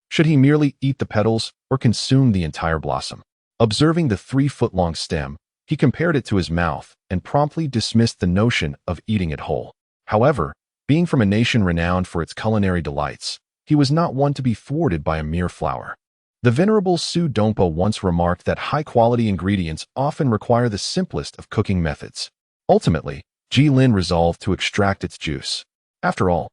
Should he merely eat the petals or consume the entire blossom? Observing the 3-foot-long stem, he compared it to his mouth and promptly dismissed the notion of eating it whole. However, being from a nation renowned for its culinary delights, he was not one to be thwarted by a mere flower. The venerable Su Dongpo once remarked that high-quality ingredients often require the simplest of cooking methods. Ultimately, Ji Lin resolved to extract its juice. After all,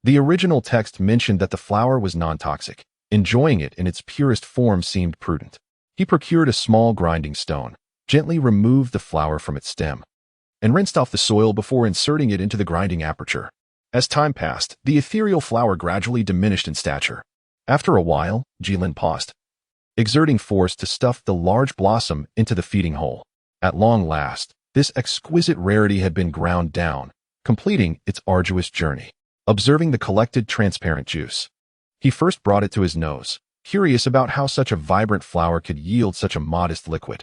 the original text mentioned that the flower was non-toxic. Enjoying it in its purest form seemed prudent. He procured a small grinding stone, gently removed the flower from its stem, and rinsed off the soil before inserting it into the grinding aperture. As time passed, the ethereal flower gradually diminished in stature. After a while, Ji Lin paused, exerting force to stuff the large blossom into the feeding hole. At long last, this exquisite rarity had been ground down, completing its arduous journey. Observing the collected transparent juice, he first brought it to his nose, curious about how such a vibrant flower could yield such a modest liquid.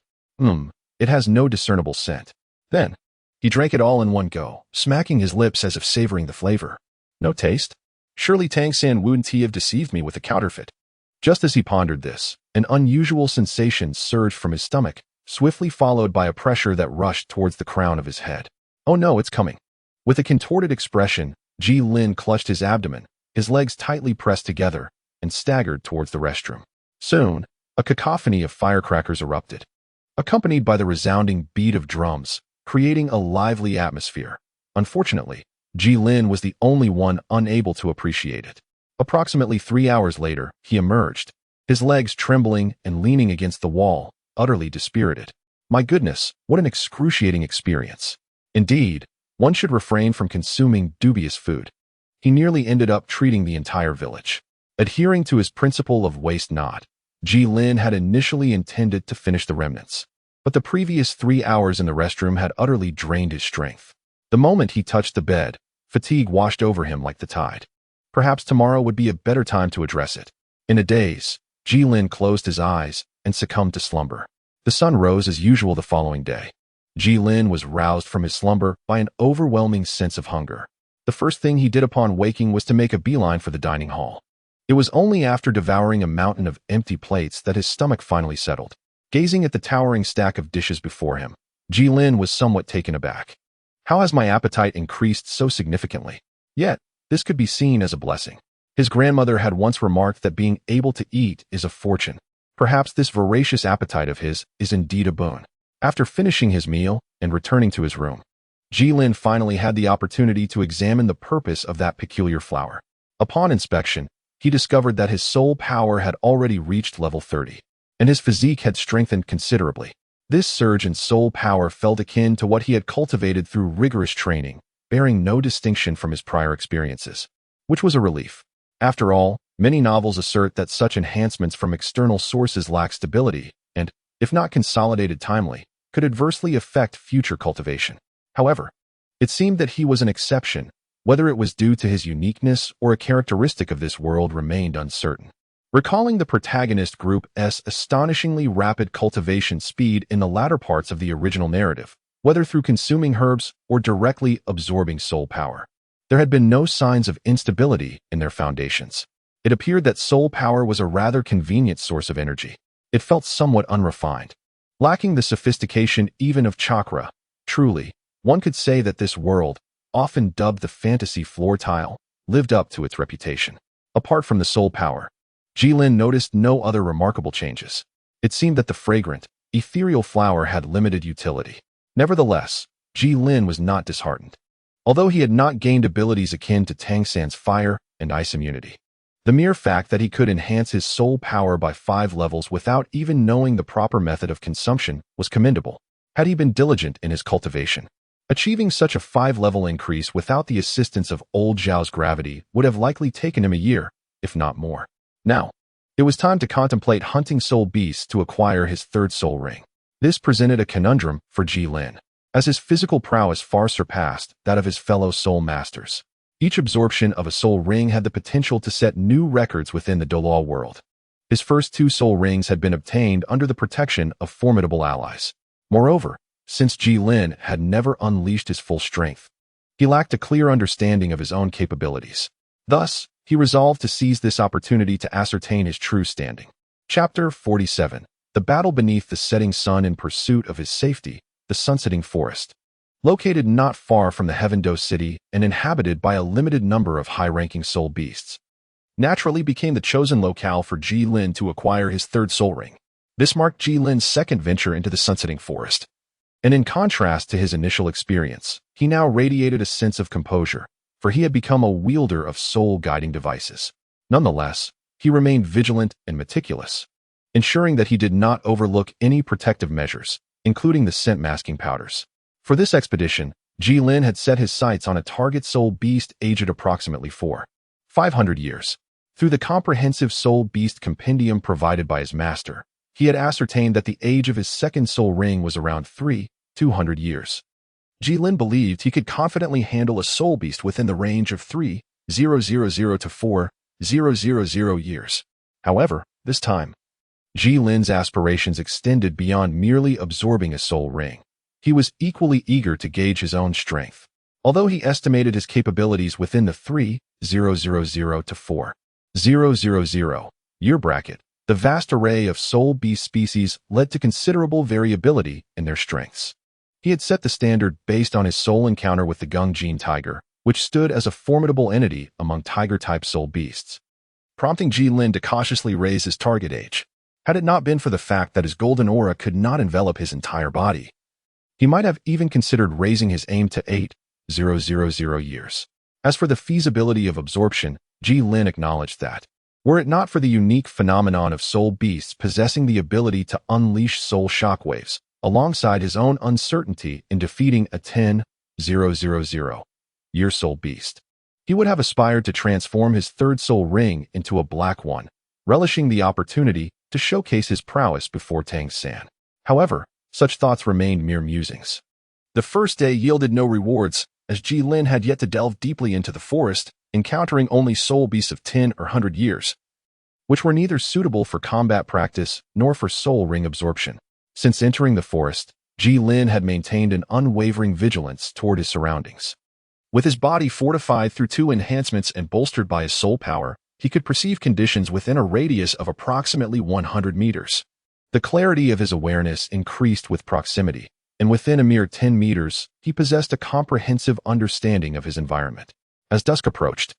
It has no discernible scent. Then, he drank it all in one go, smacking his lips as if savoring the flavor. No taste? Surely Tang San wouldn't he have deceived me with a counterfeit? Just as he pondered this, an unusual sensation surged from his stomach, swiftly followed by a pressure that rushed towards the crown of his head. Oh no, it's coming. With a contorted expression, Ji Lin clutched his abdomen, his legs tightly pressed together, and staggered towards the restroom. Soon, a cacophony of firecrackers erupted, accompanied by the resounding beat of drums, creating a lively atmosphere. Unfortunately, Ji Lin was the only one unable to appreciate it. Approximately 3 hours later, he emerged, his legs trembling and leaning against the wall, utterly dispirited. My goodness, what an excruciating experience. Indeed, one should refrain from consuming dubious food. He nearly ended up treating the entire village. Adhering to his principle of waste not, Ji Lin had initially intended to finish the remnants, but the previous 3 hours in the restroom had utterly drained his strength. The moment he touched the bed, fatigue washed over him like the tide. Perhaps tomorrow would be a better time to address it. In a daze, Ji Lin closed his eyes and succumbed to slumber. The sun rose as usual the following day. Ji Lin was roused from his slumber by an overwhelming sense of hunger. The first thing he did upon waking was to make a beeline for the dining hall. It was only after devouring a mountain of empty plates that his stomach finally settled. Gazing at the towering stack of dishes before him, Ji Lin was somewhat taken aback. How has my appetite increased so significantly? Yet, this could be seen as a blessing. His grandmother had once remarked that being able to eat is a fortune. Perhaps this voracious appetite of his is indeed a boon. After finishing his meal and returning to his room, Ji Lin finally had the opportunity to examine the purpose of that peculiar flower. Upon inspection, he discovered that his soul power had already reached level 30, and his physique had strengthened considerably. This surge in soul power felt akin to what he had cultivated through rigorous training, bearing no distinction from his prior experiences, which was a relief. After all, many novels assert that such enhancements from external sources lack stability and, if not consolidated timely, could adversely affect future cultivation. However, it seemed that he was an exception. Whether it was due to his uniqueness or a characteristic of this world remained uncertain. Recalling the protagonist group's astonishingly rapid cultivation speed in the latter parts of the original narrative, whether through consuming herbs or directly absorbing soul power, there had been no signs of instability in their foundations. It appeared that soul power was a rather convenient source of energy. It felt somewhat unrefined, lacking the sophistication even of chakra. Truly, one could say that this world, often dubbed the fantasy floor tile, lived up to its reputation. Apart from the soul power, Ji Lin noticed no other remarkable changes. It seemed that the fragrant, ethereal flower had limited utility. Nevertheless, Ji Lin was not disheartened. Although he had not gained abilities akin to Tang San's fire and ice immunity, the mere fact that he could enhance his soul power by 5 levels without even knowing the proper method of consumption was commendable. Had he been diligent in his cultivation, achieving such a 5-level increase without the assistance of old Zhao's gravity would have likely taken him a year, if not more. Now, it was time to contemplate hunting soul beasts to acquire his 3rd soul ring. This presented a conundrum for Ji Lin, as his physical prowess far surpassed that of his fellow soul masters. Each absorption of a soul ring had the potential to set new records within the Douluo world. His first 2 soul rings had been obtained under the protection of formidable allies. Moreover, since Jilin had never unleashed his full strength, he lacked a clear understanding of his own capabilities. Thus, he resolved to seize this opportunity to ascertain his true standing. Chapter 47. The Battle Beneath the Setting Sun. In pursuit of his safety, the sunsetting forest, located not far from the Heaven-Do city and inhabited by a limited number of high-ranking soul beasts, naturally became the chosen locale for Jilin to acquire his 3rd soul ring. This marked Jilin's second venture into the sunsetting forest, and in contrast to his initial experience, he now radiated a sense of composure, for he had become a wielder of soul-guiding devices. Nonetheless, he remained vigilant and meticulous, ensuring that he did not overlook any protective measures, including the scent masking powders. For this expedition, Jilin had set his sights on a target soul beast aged approximately 500 years. Through the comprehensive soul beast compendium provided by his master, he had ascertained that the age of his 2nd soul ring was around 200 years. Jilin believed he could confidently handle a soul beast within the range of 3000 to 4000 years. However, this time, Jilin's aspirations extended beyond merely absorbing a soul ring. He was equally eager to gauge his own strength. Although he estimated his capabilities within the 3000 to 4000 year bracket, the vast array of soul beast species led to considerable variability in their strengths. He had set the standard based on his soul encounter with the Gungjin tiger, which stood as a formidable entity among tiger-type soul beasts, prompting Jilin to cautiously raise his target age. Had it not been for the fact that his golden aura could not envelop his entire body, he might have even considered raising his aim to 8000 years. As for the feasibility of absorption, Jilin acknowledged that, were it not for the unique phenomenon of soul beasts possessing the ability to unleash soul shockwaves, alongside his own uncertainty in defeating a 10,000-year soul beast, he would have aspired to transform his 3rd soul ring into a black one, relishing the opportunity to showcase his prowess before Tang San. However, such thoughts remained mere musings. The first day yielded no rewards, as Jilin had yet to delve deeply into the forest, encountering only soul beasts of 10 or 100 years, which were neither suitable for combat practice nor for soul ring absorption. Since entering the forest, Jilin had maintained an unwavering vigilance toward his surroundings. With his body fortified through 2 enhancements and bolstered by his soul power, he could perceive conditions within a radius of approximately 100 meters. The clarity of his awareness increased with proximity, and within a mere 10 meters, he possessed a comprehensive understanding of his environment. As dusk approached,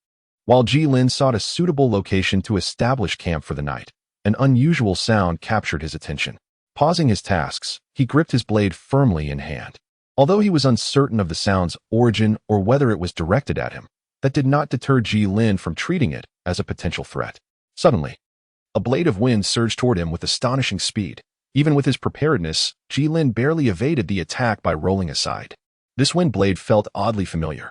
while Jilin sought a suitable location to establish camp for the night, an unusual sound captured his attention. Pausing his tasks, he gripped his blade firmly in hand. Although he was uncertain of the sound's origin or whether it was directed at him, that did not deter Jilin from treating it as a potential threat. Suddenly, a blade of wind surged toward him with astonishing speed. Even with his preparedness, Jilin barely evaded the attack by rolling aside. This wind blade felt oddly familiar.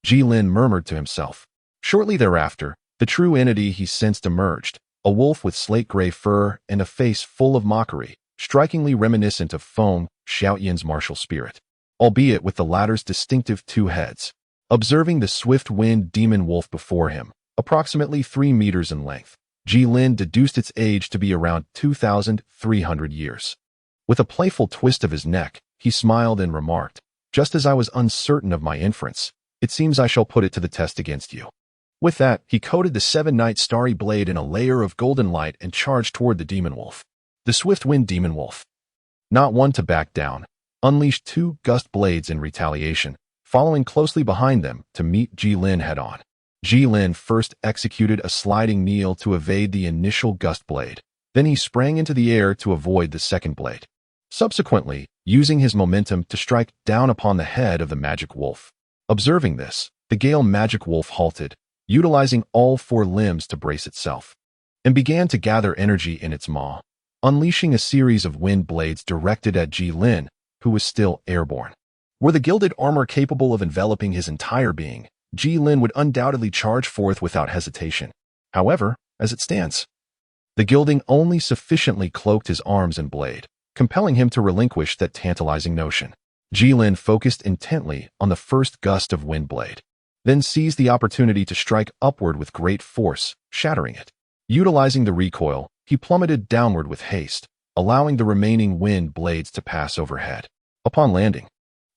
Jilin murmured to himself. Shortly thereafter, the true entity he sensed emerged, a wolf with slate-gray fur and a face full of mockery, strikingly reminiscent of Feng Xiaoyan's martial spirit, albeit with the latter's distinctive 2 heads. Observing the swift-winged demon wolf before him, approximately 3 meters in length, Jilin deduced its age to be around 2,300 years. With a playful twist of his neck, he smiled and remarked, "Just as I was uncertain of my inference, it seems I shall put it to the test against you." With that, he coated the 7-night starry blade in a layer of golden light and charged toward the demon wolf. The swift-winged demon wolf, not one to back down, unleashed 2 gust blades in retaliation, following closely behind them to meet Jilin head-on. Jilin first executed a sliding kneel to evade the initial gust blade. Then he sprang into the air to avoid the second blade, subsequently using his momentum to strike down upon the head of the magic wolf. Observing this, the Gale magic wolf halted, utilizing all 4 limbs to brace itself, and began to gather energy in its maw, unleashing a series of wind blades directed at Jilin, who was still airborne. Were the gilded armor capable of enveloping his entire being, Jilin would undoubtedly charge forth without hesitation. However, as it stands, the gilding only sufficiently cloaked his arms and blade, compelling him to relinquish that tantalizing notion. Jilin focused intently on the first gust of wind blade. then seized the opportunity to strike upward with great force, shattering it. Utilizing the recoil, he plummeted downward with haste, allowing the remaining wind blades to pass overhead. Upon landing,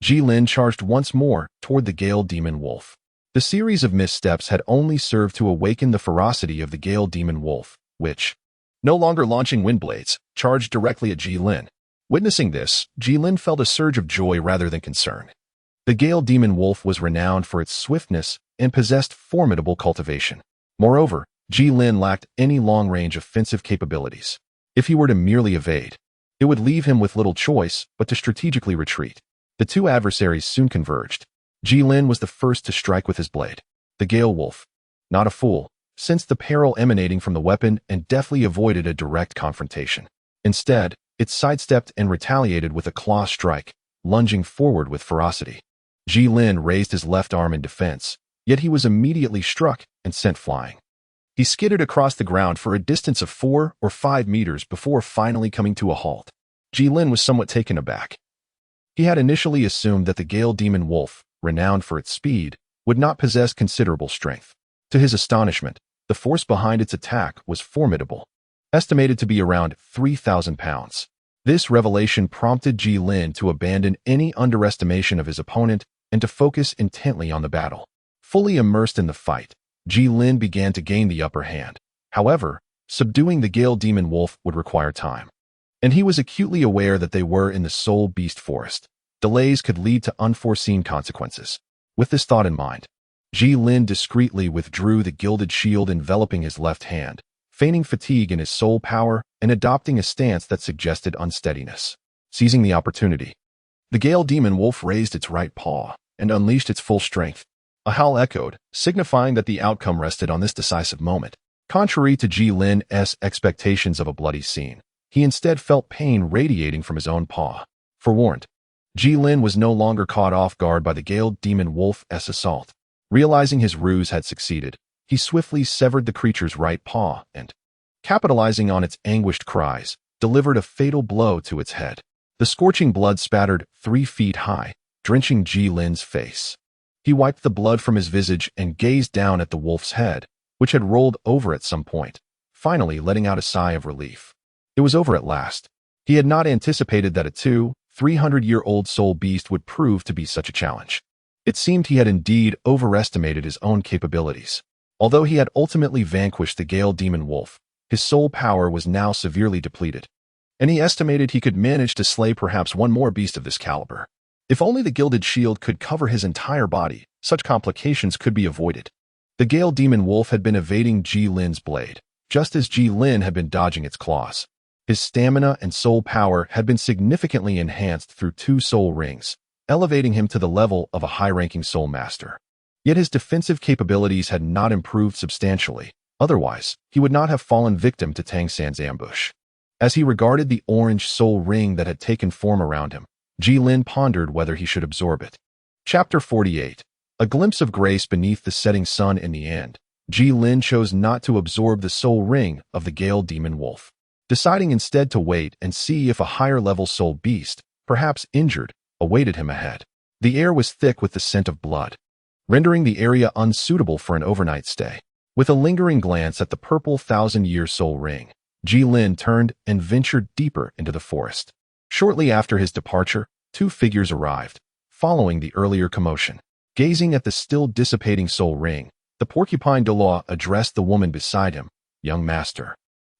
Jilin charged once more toward the Gale Demon Wolf. The series of missteps had only served to awaken the ferocity of the Gale Demon Wolf, which, no longer launching wind blades, charged directly at Jilin. Witnessing this, Jilin felt a surge of joy rather than concern. The Gale Demon Wolf was renowned for its swiftness and possessed formidable cultivation. Moreover, Jilin lacked any long-range offensive capabilities. If he were to merely evade, it would leave him with little choice but to strategically retreat. The two adversaries soon converged. Jilin was the first to strike with his blade. The Gale Wolf, not a fool, sensed the peril emanating from the weapon and deftly avoided a direct confrontation. Instead, it sidestepped and retaliated with a claw strike, lunging forward with ferocity. Jilin raised his left arm in defense, yet he was immediately struck and sent flying. He skidded across the ground for a distance of 4 or 5 meters before finally coming to a halt. Jilin was somewhat taken aback. He had initially assumed that the Gale Demon Wolf, renowned for its speed, would not possess considerable strength. To his astonishment, the force behind its attack was formidable, estimated to be around 3,000 pounds. This revelation prompted Jilin to abandon any underestimation of his opponent and to focus intently on the battle. Fully immersed in the fight, Jilin began to gain the upper hand. However, subduing the Gale Demon Wolf would require time, and he was acutely aware that they were in the Soul Beast Forest. Delays could lead to unforeseen consequences. With this thought in mind, Jilin discreetly withdrew the gilded shield enveloping his left hand, feigning fatigue in his soul power and adopting a stance that suggested unsteadiness. Seizing the opportunity, the Gale Demon Wolf raised its right paw and unleashed its full strength. A howl echoed, signifying that the outcome rested on this decisive moment. Contrary to Jilin's expectations of a bloody scene, he instead felt pain radiating from his own paw. Forewarned, Jilin was no longer caught off guard by the Gale Demon Wolf's assault. Realizing his ruse had succeeded, he swiftly severed the creature's right paw and, capitalizing on its anguished cries, delivered a fatal blow to its head. The scorching blood spattered 3 feet high, drenching Jilin's face. He wiped the blood from his visage and gazed down at the wolf's head, which had rolled over at some point, finally letting out a sigh of relief. It was over at last. He had not anticipated that a 300-year-old soul beast would prove to be such a challenge. It seemed he had indeed overestimated his own capabilities. Although he had ultimately vanquished the Gale Demon Wolf, his soul power was now severely depleted, and he estimated he could manage to slay perhaps one more beast of this caliber. If only the gilded shield could cover his entire body, such complications could be avoided. The Gale Demon Wolf had been evading Jilin's blade, just as Jilin had been dodging its claws. His stamina and soul power had been significantly enhanced through 2 soul rings, elevating him to the level of a high-ranking soul master. Yet his defensive capabilities had not improved substantially. Otherwise, he would not have fallen victim to Tang San's ambush. As he regarded the orange soul ring that had taken form around him, Jilin pondered whether he should absorb it. Chapter 48. A glimpse of grace beneath the setting sun. In the end, Jilin chose not to absorb the soul ring of the Gale Demon Wolf, deciding instead to wait and see if a higher-level soul beast, perhaps injured, awaited him ahead. The air was thick with the scent of blood, rendering the area unsuitable for an overnight stay. With a lingering glance at the purple 1,000-year soul ring, Jilin turned and ventured deeper into the forest. Shortly after his departure, 2 figures arrived, following the earlier commotion. Gazing at the still dissipating soul ring, the porcupine Douluo addressed the woman beside him. "Young master,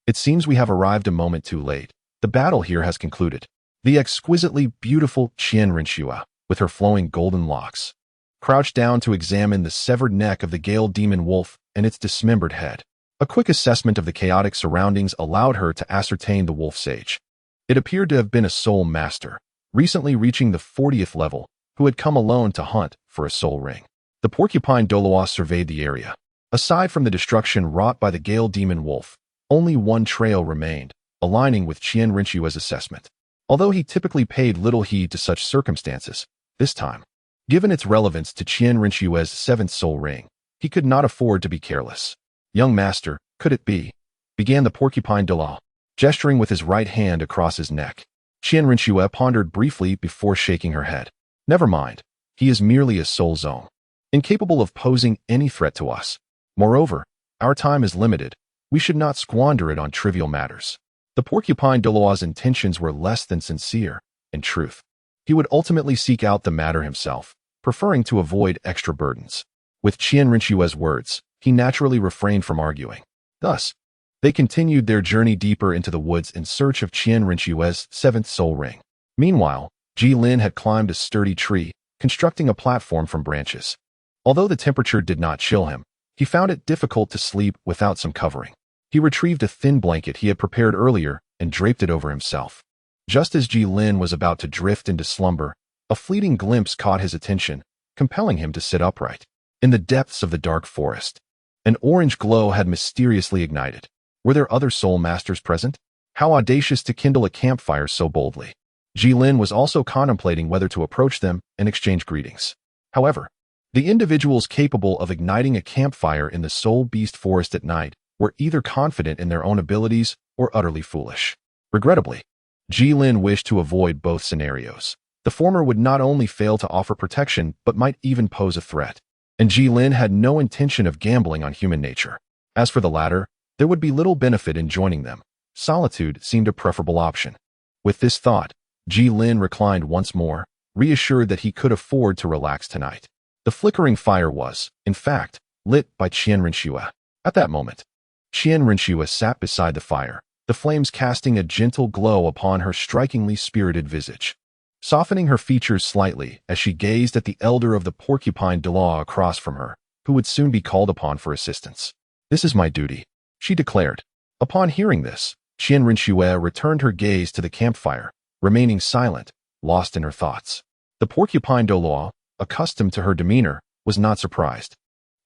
it seems we have arrived a moment too late. The battle here has concluded." The exquisitely beautiful Qian Rinxua, with her flowing golden locks, crouched down to examine the severed neck of the Gale Demon Wolf and its dismembered head. A quick assessment of the chaotic surroundings allowed her to ascertain the wolf's age. It appeared to have been a soul master, recently reaching the 40th level, who had come alone to hunt for a soul ring. The porcupine Douluo surveyed the area. Aside from the destruction wrought by the Gale Demon Wolf, only one trail remained, aligning with Qian Rinxua's assessment. Although he typically paid little heed to such circumstances, this time, given its relevance to Qian Rinxua's 7th soul ring, he could not afford to be careless. "Young master, could it be?" began the porcupine Douluo, gesturing with his right hand across his neck. Qian Rinxua pondered briefly before shaking her head. "Never mind, he is merely a soul zone." incapable of posing any threat to us. Moreover, our time is limited. We should not squander it on trivial matters. The porcupine Douluo's intentions were less than sincere. In truth, he would ultimately seek out the matter himself, preferring to avoid extra burdens. With Qian Rinxue's words, he naturally refrained from arguing. Thus, they continued their journey deeper into the woods in search of Qian Rinxue's seventh soul ring. Meanwhile, Ji Lin had climbed a sturdy tree, constructing a platform from branches. Although the temperature did not chill him, he found it difficult to sleep without some covering. He retrieved a thin blanket he had prepared earlier and draped it over himself. Just as Ji Lin was about to drift into slumber, a fleeting glimpse caught his attention, compelling him to sit upright. In the depths of the dark forest, an orange glow had mysteriously ignited. Were there other soul masters present? How audacious to kindle a campfire so boldly. Ji Lin was also contemplating whether to approach them and exchange greetings. However, the individuals capable of igniting a campfire in the Soul Beast Forest at night were either confident in their own abilities or utterly foolish. Regrettably, Ji Lin wished to avoid both scenarios. The former would not only fail to offer protection but might even pose a threat, and Ji Lin had no intention of gambling on human nature. As for the latter, there would be little benefit in joining them. Solitude seemed a preferable option. With this thought, Ji Lin reclined once more, reassured that he could afford to relax tonight. The flickering fire was, in fact, lit by Qian Rinxue. At that moment, Qian Rinxue sat beside the fire, the flames casting a gentle glow upon her strikingly spirited visage, softening her features slightly as she gazed at the elder of the porcupine Douluo across from her, who would soon be called upon for assistance. "This is my duty," she declared. Upon hearing this, Qian Rinxue returned her gaze to the campfire, remaining silent, lost in her thoughts. The porcupine Douluo, accustomed to her demeanor, was not surprised.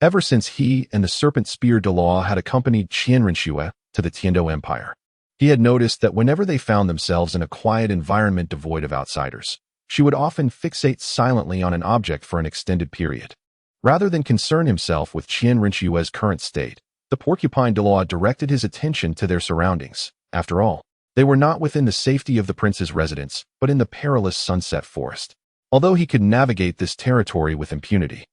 Ever since he and the serpent spear Douluo had accompanied Qian Rinxue to the Tiando Empire, he had noticed that whenever they found themselves in a quiet environment devoid of outsiders, she would often fixate silently on an object for an extended period. Rather than concern himself with Qian Rinxue's current state, the porcupine Douluo directed his attention to their surroundings. After all, they were not within the safety of the prince's residence, but in the perilous sunset forest. Although he could navigate this territory with impunity,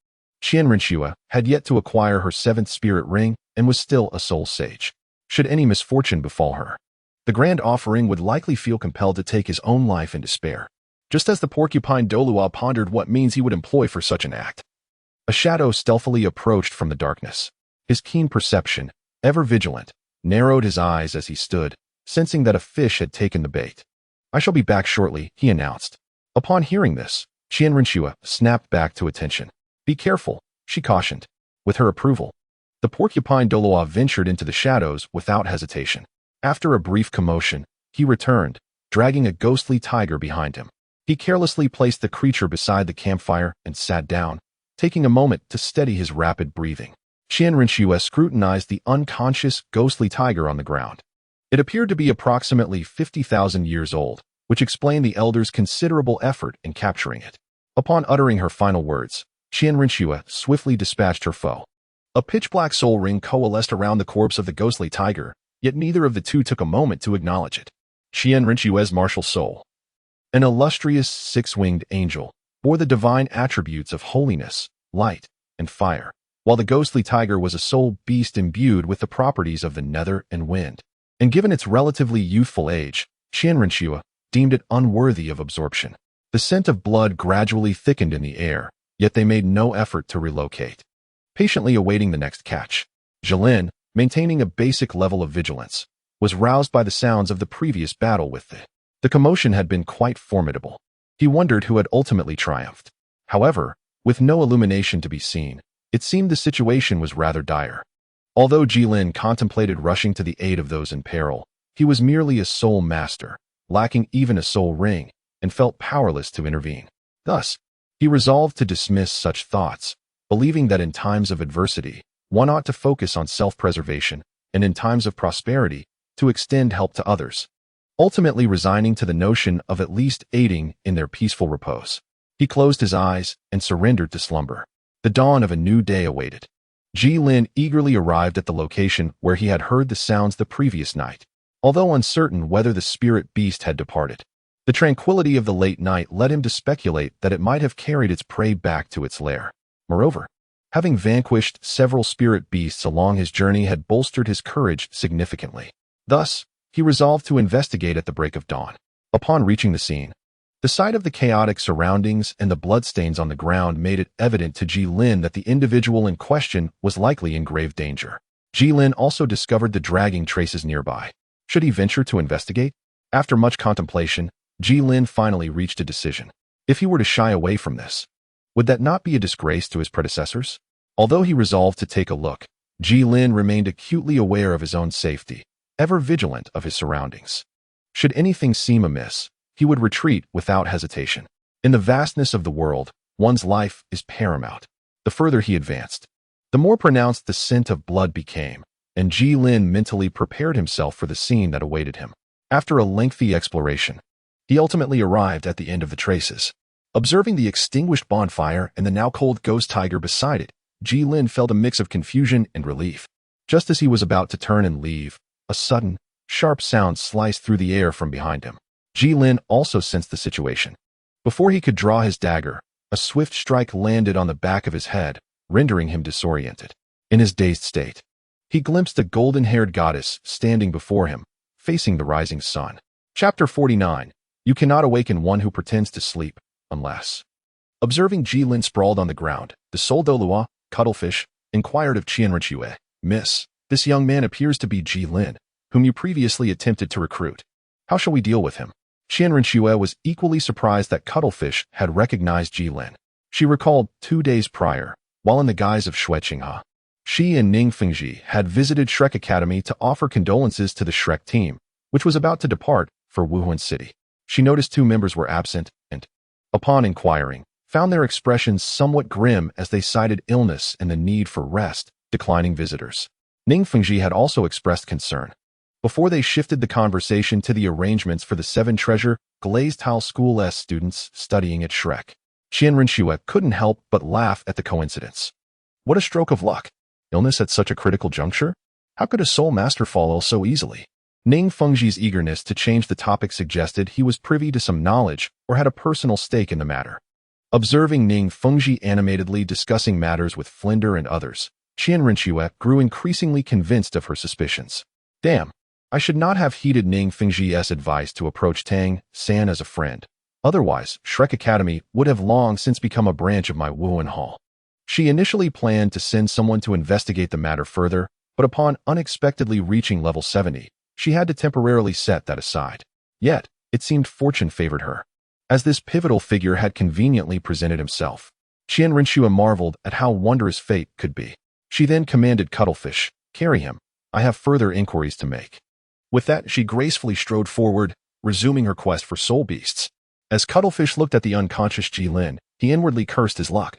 Qian Rinxue had yet to acquire her seventh spirit ring and was still a soul sage. Should any misfortune befall her, the grand offering would likely feel compelled to take his own life in despair. Just as the porcupine Douluo pondered what means he would employ for such an act, a shadow stealthily approached from the darkness. His keen perception, ever vigilant, narrowed his eyes as he stood, sensing that a fish had taken the bait. "I shall be back shortly," he announced. Upon hearing this, Qian Rinxue snapped back to attention. "Be careful," she cautioned. With her approval, the porcupine Douluo ventured into the shadows without hesitation. After a brief commotion, he returned, dragging a ghostly tiger behind him. He carelessly placed the creature beside the campfire and sat down, taking a moment to steady his rapid breathing. Qian Rinxue scrutinized the unconscious, ghostly tiger on the ground. It appeared to be approximately 50,000 years old, which explained the elder's considerable effort in capturing it. Upon uttering her final words, Qian Rinxue swiftly dispatched her foe. A pitch-black soul ring coalesced around the corpse of the ghostly tiger, yet neither of the two took a moment to acknowledge it. Qian Rinxue's martial soul, an illustrious six-winged angel, bore the divine attributes of holiness, light, and fire, while the ghostly tiger was a soul beast imbued with the properties of the nether and wind. And given its relatively youthful age, Qian Rinxue deemed it unworthy of absorption. The scent of blood gradually thickened in the air, yet they made no effort to relocate. Patiently awaiting the next catch, Ji Lin, maintaining a basic level of vigilance, was roused by the sounds of the previous battle with it. The commotion had been quite formidable. He wondered who had ultimately triumphed. However, with no illumination to be seen, it seemed the situation was rather dire. Although Ji Lin contemplated rushing to the aid of those in peril, he was merely a soul master, lacking even a soul ring, and felt powerless to intervene. Thus, he resolved to dismiss such thoughts, believing that in times of adversity, one ought to focus on self-preservation, and in times of prosperity, to extend help to others, ultimately resigning to the notion of at least aiding in their peaceful repose. He closed his eyes and surrendered to slumber. The dawn of a new day awaited. Ji Lin eagerly arrived at the location where he had heard the sounds the previous night, although uncertain whether the spirit beast had departed. The tranquility of the late night led him to speculate that it might have carried its prey back to its lair. Moreover, Having vanquished several spirit beasts along his journey had bolstered his courage significantly. Thus, he resolved to investigate at the break of dawn. Upon reaching the scene, the sight of the chaotic surroundings and the bloodstains on the ground made it evident to Ji Lin that the individual in question was likely in grave danger. Ji Lin also discovered the dragging traces nearby. Should he venture to investigate? After much contemplation, Ji Lin finally reached a decision. If he were to shy away from this, would that not be a disgrace to his predecessors? Although he resolved to take a look, Ji Lin remained acutely aware of his own safety, ever vigilant of his surroundings. Should anything seem amiss, he would retreat without hesitation. In the vastness of the world, one's life is paramount. The further he advanced, the more pronounced the scent of blood became, and Ji Lin mentally prepared himself for the scene that awaited him. After a lengthy exploration, he ultimately arrived at the end of the traces. Observing the extinguished bonfire and the now cold ghost tiger beside it, Ji Lin felt a mix of confusion and relief. Just as he was about to turn and leave, a sudden, sharp sound sliced through the air from behind him. Ji Lin also sensed the situation. Before he could draw his dagger, a swift strike landed on the back of his head, rendering him disoriented. In his dazed state, he glimpsed a golden-haired goddess standing before him, facing the rising sun. Chapter 49. You cannot awaken one who pretends to sleep, unless. Observing Ji Lin sprawled on the ground, the Soul Douluo, Cuttlefish, inquired of Qianrenxue, Miss, this young man appears to be Ji Lin, whom you previously attempted to recruit. How shall we deal with him? Qianrenxue was equally surprised that Cuttlefish had recognized Ji Lin. She recalled 2 days prior, while in the guise of Xue Qinghe, she and Ning Fengji had visited Shrek Academy to offer condolences to the Shrek team, which was about to depart for Wuhan City. She noticed 2 members were absent and, upon inquiring, found their expressions somewhat grim as they cited illness and the need for rest, declining visitors. Ning Fengji had also expressed concern. Before they shifted the conversation to the arrangements for the 7 Treasure Glazed Tile School's students studying at Shrek, Qianrenxue couldn't help but laugh at the coincidence. What a stroke of luck! Illness at such a critical juncture? How could a soul master fall ill so easily? Ning Fengji's eagerness to change the topic suggested he was privy to some knowledge or had a personal stake in the matter. Observing Ning Fengji animatedly discussing matters with Flinder and others, Qianrenxue grew increasingly convinced of her suspicions. Damn, I should not have heeded Ning Fengji's advice to approach Tang San as a friend. Otherwise, Shrek Academy would have long since become a branch of my Wuhan Hall. She initially planned to send someone to investigate the matter further, but upon unexpectedly reaching level 70, she had to temporarily set that aside. Yet, it seemed fortune favored her, as this pivotal figure had conveniently presented himself. Qianrenxue marveled at how wondrous fate could be. She then commanded Cuttlefish, carry him. I have further inquiries to make. With that, she gracefully strode forward, resuming her quest for soul beasts. As Cuttlefish looked at the unconscious Ji Lin, he inwardly cursed his luck.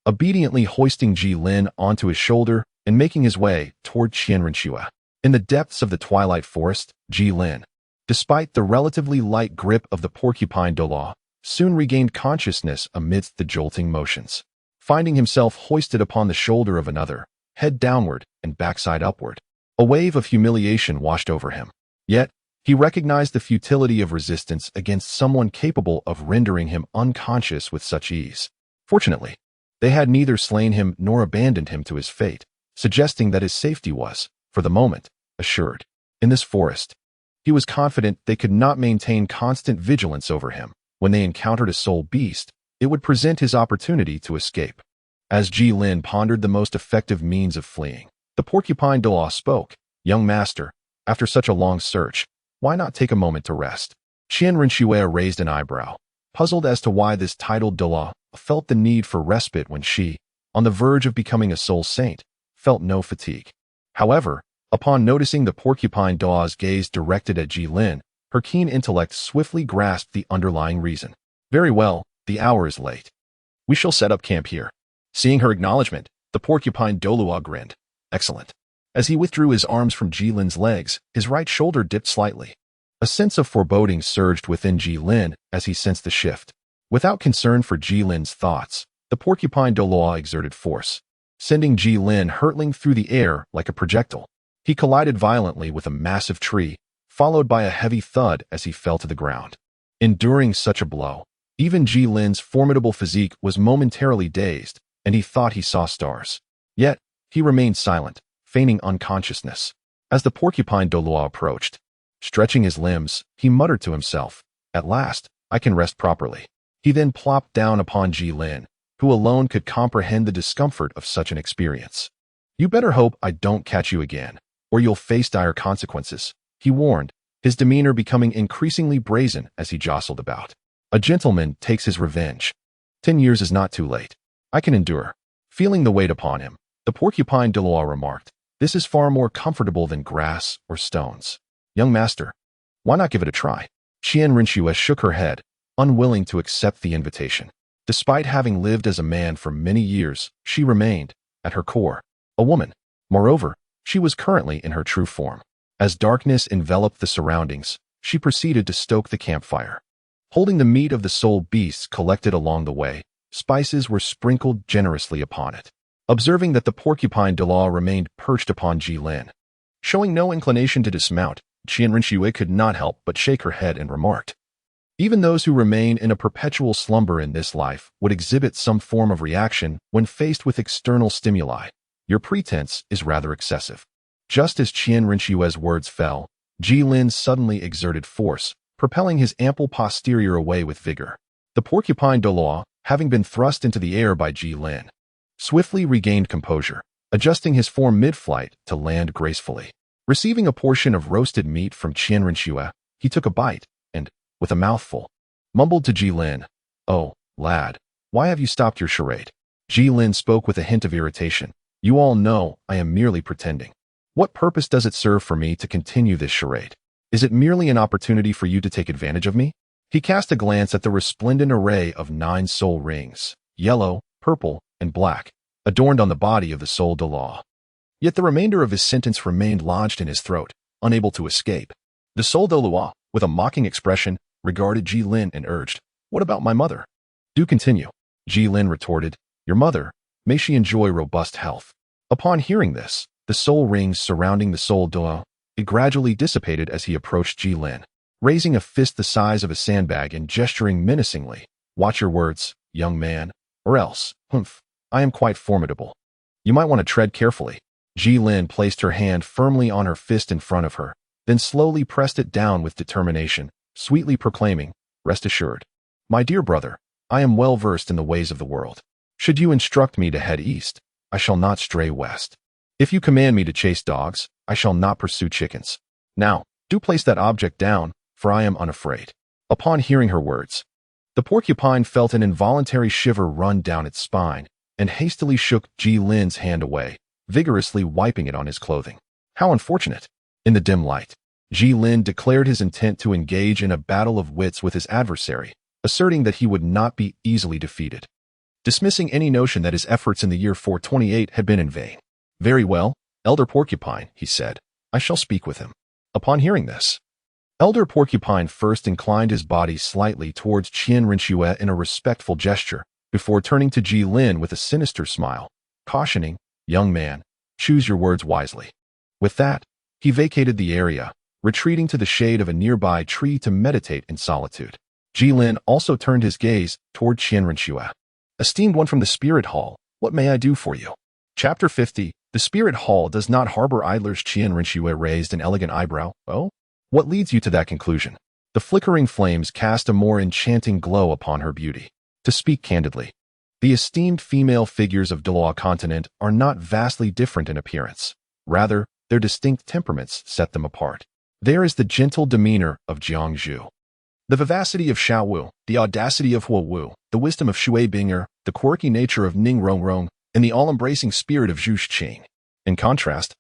Obediently hoisting Ji Lin onto his shoulder and making his way toward Qianrenxue. In the depths of the twilight forest, Ji Lin, despite the relatively light grip of the porcupine Douluo, soon regained consciousness amidst the jolting motions. Finding himself hoisted upon the shoulder of another, head downward and backside upward, a wave of humiliation washed over him. Yet, he recognized the futility of resistance against someone capable of rendering him unconscious with such ease. Fortunately, they had neither slain him nor abandoned him to his fate, suggesting that his safety was, for the moment, assured. In this forest, he was confident they could not maintain constant vigilance over him. When they encountered a soul beast, it would present his opportunity to escape. As Ji Lin pondered the most effective means of fleeing, the porcupine Douluo spoke. Young master, after such a long search, why not take a moment to rest? Qianrenxue raised an eyebrow, puzzled as to why this titled Douluo felt the need for respite when she, on the verge of becoming a soul saint, felt no fatigue. However, upon noticing the porcupine Douluo's gaze directed at Ji Lin, her keen intellect swiftly grasped the underlying reason. Very well, the hour is late. We shall set up camp here. Seeing her acknowledgement, the porcupine Douluo grinned. Excellent. As he withdrew his arms from Ji Lin's legs, his right shoulder dipped slightly. A sense of foreboding surged within Ji Lin as he sensed the shift. Without concern for Ji Lin's thoughts, the porcupine Douluo exerted force, sending Ji Lin hurtling through the air like a projectile. He collided violently with a massive tree, followed by a heavy thud as he fell to the ground. Enduring such a blow, even Ji Lin's formidable physique was momentarily dazed, and he thought he saw stars. Yet, he remained silent, feigning unconsciousness. As the porcupine Douluo approached, stretching his limbs, he muttered to himself, "At last, I can rest properly." He then plopped down upon Jilin, who alone could comprehend the discomfort of such an experience. "You better hope I don't catch you again, or you'll face dire consequences," he warned, his demeanor becoming increasingly brazen as he jostled about. "A gentleman takes his revenge. 10 years is not too late. I can endure." Feeling the weight upon him, the porcupine Douluo remarked, "This is far more comfortable than grass or stones. Young master, why not give it a try?" Qian Rinxue shook her head, unwilling to accept the invitation. Despite having lived as a man for many years, she remained, at her core, a woman. Moreover, she was currently in her true form. As darkness enveloped the surroundings, she proceeded to stoke the campfire. Holding the meat of the soul beasts collected along the way, spices were sprinkled generously upon it. Observing that the porcupine Douluo remained perched upon Jilin, showing no inclination to dismount, Qian Rinxue could not help but shake her head and remarked, "Even those who remain in a perpetual slumber in this life would exhibit some form of reaction when faced with external stimuli. Your pretense is rather excessive." Just as Qian Rinxue's words fell, Jilin suddenly exerted force, propelling his ample posterior away with vigor. The porcupine Douluo, having been thrust into the air by Jilin, swiftly regained composure, adjusting his form mid-flight to land gracefully. Receiving a portion of roasted meat from Qian Rinxue, he took a bite and, with a mouthful, mumbled to Jilin, "Oh, lad, why have you stopped your charade?" Jilin spoke with a hint of irritation. "You all know I am merely pretending. What purpose does it serve for me to continue this charade? Is it merely an opportunity for you to take advantage of me?" He cast a glance at the resplendent array of 9 soul rings, yellow, purple, and black, adorned on the body of the soul Douluo. Yet the remainder of his sentence remained lodged in his throat, unable to escape. The soul Douluo, with a mocking expression, regarded Jilin and urged, "What about my mother?" "Do continue." Jilin retorted, "Your mother, may she enjoy robust health." Upon hearing this, the soul rings surrounding the soul Douluo, it gradually dissipated as he approached Jilin, raising a fist the size of a sandbag and gesturing menacingly, "Watch your words, young man, or else, I am quite formidable. You might want to tread carefully." Jilin placed her hand firmly on her fist in front of her, then slowly pressed it down with determination, sweetly proclaiming, "Rest assured, my dear brother, I am well versed in the ways of the world. Should you instruct me to head east, I shall not stray west. If you command me to chase dogs, I shall not pursue chickens. Now, do place that object down, for I am unafraid." Upon hearing her words, the porcupine felt an involuntary shiver run down its spine and hastily shook Jilin's hand away, vigorously wiping it on his clothing. How unfortunate! In the dim light, Jilin declared his intent to engage in a battle of wits with his adversary, asserting that he would not be easily defeated, dismissing any notion that his efforts in the year 428 had been in vain. "Very well, Elder Porcupine," he said, "I shall speak with him." Upon hearing this, Elder Porcupine first inclined his body slightly towards Qian Rinxue in a respectful gesture, before turning to Jilin with a sinister smile, cautioning, "Young man, choose your words wisely." With that, he vacated the area, retreating to the shade of a nearby tree to meditate in solitude. Jilin also turned his gaze toward Qian Rinxue. "Esteemed one from the Spirit Hall, what may I do for you?" Chapter 50. The Spirit Hall does not harbor idlers. Qian Rinxue raised an elegant eyebrow. "Oh? What leads you to that conclusion?" The flickering flames cast a more enchanting glow upon her beauty. To speak candidly, the esteemed female figures of Douluo continent are not vastly different in appearance. Rather, their distinct temperaments set them apart. There is the gentle demeanor of Jiangzhu, the vivacity of Xiaowu, the audacity of Huowu, the wisdom of Shui Binger, the quirky nature of Ning Rongrong, and the all-embracing spirit of Zhu Qing. In contrast,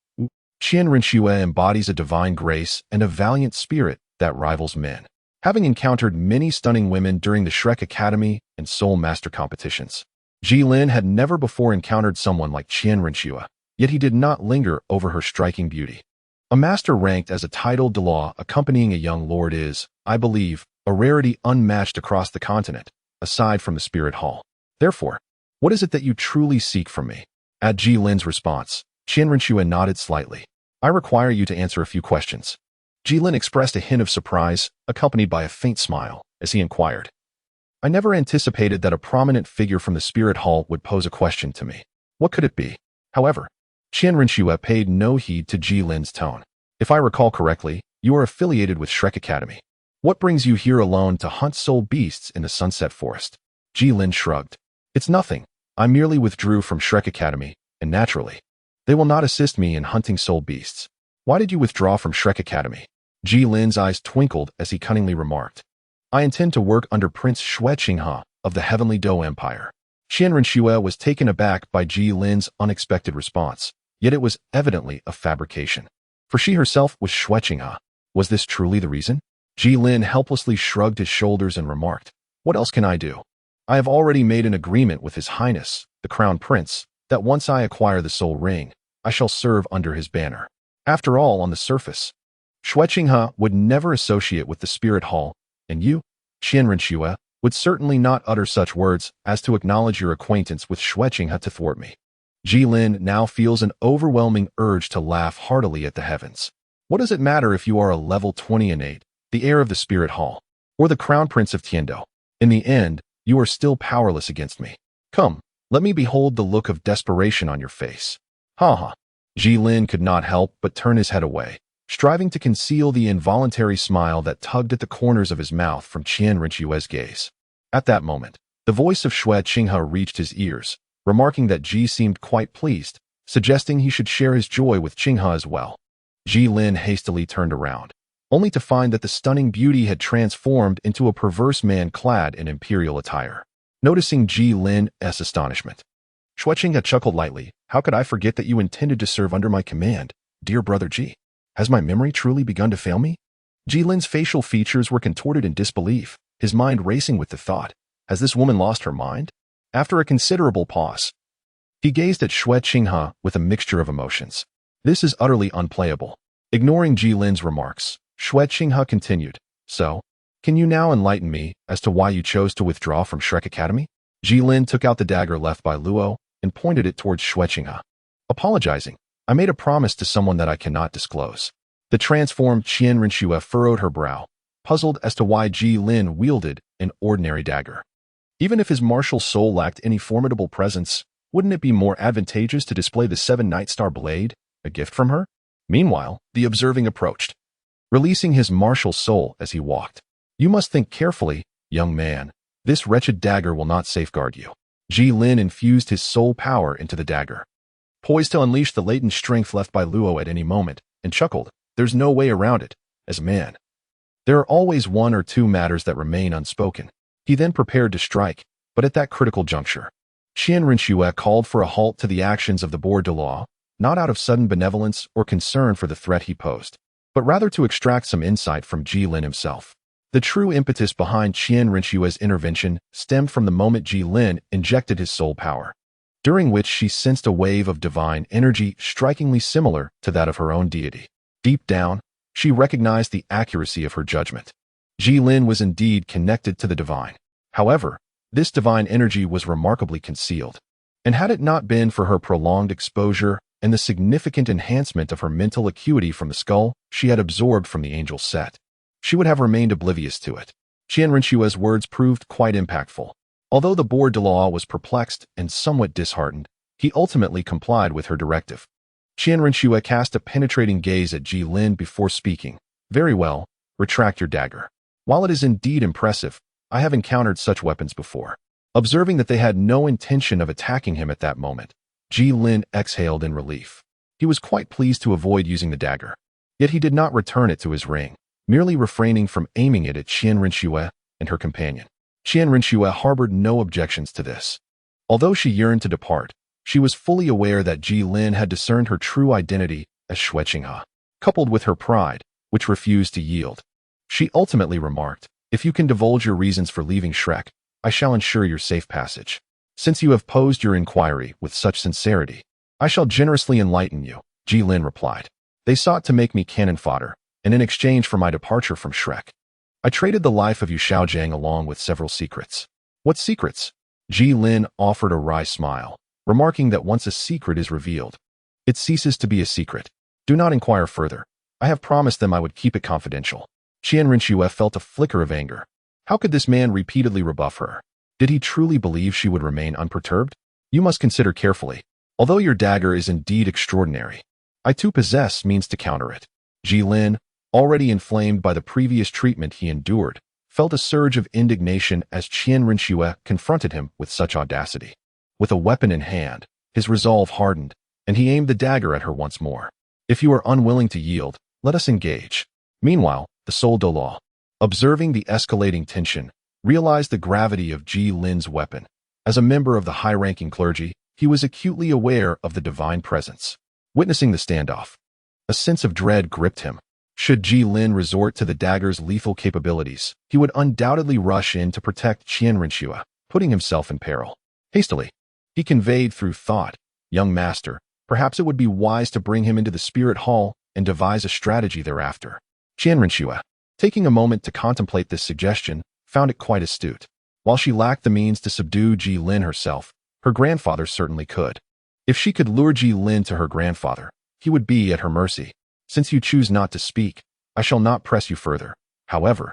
Qian Rinxue embodies a divine grace and a valiant spirit that rivals men. Having encountered many stunning women during the Shrek Academy and Soul Master competitions, Jilin had never before encountered someone like Qian Rinxue, yet he did not linger over her striking beauty. A master ranked as a titled Douluo accompanying a young lord is, I believe, a rarity unmatched across the continent, aside from the Spirit Hall. Therefore, what is it that you truly seek from me? At Jilin's response, Qian Rinxue nodded slightly. "I require you to answer a few questions." Jilin expressed a hint of surprise, accompanied by a faint smile, as he inquired, I never anticipated that a prominent figure from the spirit hall would pose a question to me. What could it be? However, Qian Rinxue paid no heed to Ji Lin's tone. If I recall correctly, you are affiliated with Shrek Academy. What brings you here alone to hunt soul beasts in the Sunset Forest? Ji Lin shrugged. It's nothing. I merely withdrew from Shrek Academy, and naturally, they will not assist me in hunting soul beasts. Why did you withdraw from Shrek Academy? Ji Lin's eyes twinkled as he cunningly remarked. I intend to work under Prince Xue Qinghe of the Heavenly Dou Empire. Qian Rinxue was taken aback by Ji Lin's unexpected response, yet it was evidently a fabrication. For she herself was Xue Qinghe. Was this truly the reason? Ji Lin helplessly shrugged his shoulders and remarked, What else can I do? I have already made an agreement with His Highness, the Crown Prince, that once I acquire the Soul Ring, I shall serve under his banner. After all, on the surface, Xue Qinghe would never associate with the Spirit Hall, and you, Qian Rinxue, would certainly not utter such words as to acknowledge your acquaintance with Xue Qinghe to thwart me. Ji Lin now feels an overwhelming urge to laugh heartily at the heavens. What does it matter if you are a level 20 innate, the heir of the Spirit Hall, or the Crown Prince of Tiandou? In the end, you are still powerless against me. Come, let me behold the look of desperation on your face. Ha ha. Ji Lin could not help but turn his head away, striving to conceal the involuntary smile that tugged at the corners of his mouth from Qian Rinxue's gaze. At that moment, the voice of Xue Qinghe reached his ears, remarking that Ji seemed quite pleased, suggesting he should share his joy with Qinghe as well. Ji Lin hastily turned around, only to find that the stunning beauty had transformed into a perverse man clad in imperial attire. Noticing Ji Lin's astonishment, Xue Qinghe chuckled lightly. How could I forget that you intended to serve under my command, dear brother Ji? Has my memory truly begun to fail me? Ji Lin's facial features were contorted in disbelief, his mind racing with the thought, has this woman lost her mind? After a considerable pause, he gazed at Xue Qinghe with a mixture of emotions. This is utterly unplayable. Ignoring Ji Lin's remarks, Xue Qinghe continued, So, can you now enlighten me as to why you chose to withdraw from Shrek Academy? Ji Lin took out the dagger left by Luo and pointed it towards Xue Qinghe. Apologizing, I made a promise to someone that I cannot disclose. The transformed Qian Rinxue furrowed her brow, puzzled as to why Ji Lin wielded an ordinary dagger. Even if his martial soul lacked any formidable presence, wouldn't it be more advantageous to display the 7 Night Star blade, a gift from her? Meanwhile, the observing approached, releasing his martial soul as he walked. You must think carefully, young man. This wretched dagger will not safeguard you. Ji Lin infused his soul power into the dagger, poised to unleash the latent strength left by Luo at any moment, and chuckled, There's no way around it. As a man, there are always 1 or 2 matters that remain unspoken. He then prepared to strike, but at that critical juncture, Qian Rinxue called for a halt to the actions of the Douluo, not out of sudden benevolence or concern for the threat he posed, but rather to extract some insight from Ji Lin himself. The true impetus behind Qian Rinxue's intervention stemmed from the moment Ji Lin injected his soul power, during which she sensed a wave of divine energy strikingly similar to that of her own deity. Deep down, she recognized the accuracy of her judgment. Ji Lin was indeed connected to the divine. However, this divine energy was remarkably concealed, and had it not been for her prolonged exposure and the significant enhancement of her mental acuity from the skull she had absorbed from the angel set, she would have remained oblivious to it. Qian Rinxue's words proved quite impactful. Although the Douluo was perplexed and somewhat disheartened, he ultimately complied with her directive. Qian Rinxue cast a penetrating gaze at Ji Lin before speaking. Very well, retract your dagger. While it is indeed impressive, I have encountered such weapons before. Observing that they had no intention of attacking him at that moment, Ji Lin exhaled in relief. He was quite pleased to avoid using the dagger. Yet he did not return it to his ring, merely refraining from aiming it at Qian Rinxue and her companion. Qian Rinxue harbored no objections to this. Although she yearned to depart, she was fully aware that Ji Lin had discerned her true identity as Xue Qinghe, coupled with her pride, which refused to yield. She ultimately remarked, If you can divulge your reasons for leaving Shrek, I shall ensure your safe passage. Since you have posed your inquiry with such sincerity, I shall generously enlighten you, Ji Lin replied. They sought to make me cannon fodder, and in exchange for my departure from Shrek, I traded the life of Yu Xiaojiang along with several secrets. What secrets? Ji Lin offered a wry smile, remarking that once a secret is revealed, it ceases to be a secret. Do not inquire further. I have promised them I would keep it confidential. Qian Rinxue felt a flicker of anger. How could this man repeatedly rebuff her? Did he truly believe she would remain unperturbed? You must consider carefully. Although your dagger is indeed extraordinary, I too possess means to counter it. Ji Lin, already inflamed by the previous treatment he endured, felt a surge of indignation as Qian Rinxue confronted him with such audacity. With a weapon in hand, his resolve hardened, and he aimed the dagger at her once more. If you are unwilling to yield, let us engage. Meanwhile, the Soul Douluo, observing the escalating tension, realized the gravity of Ji Lin's weapon. As a member of the high-ranking clergy, he was acutely aware of the divine presence. Witnessing the standoff, a sense of dread gripped him. Should Ji Lin resort to the dagger's lethal capabilities, he would undoubtedly rush in to protect Qian Rinxue, putting himself in peril. Hastily, he conveyed through thought, "Young master, perhaps it would be wise to bring him into the spirit hall and devise a strategy thereafter." Qian Rinxue, taking a moment to contemplate this suggestion, found it quite astute. While she lacked the means to subdue Ji Lin herself, her grandfather certainly could. If she could lure Ji Lin to her grandfather, he would be at her mercy. Since you choose not to speak, I shall not press you further. However,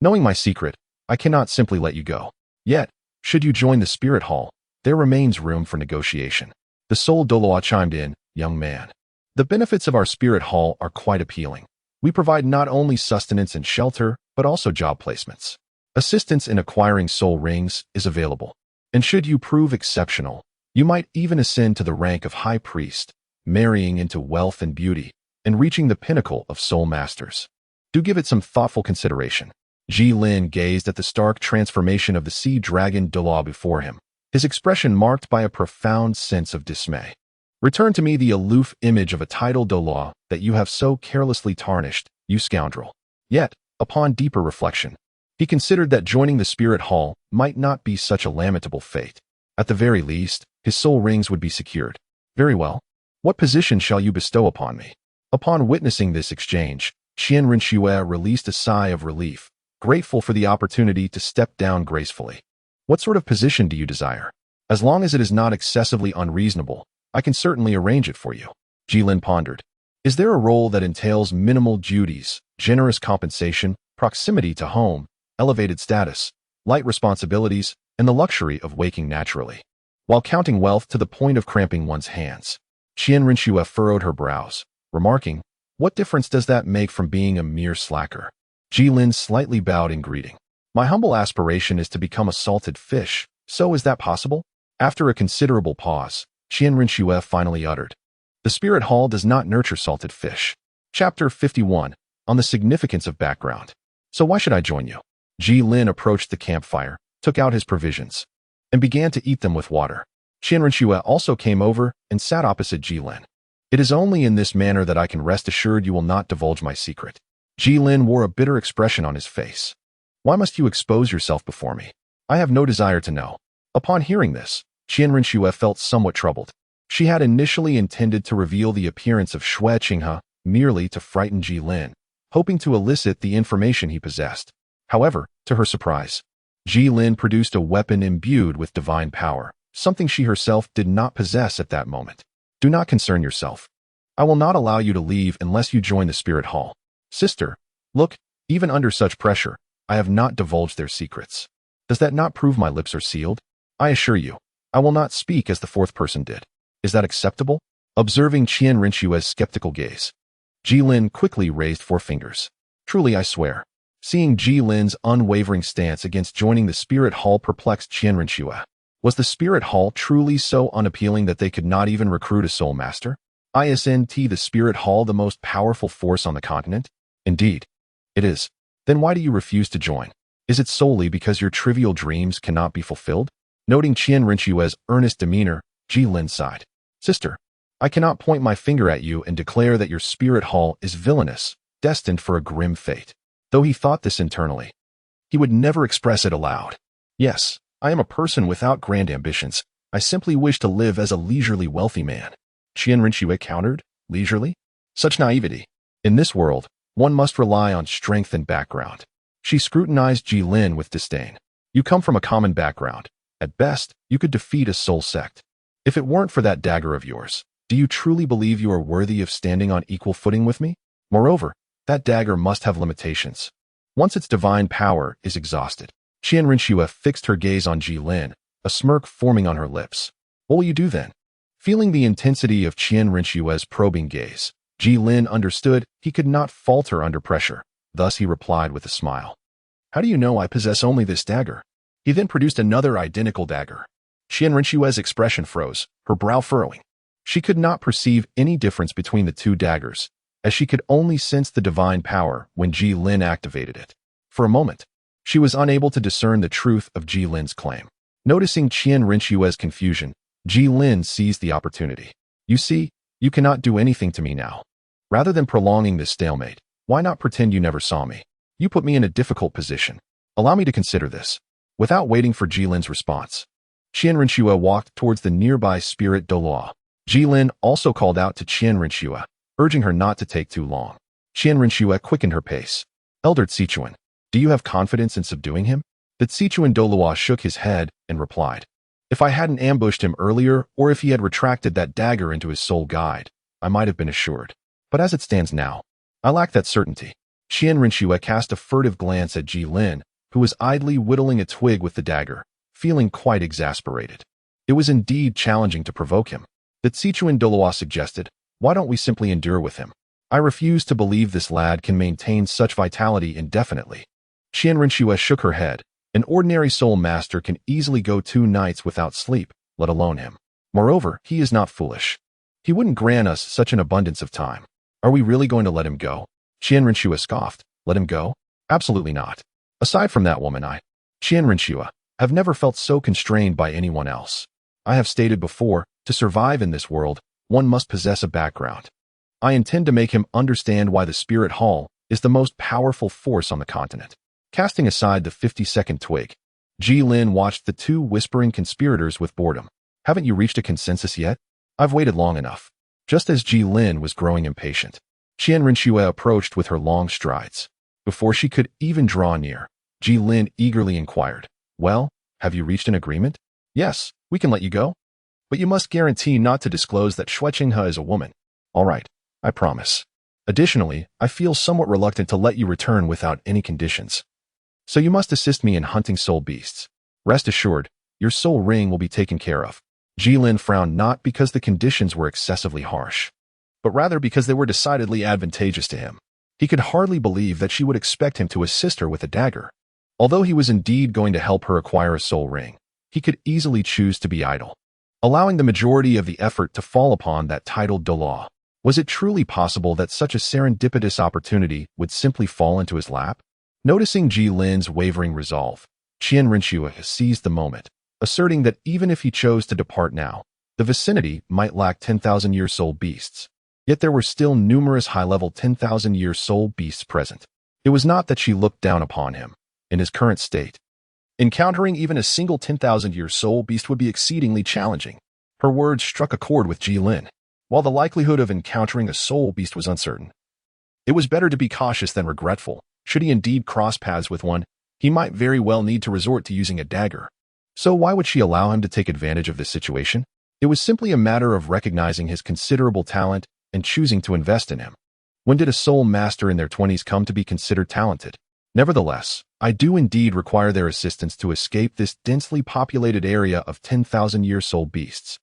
knowing my secret, I cannot simply let you go. Yet, should you join the spirit hall, there remains room for negotiation. The Soul Douluo chimed in, "Young man, the benefits of our spirit hall are quite appealing. We provide not only sustenance and shelter, but also job placements. Assistance in acquiring soul rings is available. And should you prove exceptional, you might even ascend to the rank of high priest, marrying into wealth and beauty, and reaching the pinnacle of soul masters. Do give it some thoughtful consideration." Ji Lin gazed at the stark transformation of the sea dragon Douluo before him, his expression marked by a profound sense of dismay. "Return to me the aloof image of a titled Douluo that you have so carelessly tarnished, you scoundrel." Yet, upon deeper reflection, he considered that joining the spirit hall might not be such a lamentable fate. At the very least, his soul rings would be secured. "Very well. What position shall you bestow upon me?" Upon witnessing this exchange, Qian Rinxue released a sigh of relief, grateful for the opportunity to step down gracefully. "What sort of position do you desire? As long as it is not excessively unreasonable, I can certainly arrange it for you." Ji Lin pondered. "Is there a role that entails minimal duties, generous compensation, proximity to home, elevated status, light responsibilities, and the luxury of waking naturally, while counting wealth to the point of cramping one's hands?" Qian Rinxue furrowed her brows, remarking, "What difference does that make from being a mere slacker?" Ji Lin slightly bowed in greeting. "My humble aspiration is to become a salted fish, so is that possible?" After a considerable pause, Qian Rinxue finally uttered, "The spirit hall does not nurture salted fish." Chapter 51, on the significance of background. "So why should I join you?" Ji Lin approached the campfire, took out his provisions, and began to eat them with water. Qian Rinxue also came over and sat opposite Ji Lin. "It is only in this manner that I can rest assured you will not divulge my secret." Ji Lin wore a bitter expression on his face. "Why must you expose yourself before me? I have no desire to know." Upon hearing this, Qian Rinxue felt somewhat troubled. She had initially intended to reveal the appearance of Xue Qinghe merely to frighten Ji Lin, hoping to elicit the information he possessed. However, to her surprise, Ji Lin produced a weapon imbued with divine power, something she herself did not possess at that moment. "Do not concern yourself. I will not allow you to leave unless you join the spirit hall. Sister, look, even under such pressure, I have not divulged their secrets. Does that not prove my lips are sealed? I assure you, I will not speak as the fourth person did. Is that acceptable?" Observing Qian Rinxue's skeptical gaze, Ji Lin quickly raised 4 fingers. "Truly I swear." Seeing Ji Lin's unwavering stance against joining the spirit hall perplexed Qian Rinxue. Was the spirit hall truly so unappealing that they could not even recruit a soul master? Isn't the spirit hall the most powerful force on the continent? Indeed, it is. Then why do you refuse to join? Is it solely because your trivial dreams cannot be fulfilled? Noting Qian Rinxue's earnest demeanor, Ji Lin sighed. "Sister, I cannot point my finger at you and declare that your spirit hall is villainous, destined for a grim fate." Though he thought this internally, he would never express it aloud. "Yes, I am a person without grand ambitions. I simply wish to live as a leisurely wealthy man." Qian Rinxue countered, "Leisurely? Such naivety. In this world, one must rely on strength and background." She scrutinized Ji Lin with disdain. "You come from a common background. At best, you could defeat a soul sect. If it weren't for that dagger of yours, do you truly believe you are worthy of standing on equal footing with me? Moreover, that dagger must have limitations. Once its divine power is exhausted. Qian Rinxue fixed her gaze on Ji Lin, a smirk forming on her lips. What will you do then? Feeling the intensity of Qian Rinxue's probing gaze, Ji Lin understood he could not falter under pressure. Thus he replied with a smile. How do you know I possess only this dagger? He then produced another identical dagger. Qian Rinxue's expression froze, her brow furrowing. She could not perceive any difference between the two daggers, as she could only sense the divine power when Ji Lin activated it. For a moment, she was unable to discern the truth of Ji Lin's claim. Noticing Qian Rinxue's confusion, Ji Lin seized the opportunity. You see, you cannot do anything to me now. Rather than prolonging this stalemate, why not pretend you never saw me? You put me in a difficult position. Allow me to consider this. Without waiting for Ji Lin's response, Qian Rinxue walked towards the nearby spirit Douluo. Ji Lin also called out to Qian Rinxue, urging her not to take too long. Qian Rinxue quickened her pace. Elder Sichuan, do you have confidence in subduing him? The Sichuan Douluo shook his head and replied. If I hadn't ambushed him earlier, or if he had retracted that dagger into his soul guide, I might have been assured. But as it stands now, I lack that certainty. Qian Rinxue cast a furtive glance at Ji Lin, who was idly whittling a twig with the dagger, feeling quite exasperated. It was indeed challenging to provoke him. The Sichuan Douluo suggested, why don't we simply endure with him? I refuse to believe this lad can maintain such vitality indefinitely. Qian Rinxue shook her head. An ordinary soul master can easily go 2 nights without sleep, let alone him. Moreover, he is not foolish. He wouldn't grant us such an abundance of time. Are we really going to let him go? Qian Rinxue scoffed. Let him go? Absolutely not. Aside from that woman, Qian Rinxue, have never felt so constrained by anyone else. I have stated before, to survive in this world, one must possess a background. I intend to make him understand why the Spirit Hall is the most powerful force on the continent. Casting aside the 50-second twig, Ji Lin watched the 2 whispering conspirators with boredom. Haven't you reached a consensus yet? I've waited long enough. Just as Ji Lin was growing impatient, Qian Rinxue approached with her long strides. Before she could even draw near, Ji Lin eagerly inquired, well, have you reached an agreement? Yes, we can let you go. But you must guarantee not to disclose that Shui Qinghe is a woman. All right, I promise. Additionally, I feel somewhat reluctant to let you return without any conditions. So you must assist me in hunting soul beasts. Rest assured, your soul ring will be taken care of. Ji Lin frowned not because the conditions were excessively harsh, but rather because they were decidedly advantageous to him. He could hardly believe that she would expect him to assist her with a dagger. Although he was indeed going to help her acquire a soul ring, he could easily choose to be idle, allowing the majority of the effort to fall upon that titled Douluo. Was it truly possible that such a serendipitous opportunity would simply fall into his lap? Noticing Ji Lin's wavering resolve, Qian Rinxue seized the moment, asserting that even if he chose to depart now, the vicinity might lack 10,000-year soul beasts. Yet there were still numerous high-level 10,000-year soul beasts present. It was not that she looked down upon him. In his current state, encountering even a single 10,000-year soul beast would be exceedingly challenging. Her words struck a chord with Ji Lin. While the likelihood of encountering a soul beast was uncertain, it was better to be cautious than regretful. Should he indeed cross paths with one, he might very well need to resort to using a dagger. So why would she allow him to take advantage of this situation? It was simply a matter of recognizing his considerable talent and choosing to invest in him. When did a soul master in their 20s come to be considered talented? Nevertheless, I do indeed require their assistance to escape this densely populated area of 10,000-year soul beasts.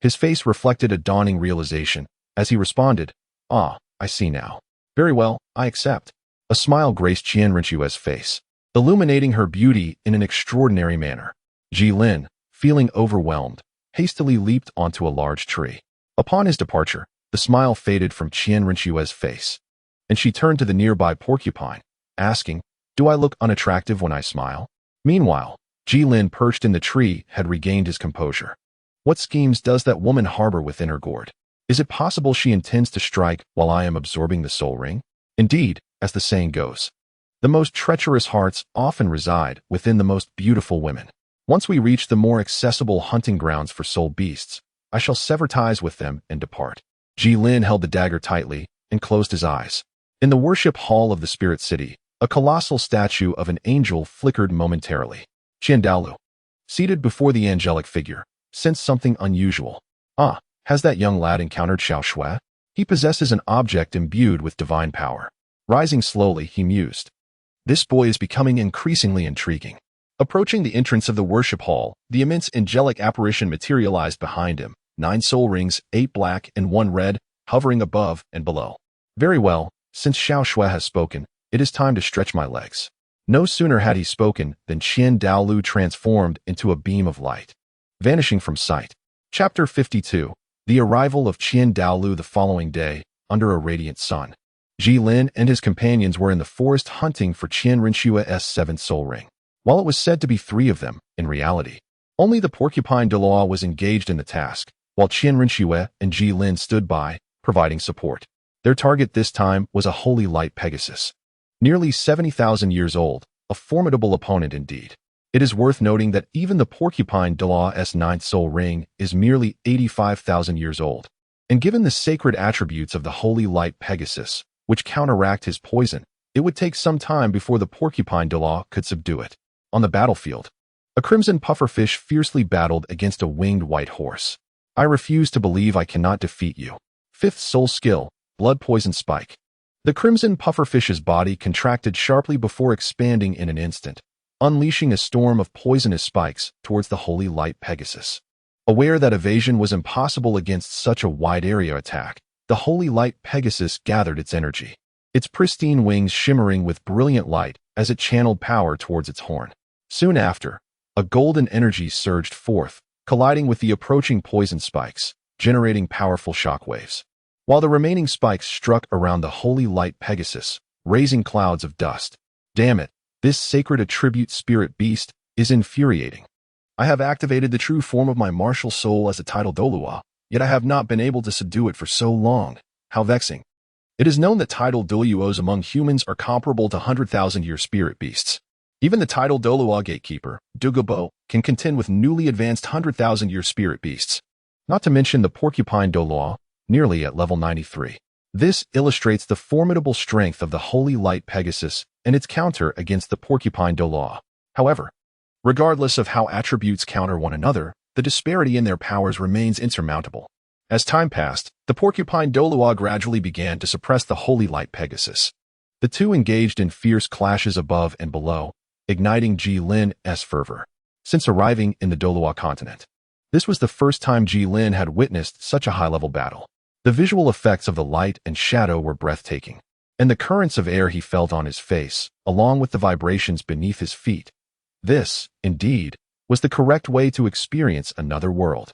His face reflected a dawning realization as he responded, Ah, I see now. Very well, I accept. A smile graced Qian Rinxue's face, illuminating her beauty in an extraordinary manner. Ji Lin, feeling overwhelmed, hastily leaped onto a large tree. Upon his departure, the smile faded from Qian Rinxue's face, and she turned to the nearby porcupine, asking, Do I look unattractive when I smile? Meanwhile, Ji Lin, perched in the tree, had regained his composure. What schemes does that woman harbor within her gourd? Is it possible she intends to strike while I am absorbing the soul ring? Indeed, as the saying goes, the most treacherous hearts often reside within the most beautiful women. Once we reach the more accessible hunting grounds for soul beasts, I shall sever ties with them and depart. Ji Lin held the dagger tightly and closed his eyes. In the worship hall of the spirit city, a colossal statue of an angel flickered momentarily. Douluo, seated before the angelic figure, sensed something unusual. Ah, has that young lad encountered Xiao Shui? He possesses an object imbued with divine power. Rising slowly, he mused. This boy is becoming increasingly intriguing. Approaching the entrance of the worship hall, the immense angelic apparition materialized behind him, 9 soul rings, 8 black and 1 red, hovering above and below. Very well, since Xiao Shui has spoken, it is time to stretch my legs. No sooner had he spoken than Douluo transformed into a beam of light, vanishing from sight. Chapter 52. The arrival of Douluo the following day, under a radiant sun. Jilin and his companions were in the forest hunting for Qianrenshua's 7th soul ring. While it was said to be 3 of them, in reality, only the porcupine Douluo was engaged in the task, while Qianrenshue and Jilin stood by, providing support. Their target this time was a holy light Pegasus. Nearly 70,000 years old, a formidable opponent indeed. It is worth noting that even the porcupine Douluo's 9th soul ring is merely 85,000 years old. And given the sacred attributes of the holy light Pegasus, which counteract his poison, it would take some time before the porcupine Douluo could subdue it. On the battlefield, a crimson pufferfish fiercely battled against a winged white horse. I refuse to believe I cannot defeat you. 5th soul skill, blood poison spike. The crimson pufferfish's body contracted sharply before expanding in an instant, unleashing a storm of poisonous spikes towards the holy light Pegasus. Aware that evasion was impossible against such a wide area attack, the holy light Pegasus gathered its energy, its pristine wings shimmering with brilliant light as it channeled power towards its horn. Soon after, a golden energy surged forth, colliding with the approaching poison spikes, generating powerful shockwaves. While the remaining spikes struck around the holy light Pegasus, raising clouds of dust. Damn it, this sacred attribute spirit beast is infuriating. I have activated the true form of my martial soul as a title Douluo, yet I have not been able to subdue it for so long. How vexing. It is known that tidal Douluos among humans are comparable to 100,000-year spirit beasts. Even the tidal Douluo gatekeeper, Douluo, can contend with newly advanced 100,000-year spirit beasts. Not to mention the porcupine Douluo, nearly at level 93. This illustrates the formidable strength of the holy light Pegasus and its counter against the porcupine Douluo. However, regardless of how attributes counter one another, the disparity in their powers remains insurmountable. As time passed, the porcupine Douluo gradually began to suppress the holy light Pegasus. The two engaged in fierce clashes above and below, igniting Jilin's fervor. Since arriving in the Douluo continent, this was the first time Jilin had witnessed such a high-level battle. The visual effects of the light and shadow were breathtaking, and the currents of air he felt on his face, along with the vibrations beneath his feet. This, indeed, was the correct way to experience another world.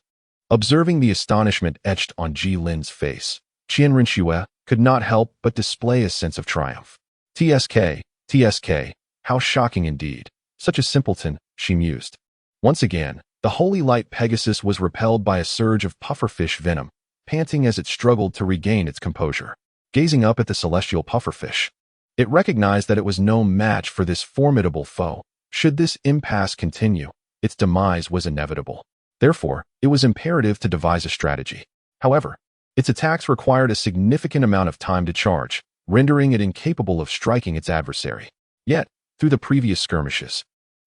Observing the astonishment etched on Jilin's face, Qianrenshue could not help but display a sense of triumph. TSK, how shocking indeed. Such a simpleton, she mused. Once again, the holy light Pegasus was repelled by a surge of pufferfish venom, panting as it struggled to regain its composure. Gazing up at the celestial pufferfish, it recognized that it was no match for this formidable foe. Should this impasse continue, its demise was inevitable. Therefore, it was imperative to devise a strategy. However, its attacks required a significant amount of time to charge, rendering it incapable of striking its adversary. Yet, through the previous skirmishes,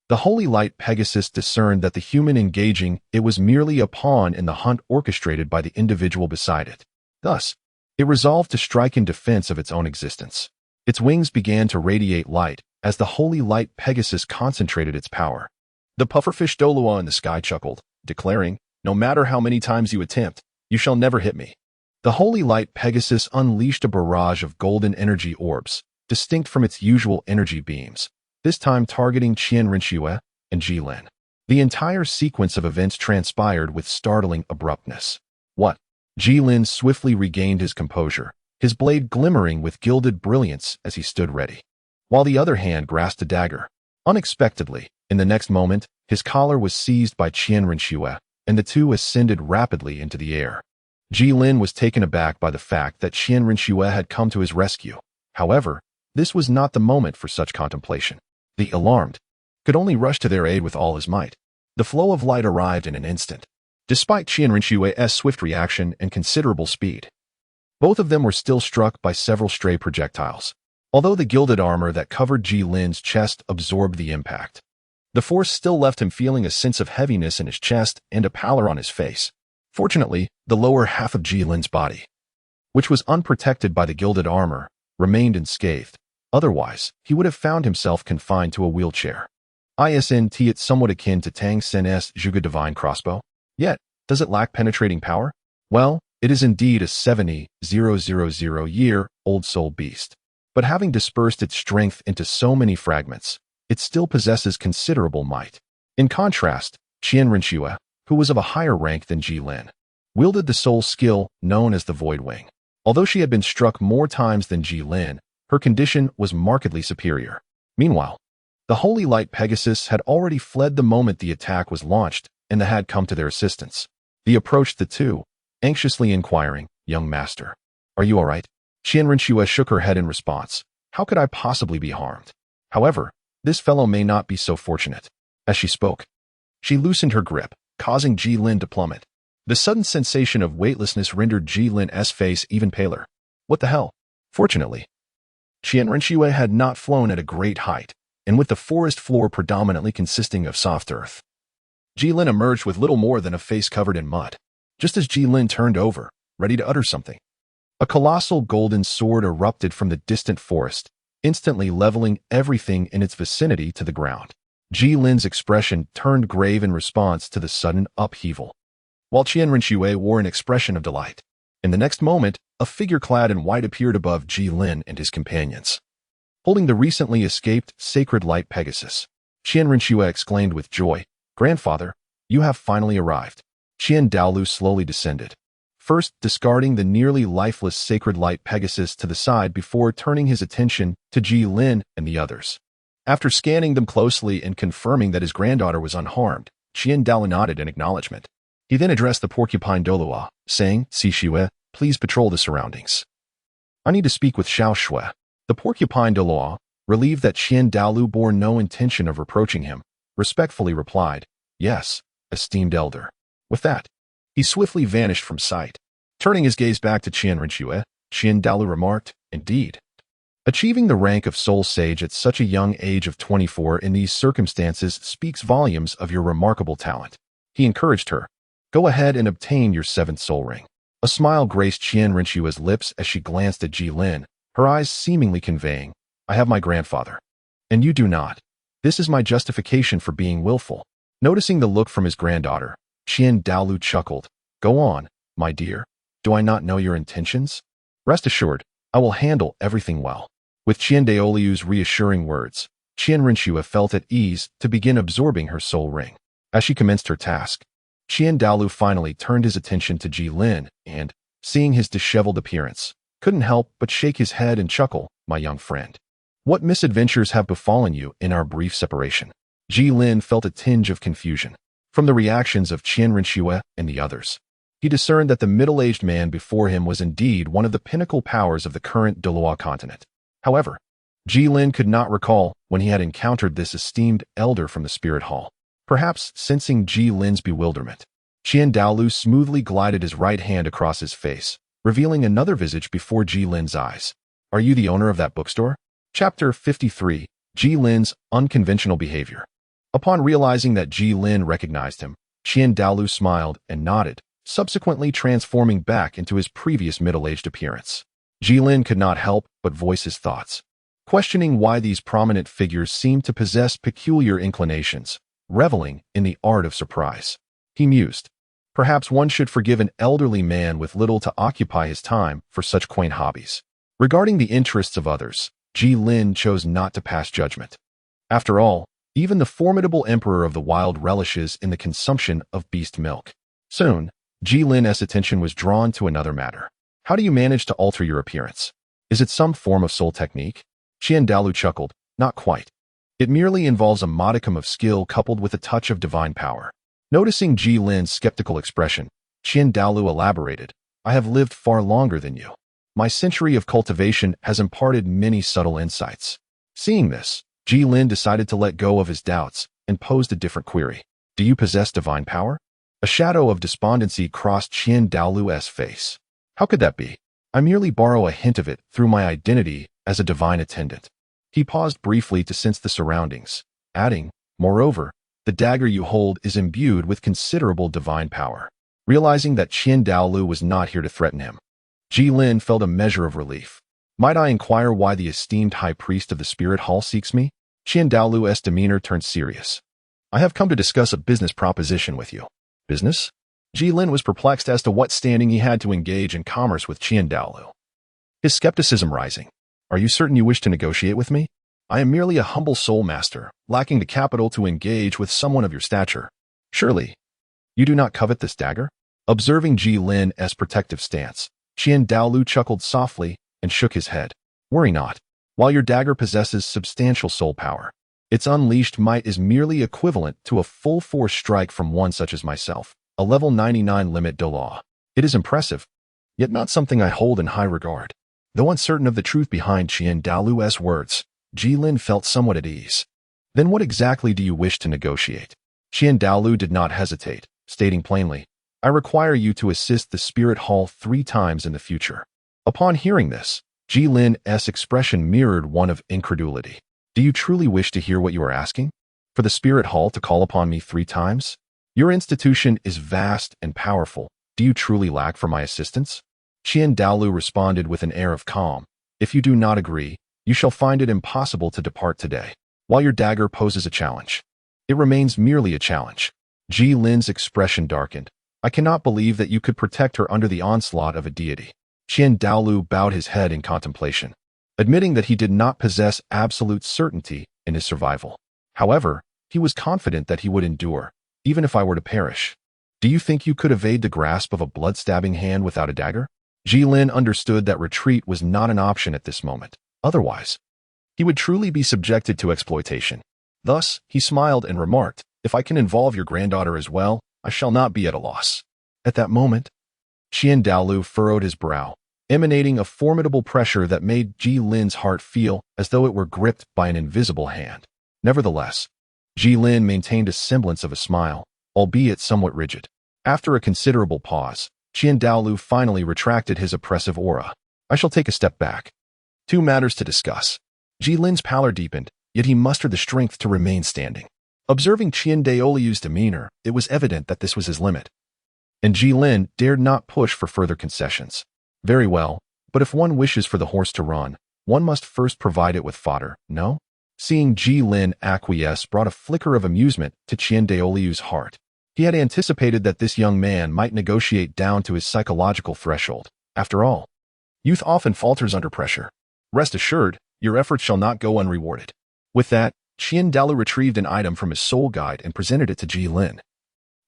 the holy light Pegasus discerned that the human engaging it was merely a pawn in the hunt orchestrated by the individual beside it. Thus, it resolved to strike in defense of its own existence. Its wings began to radiate light as the holy light Pegasus concentrated its power. The pufferfish Douluo in the sky chuckled, declaring, "No matter how many times you attempt, you shall never hit me." The holy light Pegasus unleashed a barrage of golden energy orbs, distinct from its usual energy beams, this time targeting Qianrenshue and Jilin. The entire sequence of events transpired with startling abruptness. What? Jilin swiftly regained his composure, his blade glimmering with gilded brilliance as he stood ready, while the other hand grasped a dagger. Unexpectedly, in the next moment, his collar was seized by Qianrenshue, and the two ascended rapidly into the air. Jilin was taken aback by the fact that Qianrenshue had come to his rescue. However, this was not the moment for such contemplation. The alarmed could only rush to their aid with all his might. The flow of light arrived in an instant. Despite Qianrenshue's swift reaction and considerable speed, both of them were still struck by several stray projectiles. Although the gilded armor that covered Jilin's chest absorbed the impact, the force still left him feeling a sense of heaviness in his chest and a pallor on his face. Fortunately, the lower half of Jilin's body, which was unprotected by the gilded armor, remained unscathed. Otherwise, he would have found himself confined to a wheelchair. Isn't it somewhat akin to Tang Sen's Zhuge Divine Crossbow? Yet, does it lack penetrating power? Well, it is indeed a 70,000-year-old soul beast. But having dispersed its strength into so many fragments, it still possesses considerable might. In contrast, Qian Renxue, who was of a higher rank than Ji Lin, wielded the soul skill known as the Void Wing. Although she had been struck more times than Ji Lin, her condition was markedly superior. Meanwhile, the Holy Light Pegasus had already fled the moment the attack was launched, and the had come to their assistance. He approached the two, anxiously inquiring, "Young master, are you all right?" Qian Renxue shook her head in response. "How could I possibly be harmed? However, this fellow may not be so fortunate." As she spoke, she loosened her grip, causing Ji Lin to plummet. The sudden sensation of weightlessness rendered Ji Lin's face even paler. What the hell? Fortunately, Qian Renxue had not flown at a great height, and with the forest floor predominantly consisting of soft earth, Ji Lin emerged with little more than a face covered in mud. Just as Ji Lin turned over, ready to utter something, a colossal golden sword erupted from the distant forest, instantly leveling everything in its vicinity to the ground. Ji Lin's expression turned grave in response to the sudden upheaval, while Qian Renxue wore an expression of delight. In the next moment, a figure clad in white appeared above Ji Lin and his companions, holding the recently escaped Sacred Light Pegasus. Qian Renxue exclaimed with joy, "Grandfather, you have finally arrived." Qian Douluo slowly descended, first discarding the nearly lifeless Sacred Light Pegasus to the side before turning his attention to Ji Lin and the others. After scanning them closely and confirming that his granddaughter was unharmed, Qian Douluo nodded in acknowledgement. He then addressed the porcupine Douluo, saying, "Si Shue, please patrol the surroundings. I need to speak with Xiao Shui." The porcupine Douluo, relieved that Qian Douluo bore no intention of reproaching him, respectfully replied, "Yes, esteemed elder." With that, he swiftly vanished from sight. Turning his gaze back to Qian Renxue, Qian Douluo remarked, "Indeed, achieving the rank of soul sage at such a young age of 24 in these circumstances speaks volumes of your remarkable talent." He encouraged her, "Go ahead and obtain your 7th soul ring." A smile graced Qian Renxue's lips as she glanced at Ji Lin, her eyes seemingly conveying, "I have my grandfather, and you do not. This is my justification for being willful." Noticing the look from his granddaughter, Qian Douluo chuckled, "Go on, my dear. Do I not know your intentions? Rest assured, I will handle everything well." With Qian Douluo's reassuring words, Qian Renxue felt at ease to begin absorbing her soul ring. As she commenced her task, Qian Douluo finally turned his attention to Ji Lin and, seeing his disheveled appearance, couldn't help but shake his head and chuckle, "My young friend, what misadventures have befallen you in our brief separation?" Ji Lin felt a tinge of confusion. From the reactions of Qian Renxue and the others, he discerned that the middle-aged man before him was indeed one of the pinnacle powers of the current Douluo continent. However, Ji Lin could not recall when he had encountered this esteemed elder from the spirit hall. Perhaps sensing Ji Lin's bewilderment, Qian Douluo smoothly glided his right hand across his face, revealing another visage before Ji Lin's eyes. "Are you the owner of that bookstore?" Chapter 53, Ji Lin's Unconventional Behavior. Upon realizing that Ji Lin recognized him, Qian Douluo smiled and nodded, subsequently transforming back into his previous middle-aged appearance. Ji Lin could not help but voice his thoughts, questioning why these prominent figures seemed to possess peculiar inclinations, reveling in the art of surprise. He mused, perhaps one should forgive an elderly man with little to occupy his time for such quaint hobbies. Regarding the interests of others, Ji Lin chose not to pass judgment. After all, even the formidable emperor of the wild relishes in the consumption of beast milk. Soon, Ji Lin's attention was drawn to another matter. "How do you manage to alter your appearance? Is it some form of soul technique?" Qian Douluo chuckled, "Not quite. It merely involves a modicum of skill coupled with a touch of divine power." Noticing Ji Lin's skeptical expression, Qian Douluo elaborated, "I have lived far longer than you. My century of cultivation has imparted many subtle insights." Seeing this, Ji Lin decided to let go of his doubts and posed a different query. "Do you possess divine power?" A shadow of despondency crossed Qian Douluo's face. "How could that be? I merely borrow a hint of it through my identity as a divine attendant." He paused briefly to sense the surroundings, adding, "Moreover, the dagger you hold is imbued with considerable divine power." Realizing that Qian Douluo was not here to threaten him, Ji Lin felt a measure of relief. Might I inquire why the esteemed high priest of the spirit hall seeks me? Qian Daolu's demeanor turned serious. I have come to discuss a business proposition with you. Business? Ji Lin was perplexed as to what standing he had to engage in commerce with Qian Daoluo. His skepticism rising. Are you certain you wish to negotiate with me? I am merely a humble soul master, lacking the capital to engage with someone of your stature. Surely, you do not covet this dagger? Observing Ji Lin's protective stance, Qian Daoluo chuckled softly and shook his head. Worry not. While your dagger possesses substantial soul power, its unleashed might is merely equivalent to a full-force strike from one such as myself, a level 99 limit Douluo. It is impressive, yet not something I hold in high regard. Though uncertain of the truth behind Qian Daolu's words, Ji Lin felt somewhat at ease. Then what exactly do you wish to negotiate? Qian Daoluo did not hesitate, stating plainly, I require you to assist the Spirit Hall 3 times in the future. Upon hearing this, Ji Lin's expression mirrored one of incredulity. Do you truly wish to hear what you are asking? For the Spirit Hall to call upon me 3 times? Your institution is vast and powerful. Do you truly lack for my assistance? Qian Daoluo responded with an air of calm. If you do not agree, you shall find it impossible to depart today. While your dagger poses a challenge, it remains merely a challenge. Ji Lin's expression darkened. I cannot believe that you could protect her under the onslaught of a deity. Qian Daoluo bowed his head in contemplation, admitting that he did not possess absolute certainty in his survival. However, he was confident that he would endure, even if I were to perish. Do you think you could evade the grasp of a blood-stabbing hand without a dagger? Ji Lin understood that retreat was not an option at this moment. Otherwise, he would truly be subjected to exploitation. Thus, he smiled and remarked, if I can involve your granddaughter as well, I shall not be at a loss. At that moment, Qian Daoluo furrowed his brow, emanating a formidable pressure that made Ji Lin's heart feel as though it were gripped by an invisible hand. Nevertheless, Ji Lin maintained a semblance of a smile, albeit somewhat rigid. After a considerable pause, Qian Daoluo finally retracted his oppressive aura. I shall take a step back. 2 matters to discuss. Ji Lin's pallor deepened, yet he mustered the strength to remain standing. Observing Qian Daolu's demeanor, it was evident that this was his limit. And Ji Lin dared not push for further concessions. Very well, but if one wishes for the horse to run, one must first provide it with fodder, no? Seeing Ji Lin acquiesce brought a flicker of amusement to Qian Daolu's heart. He had anticipated that this young man might negotiate down to his psychological threshold. After all, youth often falters under pressure. Rest assured, your efforts shall not go unrewarded. With that, Qian Daoluo retrieved an item from his soul guide and presented it to Ji Lin,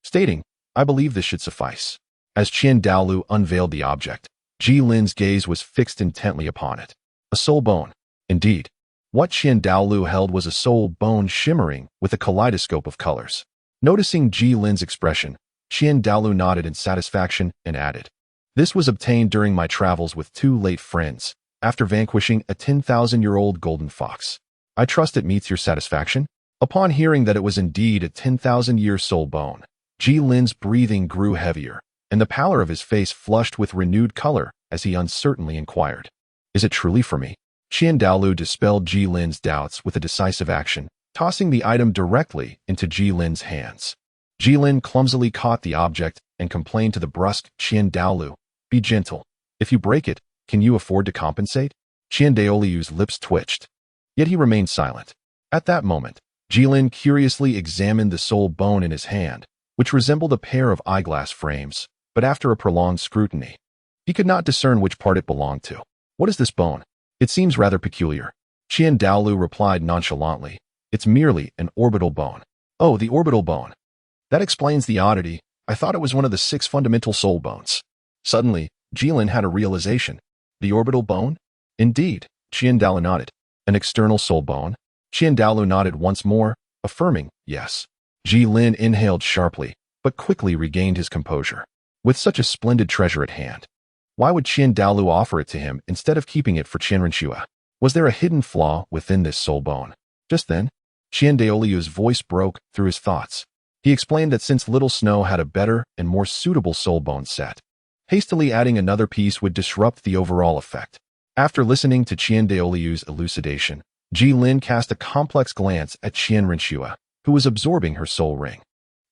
stating, I believe this should suffice. As Qian Daoluo unveiled the object, Ji Lin's gaze was fixed intently upon it. A soul bone. Indeed, what Qian Daoluo held was a soul bone shimmering with a kaleidoscope of colors. Noticing Ji Lin's expression, Qian Daoluo nodded in satisfaction and added, This was obtained during my travels with 2 late friends, after vanquishing a 10,000-year-old golden fox. I trust it meets your satisfaction? Upon hearing that it was indeed a 10,000-year soul bone, Ji Lin's breathing grew heavier, and the pallor of his face flushed with renewed color as he uncertainly inquired, Is it truly for me? Qian Daoluo dispelled Ji Lin's doubts with a decisive action, tossing the item directly into Ji Lin's hands. Ji Lin clumsily caught the object and complained to the brusque Qian Daoluo, Be gentle. If you break it, can you afford to compensate? Qian Daolu's lips twitched, yet he remained silent. At that moment, Ji Lin curiously examined the soul bone in his hand, which resembled a pair of eyeglass frames, but after a prolonged scrutiny, he could not discern which part it belonged to. What is this bone? It seems rather peculiar. Qian Daoluo replied nonchalantly, It's merely an orbital bone. Oh, the orbital bone. That explains the oddity. I thought it was one of the 6 fundamental soul bones. Suddenly, Ji Lin had a realization. The orbital bone? Indeed, Qian Daoluo nodded. An external soul bone? Qian Daoluo nodded once more, affirming, yes. Ji Lin inhaled sharply, but quickly regained his composure. With such a splendid treasure at hand, why would Qian Daoluo offer it to him instead of keeping it for Qian Renshua? Was there a hidden flaw within this soul bone? Just then, Qian Daolu's voice broke through his thoughts. He explained that since Little Snow had a better and more suitable soul bone set, hastily adding another piece would disrupt the overall effect. After listening to Qian Daolu's elucidation, Ji Lin cast a complex glance at Qian Renshua, who was absorbing her soul ring.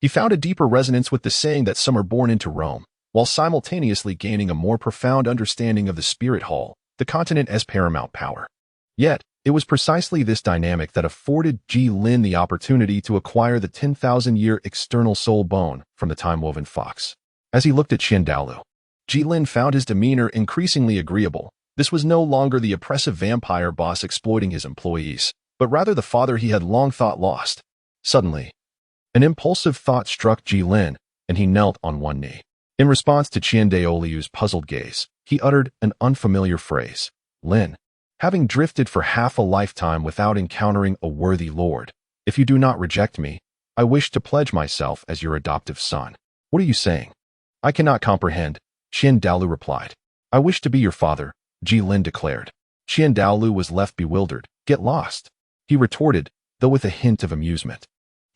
He found a deeper resonance with the saying that some are born into Rome, while simultaneously gaining a more profound understanding of the spirit hall the continent's paramount power. Yet, it was precisely this dynamic that afforded Ji Lin the opportunity to acquire the 10,000-year external soul bone from the time-woven fox. As he looked at Douluo, Ji Lin found his demeanor increasingly agreeable. This was no longer the oppressive vampire boss exploiting his employees, but rather the father he had long thought lost. Suddenly, an impulsive thought struck Ji Lin, and he knelt on one knee. In response to Douluo's puzzled gaze, he uttered an unfamiliar phrase. Lin, having drifted for half a lifetime without encountering a worthy lord, if you do not reject me, I wish to pledge myself as your adoptive son. What are you saying? I cannot comprehend, Douluo replied. I wish to be your father, Ji Lin declared. Douluo was left bewildered. Get lost, he retorted, though with a hint of amusement.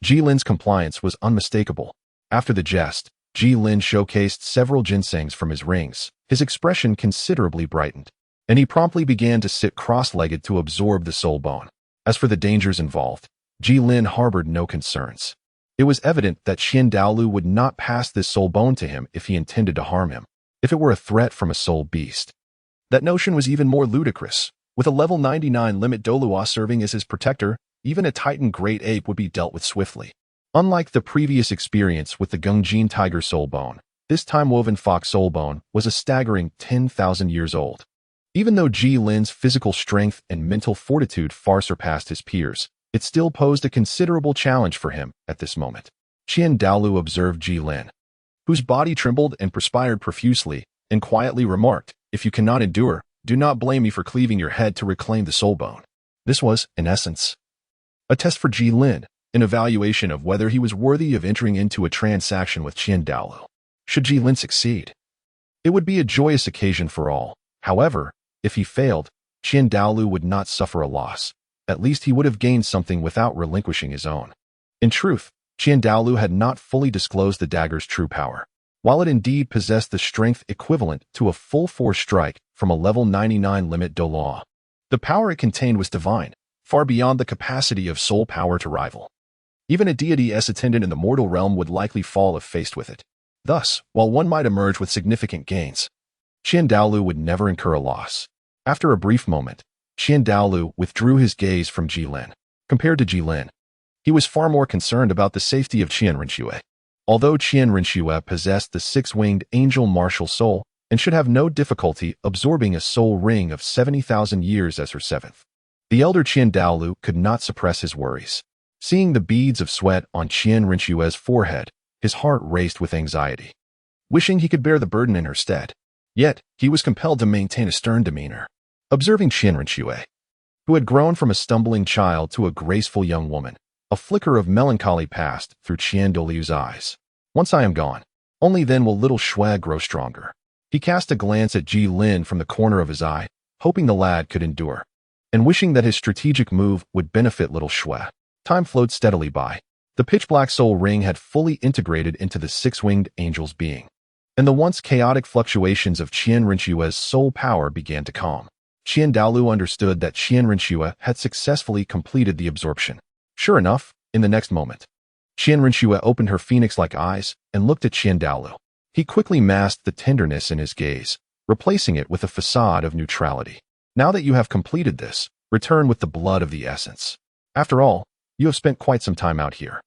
Ji Lin's compliance was unmistakable. After the jest, Ji Lin showcased several ginsengs from his rings. His expression considerably brightened, and he promptly began to sit cross-legged to absorb the soul bone. As for the dangers involved, Ji Lin harbored no concerns. It was evident that Douluo would not pass this soul bone to him if he intended to harm him, if it were a threat from a soul beast. That notion was even more ludicrous. With a level 99 limit Douluo serving as his protector, even a Titan great ape would be dealt with swiftly. Unlike the previous experience with the Gungjin tiger soul bone, this time-woven fox soul bone was a staggering 10,000 years old. Even though Ji Lin's physical strength and mental fortitude far surpassed his peers, it still posed a considerable challenge for him at this moment. Douluo observed Ji Lin, whose body trembled and perspired profusely, and quietly remarked, if you cannot endure, do not blame me for cleaving your head to reclaim the soul bone. This was, in essence, a test for Ji Lin, an evaluation of whether he was worthy of entering into a transaction with Douluo. Should Ji Lin succeed, it would be a joyous occasion for all. However, if he failed, Douluo would not suffer a loss. At least he would have gained something without relinquishing his own. In truth, Douluo had not fully disclosed the dagger's true power. While it indeed possessed the strength equivalent to a full-force strike from a level 99 limit Douluo, the power it contained was divine, far beyond the capacity of soul power to rival. Even a deity's attendant in the mortal realm would likely fall if faced with it. Thus, while one might emerge with significant gains, Douluo would never incur a loss. After a brief moment, Douluo withdrew his gaze from Ji Lin. Compared to Ji Lin, he was far more concerned about the safety of Rinxue. Although Rinxue possessed the six-winged angel martial soul and should have no difficulty absorbing a soul ring of 70,000 years as her seventh, the elder Douluo could not suppress his worries. Seeing the beads of sweat on Rinxue's forehead, his heart raced with anxiety, wishing he could bear the burden in her stead. Yet, he was compelled to maintain a stern demeanor. Observing Rinxue, who had grown from a stumbling child to a graceful young woman, a flicker of melancholy passed through Douluo's eyes. Once I am gone, only then will little Shui grow stronger. He cast a glance at Ji Lin from the corner of his eye, hoping the lad could endure, and wishing that his strategic move would benefit little Shui. Time flowed steadily by. The pitch-black soul ring had fully integrated into the six-winged angel's being, and the once chaotic fluctuations of Rinxue's soul power began to calm. Douluo understood that Rinxue had successfully completed the absorption. Sure enough, in the next moment, Rinxue opened her phoenix-like eyes and looked at Douluo. He quickly masked the tenderness in his gaze, replacing it with a facade of neutrality. Now that you have completed this, return with the blood of the essence. After all, you have spent quite some time out here.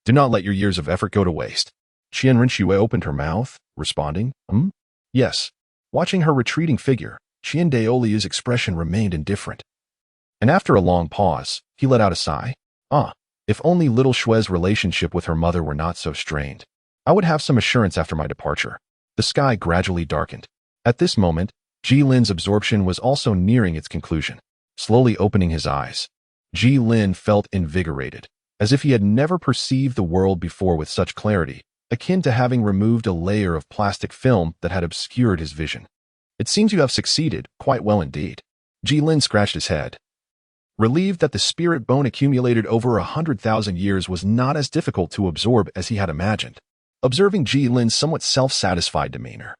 Do not let your years of effort go to waste. Rinxue opened her mouth, responding, Yes. Watching her retreating figure, Douluo's expression remained indifferent. And after a long pause, he let out a sigh. If only little Shue's relationship with her mother were not so strained. I would have some assurance after my departure. The sky gradually darkened. At this moment, Ji Lin's absorption was also nearing its conclusion. Slowly opening his eyes, Ji Lin felt invigorated, as if he had never perceived the world before with such clarity, akin to having removed a layer of plastic film that had obscured his vision. It seems you have succeeded, quite well indeed. Ji Lin scratched his head, relieved that the spirit bone accumulated over 100,000 years was not as difficult to absorb as he had imagined. Observing Ji Lin's somewhat self-satisfied demeanor,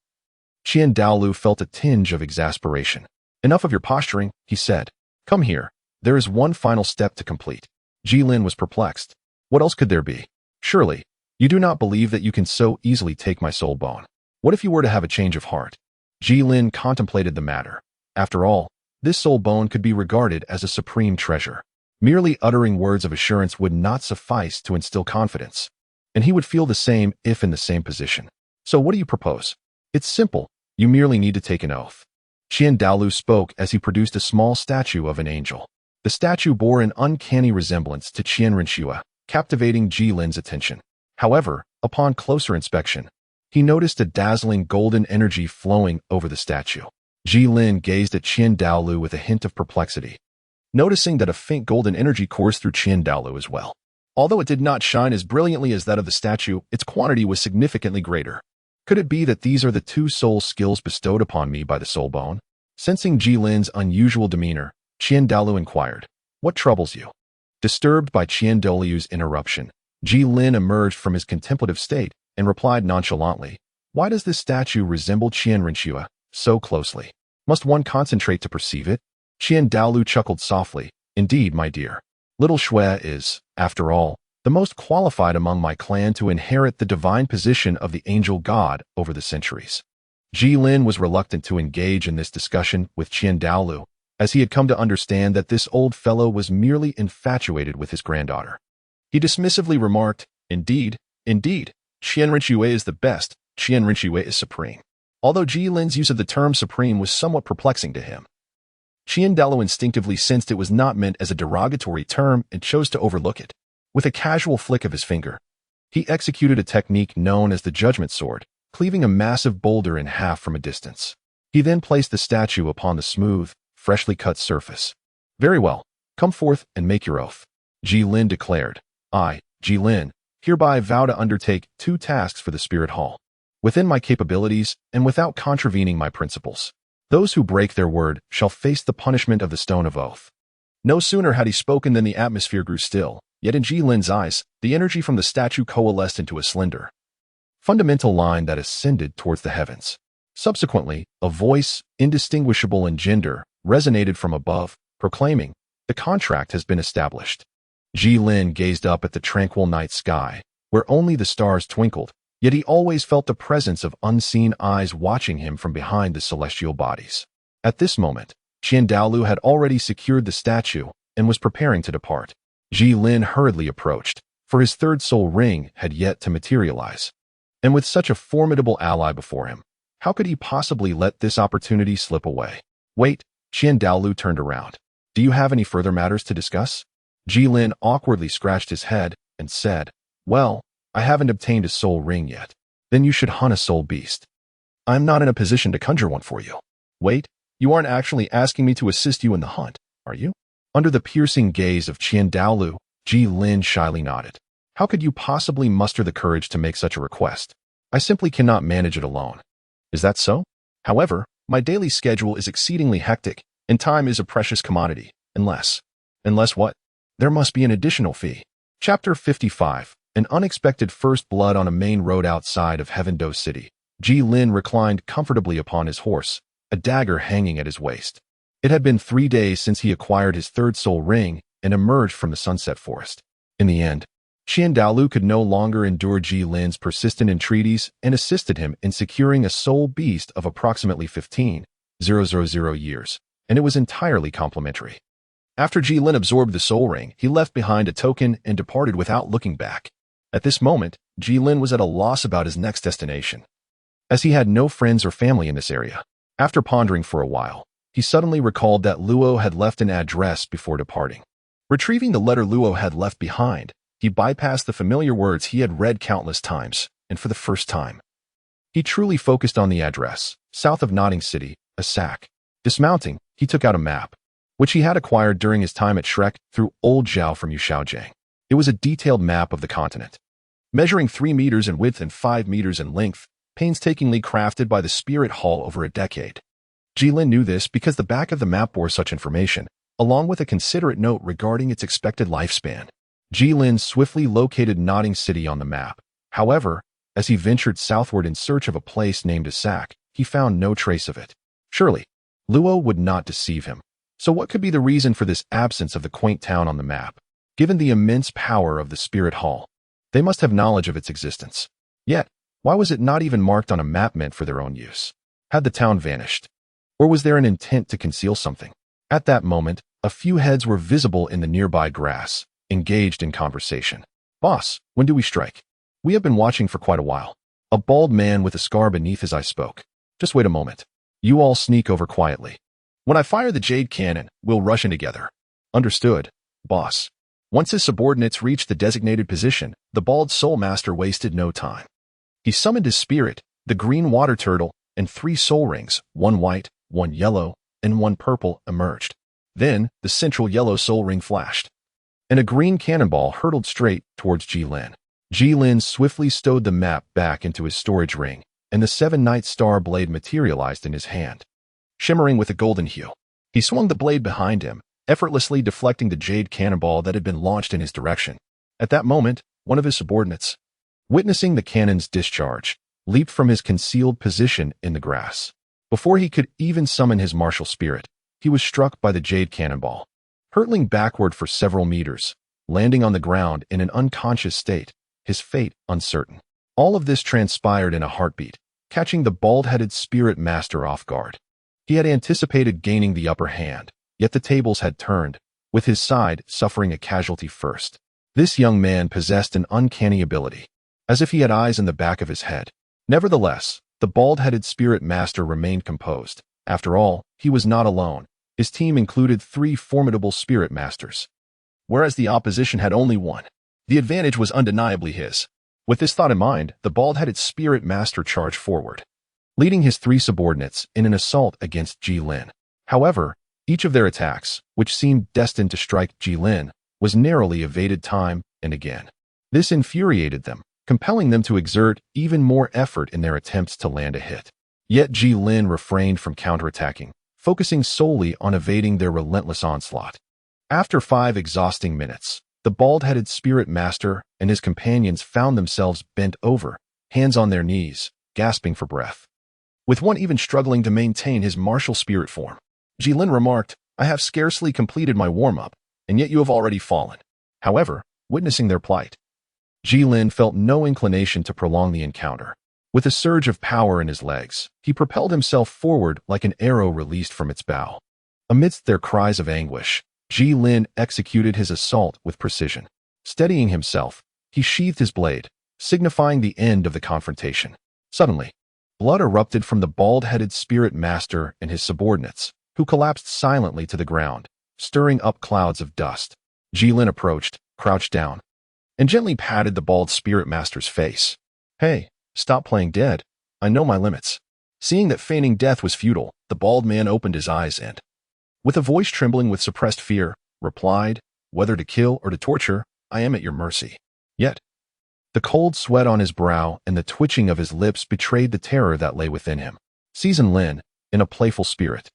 Douluo felt a tinge of exasperation. Enough of your posturing, he said. Come here. There is one final step to complete. Ji Lin was perplexed. What else could there be? Surely, you do not believe that you can so easily take my soul bone. What if you were to have a change of heart? Ji Lin contemplated the matter. After all, this soul bone could be regarded as a supreme treasure. Merely uttering words of assurance would not suffice to instill confidence, and he would feel the same if in the same position. So what do you propose? It's simple. You merely need to take an oath. Douluo spoke as he produced a small statue of an angel. The statue bore an uncanny resemblance to Rinshua, captivating Lin's attention. However, upon closer inspection, he noticed a dazzling golden energy flowing over the statue. Lin gazed at Douluo with a hint of perplexity, noticing that a faint golden energy coursed through Douluo as well. Although it did not shine as brilliantly as that of the statue, its quantity was significantly greater. Could it be that these are the two soul skills bestowed upon me by the soul bone? Sensing Lin's unusual demeanor, Douluo inquired, "What troubles you?" Disturbed by Douluo's interruption, Lin emerged from his contemplative state and replied nonchalantly, "Why does this statue resemble Rinshua so closely? Must one concentrate to perceive it?" Douluo chuckled softly, "Indeed, my dear. Little Shui is, after all, the most qualified among my clan to inherit the divine position of the angel god over the centuries." Lin was reluctant to engage in this discussion with Douluo, as he had come to understand that this old fellow was merely infatuated with his granddaughter. He dismissively remarked, Indeed, Rinshua is the best, Rinshua is supreme." Although Lin's use of the term supreme was somewhat perplexing to him, Douluo instinctively sensed it was not meant as a derogatory term and chose to overlook it. With a casual flick of his finger, he executed a technique known as the judgment sword, cleaving a massive boulder in half from a distance. He then placed the statue upon the smooth, freshly cut surface. "Very well, come forth and make your oath," Lin declared. "I, Lin, hereby vow to undertake 2 tasks for the Spirit Hall, within my capabilities and without contravening my principles. Those who break their word shall face the punishment of the Stone of Oath." No sooner had he spoken than the atmosphere grew still, yet in Lin's eyes, the energy from the statue coalesced into a slender, fundamental line that ascended towards the heavens. Subsequently, a voice, indistinguishable in gender, resonated from above, proclaiming, "The contract has been established." Lin gazed up at the tranquil night sky, where only the stars twinkled, yet he always felt the presence of unseen eyes watching him from behind the celestial bodies. At this moment, Douluo had already secured the statue and was preparing to depart. Lin hurriedly approached, for his 3rd soul ring had yet to materialize. And with such a formidable ally before him, how could he possibly let this opportunity slip away? "Wait," Douluo turned around. "Do you have any further matters to discuss?" Lin awkwardly scratched his head and said, "Well, I haven't obtained a soul ring yet." "Then you should hunt a soul beast." "I'm not in a position to conjure one for you." "Wait, you aren't actually asking me to assist you in the hunt, are you?" Under the piercing gaze of Douluo, Lin shyly nodded. "How could you possibly muster the courage to make such a request? I simply cannot manage it alone." "Is that so? However, my daily schedule is exceedingly hectic, and time is a precious commodity, unless what? There must be an additional fee." Chapter 55. An unexpected first blood on a main road outside of Heaven-Do City. Lin reclined comfortably upon his horse, a dagger hanging at his waist. It had been 3 days since he acquired his 3rd soul ring and emerged from the Sunset Forest. In the end, Douluo could no longer endure Lin's persistent entreaties and assisted him in securing a soul beast of approximately 15,000 years, and it was entirely complimentary. After Lin absorbed the soul ring, he left behind a token and departed without looking back. At this moment, Lin was at a loss about his next destination, as he had no friends or family in this area. After pondering for a while, he suddenly recalled that Luo had left an address before departing. Retrieving the letter Luo had left behind, he bypassed the familiar words he had read countless times, and for the first time, he truly focused on the address, south of Notting City, a sack. Dismounting, he took out a map, which he had acquired during his time at Shrek through Old Zhao from Yushaojiang. It was a detailed map of the continent, measuring 3 meters in width and 5 meters in length, painstakingly crafted by the Spirit Hall over a decade. Lin knew this because the back of the map bore such information, along with a considerate note regarding its expected lifespan. Lin swiftly located Notting City on the map. However, as he ventured southward in search of a place named Asak, he found no trace of it. Surely, Luo would not deceive him. So what could be the reason for this absence of the quaint town on the map? Given the immense power of the Spirit Hall, they must have knowledge of its existence. Yet, why was it not even marked on a map meant for their own use? Had the town vanished? Or was there an intent to conceal something? At that moment, a few heads were visible in the nearby grass, engaged in conversation. "Boss, when do we strike? We have been watching for quite a while." A bald man with a scar beneath his eye spoke. "Just wait a moment. You all sneak over quietly. When I fire the jade cannon, we'll rush in together." "Understood, boss." Once his subordinates reached the designated position, the bald soul master wasted no time. He summoned his spirit, the green water turtle, and 3 soul rings, 1 white, 1 yellow, and 1 purple, emerged. Then, the central yellow soul ring flashed, and a green cannonball hurtled straight towards Jilin. Jilin swiftly stowed the map back into his storage ring, and the 7-night star blade materialized in his hand, shimmering with a golden hue. He swung the blade behind him, effortlessly deflecting the jade cannonball that had been launched in his direction. At that moment, one of his subordinates, witnessing the cannon's discharge, leaped from his concealed position in the grass. Before he could even summon his martial spirit, he was struck by the jade cannonball, hurtling backward for several meters, landing on the ground in an unconscious state, his fate uncertain. All of this transpired in a heartbeat, catching the bald-headed spirit master off guard. He had anticipated gaining the upper hand, yet the tables had turned, with his side suffering a casualty first. This young man possessed an uncanny ability, as if he had eyes in the back of his head. Nevertheless, the bald-headed spirit master remained composed. After all, he was not alone. His team included 3 formidable spirit masters, whereas the opposition had only 1. The advantage was undeniably his. With this thought in mind, the bald-headed spirit master charged forward, leading his 3 subordinates in an assault against Jilin. However, each of their attacks, which seemed destined to strike Jilin, was narrowly evaded time and again. This infuriated them, compelling them to exert even more effort in their attempts to land a hit. Yet Jilin refrained from counterattacking, focusing solely on evading their relentless onslaught. After 5 exhausting minutes, the bald-headed spirit master and his companions found themselves bent over, hands on their knees, gasping for breath, with one even struggling to maintain his martial spirit form. Jilin remarked, "I have scarcely completed my warm-up, and yet you have already fallen." However, witnessing their plight, Jilin felt no inclination to prolong the encounter. With a surge of power in his legs, he propelled himself forward like an arrow released from its bow. Amidst their cries of anguish, Jilin executed his assault with precision. Steadying himself, he sheathed his blade, signifying the end of the confrontation. Suddenly, blood erupted from the bald-headed spirit master and his subordinates, who collapsed silently to the ground, stirring up clouds of dust. Jilin approached, crouched down, and gently patted the bald spirit master's face. "Hey, stop playing dead. I know my limits." Seeing that feigning death was futile, the bald man opened his eyes and, with a voice trembling with suppressed fear, replied, "Whether to kill or to torture, I am at your mercy." Yet, the cold sweat on his brow and the twitching of his lips betrayed the terror that lay within him. Season Lin, in a playful spirit,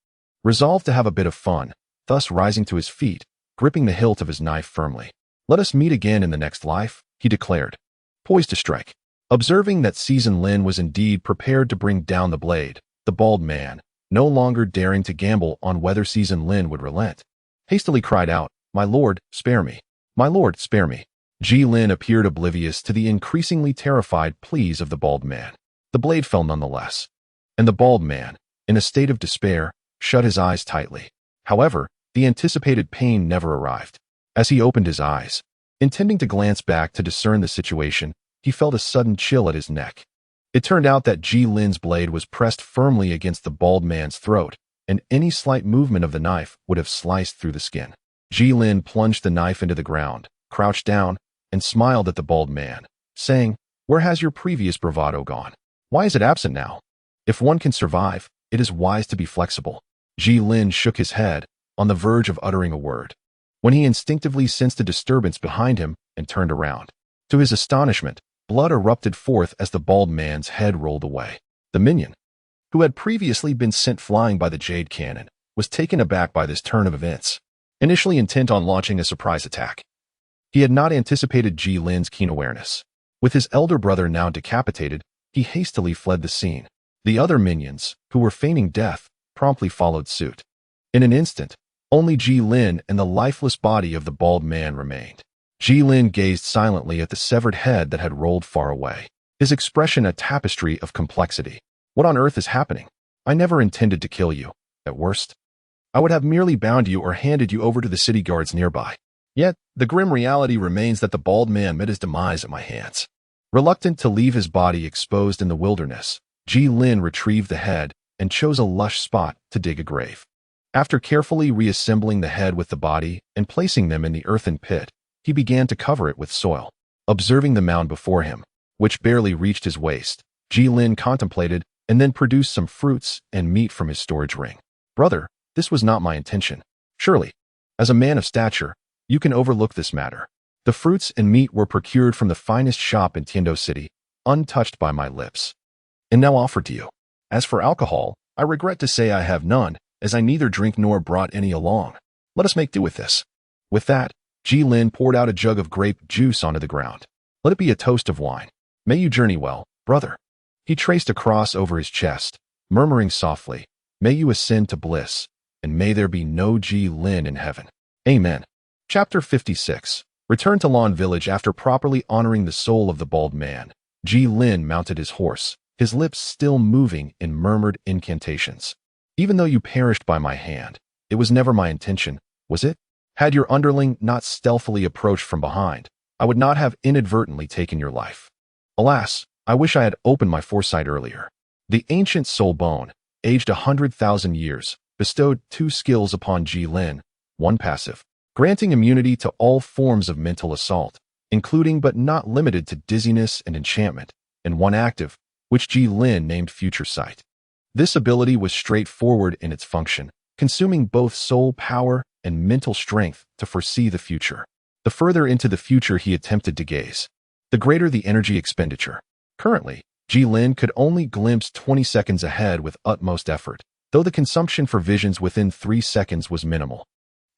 resolved to have a bit of fun, thus rising to his feet, gripping the hilt of his knife firmly. "Let us meet again in the next life," he declared, poised to strike. Observing that Season Lin was indeed prepared to bring down the blade, the bald man, no longer daring to gamble on whether Season Lin would relent, hastily cried out, "My lord, spare me. My lord, spare me." Jilin appeared oblivious to the increasingly terrified pleas of the bald man. The blade fell nonetheless, and the bald man, in a state of despair, shut his eyes tightly. However, the anticipated pain never arrived. As he opened his eyes, intending to glance back to discern the situation, he felt a sudden chill at his neck. It turned out that Jilin's blade was pressed firmly against the bald man's throat, and any slight movement of the knife would have sliced through the skin. Jilin plunged the knife into the ground, crouched down, and smiled at the bald man, saying, "Where has your previous bravado gone? Why is it absent now? If one can survive, it is wise to be flexible." Jilin shook his head, on the verge of uttering a word, when he instinctively sensed a disturbance behind him and turned around. To his astonishment, blood erupted forth as the bald man's head rolled away. The minion, who had previously been sent flying by the jade cannon, was taken aback by this turn of events, initially intent on launching a surprise attack. He had not anticipated Jilin's keen awareness. With his elder brother now decapitated, he hastily fled the scene. The other minions, who were feigning death, promptly followed suit. In an instant, only Jilin and the lifeless body of the bald man remained. Jilin gazed silently at the severed head that had rolled far away, his expression a tapestry of complexity. "What on earth is happening? I never intended to kill you. At worst, I would have merely bound you or handed you over to the city guards nearby. Yet, the grim reality remains that the bald man met his demise at my hands. Reluctant to leave his body exposed in the wilderness, Ji Lin retrieved the head and chose a lush spot to dig a grave. After carefully reassembling the head with the body and placing them in the earthen pit, he began to cover it with soil. Observing the mound before him, which barely reached his waist, Ji Lin contemplated and then produced some fruits and meat from his storage ring. Brother, this was not my intention. Surely, as a man of stature, you can overlook this matter. The fruits and meat were procured from the finest shop in Tiando City, untouched by my lips, and now offered to you. As for alcohol, I regret to say I have none, as I neither drink nor brought any along. Let us make do with this. With that, Ji Lin poured out a jug of grape juice onto the ground. Let it be a toast of wine. May you journey well, brother. He traced a cross over his chest, murmuring softly, May you ascend to bliss, and may there be no Ji Lin in heaven. Amen. Chapter 56. Returned to Lan Village after properly honoring the soul of the bald man. Ji Lin mounted his horse, his lips still moving in murmured incantations. Even though you perished by my hand, it was never my intention, was it? Had your underling not stealthily approached from behind, I would not have inadvertently taken your life. Alas, I wish I had opened my foresight earlier. The ancient soul bone, aged 100,000 years, bestowed 2 skills upon Ji Lin, 1 passive, granting immunity to all forms of mental assault, including but not limited to dizziness and enchantment, and 1 active, which Ji Lin named Future Sight. This ability was straightforward in its function, consuming both soul power and mental strength to foresee the future. The further into the future he attempted to gaze, the greater the energy expenditure. Currently, Ji Lin could only glimpse 20 seconds ahead with utmost effort, though the consumption for visions within 3 seconds was minimal,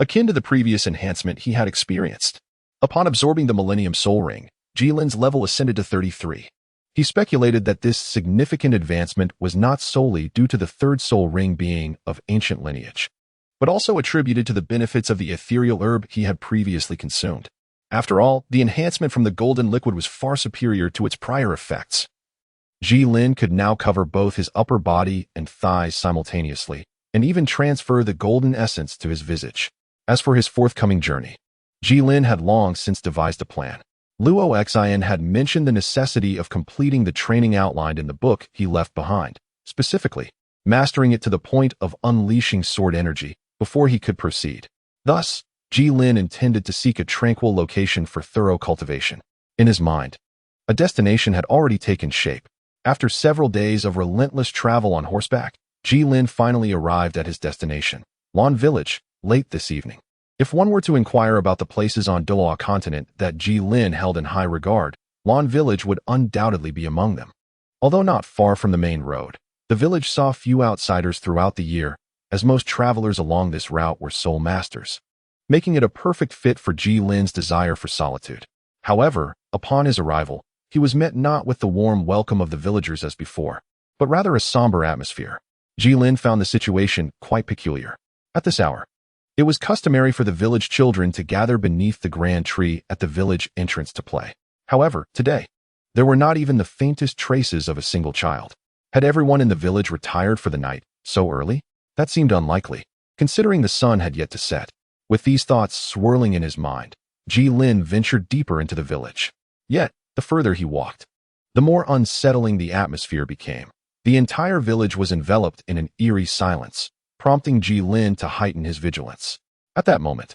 akin to the previous enhancement he had experienced. Upon absorbing the Millennium Soul Ring, Ji Lin's level ascended to 33. He speculated that this significant advancement was not solely due to the 3rd soul ring being of ancient lineage, but also attributed to the benefits of the ethereal herb he had previously consumed. After all, the enhancement from the golden liquid was far superior to its prior effects. Ji Lin could now cover both his upper body and thighs simultaneously, and even transfer the golden essence to his visage. As for his forthcoming journey, Ji Lin had long since devised a plan. Luo Xin had mentioned the necessity of completing the training outlined in the book he left behind, specifically, mastering it to the point of unleashing sword energy before he could proceed. Thus, Ji Lin intended to seek a tranquil location for thorough cultivation. In his mind, a destination had already taken shape. After several days of relentless travel on horseback, Ji Lin finally arrived at his destination, Lan Village, late this evening. If one were to inquire about the places on Douluo continent that Ji Lin held in high regard, Lan Village would undoubtedly be among them. Although not far from the main road, the village saw few outsiders throughout the year, as most travelers along this route were soul masters, making it a perfect fit for Ji Lin's desire for solitude. However, upon his arrival, he was met not with the warm welcome of the villagers as before, but rather a somber atmosphere. Ji Lin found the situation quite peculiar. At this hour, it was customary for the village children to gather beneath the grand tree at the village entrance to play. However, today, there were not even the faintest traces of a single child. Had everyone in the village retired for the night so early? That seemed unlikely, considering the sun had yet to set. With these thoughts swirling in his mind, Ji Lin ventured deeper into the village. Yet, the further he walked, the more unsettling the atmosphere became. The entire village was enveloped in an eerie silence, prompting Ji Lin to heighten his vigilance. At that moment,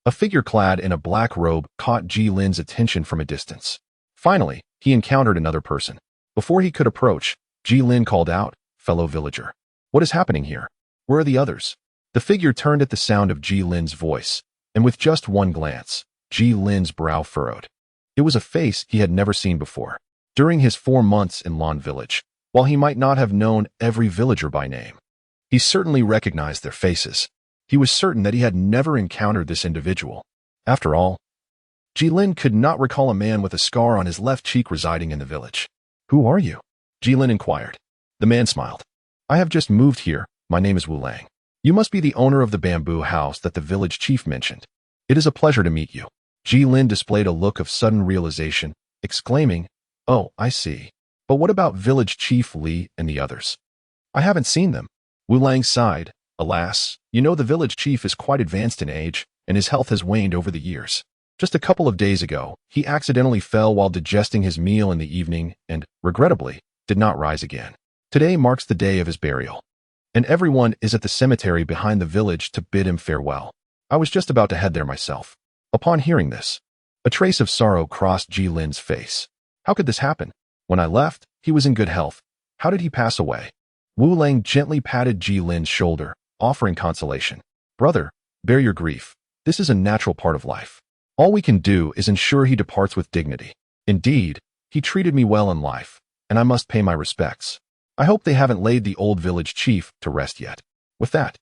a figure clad in a black robe caught Ji Lin's attention from a distance. Finally, he encountered another person. Before he could approach, Ji Lin called out, "Fellow villager, what is happening here? Where are the others?" The figure turned at the sound of Ji Lin's voice, and with just one glance, Ji Lin's brow furrowed. It was a face he had never seen before. During his 4 months in Lan Village, while he might not have known every villager by name, he certainly recognized their faces. He was certain that he had never encountered this individual. After all, Ji Lin could not recall a man with a scar on his left cheek residing in the village. "Who are you?" Ji Lin inquired. The man smiled. "I have just moved here. My name is Wu Lang. You must be the owner of the bamboo house that the village chief mentioned. It is a pleasure to meet you." Ji Lin displayed a look of sudden realization, exclaiming, "Oh, I see. But what about village chief Li and the others? I haven't seen them." Wu Lang sighed, Alas, you know the village chief is quite advanced in age, and his health has waned over the years. Just a couple of days ago, he accidentally fell while digesting his meal in the evening and, regrettably, did not rise again. Today marks the day of his burial, and everyone is at the cemetery behind the village to bid him farewell. I was just about to head there myself. Upon hearing this, a trace of sorrow crossed Ji Lin's face. How could this happen? When I left, he was in good health. How did he pass away? Wu Lang gently patted Ji Lin's shoulder, offering consolation. Brother, bear your grief. This is a natural part of life. All we can do is ensure he departs with dignity. Indeed, he treated me well in life, and I must pay my respects. I hope they haven't laid the old village chief to rest yet. With that,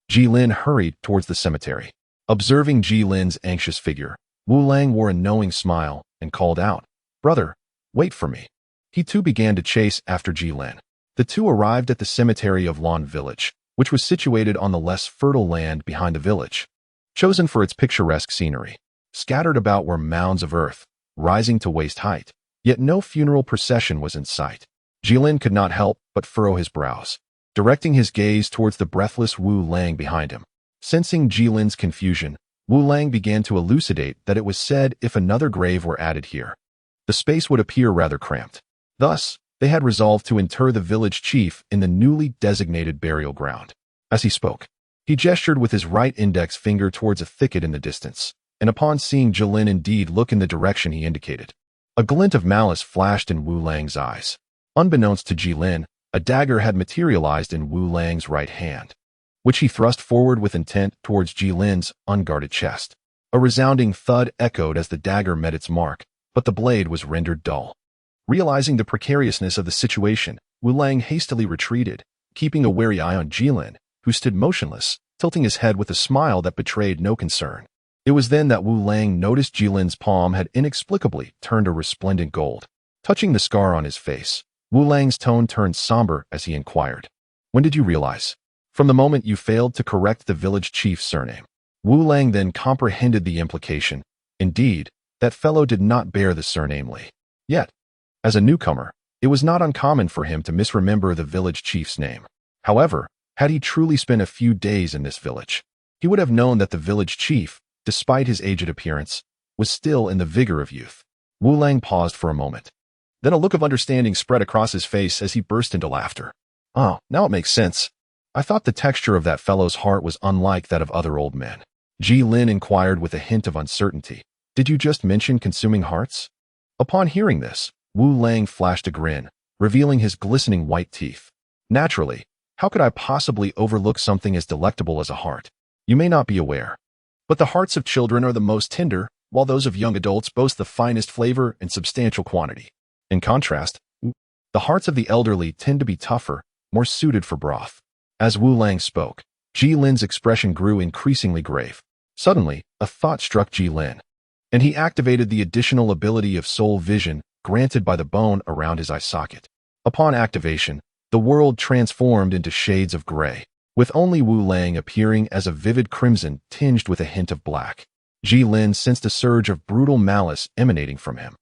Ji Lin hurried towards the cemetery. Observing Ji Lin's anxious figure, Wu Lang wore a knowing smile and called out, Brother, wait for me. He too began to chase after Ji Lin. The two arrived at the cemetery of Lan Village, which was situated on the less fertile land behind the village. Chosen for its picturesque scenery, scattered about were mounds of earth, rising to waist height, yet no funeral procession was in sight. Ji Lin could not help but furrow his brows, directing his gaze towards the breathless Wu Lang behind him. Sensing Ji Lin's confusion, Wu Lang began to elucidate that it was said if another grave were added here, the space would appear rather cramped. Thus, they had resolved to inter the village chief in the newly designated burial ground. As he spoke, he gestured with his right index finger towards a thicket in the distance, and upon seeing Ji Lin indeed look in the direction he indicated, a glint of malice flashed in Wu Lang's eyes. Unbeknownst to Ji Lin, a dagger had materialized in Wu Lang's right hand, which he thrust forward with intent towards Ji Lin's unguarded chest. A resounding thud echoed as the dagger met its mark, but the blade was rendered dull. Realizing the precariousness of the situation, Wu Lang hastily retreated, keeping a wary eye on Ji Lin, who stood motionless, tilting his head with a smile that betrayed no concern. It was then that Wu Lang noticed Ji Lin's palm had inexplicably turned a resplendent gold. Touching the scar on his face, Wu Lang's tone turned somber as he inquired, When did you realize? From the moment you failed to correct the village chief's surname. Wu Lang then comprehended the implication. Indeed, that fellow did not bear the surname Li. Yet, as a newcomer, it was not uncommon for him to misremember the village chief's name. However, had he truly spent a few days in this village, he would have known that the village chief, despite his aged appearance, was still in the vigor of youth. Wu Lang paused for a moment. Then a look of understanding spread across his face as he burst into laughter. Oh, now it makes sense. I thought the texture of that fellow's heart was unlike that of other old men. Ji Lin inquired with a hint of uncertainty. Did you just mention consuming hearts? Upon hearing this, Wu Lang flashed a grin, revealing his glistening white teeth. Naturally, how could I possibly overlook something as delectable as a heart? You may not be aware, but the hearts of children are the most tender, while those of young adults boast the finest flavor and substantial quantity. In contrast, the hearts of the elderly tend to be tougher, more suited for broth. As Wu Lang spoke, Ji Lin's expression grew increasingly grave. Suddenly, a thought struck Ji Lin, and he activated the additional ability of soul vision granted by the bone around his eye socket. Upon activation, the world transformed into shades of gray, with only Wu Lang appearing as a vivid crimson tinged with a hint of black. Ji Lin sensed a surge of brutal malice emanating from him.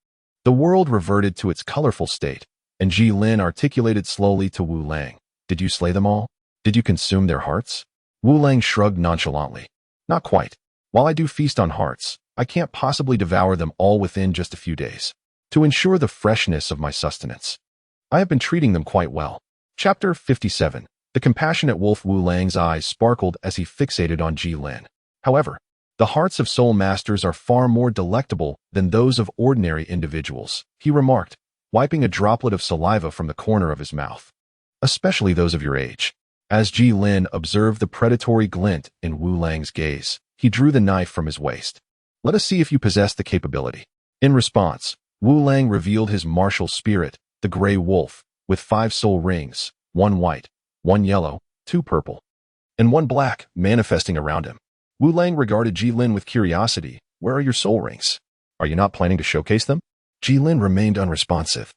The world reverted to its colorful state, and Ji Lin articulated slowly to Wu Lang, Did you slay them all? Did you consume their hearts? Wu Lang shrugged nonchalantly. Not quite. While I do feast on hearts, I can't possibly devour them all within just a few days. To ensure the freshness of my sustenance, I have been treating them quite well. Chapter 57. The compassionate wolf. Wu Lang's eyes sparkled as he fixated on Ji Lin. However, the hearts of soul masters are far more delectable than those of ordinary individuals, he remarked, wiping a droplet of saliva from the corner of his mouth. Especially those of your age. As Ji Lin observed the predatory glint in Wu Lang's gaze, he drew the knife from his waist. Let us see if you possess the capability. In response, Wu Lang revealed his martial spirit, the gray wolf, with 5 soul rings, 1 white, 1 yellow, 2 purple, and 1 black, manifesting around him. Wu Lang regarded Ji Lin with curiosity. Where are your soul rings? Are you not planning to showcase them? Ji Lin remained unresponsive,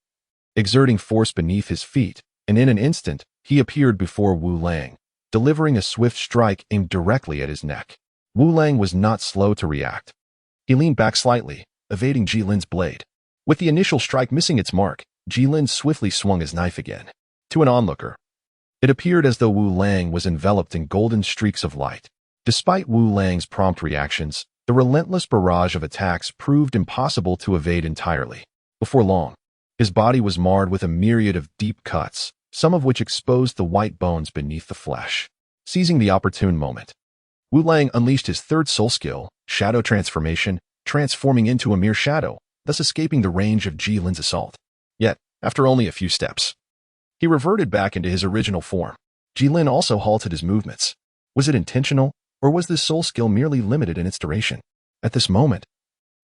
exerting force beneath his feet, and in an instant, he appeared before Wu Lang, delivering a swift strike aimed directly at his neck. Wu Lang was not slow to react. He leaned back slightly, evading Ji Lin's blade. With the initial strike missing its mark, Ji Lin swiftly swung his knife again. To an onlooker, It appeared as though Wu Lang was enveloped in golden streaks of light. Despite Wu Lang's prompt reactions, the relentless barrage of attacks proved impossible to evade entirely. Before long, his body was marred with a myriad of deep cuts, some of which exposed the white bones beneath the flesh. Seizing the opportune moment, Wu Lang unleashed his third soul skill, Shadow Transformation, transforming into a mere shadow, thus escaping the range of Ji Lin's assault. Yet, after only a few steps, he reverted back into his original form. Ji Lin also halted his movements. Was it intentional, or was this soul skill merely limited in its duration? At this moment,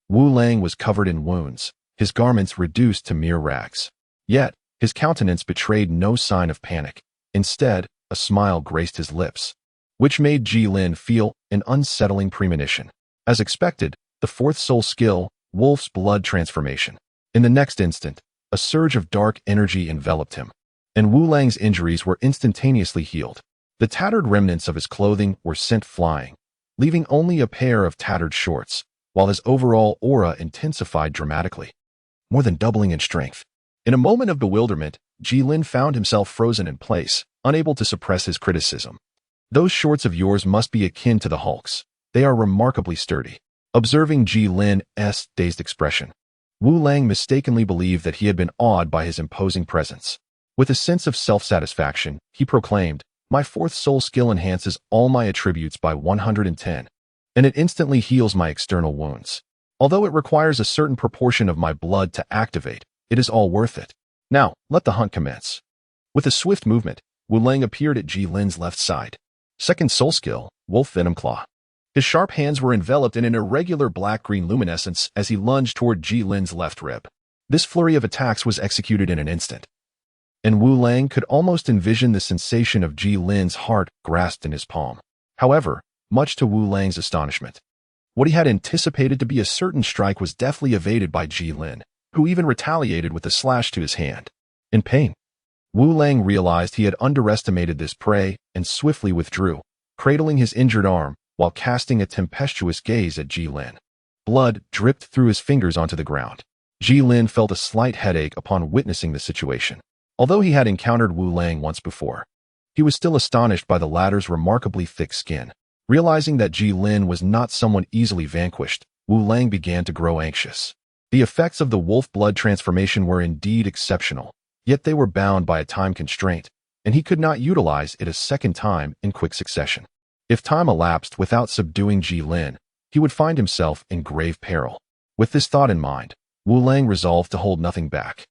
Wu Lang was covered in wounds, his garments reduced to mere rags. Yet, his countenance betrayed no sign of panic. Instead, a smile graced his lips, which made Ji Lin feel an unsettling premonition. As expected, the fourth soul skill, Wolf's Blood Transformation. In the next instant, a surge of dark energy enveloped him, and Wu Lang's injuries were instantaneously healed. The tattered remnants of his clothing were sent flying, leaving only a pair of tattered shorts, while his overall aura intensified dramatically, more than doubling in strength. In a moment of bewilderment, Ji Lin found himself frozen in place, unable to suppress his criticism. Those shorts of yours must be akin to the Hulk's. They are remarkably sturdy. Observing Ji Lin's dazed expression, Wu Lang mistakenly believed that he had been awed by his imposing presence. With a sense of self-satisfaction, he proclaimed, "My fourth soul skill enhances all my attributes by 110, and it instantly heals my external wounds. Although it requires a certain proportion of my blood to activate, it is all worth it. Now, let the hunt commence." With a swift movement, Wu Lang appeared at Ji Lin's left side. Second soul skill, Wolf Venom Claw. His sharp hands were enveloped in an irregular black-green luminescence as he lunged toward Ji Lin's left rib. This flurry of attacks was executed in an instant, and Wu Lang could almost envision the sensation of Ji Lin's heart grasped in his palm. However, much to Wu Lang's astonishment, what he had anticipated to be a certain strike was deftly evaded by Ji Lin, who even retaliated with a slash to his hand. In pain, Wu Lang realized he had underestimated this prey and swiftly withdrew, cradling his injured arm while casting a tempestuous gaze at Ji Lin. Blood dripped through his fingers onto the ground. Ji Lin felt a slight headache upon witnessing the situation. Although he had encountered Wu Lang once before, he was still astonished by the latter's remarkably thick skin. Realizing that Ji Lin was not someone easily vanquished, Wu Lang began to grow anxious. The effects of the wolf blood transformation were indeed exceptional, yet they were bound by a time constraint, and he could not utilize it a second time in quick succession. If time elapsed without subduing Ji Lin, he would find himself in grave peril. With this thought in mind, Wu Lang resolved to hold nothing back.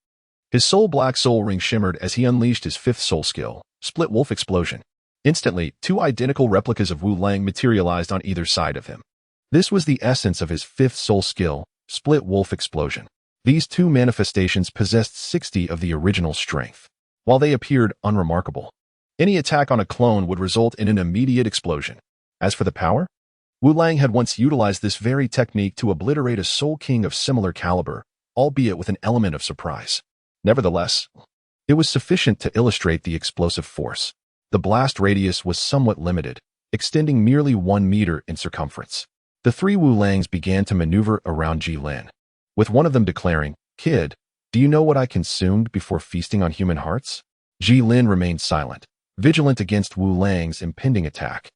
His black soul ring shimmered as he unleashed his fifth soul skill, Split Wolf Explosion. Instantly, two identical replicas of Wu Lang materialized on either side of him. This was the essence of his fifth soul skill, Split Wolf Explosion. These two manifestations possessed 60 of the original strength. While they appeared unremarkable, any attack on a clone would result in an immediate explosion. As for the power, Wu Lang had once utilized this very technique to obliterate a Soul King of similar caliber, albeit with an element of surprise. Nevertheless, it was sufficient to illustrate the explosive force. The blast radius was somewhat limited, extending merely 1 meter in circumference. The three Wu Langs began to maneuver around Ji Lin, with one of them declaring, "Kid, do you know what I consumed before feasting on human hearts?" Ji Lin remained silent, vigilant against Wu Lang's impending attack.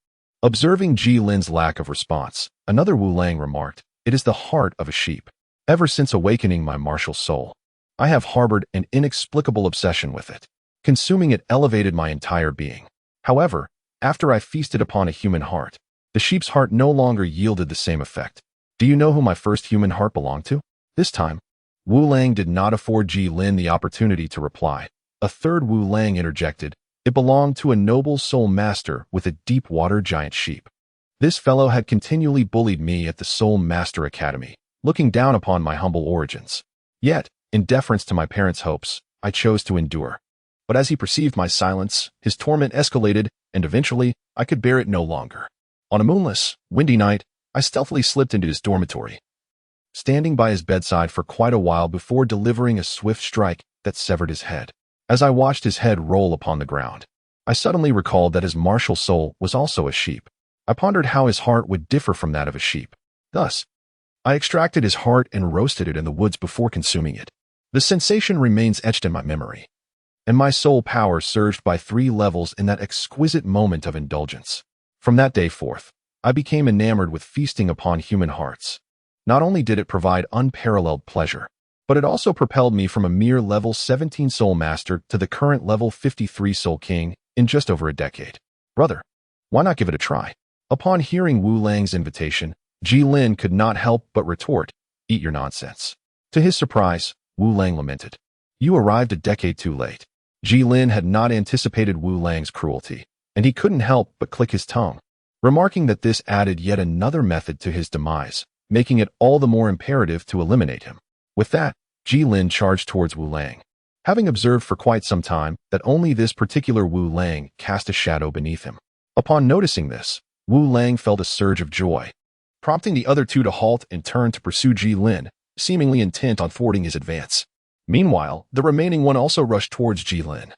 Observing Ji Lin's lack of response, another Wu Lang remarked, "It is the heart of a sheep. Ever since awakening my martial soul, I have harbored an inexplicable obsession with it. Consuming it elevated my entire being. However, after I feasted upon a human heart, the sheep's heart no longer yielded the same effect. Do you know who my first human heart belonged to?" This time, Wu Lang did not afford Ji Lin the opportunity to reply. A third Wu Lang interjected, "It belonged to a noble soul master with a deep-water giant sheep. This fellow had continually bullied me at the Soul Master Academy, looking down upon my humble origins. Yet, in deference to my parents' hopes, I chose to endure. But as he perceived my silence, his torment escalated, and eventually, I could bear it no longer. On a moonless, windy night, I stealthily slipped into his dormitory, standing by his bedside for quite a while before delivering a swift strike that severed his head. As I watched his head roll upon the ground, I suddenly recalled that his martial soul was also a sheep. I pondered how his heart would differ from that of a sheep. Thus, I extracted his heart and roasted it in the woods before consuming it. The sensation remains etched in my memory. and my soul power surged by 3 levels in that exquisite moment of indulgence. From that day forth, I became enamored with feasting upon human hearts. Not only did it provide unparalleled pleasure, but it also propelled me from a mere level 17 Soul Master to the current level 53 Soul King in just over a decade. Brother, why not give it a try? Upon hearing Wu Lang's invitation, Ji Lin could not help but retort, "Eat your nonsense." To his surprise, Wu Lang lamented, "You arrived a decade too late." Ji Lin had not anticipated Wu Lang's cruelty, and he couldn't help but click his tongue, remarking that this added yet another method to his demise, making it all the more imperative to eliminate him. With that, Ji Lin charged towards Wu Lang, having observed for quite some time that only this particular Wu Lang cast a shadow beneath him. Upon noticing this, Wu Lang felt a surge of joy, prompting the other two to halt and turn to pursue Ji Lin, seemingly intent on thwarting his advance. Meanwhile, the remaining one also rushed towards Ji Lin,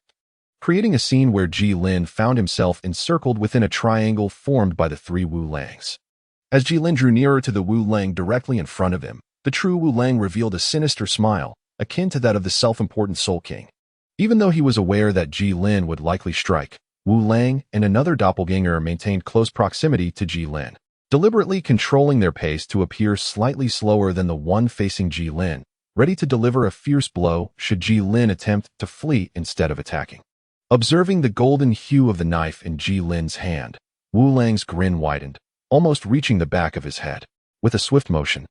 creating a scene where Ji Lin found himself encircled within a triangle formed by the 3 Wu Langs. As Ji Lin drew nearer to the Wu Lang directly in front of him, the true Wu Lang revealed a sinister smile, akin to that of the self-important Soul King. Even though he was aware that Ji Lin would likely strike, Wu Lang and another doppelganger maintained close proximity to Ji Lin, deliberately controlling their pace to appear slightly slower than the one facing Ji Lin, ready to deliver a fierce blow should Ji Lin attempt to flee instead of attacking. Observing the golden hue of the knife in Ji Lin's hand, Wu Lang's grin widened, almost reaching the back of his head. With a swift motion,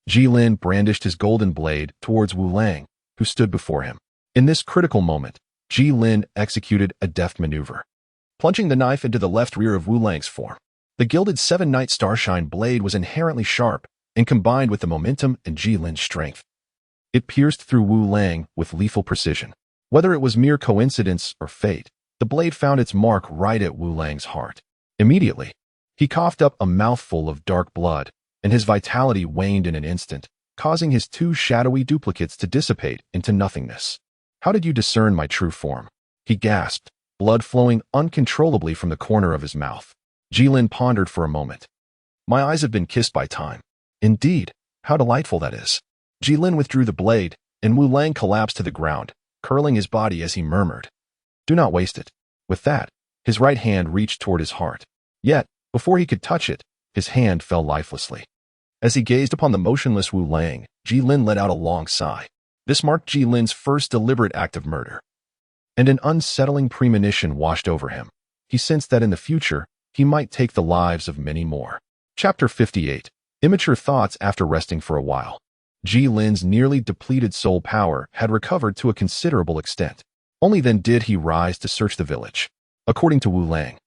Ji Lin brandished his golden blade towards Wu Lang, who stood before him. In this critical moment, Ji Lin executed a deft maneuver, plunging the knife into the left rear of Wu Lang's form. The gilded 7-Night Starshine blade was inherently sharp and combined with the momentum and Ji Lin's strength. It pierced through Wu Lang with lethal precision. Whether it was mere coincidence or fate, the blade found its mark right at Wu Lang's heart. Immediately, he coughed up a mouthful of dark blood, and his vitality waned in an instant, causing his 2 shadowy duplicates to dissipate into nothingness. "How did you discern my true form?" he gasped, blood flowing uncontrollably from the corner of his mouth. Ji Lin pondered for a moment. "My eyes have been kissed by time." "Indeed, how delightful that is." Ji Lin withdrew the blade, and Wu Lang collapsed to the ground, curling his body as he murmured, "Do not waste it." With that, his right hand reached toward his heart. Yet, before he could touch it, his hand fell lifelessly. As he gazed upon the motionless Wu Lang, Ji Lin let out a long sigh. This marked Ji Lin's first deliberate act of murder, and an unsettling premonition washed over him. He sensed that in the future, he might take the lives of many more. Chapter 58. Immature Thoughts. After resting for a while, Ji Lin's nearly depleted soul power had recovered to a considerable extent. Only then did he rise to search the village. According to Wu Lang,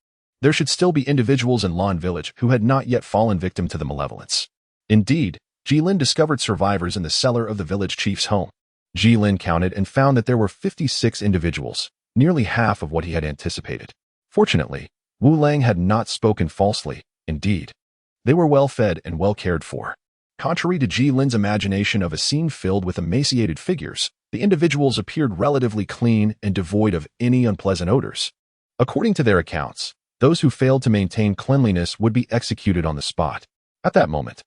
there should still be individuals in Lan Village who had not yet fallen victim to the malevolence. Indeed, Ji Lin discovered survivors in the cellar of the village chief's home. Ji Lin counted and found that there were 56 individuals, nearly half of what he had anticipated. Fortunately, Wu Lang had not spoken falsely. Indeed, they were well fed and well cared for. Contrary to Ji Lin's imagination of a scene filled with emaciated figures, the individuals appeared relatively clean and devoid of any unpleasant odors. According to their accounts, those who failed to maintain cleanliness would be executed on the spot. At that moment,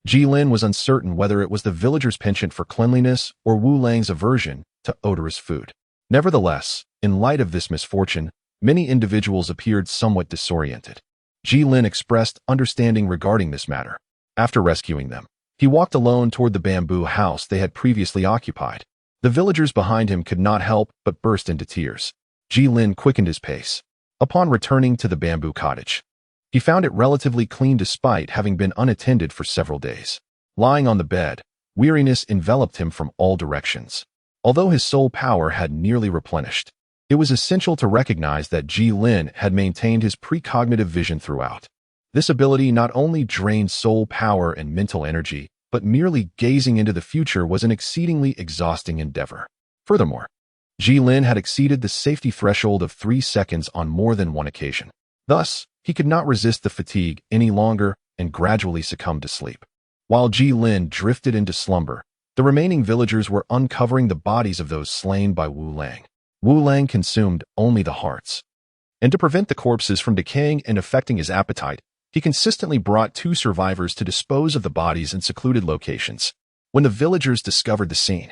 Ji Lin was uncertain whether it was the villagers' penchant for cleanliness or Wu Lang's aversion to odorous food. Nevertheless, in light of this misfortune, many individuals appeared somewhat disoriented. Ji Lin expressed understanding regarding this matter. After rescuing them, he walked alone toward the bamboo house they had previously occupied. The villagers behind him could not help but burst into tears. Ji Lin quickened his pace. Upon returning to the bamboo cottage, he found it relatively clean despite having been unattended for several days. Lying on the bed, weariness enveloped him from all directions. Although his soul power had nearly replenished, it was essential to recognize that Ji Lin had maintained his precognitive vision throughout. This ability not only drained soul power and mental energy, but merely gazing into the future was an exceedingly exhausting endeavor. Furthermore, Ji Lin had exceeded the safety threshold of 3 seconds on more than one occasion. Thus, he could not resist the fatigue any longer and gradually succumbed to sleep. While Ji Lin drifted into slumber, the remaining villagers were uncovering the bodies of those slain by Wu Lang. Wu Lang consumed only the hearts. And to prevent the corpses from decaying and affecting his appetite, he consistently brought 2 survivors to dispose of the bodies in secluded locations. When the villagers discovered the scene,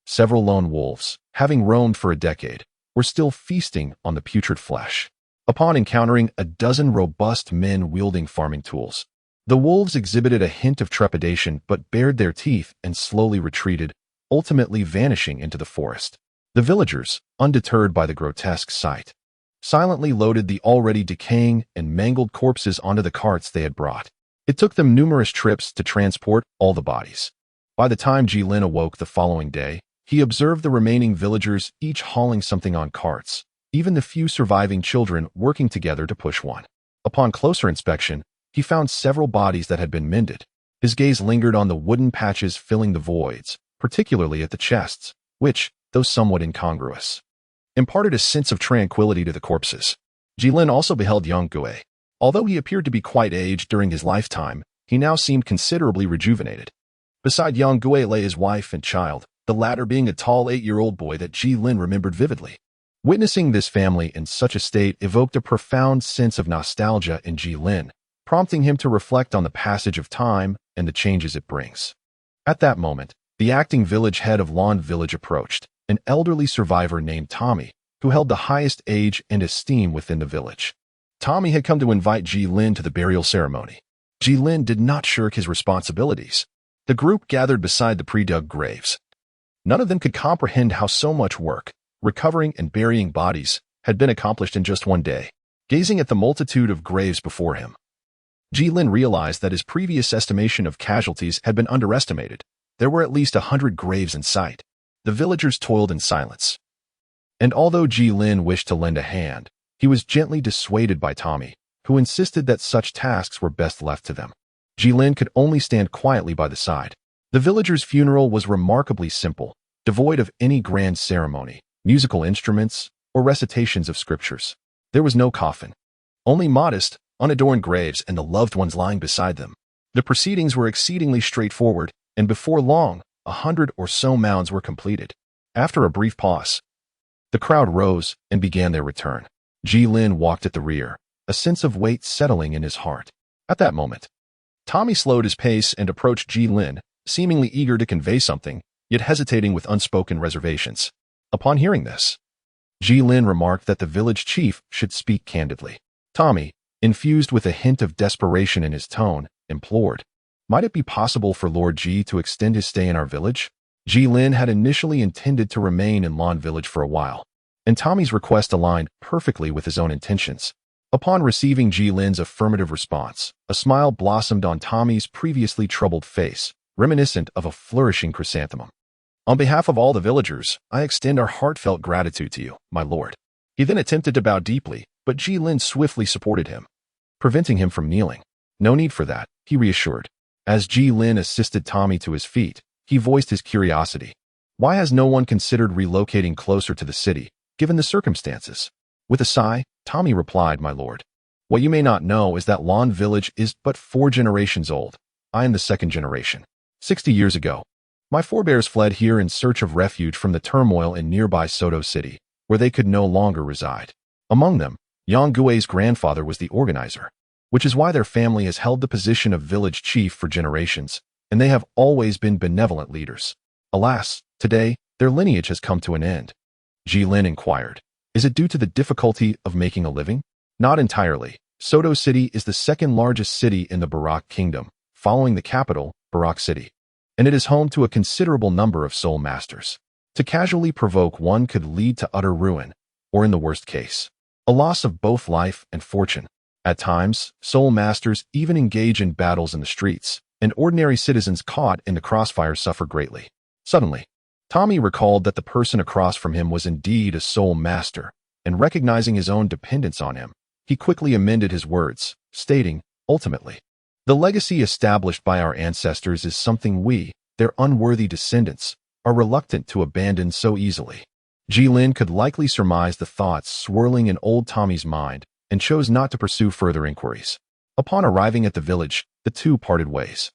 several lone wolves, having roamed for a decade, were still feasting on the putrid flesh. Upon encountering a dozen robust men wielding farming tools, the wolves exhibited a hint of trepidation but bared their teeth and slowly retreated, ultimately vanishing into the forest. The villagers, undeterred by the grotesque sight, silently loaded the already decaying and mangled corpses onto the carts they had brought. It took them numerous trips to transport all the bodies. By the time Jilin awoke the following day, he observed the remaining villagers each hauling something on carts, even the few surviving children working together to push one. Upon closer inspection, he found several bodies that had been mended. His gaze lingered on the wooden patches filling the voids, particularly at the chests, which, though somewhat incongruous, imparted a sense of tranquility to the corpses. Jilin also beheld young Gui. Although he appeared to be quite aged during his lifetime, he now seemed considerably rejuvenated. Beside young Gui lay his wife and child, the latter being a tall 8-year-old boy that Jilin remembered vividly. Witnessing this family in such a state evoked a profound sense of nostalgia in Jilin, prompting him to reflect on the passage of time and the changes it brings. At that moment, the acting village head of Lawn Village approached, an elderly survivor named Tommy, who held the highest age and esteem within the village. Tommy had come to invite Jilin to the burial ceremony. Jilin did not shirk his responsibilities. The group gathered beside the pre-dug graves. None of them could comprehend how so much work, recovering and burying bodies, had been accomplished in just one day. Gazing at the multitude of graves before him, Jilin realized that his previous estimation of casualties had been underestimated. There were at least 100 graves in sight. The villagers toiled in silence. And although Jilin wished to lend a hand, he was gently dissuaded by Tommy, who insisted that such tasks were best left to them. Jilin could only stand quietly by the side. The villagers' funeral was remarkably simple, devoid of any grand ceremony, musical instruments, or recitations of scriptures. There was no coffin, only modest, unadorned graves and the loved ones lying beside them. The proceedings were exceedingly straightforward, and before long, 100 or so mounds were completed. After a brief pause, the crowd rose and began their return. Jilin walked at the rear, a sense of weight settling in his heart. At that moment, Tommy slowed his pace and approached Jilin, seemingly eager to convey something, yet hesitating with unspoken reservations. Upon hearing this, Jilin remarked that the village chief should speak candidly. Tommy, infused with a hint of desperation in his tone, implored, "Might it be possible for Lord Ji to extend his stay in our village?" Jilin had initially intended to remain in Lawn Village for a while, and Tommy's request aligned perfectly with his own intentions. Upon receiving Jilin's affirmative response, a smile blossomed on Tommy's previously troubled face, reminiscent of a flourishing chrysanthemum. "On behalf of all the villagers, I extend our heartfelt gratitude to you, my lord." He then attempted to bow deeply, but Jilin swiftly supported him, preventing him from kneeling. "No need for that," he reassured. As Jilin assisted Tommy to his feet, he voiced his curiosity. "Why has no one considered relocating closer to the city, given the circumstances?" With a sigh, Tommy replied, "My lord, what you may not know is that Lawn Village is but 4 generations old. I am the 2nd generation. 60 years ago, my forebears fled here in search of refuge from the turmoil in nearby Soto City, where they could no longer reside. Among them, Yang Gui's grandfather was the organizer, which is why their family has held the position of village chief for generations, and they have always been benevolent leaders. Alas, today, their lineage has come to an end." Jilin inquired, "Is it due to the difficulty of making a living?" "Not entirely. Soto City is the 2nd largest city in the Barak Kingdom, following the capital, Barak City, and it is home to a considerable number of soul masters. To casually provoke one could lead to utter ruin, or in the worst case, a loss of both life and fortune. At times, soul masters even engage in battles in the streets, and ordinary citizens caught in the crossfire suffer greatly." Suddenly, Tommy recalled that the person across from him was indeed a soul master, and recognizing his own dependence on him, he quickly amended his words, stating, "Ultimately, the legacy established by our ancestors is something we, their unworthy descendants, are reluctant to abandon so easily." Jilin could likely surmise the thoughts swirling in old Tommy's mind and chose not to pursue further inquiries. Upon arriving at the village, the two parted ways.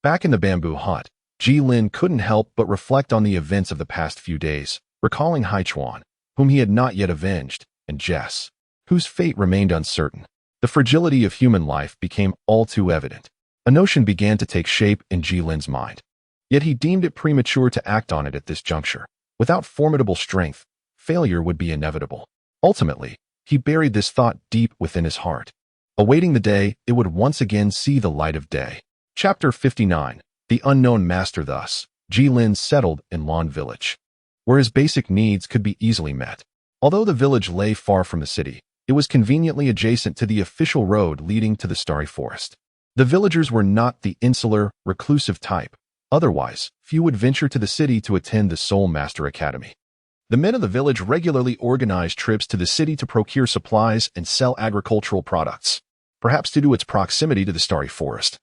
Back in the bamboo hut, Jilin couldn't help but reflect on the events of the past few days, recalling Haichuan, whom he had not yet avenged, and Jess, whose fate remained uncertain. The fragility of human life became all too evident. A notion began to take shape in Jilin's mind. Yet he deemed it premature to act on it at this juncture. Without formidable strength, failure would be inevitable. Ultimately, he buried this thought deep within his heart, awaiting the day it would once again see the light of day. Chapter 59. The Unknown Master. Thus, Jilin settled in Lan Village, where his basic needs could be easily met. Although the village lay far from the city, it was conveniently adjacent to the official road leading to the Starry Forest. The villagers were not the insular, reclusive type. Otherwise, few would venture to the city to attend the Soul Master Academy. The men of the village regularly organized trips to the city to procure supplies and sell agricultural products, perhaps due to its proximity to the Starry Forest.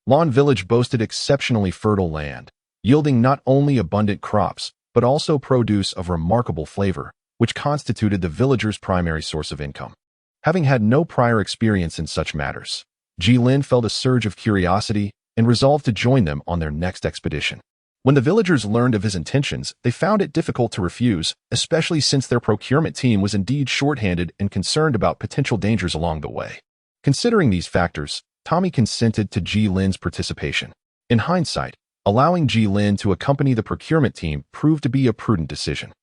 Lan Village boasted exceptionally fertile land, yielding not only abundant crops, but also produce of remarkable flavor, which constituted the villagers' primary source of income. Having had no prior experience in such matters, Jilin felt a surge of curiosity and resolved to join them on their next expedition. When the villagers learned of his intentions, they found it difficult to refuse, especially since their procurement team was indeed short-handed and concerned about potential dangers along the way. Considering these factors, Tommy consented to Jilin's participation. In hindsight, allowing Jilin to accompany the procurement team proved to be a prudent decision.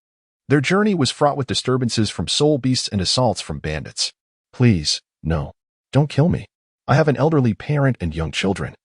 Their journey was fraught with disturbances from soul beasts and assaults from bandits. "Please, no, don't kill me. I have an elderly parent and young children.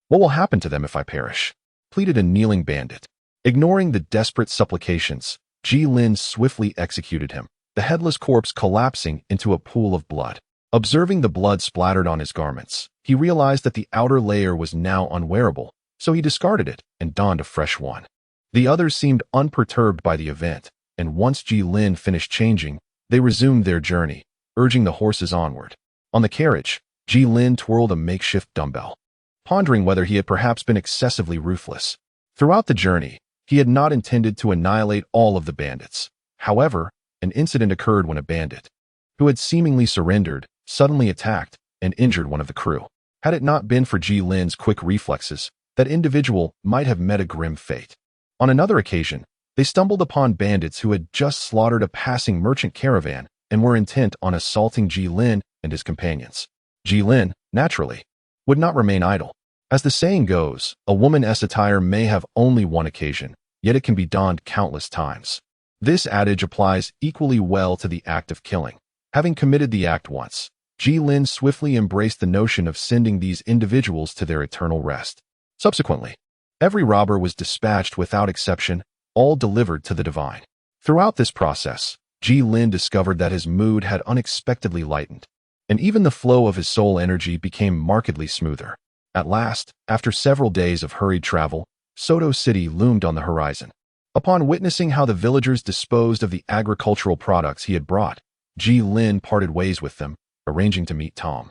What will happen to them if I perish?" pleaded a kneeling bandit. Ignoring the desperate supplications, Jilin swiftly executed him, the headless corpse collapsing into a pool of blood. Observing the blood splattered on his garments, he realized that the outer layer was now unwearable, so he discarded it and donned a fresh one. The others seemed unperturbed by the event, and once Jilin finished changing, they resumed their journey, urging the horses onward. On the carriage, Jilin twirled a makeshift dumbbell, pondering whether he had perhaps been excessively ruthless. Throughout the journey, he had not intended to annihilate all of the bandits. However, an incident occurred when a bandit, who had seemingly surrendered, suddenly attacked and injured one of the crew. Had it not been for Jilin's quick reflexes, that individual might have met a grim fate. On another occasion, they stumbled upon bandits who had just slaughtered a passing merchant caravan and were intent on assaulting Jilin and his companions. Jilin, naturally, would not remain idle. As the saying goes, a woman's attire may have only one occasion, yet it can be donned countless times. This adage applies equally well to the act of killing. Having committed the act once, Jilin swiftly embraced the notion of sending these individuals to their eternal rest. Subsequently, every robber was dispatched without exception, all delivered to the divine. Throughout this process, Jilin discovered that his mood had unexpectedly lightened, and even the flow of his soul energy became markedly smoother. At last, after several days of hurried travel, Soto City loomed on the horizon. Upon witnessing how the villagers disposed of the agricultural products he had brought, Jilin parted ways with them, arranging to meet Tom,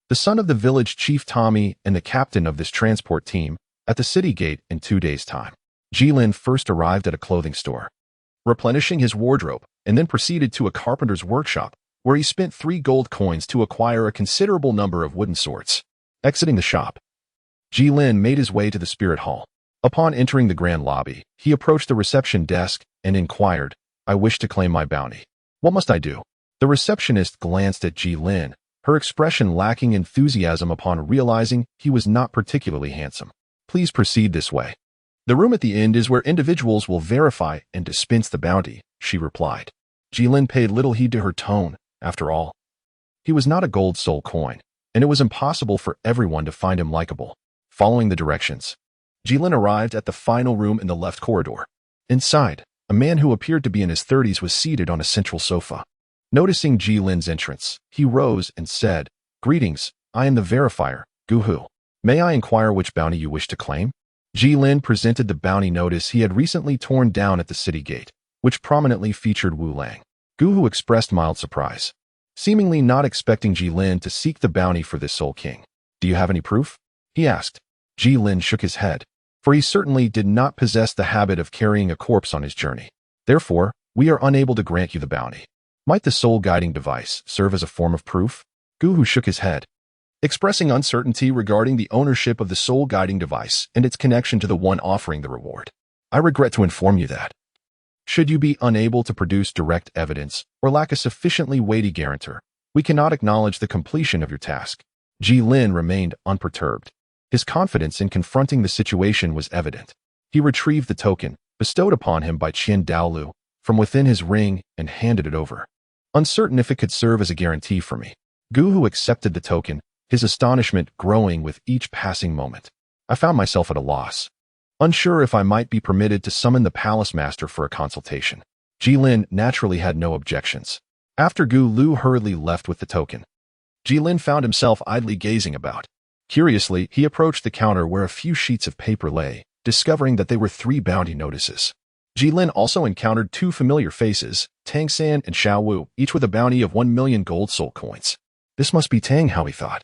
the son of the village chief Tommy and the captain of this transport team, at the city gate in 2 days' time. Jilin first arrived at a clothing store, replenishing his wardrobe, and then proceeded to a carpenter's workshop, where he spent 3 gold coins to acquire a considerable number of wooden swords. Exiting the shop, Jilin made his way to the spirit hall. Upon entering the grand lobby, he approached the reception desk and inquired, "I wish to claim my bounty. What must I do?" The receptionist glanced at Jilin, her expression lacking enthusiasm upon realizing he was not particularly handsome. "Please proceed this way. The room at the end is where individuals will verify and dispense the bounty," she replied. Jilin paid little heed to her tone. After all, he was not a gold soul coin, and it was impossible for everyone to find him likable. Following the directions, Jilin arrived at the final room in the left corridor. Inside, a man who appeared to be in his 30s was seated on a central sofa. Noticing Jilin's entrance, he rose and said, "Greetings, I am the verifier, Guhu. May I inquire which bounty you wish to claim?" Jilin presented the bounty notice he had recently torn down at the city gate, which prominently featured Wu Lang. Guhu expressed mild surprise, seemingly not expecting Jilin to seek the bounty for this soul king. "Do you have any proof?" he asked. Jilin shook his head, for he certainly did not possess the habit of carrying a corpse on his journey. "Therefore, we are unable to grant you the bounty." "Might the soul guiding device serve as a form of proof?" Guhu shook his head, expressing uncertainty regarding the ownership of the soul guiding device and its connection to the one offering the reward. "I regret to inform you that, should you be unable to produce direct evidence or lack a sufficiently weighty guarantor, we cannot acknowledge the completion of your task." Jilin remained unperturbed. His confidence in confronting the situation was evident. He retrieved the token, bestowed upon him by Douluo, from within his ring and handed it over. Uncertain if it could serve as a guarantee for me. Guhu accepted the token, his astonishment growing with each passing moment. I found myself at a loss, unsure if I might be permitted to summon the palace master for a consultation. Jilin naturally had no objections. After Gu Lu hurriedly left with the token, Jilin found himself idly gazing about. Curiously, he approached the counter where a few sheets of paper lay, discovering that they were 3 bounty notices. Jilin also encountered 2 familiar faces, Tang San and Xiao Wu, each with a bounty of 1 million gold soul coins. This must be Tang, how he thought.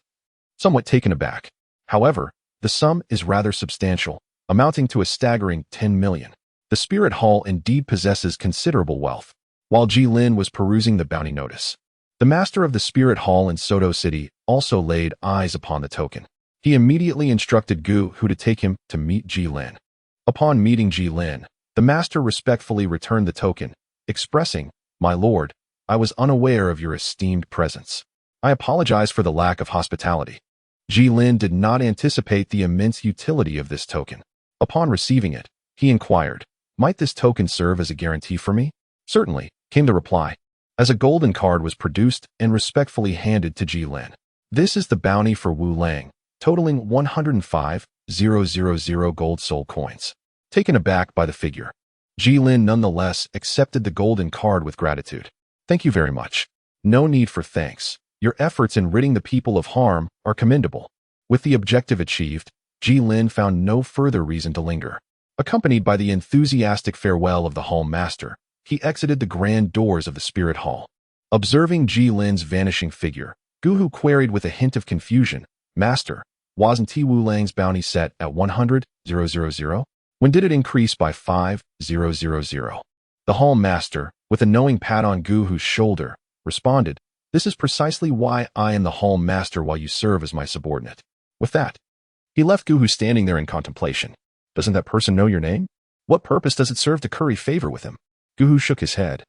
Somewhat taken aback. However, the sum is rather substantial, amounting to a staggering 10 million. The Spirit Hall indeed possesses considerable wealth. While Jilin was perusing the bounty notice, the master of the Spirit Hall in Soto City also laid eyes upon the token. He immediately instructed Gu Hu to take him to meet Jilin. Upon meeting Jilin, the master respectfully returned the token, expressing, "My lord, I was unaware of your esteemed presence. I apologize for the lack of hospitality." Jilin did not anticipate the immense utility of this token. Upon receiving it, he inquired, "Might this token serve as a guarantee for me?" "Certainly," came the reply, as a golden card was produced and respectfully handed to Jilin. "This is the bounty for Wu Lang, totaling 105,000 gold soul coins." Taken aback by the figure, Jilin nonetheless accepted the golden card with gratitude. "Thank you very much. No need for thanks. Your efforts in ridding the people of harm are commendable." With the objective achieved, Jilin found no further reason to linger. Accompanied by the enthusiastic farewell of the hall master, he exited the grand doors of the Spirit Hall. Observing Jilin's vanishing figure, Guhu queried with a hint of confusion, "Master, wasn't Wu Lang's bounty set at 100,000? When did it increase by 5,000? The hall master, with a knowing pat on Guhu's shoulder, responded, "This is precisely why I am the hall master while you serve as my subordinate." With that, he left Guhu standing there in contemplation. "Doesn't that person know your name? What purpose does it serve to curry favor with him?" Guhu shook his head,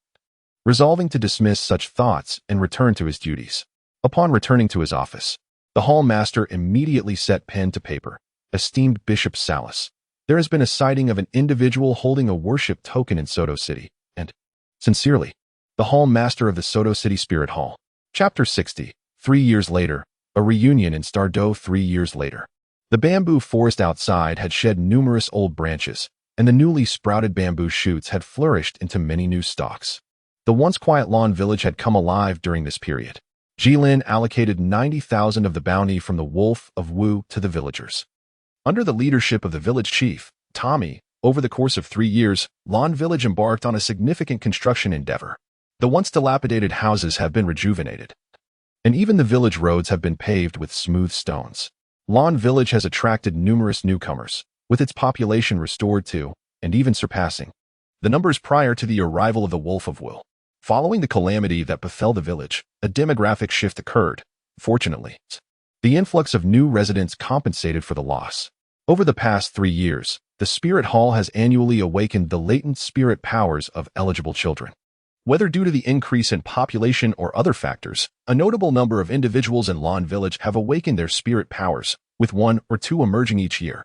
resolving to dismiss such thoughts and return to his duties. Upon returning to his office, the hall master immediately set pen to paper. "Esteemed Bishop Salas, there has been a sighting of an individual holding a worship token in Soto City, and, sincerely, the hall master of the Soto City Spirit Hall." Chapter 60. 3 years later, a reunion in Stardo 3 years later. The bamboo forest outside had shed numerous old branches, and the newly sprouted bamboo shoots had flourished into many new stalks. The once quiet lawn village had come alive during this period. Jilin allocated 90,000 of the bounty from the Wolf of Wu to the villagers. Under the leadership of the village chief, Tommy, over the course of 3 years, Lawn Village embarked on a significant construction endeavor. The once dilapidated houses have been rejuvenated, and even the village roads have been paved with smooth stones. Lawn Village has attracted numerous newcomers, with its population restored to, and even surpassing, the numbers prior to the arrival of the Wolf of Wu. Following the calamity that befell the village, a demographic shift occurred. Fortunately, the influx of new residents compensated for the loss. Over the past 3 years, the Spirit Hall has annually awakened the latent spirit powers of eligible children. Whether due to the increase in population or other factors, a notable number of individuals in Lawn Village have awakened their spirit powers, with 1 or 2 emerging each year.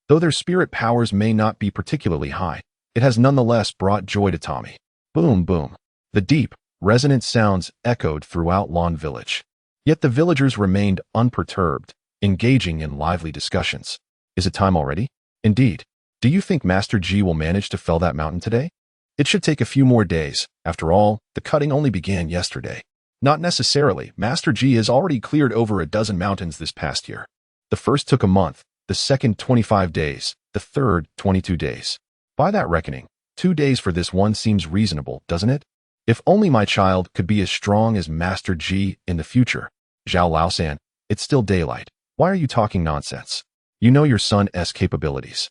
Though their spirit powers may not be particularly high, it has nonetheless brought joy to Tommy. Boom, boom. The deep, resonant sounds echoed throughout Lawn Village. Yet the villagers remained unperturbed, engaging in lively discussions. "Is it time already?" "Indeed. Do you think Master G will manage to fell that mountain today?" "It should take a few more days. After all, the cutting only began yesterday." "Not necessarily. Master G has already cleared over a dozen mountains this past year. The first took a month, the second 25 days, the third 22 days. By that reckoning, 2 days for this one seems reasonable, doesn't it? If only my child could be as strong as Master G in the future." "Zhao Laosan, it's still daylight. Why are you talking nonsense? You know your son's capabilities,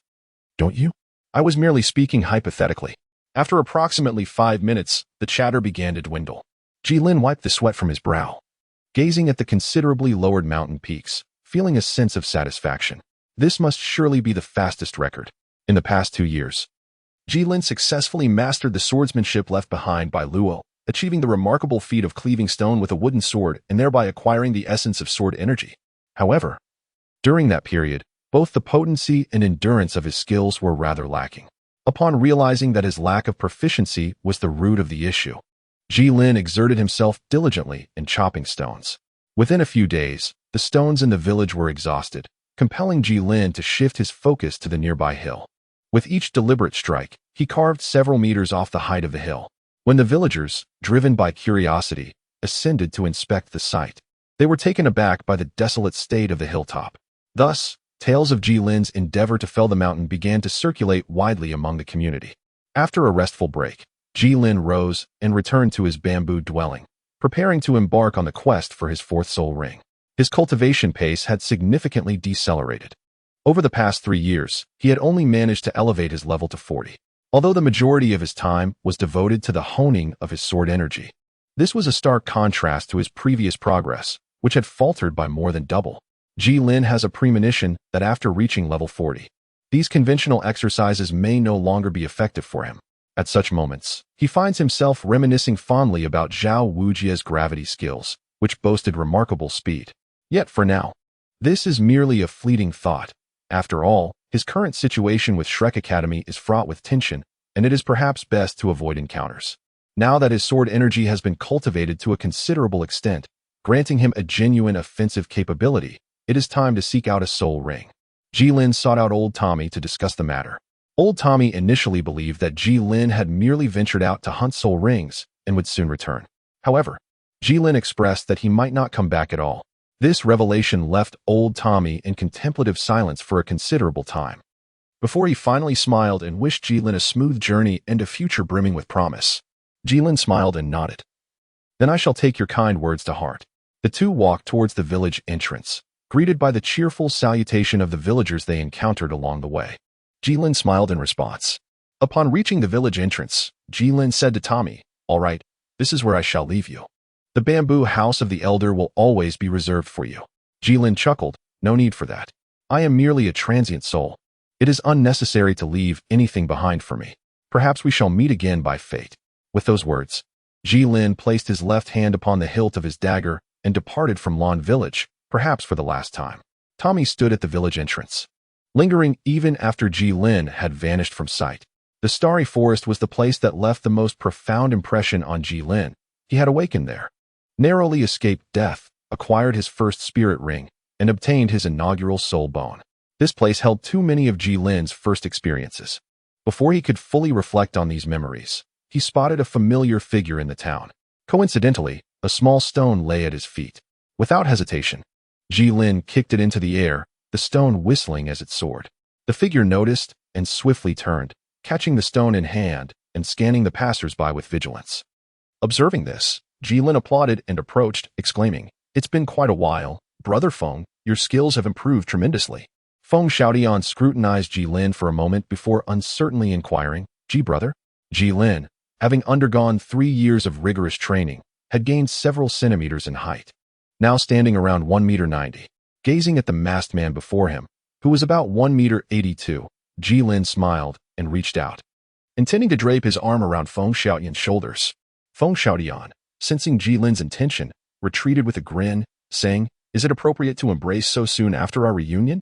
don't you?" "I was merely speaking hypothetically." After approximately 5 minutes, the chatter began to dwindle. Jilin wiped the sweat from his brow, gazing at the considerably lowered mountain peaks, feeling a sense of satisfaction. This must surely be the fastest record. In the past 2 years, Jilin successfully mastered the swordsmanship left behind by Luo, achieving the remarkable feat of cleaving stone with a wooden sword and thereby acquiring the essence of sword energy. However, during that period, both the potency and endurance of his skills were rather lacking. Upon realizing that his lack of proficiency was the root of the issue, Jilin exerted himself diligently in chopping stones. Within a few days, the stones in the village were exhausted, compelling Jilin to shift his focus to the nearby hill. With each deliberate strike, he carved several meters off the height of the hill. When the villagers, driven by curiosity, ascended to inspect the site, they were taken aback by the desolate state of the hilltop. Thus, tales of Jilin's endeavor to fell the mountain began to circulate widely among the community. After a restful break, Jilin rose and returned to his bamboo dwelling, preparing to embark on the quest for his fourth soul ring. His cultivation pace had significantly decelerated. Over the past 3 years, he had only managed to elevate his level to 40, although the majority of his time was devoted to the honing of his sword energy. This was a stark contrast to his previous progress, which had faltered by more than double. Jilin has a premonition that after reaching level 40, these conventional exercises may no longer be effective for him. At such moments, he finds himself reminiscing fondly about Zhao Wujie's gravity skills, which boasted remarkable speed. Yet for now, this is merely a fleeting thought. After all, his current situation with Shrek Academy is fraught with tension, and it is perhaps best to avoid encounters. Now that his sword energy has been cultivated to a considerable extent, granting him a genuine offensive capability, it is time to seek out a soul ring. Jilin sought out Old Tommy to discuss the matter. Old Tommy initially believed that Jilin had merely ventured out to hunt soul rings and would soon return. However, Jilin expressed that he might not come back at all. This revelation left Old Tommy in contemplative silence for a considerable time, before he finally smiled and wished Jilin a smooth journey and a future brimming with promise. Jilin smiled and nodded. "Then I shall take your kind words to heart." The two walked towards the village entrance, greeted by the cheerful salutation of the villagers they encountered along the way. Jilin smiled in response. Upon reaching the village entrance, Jilin said to Tommy, "All right, this is where I shall leave you. The bamboo house of the elder will always be reserved for you." Jilin chuckled, "No need for that. I am merely a transient soul. It is unnecessary to leave anything behind for me. Perhaps we shall meet again by fate." With those words, Jilin placed his left hand upon the hilt of his dagger and departed from Lawn Village, perhaps for the last time. Tommy stood at the village entrance, lingering even after Jilin had vanished from sight. The starry forest was the place that left the most profound impression on Jilin. He had awakened there, narrowly escaped death, acquired his first spirit ring, and obtained his inaugural soul bone. This place held too many of Jilin's first experiences. Before he could fully reflect on these memories, he spotted a familiar figure in the town. Coincidentally, a small stone lay at his feet. Without hesitation, Jilin kicked it into the air, the stone whistling as it soared. The figure noticed and swiftly turned, catching the stone in hand and scanning the passers-by with vigilance. Observing this, Jilin applauded and approached, exclaiming, "It's been quite a while, Brother Feng. Your skills have improved tremendously." Feng Xiaotian scrutinized Jilin for a moment before uncertainly inquiring, "Ji brother?" Jilin, having undergone 3 years of rigorous training, had gained several centimeters in height. Now standing around 1.90 meters, gazing at the masked man before him, who was about 1.82 meters, Jilin smiled and reached out, intending to drape his arm around Feng Xiaotian's shoulders. Feng Xiaotian, sensing Jilin's intention, retreated with a grin, saying, "Is it appropriate to embrace so soon after our reunion?"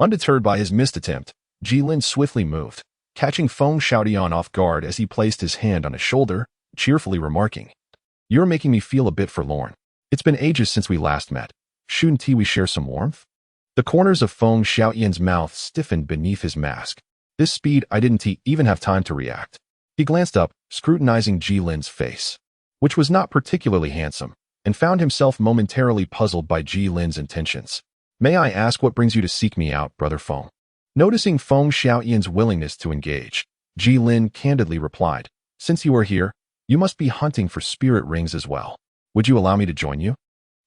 Undeterred by his missed attempt, Jilin swiftly moved, catching Feng Xiaotian off guard as he placed his hand on his shoulder, cheerfully remarking, "You're making me feel a bit forlorn. It's been ages since we last met. Shouldn't we share some warmth?" The corners of Feng Xiaotian's mouth stiffened beneath his mask. This speed I didn't even have time to react. He glanced up, scrutinizing Jilin's face, which was not particularly handsome, and found himself momentarily puzzled by Jilin's intentions. "May I ask what brings you to seek me out, Brother Feng?" Noticing Feng Xiaotian's willingness to engage, Jilin candidly replied, "Since you are here, you must be hunting for spirit rings as well. Would you allow me to join you?"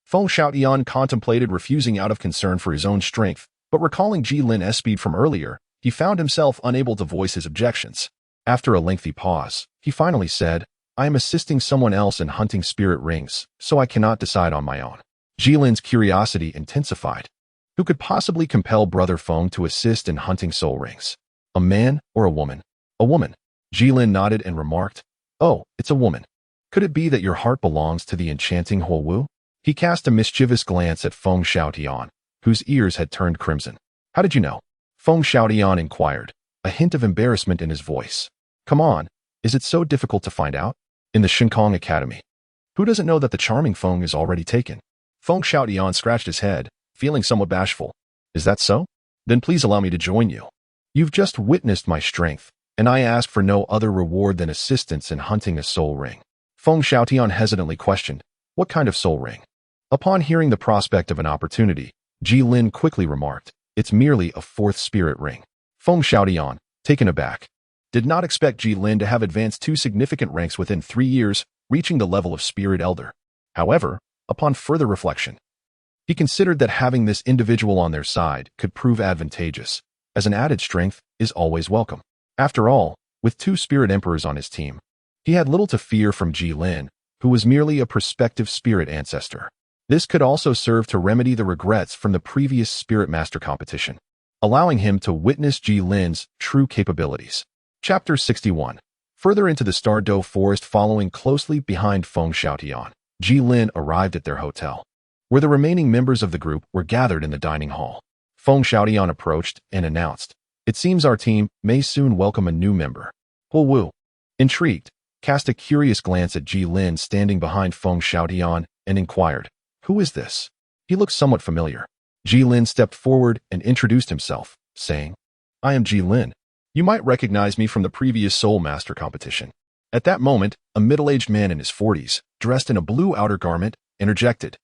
Feng Xiaotian contemplated refusing out of concern for his own strength, but recalling Jilin's speed from earlier, he found himself unable to voice his objections. After a lengthy pause, he finally said, "I am assisting someone else in hunting spirit rings, so I cannot decide on my own." Jilin's curiosity intensified. Who could possibly compel Brother Feng to assist in hunting soul rings? A man or a woman? A woman. Jilin nodded and remarked, "Oh, it's a woman. Could it be that your heart belongs to the enchanting Huowu?" He cast a mischievous glance at Feng Xiaotian, whose ears had turned crimson. "How did you know?" Feng Xiaotian inquired, a hint of embarrassment in his voice. Come on, is it so difficult to find out? In the Shinkong Academy. Who doesn't know that the charming Feng is already taken? Feng Xiaotian scratched his head, feeling somewhat bashful. Is that so? Then please allow me to join you. You've just witnessed my strength, and I ask for no other reward than assistance in hunting a soul ring. Feng Xiaotian hesitantly questioned, what kind of soul ring? Upon hearing the prospect of an opportunity, Ji Lin quickly remarked, it's merely a fourth spirit ring. Feng Xiaotian, taken aback, did not expect Ji Lin to have advanced 2 significant ranks within 3 years, reaching the level of spirit elder. However, upon further reflection, he considered that having this individual on their side could prove advantageous, as an added strength is always welcome. After all, with 2 spirit emperors on his team, he had little to fear from Ji Lin, who was merely a prospective spirit ancestor. This could also serve to remedy the regrets from the previous Spirit Master competition, allowing him to witness Ji Lin's true capabilities. Chapter 61. Further into the Stardow Forest, following closely behind Feng Xiaotian, Ji Lin arrived at their hotel, where the remaining members of the group were gathered in the dining hall. Feng Xiaotian approached and announced, it seems our team may soon welcome a new member. Huo Wu, intrigued, cast a curious glance at Ji Lin standing behind Feng Xiaotian and inquired, who is this? He looks somewhat familiar. Ji Lin stepped forward and introduced himself, saying, I am Ji Lin. You might recognize me from the previous Soul Master competition. At that moment, a middle-aged man in his 40s, dressed in a blue outer garment, interjected,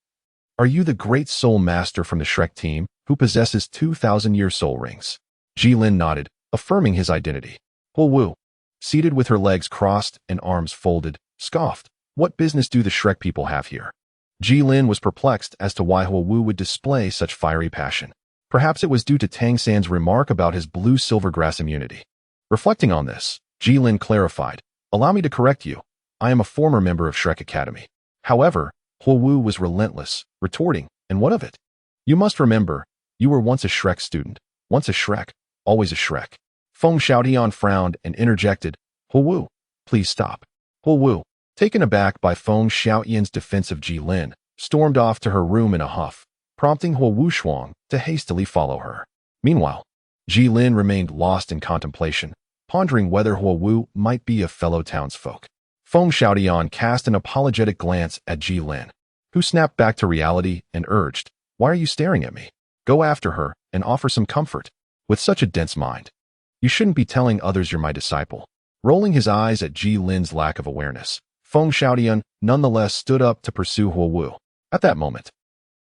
are you the great Soul Master from the Shrek team, who possesses 2,000-year soul rings? Ji Lin nodded, affirming his identity. Huo Wu, seated with her legs crossed and arms folded, scoffed, what business do the Shrek people have here? Ji Lin was perplexed as to why Huo Wu would display such fiery passion. Perhaps it was due to Tang San's remark about his blue silvergrass immunity. Reflecting on this, Ji Lin clarified, allow me to correct you. I am a former member of Shrek Academy. However, Huo Wu was relentless, retorting, and what of it? You must remember, you were once a Shrek student. Once a Shrek, always a Shrek. Feng Xiaotian frowned and interjected, Huo Wu, please stop. Huo Wu, taken aback by Feng Xiaotian's defense of Ji Lin, stormed off to her room in a huff, prompting Huo Wu Shuang to hastily follow her. Meanwhile, Ji Lin remained lost in contemplation, pondering whether Huo Wu might be a fellow townsfolk. Feng Xiaotian cast an apologetic glance at Ji Lin, who snapped back to reality and urged, why are you staring at me? Go after her and offer some comfort. With such a dense mind, you shouldn't be telling others you're my disciple. Rolling his eyes at Ji Lin's lack of awareness, Feng Xiaotian nonetheless stood up to pursue Huo Wu. At that moment,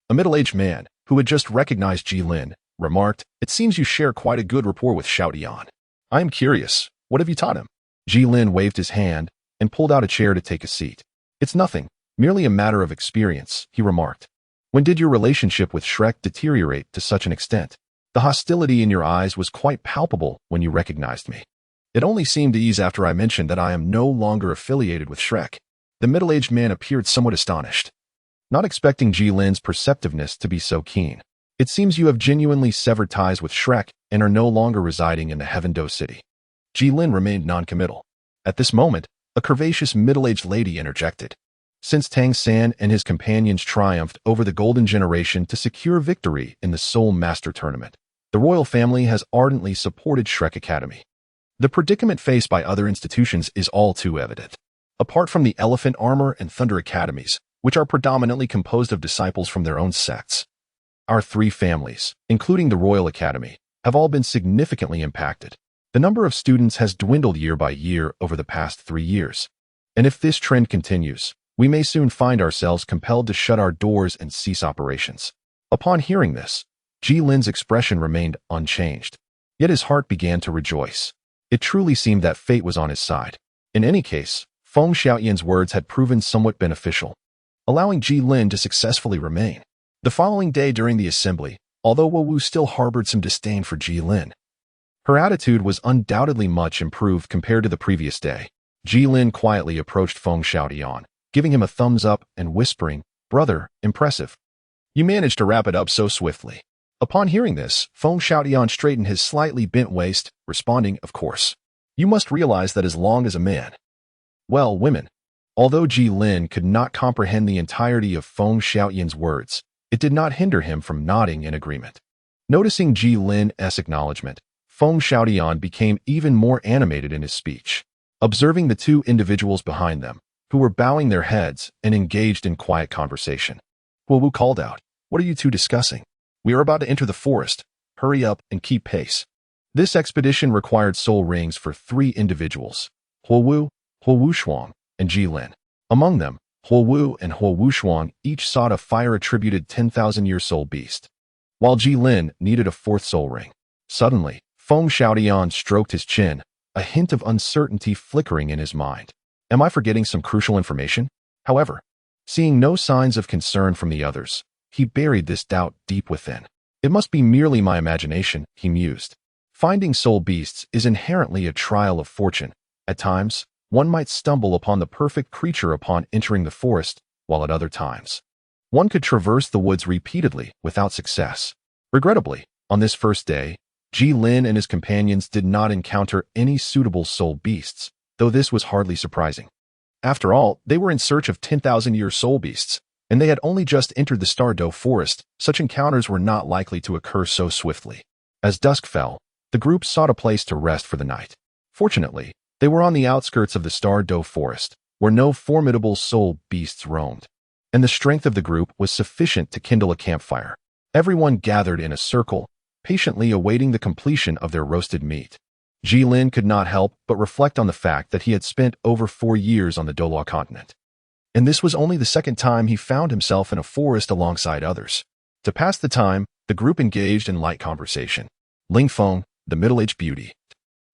a middle-aged man, who had just recognized Ji Lin, remarked, it seems you share quite a good rapport with Xiaotian. I am curious, what have you taught him? Ji Lin waved his hand and pulled out a chair to take a seat. It's nothing, merely a matter of experience, he remarked. When did your relationship with Shrek deteriorate to such an extent? The hostility in your eyes was quite palpable when you recognized me. It only seemed to ease after I mentioned that I am no longer affiliated with Shrek. The middle-aged man appeared somewhat astonished, not expecting Ji Lin's perceptiveness to be so keen. It seems you have genuinely severed ties with Shrek and are no longer residing in the Heaven-Do City. Ji Lin remained non-committal. At this moment, a curvaceous middle-aged lady interjected. Since Tang San and his companions triumphed over the Golden Generation to secure victory in the Soul Master Tournament, the royal family has ardently supported Shrek Academy. The predicament faced by other institutions is all too evident. Apart from the Elephant Armor and Thunder Academies, which are predominantly composed of disciples from their own sects, our 3 families, including the Royal Academy, have all been significantly impacted. The number of students has dwindled year by year over the past 3 years. And if this trend continues, we may soon find ourselves compelled to shut our doors and cease operations. Upon hearing this, Ji Lin's expression remained unchanged, yet his heart began to rejoice. It truly seemed that fate was on his side. In any case, Feng Xiaotian's words had proven somewhat beneficial, allowing Ji Lin to successfully remain. The following day during the assembly, although Huo Wu still harbored some disdain for Ji Lin, her attitude was undoubtedly much improved compared to the previous day. Ji Lin quietly approached Feng Xiaotian, giving him a thumbs up and whispering, brother, impressive. You managed to wrap it up so swiftly. Upon hearing this, Feng Xiaotian straightened his slightly bent waist, responding, of course. You must realize that as long as a man, well, women. Although Ji Lin could not comprehend the entirety of Feng Xiaotian's words, it did not hinder him from nodding in agreement. Noticing Ji Lin's acknowledgement, Feng Xiaodian became even more animated in his speech, observing the two individuals behind them, who were bowing their heads and engaged in quiet conversation. Huowu called out, "What are you two discussing? We are about to enter the forest. Hurry up and keep pace." This expedition required soul rings for 3 individuals, Huowu, Huowu Shuang, and Jilin. Among them, Huowu and Huowu Shuang each sought a fire-attributed 10,000-year soul beast, while Jilin needed a 4th soul ring. Suddenly, Feng Xiaodian stroked his chin, a hint of uncertainty flickering in his mind. Am I forgetting some crucial information? However, seeing no signs of concern from the others, he buried this doubt deep within. It must be merely my imagination, he mused. Finding soul beasts is inherently a trial of fortune. At times, one might stumble upon the perfect creature upon entering the forest, while at other times, one could traverse the woods repeatedly without success. Regrettably, on this first day, Jilin and his companions did not encounter any suitable soul beasts, though this was hardly surprising. After all, they were in search of 10,000-year soul beasts, and they had only just entered the Douluo forest. Such encounters were not likely to occur so swiftly. As dusk fell, the group sought a place to rest for the night. Fortunately, they were on the outskirts of the Douluo forest, where no formidable soul beasts roamed, and the strength of the group was sufficient to kindle a campfire. Everyone gathered in a circle, patiently awaiting the completion of their roasted meat. Jilin could not help but reflect on the fact that he had spent over 4 years on the Douluo continent, and this was only the second time he found himself in a forest alongside others. To pass the time, the group engaged in light conversation. Ling Feng, the middle-aged beauty,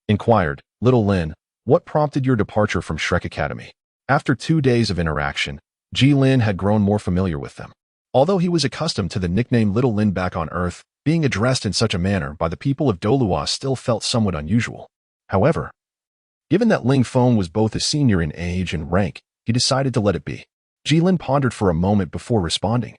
inquired, "Little Lin, what prompted your departure from Shrek Academy?" After 2 days of interaction, Jilin had grown more familiar with them. Although he was accustomed to the nickname Little Lin back on Earth, being addressed in such a manner by the people of Douluo still felt somewhat unusual. However, given that Ling Feng was both a senior in age and rank, he decided to let it be. Jilin pondered for a moment before responding,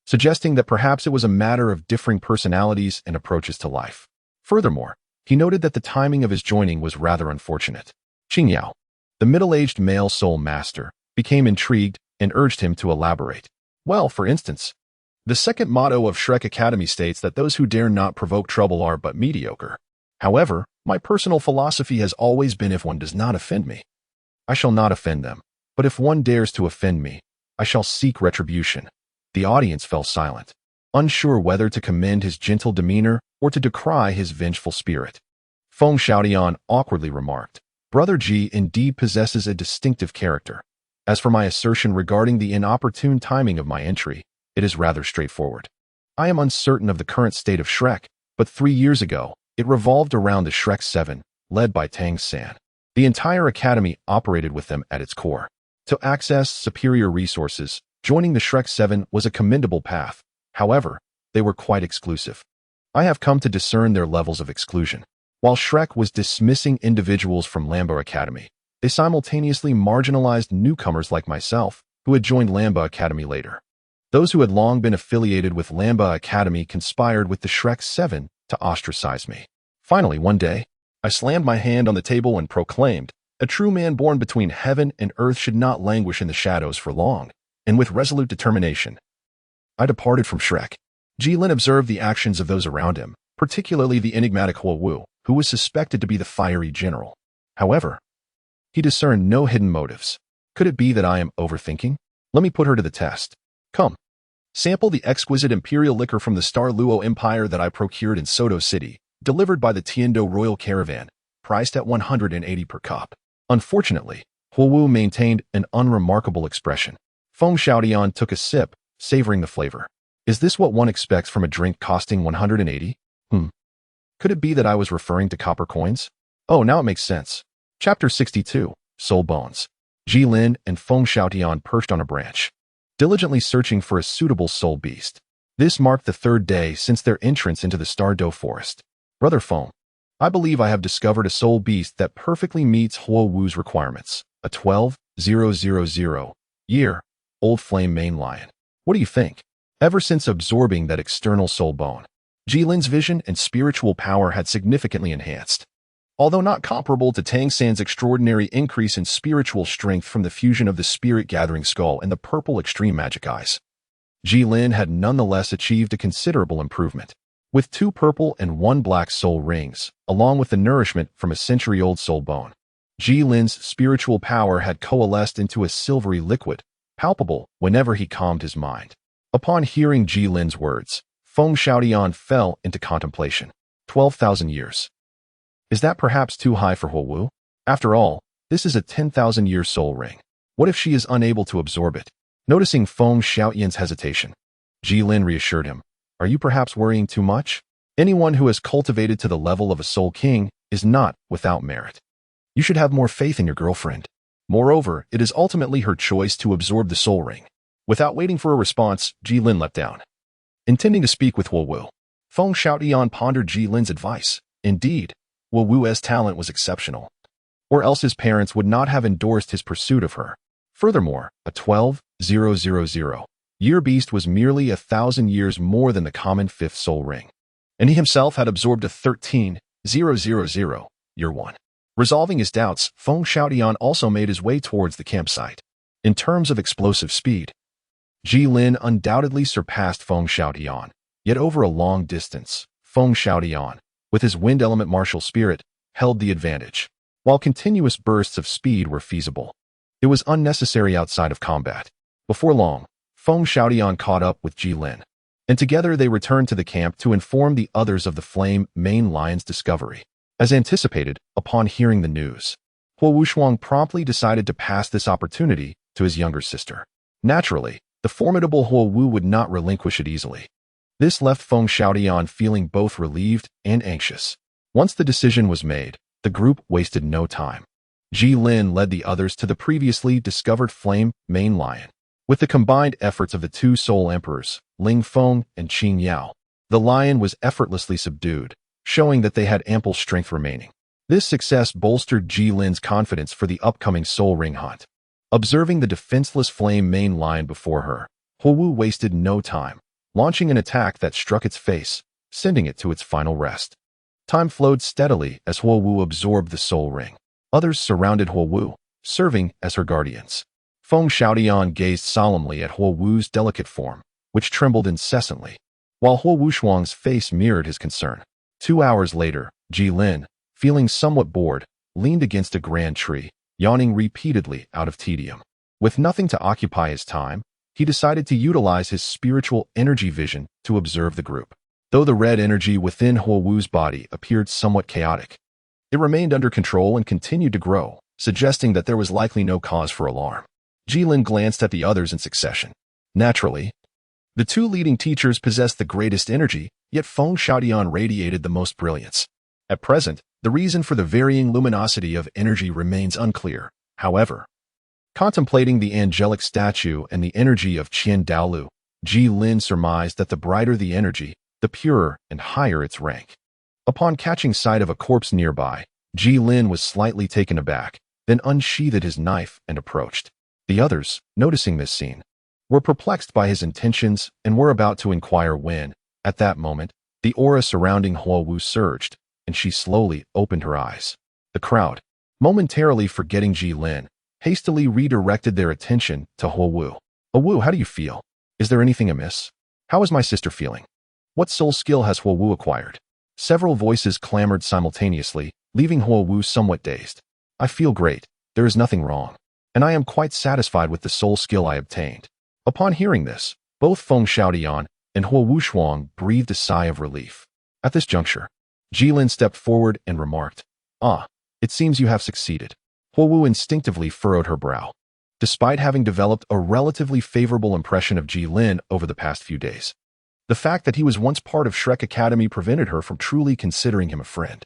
suggesting that perhaps it was a matter of differing personalities and approaches to life. Furthermore, he noted that the timing of his joining was rather unfortunate. Qingyao, the middle-aged male soul master, became intrigued and urged him to elaborate. Well, for instance, the second motto of Shrek Academy states that those who dare not provoke trouble are but mediocre. However, my personal philosophy has always been if one does not offend me, I shall not offend them. But if one dares to offend me, I shall seek retribution. The audience fell silent, unsure whether to commend his gentle demeanor or to decry his vengeful spirit. Feng Xiaodian awkwardly remarked, "Brother Ji indeed possesses a distinctive character. As for my assertion regarding the inopportune timing of my entry, it is rather straightforward. I am uncertain of the current state of Shrek, but 3 years ago, it revolved around the Shrek 7, led by Tang San. The entire academy operated with them at its core. To access superior resources, joining the Shrek 7 was a commendable path. However, they were quite exclusive. I have come to discern their levels of exclusion. While Shrek was dismissing individuals from Lamba Academy, they simultaneously marginalized newcomers like myself, who had joined Lamba Academy later. Those who had long been affiliated with Lamba Academy conspired with the Shrek 7 to ostracize me. Finally, one day, I slammed my hand on the table and proclaimed, "A true man born between heaven and earth should not languish in the shadows for long," and with resolute determination, I departed from Shrek. Jilin observed the actions of those around him, particularly the enigmatic Huowu, who was suspected to be the fiery general. However, he discerned no hidden motives. Could it be that I am overthinking? Let me put her to the test. Come, sample the exquisite imperial liquor from the Douluo Empire that I procured in Soto City, delivered by the Tiando Royal Caravan, priced at 180 per cup. Unfortunately, Huowu maintained an unremarkable expression. Feng Xiaodian took a sip, savoring the flavor. Is this what one expects from a drink costing 180? Could it be that I was referring to copper coins? Oh, now it makes sense. Chapter 62, Soul Bones. Jilin and Feng Xiaodian perched on a branch, diligently searching for a suitable soul beast. This marked the 3rd day since their entrance into the Douluo forest. Brother Feng, I believe I have discovered a soul beast that perfectly meets Huowu's requirements. A 12,000-year-old flame mane lion. What do you think? Ever since absorbing that external soul bone, Jilin's vision and spiritual power had significantly enhanced. Although not comparable to Tang San's extraordinary increase in spiritual strength from the fusion of the spirit-gathering skull and the purple extreme magic eyes, Jilin had nonetheless achieved a considerable improvement. with 2 purple and 1 black soul rings, along with the nourishment from a century-old soul bone. Ji Lin's spiritual power had coalesced into a silvery liquid, palpable whenever he calmed his mind. Upon hearing Ji Lin's words, Feng Xiaotian fell into contemplation. 12,000 years. Is that perhaps too high for Huowu? After all, this is a 10,000-year soul ring. What if she is unable to absorb it? Noticing Feng Xiaotian's hesitation, Ji Lin reassured him. Are you perhaps worrying too much? Anyone who has cultivated to the level of a soul king is not without merit. You should have more faith in your girlfriend. Moreover, it is ultimately her choice to absorb the soul ring. Without waiting for a response, Ji Lin leapt down. Intending to speak with Huowu, Feng Xiaotian pondered Ji Lin's advice. Indeed, Huowu's talent was exceptional, or else his parents would not have endorsed his pursuit of her. Furthermore, a 12,000-year beast was merely 1,000 years more than the common 5th soul ring, and he himself had absorbed a 13,000-year one. Resolving his doubts, Feng Xiaotian also made his way towards the campsite. In terms of explosive speed, Ji Lin undoubtedly surpassed Feng Xiaotian, yet over a long distance, Feng Xiaotian, with his wind element martial spirit, held the advantage. While continuous bursts of speed were feasible, it was unnecessary outside of combat. Before long, Feng Xiaotian caught up with Ji Lin, and together they returned to the camp to inform the others of the flame main lion's discovery. As anticipated, upon hearing the news, Huowu Shuang promptly decided to pass this opportunity to his younger sister. Naturally, the formidable Huowu would not relinquish it easily. This left Feng Xiaotian feeling both relieved and anxious. Once the decision was made, the group wasted no time. Ji Lin led the others to the previously discovered flame main lion. With the combined efforts of the 2 soul emperors, Ling Feng and Qing Yao, the lion was effortlessly subdued, showing that they had ample strength remaining. This success bolstered Ji Lin's confidence for the upcoming soul ring hunt. Observing the defenseless flame main lion before her, Huowu wasted no time, launching an attack that struck its face, sending it to its final rest. Time flowed steadily as Huowu absorbed the soul ring. Others surrounded Huowu, serving as her guardians. Feng Xiaotian gazed solemnly at Huowu's delicate form, which trembled incessantly, while Huowu Shuang's face mirrored his concern. 2 hours later, Ji Lin, feeling somewhat bored, leaned against a grand tree, yawning repeatedly out of tedium. With nothing to occupy his time, he decided to utilize his spiritual energy vision to observe the group. Though the red energy within Huowu's body appeared somewhat chaotic, it remained under control and continued to grow, suggesting that there was likely no cause for alarm. Ji Lin glanced at the others in succession. Naturally, the 2 leading teachers possessed the greatest energy, yet Feng Xiaotian radiated the most brilliance. At present, the reason for the varying luminosity of energy remains unclear. However, contemplating the angelic statue and the energy of Qian Douluo, Ji Lin surmised that the brighter the energy, the purer and higher its rank. Upon catching sight of a corpse nearby, Ji Lin was slightly taken aback, then unsheathed his knife and approached. The others, noticing this scene, were perplexed by his intentions and were about to inquire when, at that moment, the aura surrounding Huowu surged, and she slowly opened her eyes. The crowd, momentarily forgetting Ji Lin, hastily redirected their attention to Huowu. Huowu, how do you feel? Is there anything amiss? How is my sister feeling? What soul skill has Huowu acquired? Several voices clamored simultaneously, leaving Huowu somewhat dazed. I feel great. There is nothing wrong, and I am quite satisfied with the soul skill I obtained. Upon hearing this, both Feng Xiaotian and Huowu Shuang breathed a sigh of relief. At this juncture, Ji Lin stepped forward and remarked, it seems you have succeeded. Huowu instinctively furrowed her brow. Despite having developed a relatively favorable impression of Ji Lin over the past few days, the fact that he was once part of Shrek Academy prevented her from truly considering him a friend.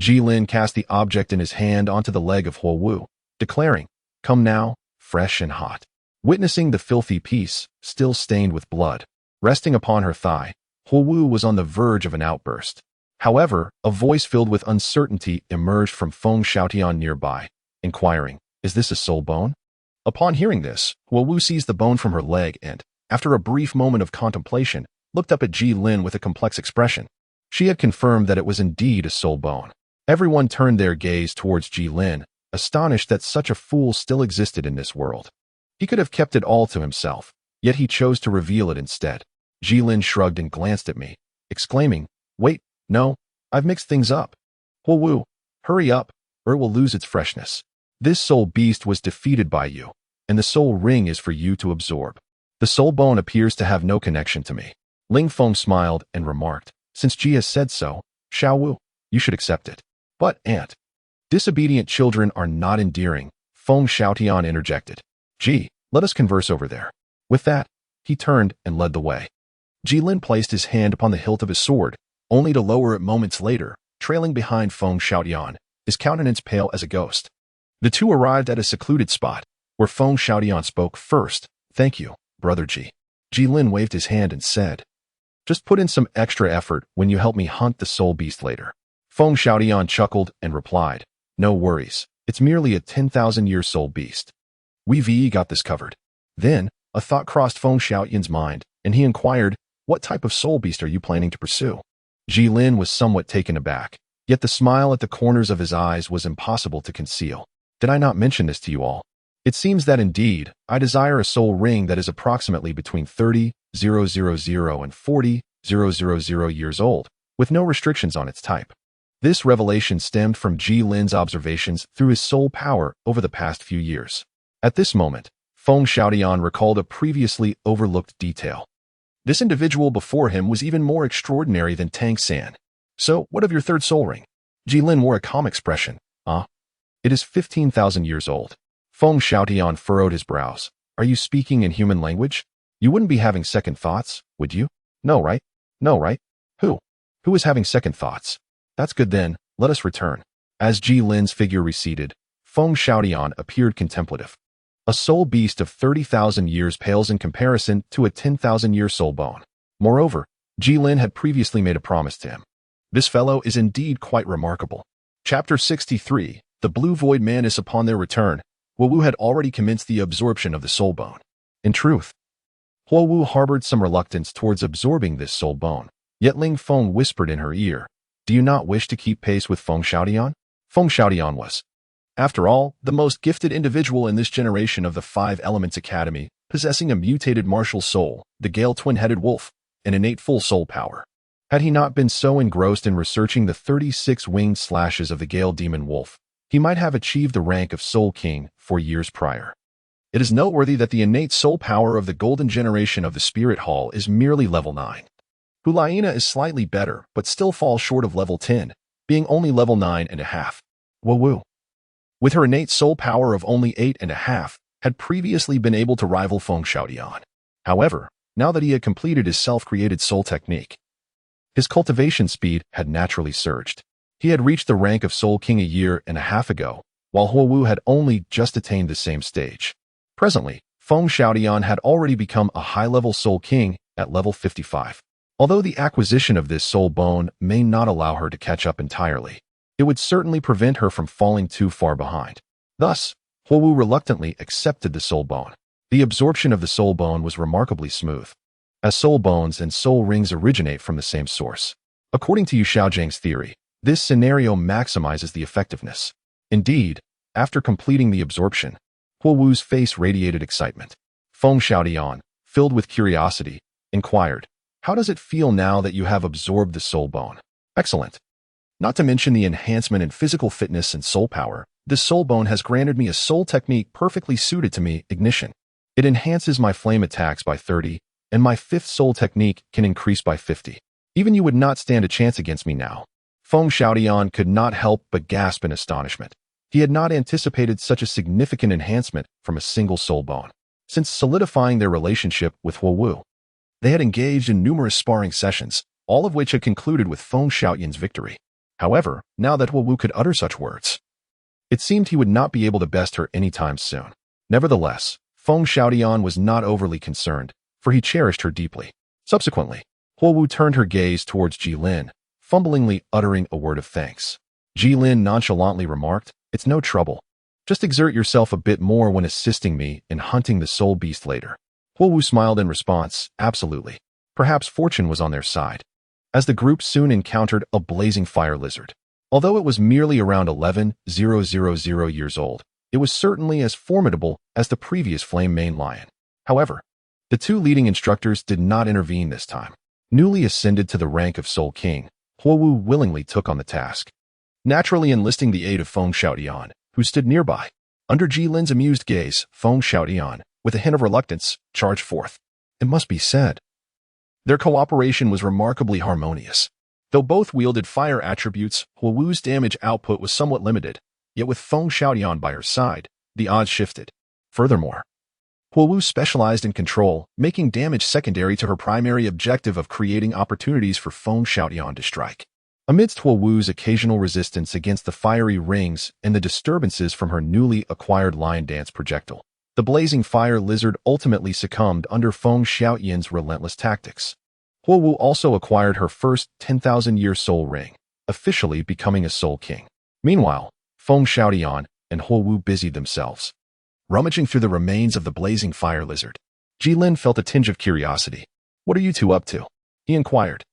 Ji Lin cast the object in his hand onto the leg of Huowu, declaring, Come now, fresh and hot. Witnessing the filthy piece, still stained with blood, resting upon her thigh, Huowu was on the verge of an outburst. However, a voice filled with uncertainty emerged from Feng Xiaotian nearby, inquiring, Is this a soul bone? Upon hearing this, Huowu seized the bone from her leg and, after a brief moment of contemplation, looked up at Ji Lin with a complex expression. She had confirmed that it was indeed a soul bone. Everyone turned their gaze towards Ji Lin, astonished that such a fool still existed in this world. He could have kept it all to himself, yet he chose to reveal it instead. Ji Lin shrugged and glanced at me, exclaiming, Wait, no, I've mixed things up. Huowu, hurry up, or it will lose its freshness. This soul beast was defeated by you, and the soul ring is for you to absorb. The soul bone appears to have no connection to me. Ling Feng smiled and remarked, since Ji has said so, Xiaowu, you should accept it. But, aunt, disobedient children are not endearing, Feng Xiaotian interjected. Ji, let us converse over there. With that, he turned and led the way. Jilin placed his hand upon the hilt of his sword, only to lower it moments later, trailing behind Feng Xiaotian, his countenance pale as a ghost. The two arrived at a secluded spot, where Feng Xiaotian spoke first. Thank you, Brother Ji. Jilin waved his hand and said, just put in some extra effort when you help me hunt the soul beast later. Feng Xiaotian chuckled and replied, no worries, it's merely a 10,000-year soul beast. We got this covered. Then, a thought crossed Feng Xiaotian's mind, and he inquired, what type of soul beast are you planning to pursue? Jilin was somewhat taken aback, yet the smile at the corners of his eyes was impossible to conceal. Did I not mention this to you all? It seems that indeed, I desire a soul ring that is approximately between 30,000 and 40,000 years old, with no restrictions on its type. This revelation stemmed from Jilin's observations through his soul power over the past few years. At this moment, Feng Xiaotian recalled a previously overlooked detail. This individual before him was even more extraordinary than Tang San. So, what of your third soul ring? Jilin wore a calm expression. It is 15,000 years old. Feng Xiaotian furrowed his brows. Are you speaking in human language? You wouldn't be having second thoughts, would you? No, right? No, right? Who? Who is having second thoughts? That's good then, let us return. As Jilin's figure receded, Feng Xiaotian appeared contemplative. A soul beast of 30,000 years pales in comparison to a 10,000-year soul bone. Moreover, Jilin had previously made a promise to him. This fellow is indeed quite remarkable. Chapter 63, The Blue Void Madness. Upon their return, Huowu had already commenced the absorption of the soul bone. In truth, Huowu harbored some reluctance towards absorbing this soul bone, yet Ling Feng whispered in her ear, do you not wish to keep pace with Feng Xiaotian? Feng Xiaotian was, after all, the most gifted individual in this generation of the Five Elements Academy, possessing a mutated martial soul, the Gale twin-headed wolf, and innate full soul power. Had he not been so engrossed in researching the 36 winged slashes of the Gale demon wolf, he might have achieved the rank of Soul King 4 years prior. It is noteworthy that the innate soul power of the golden generation of the Spirit Hall is merely level 9. Hulaina is slightly better, but still falls short of level 10, being only level 9.5. Woo-woo. With her innate soul power of only 8.5, had previously been able to rival Feng Xiaotian. However, now that he had completed his self-created soul technique, his cultivation speed had naturally surged. He had reached the rank of Soul King 1.5 years ago, while Huowu had only just attained the same stage. Presently, Feng Xiaotian had already become a high-level Soul King at level 55. Although the acquisition of this soul bone may not allow her to catch up entirely, it would certainly prevent her from falling too far behind. Thus, Huowu reluctantly accepted the soul bone. The absorption of the soul bone was remarkably smooth, as soul bones and soul rings originate from the same source. According to Yu Xiaozhang's theory, this scenario maximizes the effectiveness. Indeed, after completing the absorption, Huowu's face radiated excitement. Feng Xiaotian, filled with curiosity, inquired, how does it feel now that you have absorbed the soul bone? Excellent. Not to mention the enhancement in physical fitness and soul power, this soul bone has granted me a soul technique perfectly suited to me, ignition. It enhances my flame attacks by 30, and my 5th soul technique can increase by 50. Even you would not stand a chance against me now. Feng Xiaotian could not help but gasp in astonishment. He had not anticipated such a significant enhancement from a single soul bone. Since solidifying their relationship with Huowu, they had engaged in numerous sparring sessions, all of which had concluded with Feng Xiaotian's victory. However, now that Huowu could utter such words, it seemed he would not be able to best her anytime soon. Nevertheless, Feng Xiaotian was not overly concerned, for he cherished her deeply. Subsequently, Huowu turned her gaze towards Jilin, fumblingly uttering a word of thanks. Jilin nonchalantly remarked, it's no trouble. Just exert yourself a bit more when assisting me in hunting the soul beast later. Huowu smiled in response, absolutely. Perhaps fortune was on their side, as the group soon encountered a blazing fire lizard. Although it was merely around 11,000 years old, it was certainly as formidable as the previous flame mane lion. However, the two leading instructors did not intervene this time. Newly ascended to the rank of Soul King, Huowu willingly took on the task, naturally enlisting the aid of Feng Xiaotian, who stood nearby. Under Jilin's amused gaze, Feng Xiaotian, with a hint of reluctance, charged forth. It must be said, their cooperation was remarkably harmonious. Though both wielded fire attributes, Huowu's damage output was somewhat limited, yet with Feng Xiaotian by her side, the odds shifted. Furthermore, Huowu specialized in control, making damage secondary to her primary objective of creating opportunities for Feng Xiaotian to strike. Amidst Huowu's occasional resistance against the fiery rings and the disturbances from her newly acquired lion dance projectile, the blazing fire lizard ultimately succumbed under Feng Xiaotian's relentless tactics. Huowu also acquired her first 10,000-year soul ring, officially becoming a soul king. Meanwhile, Feng Xiaotian and Huowu busied themselves, rummaging through the remains of the blazing fire lizard. Jilin felt a tinge of curiosity. "What are you two up to?" he inquired.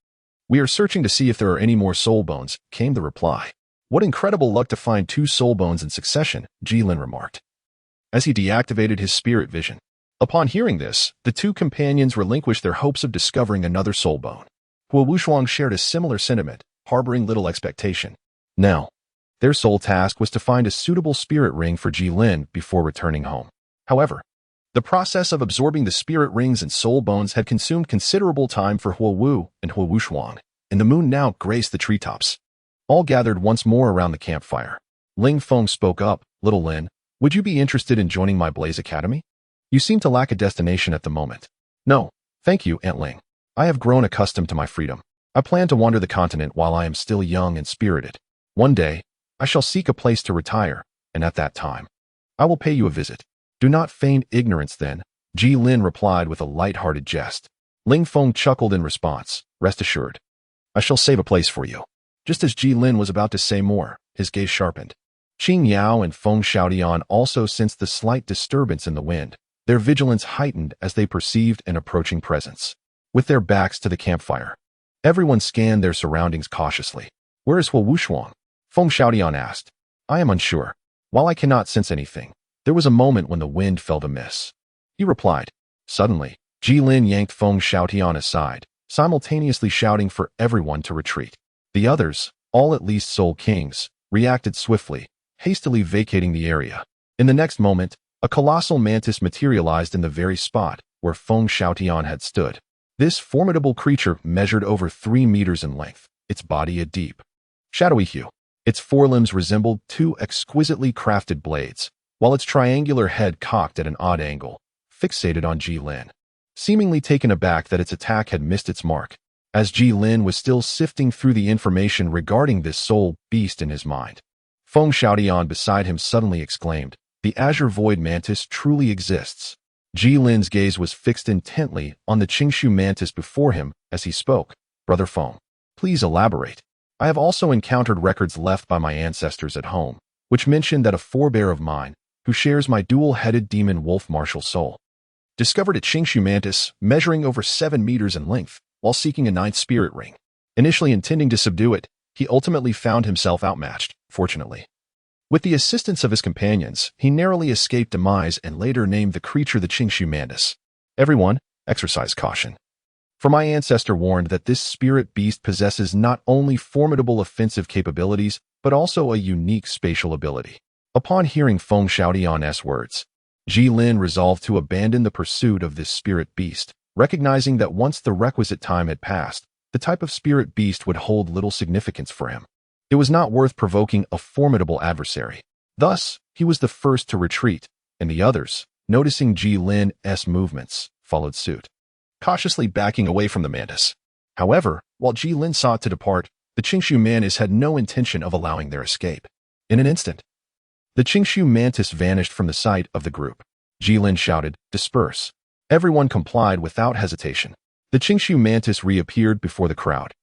"We are searching to see if there are any more soul bones," came the reply. "What incredible luck to find 2 soul bones in succession," Jilin remarked, as he deactivated his spirit vision. Upon hearing this, the 2 companions relinquished their hopes of discovering another soul bone. Huowu Shuang shared a similar sentiment, harboring little expectation. Now, their sole task was to find a suitable spirit ring for Jilin before returning home. However, the process of absorbing the spirit rings and soul bones had consumed considerable time for Huowu and Huowu Shuang, and the moon now graced the treetops. All gathered once more around the campfire. Ling Feng spoke up. "Little Lin, would you be interested in joining my Blaze Academy? You seem to lack a destination at the moment." "No, thank you, Aunt Ling. I have grown accustomed to my freedom. I plan to wander the continent while I am still young and spirited. One day, I shall seek a place to retire, and at that time, I will pay you a visit." "Do not feign ignorance then," Jilin replied with a light-hearted jest. Ling Feng chuckled in response. "Rest assured, I shall save a place for you." Just as Jilin was about to say more, his gaze sharpened. Qing Yao and Feng Xiaotian also sensed the slight disturbance in the wind. Their vigilance heightened as they perceived an approaching presence. With their backs to the campfire, everyone scanned their surroundings cautiously. "Where is Huowu Shuang?" Feng Xiaotian asked. "I am unsure. While I cannot sense anything, there was a moment when the wind felt amiss," he replied. Suddenly, Jilin yanked Feng Xiaotian aside, simultaneously shouting for everyone to retreat. The others, all at least soul kings, reacted swiftly, hastily vacating the area. In the next moment, a colossal mantis materialized in the very spot where Feng Xiaotian had stood. This formidable creature measured over 3 meters in length, its body a deep, shadowy hue. Its forelimbs resembled 2 exquisitely crafted blades, while its triangular head cocked at an odd angle, fixated on Jilin. Seemingly taken aback that its attack had missed its mark, as Jilin was still sifting through the information regarding this soul beast in his mind, Feng Xiaotian beside him suddenly exclaimed, "The azure void mantis truly exists." Jilin's gaze was fixed intently on the Qingshu mantis before him as he spoke. "Brother Feng, please elaborate. I have also encountered records left by my ancestors at home, which mention that a forebear of mine, who shares my dual-headed demon wolf martial soul, discovered a Qingshu mantis measuring over 7 meters in length while seeking a 9th spirit ring. Initially intending to subdue it, he ultimately found himself outmatched, fortunately. With the assistance of his companions, he narrowly escaped demise and later named the creature the Qingshu mantis. Everyone, exercise caution. For my ancestor warned that this spirit beast possesses not only formidable offensive capabilities, but also a unique spatial ability." Upon hearing Feng Xiaotian's words, Jilin resolved to abandon the pursuit of this spirit beast, recognizing that once the requisite time had passed, the type of spirit beast would hold little significance for him. It was not worth provoking a formidable adversary. Thus, he was the first to retreat, and the others, noticing Jilin's movements, followed suit, cautiously backing away from the mantis. However, while Jilin sought to depart, the Qingshu mantis had no intention of allowing their escape. In an instant, the Qingshu mantis vanished from the sight of the group. Jilin shouted, "Disperse." Everyone complied without hesitation. The Qingshu mantis reappeared before the crowd,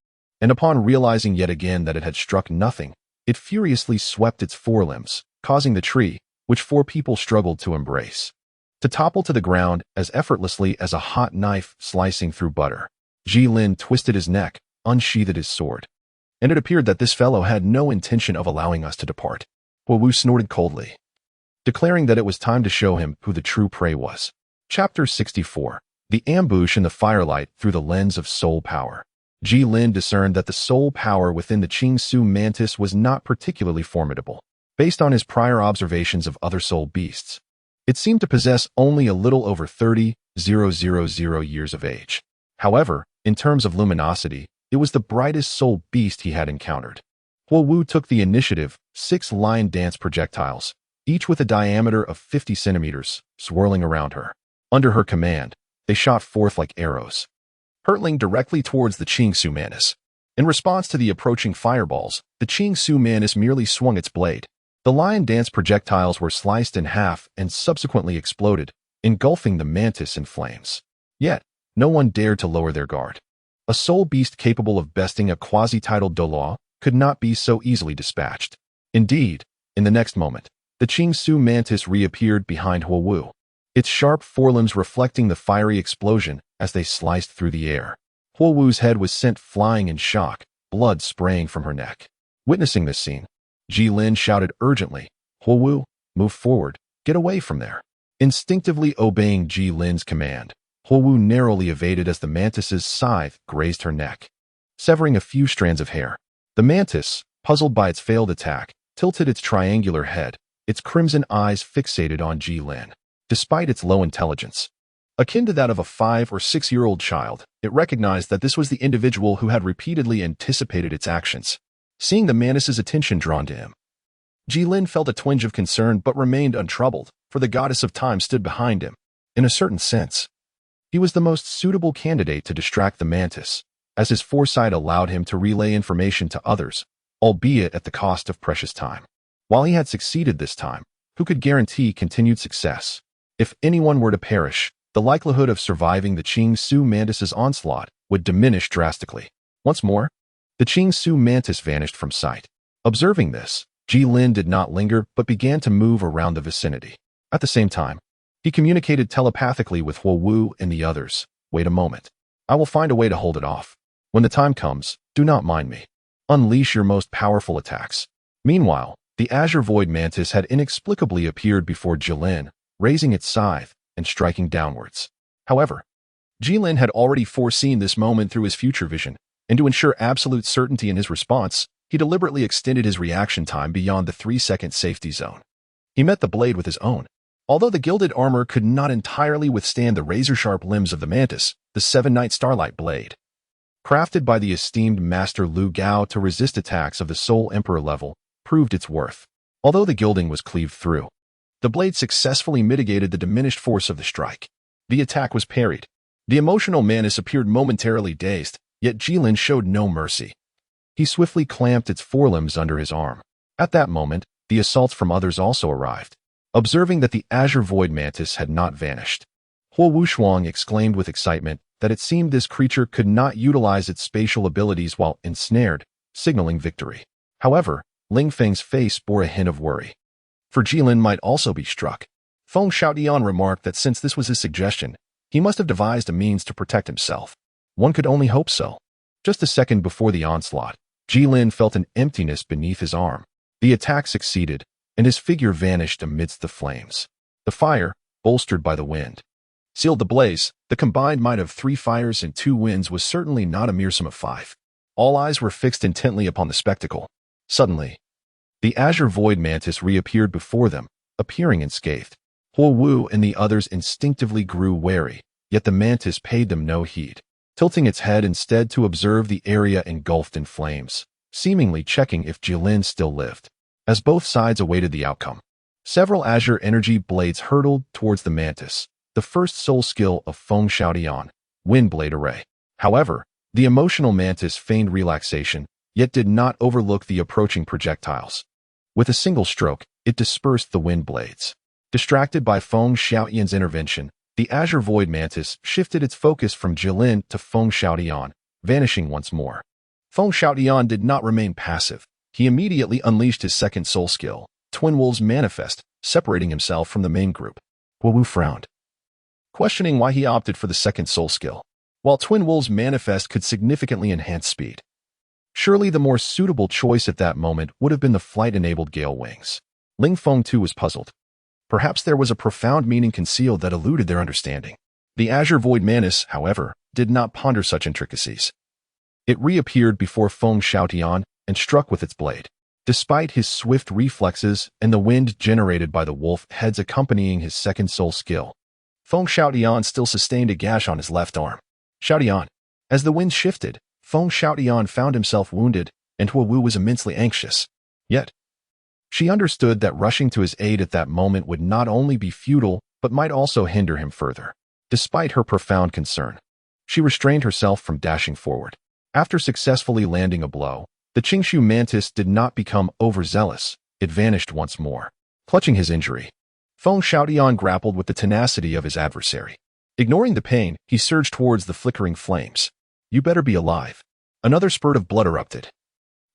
and upon realizing yet again that it had struck nothing, it furiously swept its forelimbs, causing the tree, which 4 people struggled to embrace, to topple to the ground as effortlessly as a hot knife slicing through butter. Jilin twisted his neck, unsheathed his sword, and it appeared that this fellow had no intention of allowing us to depart. Huowu snorted coldly, declaring that it was time to show him who the true prey was. Chapter 64. The Ambush in the Firelight Through the Lens of Soul Power. Ji Lin discerned that the soul power within the Qingsu mantis was not particularly formidable. Based on his prior observations of other soul beasts, it seemed to possess only a little over 30,000 years of age. However, in terms of luminosity, it was the brightest soul beast he had encountered. Huo Wu took the initiative, 6 lion dance projectiles, each with a diameter of 50 centimeters, swirling around her. Under her command, they shot forth like arrows, hurtling directly towards the Qingsu mantis. In response to the approaching fireballs, the Qingsu mantis merely swung its blade. The lion dance projectiles were sliced in half and subsequently exploded, engulfing the mantis in flames. Yet, no one dared to lower their guard. A soul beast capable of besting a quasi-titled Douluo could not be so easily dispatched. Indeed, in the next moment, the Qingsu mantis reappeared behind Huo Wu, its sharp forelimbs reflecting the fiery explosion as they sliced through the air. Huo Wu's head was sent flying in shock, blood spraying from her neck. Witnessing this scene, Ji Lin shouted urgently, "Huo Wu, move forward, get away from there." Instinctively obeying Ji Lin's command, Huo Wu narrowly evaded as the mantis's scythe grazed her neck, severing a few strands of hair. The mantis, puzzled by its failed attack, tilted its triangular head, its crimson eyes fixated on Ji Lin. Despite its low intelligence, akin to that of a 5 or 6-year-old child, it recognized that this was the individual who had repeatedly anticipated its actions. Seeing the mantis's attention drawn to him, Ji Lin felt a twinge of concern but remained untroubled, for the goddess of time stood behind him. In a certain sense, he was the most suitable candidate to distract the mantis, as his foresight allowed him to relay information to others, albeit at the cost of precious time. While he had succeeded this time, who could guarantee continued success? If anyone were to perish, the likelihood of surviving the Qingsu mantis's onslaught would diminish drastically. Once more, the Qingsu mantis vanished from sight. Observing this, Ji Lin did not linger but began to move around the vicinity. At the same time, he communicated telepathically with Huo Wu and the others. "Wait a moment. I will find a way to hold it off. When the time comes, do not mind me. Unleash your most powerful attacks." Meanwhile, the Azure Void Mantis had inexplicably appeared before Ji Lin, raising its scythe and striking downwards. However, Ji Lin had already foreseen this moment through his future vision, and to ensure absolute certainty in his response, he deliberately extended his reaction time beyond the 3-second safety zone. He met the blade with his own. Although the gilded armor could not entirely withstand the razor-sharp limbs of the mantis, the 7-Night Starlight blade, crafted by the esteemed Master Lu Gao to resist attacks of the Soul Emperor level, proved its worth. Although the gilding was cleaved through, the blade successfully mitigated the diminished force of the strike. The attack was parried. The emotional mantis appeared momentarily dazed, yet Ji Lin showed no mercy. He swiftly clamped its forelimbs under his arm. At that moment, the assaults from others also arrived. Observing that the Azure Void Mantis had not vanished, Huo Wushuang exclaimed with excitement that it seemed this creature could not utilize its spatial abilities while ensnared, signaling victory. However, Ling Feng's face bore a hint of worry. For Ji Lin might also be struck. Feng Xiaodian remarked that since this was his suggestion, he must have devised a means to protect himself. One could only hope so. Just a second before the onslaught, Ji Lin felt an emptiness beneath his arm. The attack succeeded, and his figure vanished amidst the flames. The fire, bolstered by the wind, sealed the blaze. The combined might of 3 fires and 2 winds was certainly not a mere sum of 5. All eyes were fixed intently upon the spectacle. Suddenly, the Azure Void Mantis reappeared before them, appearing unscathed. Huo Wu and the others instinctively grew wary, yet the mantis paid them no heed, tilting its head instead to observe the area engulfed in flames, seemingly checking if Ji Lin still lived. As both sides awaited the outcome, several Azure Energy blades hurtled towards the mantis, the first soul skill of Feng Xiaodian, Wind Blade Array. However, the emotional mantis feigned relaxation, yet did not overlook the approaching projectiles. With a single stroke, it dispersed the wind blades. Distracted by Feng Xiaodian's intervention, the Azure Void Mantis shifted its focus from Ji Lin to Feng Xiaodian, vanishing once more. Feng Xiaodian did not remain passive. He immediately unleashed his second soul skill, Twin Wolves Manifest, separating himself from the main group. Huo Wu frowned, questioning why he opted for the second soul skill. While Twin Wolves Manifest could significantly enhance speed, surely the more suitable choice at that moment would have been the flight-enabled Gale Wings. Ling Feng too was puzzled. Perhaps there was a profound meaning concealed that eluded their understanding. The Azure Void Mantis, however, did not ponder such intricacies. It reappeared before Feng Xiaotian and struck with its blade. Despite his swift reflexes and the wind generated by the wolf heads accompanying his second soul skill, Feng Xiaotian still sustained a gash on his left arm. Xiaotian. As the wind shifted, Feng Xiaotian found himself wounded, and Huowu was immensely anxious. Yet, she understood that rushing to his aid at that moment would not only be futile, but might also hinder him further. Despite her profound concern, she restrained herself from dashing forward. After successfully landing a blow, the Qingshu mantis did not become overzealous. It vanished once more. Clutching his injury, Feng Xiaotian grappled with the tenacity of his adversary. Ignoring the pain, he surged towards the flickering flames. You better be alive. Another spurt of blood erupted,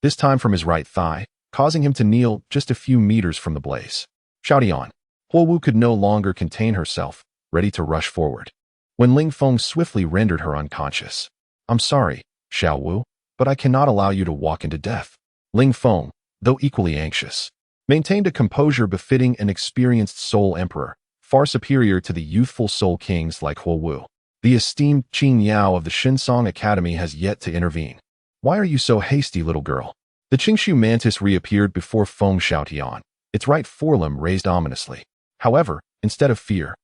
this time from his right thigh, causing him to kneel just a few meters from the blaze. Xiaotian. Huowu could no longer contain herself, ready to rush forward, when Ling Feng swiftly rendered her unconscious. I'm sorry, Xiao Wu, but I cannot allow you to walk into death. Ling Feng, though equally anxious, maintained a composure befitting an experienced soul emperor, far superior to the youthful soul kings like Huowu. The esteemed Qin Yao of the Shinsong Academy has yet to intervene. Why are you so hasty, little girl? The Qingshu mantis reappeared before Feng Xiaotian, its right forelimb raised ominously. However, instead of fear,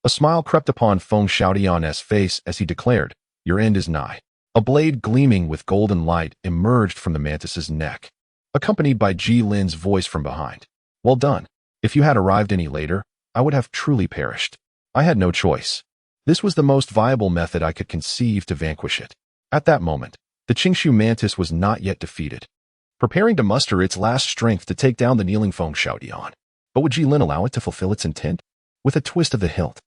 a smile crept upon Feng Xiaotian's face as he declared, Your end is nigh. A blade gleaming with golden light emerged from the mantis's neck, accompanied by Ji Lin's voice from behind. Well done. If you had arrived any later, I would have truly perished. I had no choice. This was the most viable method I could conceive to vanquish it. At that moment, the Qingshu mantis was not yet defeated, preparing to muster its last strength to take down the kneeling Feng Xiaotian. But would Ji Lin allow it to fulfill its intent? With a twist of the hilt,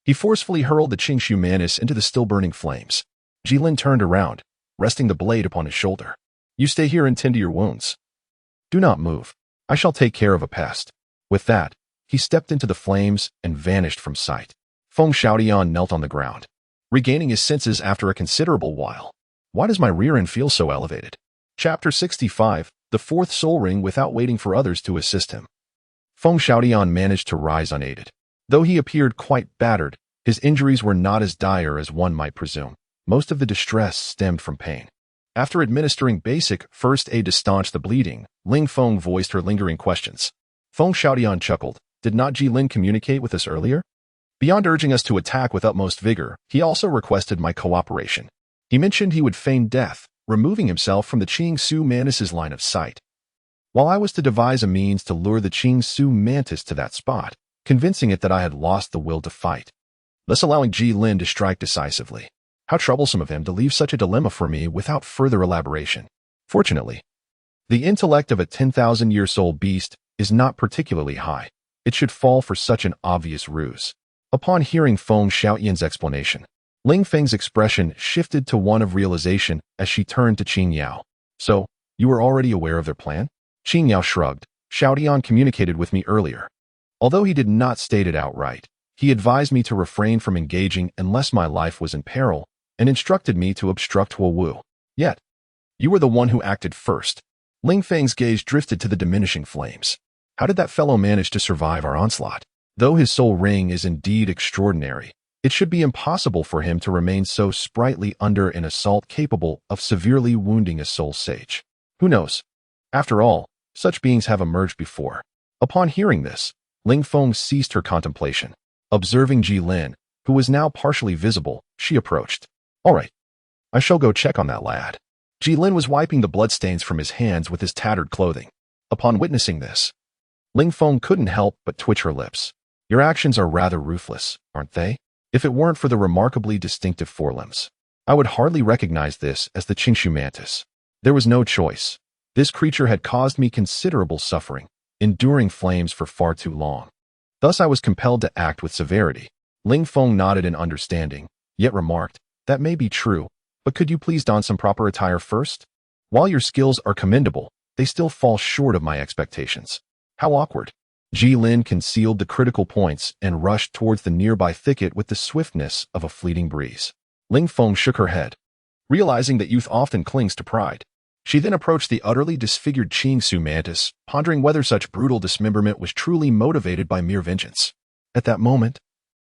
he forcefully hurled the Qingshu mantis into the still-burning flames. Ji Lin turned around, resting the blade upon his shoulder. You stay here and tend to your wounds. Do not move. I shall take care of a pest. With that, he stepped into the flames and vanished from sight. Feng Xiaotian knelt on the ground, regaining his senses after a considerable while. Why does my rear end feel so elevated? Chapter 65, The Fourth Soul Ring without waiting for others to assist him. Feng Xiaotian managed to rise unaided. Though he appeared quite battered, his injuries were not as dire as one might presume. Most of the distress stemmed from pain. After administering basic first aid to staunch the bleeding, Ling Feng voiced her lingering questions. Feng Xiaotian chuckled. Did not Ji Lin communicate with us earlier? Beyond urging us to attack with utmost vigor, he also requested my cooperation. He mentioned he would feign death, removing himself from the Qingsu mantis's line of sight, while I was to devise a means to lure the Qingsu mantis to that spot, convincing it that I had lost the will to fight, thus allowing Ji Lin to strike decisively. How troublesome of him to leave such a dilemma for me without further elaboration. Fortunately, the intellect of a 10,000-year-old beast is not particularly high. It should fall for such an obvious ruse. Upon hearing Feng Xiaotian's explanation, Ling Feng's expression shifted to one of realization as she turned to Qin Yao. So, you were already aware of their plan? Qin Yao shrugged. Xiaotian communicated with me earlier. Although he did not state it outright, he advised me to refrain from engaging unless my life was in peril, and instructed me to obstruct Huowu. Yet, you were the one who acted first. Ling Feng's gaze drifted to the diminishing flames. How did that fellow manage to survive our onslaught? Though his soul ring is indeed extraordinary, it should be impossible for him to remain so sprightly under an assault capable of severely wounding a soul sage. Who knows? After all, such beings have emerged before. Upon hearing this, Ling Feng ceased her contemplation. Observing Ji Lin, who was now partially visible, she approached. All right, I shall go check on that lad. Ji Lin was wiping the bloodstains from his hands with his tattered clothing. Upon witnessing this, Ling Feng couldn't help but twitch her lips. Your actions are rather ruthless, aren't they? If it weren't for the remarkably distinctive forelimbs, I would hardly recognize this as the Qingshu mantis. There was no choice. This creature had caused me considerable suffering, enduring flames for far too long. Thus I was compelled to act with severity. Ling Feng nodded in understanding, yet remarked, that may be true, but could you please don some proper attire first? While your skills are commendable, they still fall short of my expectations. How awkward. Ji Lin concealed the critical points and rushed towards the nearby thicket with the swiftness of a fleeting breeze. Ling Feng shook her head, realizing that youth often clings to pride. She then approached the utterly disfigured Qingsu mantis, pondering whether such brutal dismemberment was truly motivated by mere vengeance. At that moment,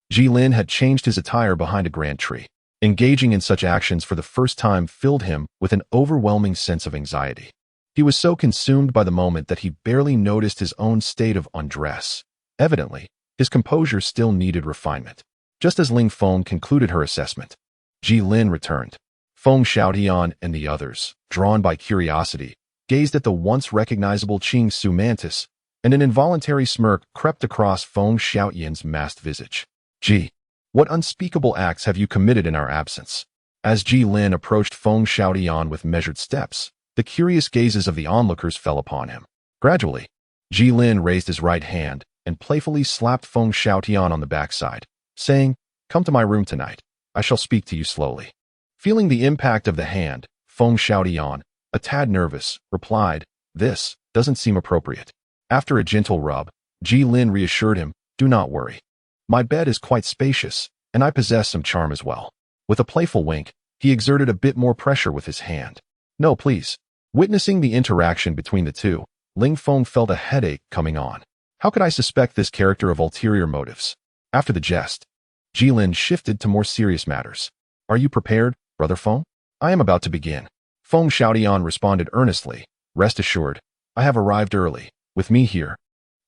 Ji Lin had changed his attire behind a grand tree. Engaging in such actions for the first time filled him with an overwhelming sense of anxiety. He was so consumed by the moment that he barely noticed his own state of undress. Evidently, his composure still needed refinement. Just as Ling Feng concluded her assessment, Ji Lin returned. Feng Xiaotian and the others, drawn by curiosity, gazed at the once recognizable Qing Su mantis, and an involuntary smirk crept across Feng Xiaotian's masked visage. Ji, what unspeakable acts have you committed in our absence? As Ji Lin approached Feng Xiaotian with measured steps, the curious gazes of the onlookers fell upon him. Gradually, Ji Lin raised his right hand and playfully slapped Feng Xiaotian on the backside, saying, "Come to my room tonight. I shall speak to you slowly." Feeling the impact of the hand, Feng Xiaotian, a tad nervous, replied, "This doesn't seem appropriate." After a gentle rub, Ji Lin reassured him, "Do not worry. My bed is quite spacious, and I possess some charm as well." With a playful wink, he exerted a bit more pressure with his hand. "No, please." Witnessing the interaction between the two, Ling Feng felt a headache coming on. How could I suspect this character of ulterior motives? After the jest, Ji Lin shifted to more serious matters. "Are you prepared, Brother Feng?" "I am about to begin." Feng Xiaotian responded earnestly, "Rest assured, I have arrived early. With me here,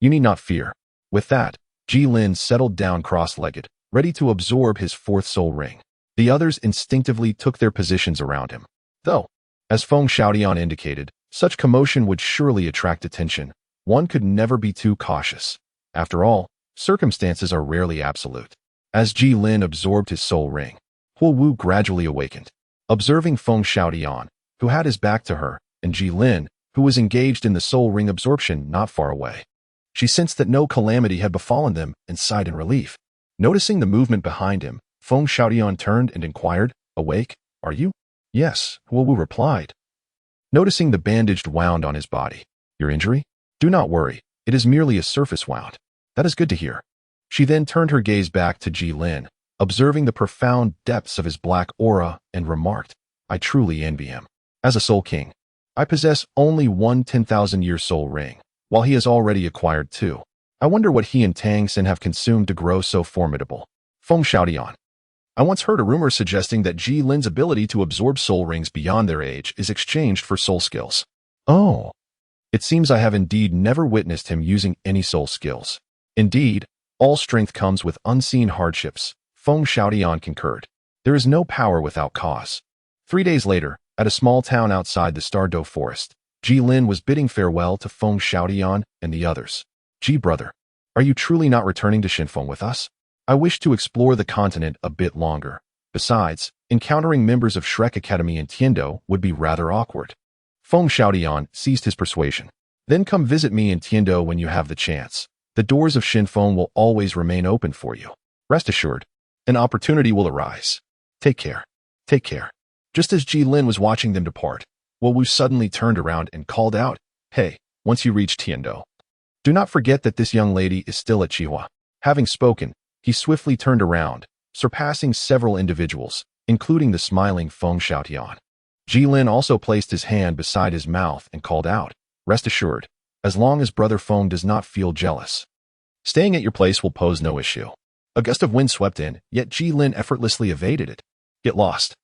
you need not fear." With that, Ji Lin settled down cross-legged, ready to absorb his fourth soul ring. The others instinctively took their positions around him. Though, as Feng Xiaotian indicated, such commotion would surely attract attention. One could never be too cautious. After all, circumstances are rarely absolute. As Ji Lin absorbed his soul ring, Huo Wu gradually awakened. Observing Feng Xiaotian, who had his back to her, and Ji Lin, who was engaged in the soul ring absorption not far away, she sensed that no calamity had befallen them and sighed in relief. Noticing the movement behind him, Feng Xiaotian turned and inquired, "Awake, are you?" "Yes," Huo Wu replied, noticing the bandaged wound on his body. "Your injury? Do not worry, it is merely a surface wound." "That is good to hear." She then turned her gaze back to Ji Lin, observing the profound depths of his black aura, and remarked, "I truly envy him. As a soul king, I possess only one 10,000-year soul ring, while he has already acquired two. I wonder what he and Tang Xin have consumed to grow so formidable." Feng Xiaotian, I once heard a rumor suggesting that Ji Lin's ability to absorb soul rings beyond their age is exchanged for soul skills. Oh. It seems I have indeed never witnessed him using any soul skills. Indeed, all strength comes with unseen hardships, Feng Xiaotian concurred. There is no power without cause. 3 days later, at a small town outside the Stardow Forest, Ji Lin was bidding farewell to Feng Xiaotian and the others. "Ji brother, are you truly not returning to Shinfeng with us? I wish to explore the continent a bit longer. Besides, encountering members of Shrek Academy in Tiando would be rather awkward." Feng Xiaotian seized his persuasion. "Then come visit me in Tiando when you have the chance. The doors of Shinfeng will always remain open for you. Rest assured, an opportunity will arise. Take care. Take care." Just as Ji Lin was watching them depart, Huo Wu suddenly turned around and called out, "Hey, once you reach Tiando, do not forget that this young lady is still at Chihua." Having spoken, he swiftly turned around, surpassing several individuals, including the smiling Feng Xiaotian. Ji Lin also placed his hand beside his mouth and called out, "Rest assured, as long as Brother Feng does not feel jealous, staying at your place will pose no issue." A gust of wind swept in, yet Ji Lin effortlessly evaded it. Get lost.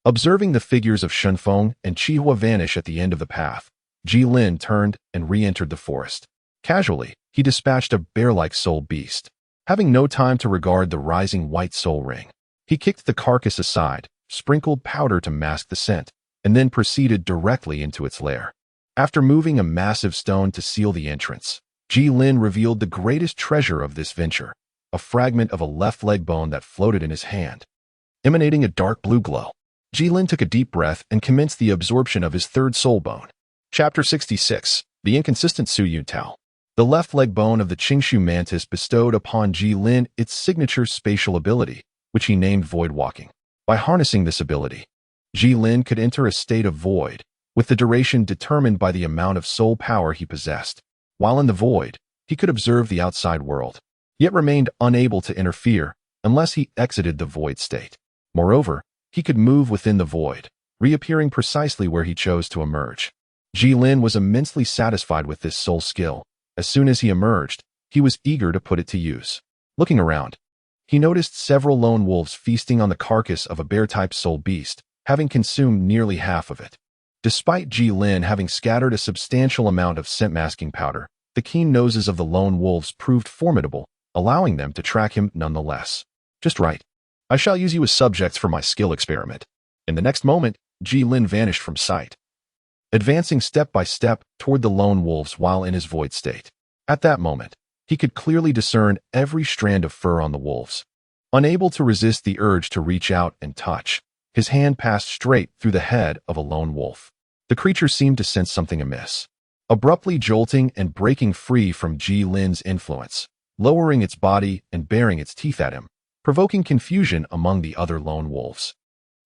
Observing the figures of Shenfeng and Chihua vanish at the end of the path, Ji Lin turned and re-entered the forest. Casually, he dispatched a bear-like soul beast. Having no time to regard the rising white soul ring, he kicked the carcass aside, sprinkled powder to mask the scent, and then proceeded directly into its lair. After moving a massive stone to seal the entrance, Ji Lin revealed the greatest treasure of this venture, a fragment of a left leg bone that floated in his hand, emanating a dark blue glow. Ji Lin took a deep breath and commenced the absorption of his third soul bone. Chapter 66, The Inconsistent Su Yu Tao. The left leg bone of the Qingshu mantis bestowed upon Ji Lin its signature spatial ability, which he named Void Walking. By harnessing this ability, Ji Lin could enter a state of void, with the duration determined by the amount of soul power he possessed. While in the void, he could observe the outside world, yet remained unable to interfere unless he exited the void state. Moreover, he could move within the void, reappearing precisely where he chose to emerge. Ji Lin was immensely satisfied with this soul skill. As soon as he emerged, he was eager to put it to use. Looking around, he noticed several lone wolves feasting on the carcass of a bear-type soul beast, having consumed nearly half of it. Despite Ji Lin having scattered a substantial amount of scent-masking powder, the keen noses of the lone wolves proved formidable, allowing them to track him nonetheless. Just right. I shall use you as subjects for my skill experiment. In the next moment, Ji Lin vanished from sight, advancing step by step toward the lone wolves while in his void state. At that moment, he could clearly discern every strand of fur on the wolves. Unable to resist the urge to reach out and touch, his hand passed straight through the head of a lone wolf. The creature seemed to sense something amiss, abruptly jolting and breaking free from Ji Lin's influence, lowering its body and baring its teeth at him, provoking confusion among the other lone wolves.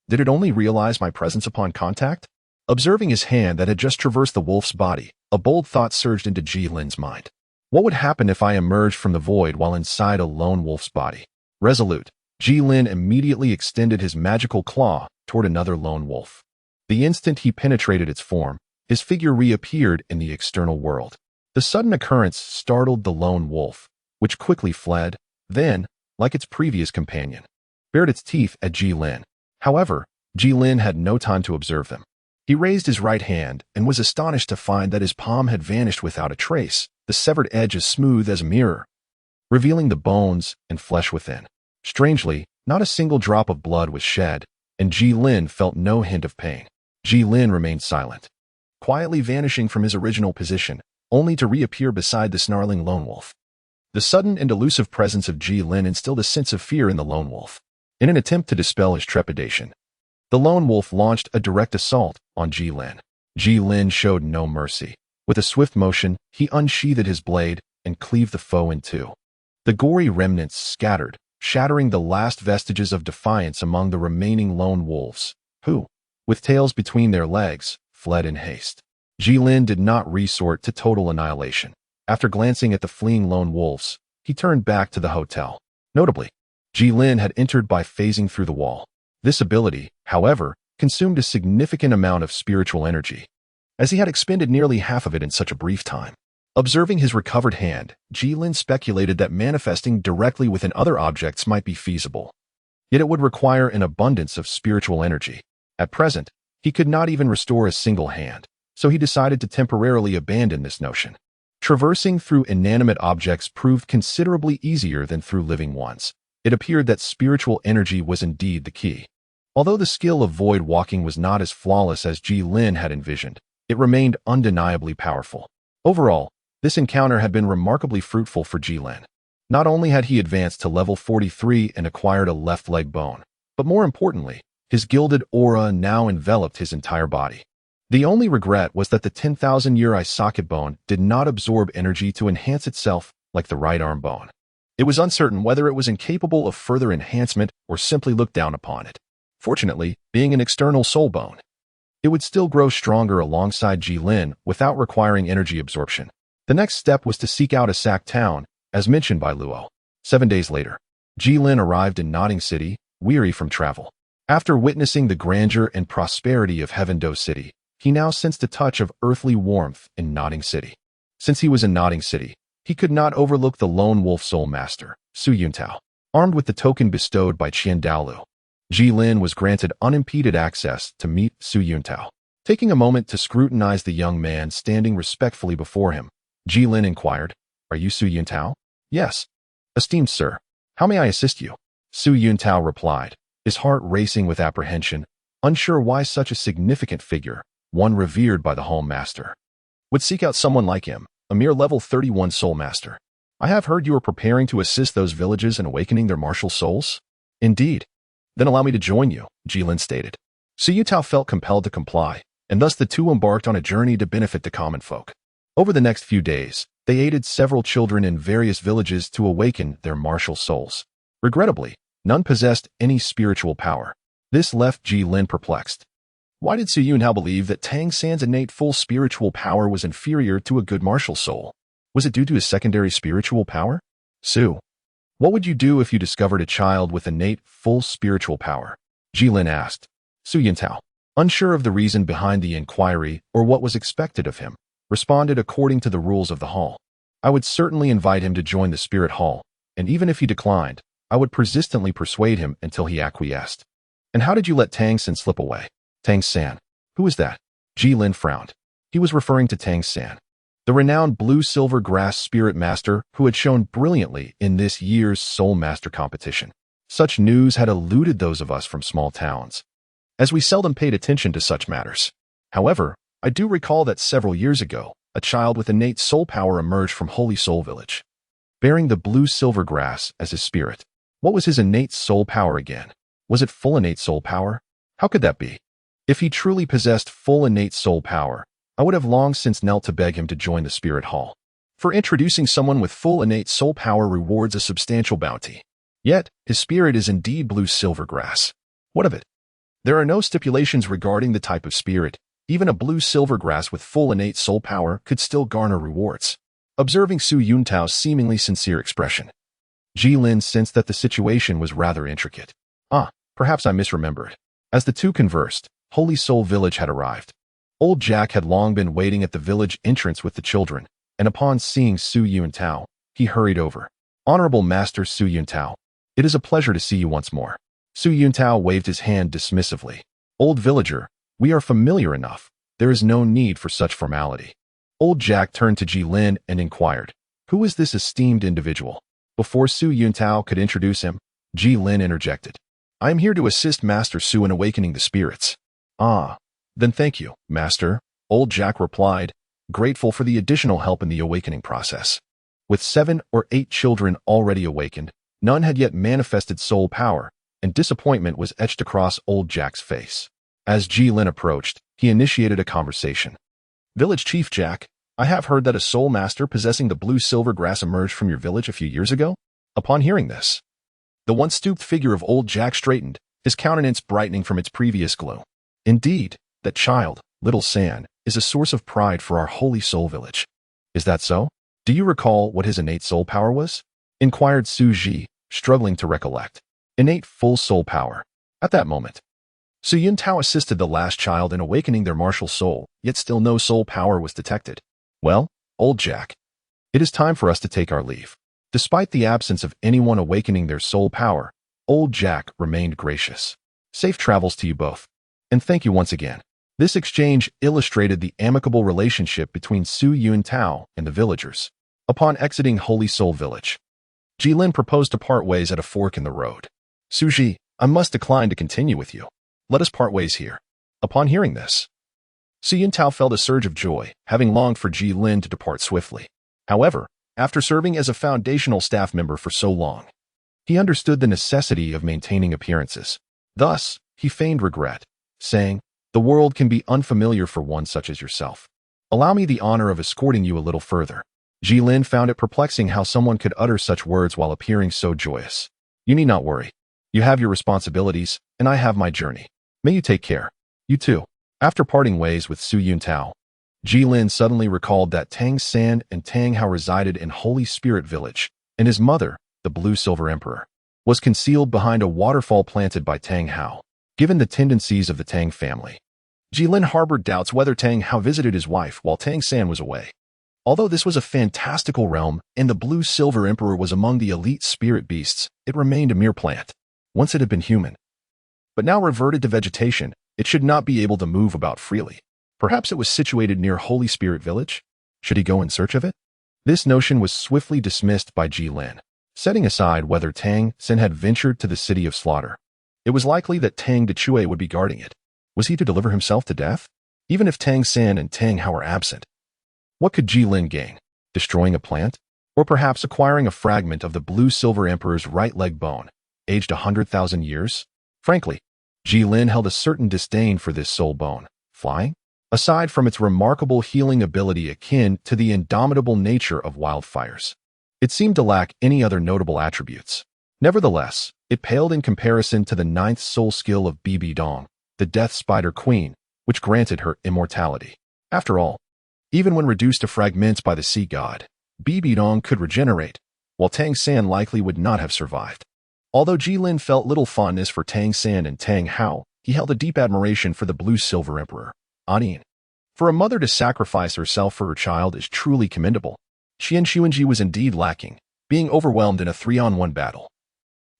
Did it only realize my presence upon contact? Observing his hand that had just traversed the wolf's body, a bold thought surged into Ji Lin's mind. What would happen if I emerged from the void while inside a lone wolf's body? Resolute, Ji Lin immediately extended his magical claw toward another lone wolf. The instant he penetrated its form, his figure reappeared in the external world. The sudden occurrence startled the lone wolf, which quickly fled, then, like its previous companion, bared its teeth at Ji Lin. However, Ji Lin had no time to observe them. He raised his right hand and was astonished to find that his palm had vanished without a trace, the severed edge as smooth as a mirror, revealing the bones and flesh within. Strangely, not a single drop of blood was shed, and Ji Lin felt no hint of pain. Ji Lin remained silent, quietly vanishing from his original position, only to reappear beside the snarling lone wolf. The sudden and elusive presence of Ji Lin instilled a sense of fear in the lone wolf. In an attempt to dispel his trepidation, the lone wolf launched a direct assault on Ji Lin. Ji Lin showed no mercy. With a swift motion, he unsheathed his blade and cleaved the foe in two. The gory remnants scattered, shattering the last vestiges of defiance among the remaining lone wolves, who, with tails between their legs, fled in haste. Ji Lin did not resort to total annihilation. After glancing at the fleeing lone wolves, he turned back to the hotel. Notably, Ji Lin had entered by phasing through the wall. This ability, however, consumed a significant amount of spiritual energy, as he had expended nearly half of it in such a brief time. Observing his recovered hand, Ji Lin speculated that manifesting directly within other objects might be feasible. Yet it would require an abundance of spiritual energy. At present, he could not even restore a single hand, so he decided to temporarily abandon this notion. Traversing through inanimate objects proved considerably easier than through living ones. It appeared that spiritual energy was indeed the key. Although the skill of void walking was not as flawless as Ji Lin had envisioned, it remained undeniably powerful. Overall, this encounter had been remarkably fruitful for Ji Lin. Not only had he advanced to level 43 and acquired a left leg bone, but more importantly, his gilded aura now enveloped his entire body. The only regret was that the 10,000-year eye socket bone did not absorb energy to enhance itself like the right arm bone. It was uncertain whether it was incapable of further enhancement or simply looked down upon it. Fortunately, being an external soul bone, it would still grow stronger alongside Ji Lin without requiring energy absorption. The next step was to seek out a sacked town, as mentioned by Luo. 7 days later, Ji Lin arrived in Nodding City, weary from travel. After witnessing the grandeur and prosperity of Heaven-Do City, he now sensed a touch of earthly warmth in Nodding City. Since he was in Nodding City, he could not overlook the lone wolf soul master, Su Yuntao. Armed with the token bestowed by Qian Douluo, Ji Lin was granted unimpeded access to meet Su Yuntao. Taking a moment to scrutinize the young man standing respectfully before him, Ji Lin inquired, "Are you Su Yuntao?" "Yes, esteemed sir. How may I assist you?" Su Yuntao replied, his heart racing with apprehension, unsure why such a significant figure, one revered by the Home Master, would seek out someone like him, a mere level 31 soul master. "I have heard you are preparing to assist those villages in awakening their martial souls." "Indeed." "Then allow me to join you," Ji Lin stated. Su Yuntao felt compelled to comply, and thus the two embarked on a journey to benefit the common folk. Over the next few days, they aided several children in various villages to awaken their martial souls. Regrettably, none possessed any spiritual power. This left Ji Lin perplexed. Why did Su Yuntao believe that Tang San's innate full spiritual power was inferior to a good martial soul? Was it due to his secondary spiritual power? "Su, what would you do if you discovered a child with innate full spiritual power?" Ji Lin asked. Su Yuntao, unsure of the reason behind the inquiry or what was expected of him, responded according to the rules of the hall. "I would certainly invite him to join the spirit hall, and even if he declined, I would persistently persuade him until he acquiesced. And how did you let Tang San slip away? Tang San. Who is that? Ji Lin frowned. He was referring to Tang San, the renowned blue-silver grass spirit master who had shown brilliantly in this year's Soul Master competition. Such news had eluded those of us from small towns, as we seldom paid attention to such matters. However, I do recall that several years ago, a child with innate soul power emerged from Holy Soul Village, bearing the blue-silver grass as his spirit. What was his innate soul power again? Was it full innate soul power? How could that be? If he truly possessed full innate soul power, I would have long since knelt to beg him to join the spirit hall. For introducing someone with full innate soul power rewards a substantial bounty. Yet, his spirit is indeed blue-silver grass. What of it? There are no stipulations regarding the type of spirit. Even a blue-silver grass with full innate soul power could still garner rewards. Observing Su Yuntao's seemingly sincere expression, Ji Lin sensed that the situation was rather intricate. Perhaps I misremembered. As the two conversed, Holy Soul Village had arrived. Old Jack had long been waiting at the village entrance with the children, and upon seeing Su Yuntao, he hurried over. Honorable Master Su Yuntao, it is a pleasure to see you once more. Su Yuntao waved his hand dismissively. Old villager, we are familiar enough. There is no need for such formality. Old Jack turned to Ji Lin and inquired, who is this esteemed individual? Before Su Yuntao could introduce him, Ji Lin interjected. I am here to assist Master Su in awakening the spirits. Then thank you, Master, Old Jack replied, grateful for the additional help in the awakening process. With 7 or 8 children already awakened, none had yet manifested soul power, and disappointment was etched across Old Jack's face. As Ji Lin approached, he initiated a conversation. Village Chief Jack, I have heard that a soul master possessing the blue-silver grass emerged from your village a few years ago. Upon hearing this, the once stooped figure of Old Jack straightened, his countenance brightening from its previous glow. Indeed, that child, Little San, is a source of pride for our Holy Soul Village. Is that so? Do you recall what his innate soul power was? Inquired Su Ji, struggling to recollect. Innate full soul power. At that moment, Su Yuntao assisted the last child in awakening their martial soul, yet still no soul power was detected. Well, Old Jack, it is time for us to take our leave. Despite the absence of anyone awakening their soul power, Old Jack remained gracious. Safe travels to you both. And thank you once again. This exchange illustrated the amicable relationship between Su Yuntao and the villagers. Upon exiting Holy Soul Village, Ji Lin proposed to part ways at a fork in the road. Su Ji, I must decline to continue with you. Let us part ways here. Upon hearing this, Su Yuntao felt a surge of joy, having longed for Ji Lin to depart swiftly. However, after serving as a foundational staff member for so long, he understood the necessity of maintaining appearances. Thus, he feigned regret, saying, the world can be unfamiliar for one such as yourself. Allow me the honor of escorting you a little further. Ji Lin found it perplexing how someone could utter such words while appearing so joyous. You need not worry. You have your responsibilities, and I have my journey. May you take care. You too. After parting ways with Su Yuntao, Ji Lin suddenly recalled that Tang San and Tang Hao resided in Holy Spirit Village, and his mother, the Blue-Silver Emperor, was concealed behind a waterfall planted by Tang Hao. Given the tendencies of the Tang family, Ji Lin harbored doubts whether Tang Hao visited his wife while Tang San was away. Although this was a fantastical realm and the Blue-Silver Emperor was among the elite spirit beasts, it remained a mere plant. Once it had been human, but now reverted to vegetation, it should not be able to move about freely. Perhaps it was situated near Holy Spirit Village? Should he go in search of it? This notion was swiftly dismissed by Ji Lin. Setting aside whether Tang San had ventured to the City of Slaughter, it was likely that Tang Decue would be guarding it. Was he to deliver himself to death? Even if Tang San and Tang Hao were absent, what could Ji Lin gain? Destroying a plant? Or perhaps acquiring a fragment of the Blue-Silver Emperor's right leg bone, aged 100,000 years? Frankly, Ji Lin held a certain disdain for this soul bone. Flying? Aside from its remarkable healing ability akin to the indomitable nature of wildfires, it seemed to lack any other notable attributes. Nevertheless, it paled in comparison to the 9th soul skill of Bibi Dong, the Death Spider Queen, which granted her immortality. After all, even when reduced to fragments by the sea god, Bibi Dong could regenerate, while Tang San likely would not have survived. Although Ji Lin felt little fondness for Tang San and Tang Hao, he held a deep admiration for the Blue-Silver Emperor, Anin. For a mother to sacrifice herself for her child is truly commendable. Qian Xuanji was indeed lacking, being overwhelmed in a 3-on-1 battle.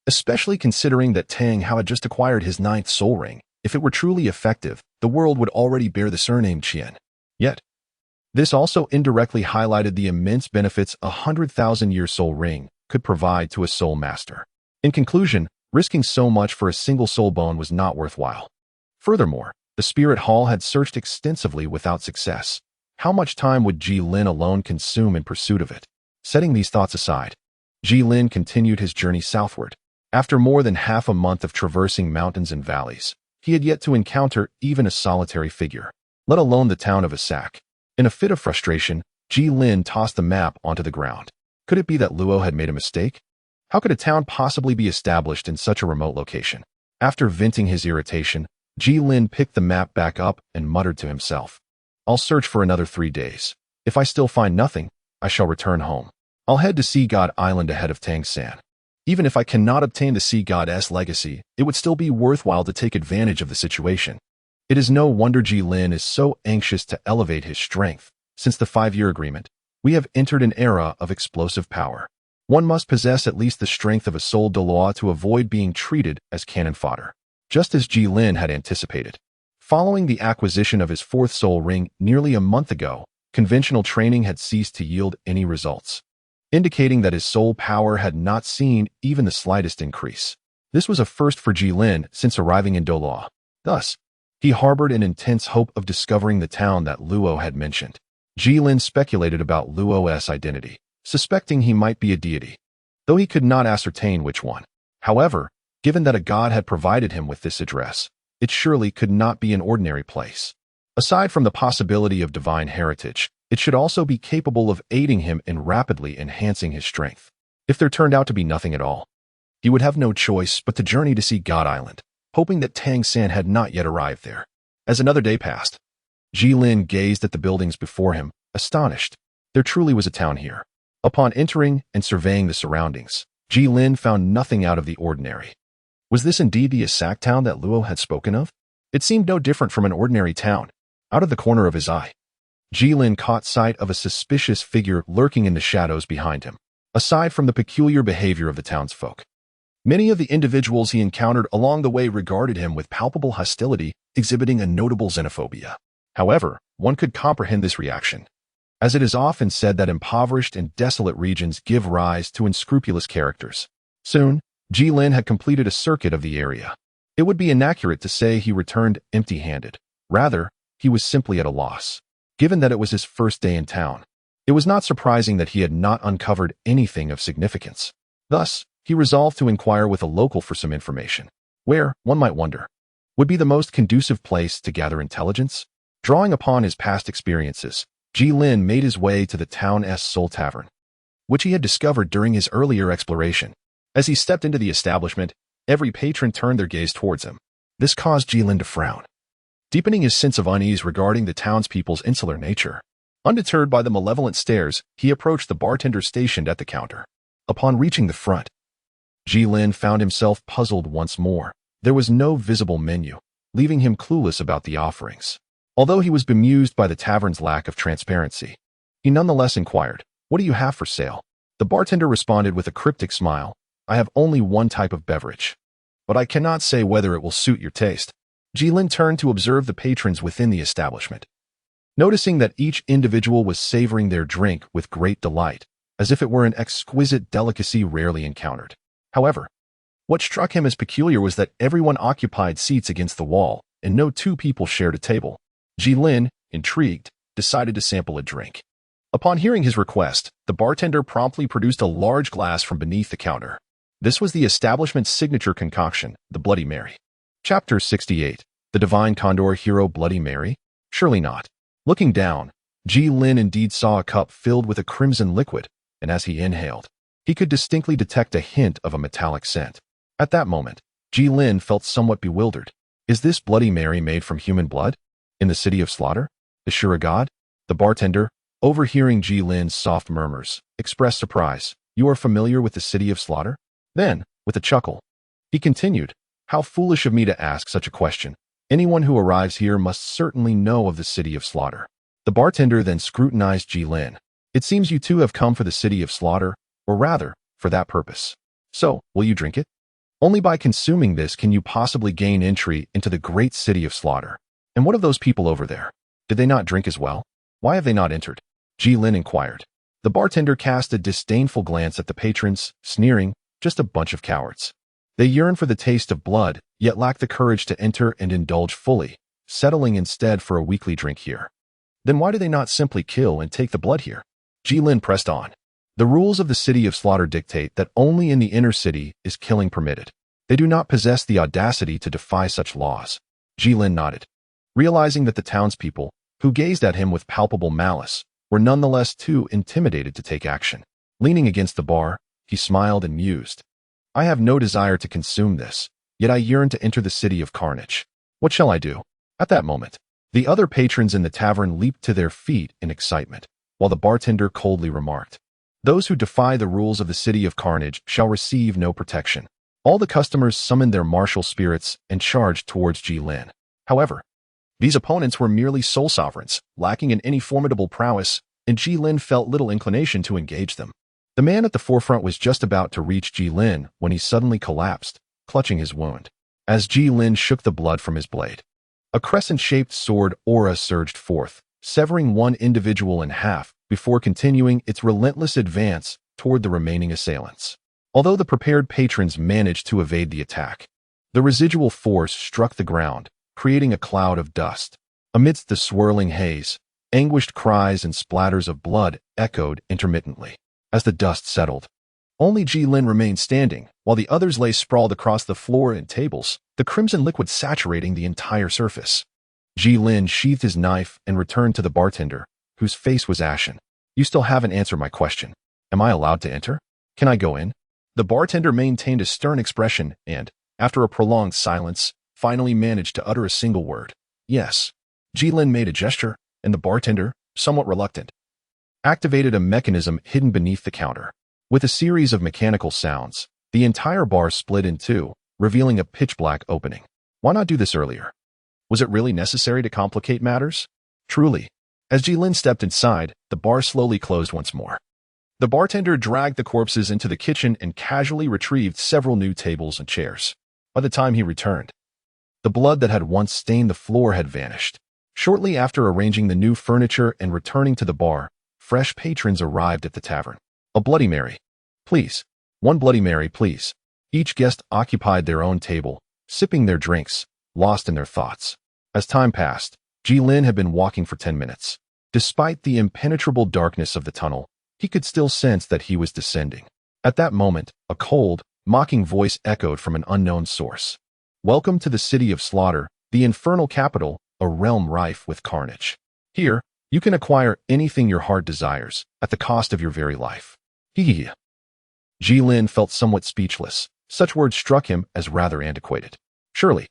especially considering that Tang Hao had just acquired his ninth soul ring. If it were truly effective, the world would already bear the surname Qian. Yet, this also indirectly highlighted the immense benefits a 100,000-year soul ring could provide to a soul master. In conclusion, risking so much for a single soul bone was not worthwhile. Furthermore, the spirit hall had searched extensively without success. How much time would Ji Lin alone consume in pursuit of it? Setting these thoughts aside, Ji Lin continued his journey southward. After more than half a month of traversing mountains and valleys, he had yet to encounter even a solitary figure, let alone the town of Asak. In a fit of frustration, Ji Lin tossed the map onto the ground. Could it be that Luo had made a mistake? How could a town possibly be established in such a remote location? After venting his irritation, Ji Lin picked the map back up and muttered to himself, "I'll search for another 3 days. If I still find nothing, I shall return home. I'll head to Sea God Island ahead of Tang San. Even if I cannot obtain the Sea God's legacy, it would still be worthwhile to take advantage of the situation." It is no wonder Ji Lin is so anxious to elevate his strength. Since the 5-year agreement, we have entered an era of explosive power. One must possess at least the strength of a soul Douluo to avoid being treated as cannon fodder. Just as Ji Lin had anticipated. Following the acquisition of his 4th soul ring nearly a month ago, conventional training had ceased to yield any results, indicating that his soul power had not seen even the slightest increase. This was a first for Ji Lin since arriving in Douluo. Thus, he harbored an intense hope of discovering the town that Luo had mentioned. Ji Lin speculated about Luo's identity, suspecting he might be a deity, though he could not ascertain which one. However, given that a god had provided him with this address, it surely could not be an ordinary place. Aside from the possibility of divine heritage, it should also be capable of aiding him in rapidly enhancing his strength. If there turned out to be nothing at all, he would have no choice but to journey to Sea God Island, hoping that Tang San had not yet arrived there. As another day passed, Ji Lin gazed at the buildings before him, astonished. There truly was a town here. Upon entering and surveying the surroundings, Ji Lin found nothing out of the ordinary. Was this indeed the Asak town that Luo had spoken of? It seemed no different from an ordinary town. Out of the corner of his eye, Ji Lin caught sight of a suspicious figure lurking in the shadows behind him. Aside from the peculiar behavior of the townsfolk, many of the individuals he encountered along the way regarded him with palpable hostility, exhibiting a notable xenophobia. However, one could comprehend this reaction, as it is often said that impoverished and desolate regions give rise to unscrupulous characters. Soon, Ji Lin had completed a circuit of the area. It would be inaccurate to say he returned empty-handed. Rather, he was simply at a loss. Given that it was his first day in town, it was not surprising that he had not uncovered anything of significance. Thus, he resolved to inquire with a local for some information, where, one might wonder, would be the most conducive place to gather intelligence. Drawing upon his past experiences, Ji Lin made his way to the town's Soul Tavern, which he had discovered during his earlier exploration. As he stepped into the establishment, every patron turned their gaze towards him. This caused Ji Lin to frown, deepening his sense of unease regarding the townspeople's insular nature. Undeterred by the malevolent stares, he approached the bartender stationed at the counter. Upon reaching the front, Ji Lin found himself puzzled once more. There was no visible menu, leaving him clueless about the offerings. Although he was bemused by the tavern's lack of transparency, he nonetheless inquired, "What do you have for sale?" The bartender responded with a cryptic smile, "I have only one type of beverage, but I cannot say whether it will suit your taste." Ji Lin turned to observe the patrons within the establishment, noticing that each individual was savoring their drink with great delight, as if it were an exquisite delicacy rarely encountered. However, what struck him as peculiar was that everyone occupied seats against the wall, and no 2 people shared a table. Ji Lin, intrigued, decided to sample a drink. Upon hearing his request, the bartender promptly produced a large glass from beneath the counter. This was the establishment's signature concoction, the Bloody Mary. Chapter 68. The Divine Condor Hero Bloody Mary? Surely not. Looking down, Ji Lin indeed saw a cup filled with a crimson liquid, and as he inhaled, he could distinctly detect a hint of a metallic scent. At that moment, Ji Lin felt somewhat bewildered. Is this Bloody Mary made from human blood? In the city of slaughter? Is sure a god? The bartender, overhearing Ji Lin's soft murmurs, expressed surprise. You are familiar with the city of slaughter? Then, with a chuckle, he continued, how foolish of me to ask such a question. Anyone who arrives here must certainly know of the city of slaughter. The bartender then scrutinized Ji Lin. It seems you two have come for the city of slaughter, or rather, for that purpose. So, will you drink it? Only by consuming this can you possibly gain entry into the great city of slaughter. And what of those people over there? Did they not drink as well? Why have they not entered? Jilin inquired. The bartender cast a disdainful glance at the patrons, sneering, just a bunch of cowards. They yearn for the taste of blood, yet lack the courage to enter and indulge fully, settling instead for a weekly drink here. Then why do they not simply kill and take the blood here? Jilin pressed on. The rules of the city of slaughter dictate that only in the inner city is killing permitted. They do not possess the audacity to defy such laws. Jilin nodded, realizing that the townspeople, who gazed at him with palpable malice, were nonetheless too intimidated to take action. Leaning against the bar, he smiled and mused. I have no desire to consume this, yet I yearn to enter the city of carnage. What shall I do? At that moment, the other patrons in the tavern leaped to their feet in excitement, while the bartender coldly remarked, those who defy the rules of the city of carnage shall receive no protection. All the customers summoned their martial spirits and charged towards Jilin. However, these opponents were merely soul sovereigns, lacking in any formidable prowess, and Jilin felt little inclination to engage them. The man at the forefront was just about to reach Jilin when he suddenly collapsed, clutching his wound. As Jilin shook the blood from his blade, a crescent-shaped sword aura surged forth, severing one individual in half before continuing its relentless advance toward the remaining assailants. Although the prepared patrons managed to evade the attack, the residual force struck the ground, creating a cloud of dust. Amidst the swirling haze, anguished cries and splatters of blood echoed intermittently. As the dust settled, only Jilin remained standing, while the others lay sprawled across the floor and tables, the crimson liquid saturating the entire surface. Jilin sheathed his knife and returned to the bartender, whose face was ashen. You still haven't answered my question. Am I allowed to enter? Can I go in? The bartender maintained a stern expression and, after a prolonged silence, finally managed to utter a single word. Yes. Jilin made a gesture, and the bartender, somewhat reluctant, activated a mechanism hidden beneath the counter. With a series of mechanical sounds, the entire bar split in two, revealing a pitch-black opening. Why not do this earlier? Was it really necessary to complicate matters? Truly. As Jilin stepped inside, the bar slowly closed once more. The bartender dragged the corpses into the kitchen and casually retrieved several new tables and chairs. By the time he returned, the blood that had once stained the floor had vanished. Shortly after arranging the new furniture and returning to the bar, fresh patrons arrived at the tavern. A Bloody Mary, please. One Bloody Mary, please. Each guest occupied their own table, sipping their drinks, lost in their thoughts. As time passed, Jilin had been walking for 10 minutes. Despite the impenetrable darkness of the tunnel, he could still sense that he was descending. At that moment, a cold, mocking voice echoed from an unknown source. Welcome to the city of slaughter, the infernal capital, a realm rife with carnage. Here, you can acquire anything your heart desires, at the cost of your very life. Hee. Jilin felt somewhat speechless. Such words struck him as rather antiquated. Surely,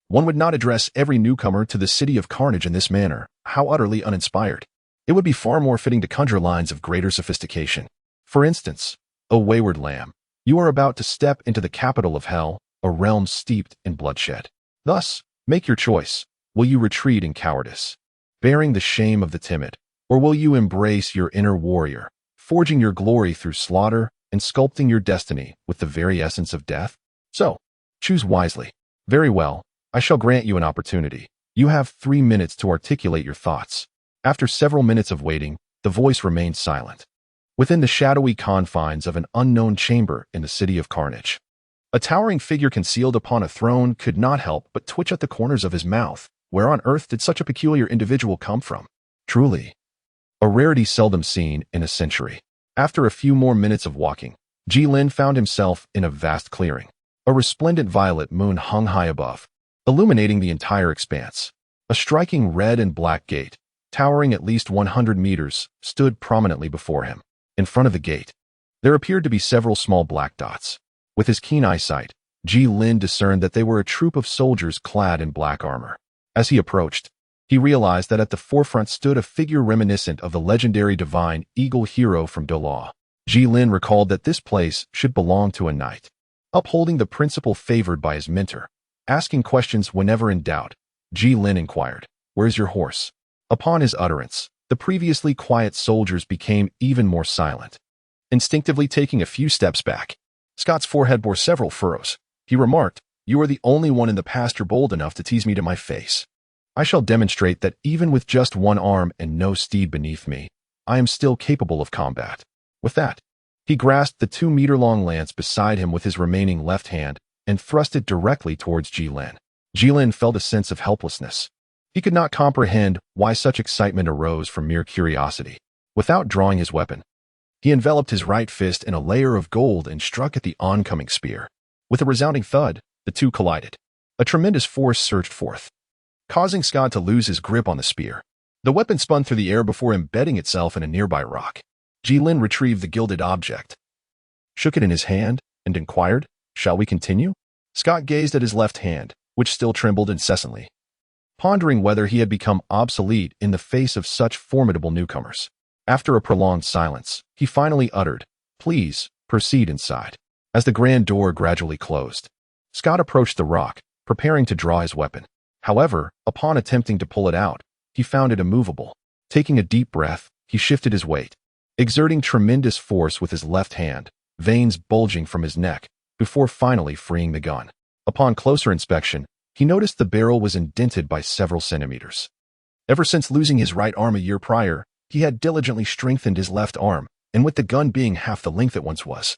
one would not address every newcomer to the city of carnage in this manner. How utterly uninspired. It would be far more fitting to conjure lines of greater sophistication. For instance, O wayward lamb, you are about to step into the capital of hell, a realm steeped in bloodshed. Thus, make your choice. Will you retreat in cowardice, bearing the shame of the timid, or will you embrace your inner warrior, forging your glory through slaughter and sculpting your destiny with the very essence of death? So, choose wisely. Very well. I shall grant you an opportunity. You have 3 minutes to articulate your thoughts. After several minutes of waiting, the voice remained silent. Within the shadowy confines of an unknown chamber in the city of carnage, a towering figure concealed upon a throne could not help but twitch at the corners of his mouth. Where on earth did such a peculiar individual come from? Truly, a rarity seldom seen in a century. After a few more minutes of walking, Jilin found himself in a vast clearing. A resplendent violet moon hung high above, illuminating the entire expanse. A striking red and black gate, towering at least 100 meters, stood prominently before him. In front of the gate, there appeared to be several small black dots. With his keen eyesight, Jilin discerned that they were a troop of soldiers clad in black armor. As he approached, he realized that at the forefront stood a figure reminiscent of the legendary divine eagle hero from Douluo. Jilin recalled that this place should belong to a knight, upholding the principle favored by his mentor. Asking questions whenever in doubt, Jilin inquired, "Where's your horse?" Upon his utterance, the previously quiet soldiers became even more silent. Instinctively taking a few steps back, Scott's forehead bore several furrows. He remarked, "You are the only one in the pasture bold enough to tease me to my face. I shall demonstrate that even with just one arm and no steed beneath me, I am still capable of combat." With that, he grasped the 2-meter-long lance beside him with his remaining left hand and thrust it directly towards Jilin. Jilin felt a sense of helplessness. He could not comprehend why such excitement arose from mere curiosity. Without drawing his weapon, he enveloped his right fist in a layer of gold and struck at the oncoming spear. With a resounding thud, the two collided. A tremendous force surged forth, causing Scott to lose his grip on the spear. The weapon spun through the air before embedding itself in a nearby rock. Jilin retrieved the gilded object, shook it in his hand, and inquired, "Shall we continue?" Scott gazed at his left hand, which still trembled incessantly, pondering whether he had become obsolete in the face of such formidable newcomers. After a prolonged silence, he finally uttered, "Please, proceed inside." As the grand door gradually closed, Scott approached the rock, preparing to draw his weapon. However, upon attempting to pull it out, he found it immovable. Taking a deep breath, he shifted his weight, exerting tremendous force with his left hand, veins bulging from his neck, before finally freeing the gun. Upon closer inspection, he noticed the barrel was indented by several centimeters. Ever since losing his right arm a year prior, he had diligently strengthened his left arm, and with the gun being half the length it once was,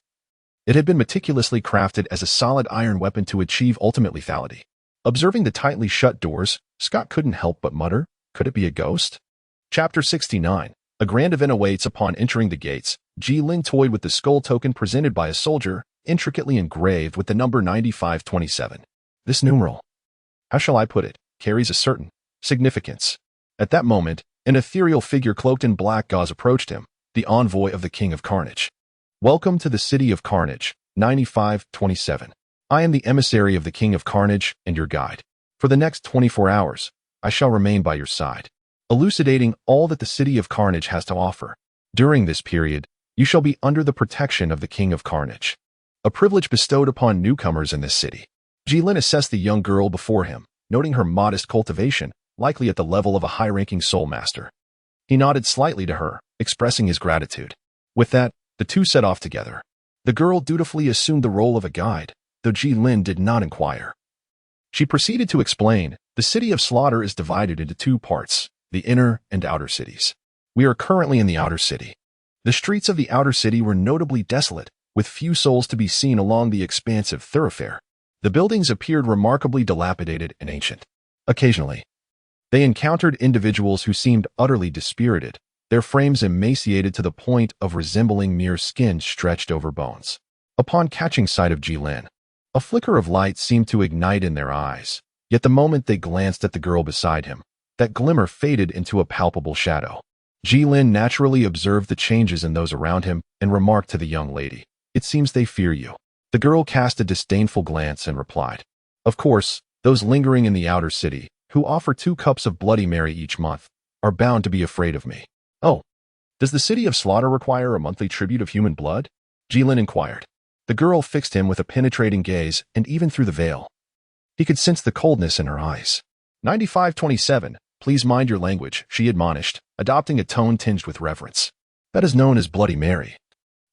it had been meticulously crafted as a solid iron weapon to achieve ultimate lethality. Observing the tightly shut doors, Scott couldn't help but mutter, "Could it be a ghost?" Chapter 69. A grand event awaits. Upon entering the gates. Jilin toyed with the skull token presented by a soldier, intricately engraved with the number 9527. This numeral, how shall I put it, carries a certain significance. At that moment, an ethereal figure cloaked in black gauze approached him, the envoy of the King of Carnage. "Welcome to the city of Carnage, 9527. I am the emissary of the King of Carnage and your guide. For the next 24 hours, I shall remain by your side, elucidating all that the city of Carnage has to offer. During this period, you shall be under the protection of the King of Carnage, a privilege bestowed upon newcomers in this city." Jilin assessed the young girl before him, noting her modest cultivation, likely at the level of a high-ranking soul master. He nodded slightly to her, expressing his gratitude. With that, the two set off together. The girl dutifully assumed the role of a guide, though Jilin did not inquire. She proceeded to explain, "The city of Slaughter is divided into two parts, the inner and outer cities. We are currently in the outer city." The streets of the outer city were notably desolate, with few souls to be seen along the expansive thoroughfare. The buildings appeared remarkably dilapidated and ancient. Occasionally, they encountered individuals who seemed utterly dispirited, their frames emaciated to the point of resembling mere skin stretched over bones. Upon catching sight of Jilin, a flicker of light seemed to ignite in their eyes, yet the moment they glanced at the girl beside him, that glimmer faded into a palpable shadow. Jilin naturally observed the changes in those around him and remarked to the young lady, "It seems they fear you." The girl cast a disdainful glance and replied, "Of course, those lingering in the outer city, who offer 2 cups of Bloody Mary each month, are bound to be afraid of me." "Oh, does the city of Slaughter require a monthly tribute of human blood?" Jilin inquired. The girl fixed him with a penetrating gaze, and even through the veil, he could sense the coldness in her eyes. 9527, please mind your language, she admonished, adopting a tone tinged with reverence. "That is known as Bloody Mary,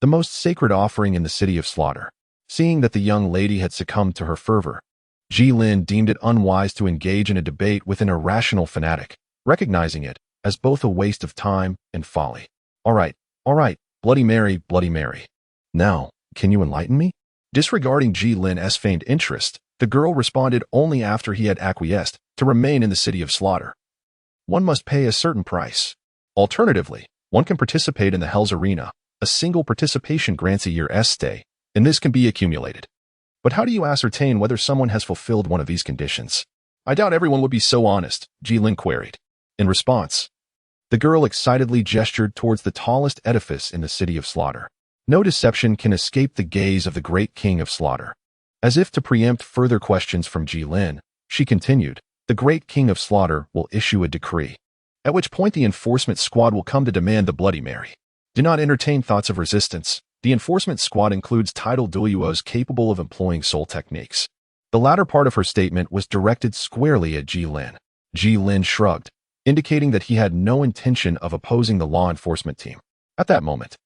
the most sacred offering in the city of Slaughter." Seeing that the young lady had succumbed to her fervor, Jilin deemed it unwise to engage in a debate with an irrational fanatic, recognizing it as both a waste of time and folly. All right, Bloody Mary, Bloody Mary. Now, can you enlighten me?" Disregarding Jilin's feigned interest, the girl responded only after he had acquiesced to remain in the city of Slaughter. "One must pay a certain price. Alternatively, one can participate in the Hell's Arena. A single participation grants a year's stay, and this can be accumulated. But how do you ascertain whether someone has fulfilled one of these conditions?" "I doubt everyone would be so honest," Jilin queried. In response, the girl excitedly gestured towards the tallest edifice in the city of Slaughter. No deception can escape the gaze of the great king of Slaughter. As if to preempt further questions from Jilin, she continued, "The great king of Slaughter will issue a decree, at which point the enforcement squad will come to demand the Bloody Mary. Do not entertain thoughts of resistance. The enforcement squad includes titled Douluos capable of employing soul techniques." The latter part of her statement was directed squarely at Jilin. Jilin shrugged, indicating that he had no intention of opposing the law enforcement team. At that moment,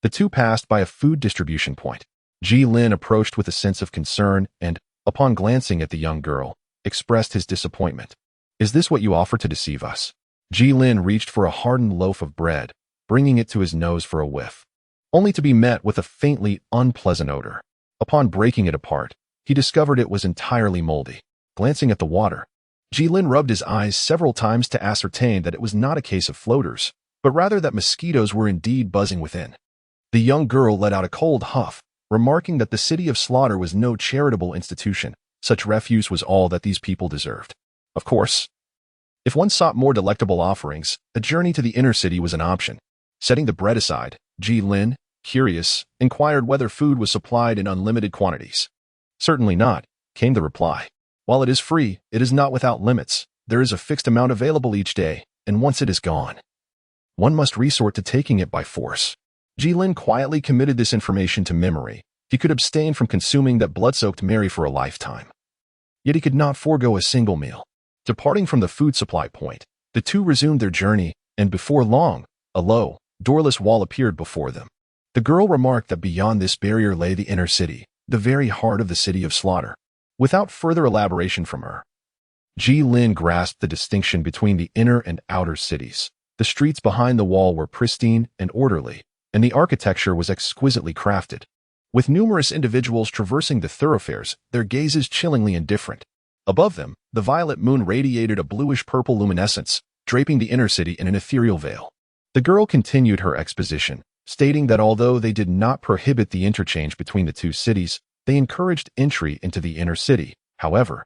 the two passed by a food distribution point. Jilin approached with a sense of concern and, Upon glancing at the young girl, expressed his disappointment. Is this what you offer to deceive us? Jilin reached for a hardened loaf of bread, bringing it to his nose for a whiff, only to be met with a faintly unpleasant odor. Upon breaking it apart, he discovered it was entirely moldy. Glancing at the water, Jilin rubbed his eyes several times to ascertain that it was not a case of floaters, but rather that mosquitoes were indeed buzzing within. The young girl let out a cold huff, remarking that the city of slaughter was no charitable institution. Such refuse was all that these people deserved. Of course, if one sought more delectable offerings, a journey to the inner city was an option. Setting the bread aside, Jilin, curious, inquired whether food was supplied in unlimited quantities. Certainly not, came the reply. While it is free, it is not without limits. There is a fixed amount available each day, and once it is gone, one must resort to taking it by force. Jilin quietly committed this information to memory. He could abstain from consuming that blood-soaked Mary for a lifetime. Yet he could not forego a single meal. Departing from the food supply point, the two resumed their journey, and before long, a low, doorless wall appeared before them. The girl remarked that beyond this barrier lay the inner city, the very heart of the city of slaughter. Without further elaboration from her, Jilin grasped the distinction between the inner and outer cities. The streets behind the wall were pristine and orderly, and the architecture was exquisitely crafted. With numerous individuals traversing the thoroughfares, their gazes chillingly indifferent. Above them, the violet moon radiated a bluish-purple luminescence, draping the inner city in an ethereal veil. The girl continued her exposition, stating that although they did not prohibit the interchange between the two cities, they encouraged entry into the inner city. However,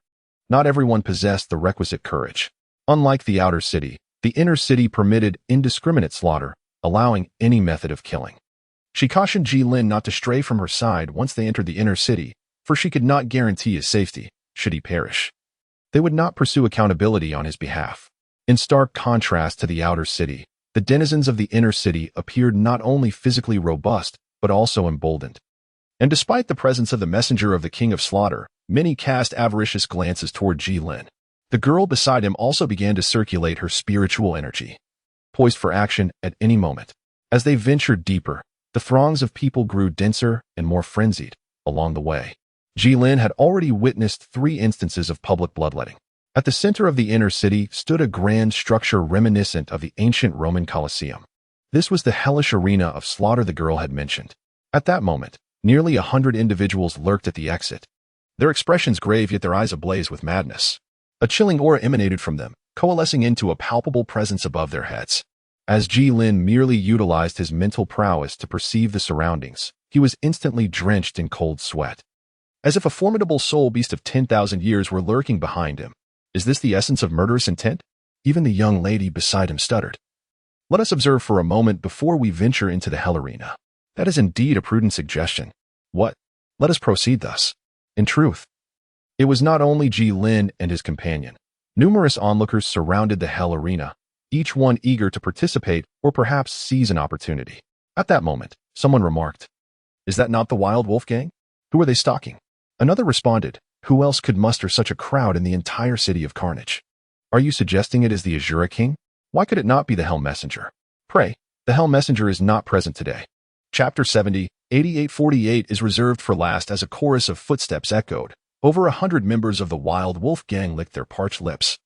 not everyone possessed the requisite courage. Unlike the outer city, the inner city permitted indiscriminate slaughter, allowing any method of killing. She cautioned Jilin not to stray from her side once they entered the inner city, for she could not guarantee his safety, should he perish. They would not pursue accountability on his behalf. In stark contrast to the outer city, the denizens of the inner city appeared not only physically robust, but also emboldened. And despite the presence of the messenger of the King of Slaughter, many cast avaricious glances toward Jilin. The girl beside him also began to circulate her spiritual energy, poised for action at any moment. As they ventured deeper, the throngs of people grew denser and more frenzied. Along the way, Jilin had already witnessed 3 instances of public bloodletting. At the center of the inner city stood a grand structure reminiscent of the ancient Roman Colosseum. This was the hellish arena of slaughter the girl had mentioned. At that moment, nearly 100 individuals lurked at the exit, their expressions grave yet their eyes ablaze with madness. A chilling aura emanated from them, coalescing into a palpable presence above their heads. As Jilin merely utilized his mental prowess to perceive the surroundings, he was instantly drenched in cold sweat, as if a formidable soul beast of 10,000 years were lurking behind him. Is this the essence of murderous intent? Even the young lady beside him stuttered. Let us observe for a moment before we venture into the hell arena. That is indeed a prudent suggestion. What? Let us proceed thus. In truth, it was not only Jilin and his companion. Numerous onlookers surrounded the hell arena, each one eager to participate or perhaps seize an opportunity. At that moment, someone remarked, "Is that not the Wild Wolf Gang? Who are they stalking?" Another responded, "Who else could muster such a crowd in the entire city of Carnage? Are you suggesting it is the Azura King? Why could it not be the Hell Messenger? Pray, the Hell Messenger is not present today." Chapter 70, 8848 is reserved for last as a chorus of footsteps echoed. Over 100 members of the Wild Wolf Gang licked their parched lips,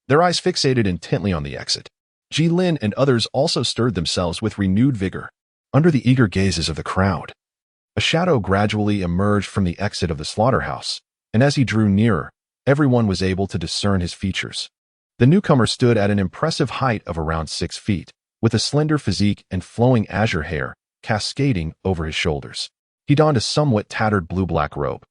their eyes fixated intently on the exit. Jilin and others also stirred themselves with renewed vigor. Under the eager gazes of the crowd, a shadow gradually emerged from the exit of the slaughterhouse, and as he drew nearer, everyone was able to discern his features. The newcomer stood at an impressive height of around 6 feet, with a slender physique and flowing azure hair cascading over his shoulders. He donned a somewhat tattered blue-black robe,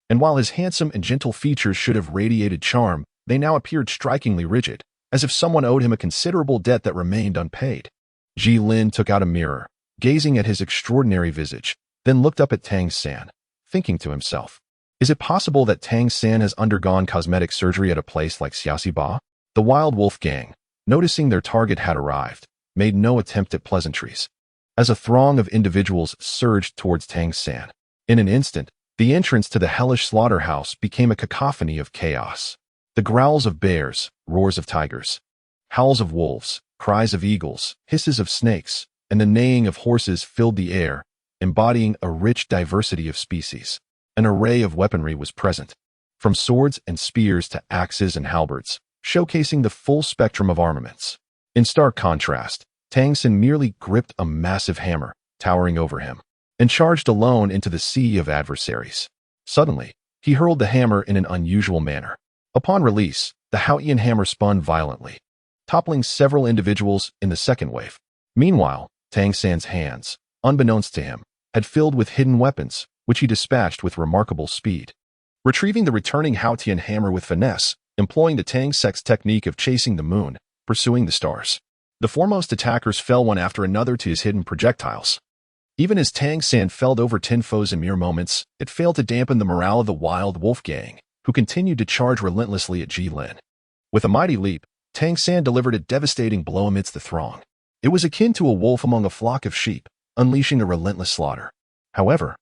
and while his handsome and gentle features should have radiated charm, they now appeared strikingly rigid, as if someone owed him a considerable debt that remained unpaid. Jilin took out a mirror, gazing at his extraordinary visage, then looked up at Tang San, thinking to himself, is it possible that Tang San has undergone cosmetic surgery at a place like Xiaxiba? The Wild Wolf Gang, noticing their target had arrived, made no attempt at pleasantries, as a throng of individuals surged towards Tang San. In an instant, the entrance to the hellish slaughterhouse became a cacophony of chaos. The growls of bears, roars of tigers, howls of wolves, cries of eagles, hisses of snakes, and the neighing of horses filled the air, embodying a rich diversity of species. An array of weaponry was present. from swords and spears to axes and halberds, showcasing the full spectrum of armaments. In stark contrast, Tang San merely gripped a massive hammer, towering over him, and charged alone into the sea of adversaries. Suddenly, he hurled the hammer in an unusual manner. Upon release, the Haotian hammer spun violently, toppling several individuals in the second wave. Meanwhile, Tang San's hands, unbeknownst to him, had filled with hidden weapons, which he dispatched with remarkable speed. Retrieving the returning Haotian hammer with finesse, employing the Tang Sect's technique of chasing the moon, pursuing the stars. The foremost attackers fell one after another to his hidden projectiles. Even as Tang San felled over 10 foes in mere moments, it failed to dampen the morale of the Wild Wolf Gang, who continued to charge relentlessly at Jilin. With a mighty leap, Tang San delivered a devastating blow amidst the throng. It was akin to a wolf among a flock of sheep, unleashing a relentless slaughter. However,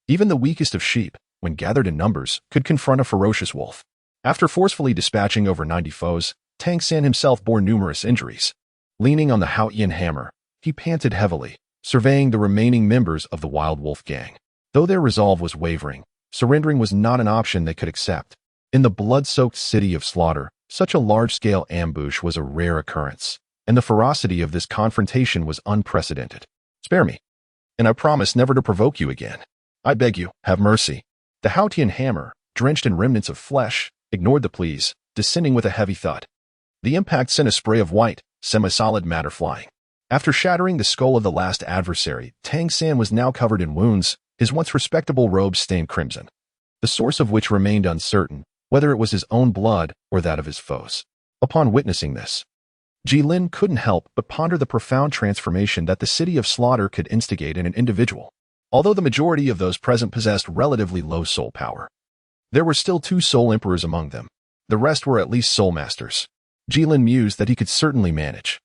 even the weakest of sheep, when gathered in numbers, could confront a ferocious wolf. After forcefully dispatching over 90 foes, Tang San himself bore numerous injuries. Leaning on the Haotian hammer, he panted heavily, surveying the remaining members of the Wild Wolf Gang. Though their resolve was wavering, surrendering was not an option they could accept. In the blood-soaked city of Slaughter, such a large-scale ambush was a rare occurrence, and the ferocity of this confrontation was unprecedented. "Spare me, and I promise never to provoke you again. I beg you, have mercy." The Haotian hammer, drenched in remnants of flesh, ignored the pleas, descending with a heavy thud. The impact sent a spray of white, semi-solid matter flying. After shattering the skull of the last adversary, Tang San was now covered in wounds, his once respectable robes stained crimson, the source of which remained uncertain, whether it was his own blood or that of his foes. Upon witnessing this, Jilin couldn't help but ponder the profound transformation that the city of Slaughter could instigate in an individual. Although the majority of those present possessed relatively low soul power, there were still 2 soul emperors among them. The rest were at least soul masters. Jilin mused that he could certainly manage.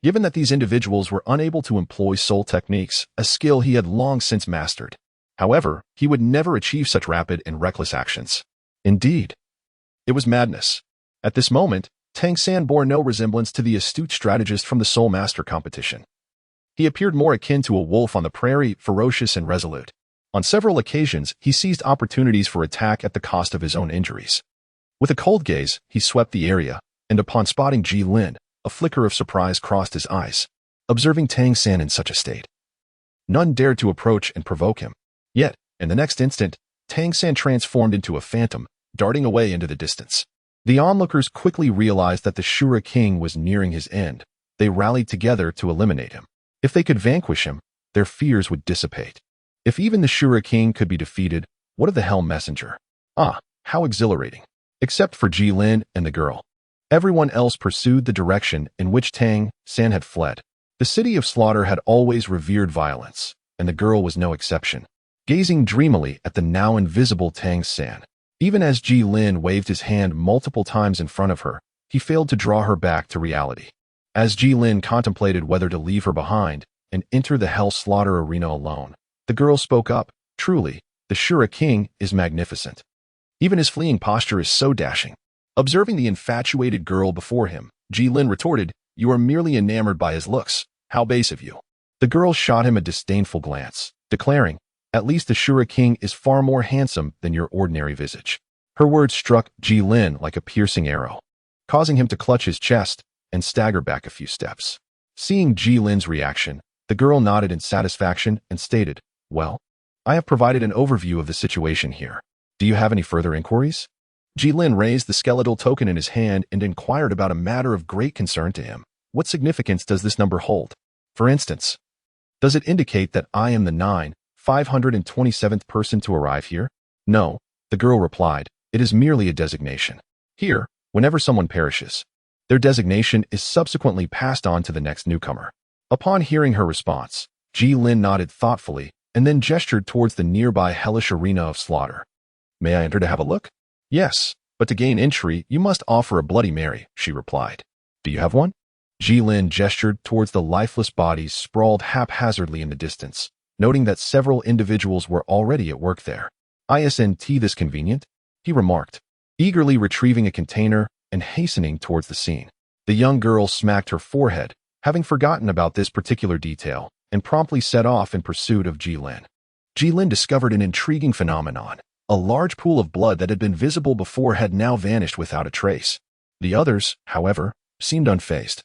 Given that these individuals were unable to employ soul techniques, a skill he had long since mastered. However, he would never achieve such rapid and reckless actions. Indeed, it was madness. At this moment, Tang San bore no resemblance to the astute strategist from the Soul Master competition. He appeared more akin to a wolf on the prairie, ferocious and resolute. On several occasions, he seized opportunities for attack at the cost of his own injuries. With a cold gaze, he swept the area, and upon spotting Jilin, a flicker of surprise crossed his eyes. Observing Tang San in such a state, none dared to approach and provoke him. Yet, in the next instant, Tang San transformed into a phantom, darting away into the distance. The onlookers quickly realized that the Shura King was nearing his end. They rallied together to eliminate him. If they could vanquish him, their fears would dissipate. If even the Shura King could be defeated, what of the Hell Messenger? Ah, how exhilarating. Except for Jilin and the girl. Everyone else pursued the direction in which Tang San had fled. The city of Slaughter had always revered violence, and the girl was no exception. Gazing dreamily at the now invisible Tang San, even as Jilin waved his hand multiple times in front of her, he failed to draw her back to reality. As Jilin contemplated whether to leave her behind and enter the Hell Slaughter arena alone, the girl spoke up. "Truly, the Shura King is magnificent. Even his fleeing posture is so dashing." Observing the infatuated girl before him, Jilin retorted, "You are merely enamored by his looks. How base of you." The girl shot him a disdainful glance, declaring, "At least the Shura King is far more handsome than your ordinary visage." Her words struck Jilin like a piercing arrow, causing him to clutch his chest and stagger back a few steps. Seeing Jilin's reaction, the girl nodded in satisfaction and stated, "Well, I have provided an overview of the situation here. Do you have any further inquiries?" Jilin raised the skeletal token in his hand and inquired about a matter of great concern to him. "What significance does this number hold? For instance, does it indicate that I am the 527th person to arrive here?" "No," the girl replied. "It is merely a designation. Here, whenever someone perishes, their designation is subsequently passed on to the next newcomer." Upon hearing her response, Jilin nodded thoughtfully and then gestured towards the nearby hellish arena of slaughter. "May I enter to have a look?" "Yes, but to gain entry, you must offer a Bloody Mary," she replied. "Do you have one?" Jilin gestured towards the lifeless bodies sprawled haphazardly in the distance, noting that several individuals were already at work there. "Isn't this convenient?" he remarked, eagerly retrieving a container and hastening towards the scene. The young girl smacked her forehead, having forgotten about this particular detail, and promptly set off in pursuit of Jilin. Jilin discovered an intriguing phenomenon. A large pool of blood that had been visible before had now vanished without a trace. The others, however, seemed unfazed,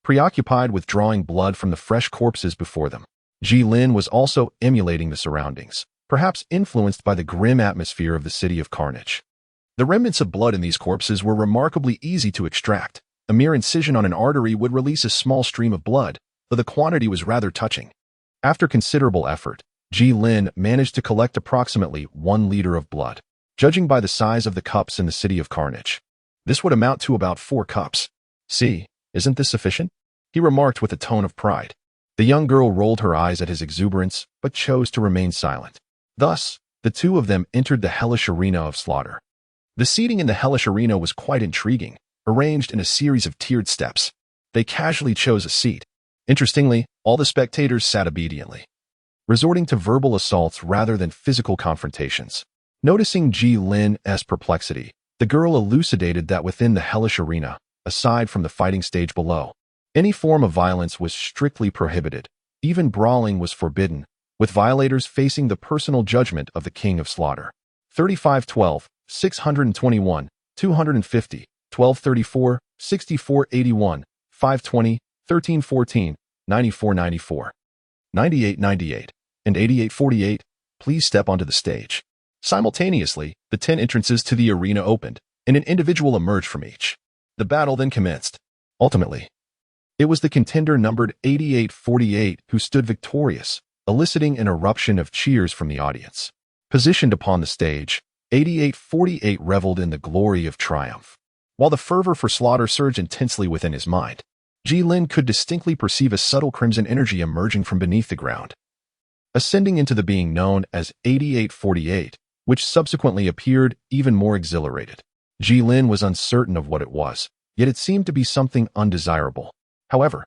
preoccupied with drawing blood from the fresh corpses before them. Jilin was also emulating the surroundings, perhaps influenced by the grim atmosphere of the City of Carnage. The remnants of blood in these corpses were remarkably easy to extract. A mere incision on an artery would release a small stream of blood, though the quantity was rather touching. After considerable effort, Jilin managed to collect approximately 1 liter of blood. Judging by the size of the cups in the City of Carnage, this would amount to about 4 cups. See, isn't this sufficient? He remarked with a tone of pride. The young girl rolled her eyes at his exuberance, but chose to remain silent. Thus, the two of them entered the hellish arena of slaughter. The seating in the hellish arena was quite intriguing, arranged in a series of tiered steps. They casually chose a seat. Interestingly, all the spectators sat obediently, resorting to verbal assaults rather than physical confrontations. Noticing Jilin's perplexity, the girl elucidated that within the hellish arena, aside from the fighting stage below, any form of violence was strictly prohibited. Even brawling was forbidden, with violators facing the personal judgment of the King of Slaughter. 3512, 621, 250, 1234, 6481, 520, 1314, 9494, 9898, and 8848, please step onto the stage. Simultaneously, the 10 entrances to the arena opened, and an individual emerged from each. The battle then commenced. Ultimately, it was the contender numbered 8848 who stood victorious, eliciting an eruption of cheers from the audience. Positioned upon the stage, 8848 reveled in the glory of triumph. While the fervor for slaughter surged intensely within his mind, Jilin could distinctly perceive a subtle crimson energy emerging from beneath the ground, ascending into the being known as 8848, which subsequently appeared even more exhilarated. Jilin was uncertain of what it was, yet it seemed to be something undesirable. However,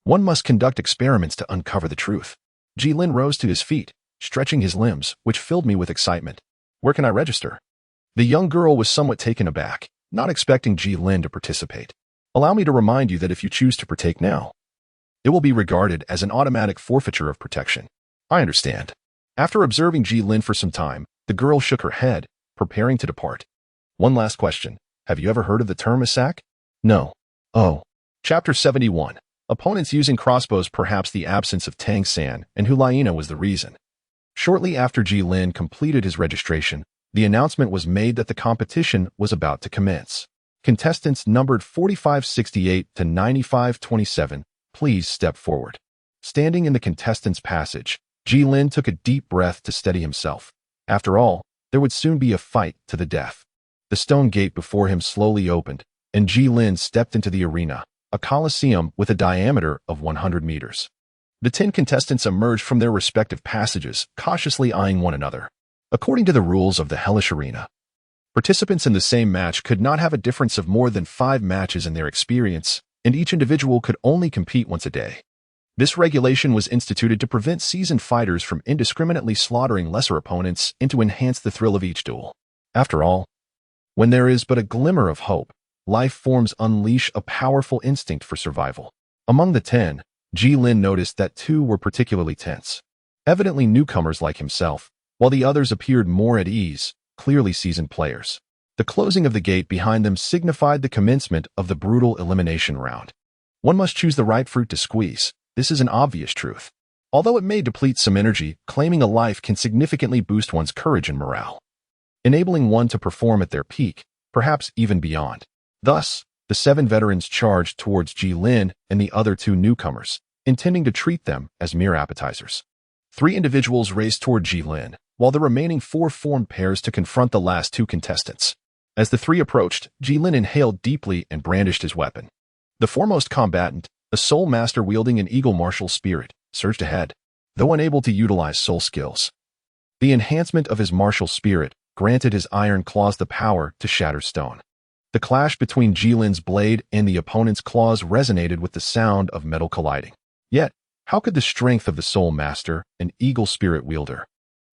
one must conduct experiments to uncover the truth. Jilin rose to his feet, stretching his limbs, which filled me with excitement. Where can I register? The young girl was somewhat taken aback, not expecting Jilin to participate. Allow me to remind you that if you choose to partake now, it will be regarded as an automatic forfeiture of protection. I understand. After observing Jilin for some time, the girl shook her head, preparing to depart. One last question. Have you ever heard of the term Isak? No. Oh. Chapter 71. Opponents using crossbows. Perhaps the absence of Tang San and Hulaina was the reason. Shortly after Jilin completed his registration, the announcement was made that the competition was about to commence. Contestants numbered 4568 to 9527, please step forward. Standing in the contestants' passage, Jilin took a deep breath to steady himself. After all, there would soon be a fight to the death. The stone gate before him slowly opened, and Jilin stepped into the arena, a coliseum with a diameter of 100 meters. The 10 contestants emerged from their respective passages, cautiously eyeing one another. According to the rules of the hellish arena, participants in the same match could not have a difference of more than 5 matches in their experience, and each individual could only compete once a day. This regulation was instituted to prevent seasoned fighters from indiscriminately slaughtering lesser opponents and to enhance the thrill of each duel. After all, when there is but a glimmer of hope, life forms unleash a powerful instinct for survival. Among the 10, Jilin noticed that 2 were particularly tense, evidently newcomers like himself, while the others appeared more at ease, clearly seasoned players. The closing of the gate behind them signified the commencement of the brutal elimination round. One must choose the right fruit to squeeze. This is an obvious truth. Although it may deplete some energy, claiming a life can significantly boost one's courage and morale, enabling one to perform at their peak, perhaps even beyond. Thus, the 7 veterans charged towards Jilin and the other 2 newcomers, intending to treat them as mere appetizers. 3 individuals raced toward Jilin, while the remaining 4 formed pairs to confront the last 2 contestants. As the 3 approached, Jilin inhaled deeply and brandished his weapon. The foremost combatant, a soul master wielding an eagle martial spirit, surged ahead, though unable to utilize soul skills. The enhancement of his martial spirit granted his iron claws the power to shatter stone. The clash between Jilin's blade and the opponent's claws resonated with the sound of metal colliding. Yet, how could the strength of the soul master, an eagle spirit wielder,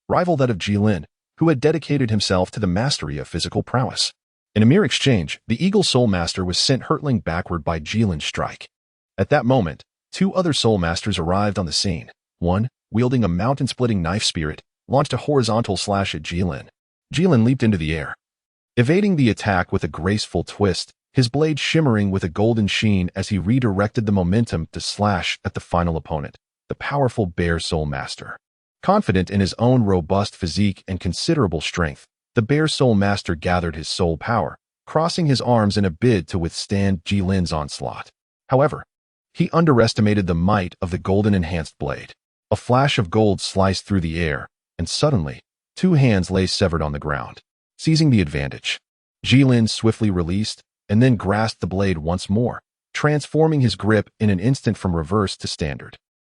rival that of Jilin, who had dedicated himself to the mastery of physical prowess? In a mere exchange, the eagle soul master was sent hurtling backward by Jilin's strike. At that moment, 2 other soul masters arrived on the scene. One, wielding a mountain-splitting knife spirit, launched a horizontal slash at Jilin. Jilin leaped into the air, evading the attack with a graceful twist, his blade shimmering with a golden sheen as he redirected the momentum to slash at the final opponent, the powerful Bear Soul Master. Confident in his own robust physique and considerable strength, the Bear Soul Master gathered his soul power, crossing his arms in a bid to withstand Jilin's onslaught. However, he underestimated the might of the golden-enhanced blade. A flash of gold sliced through the air, and suddenly, two hands lay severed on the ground. Seizing the advantage, Jilin swiftly released and then grasped the blade once more, transforming his grip in an instant from reverse to standard.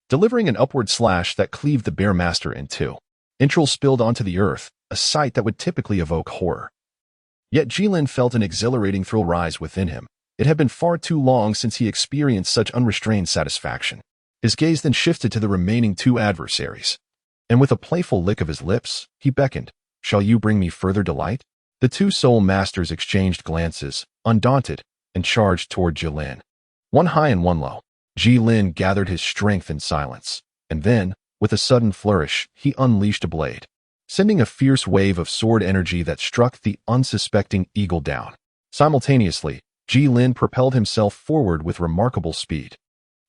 Delivering an upward slash that cleaved the Bear Master in two, entrails spilled onto the earth, a sight that would typically evoke horror. Yet Jilin felt an exhilarating thrill rise within him. It had been far too long since he experienced such unrestrained satisfaction. His gaze then shifted to the remaining two adversaries, and with a playful lick of his lips, he beckoned, "Shall you bring me further delight?" The two soul masters exchanged glances, undaunted, and charged toward Jilin. One high and one low, Jilin gathered his strength in silence, and then, with a sudden flourish, he unleashed a blade, sending a fierce wave of sword energy that struck the unsuspecting eagle down. Simultaneously, Jilin propelled himself forward with remarkable speed,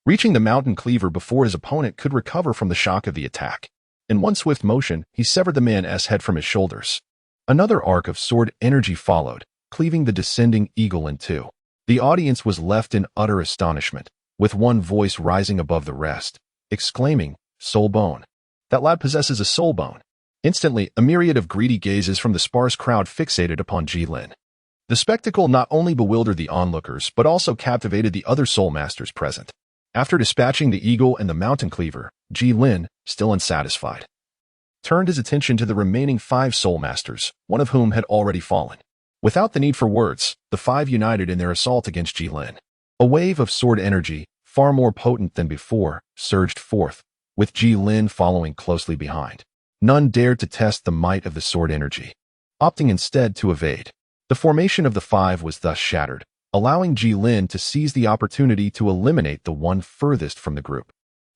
reaching the mountain cleaver before his opponent could recover from the shock of the attack. In one swift motion, he severed the man's head from his shoulders. Another arc of sword energy followed, cleaving the descending eagle in two. The audience was left in utter astonishment, with one voice rising above the rest, exclaiming, "Soul bone! That lad possesses a soul bone!" Instantly, a myriad of greedy gazes from the sparse crowd fixated upon Jilin. The spectacle not only bewildered the onlookers, but also captivated the other soul masters present. After dispatching the eagle and the mountain cleaver, Jilin, still unsatisfied, turned his attention to the remaining 5 soul masters, one of whom had already fallen. Without the need for words, the 5 united in their assault against Jilin. A wave of sword energy, far more potent than before, surged forth, with Jilin following closely behind. None dared to test the might of the sword energy, opting instead to evade. The formation of the 5 was thus shattered, allowing Jilin to seize the opportunity to eliminate the one furthest from the group,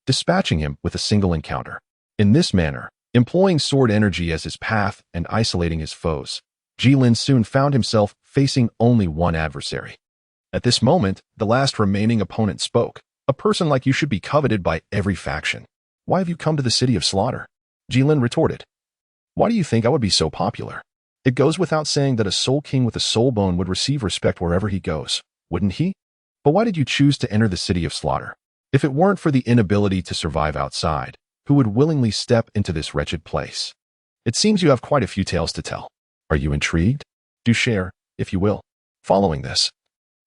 dispatching him with a single encounter. In this manner, employing sword energy as his path and isolating his foes, Jilin soon found himself facing only one adversary. At this moment, the last remaining opponent spoke. "A person like you should be coveted by every faction. Why have you come to the city of slaughter?" Jilin retorted. "Why do you think I would be so popular? It goes without saying that a soul king with a soul bone would receive respect wherever he goes, wouldn't he? But why did you choose to enter the city of slaughter? If it weren't for the inability to survive outside, who would willingly step into this wretched place? It seems you have quite a few tales to tell. Are you intrigued? Do share, if you will." Following this,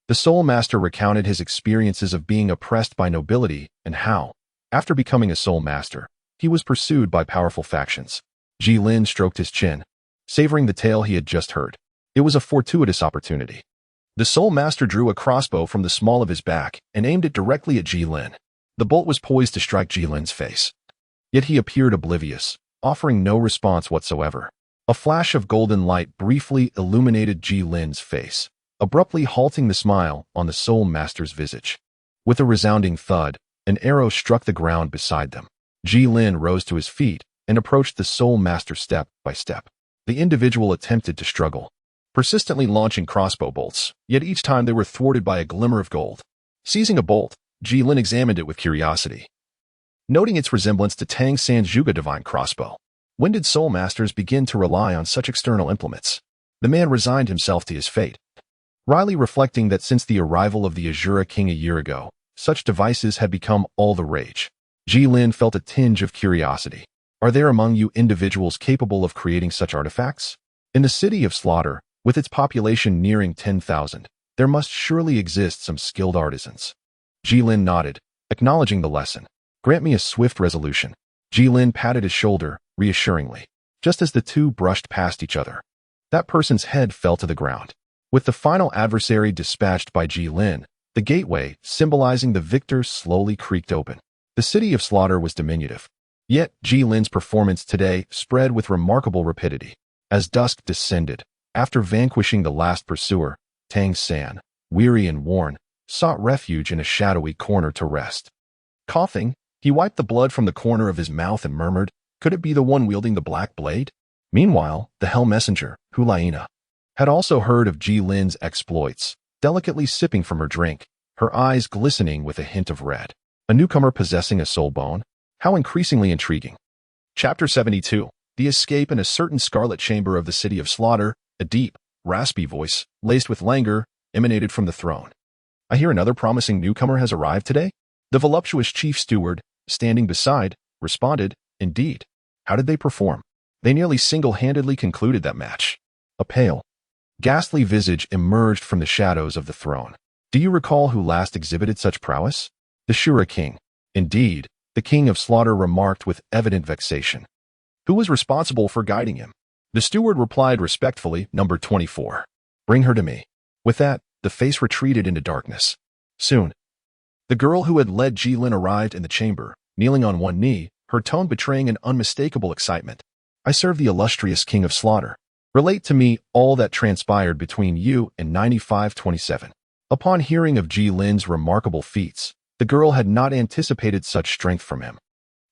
the Soul Master recounted his experiences of being oppressed by nobility and how, after becoming a Soul Master, he was pursued by powerful factions. Jilin stroked his chin, savoring the tale he had just heard. It was a fortuitous opportunity. The Soul Master drew a crossbow from the small of his back and aimed it directly at Jilin. The bolt was poised to strike Jilin's face. Yet he appeared oblivious, offering no response whatsoever. A flash of golden light briefly illuminated Jilin's face, abruptly halting the smile on the Soul Master's visage. With a resounding thud, an arrow struck the ground beside them. Jilin rose to his feet and approached the Soul Master step by step. The individual attempted to struggle, persistently launching crossbow bolts, yet each time they were thwarted by a glimmer of gold. Seizing a bolt, Jilin examined it with curiosity, noting its resemblance to Tang San's Zhuge Divine Crossbow. When did Soul Masters begin to rely on such external implements? The man resigned himself to his fate, wryly reflecting that since the arrival of the Azura King a year ago, such devices had become all the rage. Jilin felt a tinge of curiosity. Are there among you individuals capable of creating such artifacts? In the city of slaughter, with its population nearing 10,000, there must surely exist some skilled artisans. Jilin nodded, acknowledging the lesson. Grant me a swift resolution. Jilin patted his shoulder, reassuringly, just as the two brushed past each other. That person's head fell to the ground. With the final adversary dispatched by Jilin, the gateway, symbolizing the victor, slowly creaked open. The city of slaughter was diminutive. Yet, Jilin's performance today spread with remarkable rapidity. As dusk descended, after vanquishing the last pursuer, Tang San, weary and worn, sought refuge in a shadowy corner to rest. Coughing, he wiped the blood from the corner of his mouth and murmured, "Could it be the one wielding the black blade?" Meanwhile, the Hell Messenger, Hulaina, had also heard of Ji Lin's exploits, delicately sipping from her drink, her eyes glistening with a hint of red. A newcomer possessing a soul bone? How increasingly intriguing. Chapter 72. The Escape. In a certain scarlet chamber of the city of Slaughter, a deep, raspy voice, laced with languor, emanated from the throne. I hear another promising newcomer has arrived today? The voluptuous chief steward, standing beside, responded, Indeed. How did they perform? They nearly single-handedly concluded that match. A pale, ghastly visage emerged from the shadows of the throne. Do you recall who last exhibited such prowess? The Shura King. Indeed, the King of Slaughter remarked with evident vexation. Who was responsible for guiding him? The steward replied respectfully, Number 24. Bring her to me. With that, the face retreated into darkness. Soon, the girl who had led Ji Lin arrived in the chamber, kneeling on one knee, her tone betraying an unmistakable excitement. I serve the illustrious King of Slaughter. Relate to me all that transpired between you and 9527. Upon hearing of Ji Lin's remarkable feats, the girl had not anticipated such strength from him,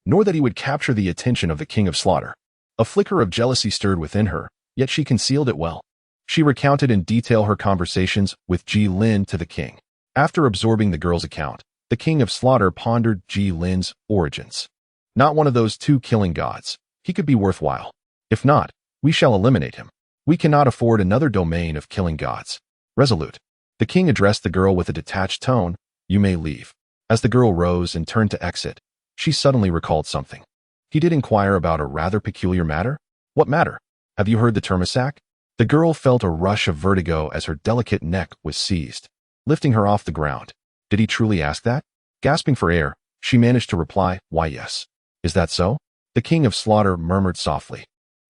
nor that he would capture the attention of the King of Slaughter. A flicker of jealousy stirred within her, yet she concealed it well. She recounted in detail her conversations with Ji Lin to the king. After absorbing the girl's account, the King of Slaughter pondered Ji Lin's origins. Not one of those two killing gods. He could be worthwhile. If not, we shall eliminate him. We cannot afford another domain of killing gods. Resolute, the king addressed the girl with a detached tone, You may leave. As the girl rose and turned to exit, she suddenly recalled something. He did inquire about a rather peculiar matter. What matter? Have you heard the Termisac? The girl felt a rush of vertigo as her delicate neck was seized, lifting her off the ground. Did he truly ask that? Gasping for air, she managed to reply, Why yes. Is that so? The King of Slaughter murmured softly.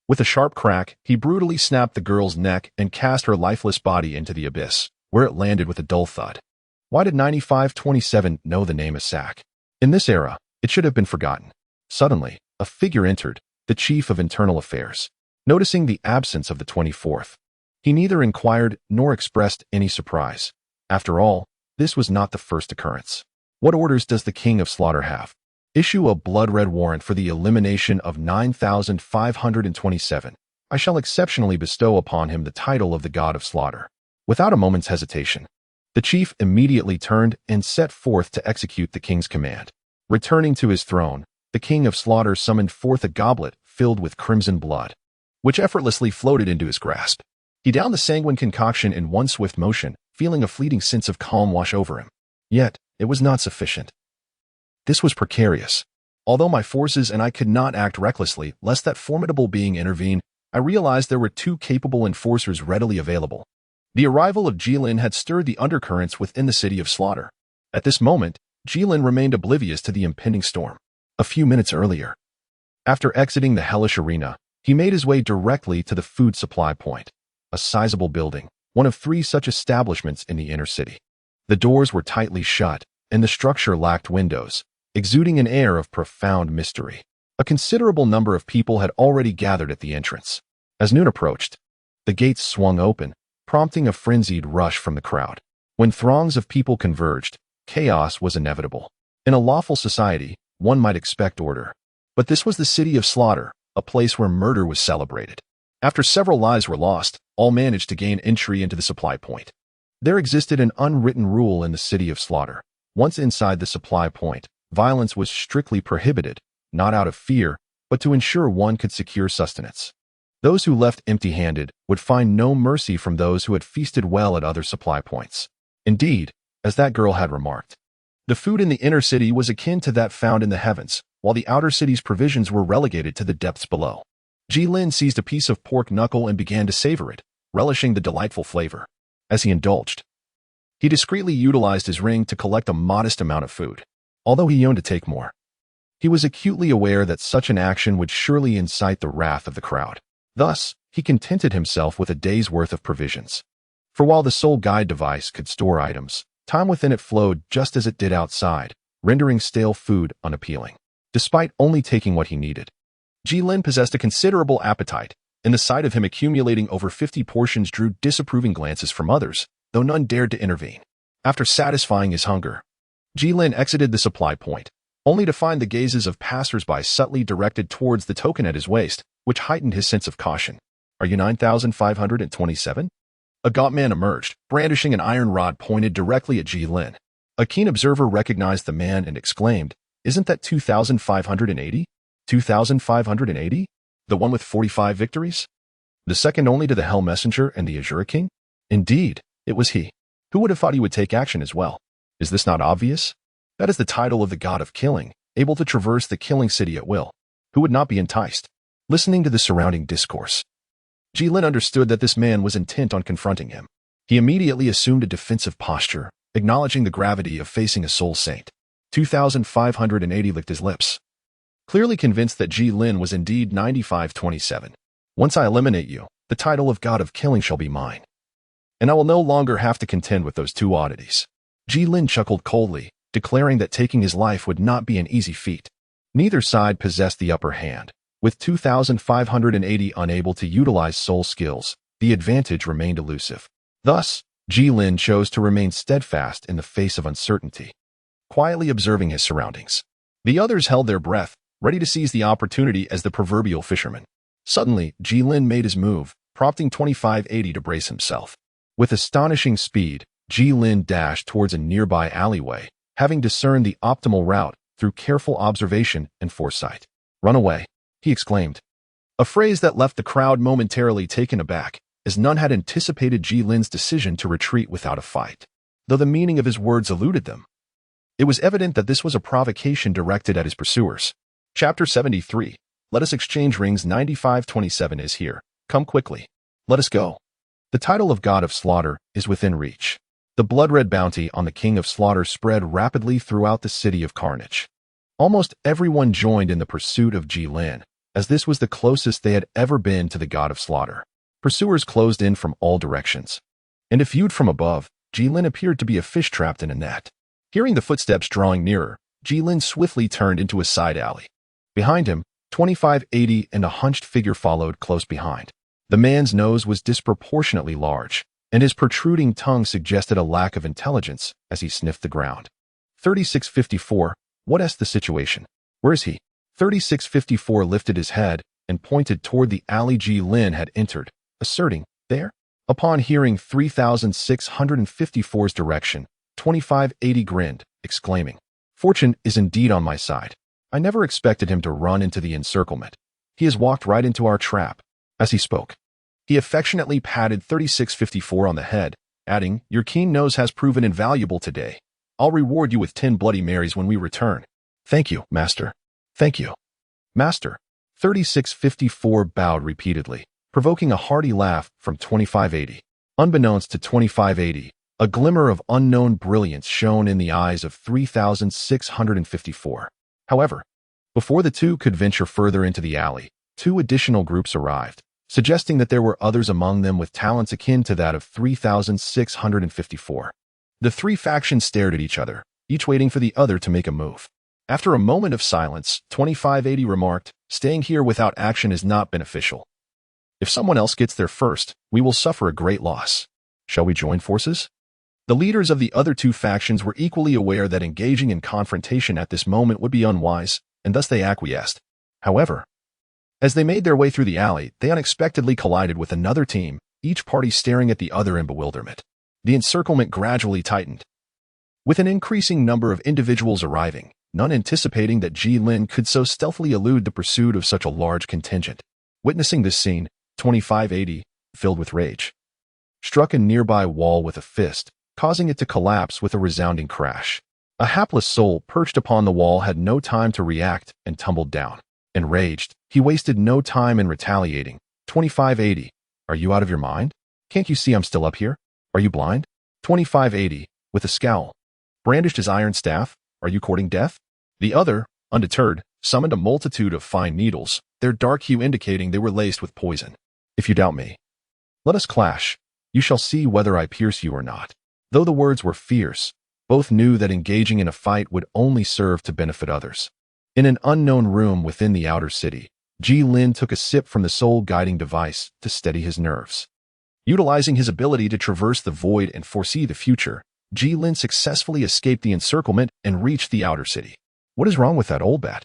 With a sharp crack, he brutally snapped the girl's neck and cast her lifeless body into the abyss, where it landed with a dull thud. Why did 9527 know the name Asak? In this era, it should have been forgotten. Suddenly, a figure entered, the Chief of Internal Affairs. Noticing the absence of the 24th, he neither inquired nor expressed any surprise. After all, this was not the first occurrence. What orders does the King of Slaughter have? Issue a blood-red warrant for the elimination of 9527. I shall exceptionally bestow upon him the title of the God of Slaughter. Without a moment's hesitation, the chief immediately turned and set forth to execute the king's command. Returning to his throne, the King of Slaughter summoned forth a goblet filled with crimson blood, which effortlessly floated into his grasp. He downed the sanguine concoction in one swift motion, feeling a fleeting sense of calm wash over him. Yet, it was not sufficient. This was precarious. Although my forces and I could not act recklessly, lest that formidable being intervene, I realized there were two capable enforcers readily available. The arrival of Ji Lin had stirred the undercurrents within the city of Slaughter. At this moment, Ji Lin remained oblivious to the impending storm. A few minutes earlier, after exiting the hellish arena, he made his way directly to the food supply point, a sizable building, one of 3 such establishments in the inner city. The doors were tightly shut, and the structure lacked windows, exuding an air of profound mystery. A considerable number of people had already gathered at the entrance. As noon approached, the gates swung open, prompting a frenzied rush from the crowd. When throngs of people converged, chaos was inevitable. In a lawful society, one might expect order. But this was the city of Slaughter, a place where murder was celebrated. After several lives were lost, all managed to gain entry into the supply point. There existed an unwritten rule in the city of Slaughter. Once inside the supply point, violence was strictly prohibited, not out of fear, but to ensure one could secure sustenance. Those who left empty-handed would find no mercy from those who had feasted well at other supply points. Indeed, as that girl had remarked, the food in the inner city was akin to that found in the heavens, while the outer city's provisions were relegated to the depths below. Ji Lin seized a piece of pork knuckle and began to savor it, relishing the delightful flavor. As he indulged, he discreetly utilized his ring to collect a modest amount of food. Although he yearned to take more, he was acutely aware that such an action would surely incite the wrath of the crowd. Thus, he contented himself with a day's worth of provisions. For while the soul guide device could store items, time within it flowed just as it did outside, rendering stale food unappealing. Despite only taking what he needed, Ji Lin possessed a considerable appetite, and the sight of him accumulating over 50 portions drew disapproving glances from others, though none dared to intervene. After satisfying his hunger, Ji Lin exited the supply point, only to find the gazes of passers-by subtly directed towards the token at his waist, which heightened his sense of caution. Are you 9,527? A gaunt man emerged, brandishing an iron rod pointed directly at Ji Lin. A keen observer recognized the man and exclaimed, "Isn't that 2,580? 2,580? The one with 45 victories? The second only to the Hell Messenger and the Azure King?" Indeed, it was he. Who would have thought he would take action as well? Is this not obvious? That is the title of the god of killing, able to traverse the killing city at will. Who would not be enticed? Listening to the surrounding discourse, Ji Lin understood that this man was intent on confronting him. He immediately assumed a defensive posture, acknowledging the gravity of facing a soul saint. 2,580 licked his lips, clearly convinced that Ji Lin was indeed 9527. Once I eliminate you, the title of God of Killing shall be mine. And I will no longer have to contend with those two oddities. Ji Lin chuckled coldly, declaring that taking his life would not be an easy feat. Neither side possessed the upper hand. With 2,580 unable to utilize soul skills, the advantage remained elusive. Thus, Ji Lin chose to remain steadfast in the face of uncertainty, quietly observing his surroundings. The others held their breath, ready to seize the opportunity as the proverbial fisherman. Suddenly, Ji Lin made his move, prompting 2580 to brace himself. With astonishing speed, Ji Lin dashed towards a nearby alleyway, having discerned the optimal route through careful observation and foresight. "Run away," he exclaimed. A phrase that left the crowd momentarily taken aback, as none had anticipated Ji Lin's decision to retreat without a fight. Though the meaning of his words eluded them, it was evident that this was a provocation directed at his pursuers. Chapter 73. Let us exchange rings. 9527 is here. Come quickly. Let us go. The title of God of Slaughter is within reach. The blood-red bounty on the King of Slaughter spread rapidly throughout the city of Carnage. Almost everyone joined in the pursuit of Ji Lin, as this was the closest they had ever been to the God of Slaughter. Pursuers closed in from all directions, and if viewed from above, Ji Lin appeared to be a fish trapped in a net. Hearing the footsteps drawing nearer, Ji Lin swiftly turned into a side alley. Behind him, 2580 and a hunched figure followed close behind. The man's nose was disproportionately large, and his protruding tongue suggested a lack of intelligence as he sniffed the ground. 3654, what's the situation? Where is he? 3654 lifted his head and pointed toward the alley Ji Lin had entered, asserting, "There?" Upon hearing 3654's direction, 2580 grinned, exclaiming, "Fortune is indeed on my side. I never expected him to run into the encirclement. He has walked right into our trap." As he spoke, he affectionately patted 3654 on the head, adding, "Your keen nose has proven invaluable today. I'll reward you with 10 Bloody Marys when we return." "Thank you, Master. Thank you, Master." 3654 bowed repeatedly, provoking a hearty laugh from 2580. Unbeknownst to 2580, a glimmer of unknown brilliance shone in the eyes of 3654. However, before the two could venture further into the alley, two additional groups arrived, suggesting that there were others among them with talents akin to that of 3654. The three factions stared at each other, each waiting for the other to make a move. After a moment of silence, 2580 remarked, "Staying here without action is not beneficial. If someone else gets there first, we will suffer a great loss. Shall we join forces?" The leaders of the other two factions were equally aware that engaging in confrontation at this moment would be unwise, and thus they acquiesced. However, as they made their way through the alley, they unexpectedly collided with another team, each party staring at the other in bewilderment. The encirclement gradually tightened, with an increasing number of individuals arriving, none anticipating that Ji Lin could so stealthily elude the pursuit of such a large contingent. Witnessing this scene, 2580, filled with rage, struck a nearby wall with a fist, causing it to collapse with a resounding crash. A hapless soul perched upon the wall had no time to react and tumbled down. Enraged, he wasted no time in retaliating. 2580, are you out of your mind? Can't you see I'm still up here? Are you blind? 2580, with a scowl, brandished his iron staff. Are you courting death? The other, undeterred, summoned a multitude of fine needles, their dark hue indicating they were laced with poison. If you doubt me, let us clash. You shall see whether I pierce you or not. Though the words were fierce, both knew that engaging in a fight would only serve to benefit others. In an unknown room within the outer city, Ji Lin took a sip from the soul-guiding device to steady his nerves. Utilizing his ability to traverse the void and foresee the future, Ji Lin successfully escaped the encirclement and reached the outer city. What is wrong with that old bat?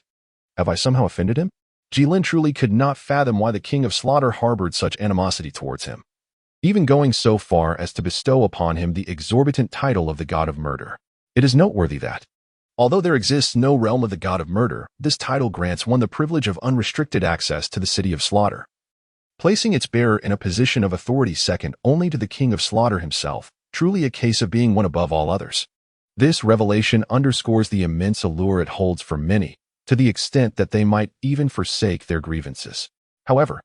Have I somehow offended him? Jilin truly could not fathom why the King of Slaughter harbored such animosity towards him, even going so far as to bestow upon him the exorbitant title of the God of Murder. It is noteworthy that, although there exists no realm of the God of Murder, this title grants one the privilege of unrestricted access to the City of Slaughter, placing its bearer in a position of authority second only to the King of Slaughter himself, truly a case of being one above all others. This revelation underscores the immense allure it holds for many, to the extent that they might even forsake their grievances. However,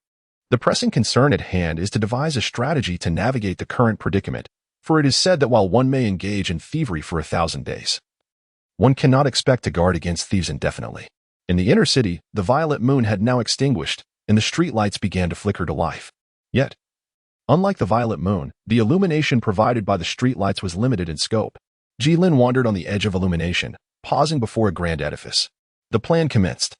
the pressing concern at hand is to devise a strategy to navigate the current predicament, for it is said that while one may engage in thievery for 1,000 days, one cannot expect to guard against thieves indefinitely. In the inner city, the violet moon had now extinguished, and the streetlights began to flicker to life. Yet, unlike the violet moon, the illumination provided by the streetlights was limited in scope. Jilin wandered on the edge of illumination, pausing before a grand edifice. The plan commenced.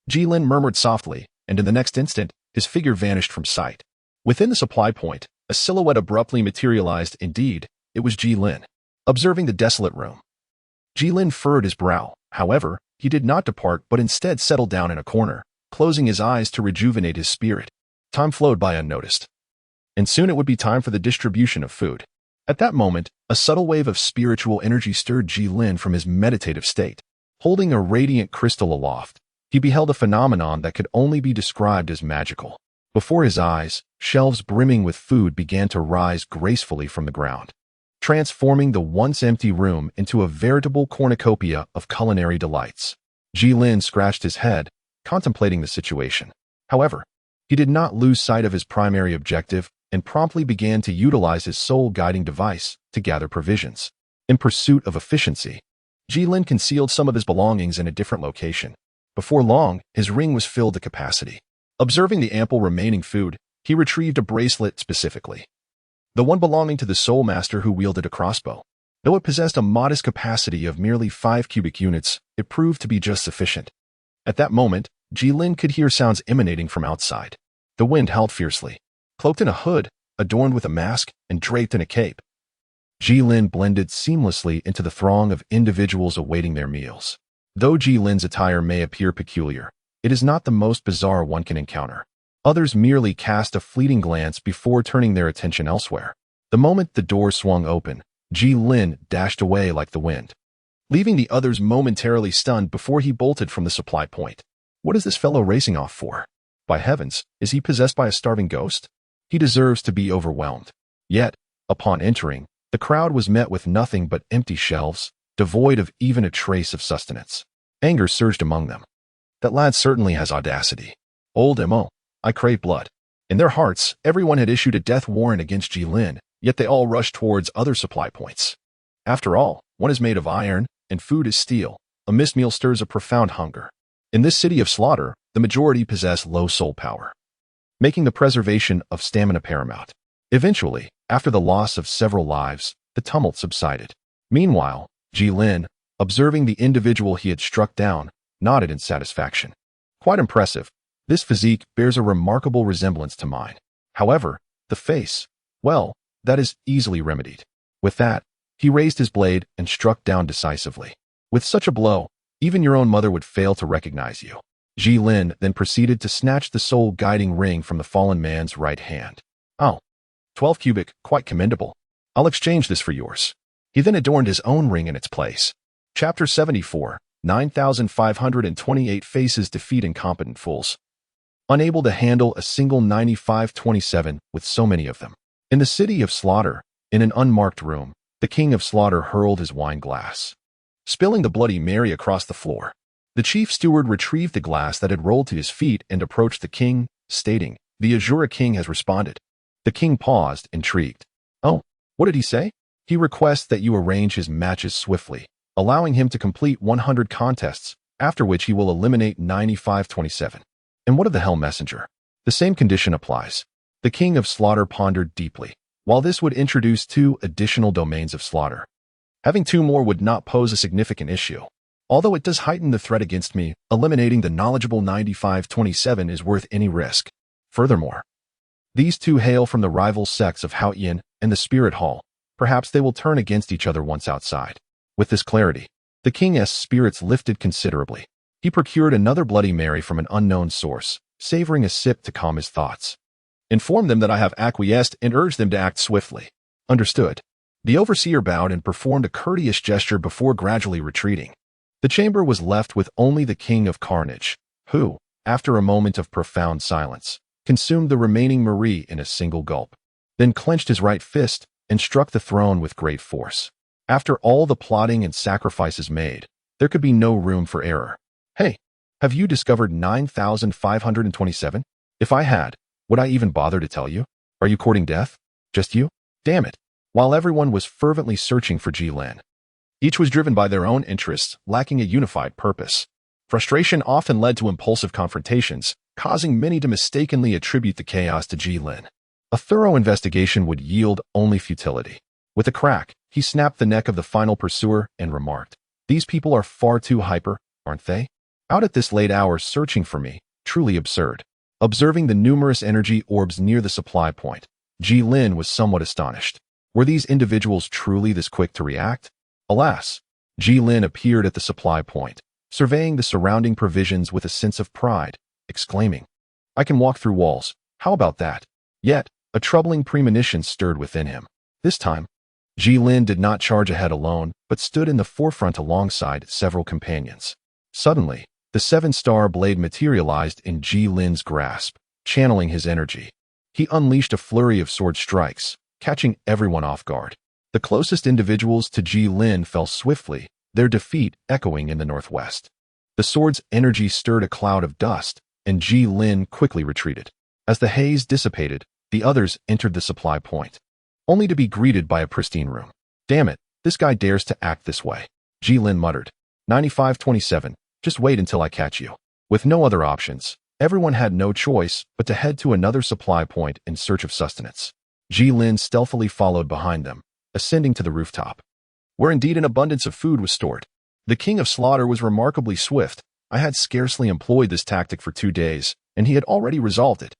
Jilin murmured softly, and in the next instant, his figure vanished from sight. Within the supply point, a silhouette abruptly materialized. Indeed, it was Jilin. Observing the desolate room, Jilin furrowed his brow. However, he did not depart but instead settled down in a corner, closing his eyes to rejuvenate his spirit. Time flowed by unnoticed, and soon it would be time for the distribution of food. At that moment, a subtle wave of spiritual energy stirred Jilin from his meditative state. Holding a radiant crystal aloft, he beheld a phenomenon that could only be described as magical. Before his eyes, shelves brimming with food began to rise gracefully from the ground, transforming the once empty room into a veritable cornucopia of culinary delights. Jilin scratched his head, contemplating the situation. However, he did not lose sight of his primary objective and promptly began to utilize his soul-guiding device to gather provisions. In pursuit of efficiency, Jilin concealed some of his belongings in a different location. Before long, his ring was filled to capacity. Observing the ample remaining food, he retrieved a bracelet specifically, the one belonging to the soul master who wielded a crossbow. Though it possessed a modest capacity of merely 5 cubic units, it proved to be just sufficient. At that moment, Jilin could hear sounds emanating from outside. The wind howled fiercely. Cloaked in a hood, adorned with a mask, and draped in a cape, Jilin blended seamlessly into the throng of individuals awaiting their meals. Though Jilin's attire may appear peculiar, it is not the most bizarre one can encounter. Others merely cast a fleeting glance before turning their attention elsewhere. The moment the door swung open, Jilin dashed away like the wind, leaving the others momentarily stunned before he bolted from the supply point. What is this fellow racing off for? By heavens, is he possessed by a starving ghost? He deserves to be overwhelmed. Yet, upon entering, the crowd was met with nothing but empty shelves, devoid of even a trace of sustenance. Anger surged among them. That lad certainly has audacity. Old M.O., I crave blood. In their hearts, everyone had issued a death warrant against Jilin, yet they all rushed towards other supply points. After all, one is made of iron, and food is steel. A missed meal stirs a profound hunger. In this city of slaughter, the majority possess low soul power, making the preservation of stamina paramount. Eventually, after the loss of several lives, the tumult subsided. Meanwhile, Jilin, observing the individual he had struck down, nodded in satisfaction. Quite impressive. This physique bears a remarkable resemblance to mine. However, the face, well, that is easily remedied. With that, he raised his blade and struck down decisively. With such a blow, even your own mother would fail to recognize you. Jilin then proceeded to snatch the soul-guiding ring from the fallen man's right hand. Oh, 12 cubic, quite commendable. I'll exchange this for yours. He then adorned his own ring in its place. Chapter 74, 9,528 Faces Defeat Incompetent Fools. Unable to handle a single 9527 with so many of them. In the city of slaughter, in an unmarked room, the king of slaughter hurled his wine glass, spilling the Bloody Mary across the floor. The chief steward retrieved the glass that had rolled to his feet and approached the king, stating, "The Azura king has responded." The king paused, intrigued. "Oh, what did he say?" "He requests that you arrange his matches swiftly, allowing him to complete 100 contests, after which he will eliminate 9527. And what of the Hell Messenger?" "The same condition applies." The king of slaughter pondered deeply. While this would introduce 2 additional domains of slaughter, having 2 more would not pose a significant issue. Although it does heighten the threat against me, eliminating the knowledgeable 9527 is worth any risk. Furthermore, these 2 hail from the rival sects of Haotian and the Spirit Hall. Perhaps they will turn against each other once outside. With this clarity, the king's spirits lifted considerably. He procured another Bloody Mary from an unknown source, savoring a sip to calm his thoughts. Inform them that I have acquiesced and urged them to act swiftly. Understood. The overseer bowed and performed a courteous gesture before gradually retreating. The chamber was left with only the King of Carnage, who, after a moment of profound silence, consumed the remaining Marie in a single gulp, then clenched his right fist and struck the throne with great force. After all the plotting and sacrifices made, there could be no room for error. Hey, have you discovered 9,527? If I had, would I even bother to tell you? Are you courting death? Just you? Damn it. While everyone was fervently searching for Jilin, each was driven by their own interests, lacking a unified purpose. Frustration often led to impulsive confrontations, causing many to mistakenly attribute the chaos to Jilin. A thorough investigation would yield only futility. With a crack, he snapped the neck of the final pursuer and remarked, "These people are far too hyper, aren't they? Out at this late hour searching for me, truly absurd." Observing the numerous energy orbs near the supply point, Jilin was somewhat astonished. Were these individuals truly this quick to react? Alas, Jilin appeared at the supply point, surveying the surrounding provisions with a sense of pride, exclaiming, "I can walk through walls, how about that?" Yet, a troubling premonition stirred within him. This time, Jilin did not charge ahead alone, but stood in the forefront alongside several companions. Suddenly, the seven-star blade materialized in Jilin's grasp, channeling his energy. He unleashed a flurry of sword strikes, catching everyone off guard. The closest individuals to Jilin fell swiftly, their defeat echoing in the northwest. The sword's energy stirred a cloud of dust, and Jilin quickly retreated. As the haze dissipated, the others entered the supply point, only to be greeted by a pristine room. "Damn it, this guy dares to act this way," Jilin muttered. 9527, just wait until I catch you. With no other options, everyone had no choice but to head to another supply point in search of sustenance. Jilin stealthily followed behind them, ascending to the rooftop, where indeed an abundance of food was stored. The King of Slaughter was remarkably swift. I had scarcely employed this tactic for 2 days, and he had already resolved it.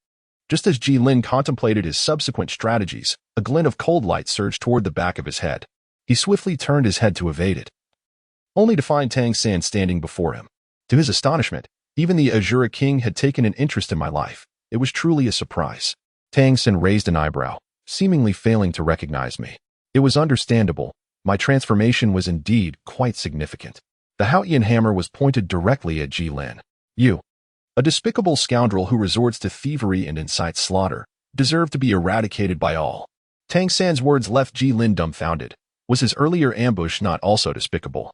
Just as Jilin contemplated his subsequent strategies, a glint of cold light surged toward the back of his head. He swiftly turned his head to evade it, only to find Tang San standing before him. To his astonishment, even the Azura King had taken an interest in my life. It was truly a surprise. Tang San raised an eyebrow, seemingly failing to recognize me. It was understandable. My transformation was indeed quite significant. The Haotian hammer was pointed directly at Jilin. "You, a despicable scoundrel who resorts to thievery and incites slaughter, deserve to be eradicated by all." Tang San's words left Jilin dumbfounded. Was his earlier ambush not also despicable?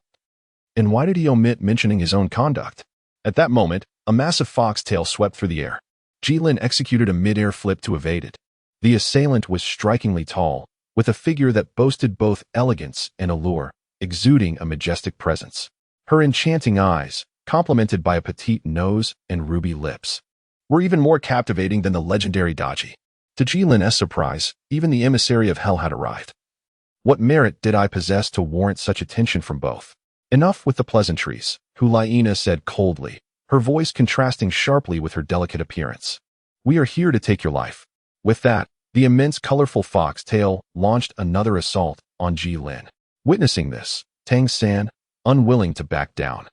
And why did he omit mentioning his own conduct? At that moment, a massive foxtail swept through the air. Jilin executed a mid-air flip to evade it. The assailant was strikingly tall, with a figure that boasted both elegance and allure, exuding a majestic presence. Her enchanting eyes, complemented by a petite nose and ruby lips, were even more captivating than the legendary Daji. To Jilin's surprise, even the emissary of hell had arrived. What merit did I possess to warrant such attention from both? Enough with the pleasantries, Hulaina said coldly, her voice contrasting sharply with her delicate appearance. "We are here to take your life." With that, the immense colorful fox-tail launched another assault on Jilin. Witnessing this, Tang San, unwilling to back down,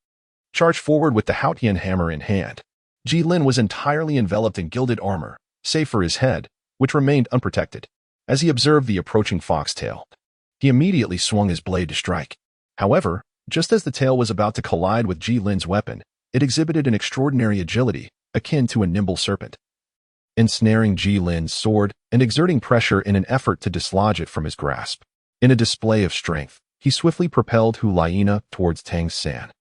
charged forward with the Haotian hammer in hand. Jilin was entirely enveloped in gilded armor, save for his head, which remained unprotected. As he observed the approaching foxtail, he immediately swung his blade to strike. However, just as the tail was about to collide with Jilin's weapon, it exhibited an extraordinary agility, akin to a nimble serpent, ensnaring Jilin's sword and exerting pressure in an effort to dislodge it from his grasp. In a display of strength, he swiftly propelled Hulaina towards Tang San,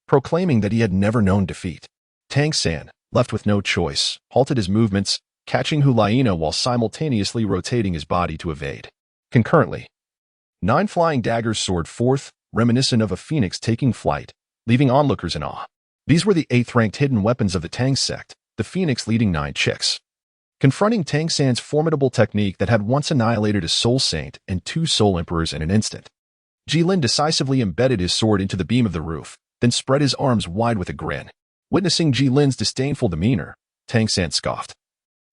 proclaiming that he had never known defeat. Tang San, left with no choice, halted his movements, catching Hulaina while simultaneously rotating his body to evade. Concurrently, 9 flying daggers soared forth, reminiscent of a phoenix taking flight, leaving onlookers in awe. These were the 8th-ranked hidden weapons of the Tang sect, the phoenix leading 9 chicks. Confronting Tang San's formidable technique that had once annihilated a soul saint and 2 soul emperors in an instant, Jilin decisively embedded his sword into the beam of the roof, then spread his arms wide with a grin. Witnessing Jilin's disdainful demeanor, Tang San scoffed,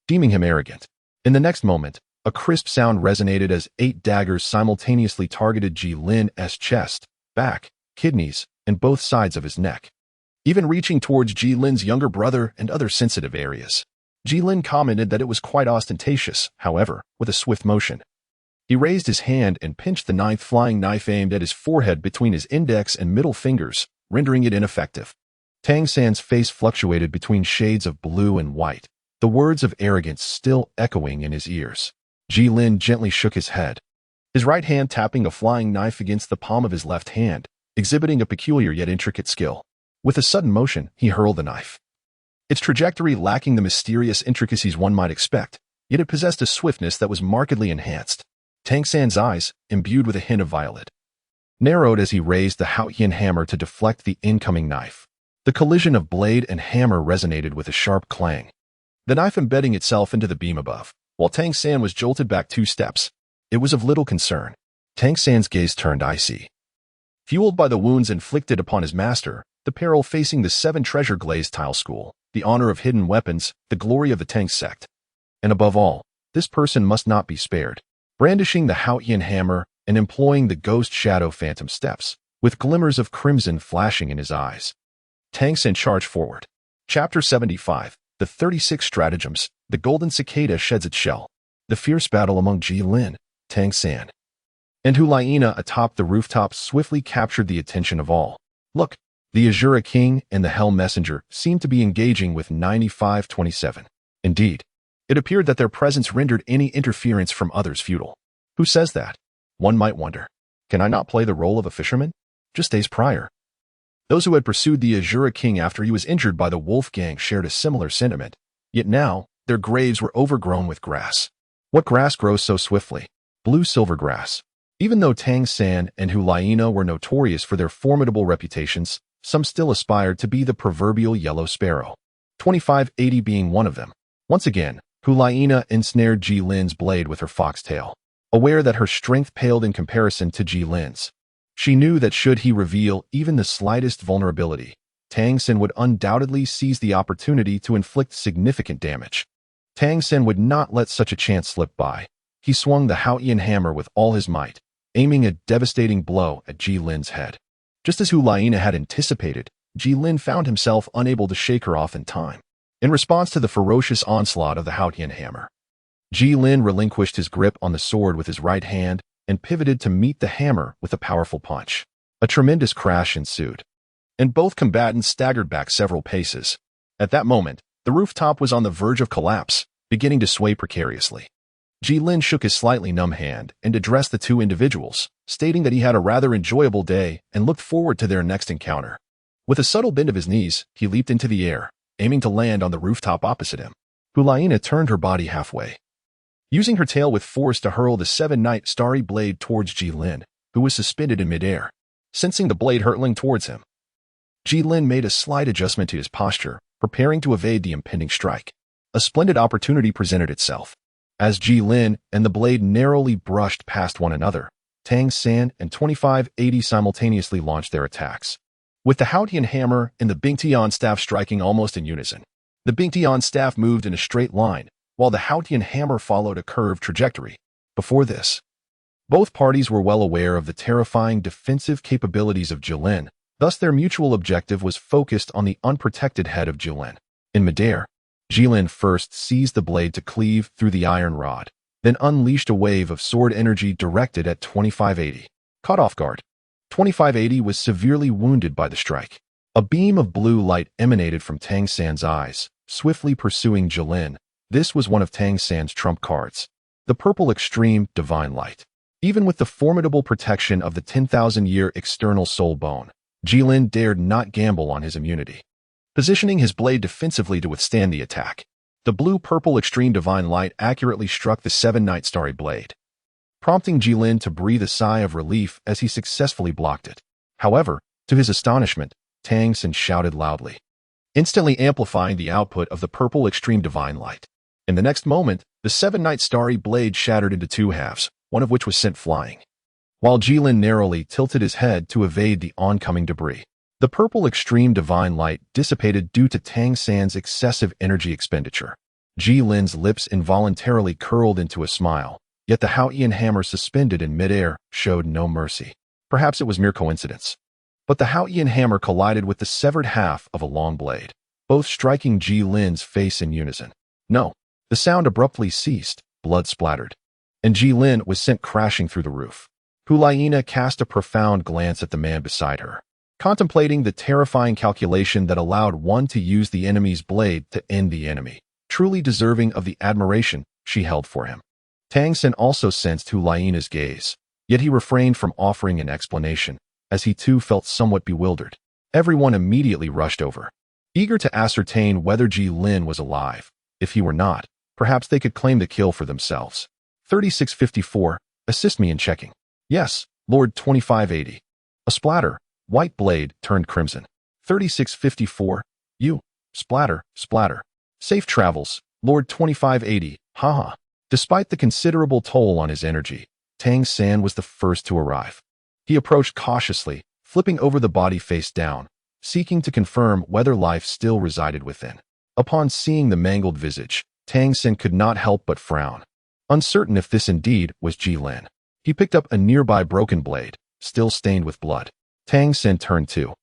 deeming him arrogant. In the next moment, a crisp sound resonated as 8 daggers simultaneously targeted Jilin's chest, back, kidneys, and both sides of his neck. even reaching towards Ji Lin's younger brother and other sensitive areas. Ji Lin commented that it was quite ostentatious, however, with a swift motion. He raised his hand and pinched the ninth flying knife aimed at his forehead between his index and middle fingers, rendering it ineffective. Tang San's face fluctuated between shades of blue and white, the words of arrogance still echoing in his ears. Ji Lin gently shook his head, his right hand tapping a flying knife against the palm of his left hand, exhibiting a peculiar yet intricate skill. With a sudden motion, he hurled the knife. Its trajectory lacking the mysterious intricacies one might expect, yet it possessed a swiftness that was markedly enhanced. Tang San's eyes, imbued with a hint of violet, narrowed as he raised the Haotian hammer to deflect the incoming knife. The collision of blade and hammer resonated with a sharp clang, the knife embedding itself into the beam above. While Tang San was jolted back 2 steps, it was of little concern. Tang San's gaze turned icy. Fueled by the wounds inflicted upon his master, the peril facing the 7 treasure glazed tile school, the honor of hidden weapons, the glory of the Tang sect. And above all, this person must not be spared. Brandishing the Haotian hammer and employing the ghost shadow phantom steps, with glimmers of crimson flashing in his eyes, Tang San charged forward. Chapter 75, The 36 Stratagems. The golden cicada sheds its shell. The fierce battle among Ji Lin, Tang San, and Hulaina atop the rooftop swiftly captured the attention of all. Look, the Azura King and the Hell Messenger seemed to be engaging with 9527. Indeed, it appeared that their presence rendered any interference from others futile. Who says that? One might wonder. Can I not play the role of a fisherman? Just days prior, those who had pursued the Azura King after he was injured by the Wolf Gang shared a similar sentiment, yet now their graves were overgrown with grass. What grass grows so swiftly? Blue silver grass. Even though Tang San and Hulaina were notorious for their formidable reputations, some still aspired to be the proverbial yellow sparrow, 2580 being one of them. Once again, Hulaina ensnared Ji Lin's blade with her foxtail, aware that her strength paled in comparison to Ji Lin's. She knew that should he reveal even the slightest vulnerability, Tang San would undoubtedly seize the opportunity to inflict significant damage. Tang San would not let such a chance slip by. He swung the Haotian hammer with all his might, aiming a devastating blow at Ji Lin's head. Just as Hulaina had anticipated, Ji Lin found himself unable to shake her off in time. In response to the ferocious onslaught of the Haotian hammer, Ji Lin relinquished his grip on the sword with his right hand and pivoted to meet the hammer with a powerful punch. A tremendous crash ensued, and both combatants staggered back several paces. At that moment, the rooftop was on the verge of collapse, beginning to sway precariously. Ji Lin shook his slightly numb hand and addressed the 2 individuals, stating that he had a rather enjoyable day and looked forward to their next encounter. With a subtle bend of his knees, he leaped into the air, aiming to land on the rooftop opposite him. Hulaina turned her body halfway, using her tail with force to hurl the 7-night starry blade towards Ji Lin, who was suspended in midair. Sensing the blade hurtling towards him, Ji Lin made a slight adjustment to his posture, preparing to evade the impending strike. A splendid opportunity presented itself. As Ji Lin and the blade narrowly brushed past one another, Tang San and 2580 simultaneously launched their attacks, with the Haotian hammer and the Bingtian staff striking almost in unison. The Bingtian staff moved in a straight line, while the Haotian hammer followed a curved trajectory. Before this, both parties were well aware of the terrifying defensive capabilities of Ji Lin. Thus, their mutual objective was focused on the unprotected head of Ji Lin. In midair, Ji Lin first seized the blade to cleave through the iron rod, then unleashed a wave of sword energy directed at 2580. Caught off guard, 2580 was severely wounded by the strike. A beam of blue light emanated from Tang San's eyes, swiftly pursuing Ji Lin. This was one of Tang San's trump cards, the purple extreme divine light. Even with the formidable protection of the 10,000-year external soul bone, Ji Lin dared not gamble on his immunity. Positioning his blade defensively to withstand the attack, the blue-purple extreme divine light accurately struck the 7-night starry blade, prompting Ji Lin to breathe a sigh of relief as he successfully blocked it. However, to his astonishment, Tang San shouted loudly, instantly amplifying the output of the purple extreme divine light. In the next moment, the 7-night starry blade shattered into 2 halves, one of which was sent flying, while Ji Lin narrowly tilted his head to evade the oncoming debris. The purple extreme divine light dissipated due to Tang San's excessive energy expenditure. Ji Lin's lips involuntarily curled into a smile, yet the Haotian hammer suspended in midair showed no mercy. Perhaps it was mere coincidence. but the Haoyan hammer collided with the severed half of a long blade, both striking Ji Lin's face in unison. No, the sound abruptly ceased, blood splattered, and Ji Lin was sent crashing through the roof. Hulayina cast a profound glance at the man beside her, contemplating the terrifying calculation that allowed one to use the enemy's blade to end the enemy, truly deserving of the admiration she held for him. Tang Sen also sensed Hulayina's gaze, yet he refrained from offering an explanation, as he too felt somewhat bewildered. Everyone immediately rushed over, eager to ascertain whether Ji Lin was alive. If he were not, perhaps they could claim the kill for themselves. 3654, assist me in checking. Yes, Lord 2580. A splatter, white blade turned crimson. 3654, you, splatter, splatter. Safe travels, Lord 2580, haha. Despite the considerable toll on his energy, Tang San was the first to arrive. He approached cautiously, flipping over the body face down, seeking to confirm whether life still resided within. Upon seeing the mangled visage, Tang Sen could not help but frown, uncertain if this indeed was Ji Lin. He picked up a nearby broken blade, still stained with blood. Tang Sen turned too,